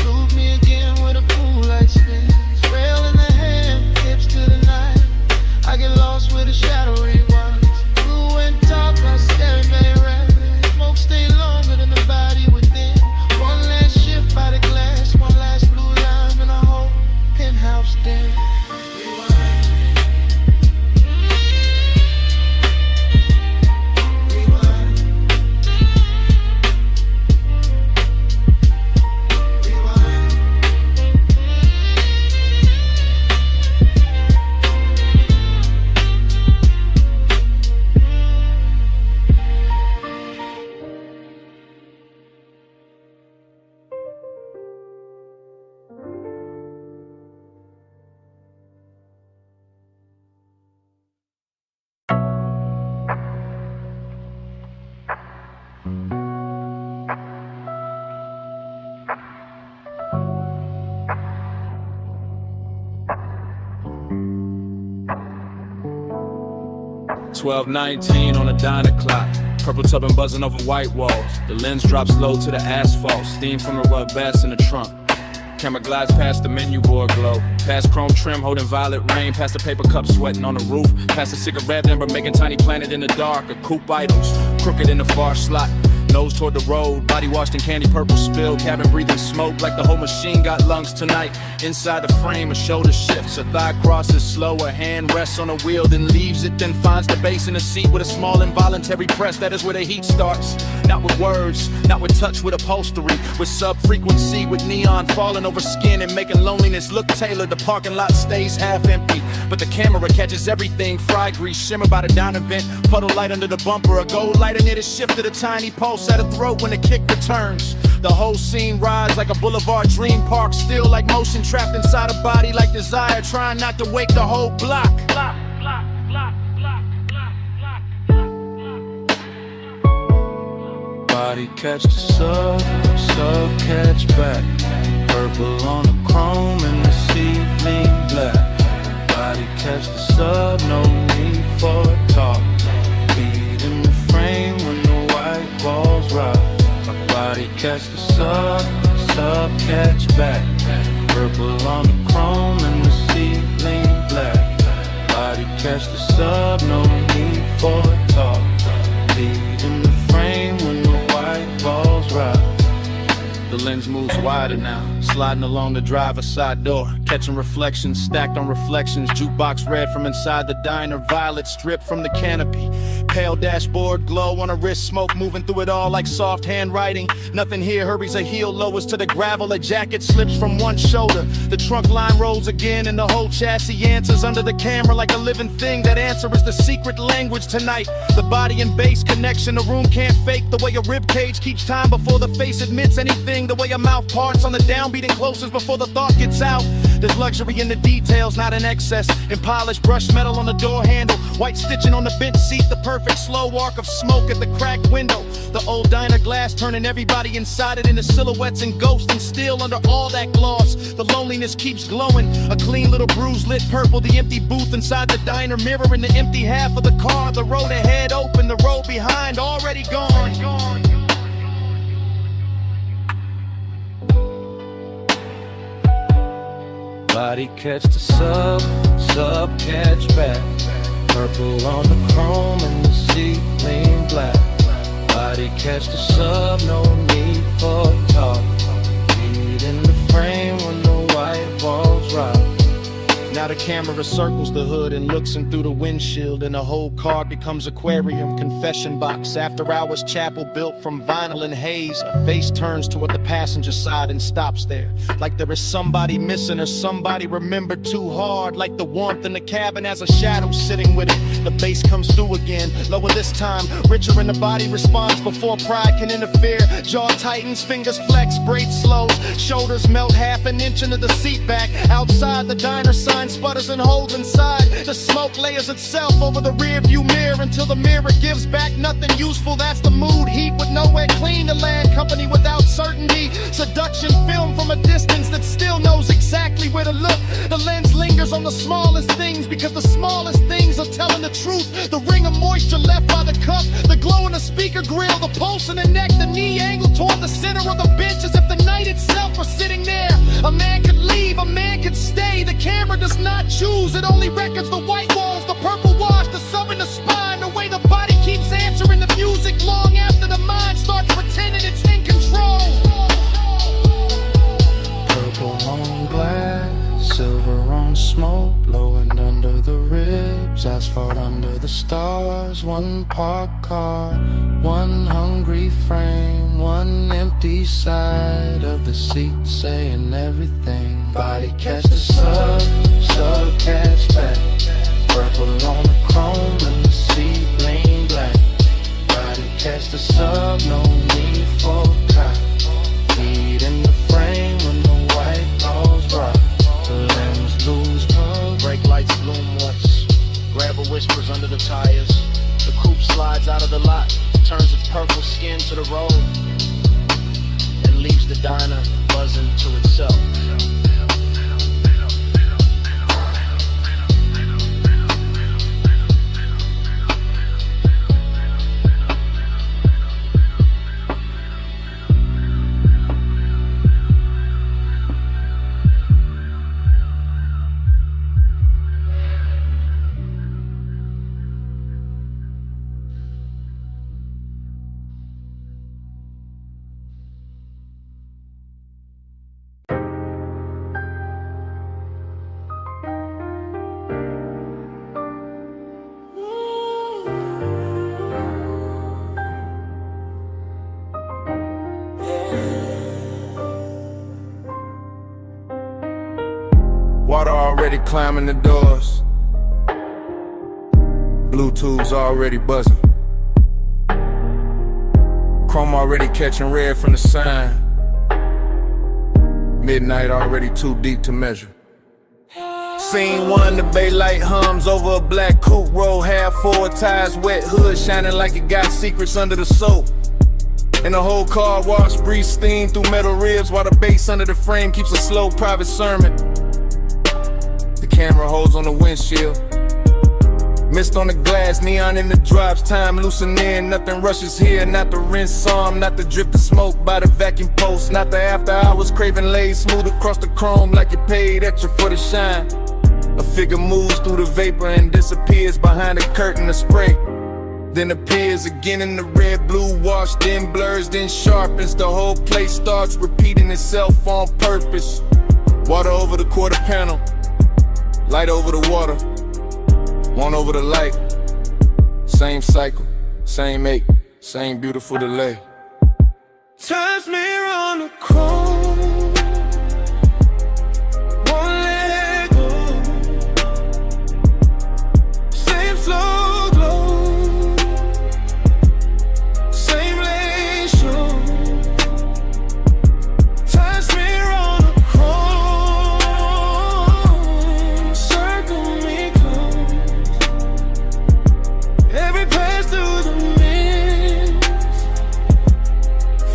S8: Loop me again with a pool light spin. Rail in the hand, hips to the night. I get lost with a shadow rewinds. Blue and top, like staring at rabbit. Smoke stay longer than the body within. One last shift by the glass, one last blue line in a whole penthouse den.
S5: $12:19 on a diner clock. Purple tubbing buzzing over white walls. The lens drops low to the asphalt. Steam from the rug vest in the trunk. Camera glides past the menu board glow. Past chrome trim holding violet rain. Past the paper cup sweating on the roof. Past the cigarette ember making tiny planet in the dark. A coupe idols crooked in the far slot. Nose toward the road, body washed in candy purple spill. Cabin breathing smoke like the whole machine got lungs tonight. Inside the frame, a shoulder shifts, a thigh crosses slow. A hand rests on a wheel, then leaves it, then finds the base in the seat with a small involuntary press. That is where the heat starts. Not with words, not with touch, with upholstery. With sub-frequency, with neon falling over skin and making loneliness look tailored. The parking lot stays half empty, but the camera catches everything. Fry grease, shimmer by the diner vent. Puddle light under the bumper, a gold lighter near the shift of the tiny pulse at a throat when the kick returns. The whole scene rides like a boulevard dream park. Still like motion trapped inside a body like desire. Trying not to wake the whole block. Body catch the sub catch back. Purple on the chrome and the ceiling black. Body catch the sub, no need for talk. Beat in the frame when the white walls rock. My body catch the sub catch back. Purple on the chrome and the ceiling black. Body catch the sub, no need for talk. Beat in the frame when the white walls rock. The lens moves wider now, sliding along the driver's side door. Catching reflections, stacked on reflections. Jukebox red from inside the diner. Violet stripped from the canopy. Pale dashboard glow on a wrist. Smoke moving through it all like soft handwriting. Nothing here hurries a heel lowers to the gravel. A jacket slips from one shoulder. The trunk line rolls again and the whole chassis answers under the camera like a living thing. That answer is the secret language tonight. The body and bass connection. The room can't fake the way a rib cage keeps time before the face admits anything. The way a mouth parts on the downbeat and closes before the thought gets out. There's luxury in the details, not in excess. In polished brushed metal on the door handle. White stitching on the bench seat. The perfect slow arc of smoke at the cracked window. The old diner glass turning everybody inside it into silhouettes and ghosts. And still under all that gloss, the loneliness keeps glowing. A clean little bruise lit purple. The empty booth inside the diner mirroring the empty half of the car. The road ahead open, the road behind already gone. Body catch the sub catch back. Purple on the chrome and the ceiling black. Body catch the sub, no need for talk. Beat in the frame.
S6: Now the camera circles the hood and looks in through the windshield, and the whole car becomes aquarium, confession box, after hours chapel built from vinyl and haze. A face turns toward the passenger side and stops there, like there is somebody missing or somebody remembered too hard, like the warmth in the cabin has a shadow sitting with it. The bass comes through again, lower this time, richer in the body responds before pride can interfere. Jaw tightens, fingers flex, braid slows, shoulders melt half an inch into the seat back. Outside the diner sign sputters and holds inside. The smoke layers itself over the rear view mirror until the mirror gives back nothing useful. That's the mood, heat with nowhere clean to land, company without certainty. Seduction film from a distance that still knows exactly where to look. The lens lingers on the smallest things because the smallest things are telling the truth. The ring of moisture left by the cup, the glow in the speaker grill, the pulse in the neck, the knee angle toward the center of the bench as if the night itself were sitting there. A man could leave, a man could stay. The camera does not choose, it only records the white walls, the purple wash, the sub in the spine, the way the body keeps answering the music long after the mind starts pretending it's in control.
S8: Purple on glass, silver on smoke, blowing under the ribs, asphalt under the stars. One parked car, one hungry frame, one empty side of the seat saying everything. Body catch the sub, sub catch back. Purple on the chrome and the seat lean black. Body catch the sub, no need for cop. Feet in the frame when the white balls rock. The lens lose color.
S6: Brake lights bloom once, grabber whispers under the tires. The coupe slides out of the lot, turns its purple skin to the road, and leaves the diner buzzing to itself.
S5: Water already climbing the doors, Bluetooth's already buzzing, chrome already catching red from the sign. Midnight already too deep to measure. Scene one, the bay light hums over a black coupe, roll half forward, tires wet, hood shining like it got secrets under the soap. And the whole car wash, breeze steam through metal ribs while the bass under the frame keeps a slow private sermon. Camera holds on the windshield, mist on the glass, neon in the drops, time loosening in, nothing rushes here, not the rinse psalm, not the drift of smoke by the vacuum post, not the after hours craving laid smooth across the chrome like you paid extra for the shine. A figure moves through the vapor and disappears behind a curtain of spray, then appears again in the red blue wash, then blurs, then sharpens, the whole place starts repeating itself on purpose. Water over the quarter panel, light over the water, one over the light. Same cycle, same ache, same beautiful delay.
S8: Time's mirror on the chrome, won't let go. Same slow glow, same lane show. Time's mirror on the chrome, circle me close. Every pass through the mist,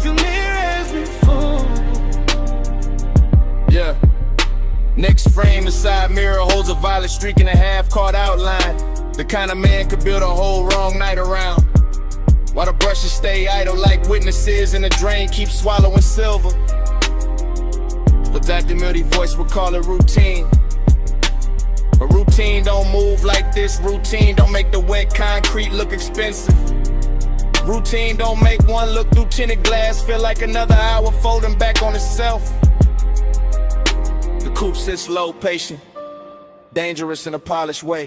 S8: feel near as before.
S5: Yeah. Next frame, the side mirror holds a violet streak and a half-caught outline. The kind of man could build a whole wrong night around. While the brushes stay idle like witnesses and the drain keeps swallowing silver. But Dr. Mildy's voice would call it routine. But routine don't move like this. Routine don't make the wet concrete look expensive. Routine don't make one look through tinted glass feel like another hour folding back on itself. The coupe sits low, patient,
S10: dangerous in a polished way.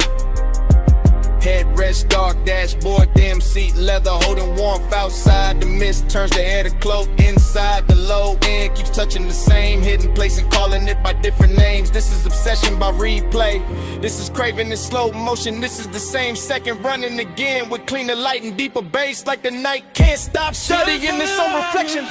S10: Headrest dark, dashboard, damn seat leather, holding warmth outside. The mist turns the air to cloak inside. The low end keeps touching the same hidden place and calling it by different names. This is obsession by replay. This is craving in slow motion. This is the same second running again with cleaner light and deeper bass, like the night can't stop studying its own reflection.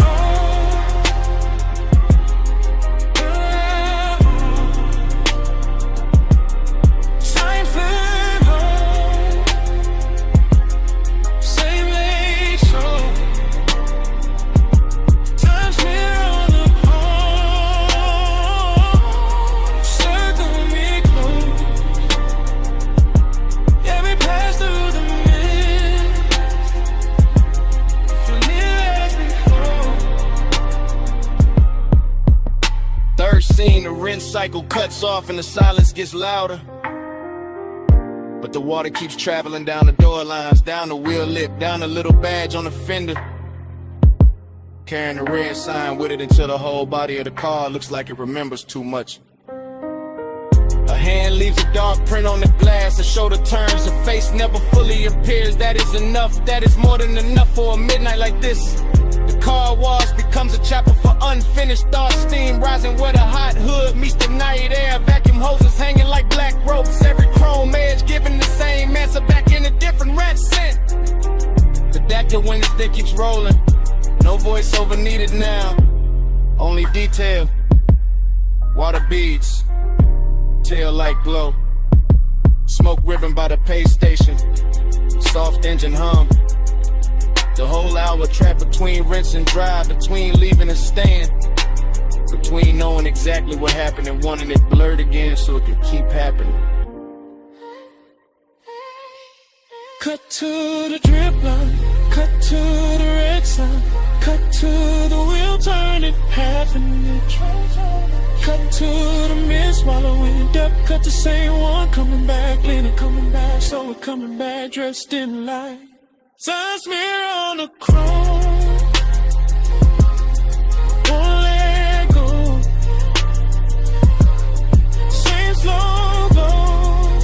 S10: The rinse cycle cuts off and the silence gets louder, but the water keeps traveling down the door lines, down the wheel lip, down the little badge on the fender, carrying the red sign with it until the whole body of the car looks like it remembers too much. A hand leaves a dark print on the glass, a shoulder turns, a face never fully appears. That is enough, that is more than enough for a midnight like this. The car wash becomes a chapter for unfinished thoughts. Steam rising where the hot hood meets the night air. Vacuum hoses hanging like black ropes. Every chrome edge giving the same answer back in a different red scent. The Dactyl when the stick keeps rolling. No voiceover needed now. Only detail. Water beads. Tail light glow. Smoke ribbon by the pay station. Soft engine hum. The whole hour trapped between rinse and dry, between leaving and staying, between knowing exactly what happened and wanting it blurred again so it could keep happening.
S8: Cut to the drip line, cut to the red sign, cut to the wheel turning half an inch. Cut to the mist swallowing depth, cut the same one coming back, leaning coming back, so we're coming back dressed in light. Sun smear on the chrome, won't let go. Same slow glow,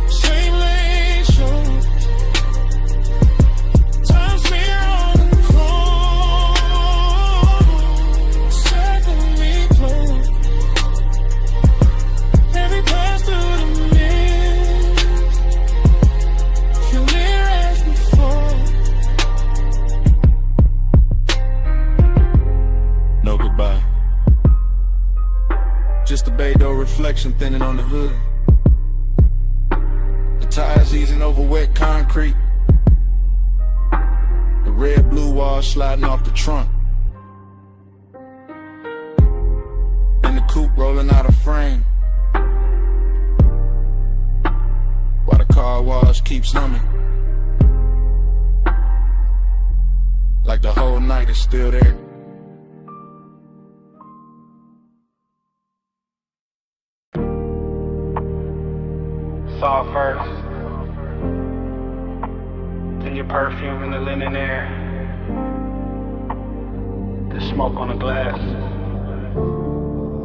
S8: same lane show. Time smear on the chrome, circle me close. Every pass through the
S10: no goodbye. Just a bay door reflection thinning on the hood. The tires easing over wet concrete. The red blue wall sliding off the trunk. And the coupe rolling out of frame. While the car wash keeps humming. Like the whole night is still there.
S20: Saw first, then your perfume in the linen air, the smoke on the glass,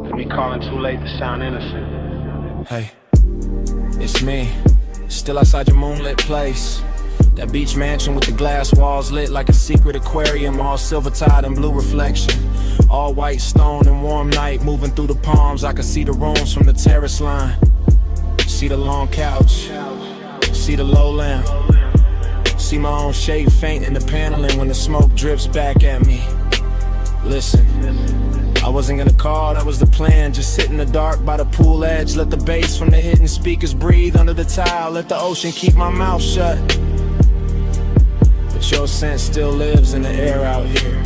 S20: and me calling too late to sound innocent.
S7: Hey, it's me, still outside your moonlit place. That beach mansion with the glass walls lit like a secret aquarium, all silver tide and blue reflection. All white stone and warm night moving through the palms. I can see the rooms from the terrace line. See the long couch, see the low lamp, see my own shape faint in the paneling when the smoke drips back at me. Listen, I wasn't gonna call, that was the plan. Just sit in the dark by the pool edge, let the bass from the hidden speakers breathe under the tile, let the ocean keep my mouth shut. But your scent still lives in the air out here.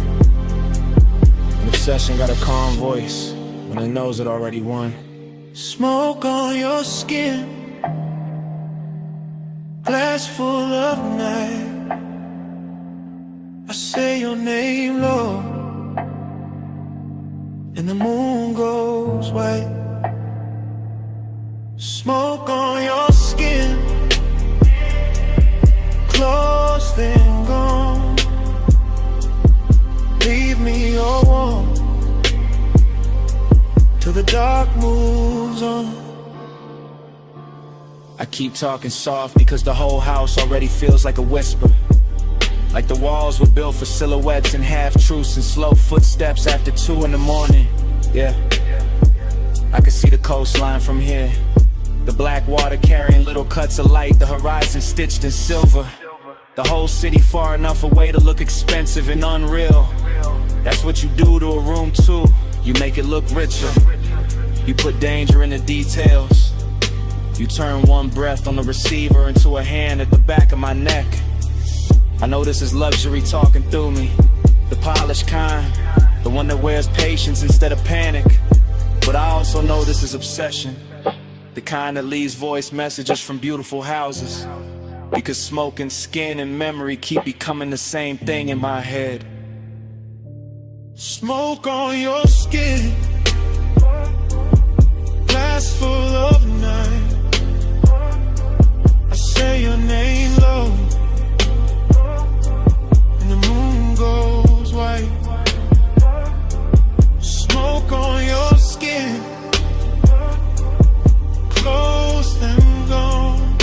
S7: An obsession got a calm voice when it knows it already won.
S8: Smoke on your skin, glass full of night. I say your name, Lord, and the moon goes white. Smoke on your skin, close then gone. Leave me all warm to till the dark moves on.
S7: I keep talking soft because the whole house already feels like a whisper. Like the walls were built for silhouettes and half-truths and slow footsteps after 2 in the morning. Yeah, I can see the coastline from here. The black water carrying little cuts of light, the horizon stitched in silver. The whole city far enough away to look expensive and unreal. That's what you do to a room too. You make it look richer. You put danger in the details. You turn one breath on the receiver into a hand at the back of my neck. I know this is luxury talking through me. The polished kind, the one that wears patience instead of panic. But I also know this is obsession. The kind that leaves voice messages from beautiful houses. Because smoke and skin and memory keep becoming the same thing in my head.
S8: Smoke on your skin, glass full of night. I say your name low, and the moon goes white. Smoke on your skin, close them gone.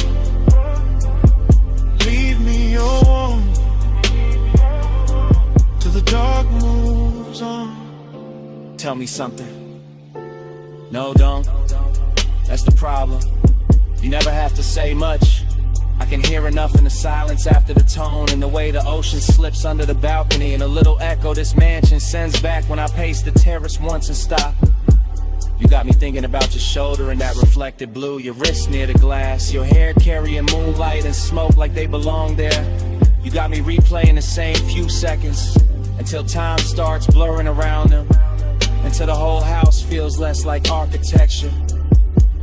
S8: Leave me alone till the dark moves on.
S7: Tell me something. No, don't. That's the problem. You never have to say much. I can hear enough in the silence after the tone, and the way the ocean slips under the balcony, and a little echo this mansion sends back when I pace the terrace once and stop. You got me thinking about your shoulder and that reflected blue, your wrist near the glass, your hair carrying moonlight and smoke like they belong there. You got me replaying the same few seconds until time starts blurring around them, until the whole house feels less like architecture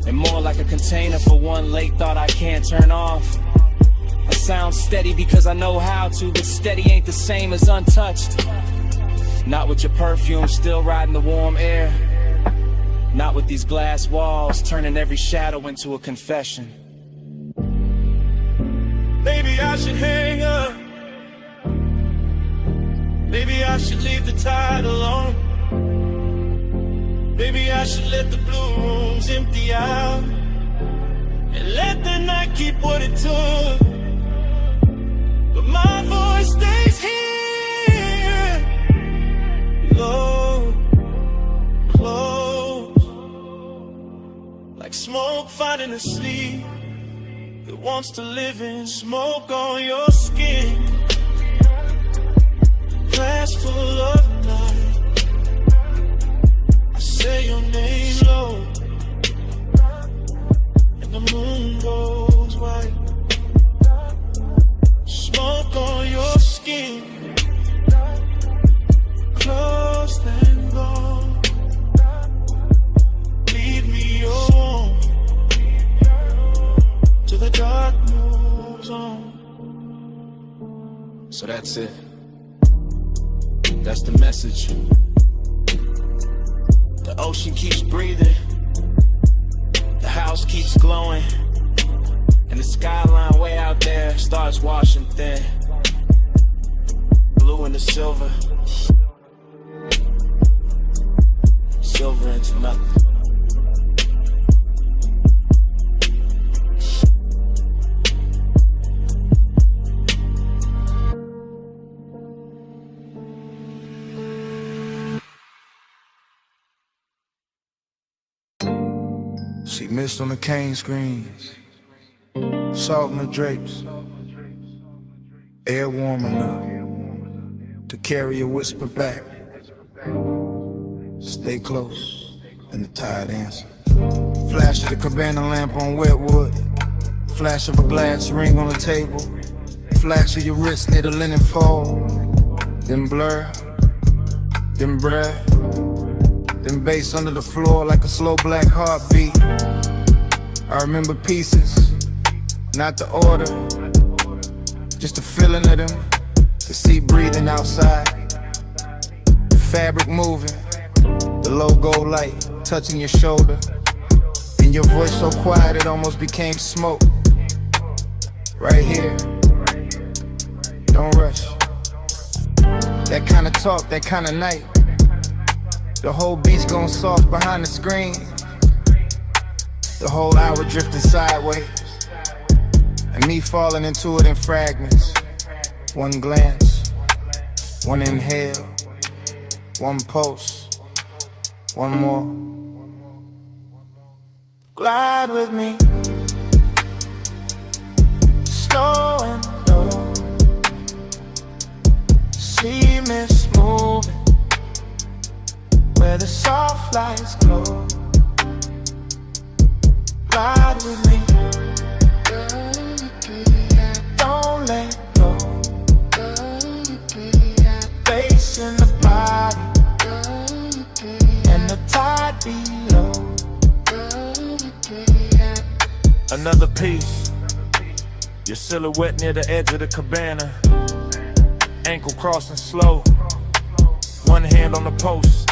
S7: and more like a container for one late thought I can't turn off. I sound steady because I know how to, but steady ain't the same as untouched. Not with your perfume still riding the warm air. Not with these glass walls turning every shadow into a confession.
S8: Maybe I should hang up. Maybe I should leave the tide alone. Maybe I should let the blue rooms empty out and let the night keep what it took. But my voice stays here, low, close, like smoke finding a sleep that wants to live in. Smoke on your skin, glass full of night. I say your name low, and the moon goes white. Smoke on your skin, close and gone. Leave me alone till the dark moves on.
S7: So that's it. That's the message. The ocean keeps breathing, the house keeps glowing, and the skyline way out there starts washing thin. Blue into silver, silver into nothing.
S4: See mist on the cane screens, salt in the drapes, air warm enough to carry a whisper back. Stay close, and the tide answers. Flash of the cabana lamp on wet wood, flash of a glass ring on the table, flash of your wrist near the linen fold, then blur, then breath, then bass under the floor like a slow black heartbeat. I remember pieces, not the order, just the feeling of them, the sea breathing outside, the fabric moving, the logo light touching your shoulder, and your voice so quiet it almost became smoke. Right here, don't rush. That kind of talk, that kind of night, The whole beach going soft behind the screen. The whole hour drifting sideways, and me falling into it in fragments. One glance, one inhale, one pulse, one more. Glide with me, slow and low. See mist moving where the soft lights glow. Glide with me, don't let go. Bass in the body and the tide below.
S6: Another piece, your silhouette near the edge of the cabana. Ankle crossing slow, one hand on the post,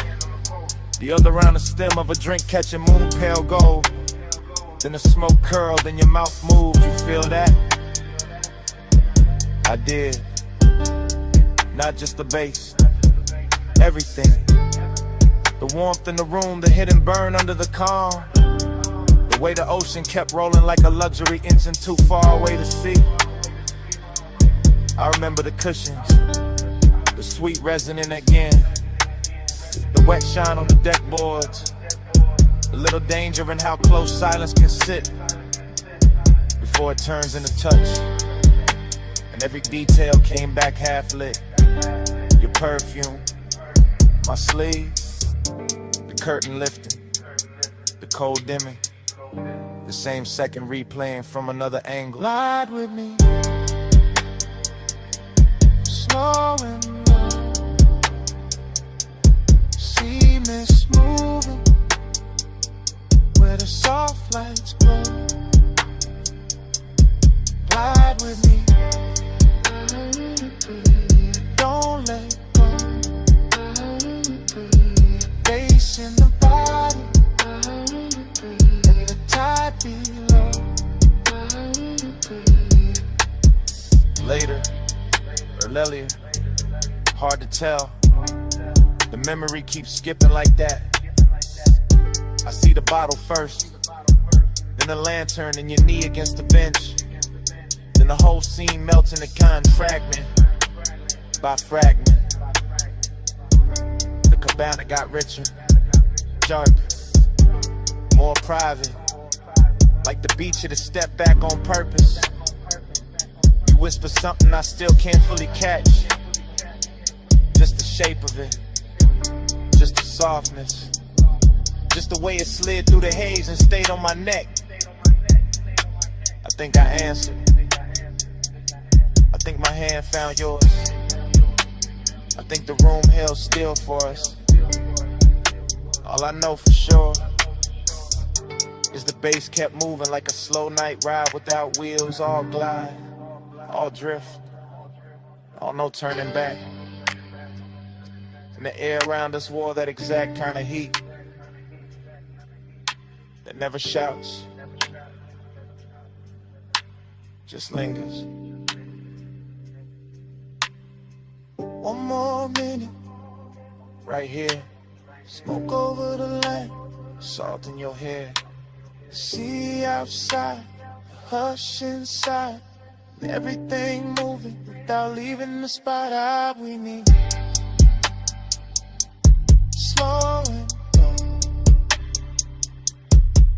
S6: the other around the stem of a drink catching moon pale gold. Then the smoke curled and your mouth moved, you feel that? I did. Not just the bass, everything. The warmth in the room, the hidden burn under the calm. The way the ocean kept rolling like a luxury engine too far away to see. I remember the cushions, the sweet resonant again. The wet shine on the deck boards. A little danger in how close silence can sit before it turns into touch. And every detail came back half lit. Your perfume, my sleeve, the curtain lifting, the cold dimming, the same second replaying from another angle.
S4: Glide with me, slow and low. See mist moving where the soft lights glow. Glide with me, don't let go. Bass in the body and the tide below.
S6: Later, or earlier, hard to tell. The memory keeps skipping like that. I see the bottle first, then the lantern and your knee against the bench. Then the whole scene melts into kind fragment by fragment. The cabana got richer, darker, more private. Like the beach had to step back on purpose. You whisper something I still can't fully catch. Just the shape of it, just the softness, just the way it slid through the haze and stayed on my neck. I think I answered. I think my hand found yours. I think the room held still for us. All I know for sure is the bass kept moving like a slow night ride without wheels. All glide, all drift, all no turning back. And the air around us wore that exact kind of heat that never shouts, just lingers.
S4: One more minute, right here. Smoke over the land, salt in your hair. See outside, hush inside. Everything moving without leaving the spot out we need. Slow and low.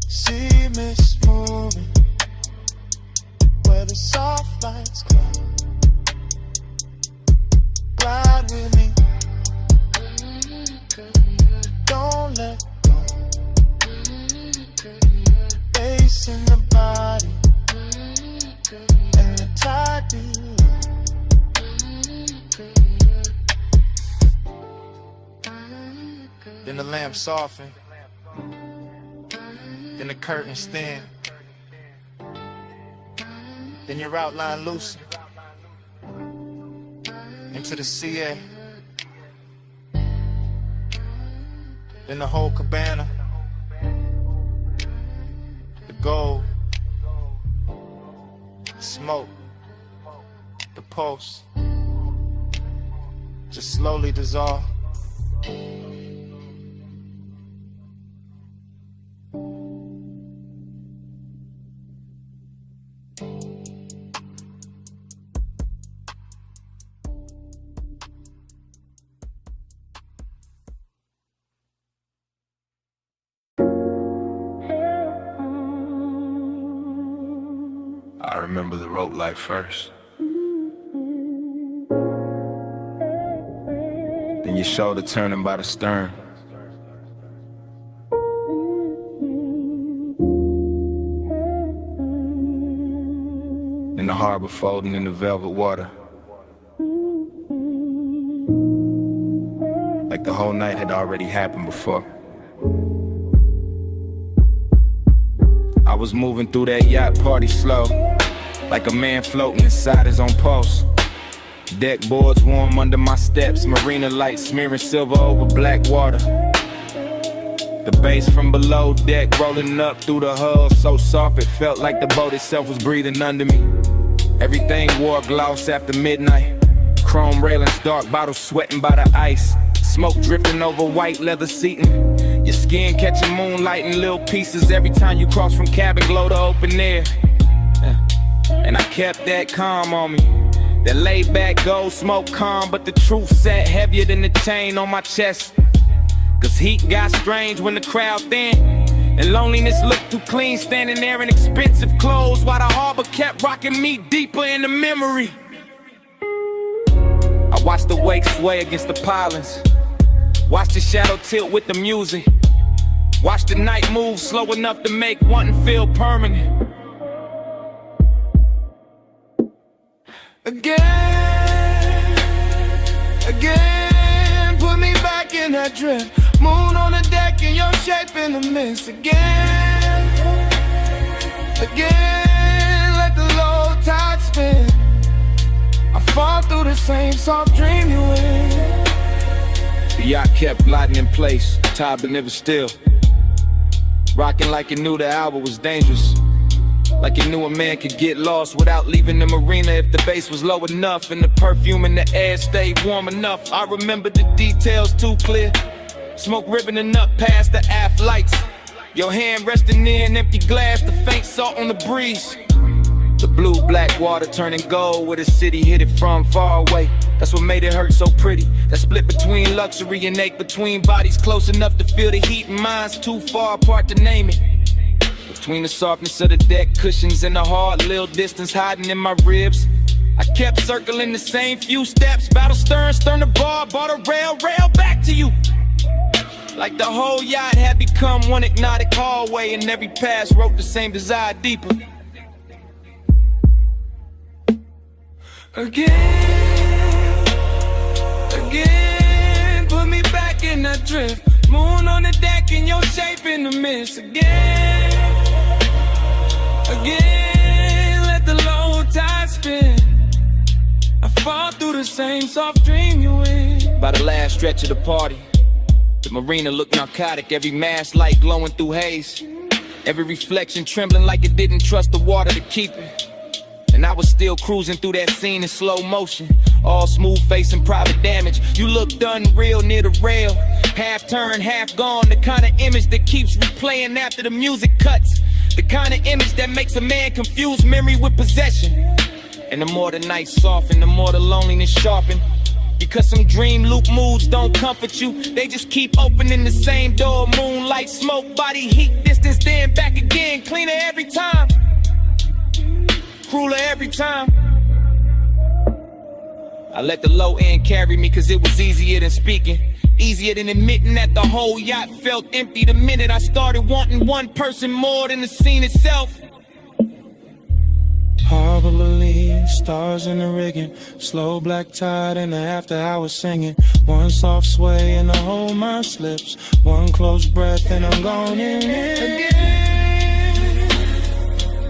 S4: See mist moving where the soft lights glow. Glide with me, don't let go. Bass in the body and the tide below.
S6: Then the lamp softened, then the curtains thin, then your outline loosened into the CA. Then the whole cabana, the gold, the smoke, the pulse, just slowly dissolve.
S10: I remember the rope light first. Then your shoulder turning by the stern. In the harbor folding in the velvet water. Like the whole night had already happened before. I was moving through that yacht party slow, like a man floating inside his own pulse. Deck boards warm under my steps, marina lights smearing silver over black water. The bass from below deck rolling up through the hull, so soft it felt like the boat itself was breathing under me. Everything wore gloss after midnight. Chrome railings, dark bottles sweating by the ice. Smoke drifting over white leather seating. Your skin catching moonlight in little pieces every time you cross from cabin glow to open air. And I kept that calm on me. That laid back gold smoke calm, but the truth sat heavier than the chain on my chest. Cause heat got strange when the crowd thin, and loneliness looked too clean standing there in expensive clothes, while the harbor kept rocking me deeper into memory. I watched the wake sway against the pilings, watched the shadow tilt with the music, watched the night move slow enough to make one feel permanent.
S4: Again, put me back in that drift. Moon on the deck and your shape in the mist. Again, let the low tide spin. I fall through the same soft dream you in.
S10: The yacht kept gliding in place, tied but never still. Rocking like it knew the hour was dangerous. Like it knew a man could get lost without leaving the marina if the bass was low enough and the perfume in the air stayed warm enough. I remember the details too clear. Smoke ribboning up past the aft lights. Your hand resting near an empty glass, the faint salt on the breeze. The blue-black water turning gold where the city hit it from far away. That's what made it hurt so pretty. That split between luxury and ache, between bodies close enough to feel the heat and minds too far apart to name it. Between the softness of the deck cushions and the hard little distance hiding in my ribs, I kept circling the same few steps. Battle stern, stern to bar, bar to rail, rail back to you. Like the whole yacht had become one hypnotic hallway, and every pass wrote the same desire deeper.
S4: Again, put me back in that drift. Moon on the deck and your shape in the mist. Again, let the low tide spin. I fall through the same soft dream you in.
S10: By the last stretch of the party, the marina looked narcotic, every mast light glowing through haze. Every reflection trembling like it didn't trust the water to keep it. And I was still cruising through that scene in slow motion, all smooth face and private damage. You looked unreal near the rail, half turned, half gone. The kind of image that keeps replaying after the music cuts. The kind of image that makes a man confuse memory with possession. And the more the night soften, the more the loneliness sharpen. Because some dream loop moods don't comfort you, they just keep opening the same door. Moonlight, smoke, body heat, distance, then back again. Cleaner every time, crueler every time. I let the low end carry me cause it was easier than speaking. Easier than admitting that the whole yacht felt empty the minute I started wanting one person more than the scene itself.
S8: Harbor lean, stars in the rigging, slow black tide in the after hours singing. One soft sway and the whole mind slips. One close breath and I'm gone in.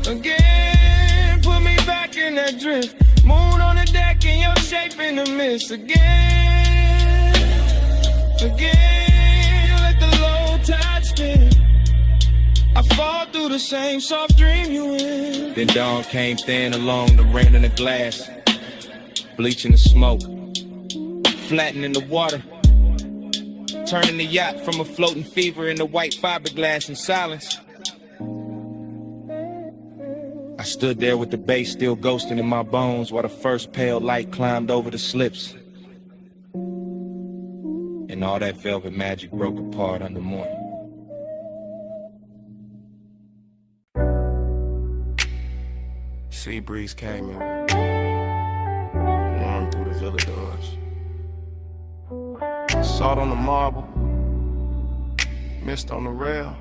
S4: Again, put me back in that drift. Moon on the deck and your shape in the mist. Again, let the low tide spin. I fall through the same soft dream you in.
S10: Then dawn came thin along the rain in the glass, bleaching the smoke, flattening the water, turning the yacht from a floating fever into white fiberglass in silence. I stood there with the bass still ghosting in my bones while the first pale light climbed over the slips. And all that velvet magic broke apart under morning.
S6: Sea breeze came in, warm through the villa doors. Salt on the marble, mist on the rail.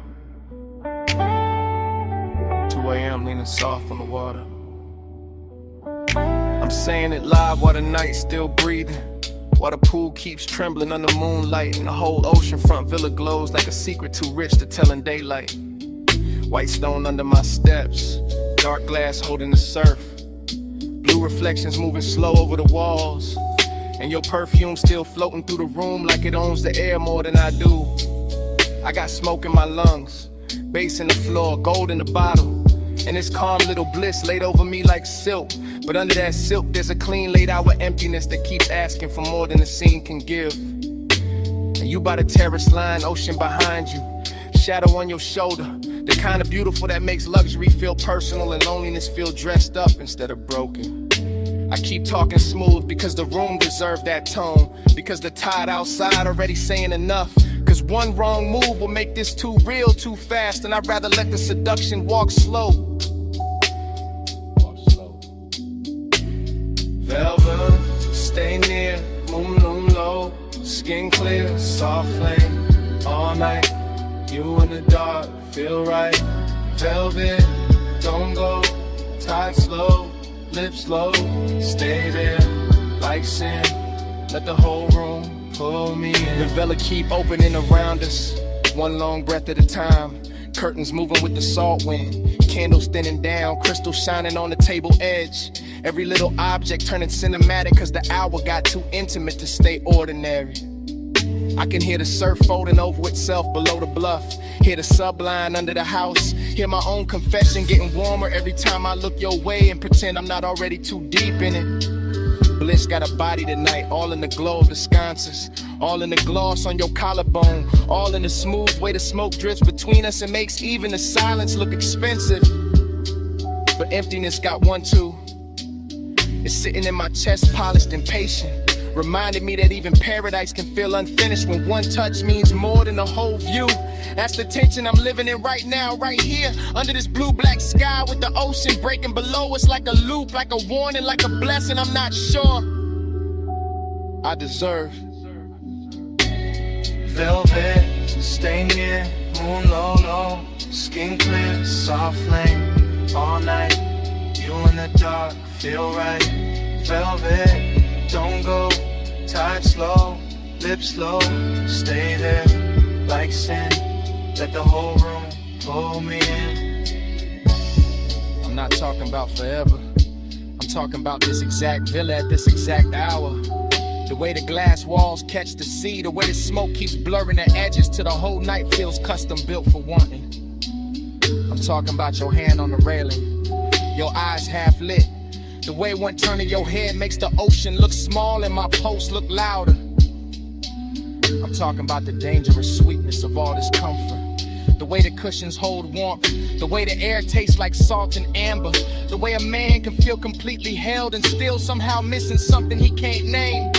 S6: 2 a.m. leaning soft on the water. I'm saying it live while the night's still breathing, while the pool keeps trembling under moonlight, and the whole oceanfront villa glows like a secret too rich to tell in daylight. White stone under my steps, dark glass holding the surf, blue reflections moving slow over the walls, and your perfume still floating through the room like it owns the air more than I do. I got smoke in my lungs, bass in the floor, gold in the bottle, and this calm little bliss laid over me like silk. But under that silk there's a clean laid out with emptiness that keeps asking for more than the scene can give. And you by the terrace line, ocean behind you, shadow on your shoulder, the kind of beautiful that makes luxury feel personal and loneliness feel dressed up instead of broken. I keep talking smooth because the room deserved that tone, because the tide outside already saying enough, cause one wrong move will make this too real too fast, and I'd rather let the seduction walk slow. Velvet, stay near, moon low, skin clear, soft flame, all night, you in the dark, feel right. Velvet, don't go, tide slow, lips low, stay there, like sin, let the whole room pull me in. The vela keep opening around us, one long breath at a time, curtains moving with the salt wind, candles thinning down, crystals shining on the table edge, every little object turning cinematic cause the hour got too intimate to stay ordinary. I can hear the surf folding over itself below the bluff, hear the subline under the house, hear my own confession getting warmer every time I look your way and pretend I'm not already too deep in it. Bliss got a body tonight, all in the glow of the sconces, all in the gloss on your collarbone, all in the smooth way the smoke drifts between us and makes even the silence look expensive. But emptiness got one too. It's sitting in my chest, polished and patient, reminded me that even paradise can feel unfinished when one touch means more than the whole view. That's the tension I'm living in right now, right here, under this blue-black sky with the ocean breaking below us like a loop, like a warning, like a blessing I'm not sure I deserve. Velvet, stay near, moon low, skin clear, soft flame, all night, you in the dark, feel right. Velvet, don't go, tide slow, lips slow, stay there, like sin, let the whole room pull me in. I'm not talking about forever, I'm talking about this exact villa at this exact hour. The way the glass walls catch the sea, the way the smoke keeps blurring the edges till the whole night feels custom built for wanting. I'm talking about your hand on the railing, your eyes half lit, the way one turn of your head makes the ocean look small and my pulse look louder. I'm talking about the dangerous sweetness of all this comfort, the way the cushions hold warmth, the way the air tastes like salt and amber, the way a man can feel completely held and still somehow missing something he can't name.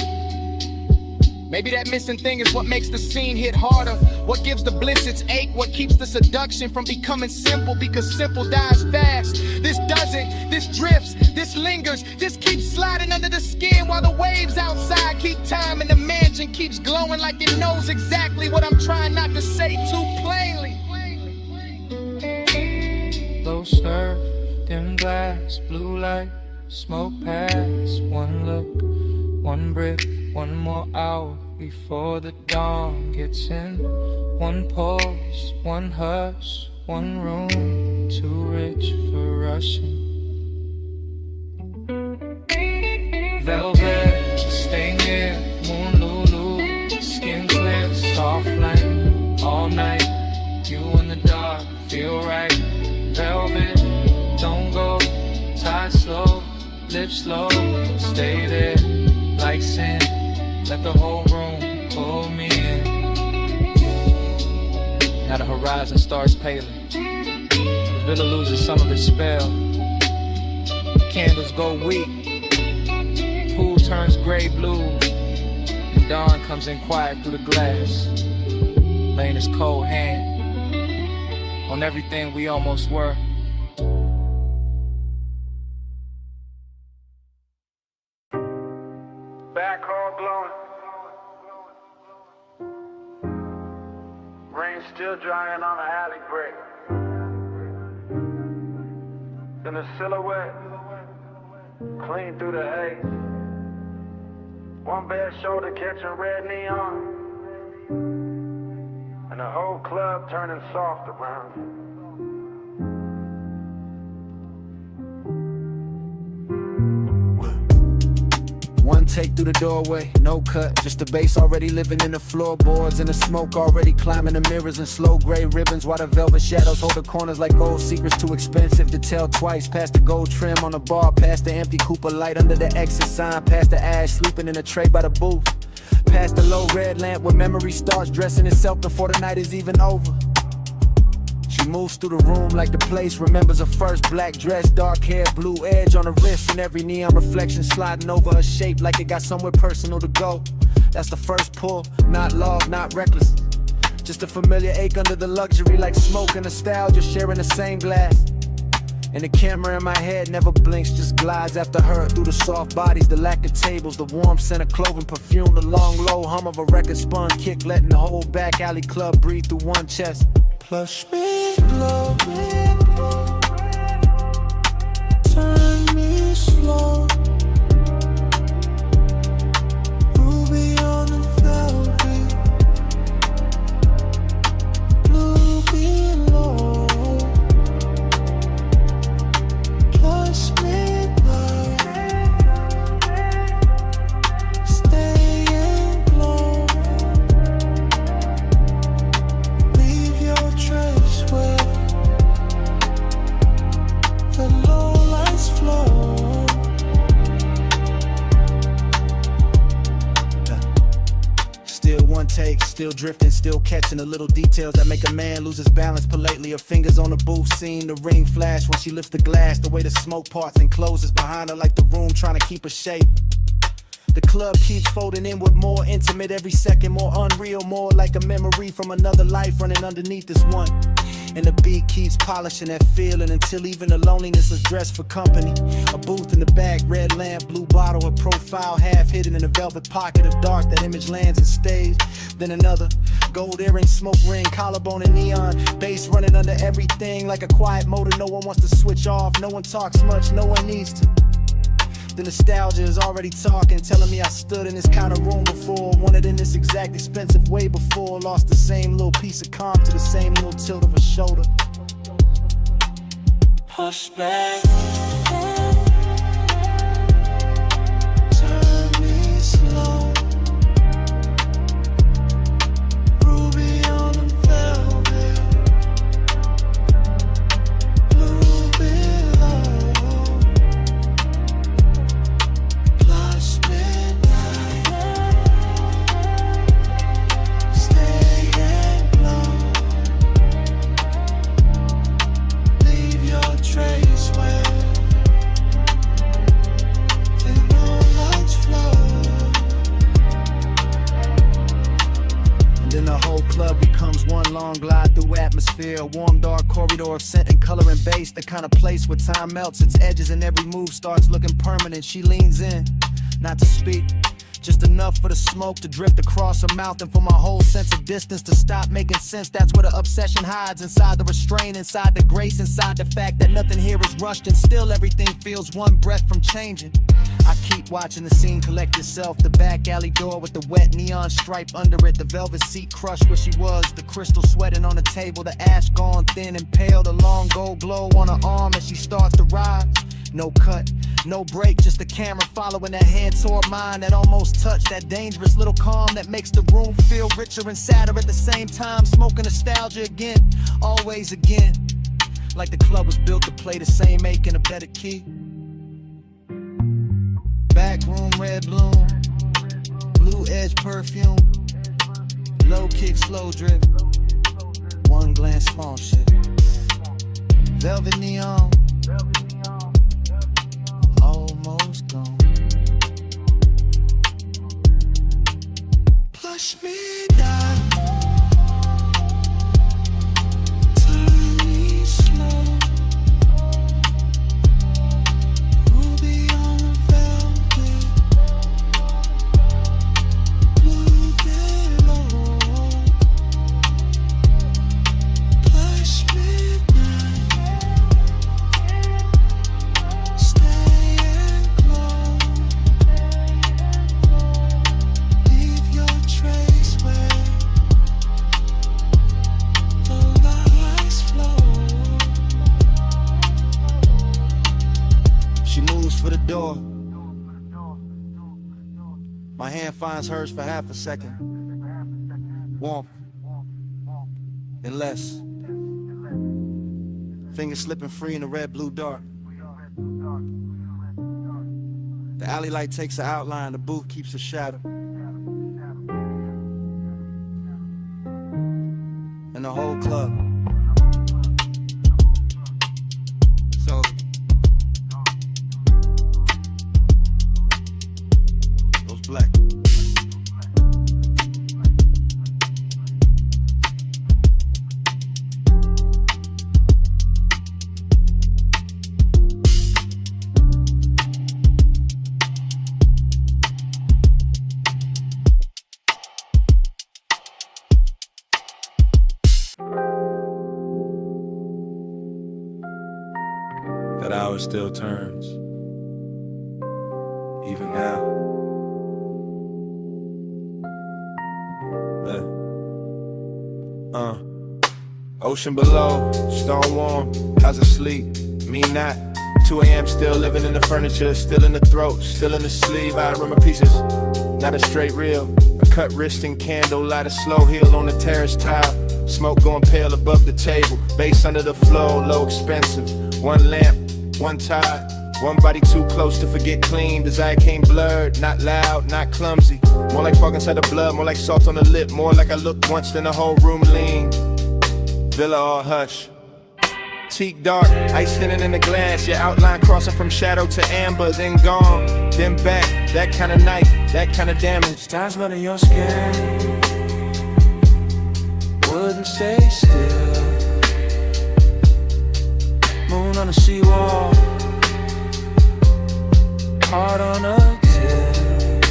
S6: Maybe that missing thing is what makes the scene hit harder, what gives the bliss its ache, what keeps the seduction from becoming simple, because simple dies fast. This doesn't, this drifts, this lingers, this keeps sliding under the skin while the waves outside keep time and the mansion keeps glowing like it knows exactly what I'm trying not to say too plainly.
S8: Low surf, dim glass, blue light, smoke pass, one look, one breath, one more hour before the dawn gets in. One pulse, one hush, one room, too rich for rushing. Velvet, stay near, moon lulu, skin clear, soft flame, all night, you in the dark, feel right. Velvet, don't go, tide slow, lips slow, stay there, like sin, let the whole room pull me in. Now the horizon starts paling, the villa loses some of its spell, candles go weak, pool turns gray blue, and dawn comes in quiet through the glass, laying his cold hand on everything we almost were.
S20: black hole glowing. Rain still drying on the alley brick. Then the silhouette, clean through the haze. One bare shoulder catching red neon. And the whole club turning soft around you.
S4: One take through the doorway, no cut, just the bass already living in the floorboards, and the smoke already climbing the mirrors and slow gray ribbons, while the velvet shadows hold the corners like gold secrets too expensive to tell twice. Past the gold trim on the bar, past the empty Cooper light under the exit sign, past the ash sleeping in a tray by the booth, past the low red lamp where memory starts dressing itself before the night is even over. She moves through the room like the place remembers her first black dress, dark hair, blue edge on her wrist, and every neon reflection sliding over her shape like it got somewhere personal to go. That's the first pull, not love, not reckless, just a familiar ache under the luxury, like smoke and nostalgia sharing the same glass. And the camera in my head never blinks, just glides after her through the soft bodies, the lack of tables, the warm scent of clothing, perfume, the long low hum of a record spun kick, letting the whole back alley club breathe through one chest. Plush me, glow me, turn me slow. Ruby on the velvet, blue below. Plush midnight, stay and glow. Leave your trace where the low lights flow. Still one take, still drifting, still catching the little details that make a man lose his balance politely. Her fingers on the booth, seeing the ring flash when she lifts the glass, the way the smoke parts and closes behind her like the room trying to keep her shape. The club keeps folding inward, more intimate every second, more unreal, more like a memory from another life running underneath this one. And the beat keeps polishing that feeling until even the loneliness is dressed for company. A booth in the back, red lamp, blue bottle, her profile half hidden in a velvet pocket of dark. That image lands and stays. Then another gold earring, smoke ring, collarbone and neon, bass running under everything like a quiet motor. No one wants to switch off, no one talks much, no one needs to. The nostalgia is already talking, telling me I stood in this kind of room before, wanted in this exact expensive way before, lost the same little piece of calm to the same little tilt of a shoulder. Push back, turn me slow. Ruby on the velvet, blue below. Long glide through atmosphere, a warm dark corridor of scent and color and bass, the kind of place where time melts its edges and every move starts looking permanent. She leans in, not to speak, just enough for the smoke to drift across her mouth and for my whole sense of distance to stop making sense. That's where the obsession hides, inside the restraint, inside the grace, inside the fact that nothing here is rushed and still everything feels one breath from changing. I keep watching the scene collect itself, the back alley door with the wet neon stripe under it, the velvet seat crushed where she was, the crystal sweating on the table, the ash gone thin and pale, the long gold glow on her arm as she starts to rise. No cut, no break, just the camera following that hand toward mine, that almost touch, that dangerous little calm that makes the room feel richer and sadder at the same time, smoking nostalgia again, always again, like the club was built to play the same ache in a better key. Back room, red bloom, blue edge perfume, low kick, slow drip, one glance, small shit, velvet neon, almost gone. Plush me down, turn me slow. Ruby on velvet,
S15: She moves for the door. My hand finds hers for half a second. Warmth. Then less. Fingers slipping free in the red-blue dark. The alley light takes an outline, the booth keeps a shadow. And the whole club. So those black.
S10: That hour still turns, even now.
S6: Ocean below, stone warm, how's it sleep? Me not. 2 a.m. still living in the furniture, still in the throat, still in the sleeve. I remember pieces, not a straight reel. A cut wrist and candle, light a slow heel on the terrace tile. Smoke going pale above the table, bass under the floor, low expensive. One lamp, one tide, one body too close to forget clean. Desire came blurred, not loud, not clumsy. More like fog inside the blood, more like salt on the lip. More like I looked once, then the whole room leaned. Villa all hush. Teak dark, ice thinning in the glass. Your outline crossing from shadow to amber, then gone, then back. That kind of night, that kind of damage.
S8: Times blood in your skin wouldn't stay still. Moon on the seawall, heart on a till.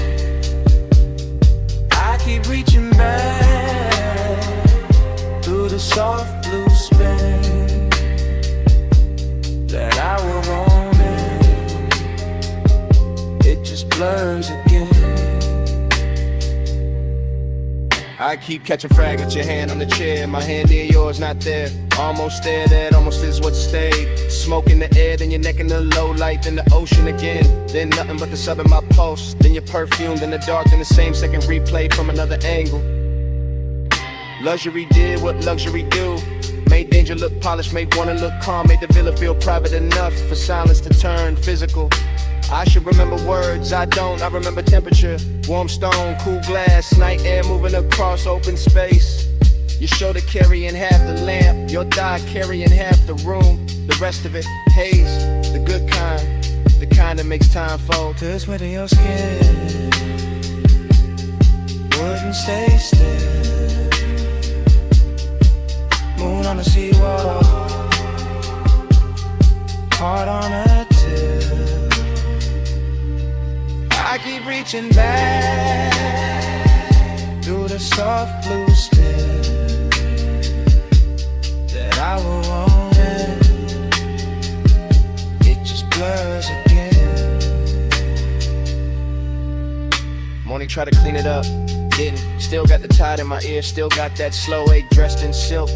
S8: I keep reaching back through the soft blue spin that I will roam in. It just blurs again.
S6: I keep catching fragments, your hand on the chair, my hand in yours, not there. Almost there, that almost is what stayed. Smoke in the air, then your neck in the low light, then the ocean again. Then nothing but the sub in my pulse, then your perfume, then the dark, then the same second replay from another angle. Luxury did what luxury do. Made danger look polished, made wanna look calm. Made the villa feel private enough for silence to turn physical. I should remember words, I don't. I remember temperature, warm stone, cool glass, night air moving across open space. Your shoulder carrying half the lamp, your thigh carrying half the room. The rest of it, haze, the good kind, the kind that makes time fold.
S8: To sweat in your skin wouldn't stay still. Moon on the seawall, heart on a till. I keep reaching back through the soft blue spin that I will roam in. It just blurs again.
S6: Morning try to clean it up, didn't. Still got the tide in my ear, still got that slow 8 dressed in silk.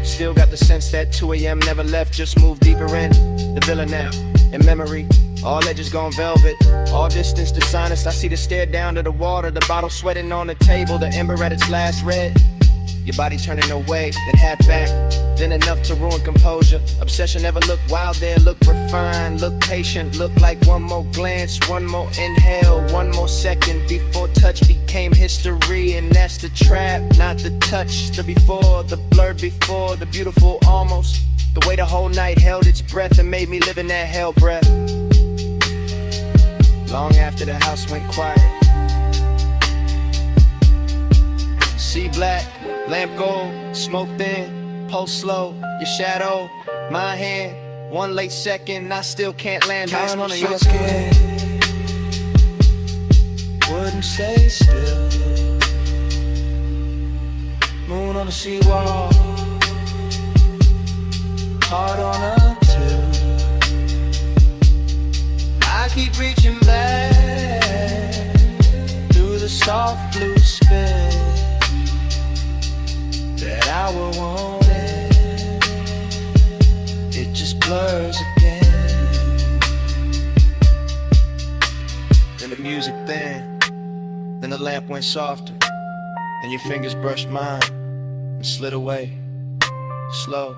S6: Still got the sense that 2 a.m. never left, just moved deeper in the villa now. In memory, all edges gone velvet, all distance to sinus. I see the stare down to the water, the bottle sweating on the table, the ember at its last red. Your body turning away, then half back, then enough to ruin composure. Obsession never looked wild there, look refined, look patient, look like one more glance, one more inhale, one more second before touch became history. And that's the trap, not the touch, the before, the blurred before, the beautiful almost. The way the whole night held its breath and made me live in that hell breath. Long after the house went quiet. See black, lamp gold, smoke thin, pulse slow, your shadow, my hand. One late second, I still can't land.
S8: Time on your skin wouldn't stay still. Moon on the seawall, heart on a till. I keep reaching back through the soft blue spin that I will want it. It just blurs again.
S2: music thin, then the lamp went softer, then your fingers brushed mine and slid away, slow,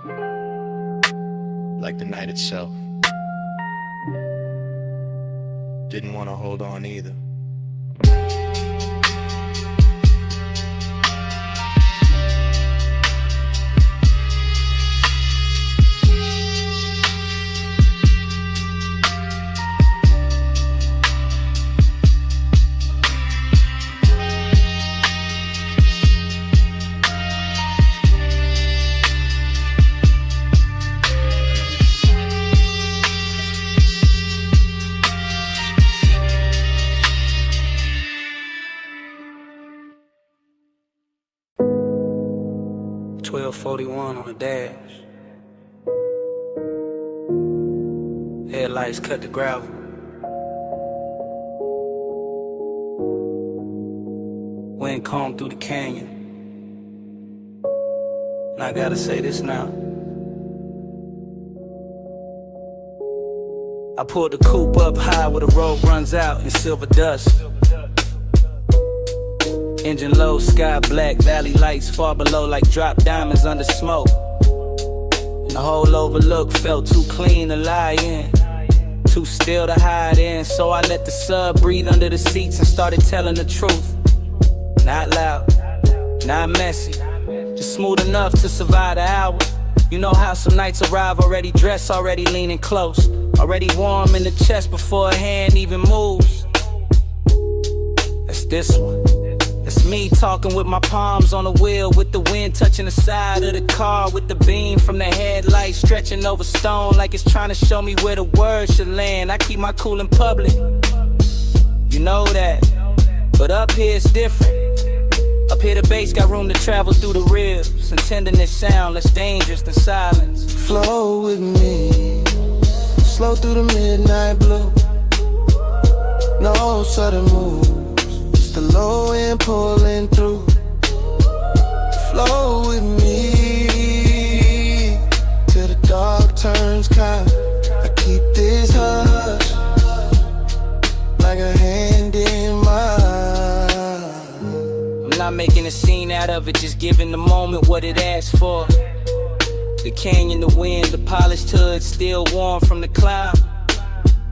S2: like the night itself. Didn't want to hold on either.
S16: On the dash. Headlights cut the gravel. Wind combed through the canyon. And I gotta say this now. I pulled the coupe up high where the road runs out in silver dust. Engine low, sky black, valley lights far below like drop diamonds under smoke. And the whole overlook felt too clean to lie in, too still to hide in. So I let the sub breathe under the seats and started telling the truth. Not loud, not messy, just smooth enough to survive the hour. You know how some nights arrive already dressed, already leaning close, already warm in the chest before a hand even moves. That's this one. It's me talking with my palms on the wheel, with the wind touching the side of the car, with the beam from the headlight stretching over stone like it's trying to show me where the words should land. I keep my cool in public, you know that, but up here it's different. Up here the bass got room to travel through the ribs, intending this sound less dangerous than silence.
S13: Flow with me, slow through the midnight blue. No sudden moves, just the low end pulling through. Flow with me till the dark turns kind. I keep this hush like a hand in mine.
S16: I'm not making a scene out of it, just giving the moment what it asks for. The canyon, the wind, the polished hood still warm from the climb.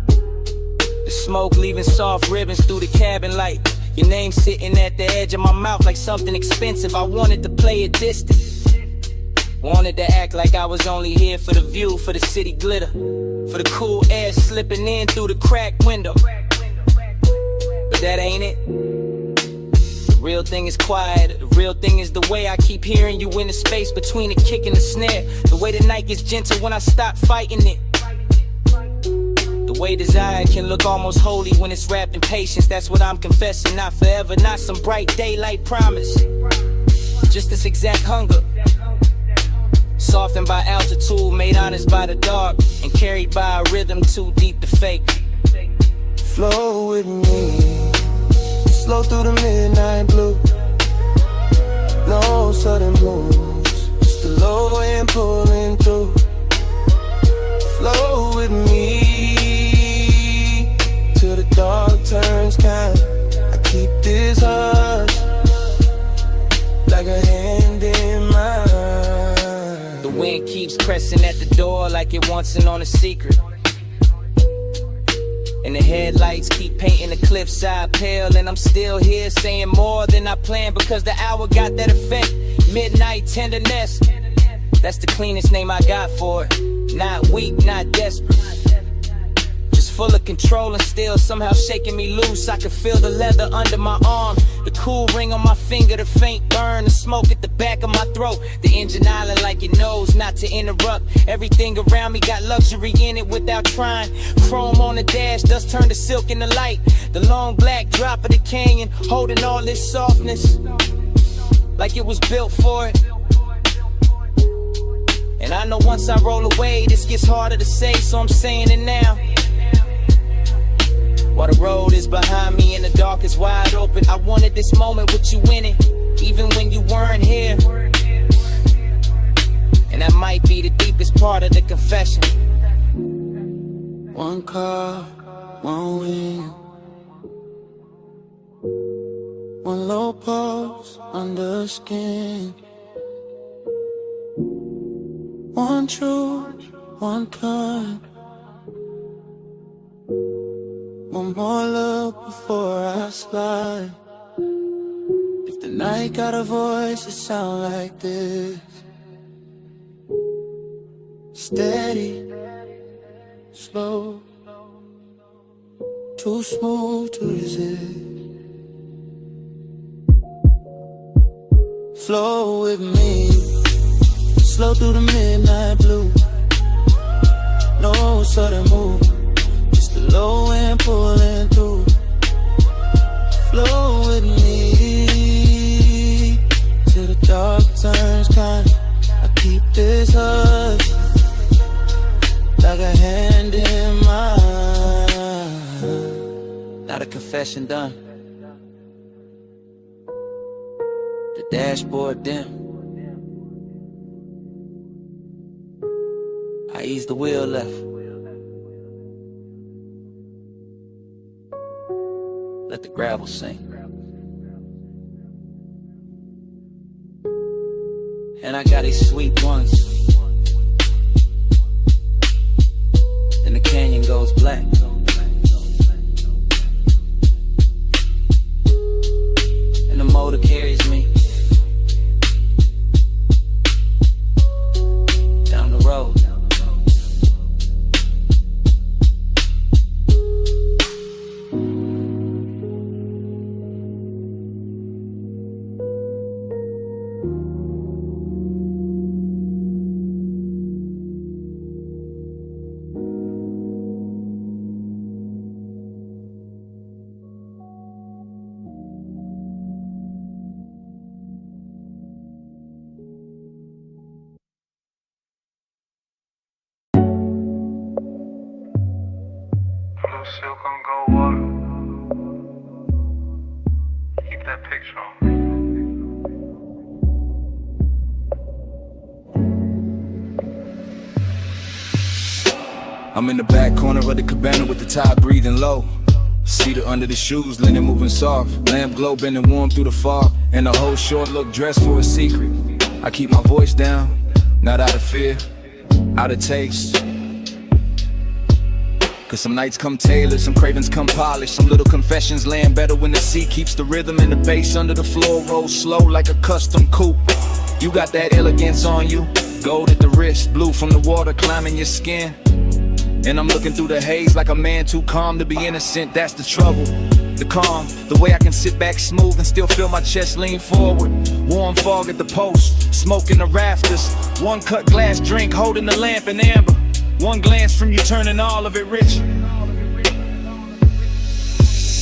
S16: The smoke leaving soft ribbons through the cabin light. Your name sitting at the edge of my mouth like something expensive. I wanted to play it distant, wanted to act like I was only here for the view, for the city glitter, for the cool air slipping in through the cracked window. But that ain't it. The real thing is quiet. The real thing is the way I keep hearing you in the space between the kick and the snare. The way the night gets gentle when I stop fighting it. The way desire can look almost holy when it's wrapped in patience. That's what I'm confessing. Not forever, not some bright daylight promise. Just this exact hunger, softened by altitude, made honest by the dark, and carried by a rhythm too deep to fake.
S13: Flow with me, slow through the midnight blue. No sudden moves, just the low end pulling through. Flow with me till the dark turns kind. I keep this hush like a hand in mine.
S16: The wind keeps pressing at the door like it wants to know a secret. And the headlights keep painting the cliffside pale. And I'm still here saying more than I planned, because the hour got that effect. Midnight tenderness, that's the cleanest name I got for it. Not weak, not desperate, just full of control and still somehow shaking me loose. I can feel the leather under my arm, the cool ring on my finger, the faint burn, the smoke at the back of my throat. The engine island like it knows not to interrupt. Everything around me got luxury in it without trying. Chrome on the dash, dust turned to silk in the light. The long black drop of the canyon, holding all this softness like it was built for it. And I know once I roll away, this gets harder to say, so I'm saying it now. While the road is behind me and the dark is wide open, I wanted this moment with you in it, even when you weren't here. And that might be the deepest part of the confession.
S13: One car, one wheel, One low pulse under skin. One true, one kind. One more look before I slide. If the night got a voice, it sound like this. Steady, slow, too smooth to resist. Flow with me, slow through the midnight blue. No sudden move, just the low end pulling through. Flow with me till the dark turns kind. I keep this hush like a hand in mine. Now the confession done, the dashboard dim. I ease the wheel left, let the gravel sink. And I got these sweet ones. Then the canyon goes black. And the motor carries me down the road.
S20: Silk on gold water. Keep that picture on me.
S5: I'm in the back corner of the cabana with the tide breathing low. Cedar under the shoes, linen moving soft. Lamp glow bending warm through the fog. And the whole short look dressed for a secret. I keep my voice down, not out of fear, out of taste. Cause some nights come tailored, some cravings come polished. Some little confessions land better when the sea keeps the rhythm and the bass under the floor rolls slow like a custom coupe. You got that elegance on you, gold at the wrist, blue from the water climbing your skin. And I'm looking through the haze like a man too calm to be innocent. That's the trouble, the calm, the way I can sit back smooth and still feel my chest lean forward. Warm fog at the post, smoke in the rafters. One cut glass drink holding the lamp in amber. One glance from you turning all of it rich.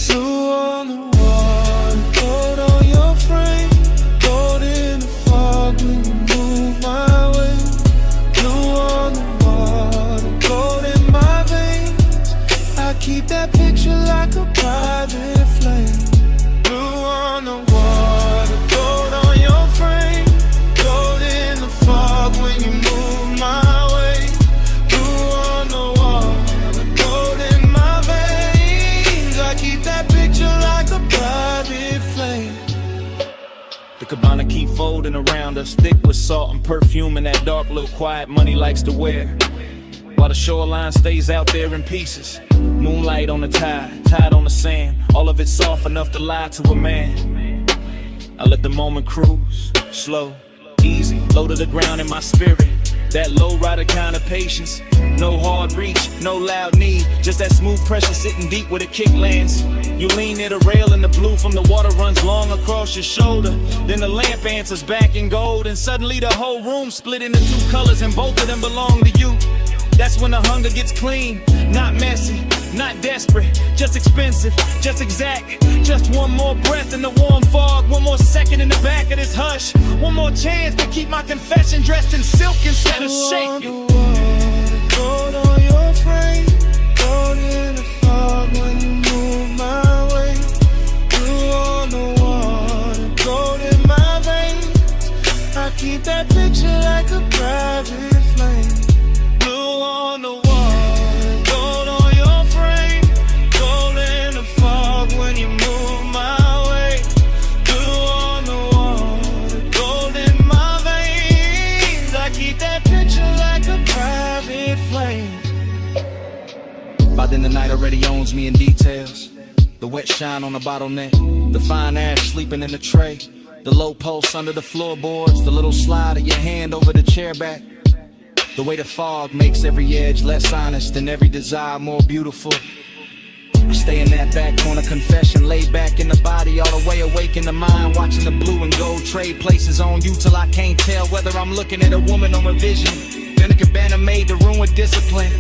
S13: Blue on the wall, gold on your frame. Gold in the fog when you move my way. Blue on the water, gold in my veins. I keep that picture like a private flame. Blue on the water, gold on your frame. Gold in the fog when you move my way.
S5: The cabana keep folding around us, thick with salt and perfume and that dark little quiet money likes to wear. While the shoreline stays out there in pieces. Moonlight on the tide, tide on the sand. All of it soft enough to lie to a man. I let the moment cruise, slow, easy, low to the ground in my spirit. That low rider kind of patience. No hard reach, no loud need. Just that smooth pressure sitting deep where the kick lands. You lean near the rail and the blue from the water runs long across your shoulder. Then the lamp answers back in gold. And suddenly the whole room split into two colors and both of them belong to you. That's when the hunger gets clean, not messy, not desperate, just expensive, just exact. Just one more breath in the warm fog, one more second in the back of this hush. One more chance to keep my confession dressed in silk instead of shaking.
S13: Gold on your frame, gold in the fog when you move my way. Blue on the water, gold in my veins. I keep that picture like a private flame. Blue on the water, gold on your frame. Gold in the fog when you move my way.
S7: By then the night already owns me in details. The wet shine on the bottleneck, the fine ash sleeping in the tray, the low pulse under the floorboards, the little slide of your hand over the chair back. The way the fog makes every edge less honest and every desire more beautiful. I stay in that back corner confession, laid back in the body, all the way awake in the mind, watching the blue and gold trade places on you till I can't tell whether I'm looking at a woman or a vision. Then a cabana made to ruin discipline,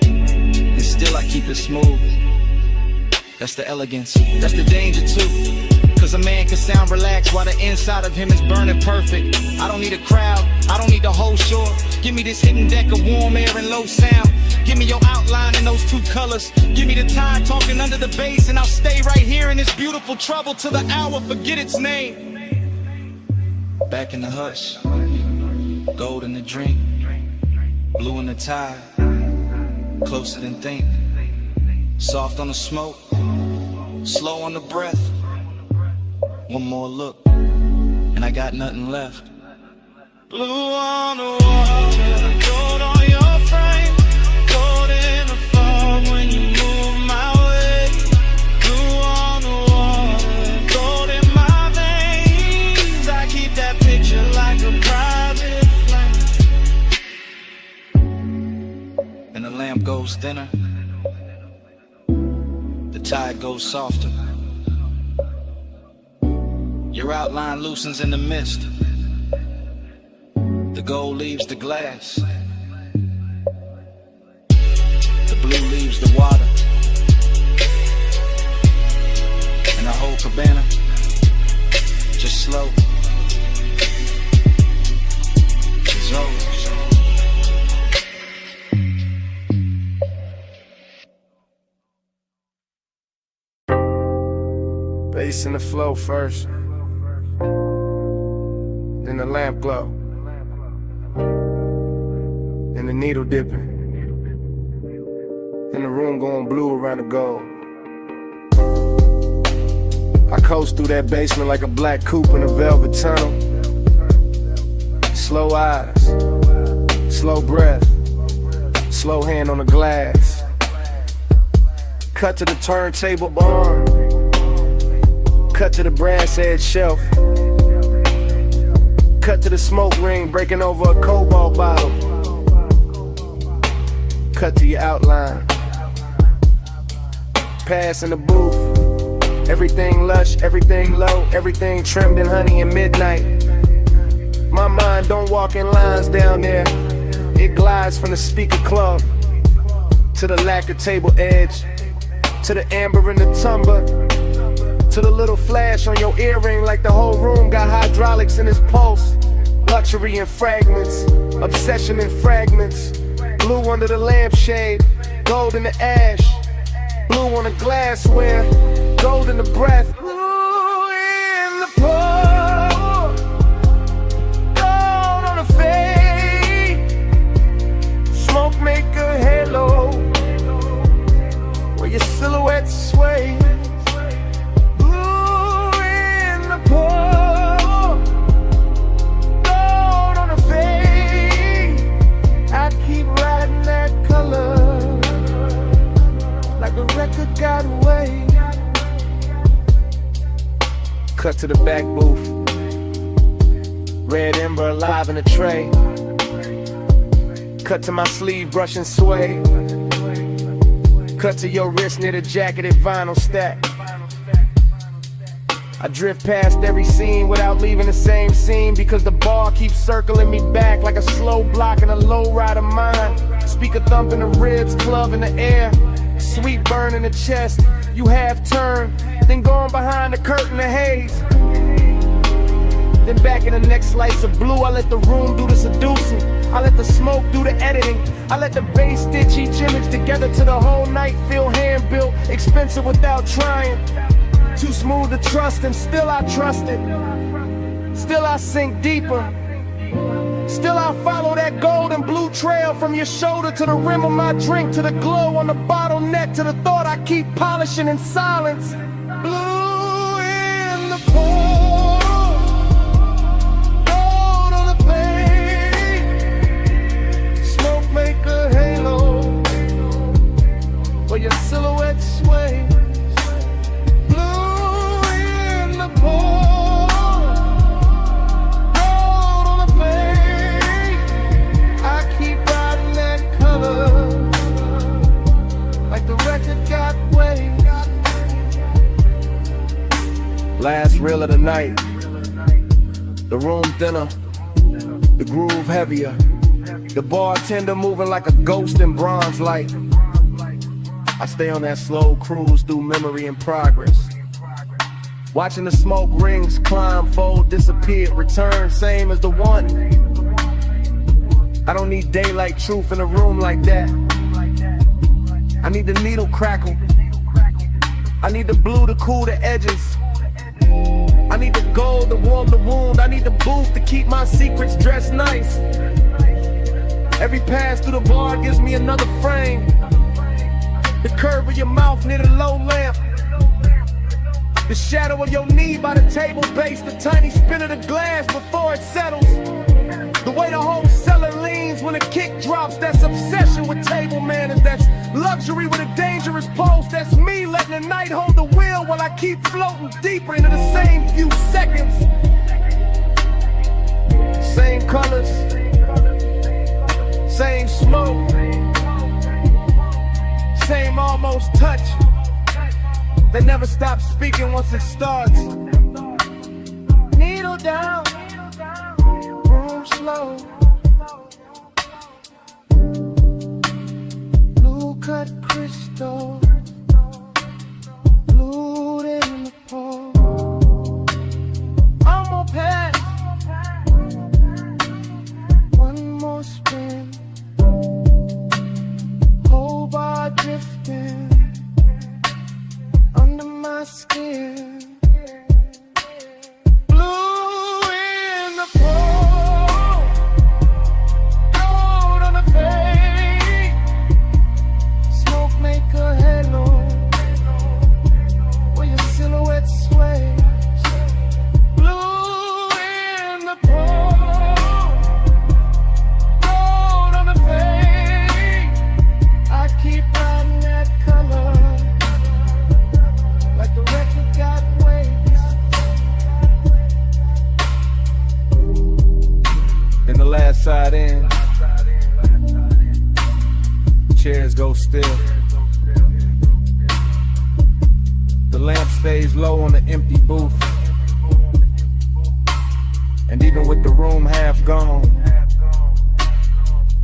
S7: and still I keep it smooth. That's the elegance, that's the danger too. Cause a man can sound relaxed while the inside of him is burning perfect. I don't need a crowd, I don't need the whole shore. Give me this hidden deck of warm air and low sound. Give me your outline in those two colors. Give me the tide talking under the bass, and I'll stay right here in this beautiful trouble till the hour forget its name. Back in the hush, gold in the drink, blue in the tide, closer than think. Soft on the smoke, slow on the breath. One more look, and I got nothing left.
S8: Blue on the water, gold on your frame, gold in the fog when you move my way. Blue on the water, gold in my veins. I keep that picture like a private flame.
S7: And the lamp goes thinner, the tide goes softer. Your outline loosens in the mist. The gold leaves the glass. The blue leaves the water. And the whole cabana, just slow, dissolves.
S14: Bass in the flow first, then the lamp glow, then the needle dipping, then the room going blue around the gold. I coast through that basement like a black coupe in a velvet tunnel. Slow eyes, slow breath, slow hand on the glass. Cut to the turntable barn, cut to the brass edge shelf, cut to the smoke ring breaking over a cobalt bottle, cut to your outline, pass in the booth. Everything lush, everything low, everything trimmed in honey and midnight. My mind don't walk in lines down there. It glides from the speaker club to the lacquer table edge, to the amber in the tumbler, to the little flash on your earring like the whole room got hydraulics in its pulse. Luxury in fragments, obsession in fragments. Blue under the lampshade, gold in the ash, blue on the glassware, gold in the breath. Blue in the pour, gold on the fade. Smoke make a halo where your silhouette sways. Blue in the pour, gold on the fade. I keep riding that color like a record got away. Cut to the back booth, red ember alive in a tray. Cut to my sleeve brushing sway. Cut to your wrist near the jacketed vinyl stack. I drift past every scene without leaving the same scene, because the bar keeps circling me back like a slow block in a low rider mind. Speaker thump in the ribs, club in the air, sweet burn in the chest. You half turn, then going behind the curtain of haze. Then back in the next slice of blue, I let the room do the seducing. I let the smoke do the editing. I let the bass stitch each image together to the whole night feel hand-built, expensive without trying. Too smooth to trust, and still I trust it. Still I sink deeper. Still I follow that gold and blue trail from your shoulder to the rim of my drink, to the glow on the bottleneck, to the thought I keep polishing in silence. Blue in the pour, gold on the fade. Smoke make a halo
S4: where your silhouette sways. Blue in the pour, gold on the face. I keep riding that color like the record got waves. Last reel of the night, the room thinner, the groove heavier, the bartender moving like a ghost in bronze light. I stay on that slow cruise through memory and progress, watching the smoke rings climb, fold, disappear, return, same as the one. I don't need daylight truth in a room like that. I need the needle crackle, I need the blue to cool the edges, I need the gold to warm the wound, I need the booth to keep my secrets dressed nice. Every pass through the bar gives me another frame, the curve of your mouth near the low lamp, the shadow of your knee by the table base, the tiny spin of the glass before it settles, the way the whole cellar leans when a kick drops. That's obsession with table manners, that's luxury with a dangerous pulse. That's me letting the night hold the wheel while I keep floating deeper into the same few seconds. Same colors, same smoke, same almost touch. They never stop speaking once it starts. Needle down, room slow, blue cut crystal, blue in the pour. I'm gonna pass, one more spin, whole bar drifting under my skin. Blue in the pour, gold on the fade, smoke make a halo where your silhouette sways. Blue in the pour, gold on the fade. I keep riding that color like the record got waves. Then the last side in, chairs go still. The lamp stays low on the empty booth, and even with the room half gone,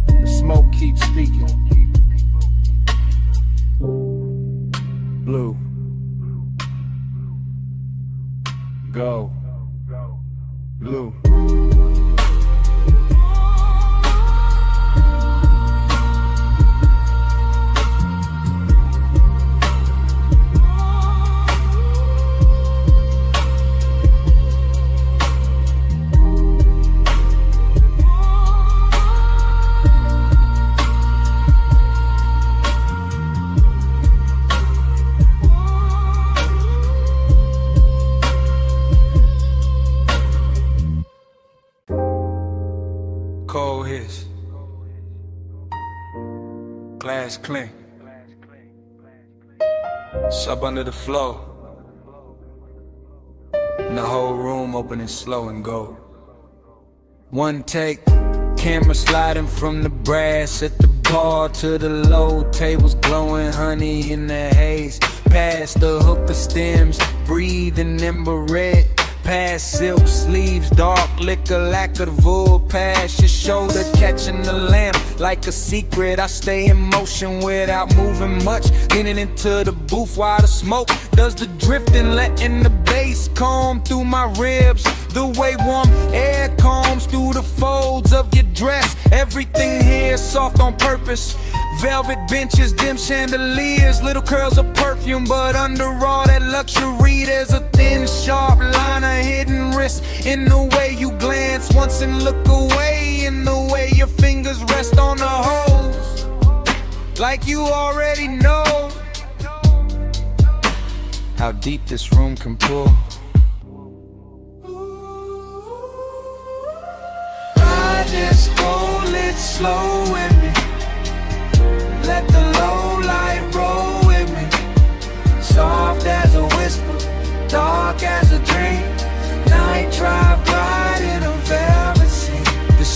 S4: the smoke keeps speaking. Blue, go, blue. Cold hits, glass clink, sub under the floor, and the whole room opening slow and go. One take, camera sliding from the brass at the bar to the low tables, glowing honey in the haze. Past the hookah stems, breathing ember red. Past silk sleeves, dark liquor, lack of the wool. Past your shoulder, catching the lamp like a secret. I stay in motion without moving much, leaning into the booth while the smoke does the drifting, letting the bass comb through my ribs. The way warm air combs through the folds of your dress. Everything here soft on purpose. Velvet benches, dim chandeliers, little curls of perfume, but under all that luxury there's a thin, sharp line of hidden wrist in the way you glance once and look away, in the way your fingers rest on the hose, like you already know how deep this room can pull. I just roll it slow with me. Let the low light roll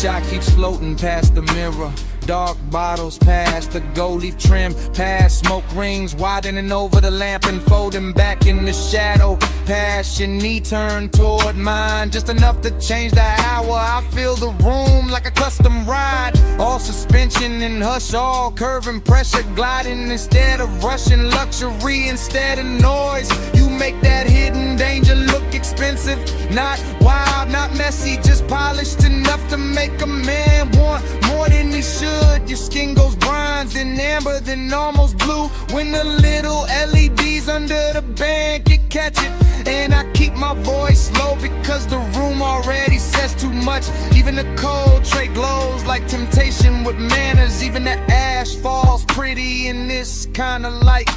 S16: shot keeps floating past the mirror. Dark bottles past the gold leaf trim, past smoke rings widening over the lamp and folding back in the shadow. Past your knee turned toward mine, just enough to change the hour. I feel the room like a custom ride, all suspension and hush, all curve and pressure gliding instead of rushing. Luxury instead of noise, you make that hidden danger look expensive. Not wild, not messy, just polished enough to make a man want more than he should. Your skin goes bronze, then amber, then almost blue. When the little LEDs under the band can catch it. And I keep my voice low because the room already says too much. Even the cold tray glows like temptation with manners. Even the ash falls pretty in this kind of light.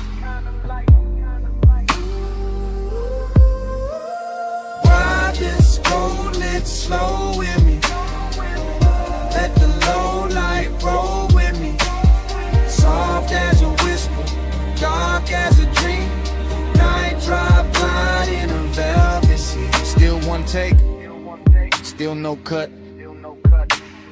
S16: Ride this cold lit slow with me. Let the low light roll with me. Soft as a whisper, dark as a dream. Night drive glide in a velvet seat. Still one take, still no cut.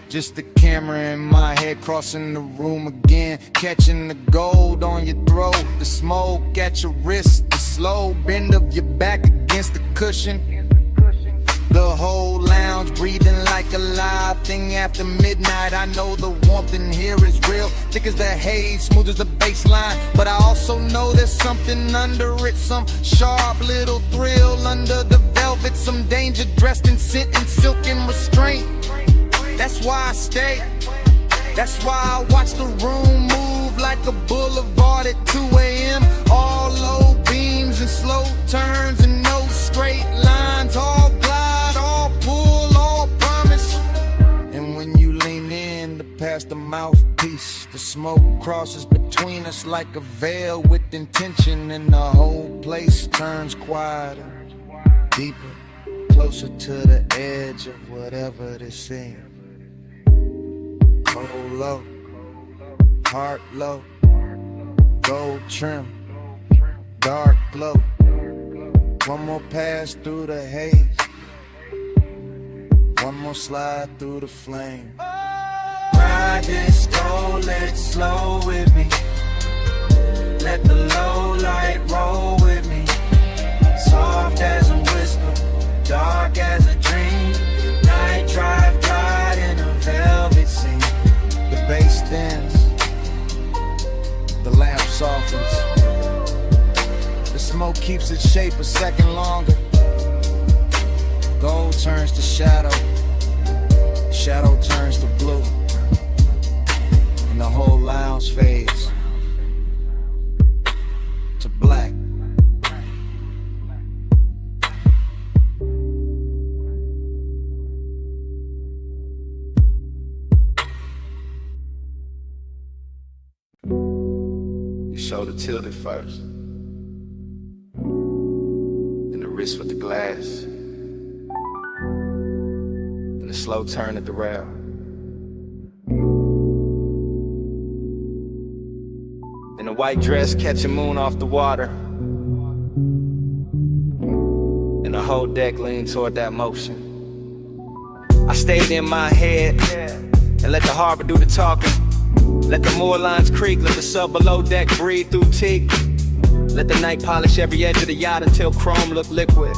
S16: Just the camera in my head crossing the room again. Catching the gold on your throat, the smoke at your wrist, the slow bend of your back against the cushion. The whole lounge breathing like a live thing after midnight. I know the warmth in here is real, thick as the haze, smooth as the baseline. But I also know there's something under it, some sharp little thrill under the velvet, some danger dressed in scent and silk and restraint. That's why I stay, that's why I watch the room move like a boulevard at 2 a.m. All low beams and slow turns and no straight lines. All glide, all pull, all promise. And when you lean in to pass the mouthpiece, the smoke crosses between us like a veil with intention. And the whole place turns quieter, deeper, closer to the edge of whatever this is. Cold low, heart low, gold trim, dark glow. One more pass through the haze, one more slide through the flame. Ride this gold lit slow with me. Let the low light roll with me. Soft as a whisper, dark as a dream. Night drive glide in a velvet scene. The bass thins, the lamp softens. The smoke keeps its shape a second longer. Gold turns to shadow, shadow turns to blue. And the whole lounge fades to black.
S6: Shoulder tilted first, then the wrist with the glass, and a slow turn at the rail. Then a white dress catching moon off the water, and the whole deck leaned toward that motion. I stayed in my head and let the harbor do the talking. Let the moor lines creak, let the sub below deck breathe through teak. Let the night polish every edge of the yacht until chrome looked liquid.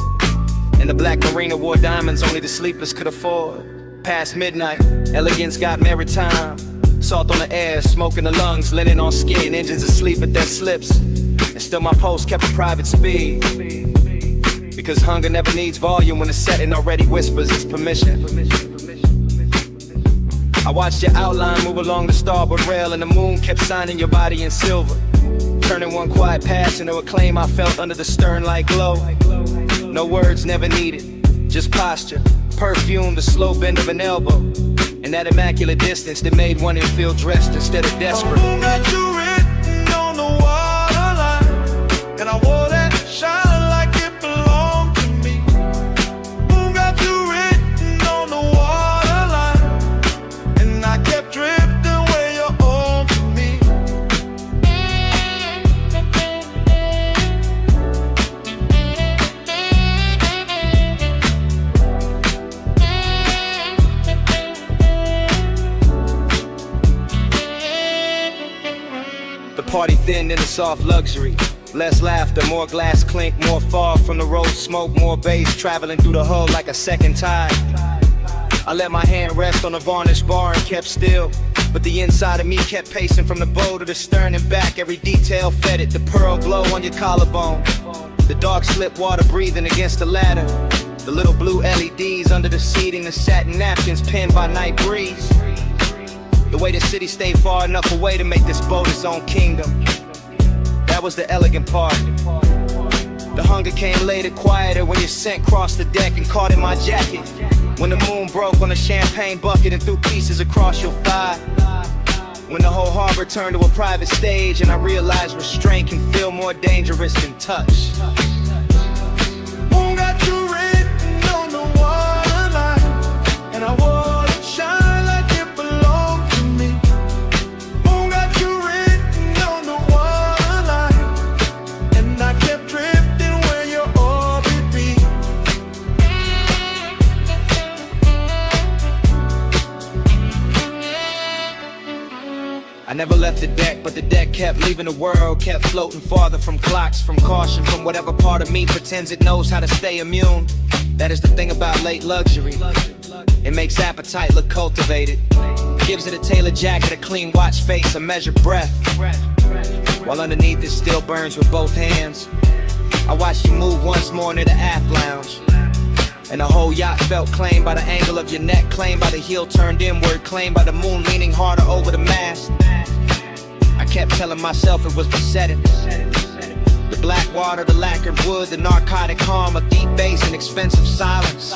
S6: And the black marina wore diamonds only the sleepers could afford. Past midnight, elegance got maritime. Salt on the air, smoke in the lungs, linen on skin, engines asleep at their slips. And still my post kept a private speed. Because hunger never needs volume when the setting already whispers its permission. I watched your outline move along the starboard rail, and the moon kept signing your body in silver. Turning one quiet passion to a claim I felt under the stern like glow. No words never needed, just posture, perfume, the slow bend of an elbow, and that immaculate distance that made one feel dressed instead of desperate.
S8: Moon got you written on the waterline, and I wore that shining like it belonged to me. Moon got you written on the waterline, and I kept drifting where you're on to me.
S6: wind and a soft luxury. Less laughter, more glass clink, more fog from the road smoke, more bass traveling through the hull like a second tide. I let my hand rest on the varnished bar and kept still, but the inside of me kept pacing from the bow to the stern and back. Every detail fed it, the pearl glow on your collarbone, the dark slip water breathing against the ladder, the little blue LEDs under the seating, the satin napkins pinned by night breeze. The way the city stayed far enough away to make this boat its own kingdom. That was the elegant part. The hunger came later, quieter, when your scent crossed the deck and caught in my jacket. When the moon broke on a champagne bucket and threw pieces across your thigh. When the whole harbor turned to a private stage and I realized restraint can feel more dangerous than touch.
S8: Moon got you written on the waterline, and I wanna shine like it belonged to me. Moon got you written on the waterline, and I kept drifting where your orbit be.
S6: I never left the deck, but the deck kept leaving the world, kept floating farther from clocks, from caution, from whatever part of me pretends it knows how to stay immune. That is the thing about late luxury. It makes appetite look cultivated, gives it a tailored jacket, a clean watch face, a measured breath, while underneath it still burns with both hands. I watched you move once more near the aft lounge, and the whole yacht felt claimed by the angle of your neck, claimed by the heel turned inward, claimed by the moon leaning harder over the mast. I kept telling myself it was the setting, the black water, the lacquered wood, the narcotic calm, a deep bass and expensive silence.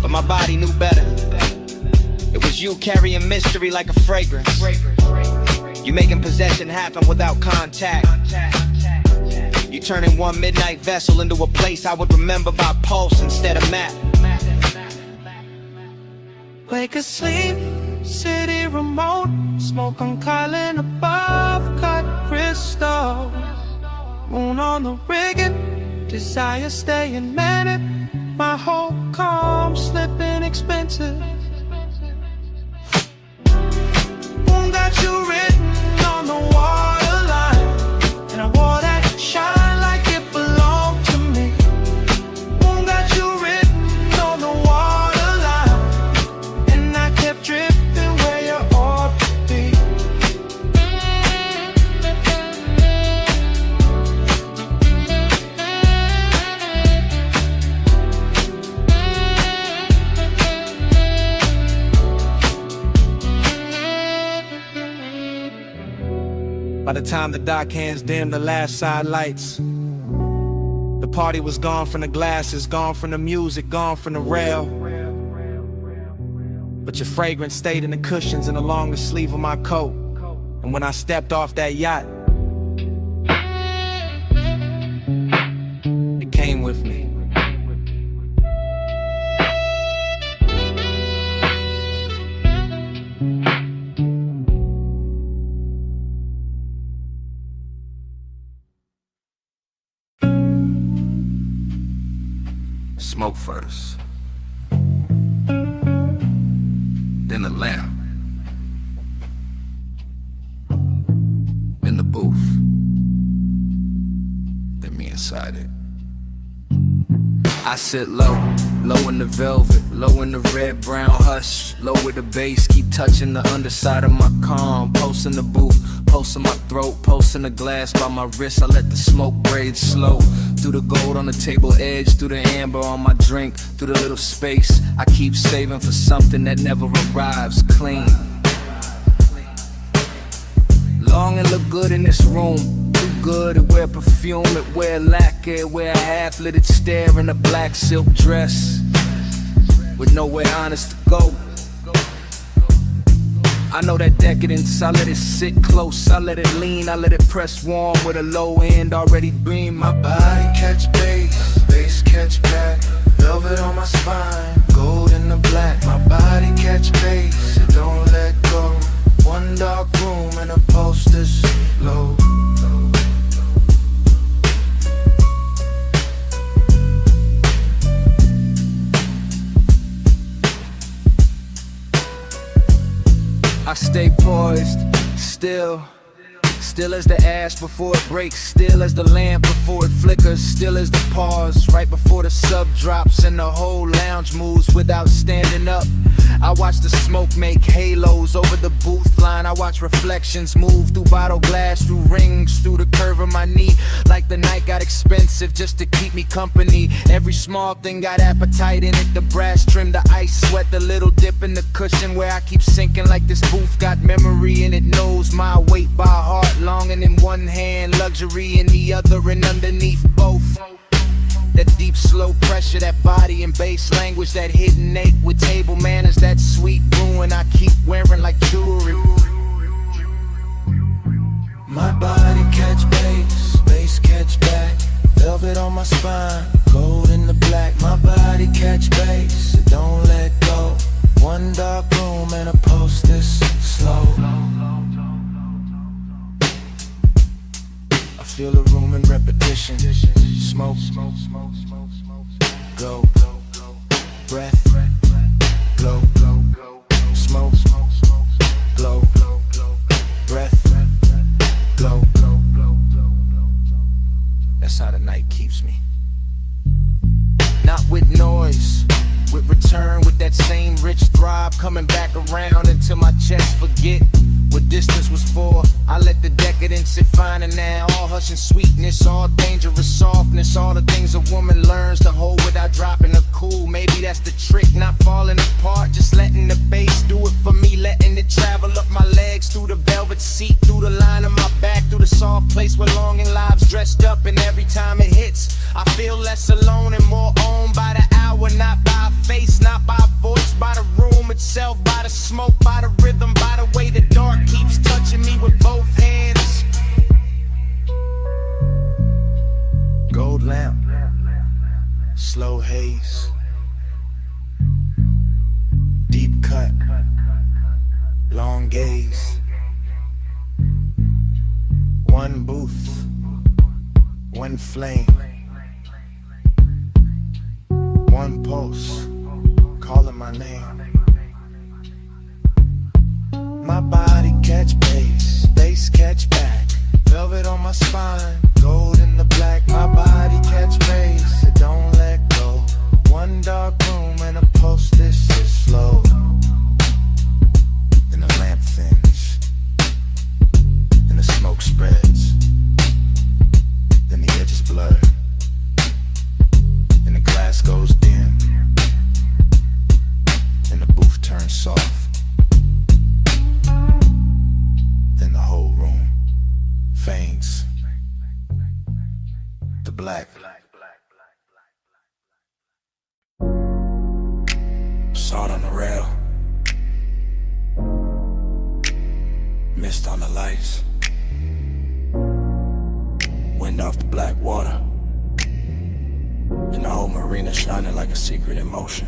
S6: But my body knew better. It was you carrying mystery like a fragrance. You making possession happen without contact. You turning one midnight vessel into a place I would remember by pulse instead of map.
S8: Wake asleep, city remote, smoke on Kylan above, cut crystal. Moon on the rigging, desire staying manic. My whole calm slipping expensive. Moon got you written on the waterline, and I wore that shine like it belonged to me. Moon got you written on the waterline, and I kept drifting where your orb be.
S6: By the time the dock hands dimmed the last side lights, the party was gone from the glasses, gone from the music, gone from the rail. But your fragrance stayed in the cushions and along the sleeve of my coat. And when I stepped off that yacht, it came with me.
S5: Smoke first, then the lamp, in the booth, then me inside it. I sit low, low in the velvet, low in the red brown hush, low with the bass, keep touching the underside of my calm, posting the booth, posting my throat, posting the glass by my wrist. I let the smoke braid slow through the gold on the table edge, through the amber on my drink, through the little space I keep saving for something that never arrives. Clean, long and look good in this room. Too good to wear perfume, it wear lacquer, it wear a half-lit stare in a black silk dress with nowhere honest to go. I know that decadence, I let it sit close, I let it lean, I let it press warm with a low end already beam. My body catch bass, bass catch back, velvet on my spine, gold in the black. My body catch bass, it don't let go. One dark room and the posters low. I stay poised, still
S16: Still as the ash before it breaks, still as the lamp before it flickers, still as the pause right before the sub drops and the whole lounge moves without standing up. I watch the smoke make halos over the booth line. I watch reflections move through bottle glass, through rings, through the curve of my knee. Like the night got expensive just to keep me company. Every small thing got appetite in it. The brass trim, the ice sweat, the little dip in the cushion where I keep sinking like this booth got memory and it knows my weight by heart. Longing in one hand, luxury in the other, and underneath both. That deep, slow pressure, that body and bass language, that hidden ache with table manners, that sweet ruin I keep wearing like jewelry.
S13: My body catch bass, bass catch back. Velvet on my spine, gold in the black. My body catch bass, it don't let go. One dark room and a post this slow. I feel a room in repetition. Smoke, go, breath, glow, smoke, glow, breath, glow. That's how the night keeps me. Not with noise, with return, with that same rich throb coming back around until my chest forget what distance was for. I let the decadence sit finer now. All hush and sweetness, all dangerous softness, all the things a woman learns to hold without dropping her cool. Maybe that's the trick, not falling apart, just letting the bass do it for me, letting it travel up my legs, through the velvet seat, through the line of my back, through the soft place where longing lives dressed up. And every time it hits, I feel less alone and more owned by the hour, not by a face, not by a voice, by the room itself, by the smoke, by the rhythm, by the way the dark keeps touching me with both hands. Gold lamp, slow haze, deep cut, long gaze. One booth, one flame, one pulse, calling my name. My body catch bass, bass catch back. Velvet on my spine, gold in the black. My body catch bass, it don't let go. One dark room and a post, this is slow. Then the lamp thins, then the smoke spreads, then the edges blur, then the glass goes dim, then the booth turns soft. Then the whole room faints to black. Salt on the rail, mist on the lights, wind off the black water, and the whole marina shining like a secret in motion.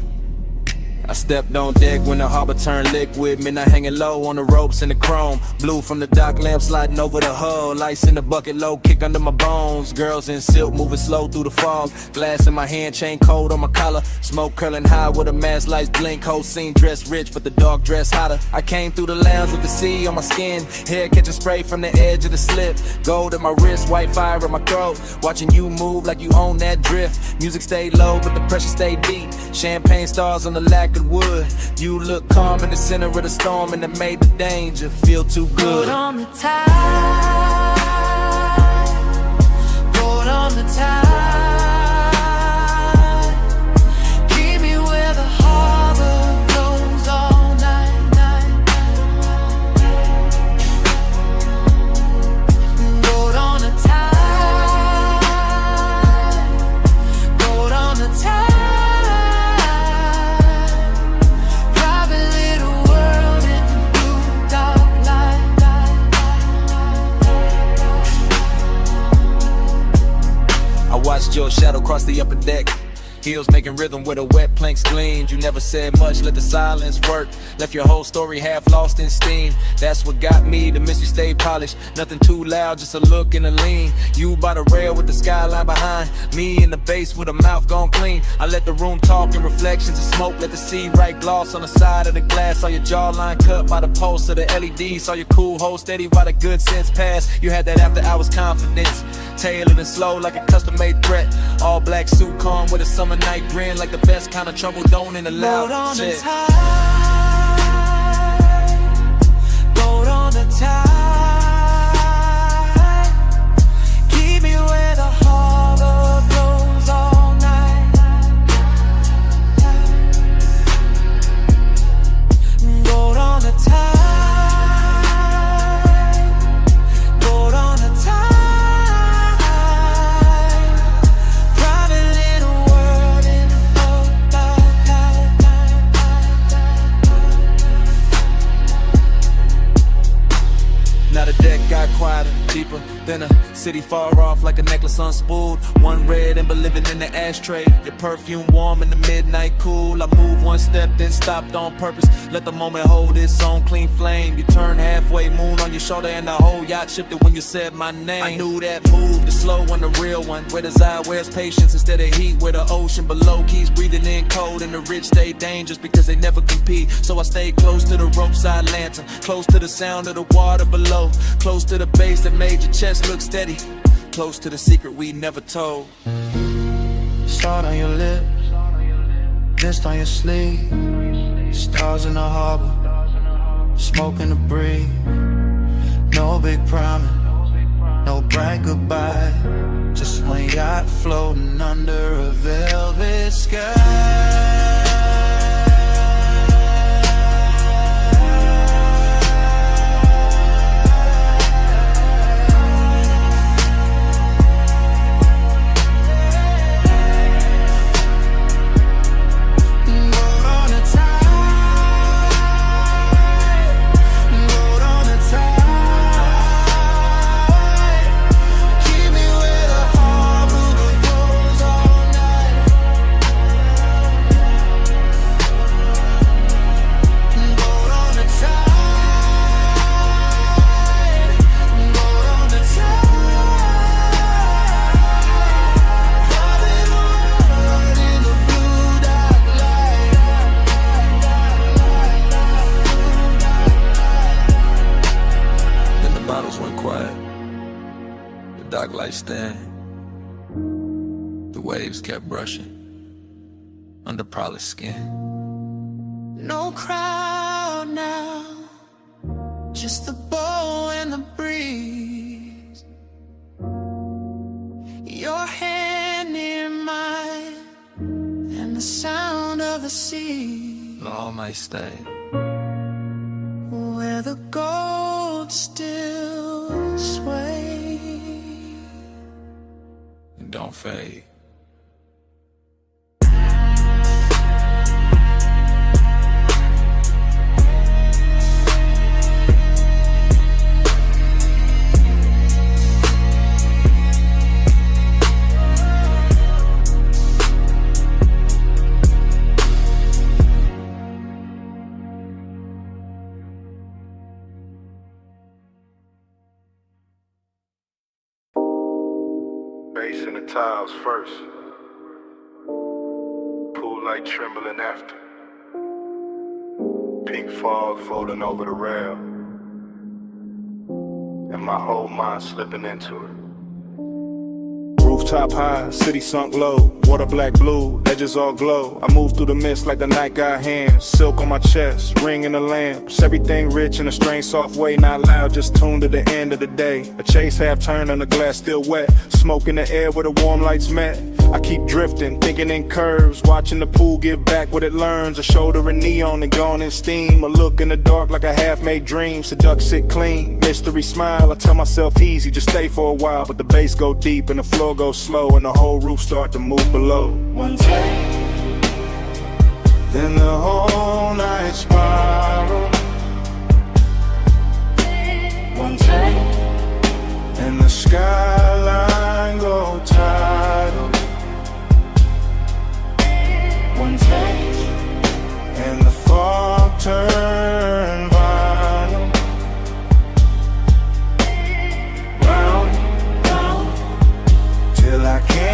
S7: I stepped on deck when the harbor turned liquid. Midnight hanging low on the ropes and the chrome. Blue from the dock lamp sliding over the hull. Lights in the bucket low, kick under my bones. Girls in silk moving slow through the fog. Glass in my hand, chain cold on my collar. Smoke curling high with the mask lights blink. Whole scene dressed rich, but the dark dress hotter. I came through the lounge with the sea on my skin. Hair catching spray from the edge of the slip. Gold at my wrist, white fire in my throat. Watching you move like you own that drift. Music stayed low, but the pressure stayed deep. Champagne stars on the lacquered wood. You look calm in the center of the storm, and it made the danger feel too good.
S3: Boat on the tide, boat on the tide. Keep me where the harbor goes all night, night, night. Boat on the tide, boat on the tide.
S7: I watched your shadow cross the upper deck. Heels making rhythm where the wet planks gleamed. You never said much, let the silence work. Left your whole story half lost in steam. That's what got me to miss you, stay polished. Nothing too loud, just a look and a lean. You by the rail with the skyline behind. Me in the base with a mouth gone clean. I let the room talk in reflections of smoke. Let the sea write gloss on the side of the glass. Saw your jawline cut by the pulse of the LED. Saw your cool hold steady while the good sense passed. You had that after hours confidence. Tailored and slow like a custom-made threat. All black suit calm with a summer night grin. Like the best kind of trouble don't in the loud
S8: on
S7: shit.
S8: the tide, boat on the tide. Keep me where the harbor blows all night. Boat on the tide.
S7: Now the deck got quieter, deeper than a city far off, like a necklace unspooled. One red ember living in the ashtray. Your perfume warm in the midnight cool. I moved one step, then stopped on purpose. Let the moment hold its own clean flame. You turn halfway, moon on your shoulder, and the whole yacht shifted when you said my name. I knew that move, the slow one, the real one. Where desire wears patience instead of heat. Where the ocean below keeps breathing in cold, and the rich stay dangerous because they never compete. So I stayed close to the roadside lantern, close to the sound of the water below, close to the base that made your chest look steady, close to the secret we never told.
S8: Salt on your lip, mist on your sleeve, stars in the harbor, smoke in the breeze. No big promise, no bright goodbye, just one yacht floating under a velvet sky.
S7: Dark lights stand. The waves kept brushing under polished skin.
S8: No crowd now, just the bow and the breeze. Your hand near mine, and the sound of the sea.
S7: All might stay
S8: where the gold still sways.
S7: Don't fade.
S14: Bass in the tiles first. Pool light trembling after. Pink fog folding over the rail. And my whole mind slipping into it. Rooftop high, city sunk low. Water black blue, edges all glow. I move through the mist like the night got hands. Silk on my chest, ring in the lamps. Everything rich in a strange soft way. Not loud, just tuned to the end of the day. A chase half turned and the glass still wet. Smoke in the air where the warm lights met. I keep drifting, thinking in curves. Watching the pool give back what it learns. A shoulder in neon and gone in steam. A look in the dark like a half-made dream. Seduct sit clean, mystery smile. I tell myself easy, just stay for a while. But the bass go deep and the floor goes slow. And the whole roof start to move below. One take, then the whole night spiral. One take, and the skyline go tidal.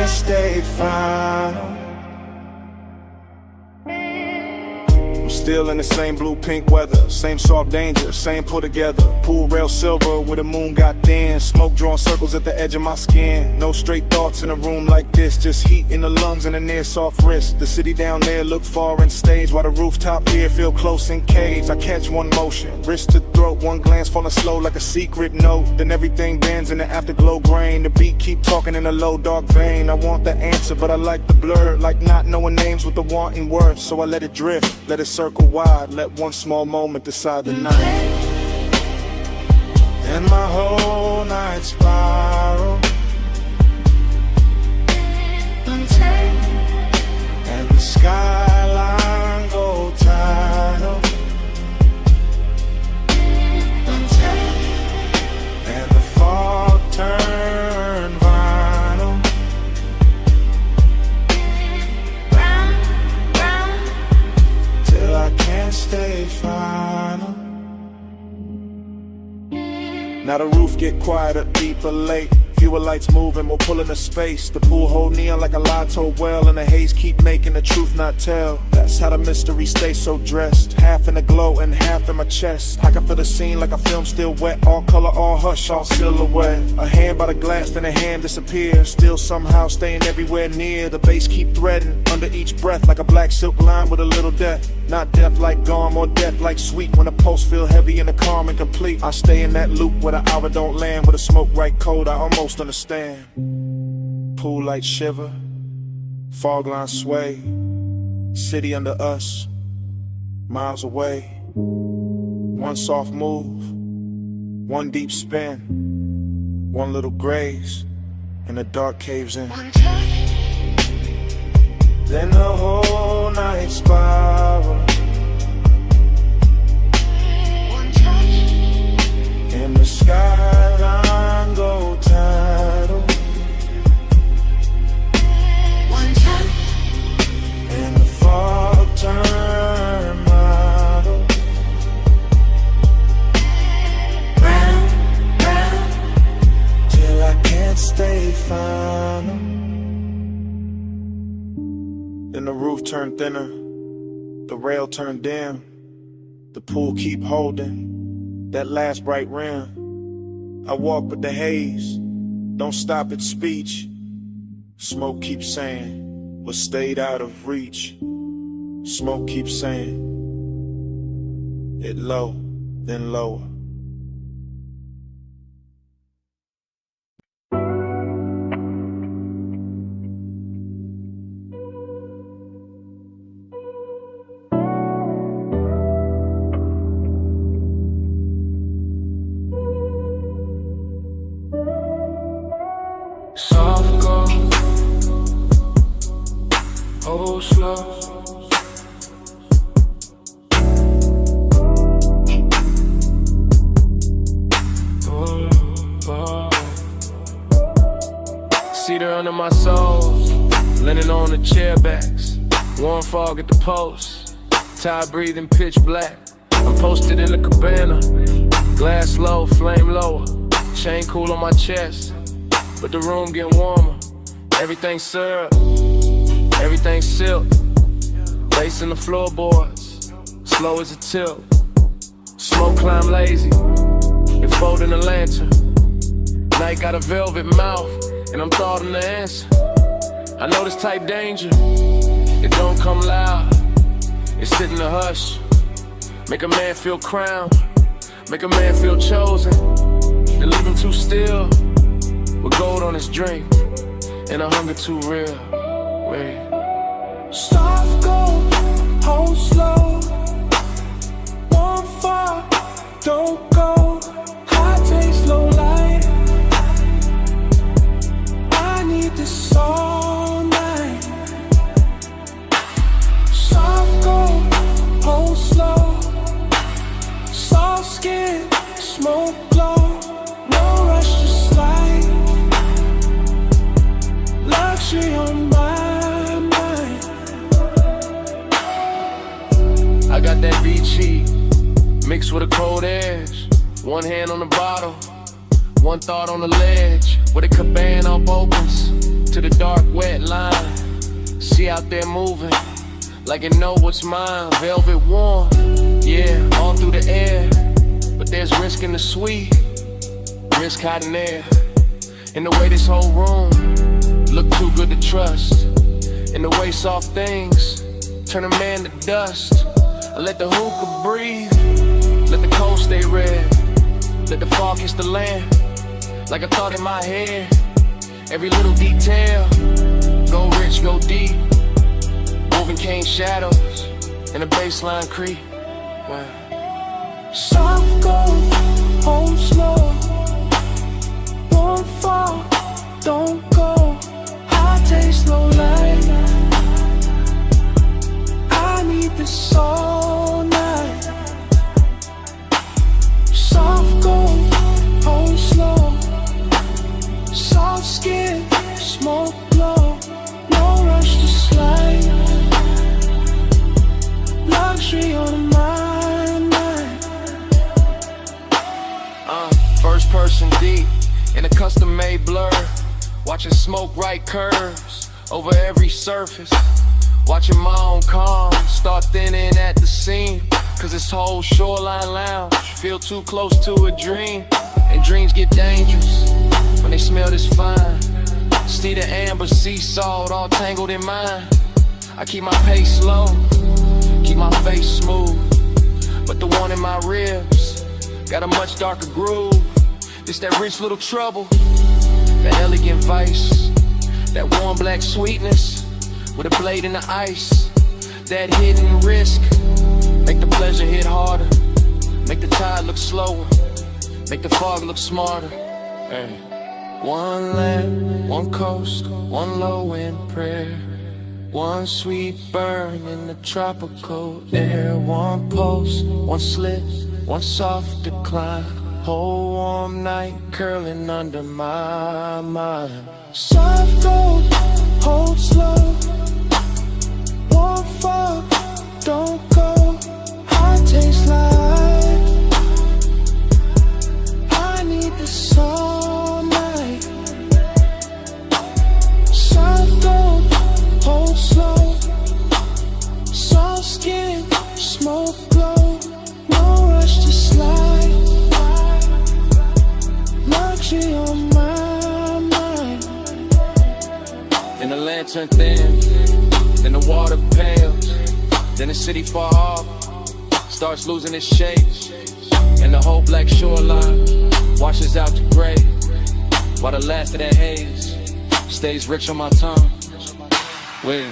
S4: can't stay final. I'm still in the same blue-pink weather, same soft danger, same put together. Pool rail silver where the moon got thin, smoke drawing circles at the edge of my skin. No straight thoughts in a room like this, just heat in the lungs and a near soft wrist. The city down there look far and stage, while the rooftop here feel close and caged. I catch one motion, wrist to throat, one glance falling slow like a secret note. Then everything bends in the afterglow grain. The beat keep talking in a low dark vein. I want the answer but I like the blur, like not knowing names with the wanting worth. So I let it drift, let it circle wide, let one small moment decide the night. And my whole night spiral, and the skyline go tidal, and the fog turn vinyl. Till I can't stay final. Now the roof get quieter, deeper late. Fewer lights moving, more pulling the space. The pool hold neon like a lie told well, and the haze keep making the truth not tell. That's how the mystery stays so dressed, half in the glow and half in my chest. I can feel the scene like a film still wet, all color, all hush, all silhouette. A hand by the glass, then a hand disappears, still somehow staying everywhere near. The bass keep threading under each breath like a black silk line with a little death. Not death like gone, more death like sweet. When the pulse feel heavy and the calm and complete, I stay in that loop where the hour don't land. With the smoke right cold, I almost understand. Pool light shiver, fog line sway, city under us, miles away. One soft move, one deep spin, one little graze, and the dark caves in. Then the whole night spiral, and the skyline go tidal, and the fog turn model. Round, round, till I can't stay final. Then the roof turned thinner, the rail turned dim, the pool keep holding that last bright rim. I walk with the haze, don't stop at speech. Smoke keeps saying what stayed out of reach. Smoke keeps saying it low, then lower.
S1: Soft go, oh slow. Cedar under my soles, linen on the chair backs. Warm fog at the post, tired breathing pitch black. I'm posted in the cabana, glass low, flame lower. Chain cool on my chest, but the room getting warmer. Everything syrup, everything silk. Lace in the floorboards, slow as a tilt. Smoke climb lazy, and folding a lantern. Night got a velvet mouth, and I'm thoughting the answer. I know this type danger, it don't come loud. It's sit in the hush, make a man feel crowned, make a man feel chosen, then leave him too still, with gold on his drink, and a hunger too real. Wait.
S8: Soft go, hold slow. One far, don't go. High taste, low light. I need this all night. Soft go, hold slow. Soft skin, smoke glow. No rush, just slide. Luxury on my mind.
S1: I got that beachy, mixed with a cold edge. One hand on the bottle, one thought on the ledge. Where the cabana up opens to the dark web. See out there moving, like it know what's mine. Velvet warm, yeah, all through the air. But there's risk in the sweet, risk hiding there. In the way this whole room look too good to trust. In the way soft things turn a man to dust. I let the hookah breathe, let the cold stay red. Let the fog kiss the land, like a thought in my head. Every little detail, go rich, go deep. Moving cane shadows, and the baseline creep. Wow.
S8: Soft gold, hold slow. Won't fall, don't go. High taste, low light. I need this all night. Soft gold, hold slow. Soft skin, smoke glow. No rush to slide. Luxury on my mind.
S1: First person deep in a custom-made blur. Watching smoke right curves over every surface. Watching my own calm start thinning at the seam. Cause this whole shoreline lounge feel too close to a dream. And dreams get dangerous when they smell this fine. See the amber sea salt all tangled in mine. I keep my pace slow, keep my face smooth. But the one in my ribs got a much darker groove. It's that rich little trouble, that elegant vice, that warm black sweetness with a blade in the ice. That hidden risk, make the pleasure hit harder, make the tide look slower, make the fog look smarter. Hey. One land, one coast, one low end prayer. One sweet burn in the tropical air. One pulse, one slip, one soft decline. Whole warm night curling under my mind.
S8: Soft gold, hold slow. Won't fall, don't go. High taste like I need this all night. Soft gold, hold slow. Soft skin, smoke glow. No rush to slide. Luxury on my mind.
S1: And the lantern thin, then the water pales, then the city far off starts losing its shape, and the whole black shoreline washes out to gray, while the last of that haze stays rich on my tongue. Wait.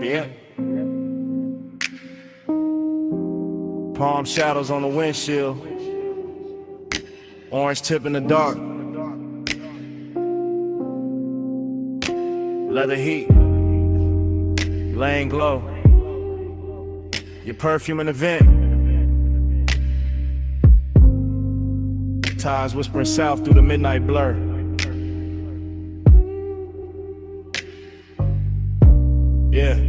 S14: Yeah. Palm shadows on the windshield. Orange tip in the dark. Leather heat. Laying glow. Your perfume in the vent. Tides whispering south through the midnight blur. Yeah.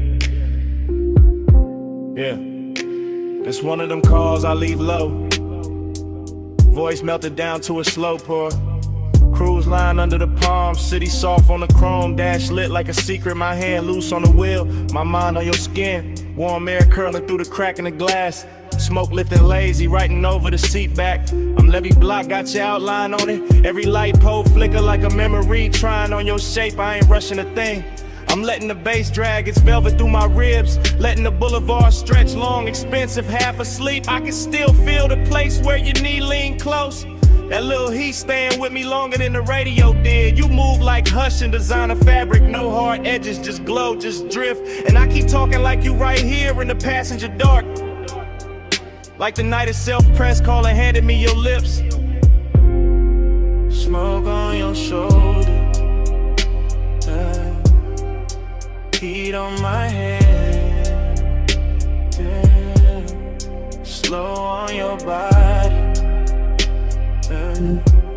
S14: Yeah. It's one of them calls I leave low. Voice melted down to a slow pour. Cruise line under the palm, city soft on the chrome. Dash lit like a secret, my hand loose on the wheel. My mind on your skin, warm air curling through the crack in the glass. Smoke lifting lazy, writing over the seat back. I'm Levy Block, got your outline on it. Every light pole flicker like a memory. Trying on your shape, I ain't rushing a thing. I'm letting the bass drag its velvet through my ribs. Letting the boulevard stretch long, expensive, half asleep. I can still feel the place where your knee lean close. That little heat staying with me longer than the radio did. You move like Hush and designer fabric. No hard edges, just glow, just drift. And I keep talking like you right here in the passenger dark.
S7: Like the night itself, press call and handed me your lips.
S8: Smoke on your shoulder, heat on my head, slow on your body,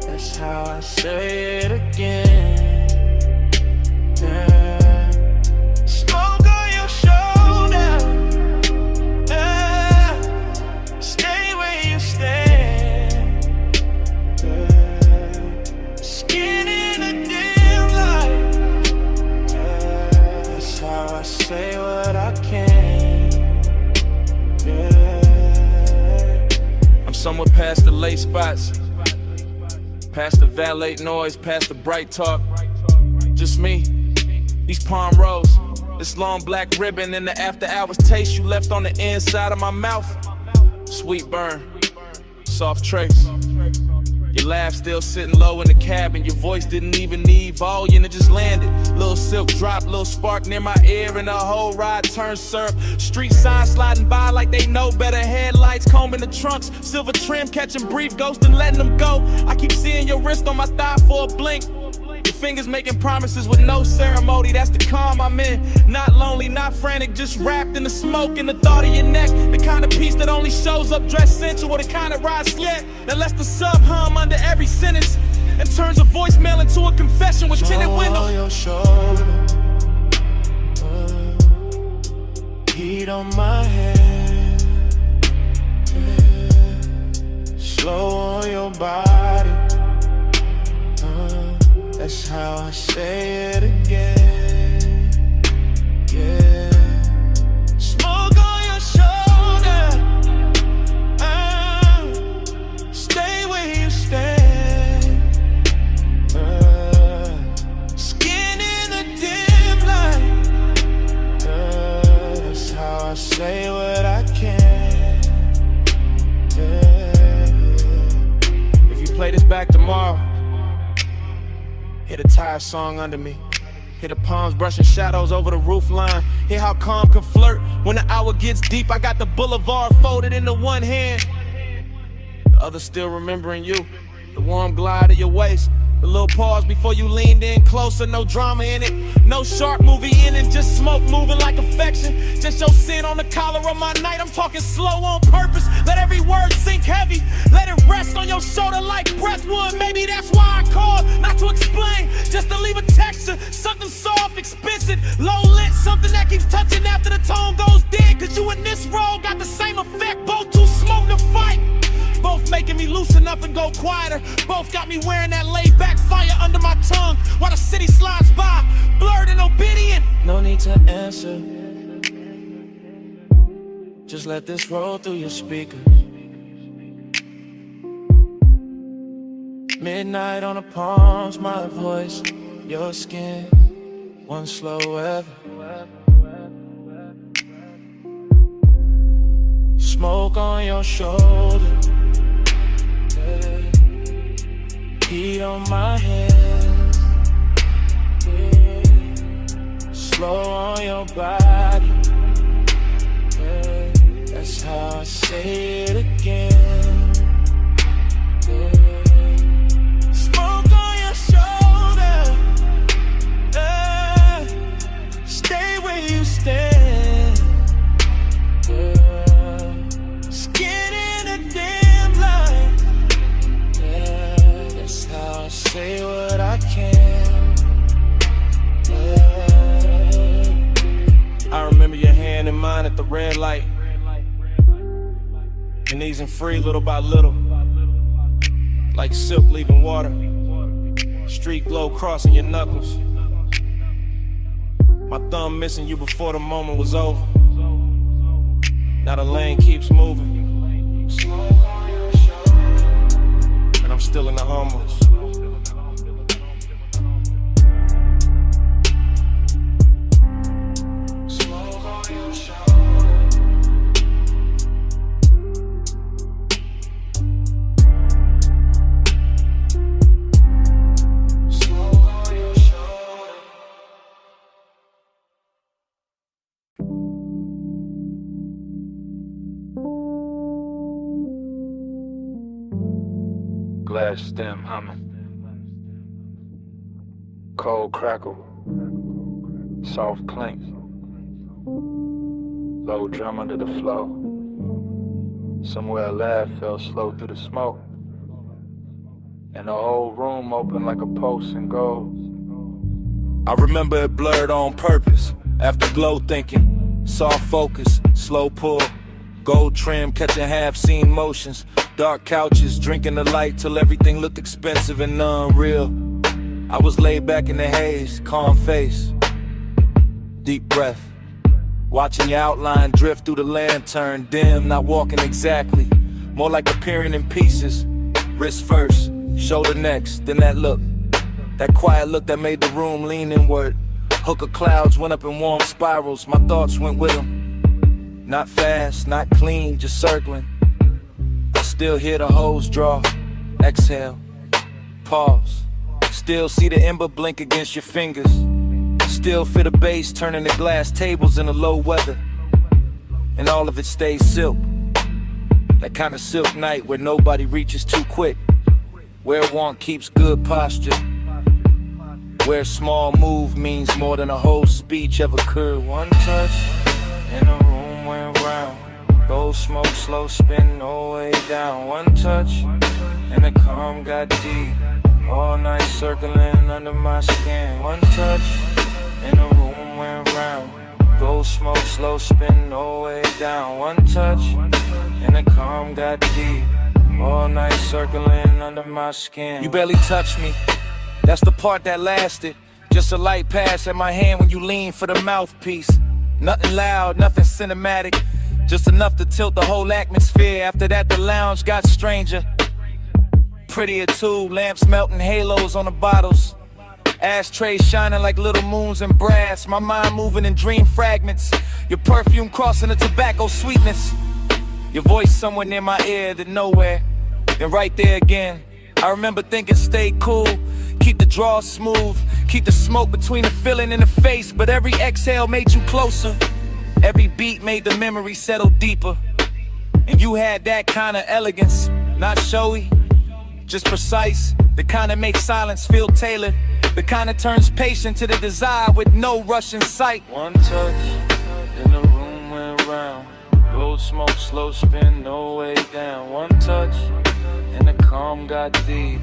S8: that's how I say it again, smoke on your shoulder, stay where you stand, skin in the dim light, that's how I say what I can,
S7: I'm somewhere past the late spots, past the valet noise, past the bright talk. Just me, these palm rows, this long black ribbon, and the after hours taste you left on the inside of my mouth. Sweet burn, soft trace. Your laugh still sitting low in the cabin. Your voice didn't even need volume, it just landed. Little silk drop, little spark near my ear, and the whole ride turned syrup. Street signs sliding by like they know better. Headlights combing the trunks, silver trim catching brief ghosts and letting them go. I keep seeing your wrist on my thigh for a blink. Your fingers making promises with no ceremony. That's the calm I'm in. Not lonely, not frantic, just wrapped in the smoke and the thought of your neck. The kind of peace that only shows up dressed sensual. The kind of ride slick that lets the sub hum under every sentence and turns a voicemail into a confession with tinted windows.
S8: on your shoulder, heat on my head, slow on your body, that's how I say it again, yeah. Smoke on your shoulder, stay where you stand, skin in the dim light, that's how I say what I can, yeah.
S7: If you play this back tomorrow, hear the tire song under me. Hear the palms brushing shadows over the roof line. Hear how calm can flirt when the hour gets deep. I got the boulevard folded into one hand, the other still remembering you. The warm glide of your waist, the little pause before you leaned in closer. No drama in it, no sharp movie in it, just smoke moving like affection. Just your sin on the collar of my night. I'm talking slow on purpose. Let every word sink heavy. Let it rest on your shoulder like breath would. Maybe that's why I called, not to explain, just to leave a texture. Something soft, expensive, low lit, something that keeps touching after the tone goes dead. Cause you and this role got the same effect. Both too smoke to fight, both making me loosen up and go quieter. Both got me wearing that laid back fire under my tongue while the city slides by, blurred and obedient.
S8: No need to answer, just let this roll through your speakers. Midnight on the palms, my voice, your skin, one slow ever. Smoke on your shoulder, heat on my hands, slow on your body, that's how I say it again, smoke on your shoulder, stay where you stand, skin in a dim light, that's how I say what I can,
S7: I remember your hand in mine at the red light, and easing free little by little, like silk leaving water, street glow crossing your knuckles, my thumb missing you before the moment was over. Now the lane keeps moving, and I'm still in the hummus.
S5: glass stem humming. Cold crackle, soft clink, low drum under the flow. Somewhere a laugh fell slow through the smoke, and the whole room opened like a pulse in gold.
S10: I remember it blurred on purpose. After glow thinking, soft focus, slow pull, gold trim catching half-seen motions, dark couches, drinking the light till everything looked expensive and unreal. I was laid back in the haze, calm face, deep breath, watching your outline drift through the lantern, dim, not walking exactly, more like appearing in pieces. Wrist first, shoulder next, then that look, that quiet look that made the room lean inward. Hook of clouds went up in warm spirals, my thoughts went with them. Not fast, not clean, just circling. I still hear the hose draw, exhale, pause. Still see the ember blink against your fingers. Still feel the bass turning the glass tables in the low weather. And all of it stays silk. That kind of silk night where nobody reaches too quick. Where want keeps good posture. Where a small move means more than a whole speech ever could. One touch, and the room went round. Gold smoke, slow spin, no way down. One touch, and the calm got deep. All night circling under my skin. One touch, and the room went round. Gold smoke, slow spin, no way down. One touch, and the calm got deep. All night circling under my skin. You barely touched me, that's the part that lasted. Just a light pass at my hand when you lean for the mouthpiece. Nothing loud, nothing cinematic, just enough to tilt the whole atmosphere. After that the lounge got stranger. Prettier too, lamps melting halos on the bottles. Ashtrays shining like little moons in brass. My mind moving in dream fragments. Your perfume crossing the tobacco sweetness. Your voice somewhere near my ear, then nowhere, then right there again. I remember thinking stay cool, keep the draw smooth, keep the smoke between the feeling and the face. But every exhale made you closer. Every beat made the memory settle deeper. And you had that kind of elegance, not showy, just precise. The kind that makes silence feel tailored. The kind that turns patient to the desire with no rush in sight. One touch, and the room went round. Gold smoke, slow spin, no way down. One touch, and the calm got deep.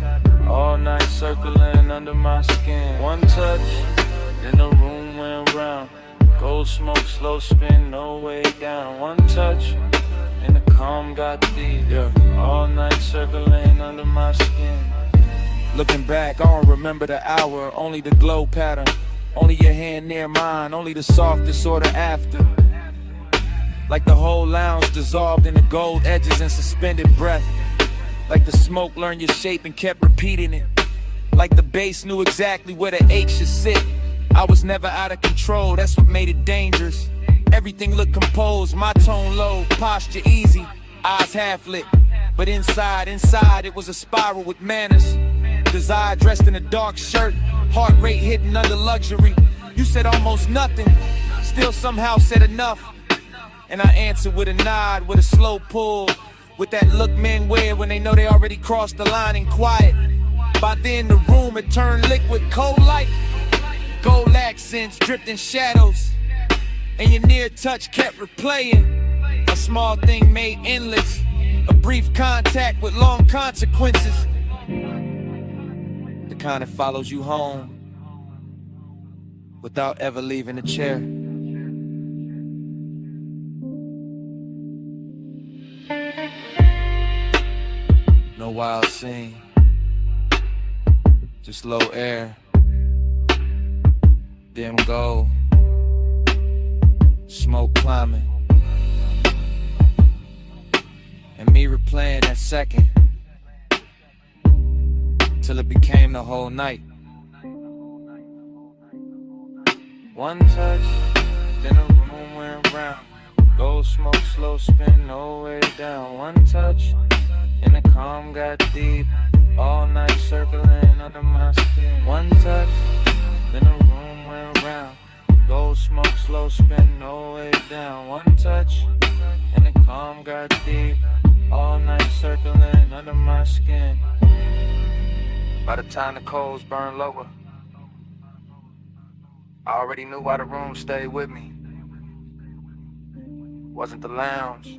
S10: All night circling under my skin. One touch, and the room went round. Gold smoke, slow spin, no way down. One touch, and the calm got deep. Yeah. All night circling under my skin. Looking back, I don't remember the hour, only the glow pattern. Only your hand near mine, only the softest order after. Like the whole lounge dissolved in the gold edges and suspended breath. Like the smoke learned your shape and kept repeating it. Like the bass knew exactly where the H should sit. I was never out of control, that's what made it dangerous. Everything looked composed, my tone low, posture easy, eyes half lit. But inside it was a spiral with manners. Desire dressed in a dark shirt, heart rate hidden under luxury. You said almost nothing, still somehow said enough. And I answered with a nod, with a slow pull, with that look men wear when they know they already crossed the line and quiet. By then the room had turned liquid, cold light. Gold accents dripped in shadows, and your near touch kept replaying. A small thing made endless, a brief contact with long consequences. The kind that follows you home without ever leaving the chair. No wild scene, just low air, dim gold, smoke climbing, and me replaying that second till it became the whole night. One touch, then the room went round. Gold smoke, slow spin, no way down. One touch, and the calm got deep. All night circling under my skin. One touch, then the room went round. Gold smoke, slow spin, no way down. One touch, and the calm got deep. All night circling under my skin.
S16: By the time the coals burn lower, I already knew why the room stayed with me. Wasn't the lounge,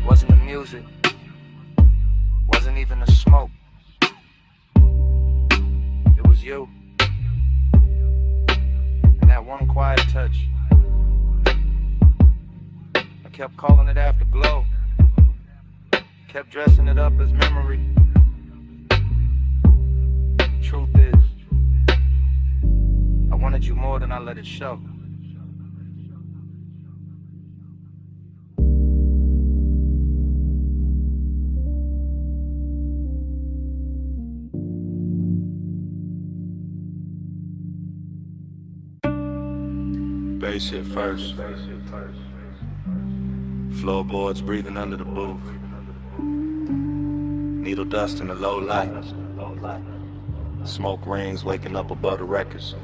S16: wasn't the music, wasn't even the smoke. It was you, and that one quiet touch. I kept calling it afterglow, kept dressing it up as memory. Truth is, I wanted you more than I let it show. Bass hit first. Floorboards breathing under the booth. Needle dust in the low light. Smoke rings waking up above the records.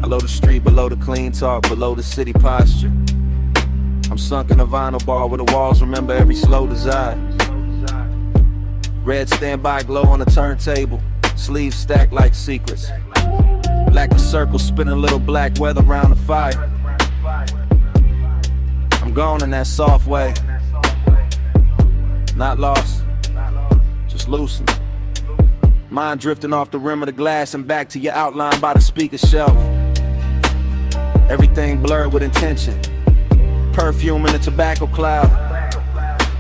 S16: Below the street, below the clean talk, below the city posture. I'm sunk in a vinyl bar where the walls remember every slow desire. Red standby glow on the turntable, sleeves stacked like secrets. Black circle spinning little black weather around the fire. I'm gone in that soft way. Not lost, just loosened. Mind drifting off the rim of the glass and back to your outline by the speaker shelf. Everything blurred with intention. Perfume in the tobacco cloud.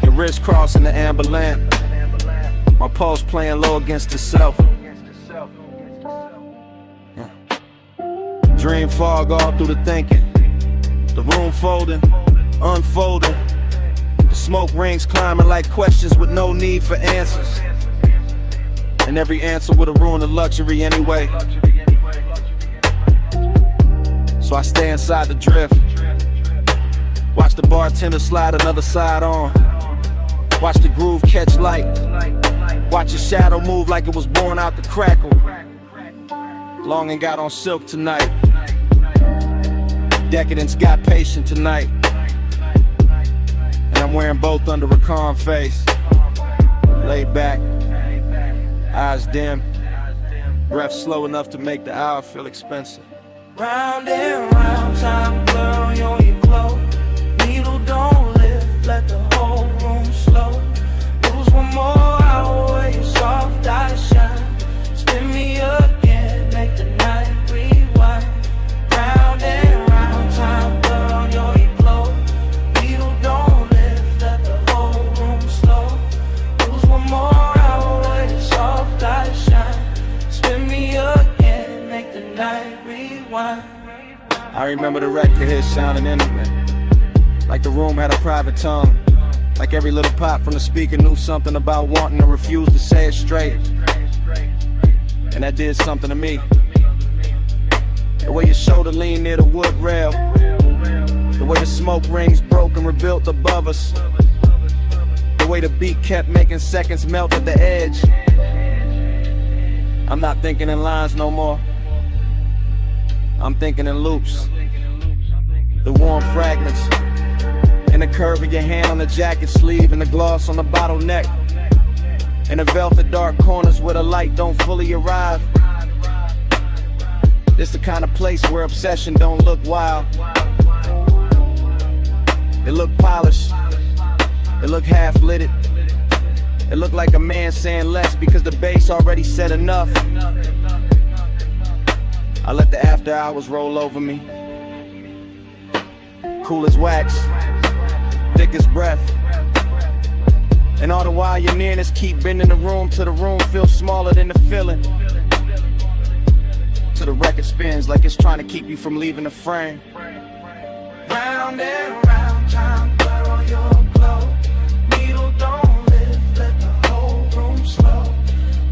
S16: Your wrist crossing the amber lamp. My pulse playing low against itself. Dream fog all through the thinking. The room folding, unfolding. The smoke rings climbing like questions with no need for answers. And every answer would've ruined the luxury anyway. So I stay inside the drift. Watch the bartender slide another side on. Watch the groove catch light. Watch your shadow move like it was born out the crackle. Longing got on silk tonight. Decadence got patient tonight. And I'm wearing both under a calm face. Laid back, eyes dim, breath slow enough to make the hour feel expensive.
S8: Round and round, time blur on your glow. Needle don't lift, let the whole room slow. Lose one more hour where your soft eyes shine. Spin me again, make the night rewind. Round and round, time blur on your glow. Needle don't lift, let the whole room slow. Lose one more hour where your soft eyes shine. Spin me again, make the night rewind.
S16: I remember the record hit sounding intimate, like the room had a private tongue. Like every little pop from the speaker knew something about wanting to refuse to say it straight. And that did something to me. The way your shoulder leaned near the wood rail, the way the smoke rings broke and rebuilt above us, the way the beat kept making seconds melt at the edge. I'm not thinking in lines no more. I'm thinking in loops. The warm fragments, and the curve of your hand on the jacket sleeve, and the gloss on the bottleneck, and the velvet dark corners where the light don't fully arrive. This the kind of place where obsession don't look wild. It look polished, it look half-lit. It look like a man saying less because the bass already said enough. I let the after hours roll over me. Cool as wax, thick as breath. And all the while your nearness keep bending the room till the room feels smaller than the feeling. Till the record spins like it's trying to keep you from leaving the frame.
S8: Round and round, time blur on your glow. Needle don't lift, let the whole room slow.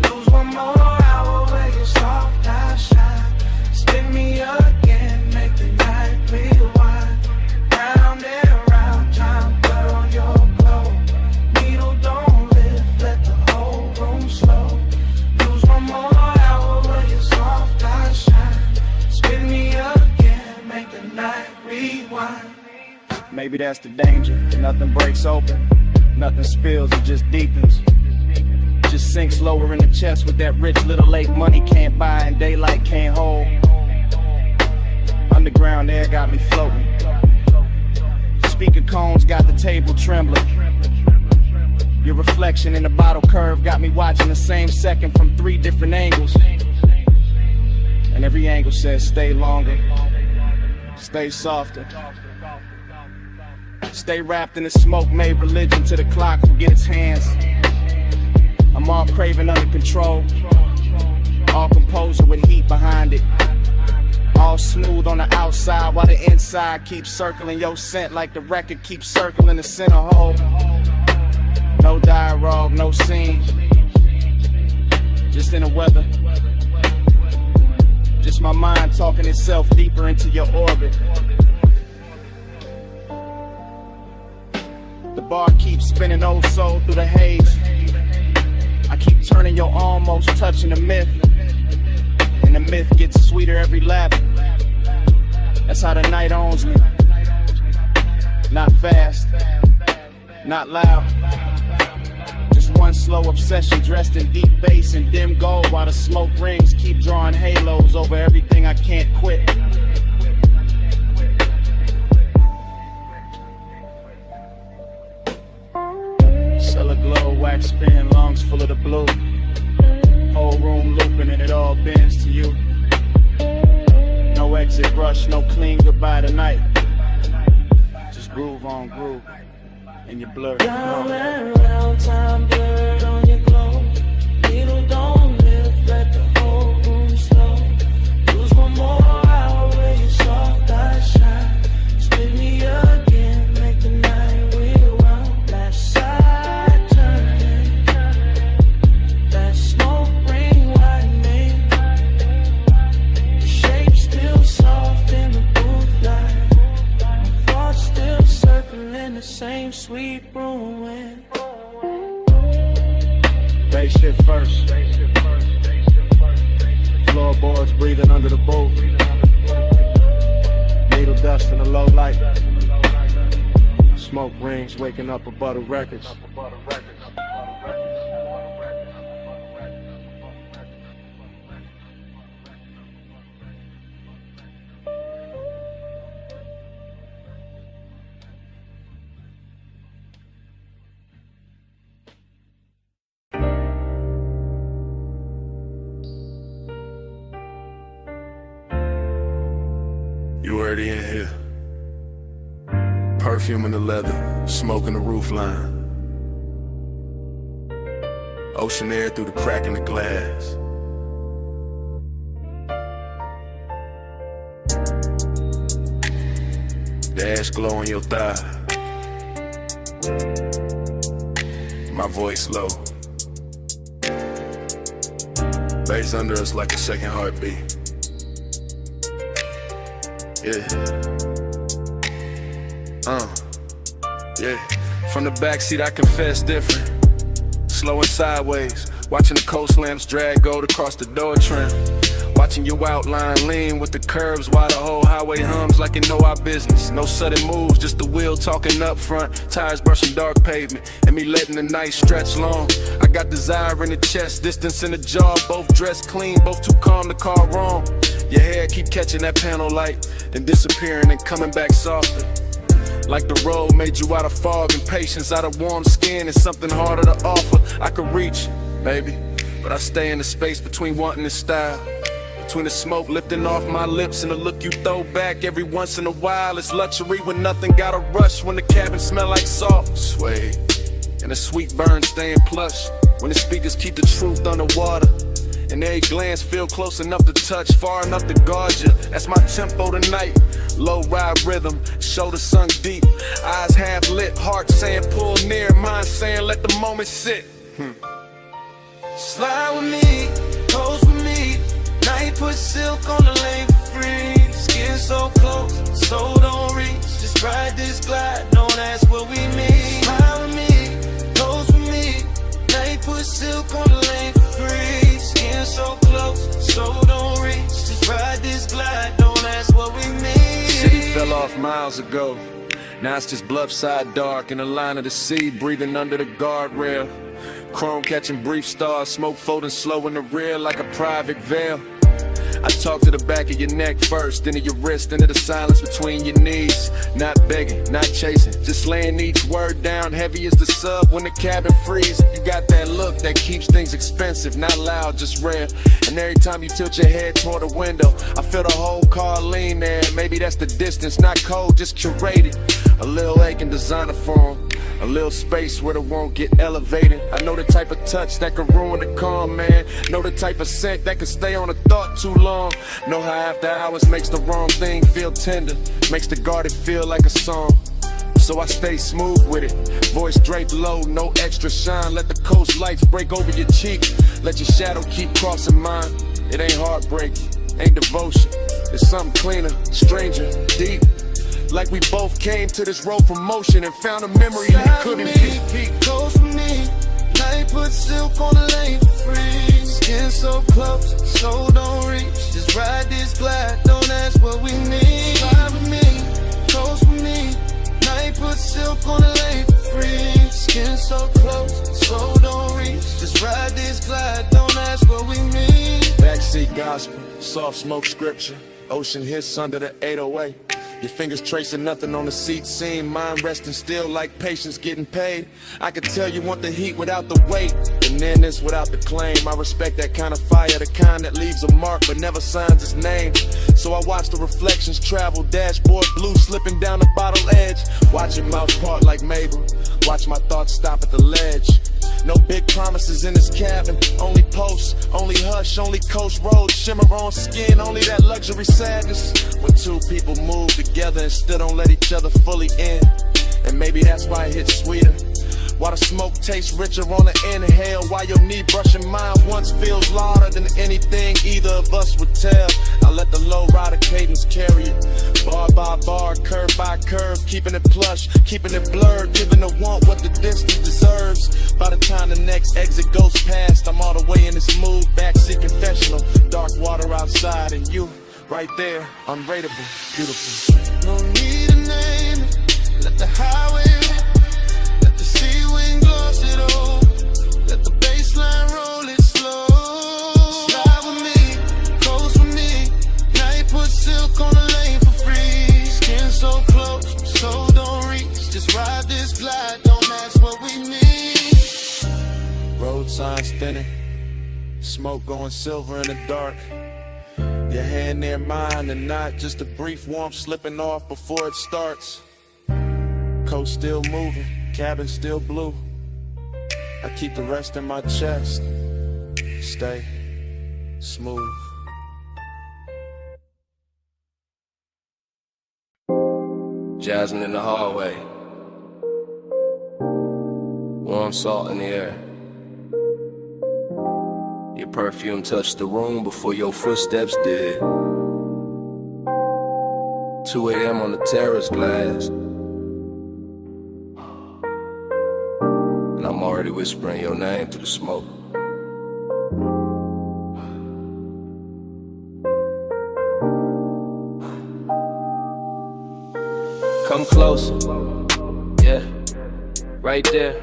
S8: Lose one more hour where your soft eyes shine. Spin me again, make the night rewind. Round and round, time blur on your glow. Needle don't lift, let the whole room slow. Lose one more hour where your soft eyes shine. Spin me again, make the night rewind.
S16: Maybe that's the danger, nothing breaks open.
S11: Nothing spills, it just deepens. Just sinks lower in the chest with that rich little lake money can't buy and daylight can't hold. Underground air got me floating. Speaker cones got the table trembling. Your reflection in the bottle curve got me watching the same second from 3 different angles. And every angle says stay longer, stay softer. Stay wrapped in the smoke, made religion to the clock, forget its hands. I'm all craving under control, all composure with heat behind it. All smooth on the outside while the inside keeps circling your scent like the record keeps circling the center hole. No dialogue, no scene, just in the weather. Just my mind talking itself deeper into your orbit. The bar keeps spinning old soul through the haze. I keep turning your almost touching the myth. And the myth gets sweeter every lap. That's how the night owns me. Not fast, not loud. Just one slow obsession dressed in deep bass and dim gold, while the smoke rings keep drawing halos over everything I can't quit. Cellar glow, wax spin, lungs full of the blue. Whole room looping and it all bends to you. No exit rush, no clean goodbye tonight. Just groove on groove, and you're blurred.
S8: Round and round, time blurred on your glow. Needle don't lift, let the whole room slow. Lose one more hour where your soft eyes shine. Split me again, make the night rewind. Last side turning, that smoke ring widening. The shape still soft in the booth light. My thoughts still circling the same sweet ruin.
S11: Bass shit first. Floorboards breathing under the booth. Needle dust in the low light. Smoke rings waking up above the records.
S10: You already in here. Perfume in the leather, smoke in the roof line. Ocean air through the crack in the glass. The ash glow on your thigh. My voice low. Bass under us like a second heartbeat. Yeah. Yeah. From the backseat I confess different. Slow and sideways, watching the coast lamps drag gold across the door trim. Watching your outline lean with the curves while the whole highway hums like you know our business. No sudden moves, just the wheel talking up front. Tires brushing dark pavement and me letting the night stretch long. I got desire in the chest, distance in the jaw. Both dressed clean, both too calm to call wrong. Your hair keep catching that panel light, then disappearing and coming back softer. Like the road made you out of fog and patience, out of warm skin and something harder to offer. I could reach, baby, but I stay in the space between wanting and style. Between the smoke lifting off my lips and the look you throw back every once in a while. It's luxury when nothing gotta rush, when the cabin smell like salt. Sway, and the sweet burn staying plush, when the speakers keep the truth underwater. And every glance feel close enough to touch, far enough to guard you. That's my tempo tonight. Low ride rhythm, shoulders sunk deep, eyes half lit, heart saying pull near, mind saying let the moment sit.
S8: Slide with me, pose with me. Night put silk on the lane for free. Skin so close, so don't reach. Just ride this glide, don't ask what we mean. Slide with me, pose with me. Night put silk on the lane for free. Skin so close, so don't reach. Just ride this glide, don't ask what we mean.
S10: City fell off miles ago. Now it's just bloodshot dark in the line of the sea, breathing under the guardrail. Chrome catching brief stars, smoke folding slow in the rear like a private veil. I talk to the back of your neck first, then to your wrist, into the silence between your knees. Not begging, not chasing, just laying each word down heavy as the sub when the cabin freezes. You got that look that keeps things expensive, not loud, just rare. And every time you tilt your head toward the window, I feel the whole car lean there. Maybe that's the distance, not cold, just curated. A little aching designer form, a little space where it won't get elevated. I know the type of touch that can ruin the calm, man. Know the type of scent that can stay on a thought too long. Know how after hours makes the wrong thing feel tender, makes the guarded feel like a song. So I stay smooth with it, voice draped low, no extra shine. Let the coast lights break over your cheek, let your shadow keep crossing mine. It ain't heartbreak, ain't devotion, it's something cleaner, stranger, deep. Like we both came to this road from motion and found a memory we couldn't keep.
S13: Close for me, night put silk on the lane for free. Skin so close, so don't reach. Just ride this glide, don't ask what we need. Slide with me, close for me, night put silk on the lane for free. Skin so close, so don't reach. Just ride this glide, don't ask what we need.
S10: Backseat gospel, soft smoke scripture, ocean hits under the 808. Your fingers tracing nothing on the seat seam, mind resting still like patience getting paid. I could tell you want the heat without the weight, and then this without the claim. I respect that kind of fire, the kind that leaves a mark but never signs its name. So I watch the reflections travel, dashboard blue slipping down the bottle edge. Watching mouth part like Mabel, watch my thoughts stop at the ledge. No big promises in this cabin, only posts, only hush, only coast roads, shimmer on skin, only that luxury sadness. When two people move together and still don't let each other fully in. And maybe that's why it hits sweeter. Why the smoke tastes richer on the inhale. Why your knee brushing mine once feels louder than anything either of us would tell. I let the low rider cadence carry it, bar by bar, curve by curve, keeping it plush, keeping it blurred, giving the want what the distance deserves. By the time the next exit goes past, I'm all the way in this mood, backseat confessional, dark water outside, and you right there, unrateable, beautiful.
S13: No need to name it, let the highway rip. Let the sea wind gloss it over. Let the baseline roll it slow. Slide with me, close with me. Night put silk on the lane for free. Skin so close, so don't reach. Just ride this glide, don't ask what we need.
S10: Road signs thinning, smoke going silver in the dark. Your hand near mine and not just a brief warmth slipping off before it starts. Coast still moving, cabin still blue. I keep the rest in my chest. Stay smooth.
S1: Jasmine in the hallway, warm salt in the air. Your perfume touched the room before your footsteps did. 2 a.m. on the terrace glass, and I'm already whispering your name through the smoke. Come closer, yeah, right there.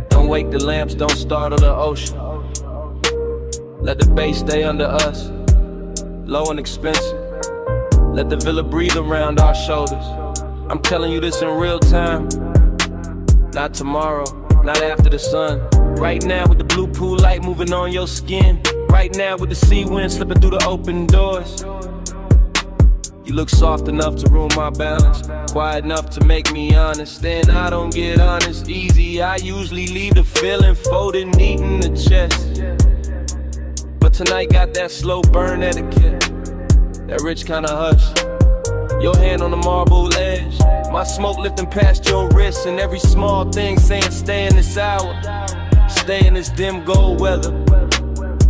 S1: Don't wake the lamps, don't startle the ocean. Let the bass stay under us, low and expensive. Let the villa breathe around our shoulders. I'm telling you this in real time. Not tomorrow, not after the sun. Right now with the blue pool light moving on your skin. Right now with the sea wind slipping through the open doors. You look soft enough to ruin my balance, quiet enough to make me honest. Then I don't get honest easy. I usually leave the feeling folded neat in the chest. But tonight got that slow burn etiquette, that rich kind of hush. Your hand on the marble edge, my smoke lifting past your wrist, and every small thing saying stay in this hour, stay in this dim gold weather,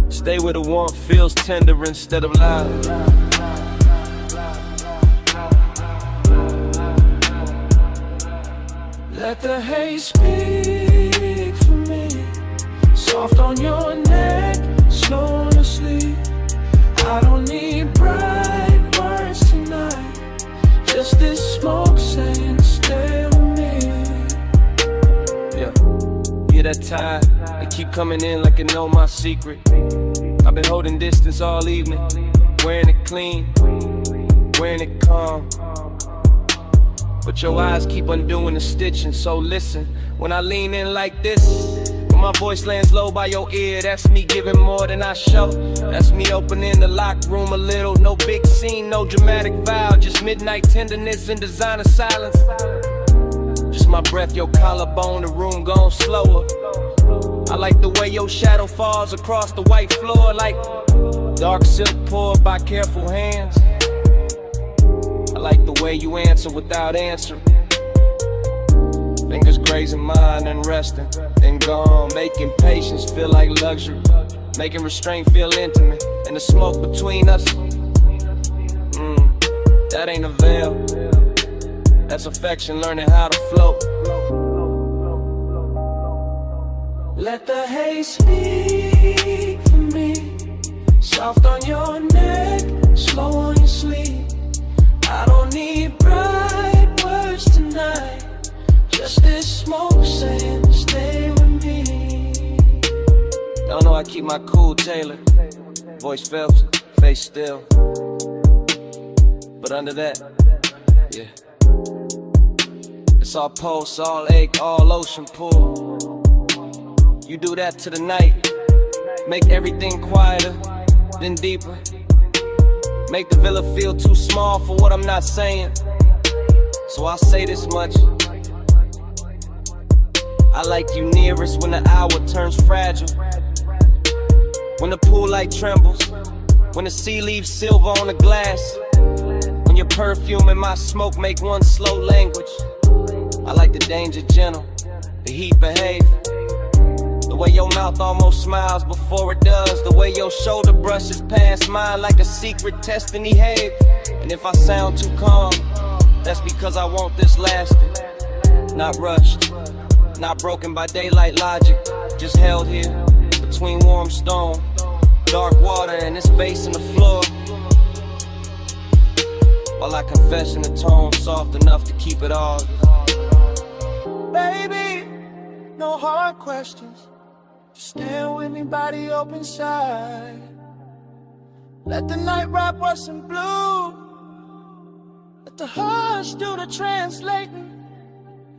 S1: stay where the warmth feels tender instead of loud.
S8: Let the haze speak for me, soft on your neck, slow to sleep. I don't need bright words tonight, just this smoke saying stay away.
S1: tired. They keep coming in like they know my secret. I've been holding distance all evening, wearing it clean, wearing it calm. But your eyes keep undoing the stitching, so listen. When I lean in like this, when my voice lands low by your ear, that's me giving more than I show. That's me opening the locked room a little. No big scene, no dramatic vow, just midnight tenderness and designer silence. Just my breath, your collarbone, the room gone slower. I like the way your shadow falls across the white floor, like dark silk poured by careful hands. I like the way you answer without answering. Fingers grazing mine and resting, then gone, making patience feel like luxury, making restraint feel intimate, and the smoke between us, that ain't a veil, that's affection learning how to float.
S8: Let the haze speak for me, soft on your neck, slow on your sleeve. I don't need bright words tonight, just this smoke saying stay with me.
S1: Y'all know I keep my cool tailored, voice felt, face still. But under that, yeah, it's all pulse, all ache, all ocean pull. You do that to the night, make everything quieter, then deeper. Make the villa feel too small for what I'm not saying. So I'll say this much, I like you nearest when the hour turns fragile, when the pool light trembles, when the sea leaves silver on the glass, when your perfume and my smoke make one slow language. I like the danger gentle, the heat behave, the way your mouth almost smiles before it does, the way your shoulder brushes past mine like a secret test in behave. And if I sound too calm, that's because I want this lasting, not rushed, not broken by daylight logic, just held here between warm stone, dark water, and this bass in the floor, while I confess in a tone soft enough to keep it all.
S8: Baby, no hard questions, just stand with me, body open side. Let the night wrap us in blue, let the hush do the translating.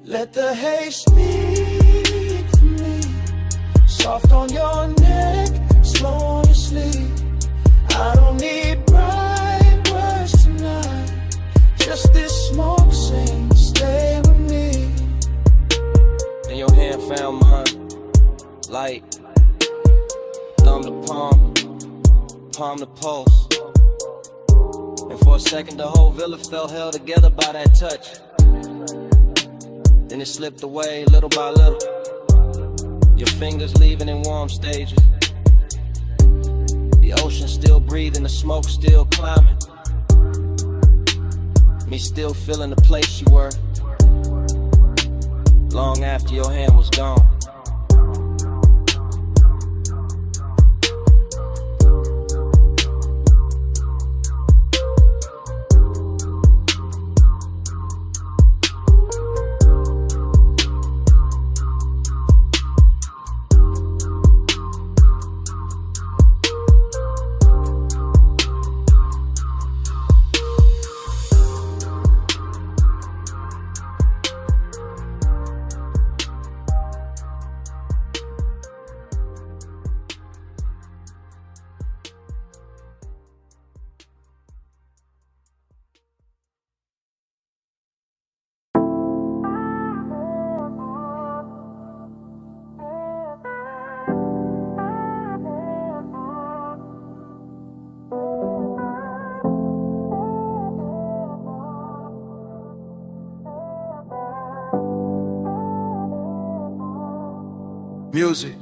S8: Let the haze speak for me, soft on your neck, slow on your sleeve. I don't need bright words tonight, just this smoke saying stay with me.
S1: And your hand found mine, light, thumb to palm, palm to pulse. And for a second the whole villa felt held together by that touch. Then it slipped away little by little, your fingers leaving in warm stages. The ocean still breathing, the smoke still climbing, me still feeling the place you were, long after your hand was gone.
S4: Music,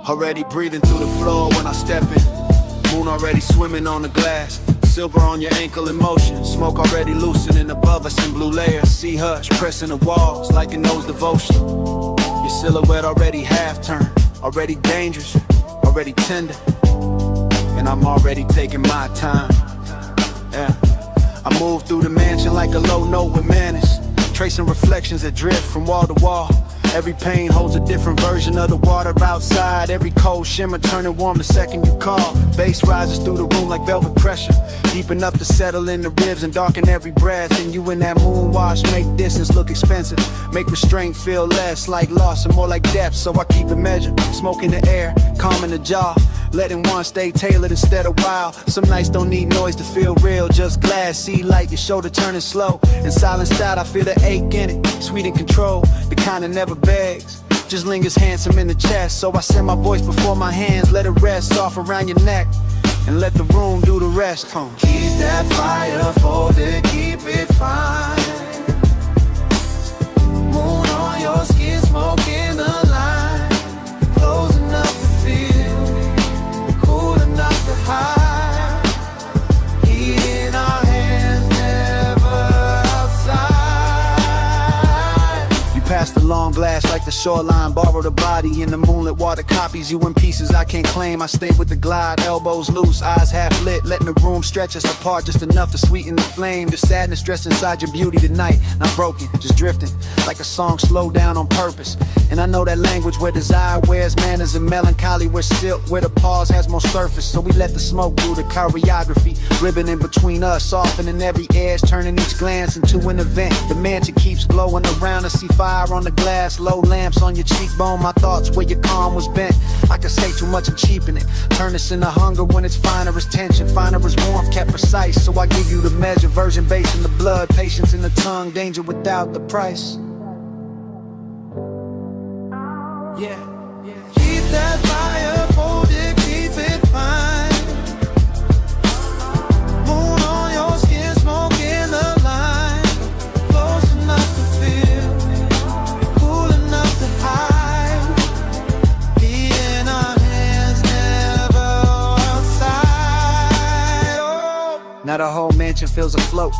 S4: already breathing through the floor when I step in. Moon already swimming on the glass, silver on your ankle in motion. Smoke already loosening above us in blue layers. Sea hush pressing the walls like it knows devotion. Your silhouette already half turned, already dangerous, already tender. And I'm already taking my time, yeah. I move through the mansion like a low note with manners, tracing reflections that drift from wall to wall. Every pain holds a different version of the water outside. Every cold shimmer turning warm the second you call. Bass rises through the room like velvet pressure, deep enough to settle in the ribs and darken every breath. And you in that moon wash make distance look expensive, make restraint feel less like loss and more like depth. So I keep it measured, smoke in the air, calm in the jaw, letting one stay tailored instead of wild. Some nights don't need noise to feel real, just glass, see light, your shoulder turning slow. In silenced out, I feel the ache in it, sweet in control, the kind that never begs, just lingers handsome in the chest. So I send my voice before my hands, let it rest off around your neck, and let the room do the rest.
S13: Keep that fire folded, keep it fine. Moon on your skin, smoke in the line. Close enough to feel, cool enough to hide. Heat in our hands, never outside.
S4: You pass the long glass like the shoreline, borrow the body in the moonlit water, copies you in pieces I can't claim. I stay with the glide, elbows loose, eyes half lit, letting the room stretch us apart just enough to sweeten the flame. The sadness dressed inside your beauty tonight, not broken, just drifting like a song slowed down on purpose. And I know that language where desire wears manners and melancholy where silk, where the pause has more surface. So we let the smoke do the choreography, ribbon in between us, softening every edge, turning each glance into an event. The mansion keeps glowing around us, see fire on the glass, low lamps on your cheekbone. My thoughts where your calm was bent, I could say too much and cheapen it, turn this into hunger when it's finer as tension, finer as warmth, kept precise. So I give you the measure, virgin base in the blood, patience in the tongue, danger without the price.
S13: Yeah, keep that fire folded, keep it fine. Moon on your skin, smoke in the line. Close enough to feel, cool enough to hide. Heat in our hands, never outside. Oh.
S4: Now the whole mansion feels afloat,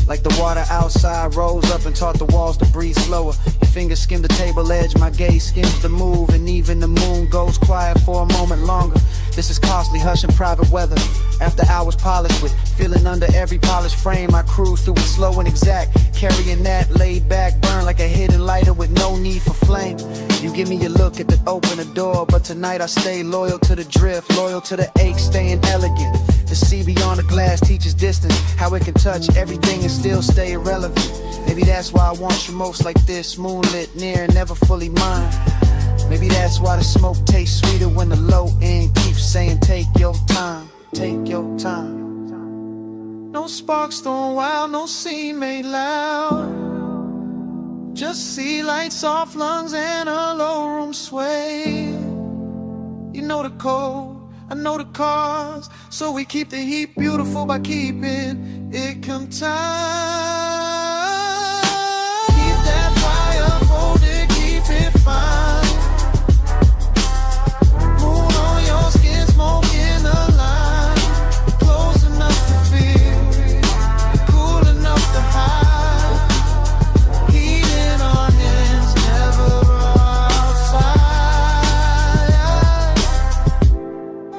S4: like the water outside rose up and taught the walls to breathe slower. Your fingers skim the table edge, my gaze skims the move, and even the moon goes quiet for a moment longer. This is costly, hush and private weather. After hours polished with feeling under every polished frame, I cruise through it slow and exact, carrying that laid back burn like a hidden lighter with no need for flame. You give me a look at the open the door, but tonight I stay loyal to the drift, loyal to the ache, staying elegant. The sea beyond the glass teaches distance, how it can touch everything and still stay irrelevant. Maybe that's why I want you most like this, moonlit, near, never fully mine. Maybe that's why the smoke tastes sweeter when the low end keeps saying take your time, take your time.
S13: No sparks thrown wild, no scene made loud. Just sea light, soft lungs, and a low room sway. You know the code, I know the cause, so we keep the heat beautiful by keeping it contained. Keep that fire folded, keep it fine. Moon on your skin, smoke in the line. Close enough to feel, cool enough to hide. Heat in our hands, never outside.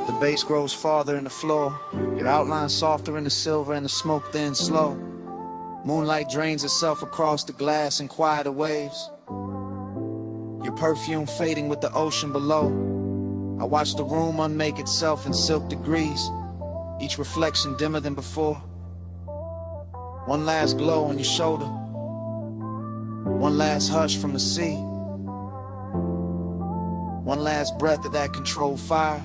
S4: The bass grows farther in the floor, your outline softer in the silver and the smoke thin slow. Moonlight drains itself across the glass in quieter waves, your perfume fading with the ocean below. I watch the room unmake itself in silk degrees, each reflection dimmer than before. One last glow on your shoulder, one last hush from the sea, one last breath of that controlled fire,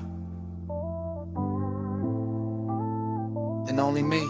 S4: and only me.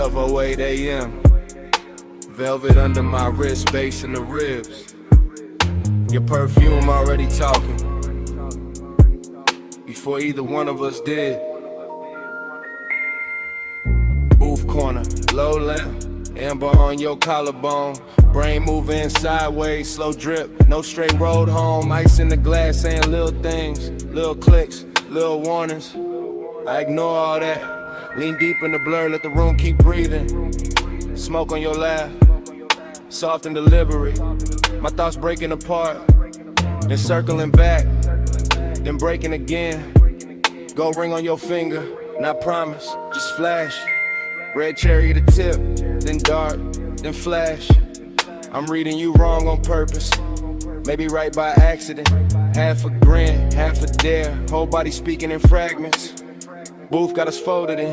S14: 12:08 a.m. Velvet under my wrist, bass in the ribs. Your perfume already talking before either one of us did. Booth corner, low lamp, amber on your collarbone. Brain moving sideways, slow drip, no straight road home. Ice in the glass saying little things, little clicks, little warnings. I ignore all that, lean deep in the blur, let the room keep breathing. Smoke on your lap, soft and deliberate. My thoughts breaking apart, then circling back, then breaking again. Gold ring on your finger, not promise, just flash. Red cherry to tip, then dark, then flash. I'm reading you wrong on purpose, maybe right by accident. Half a grin, half a dare, whole body speaking in fragments. Booth got us folded in,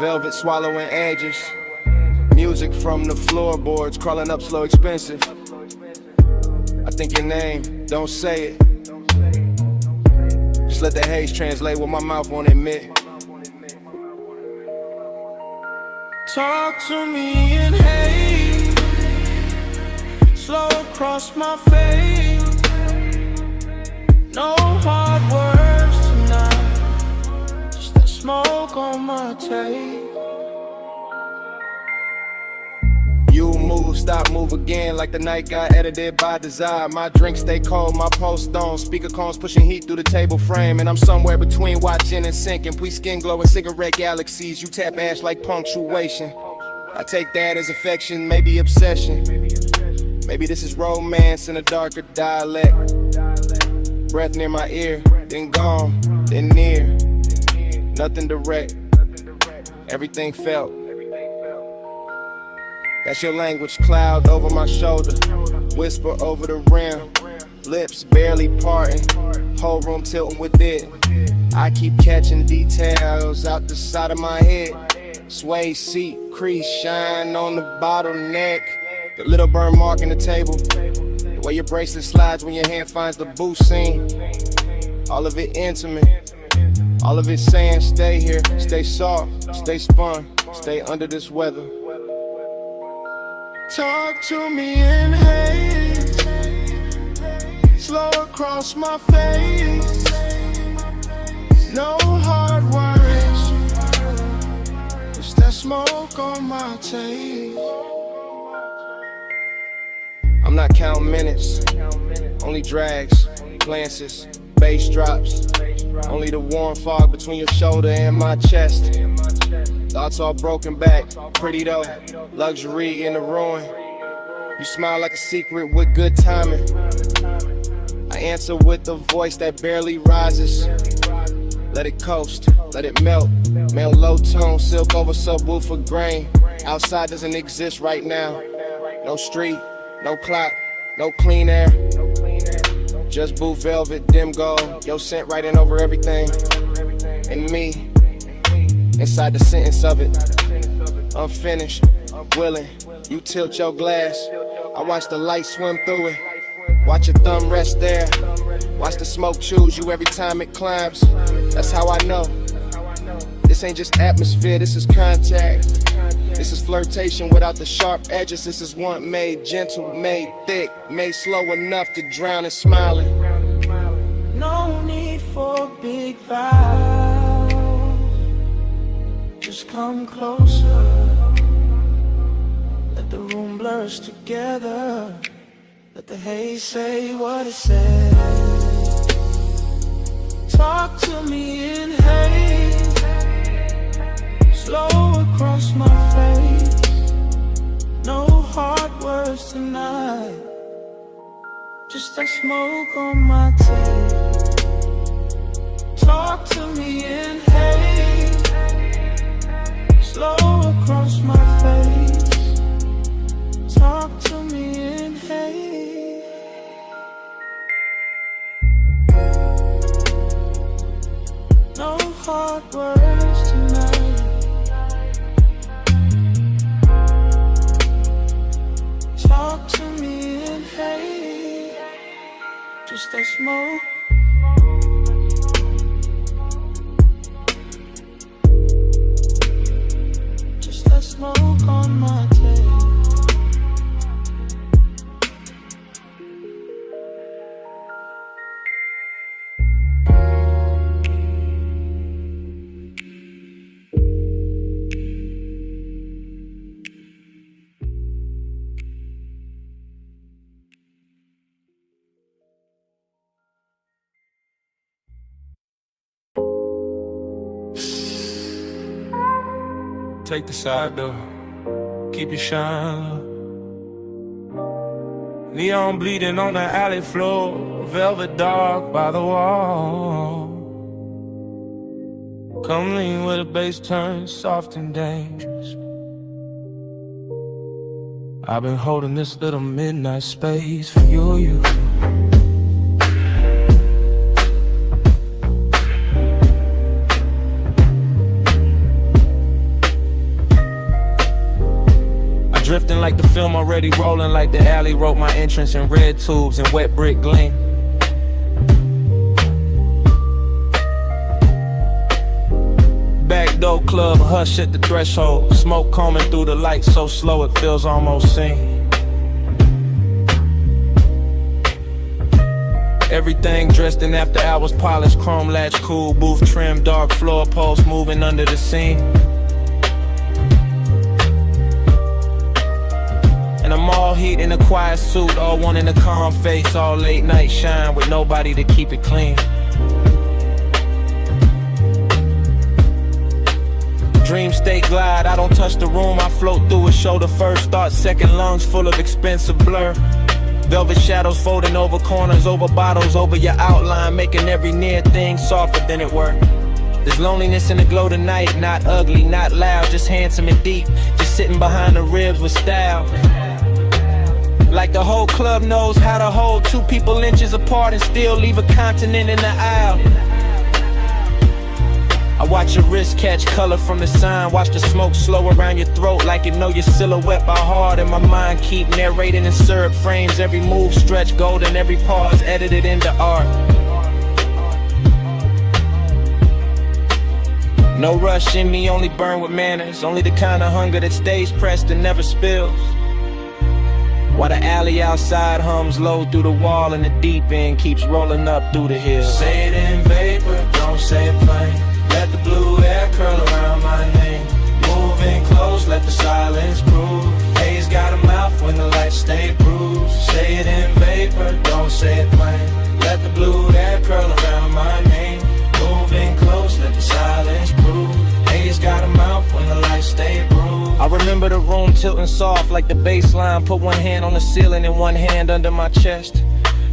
S14: velvet swallowing edges. Music from the floorboards, crawling up slow, expensive. I think your name, don't say it. Just let the haze translate what my mouth won't admit.
S8: Talk to me in haze, slow across my face. No hard words tonight, just that smoke on my tape.
S14: You move, stop, move again, like the night got edited by desire. My drink stay cold, my post on. Speaker cones pushing heat through the table frame. And I'm somewhere between watching and sinking. We skin glowing cigarette galaxies. You tap ash like punctuation. I take that as affection, maybe obsession. Maybe this is romance in a darker dialect. Breath near my ear, then gone, then near. Nothing direct, everything felt. That's your language, cloud over my shoulder, whisper over the rim, lips barely parting, whole room tilting with it. I keep catching details out the side of my head. Sway seat, crease, shine on the bottleneck. The little burn mark in the table, the way your bracelet slides when your hand finds the boo scene. All of it intimate, all of it saying stay here, stay soft, stay spun, stay under this weather.
S8: Talk to me in haze, slow across my face. No hard words, just that smoke on my tape.
S14: I'm not counting minutes, only drags, glances, bass drops. Only the warm fog between your shoulder and my chest. Thoughts all broken back, pretty though, luxury in the ruin. You smile like a secret with good timing. I answer with a voice that barely rises. Let it coast, let it melt. Male low tone, silk over subwoofer grain. Outside doesn't exist right now. No street, no clock, no clean air. Just blue velvet, dim gold. Your scent writing over everything. And me, inside the sentence of it. Unfinished, willing. You tilt your glass. I watch the light swim through it. Watch your thumb rest there. Watch the smoke choose you every time it climbs. That's how I know. This ain't just atmosphere, this is contact. This is flirtation without the sharp edges. This is one made gentle, made thick, made slow enough to drown in smiling.
S8: No need for big vows, just come closer. Let the room blurs together. Let the haze say what it says. Talk to me in haze, slow across my face. No hard words tonight, just that smoke on my tape. Talk to me in haze, slow across my face. Talk to me in haze. No hard words tonight. Talk to me in haze. Just that smoke. Just that smoke.
S1: take the side door. Keep your shine low. Neon bleeding on the alley floor, velvet dark by the wall. Come lean where the bass turns soft and dangerous. I've been holding this little midnight space for you. Drifting like the film already rolling, like the alley wrote my entrance in red tubes and wet brick gleam. Backdoor club, hush at the threshold. Smoke combing through the lights so slow it feels almost seen. Everything dressed in after hours, polished, chrome latch, cool, booth trim, dark floor post moving under the scene. And I'm all heat in a quiet suit, all one in a calm face, all late night shine with nobody to keep it clean. Dream state glide, I don't touch the room, I float through it, shoulder first, thought second, lungs full of expensive blur. Velvet shadows folding over corners, over bottles, over your outline, making every near thing softer than it were. There's loneliness in the glow tonight, not ugly, not loud, just handsome and deep, just sitting behind the ribs with style. Like the whole club knows how to hold two people inches apart and still leave a continent in the aisle. I watch your wrist catch color from the sign, watch the smoke slow around your throat like you know your silhouette by heart. And my mind keep narrating in syrup frames, every move stretch golden, every pause edited into art. No rush in me, only burn with manners, only the kind of hunger that stays pressed and never spills. While the alley outside hums low through the wall and the deep end keeps rolling up through the hills. Say it in vapor, don't say it plain. Let the blue air curl around my name. Moving close, let the silence prove. Haze got a mouth when the lights stay bruised. Say it in vapor, don't say it plain. Let the blue air curl around my name. Moving close, let the silence prove. Haze got a mouth when the lights stay bruised. I remember the room tilting soft like the bass line. Put one hand on the ceiling and one hand under my chest.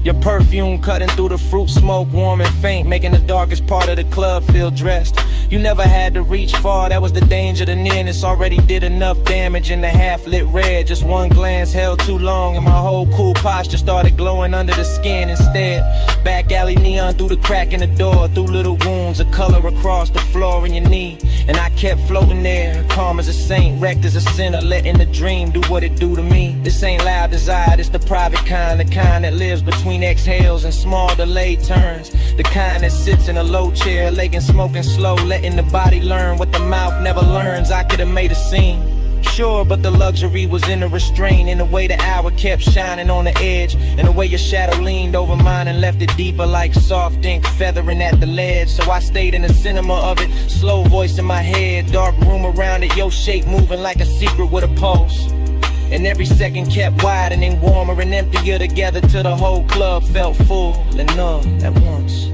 S1: Your perfume cutting through the fruit smoke, warm and faint, making the darkest part of the club feel dressed. You never had to reach far, that was the danger. The nearness already did enough damage in the half-lit red. Just one glance held too long and my whole cool posture started glowing under the skin instead. Back alley neon through the crack in the door, through little wounds of color across the floor in your knee. And I kept floating there, calm as a saint, wrecked as a sinner, letting the dream do what it do to me. This ain't loud desire, it's the private kind, the kind that lives between exhales and small delayed turns. The kind that sits in a low chair, legging smoking slow, letting the body learn what the mouth never learns. I could've made a scene, sure, but the luxury was in the restraint, in the way the hour kept shining on the edge, and the way your shadow leaned over mine and left it deeper like soft ink feathering at the ledge. So I stayed in the cinema of it, slow voice in my head, dark room around it, your shape moving like a secret with a pulse. And every second kept widening, warmer and emptier together till the whole club felt full and numb at once.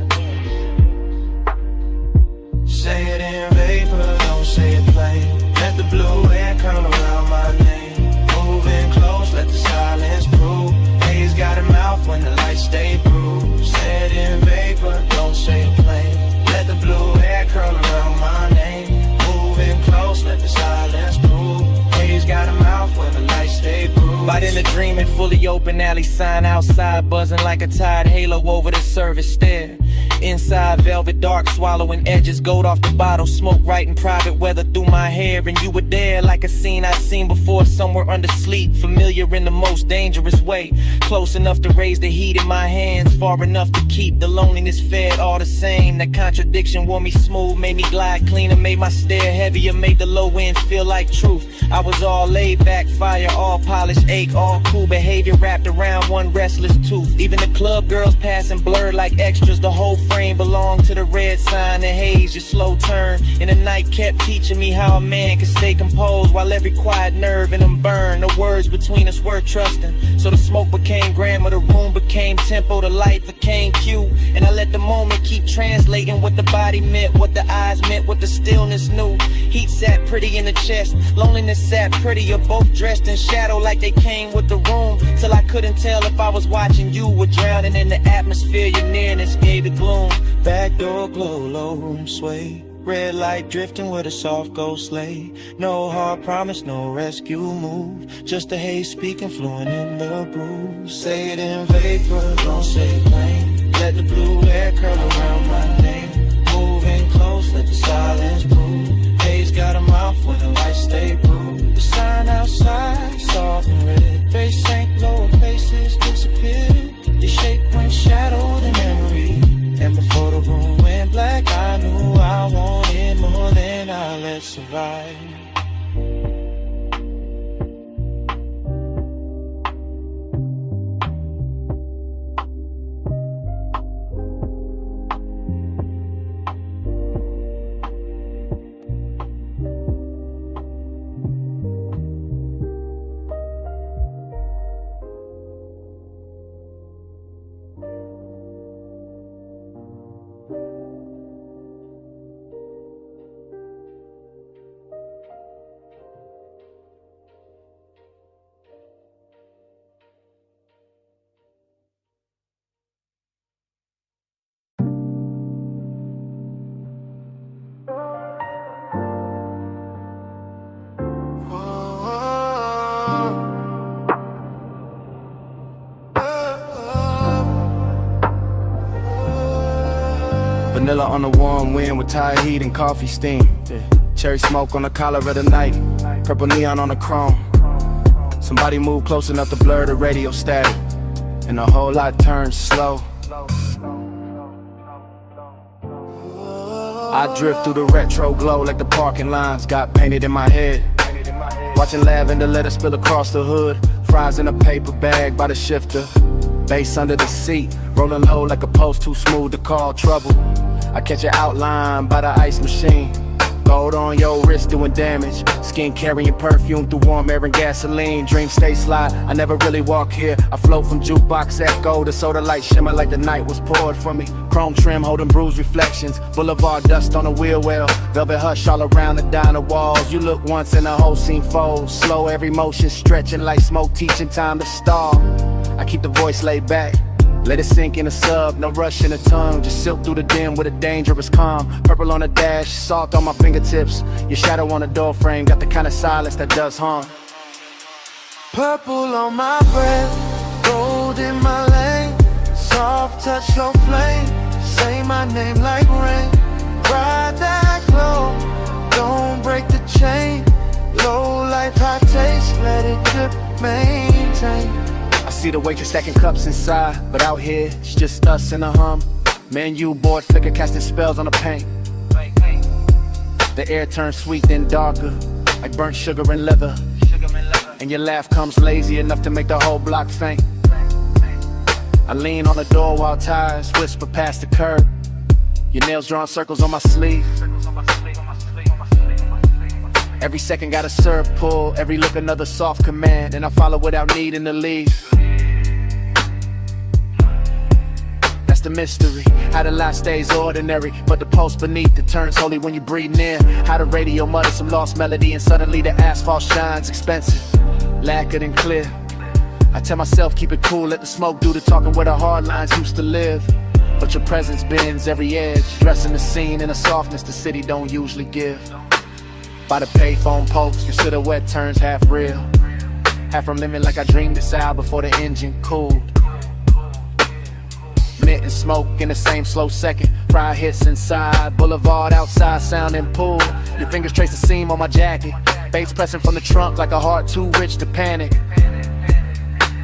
S1: Say it in vapor, don't say it plain. Let the blue air come around my name. Moving close, let the silence prove. Haze got a mouth when the lights stay bruised. Say it in vapor, don't say it plain. Let the blue air curl around my name. Moving close, let the silence prove. Haze got a mouth when the lights stay bruised. But in the dreaming, fully open alley sign outside, buzzing like a tide halo over the service stair. Inside velvet dark, swallowing edges, gold off the bottle, smoke right in private weather through my hair. And you were there like a scene I'd seen before, somewhere under sleep, familiar in the most dangerous way. Close enough to raise the heat in my hands, far enough to keep the loneliness fed all the same. That contradiction wore me smooth, made me glide cleaner, made my stare heavier, made the low end feel like truth. I was all laid back, fire, all polished, ache, all cool behavior wrapped around one restless tooth. Even the club girls passing blurred like extras, the whole
S7: frame belonged to the red sign that haze your slow turn. And the night kept teaching me how a man can stay composed while every quiet nerve in him burned. No words between us were trusting. So the smoke became grammar, the room became tempo, the light became cue. And I let the moment keep translating what the body meant, what the eyes meant, what the stillness knew. Heat sat pretty in the chest, loneliness sat prettier, both dressed in shadow like they came with the room. Till I couldn't tell if I was watching you or drowning in the atmosphere. Your nearness gave the gloom. Back door glow, low room sway, red light drifting with a soft ghost lay. No hard promise, no rescue move, just the haze speaking fluent in the brew. Say it in vapor, don't say it plain. Let the blue air curl around my name. Moving close, let the silence prove. Haze got a mouth when the lights stay blue. The sign outside, soft and red. Face sank lower, faces disappeared. Your shape went shadowed in memory. And before the room went black, I knew I wanted more than I let survive.
S6: Vanilla on the warm wind with Thai heat and coffee steam. Cherry smoke on the collar of the night. Purple neon on the chrome. Somebody move close enough to blur the radio static, and a whole lot turns slow. I drift through the retro glow like the parking lines got painted in my head. Watching lavender let it spill across the hood. Fries in a paper bag by the shifter. Bass under the seat, rolling low like a post too smooth to call trouble. I catch an outline by the ice machine. Gold on your wrist doing damage. Skin carrying perfume through warm air and gasoline. Dreams stay sly, I never really walk here. I float from jukebox echo to soda light shimmer like the night was poured for me. Chrome trim holding bruised reflections. Boulevard dust on the wheel well. Velvet hush all around the diner walls. You look once and the whole scene folds. Slow every motion stretching like smoke teaching time to stall. I keep the voice laid back. Let it sink in a sub, no rush in the tongue. Just silk through the dim with a dangerous calm. Purple on the dash, salt on my fingertips. Your shadow on the door frame, got the kind of silence that does harm.
S8: Purple on my breath, gold in my lane. Soft touch your flame, say my name like rain. Ride that glow, don't break the chain. Low life, high taste, let it drip, maintain.
S6: I see the waitress stacking cups inside, but out here, it's just us in a hum. Menu board flicker casting spells on the paint. The air turns sweet then darker, like burnt sugar and leather. And your laugh comes lazy enough to make the whole block faint. I lean on the door while tires whisper past the curb. Your nails drawing circles on my sleeve. Every second got a syrup pull, every look another soft command, and I follow without needing to leave. That's the mystery, how the life stays ordinary, but the pulse beneath it turns holy when you breathe near. How the radio mutters some lost melody and suddenly the asphalt shines expensive, lacquered and clear. I tell myself keep it cool, let the smoke do the talking where the hard lines used to live. But your presence bends every edge, dressing the scene in a softness the city don't usually give. By the payphone post, your silhouette turns half real. Half from living like I dreamed this out before the engine cooled. Mint and smoke in the same slow second. Fry hits inside, boulevard outside sounding pool. Your fingers trace the seam on my jacket. Bass pressing from the trunk like a heart too rich to panic.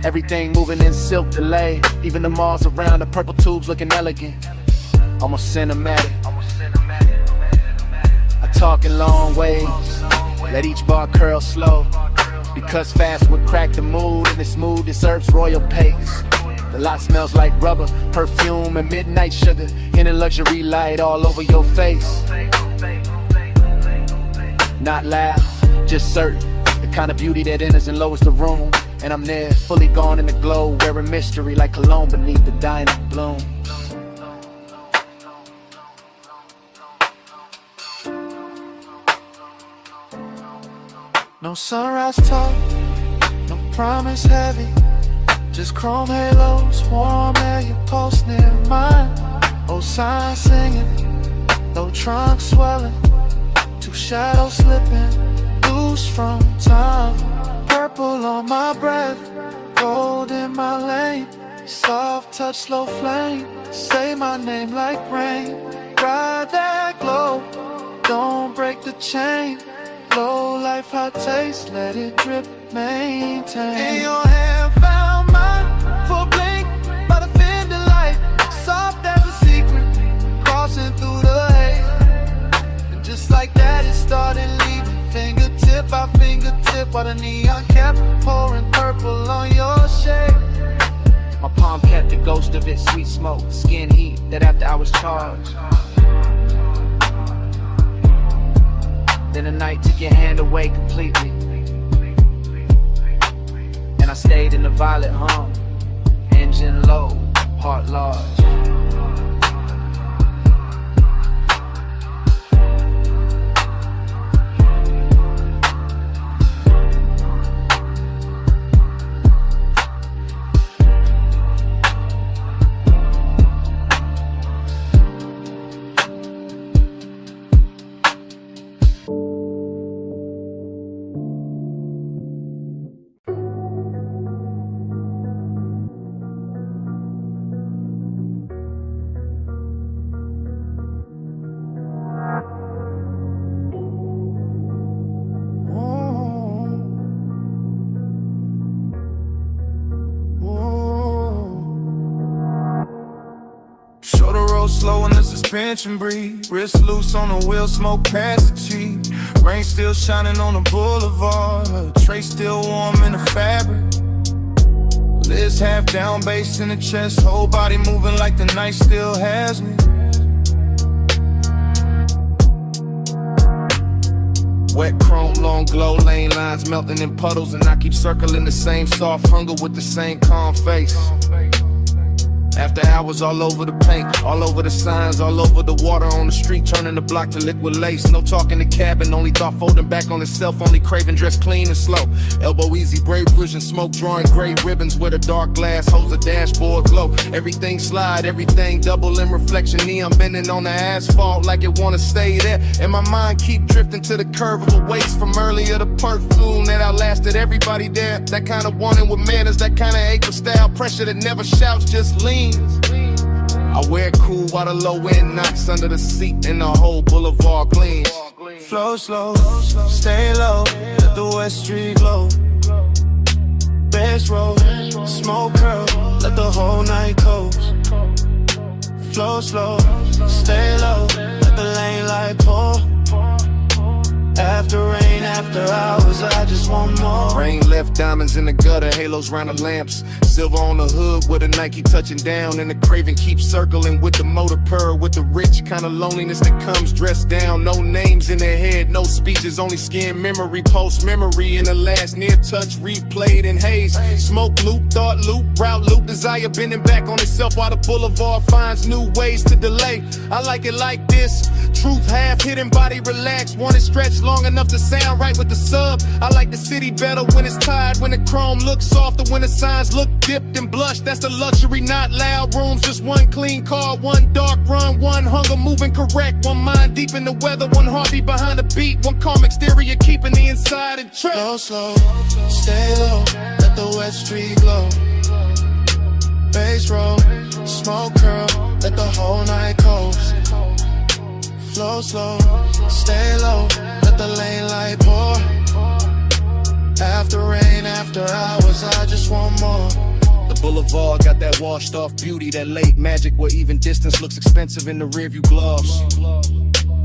S6: Everything moving in silk delay. Even the malls around, the purple tubes looking elegant. Almost cinematic. Talk in long ways, let each bar curl slow. Because fast would crack the mood, and this mood deserves royal pace.
S10: The lot smells like rubber, perfume and midnight sugar. In a luxury light all over your face. Not loud, just certain. The kind of beauty that enters and lowers the room. And I'm there, fully gone in the glow, wearing mystery like cologne beneath the dying bloom.
S4: No sunrise talk, no promise heavy. Just chrome halos, warm air, your pulse near mine. Old signs singing, no trunk swelling. Two shadows slipping, loose from time. Purple on my breath, gold in my lane. Soft touch, slow flame, say my name like rain. Ride that glow, don't break the chain. Low life, hot taste, let it drip, maintain. In your hand found mine, for a blink, by the fender light. Soft as a secret, crossing through the haze. And just like that it started leaving, fingertip by fingertip. While the neon kept pouring purple on your shade.
S7: My palm kept the ghost of it, sweet smoke, skin heat, that after I was charged. Then the night took your hand away completely. And I stayed in the violet hum, engine low, heart large.
S4: Slow in the suspension breathe. Wrist loose on the wheel, smoke past the cheek. Rain still shining on the boulevard. Tray still warm in the fabric. Lids half down, bass in the chest. Whole body moving like the night still has me. Wet chrome, long glow, lane lines melting in puddles. And I keep circling the same soft hunger with the same calm face. After hours all over the paint, all over the signs, all over the water on the street, turning the block to liquid lace. No talk in the cabin, only thought folding back on itself, only craving dress clean and slow. Elbow easy, brave vision, smoke drawing gray ribbons with a dark glass, holds a dashboard glow. Everything slide, everything double in reflection, neon bending on the asphalt like it wanna stay there. And my mind keep drifting to the curve of a waist from earlier, the perfume that outlasted everybody there. That kind of wanting with manners, that kind of ache with style, pressure that never shouts, just lean. I wear it cool while the low end knocks under the seat and the whole boulevard gleams.
S12: Flow slow, stay low, let the West Street glow. Bass roll, smoke curl, let the whole night coast. Flow slow, stay low, let the lane light pour. After rain, after hours, I just want more.
S4: Rain left diamonds in the gutter, halos round the lamps. Silver on the hood with a Nike touching down. And the craving keeps circling with the motor purr. With the rich kind of loneliness that comes dressed down. No names in their head, no speeches, only skin memory. Post memory in the last near touch, replayed in haze. Smoke loop, thought loop, route loop. Desire bending back on itself while the boulevard finds new ways to delay. I like it like this. Truth half hidden, body relaxed. Want it stretched long enough to sound right with the sub. I like the city better when it's tired, when the chrome looks softer, when the signs look dipped and blushed. That's the luxury, not loud rooms. Just one clean car, one dark run, one hunger moving correct. One mind deep in the weather, one heartbeat behind the beat. One calm exterior keeping the inside in check.
S12: Slow, slow, stay low, let the West Street glow. Bass roll, smoke curl, let the whole night coast. Flow slow, stay low, let the lane light pour. After rain, after hours, I just want more.
S4: The boulevard got that washed off beauty, that late magic where even distance looks expensive in the rearview gloss.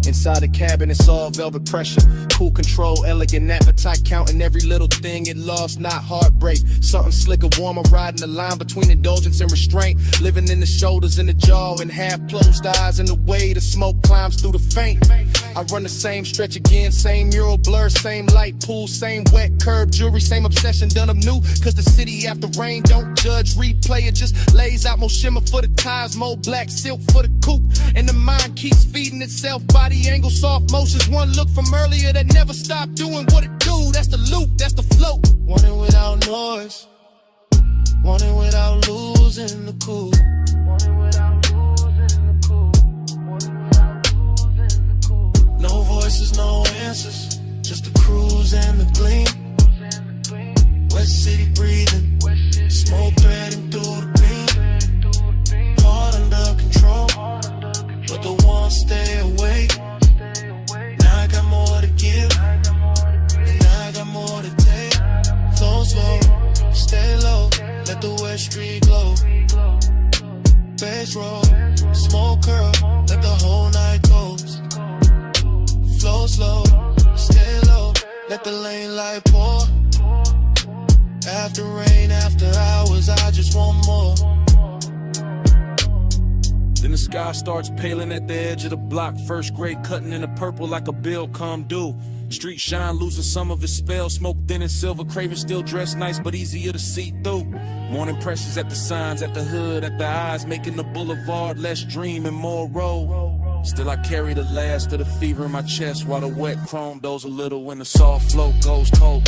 S14: Inside the cabin, it's all velvet pressure. Cool control, elegant appetite, counting every little thing it lost, not heartbreak. Something slicker, warmer, riding the line between indulgence and restraint. Living in the shoulders and the jaw, and half closed eyes, and the way the smoke climbs through the faint. I run the same stretch again, same mural blur, same light pool, same wet curb jewelry, same obsession done up new. Cause the city after rain don't judge, replay it, just lays out more shimmer for the tires, more black silk for the coupe. And the mind keeps feeding itself, body angle, soft motions. One look from earlier that never stopped doing what it do. That's the loop, that's the flow. Want it without noise, want it without losing the cool. No voices, no answers, just the cruise and the gleam. West City breathing, smoke threading through the beam. Heart under control, but the one stay away. Now I got more to give, and I got more to take. Flow slow, stay low, let the West Street glow. Bass roll, smoke curl, let the whole night close. Flow slow, stay low, let the lane light pour. After rain, after hours, I just want more. Then the sky starts paling at the edge of the block. First grade cutting in the purple like a bill come due. Street shine losing some of its spell. Smoke thin and silver, craving still dressed nice but easier to see through. Morning presses at the signs, at the hood, at the eyes, making the boulevard less dream and more road. Still I carry the last of the fever in my chest, while the wet chrome doze a little when the soft flow goes cold.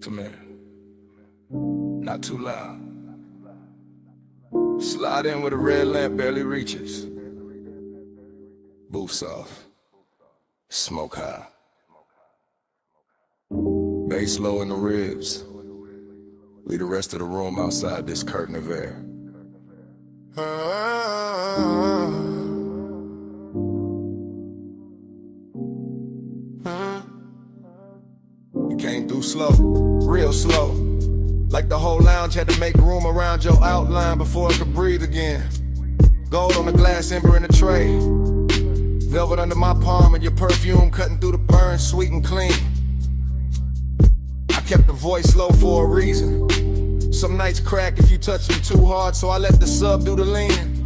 S5: Come here. Not too loud. Slide in with a red lamp barely reaches. Boots off. Smoke high. Bass low in the ribs. Leave the rest of the room outside this curtain of air. You came through slow, real slow. Like the whole lounge had to make room around your outline before it could breathe again. Gold on the glass, ember in the tray. Velvet under my palm and your perfume cutting through the burn, sweet and clean. I kept the voice low for a reason. Some nights crack if you touch them too hard, so I let the sub do the leaning.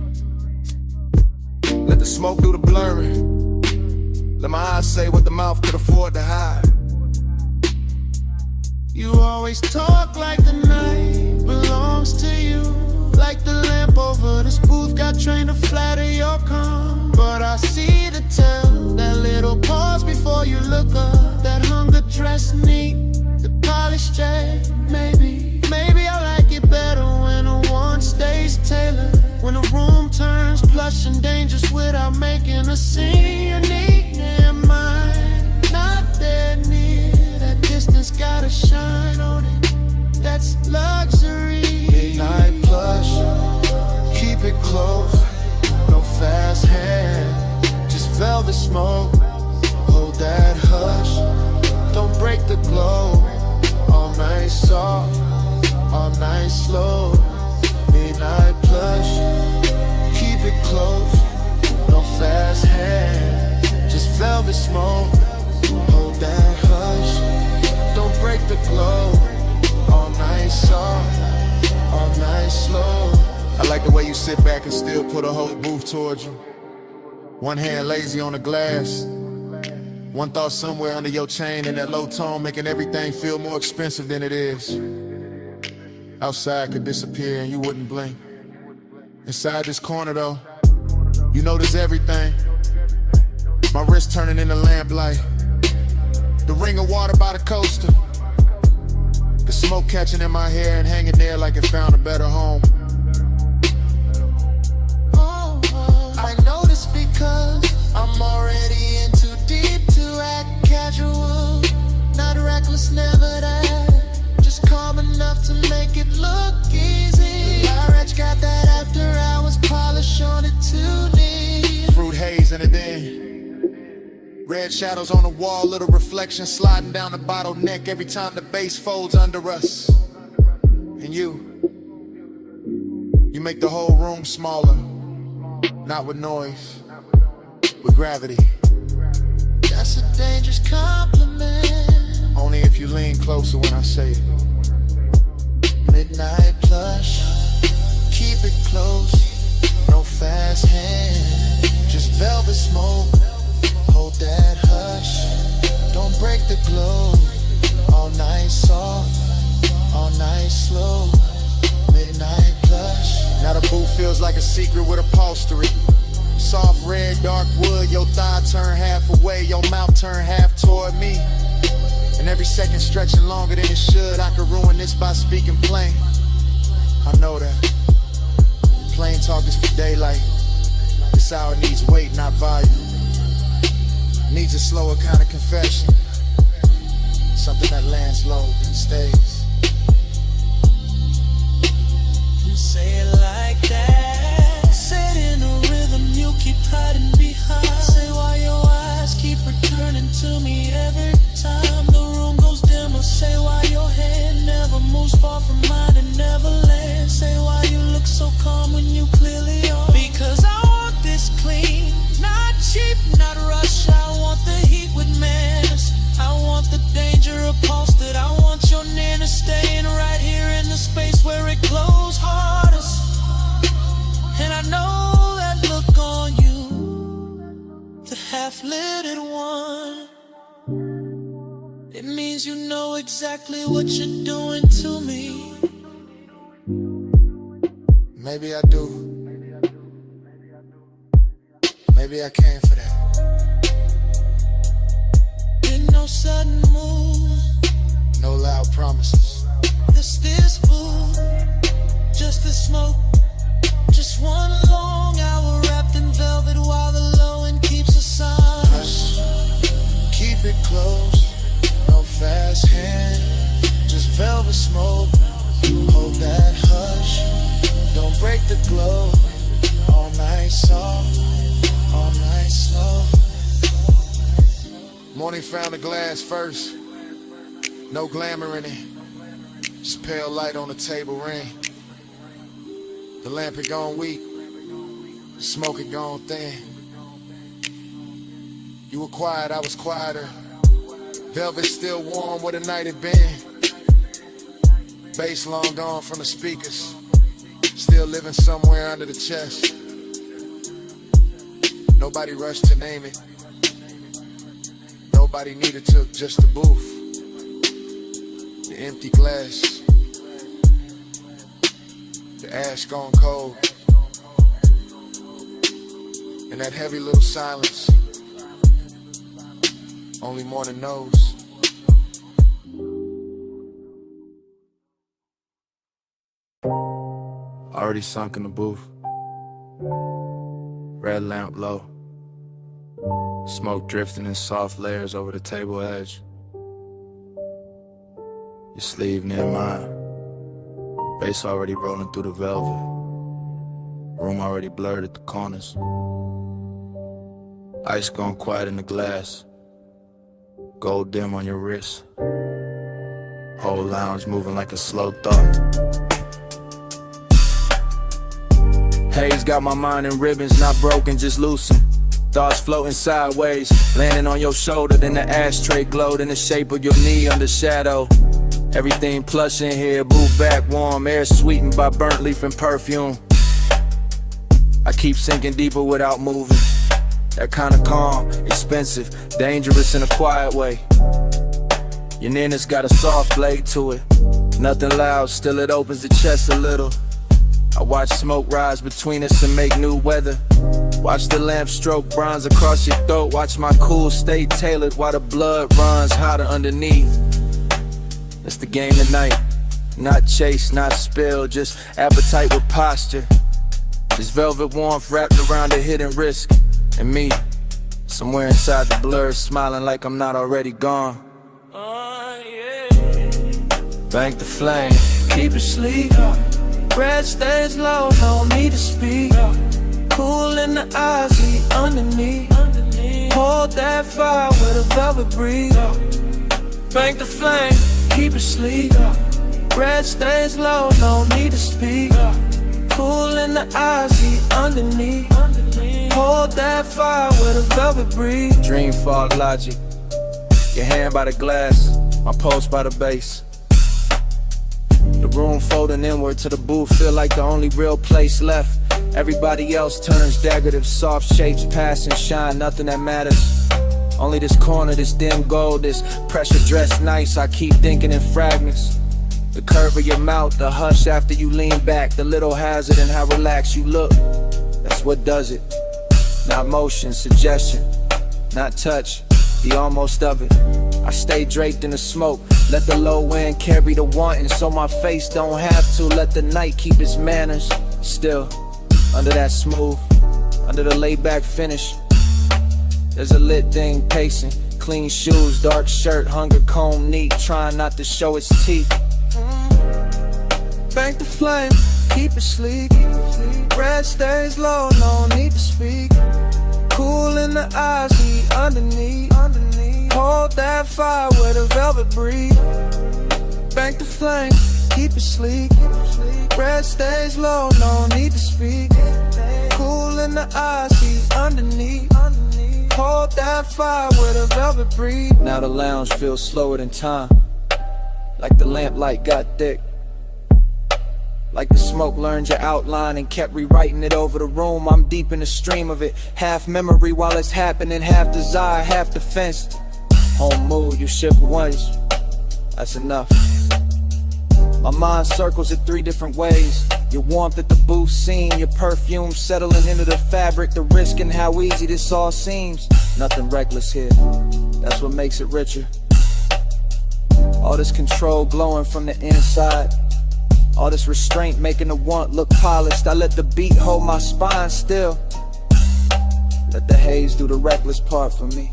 S5: Let the smoke do the blurring. Let my eyes say what the mouth could afford to hide.
S12: You always talk like the night belongs to you. Like the lamp over this booth got trained to flatter your calm. But I see the tell, that little pause before you look up. That hunger dress neat, the polished jet. Maybe I like it better when a one stays tailored. When the room turns plush and dangerous without making a scene. You need am I not that near? That distance gotta shine on it. That's luxury.
S4: Midnight plush, keep it close. No fast hand, just velvet smoke. Hold that hush, don't break the glow. All night soft, all night slow. Midnight plush, keep it close. No fast hand, just velvet smoke. Hold that hush, don't break the glow. All night soft, all night slow.
S14: I like the way you sit back and still put a whole booth towards you. One hand lazy on the glass. One thought somewhere under your chain in that low tone, making everything feel more expensive than it is. Outside could disappear and you wouldn't blink. Inside this corner though, you notice everything. My wrist turning into lamplight. The ring of water by the coaster. The smoke catching in my hair and hanging there like it found a better home.
S12: I know this because I'm already in too deep to act casual. Not reckless, never that. Just calm enough to make it look easy. My wretch got that after hours polish
S4: then. Red shadows on the wall, little reflection sliding down the bottleneck every time the bass folds under us. And you make the whole room smaller, not with noise, with gravity.
S13: That's a dangerous compliment.
S4: Only if you lean closer when I say it.
S13: Midnight plush, keep it close, no fast hand, just velvet smoke, hold that hush, don't break the glow, all night soft, all night slow, midnight plush.
S4: Now the booth feels like a secret with upholstery. Soft red, dark wood, your thigh turn half away, your mouth turn half toward me. And every second stretching longer than it should. I could ruin this by speaking plain. I know that. Plain talk is for daylight. This hour needs weight, not volume. Needs a slower kind of confession. Something that lands low and stays.
S8: You say it like that. Say it in a rhythm you keep hiding behind. Say why your eyes keep returning to me every time the room goes dimmer. Say why your hand never moves far from mine and never lands. Say why you look so calm when you clearly are. Because I want this clean, not cheap, not rush. I want the heat with manners. I want the danger upholstered. I want your nana staying right here in the space where it glows hardest. And I know that look on you, the half-lidded one. It means you know exactly what you're doing to me.
S4: Maybe I do. Maybe I came for that.
S8: In no sudden move,
S4: no loud promises.
S8: This boo, just the smoke. Just one long hour wrapped in velvet while the low end keeps us on.
S4: Hush, keep it close, no fast hand, just velvet smoke. Hold that hush, don't break the glow. All night soft, all night slow. Morning found the glass first, no glamour in it, just pale light on the table ring. The lamp had gone weak, the smoke had gone thin. You were quiet, I was quieter. Velvet still warm where the night had been. Bass long gone from the speakers, still living somewhere under the chest. Nobody rushed to name it. Nobody needed to, just the booth. The empty glass. The ash gone cold. And that heavy little silence. Only morning knows. Already sunk in the booth. Red lamp low. Smoke drifting in soft layers over the table edge. Your sleeve near mine. Bass already rolling through the velvet. Room already blurred at the corners. Ice gone quiet in the glass. Gold dim on your wrist. Whole lounge moving like a slow thought. Haze got my mind in ribbons, not broken, just loosened. Thoughts floating sideways, landing on your shoulder, then the ashtray glowed in the shape of your knee under shadow. Everything plush in here, boot back warm, air sweetened by burnt leaf and perfume. I keep sinking deeper without moving. That kind of calm, expensive, dangerous in a quiet way. Your nana's got a soft blade to it. Nothing loud, still it opens the chest a little. I watch smoke rise between us and make new weather. Watch the lamp stroke bronze across your throat. Watch my cool stay tailored while the blood runs hotter underneath. That's the game tonight. Not chase, not spill, just appetite with posture. This velvet warmth wrapped around a hidden risk. And me, somewhere inside the blur, smiling like I'm not already gone. Bank the flame, keep it sleek. Red stays low, no need to speak. Cool in the eyes, he underneath.
S8: Hold that fire with a velvet breeze. Bank the flame, keep it sleek. Red stays low, no need to speak. Cool in the eyes, see underneath. Hold that fire with a velvet breeze.
S6: Dream fog logic. Your hand by the glass, my pulse by the base. The room folding inward to the booth, feel like the only real place left. Everybody else turns decorative, soft shapes pass and shine, nothing that matters. Only this corner, this dim gold, this pressure dressed nice, I keep thinking in fragments. The curve of your mouth, the hush after you lean back, the little hazard in how relaxed you look. That's what does it. Not motion, suggestion, not touch, the almost of it. I stay draped in the smoke, let the low wind carry the wanting, so my face don't have to. Let the night keep its manners. Still, under that smooth, under the laid back finish, there's a lit thing pacing. Clean shoes, dark shirt, hunger comb neat, trying not to show its teeth.
S8: Bank the flame, keep it sleek. Red stays low, no need to speak. Cool in the eyes, see underneath. Hold that fire with a velvet breeze. Bank the flame, keep it sleek. Red stays low, no need to speak. Cool in the eyes, see underneath. Hold that fire with a velvet breeze.
S6: Now the lounge feels slower than time, like the lamplight got thick, like the smoke learned your outline and kept rewriting it over the room. I'm deep in the stream of it, half memory while it's happening, half desire, half defense. Home mood, you shift once, that's enough. My mind circles it 3 different ways. Your warmth at the booth scene, your perfume settling into the fabric, the risk and how easy this all seems. Nothing reckless here, that's what makes it richer. All this control glowing from the inside, all this restraint making the want look polished. I let the beat hold my spine still, let the haze do the reckless part for me.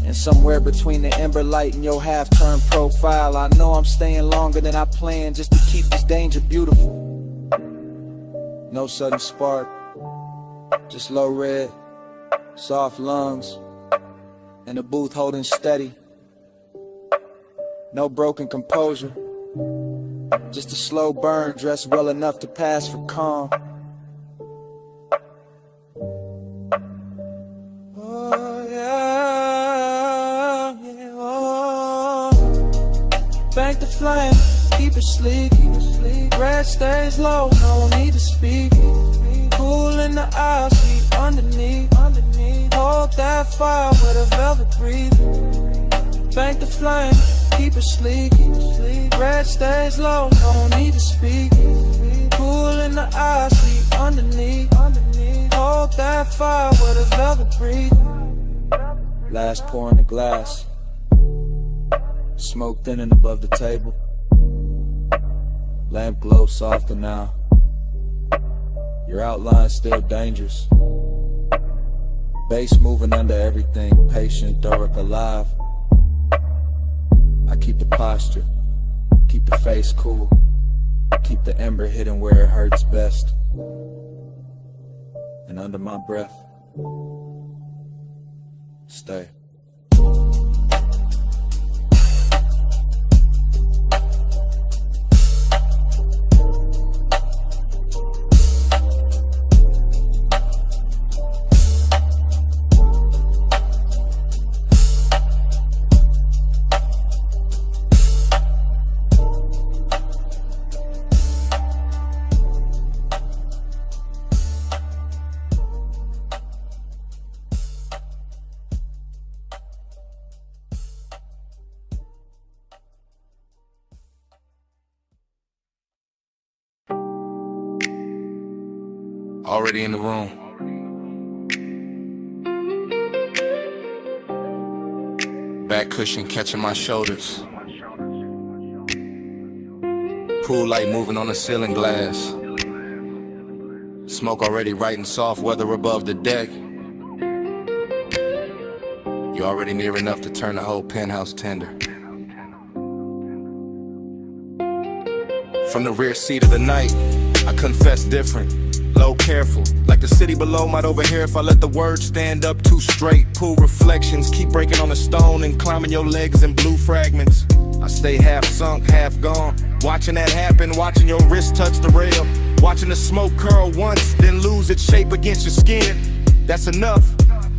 S6: And somewhere between the ember light and your half-turned profile, I know I'm staying longer than I planned just to keep this danger beautiful. No sudden spark, just low red, soft lungs, and the booth holding steady. No broken composure, just a slow burn dressed well enough to pass for calm.
S8: Oh yeah, yeah, oh. Bank the flame, keep it sleek. Red stays low, no need to speak. Cool in the eyes, see underneath. Hold that fire with a velvet breeze. Bank the flame, keep it sleek. Red stays low, no need to speak. Cool in the eyes, see underneath. Hold that fire with a velvet breeze.
S6: Last pour in the glass, smoke thinning above the table. Lamp glow softer now, your outline still dangerous. Bass moving under everything, patient, Doric alive. I keep the posture, keep the face cool, keep the ember hidden where it hurts best. And under my breath, stay.
S5: Already in the room. Back cushion catching my shoulders. Pool light moving on the ceiling glass. Smoke already writing soft weather above the deck. You're already near enough to turn the whole penthouse tender. From the rear seat of the night, I confess different. Low careful, like
S14: Like the city below might overhear if I let the words stand up too straight. Pool reflections, keep breaking on the stone and climbing your legs in blue fragments. I stay half sunk, half gone. Watching that happen, watching your wrist touch the rail. Watching the smoke curl once, then lose its shape against your skin. That's enough.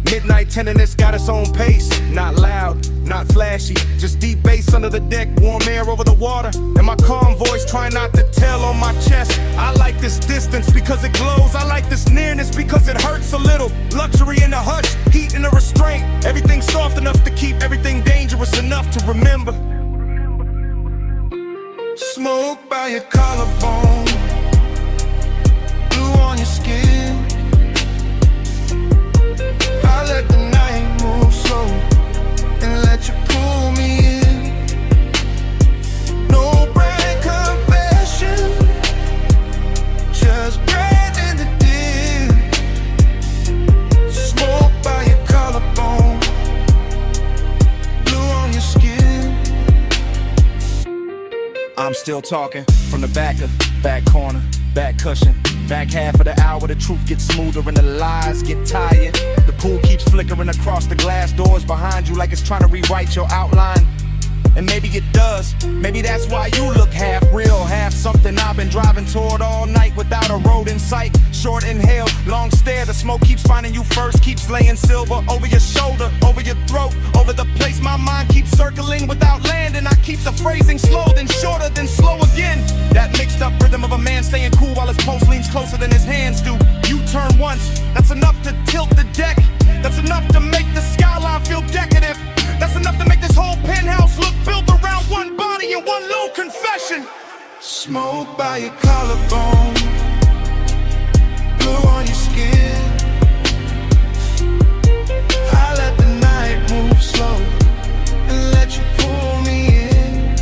S14: Midnight tenderness got its own pace. Not loud, not flashy, just deep bass under the deck, warm air over the water, and my calm voice trying not to tell on my chest. I like this distance because it glows. I like this nearness because it hurts a little. Luxury in the hush, heat in the restraint. Everything soft enough to keep everything dangerous enough to remember. Smoke by your collarbone, blue on your skin. I let the night move slow and let you pull me in. No bright confession, just breath in the dim. Smoke by your collarbone, blue on your skin. I'm still talking from the back corner, back cushion. Back half of the hour, the truth gets smoother and the lies get tired. The pool keeps flickering across the glass doors behind you like it's trying to rewrite your outline. And maybe it does. Maybe that's why you look half real, half something I've been driving toward all night without a road in sight. Short inhale, long stare, the smoke keeps finding you first, keeps laying silver over your shoulder, over your throat, over the place my mind keeps circling without landing. I keep the phrasing slow, then shorter, then slow again. That mixed up rhythm of a man staying cool while his pulse leans closer than his hands do. You turn once, that's enough to tilt the deck. That's enough to make the skyline feel decadent. That's enough to make this whole penthouse look built around one body and one little confession. Smoke by your collarbone, blue on your skin. I let the night move slow and let you pull me in.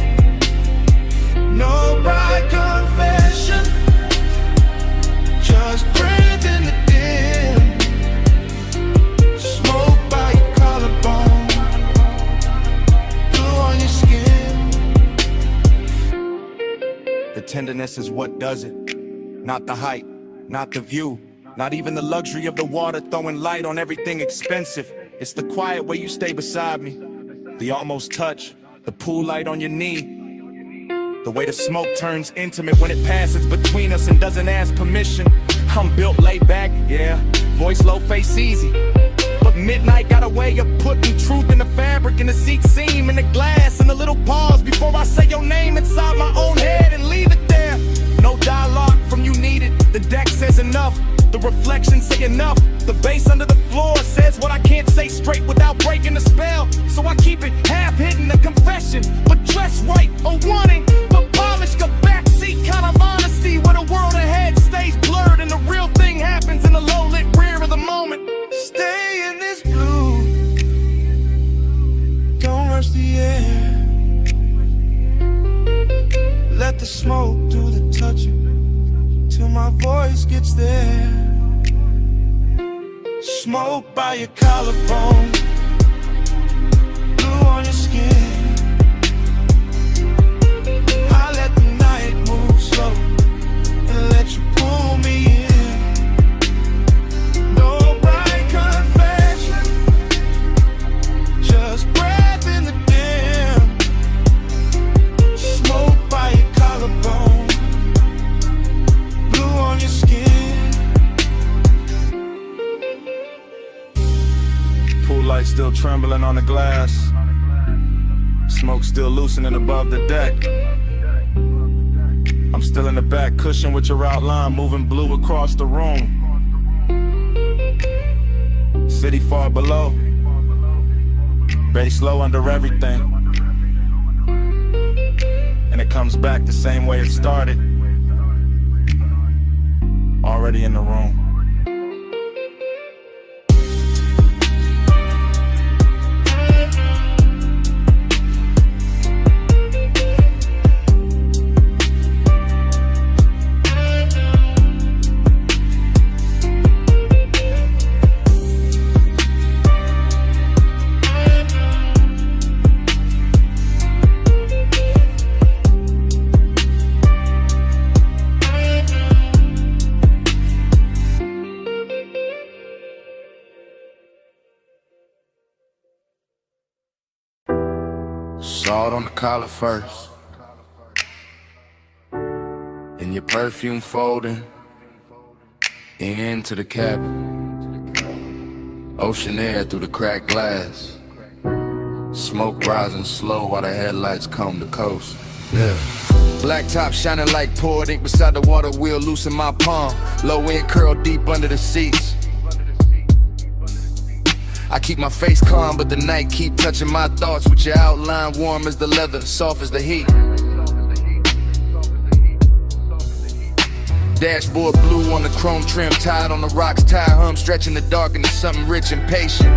S14: No bright confession, just breathe in the dim. Smoke by your collarbone, blue on your skin. The tenderness is what does it, not the height, not the view, not even the luxury of the water throwing light on everything expensive. It's the quiet way you stay beside me, the almost touch, the pool light on your knee, the way the smoke turns intimate when it passes between us and doesn't ask permission. I'm built laid back, yeah, voice low, face easy, but midnight got a way of putting truth in the fabric, in the seat seam, in the glass, in the little pause before I say your name inside my own head and leave it there. No dialogue from you needed, the deck says enough, the reflections say enough, the bass under the floor says what I can't say straight without breaking the spell. So I keep it half hidden, a confession, but dressed right, a warning, but polished, a backseat kind of honesty where the world ahead stays blurred and the real thing happens in the low lit rear of the moment. Stay in this blue, don't rush the air. Let the smoke do the touching till my voice gets there. Smoke by your collarbone, blue on your skin. I let the night move slow and let you pull me in. No bright confession, just breath in the dim. Smoke by your collarbone, blue on your skin. Pool light still trembling on the glass, smoke still loosening above the deck. I'm still in the back cushion with your outline moving blue across the room. City far below, bass low under everything, and it comes back the same way it started. Already in the room. Salt on the collar first, and your perfume folding into the cabin. Ocean air through the cracked glass, smoke rising slow while the headlights comb the coast. Yeah. Black top shining like poured ink beside the water wheel, loose in my palm. Low end curl deep under the seats. I keep my face calm, but the night keep touching my thoughts with your outline warm as the leather, soft as the heat. Dashboard blue on the chrome trim, tied on the rocks, tire hum stretching the dark into something rich and patient.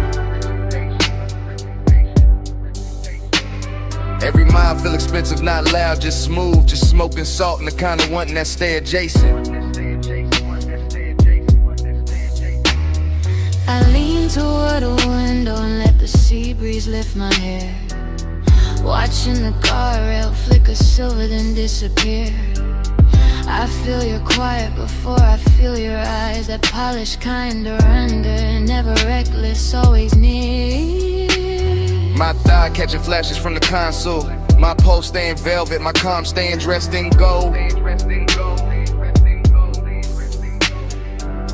S14: Every mile feel expensive, not loud, just smooth, just smoking salt and the kind of wanting that stay adjacent.
S3: I lean toward a window and let the sea breeze lift my hair, watching the guardrail flicker silver then disappear. I feel your quiet before I feel your eyes, that polished kind of render, never reckless, always near.
S14: My thigh catching flashes from the console, my pulse staying velvet, my calm staying dressed in gold.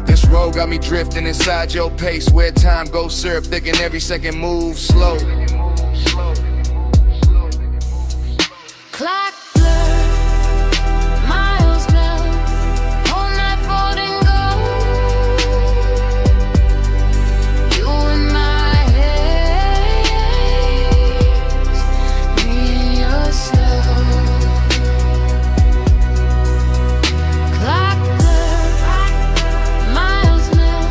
S14: This road got me drifting inside your pace, where time goes syrup thick and every second moves slow.
S3: Clock blur, miles melt, whole night folding gold. You in my haze, me in your slow. Clock blur, miles melt,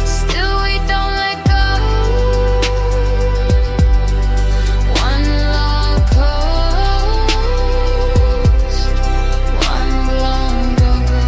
S3: still we don't let go. One long coast, one long go-go.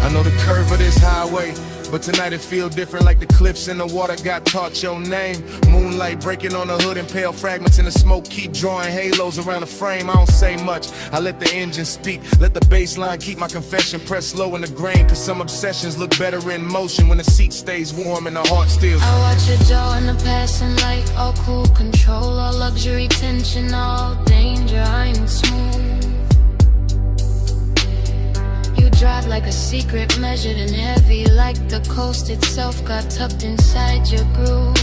S14: I know the curve of this highway, but tonight it feel different, like the cliffs in the water got taught your name. Moonlight breaking on the hood and pale fragments in the smoke keep drawing halos around the frame. I don't say much, I let the engine speak, let the bass line keep my confession pressed low in the grain. Cause some obsessions look better in motion when the seat stays warm and the heart still.
S3: I watch your jaw in the passing light, all cool control, all luxury tension, all danger, I'm smooth. You drive like a secret, measured and heavy, like the coast itself got tucked inside your groove.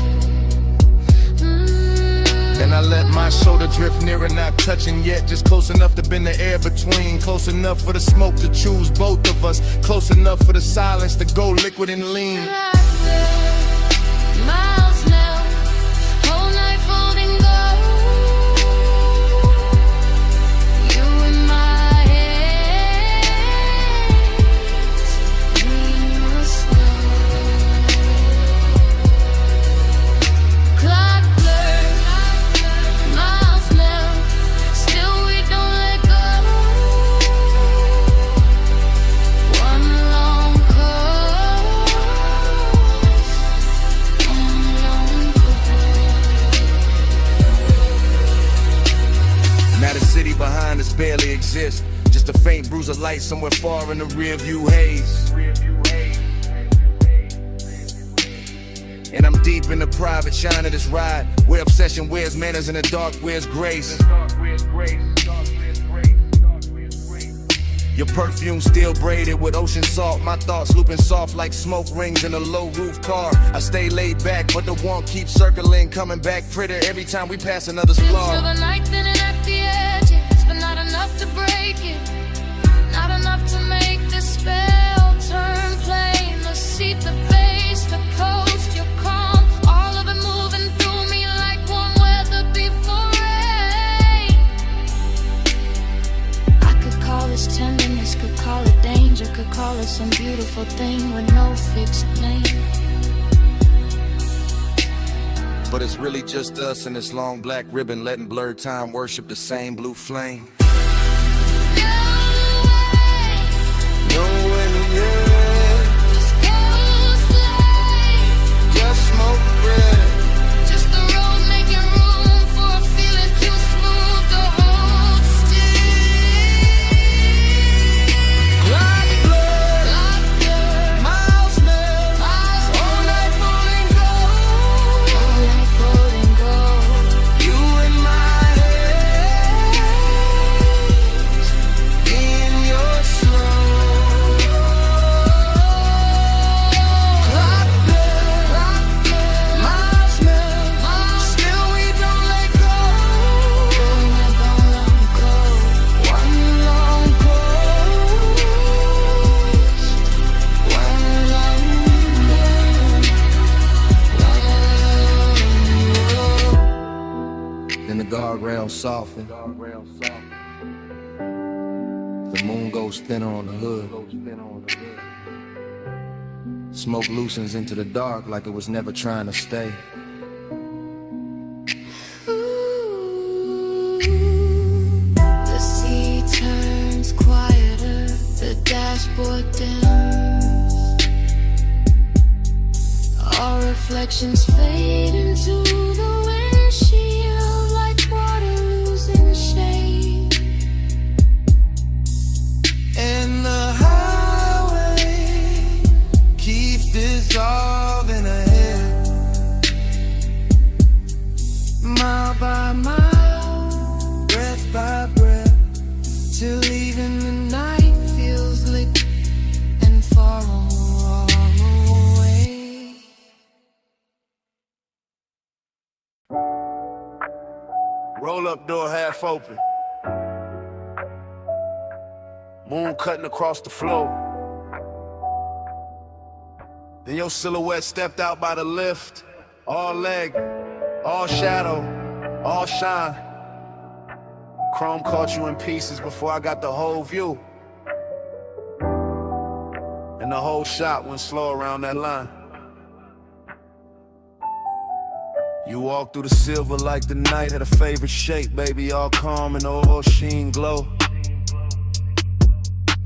S14: Then I let my shoulder drift nearer, not touching yet, just close enough to bend the air between, close enough for the smoke to choose both of us, close enough for the silence to go liquid and lean.
S3: Miles melt, whole night folding gold. You in my haze, me in your slow. Clock blur, miles melt, still we don't let go. One long coast, one long
S14: Now the city behind us barely exists, just a faint bruise of light somewhere far in the rear view haze. And I'm deep in the private shine of this ride, where obsession wears manners and the dark wears grace. Your perfume still braided with ocean salt, my thoughts looping soft like smoke rings in a low roof car. I stay laid back, but the warmth keeps circling, coming back prettier every time we pass another
S3: Till
S14: splar.
S3: the night thinning at the edges, but not enough to break it, not enough to make the spell turn plain. The seat, the bass, the coast, your calm, all of it moving through me like warm weather before rain. I could call this tenderness, could call it danger, could call it some beautiful thing with no fixed name.
S14: But it's really just us and this long black ribbon, letting blurred time worship the same blue flame. No way, yeah.
S3: Just go slay,
S14: Just smoke bread.
S3: just the road making room for a feeling too smooth to hold still.
S14: Clock blur,
S3: Clock blur,
S14: miles melt,
S3: miles
S14: all night falling gold.
S3: all night folding gold.
S6: guardrails soften. The moon goes thinner on the hood. Smoke loosens into the dark like it was never trying to stay.
S3: The sea turns quieter, the dashboard dims. Our reflections fade into the windshield like water losing shade.
S15: And the highway keeps dissolving ahead, mile by mile, breath by breath, till even the night feels liquid and far away.
S14: Roll up door half open. Moon cutting across the floor. Then your silhouette stepped out by the lift. All leg, all shadow, all shine. Chrome caught you in pieces before I got the whole view. And the whole shot went slow around that line. You walked through the silver like the night had a favorite shape, baby, all calm and all sheen glow.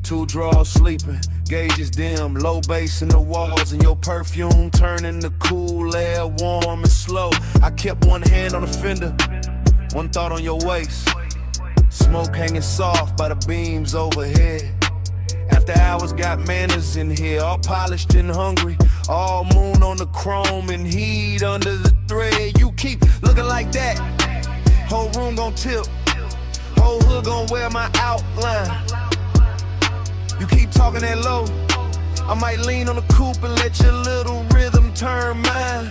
S14: Two drawers sleeping, gauges dim, low bass in the walls, and your perfume turning the cool air warm and slow. I kept one hand on the fender, one thought on your waist. Smoke hanging soft by the beams overhead. After hours got manners in here, all polished and hungry. All moon on the chrome and heat under the thread. You keep looking like that, whole room gon' tilt, whole hood gon' wear my outline. You keep talking that low, I might lean on the coupe and let your little rhythm turn mine.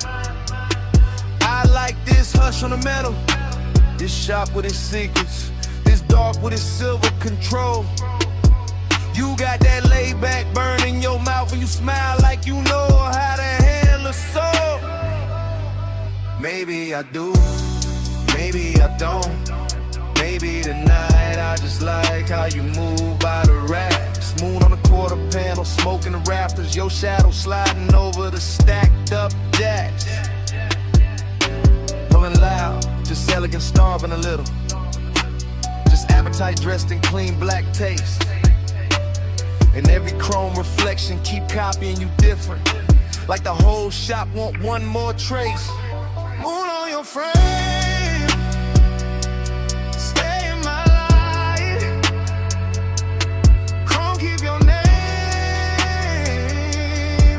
S14: I like this hush on the metal, this shop with its secrets, this dark with its silver control. You got that laid back burn in your mouth and you smile like you know how to handle a soul. Maybe I do, maybe I don't. Maybe tonight I just like how you move by the racks. Moon on the quarter panel, smoking the rafters. Your shadow sliding over the stacked up jacks. Pulling loud, just elegant, starving a little. Just appetite dressed in clean black taste. And every chrome reflection keep copying you different. Like the whole shop want one more trace. Moon on your frame, stay in my life. Chrome keep your name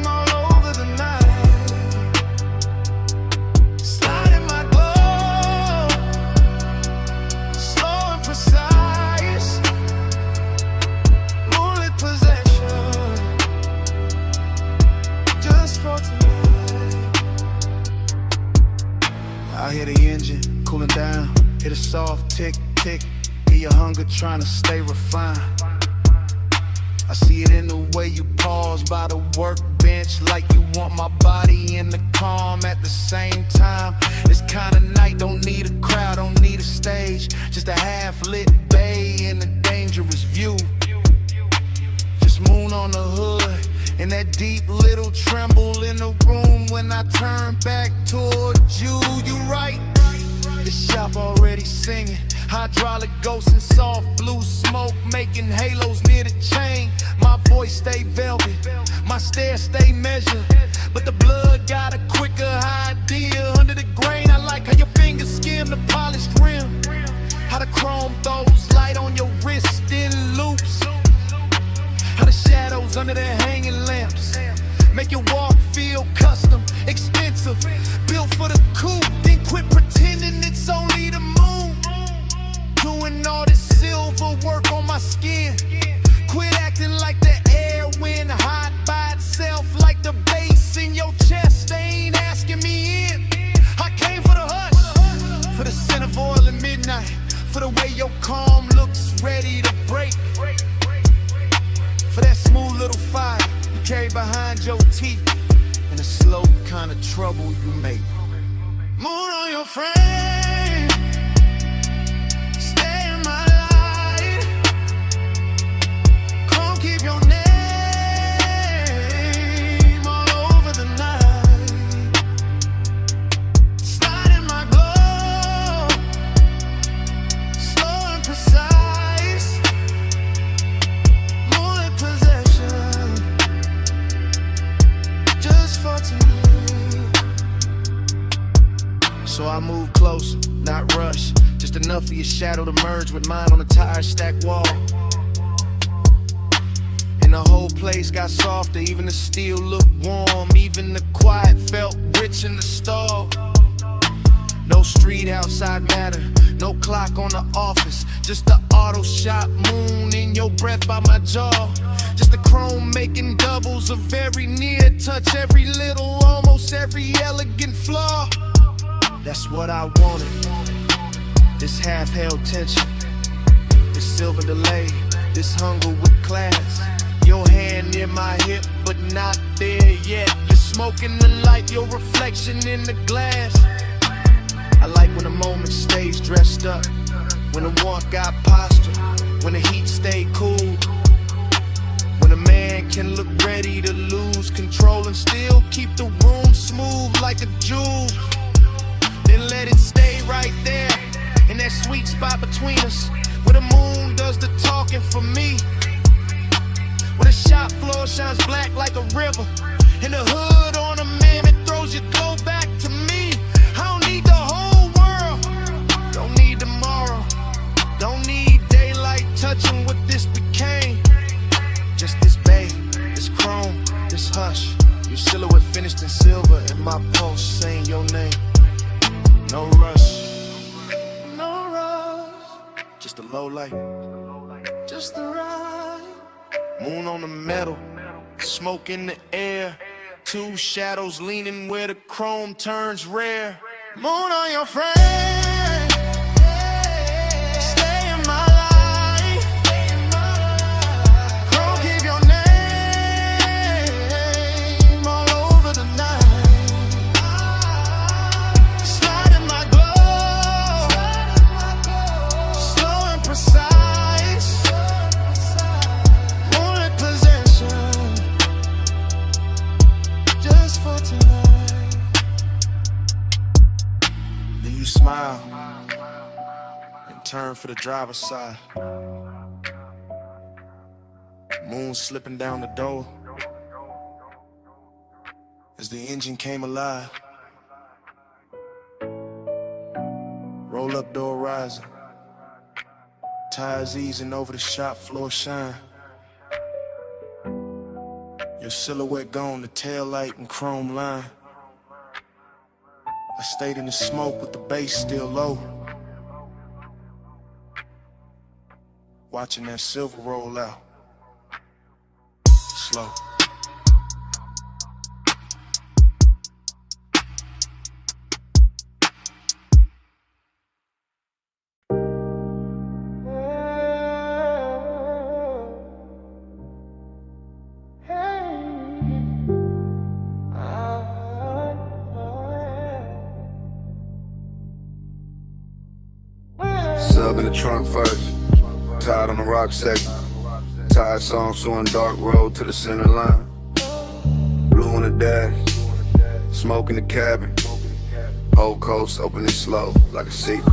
S14: all over the night. Slide in my glow, slow and precise. Moonlit possession, just for tonight. I hear the engine cooling down, hear the soft tick, tick. Hear your hunger trying to stay refined. I see it in the way you pause by the workbench, like you want my body in the calm at the same time. This kind of night don't need a crowd, don't need a stage. Just a half-lit bay and a dangerous view. Just moon on the hood and that deep little tremble in the room when I turn back towards you. You right, the shop already singing. Hydraulic ghosts and soft blue smoke making halos near the chain. My voice stay velvet, my stare stay measured, but the blood got a quicker idea. Under the grain, I like how your fingers skim the polished rim, how the chrome throws light on your wrist in loops, how the shadows under the hanging lamps make your walk feel custom, expensive, built for the coupe. Then quit pretending it's only the moon, doing all this silver work on my skin. Quit acting like the air went hot by itself, like the bass in your chest. They ain't asking me in. I came for the hush, for the scent of oil at midnight, for the way your calm looks ready to break, for that smooth little fire you carry behind your teeth, and the slow kind of trouble you make. Moon on your frame,
S6: So I move closer, not rush. Just enough for your shadow to merge with mine on the tire stack wall. And the whole place got softer, even the steel looked warm. Even the quiet felt rich in the stall. No street outside matter, no clock on the office. Just the auto shop moon in your breath by my jaw. Just the chrome making doubles of every near touch, every little, almost every elegant flaw. That's what I wanted. This half-held tension, this silver delay, this hunger with class. Your hand near my hip, but not there yet. You're smoking the light, your reflection in the glass. I like when the moment stays dressed up, when the warmth got posture, when the heat stay cool, when a man can look ready to lose control and still keep the room smooth like a jewel. Then let it stay right there, in that sweet spot between us, where the moon does the talking for me, where the shop floor shines black like a river, and the hood on a mammoth throws your glow back to me. I don't need the whole world, don't need tomorrow, don't need daylight touching what this became. Just this babe, this chrome, this hush, your silhouette finished in silver, and my pulse saying your name. No rush, no rush, just a low light, just the right. Moon on the metal, smoke in the air, two shadows leaning where the chrome turns rare. Moon on your frame, stay in my life. Chrome keep your name all over the night. Slide in my glow, slow and precise. Moonlit possession, just for tonight. Then you smile and turn for the driver's side. Moon slipping down the door as the engine came alive. Roll up door rising, tires easing over the shop floor shine. Your silhouette gone, the tail light and chrome line. I stayed in the smoke with the bass still low, watching that silver roll out, slow.
S9: Sub in the trunk first, tied on the rock section. Tired song showing dark road to the center line. Blue on the dash, smoke in the cabin. Whole coast opening slow like a secret.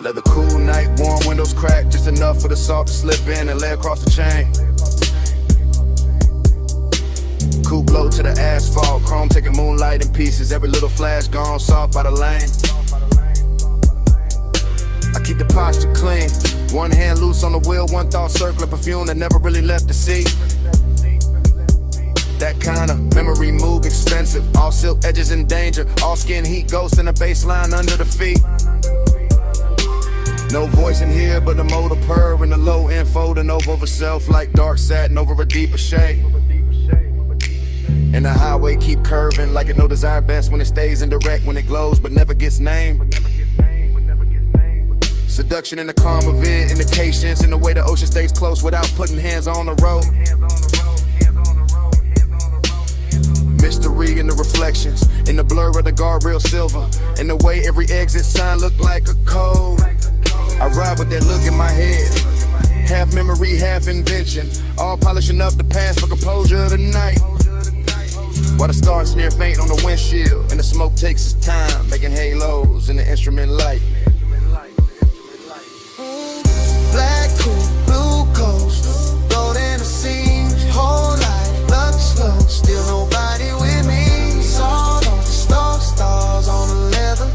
S9: Leather cool night, warm windows cracked just enough for the salt to slip in and lay across the chain. Coupe blow to the asphalt, chrome taking moonlight in pieces. Every little flash gone soft by the lane. I keep the posture clean, one hand loose on the wheel, one thought circling perfume that never really left the seat. That kind of memory move expensive, all silk edges in danger, all skin heat ghost in a baseline under the feet. No voice in here but the motor purr and the low end folding over self like dark satin over a deeper shade. And the highway keep curving like it no desire best when it stays indirect, when it glows but never gets named. Seduction in the calm of it, indications in the way the ocean stays close without putting hands on the road. Mystery in the reflections, in the blur of the guardrail silver, in the way every exit sign looked like a code. I ride with that look in my head, half memory, half invention, all polishing up the past for composure tonight. While the stars smear faint on the windshield, and the smoke takes its time, making halos in the instrument light.
S13: Black coupe, blue coast, road in the seams, whole life, luck slow, still nobody with me. Sawed off the stars on the leather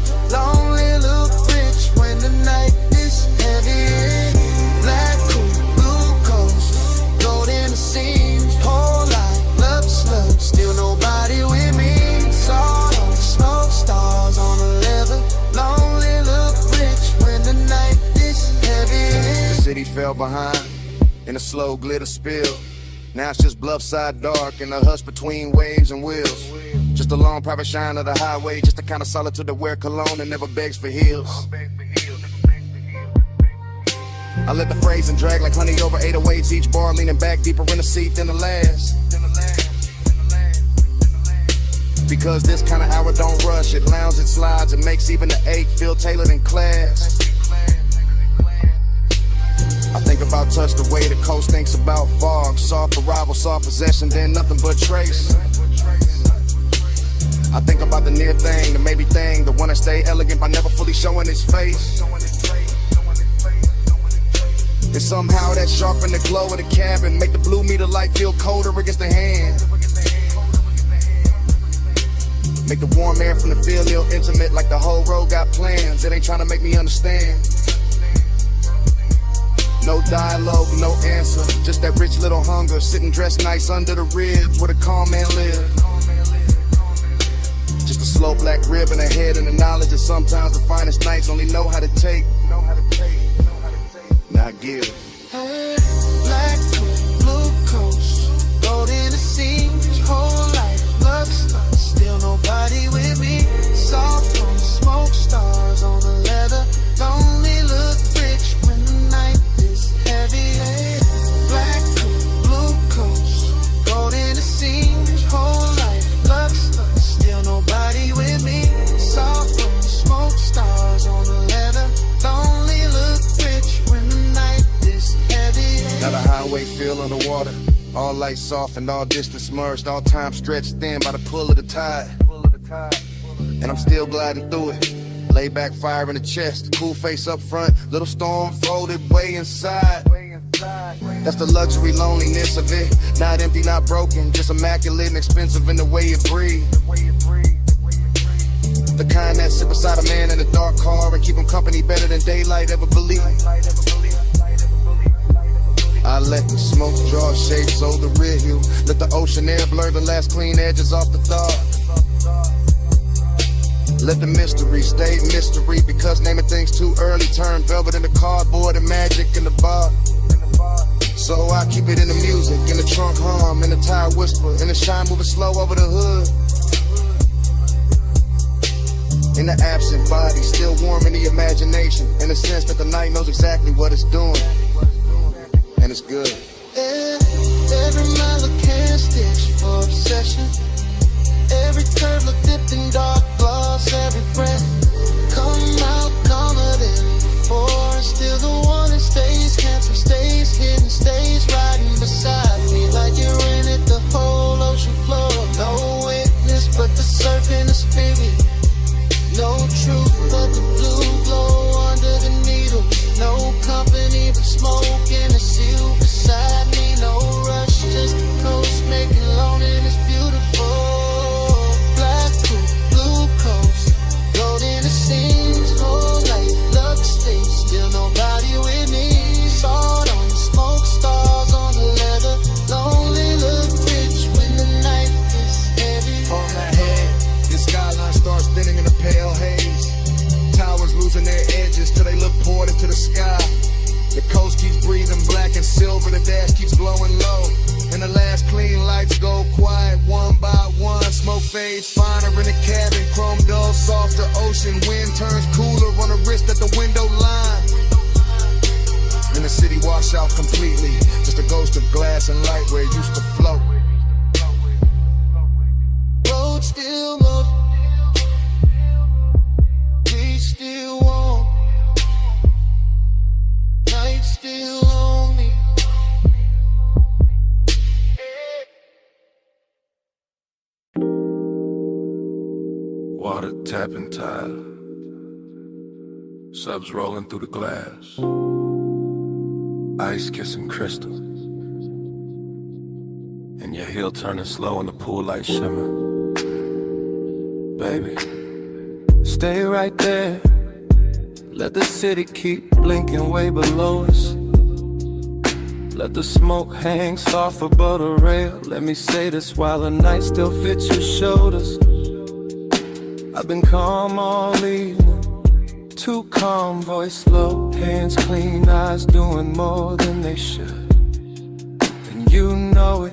S14: fell behind in a slow glitter spill. Now it's just bluffside dark and a hush between waves and wheels. Just a long private shine of the highway, just the kind of solitude that wear cologne and never begs for heels. I let the phrasing drag like honey over 808s, each bar leaning back deeper in the seat than the last. Because this kind of hour don't rush, it lounges, it slides, it makes even the ache feel tailored in class. I think about touch the way the coast thinks about fog. Soft arrival, soft possession, then nothing but trace. I think about the near thing, the maybe thing, the one that stay elegant by never fully showing its face. And somehow that sharpen the glow of the cabin, make the blue meter light feel colder against the hand. Make the warm air from the field feel intimate, like the whole road got plans. It ain't trying to make me understand. No dialogue, no answer, just that rich little hunger, sitting dressed nice under the ribs where the calm man live. Just a slow black rib in the head and the knowledge that sometimes the finest nights only know how to take. Now give.
S15: Black coat, blue coast, gold in the seams, whole life, lux, still nobody with me. Soft on smoke stars on the leather, lonely look rich when the night is heavy. Black coat, blue coast, gold in the seams, whole life, lux, still nobody with me. Soft on smoke stars on the leather, lonely look rich when the night is heavy.
S14: Now the highway feel underwater, all lights off and all distance merged, all time stretched thin by the pull of the tide. And I'm still gliding through it. Lay back, fire in the chest, cool face up front, little storm folded way inside. That's the luxury loneliness of it. Not empty, not broken, just immaculate and expensive in the way it breathes. The kind that sit beside a man in a dark car and keep him company better than daylight ever believed. I let the smoke draw shapes over the rear view. Let the ocean air blur the last clean edges off the thought. Let the mystery stay mystery, because naming things too early turn velvet into cardboard and magic in the bar. So I keep it in the music, in the trunk hum, in the tire whisper, in the shine moving slow over the hood. In the absent body, still warm in the imagination, in the sense that the night knows exactly what it's doing. And it's good.
S15: Every mile a can stitch for obsession. Every curve look dipped in dark gloss. Every breath come out calmer than before. And still the one that stays, handsome stays, hidden stays, riding beside me like you're in it. The whole ocean floor, no witness but the surf and the spirit. No truth but the blue glow under the needle. No company but smoke and a seal beside me. No rush, just the coast making loneliness beautiful. Black coat, blue coast, gold in the seams, whole life, love stays, still nobody with me. Sawed on smoke stars on the leather, lonely look rich when the night is heavy.
S14: On my head, the skyline starts thinning in a pale haze. Towers losing their edges till they look poured into the sky. The coast keeps breathing black and silver, the dash keeps glowing low. And the last clean lights go quiet one by one. Smoke fades finer in the cabin, chrome dull, softer ocean. Wind turns cooler on the wrist at the window line. And the city wash out completely, just a ghost of glass and light where it used to float.
S15: Road still low, we still warm, night still lonely.
S5: Water tapping tile, subs rolling through the glass, ice kissing crystal, and your heel turning slow in the pool light shimmer. Baby, stay right there. Let the city keep blinking way below us. Let the smoke hang soft above the rail. Let me say this while the night still fits your shoulders. I've been calm all evening,
S1: too calm, voice low, hands clean, eyes doing more than they should. And you know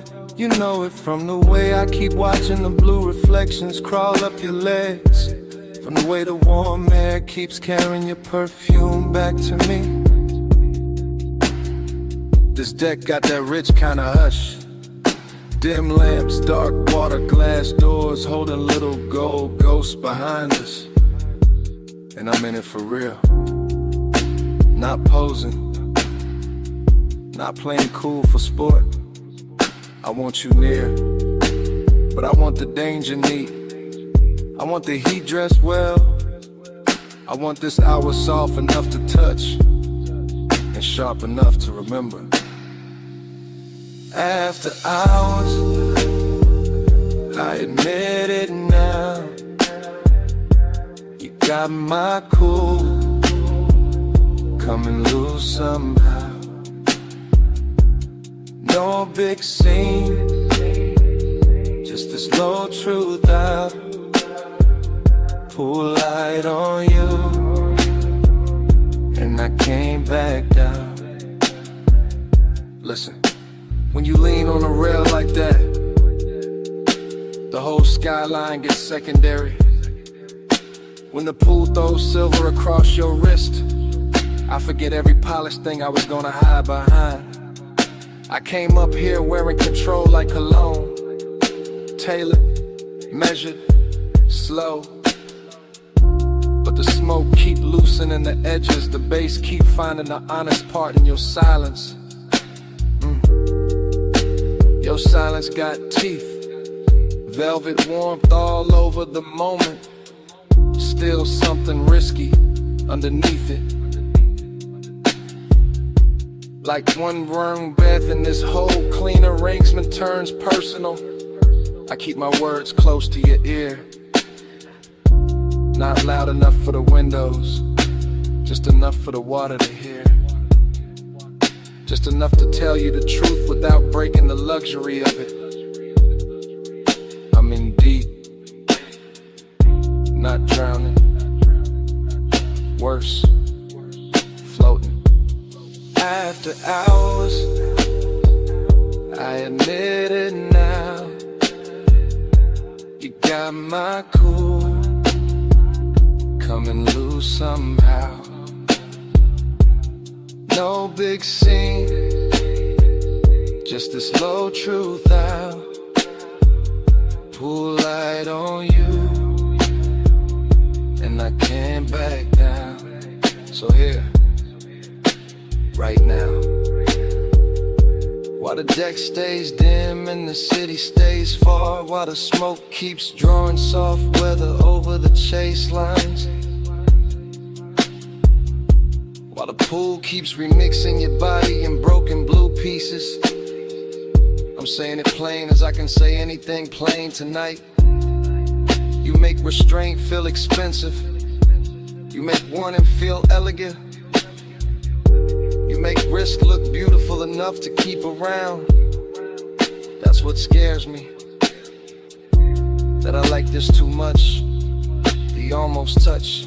S1: it from the way I keep watching the blue reflections crawl up your legs, from the way the warm air keeps carrying your perfume back to me. This deck got that rich kind of hush. Dim lamps, dark water, glass doors, holding little gold ghosts behind us. And I'm in it for real. Not posing, not playing cool for sport. I want you near, but I want the danger neat. I want the heat dressed well. I want this hour soft enough to touch and sharp enough to remember. After hours, I admit it now, you got my cool coming loose somehow. No big scene, just this low truth out. Pull light on you, and I came back down. Listen, when you lean on a rail like that, the whole skyline gets secondary. When the pool throws silver across your wrist, I forget every polished thing I was gonna hide behind. I came up here wearing control like cologne, tailored, measured, slow. But the smoke keep loosening the edges, the bass keep finding the honest part in your silence. Your silence got teeth, velvet warmth all over the moment. Still something risky underneath it. Like one wrong breath and this whole clean arrangement turns personal. I keep my words close to your ear, not loud enough for the windows, just enough for the water to hear. Just enough to tell you the truth without breaking the luxury of it. I'm in deep, not drowning. Worse, floating. After hours, I admit it now, you got my cool coming loose somehow. No big scene, just this low truth out. Pull light on you, and I can't back down. So here, right now, while the deck stays dim and the city stays far, while the smoke keeps drawing soft weather over the chase lines, while the pool keeps remixing your body in broken blue pieces. I'm saying it plain as I can say anything plain tonight. You make restraint feel expensive. You make warning feel elegant. You make risk look beautiful enough to keep around. That's what scares me, that I like this too much, the almost touch.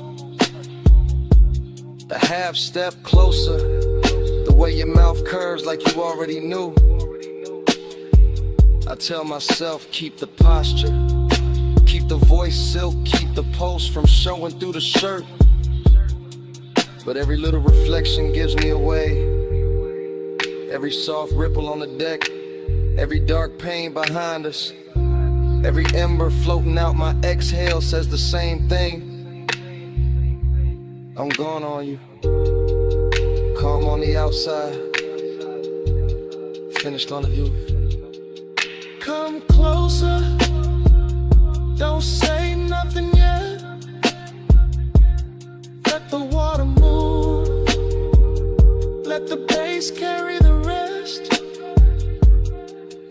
S1: The half step closer, the way your mouth curves like you already knew. I tell myself, keep the posture, keep the voice silk, keep the pulse from showing through the shirt. But every little reflection gives me away. Every soft ripple on the deck, every dark pain behind us, every ember floating out my exhale says the same thing. I'm gone on you, calm on the outside, finished on the roof. Come closer, don't say nothing yet. Let the water move, let the bass carry the rest.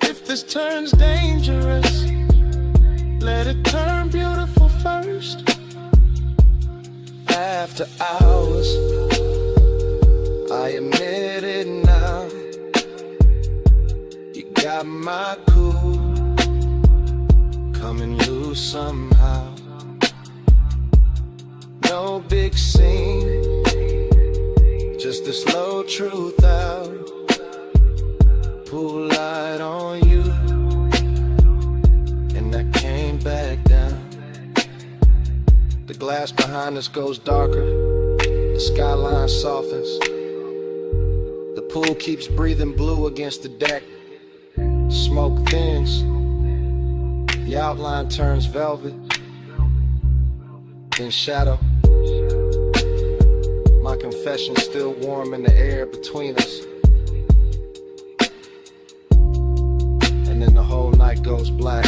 S1: If this turns dangerous, let it turn beautiful first. After hours, I admit it now, you got my cool coming loose somehow. No big scene,
S6: just to slow truth out. Pull light on you, and I came back down. The glass behind us goes darker, the skyline softens. The pool keeps breathing blue against the deck. Smoke thins, the outline turns velvet, then shadow. My confession's still warm in the air between us. And then the whole night goes black.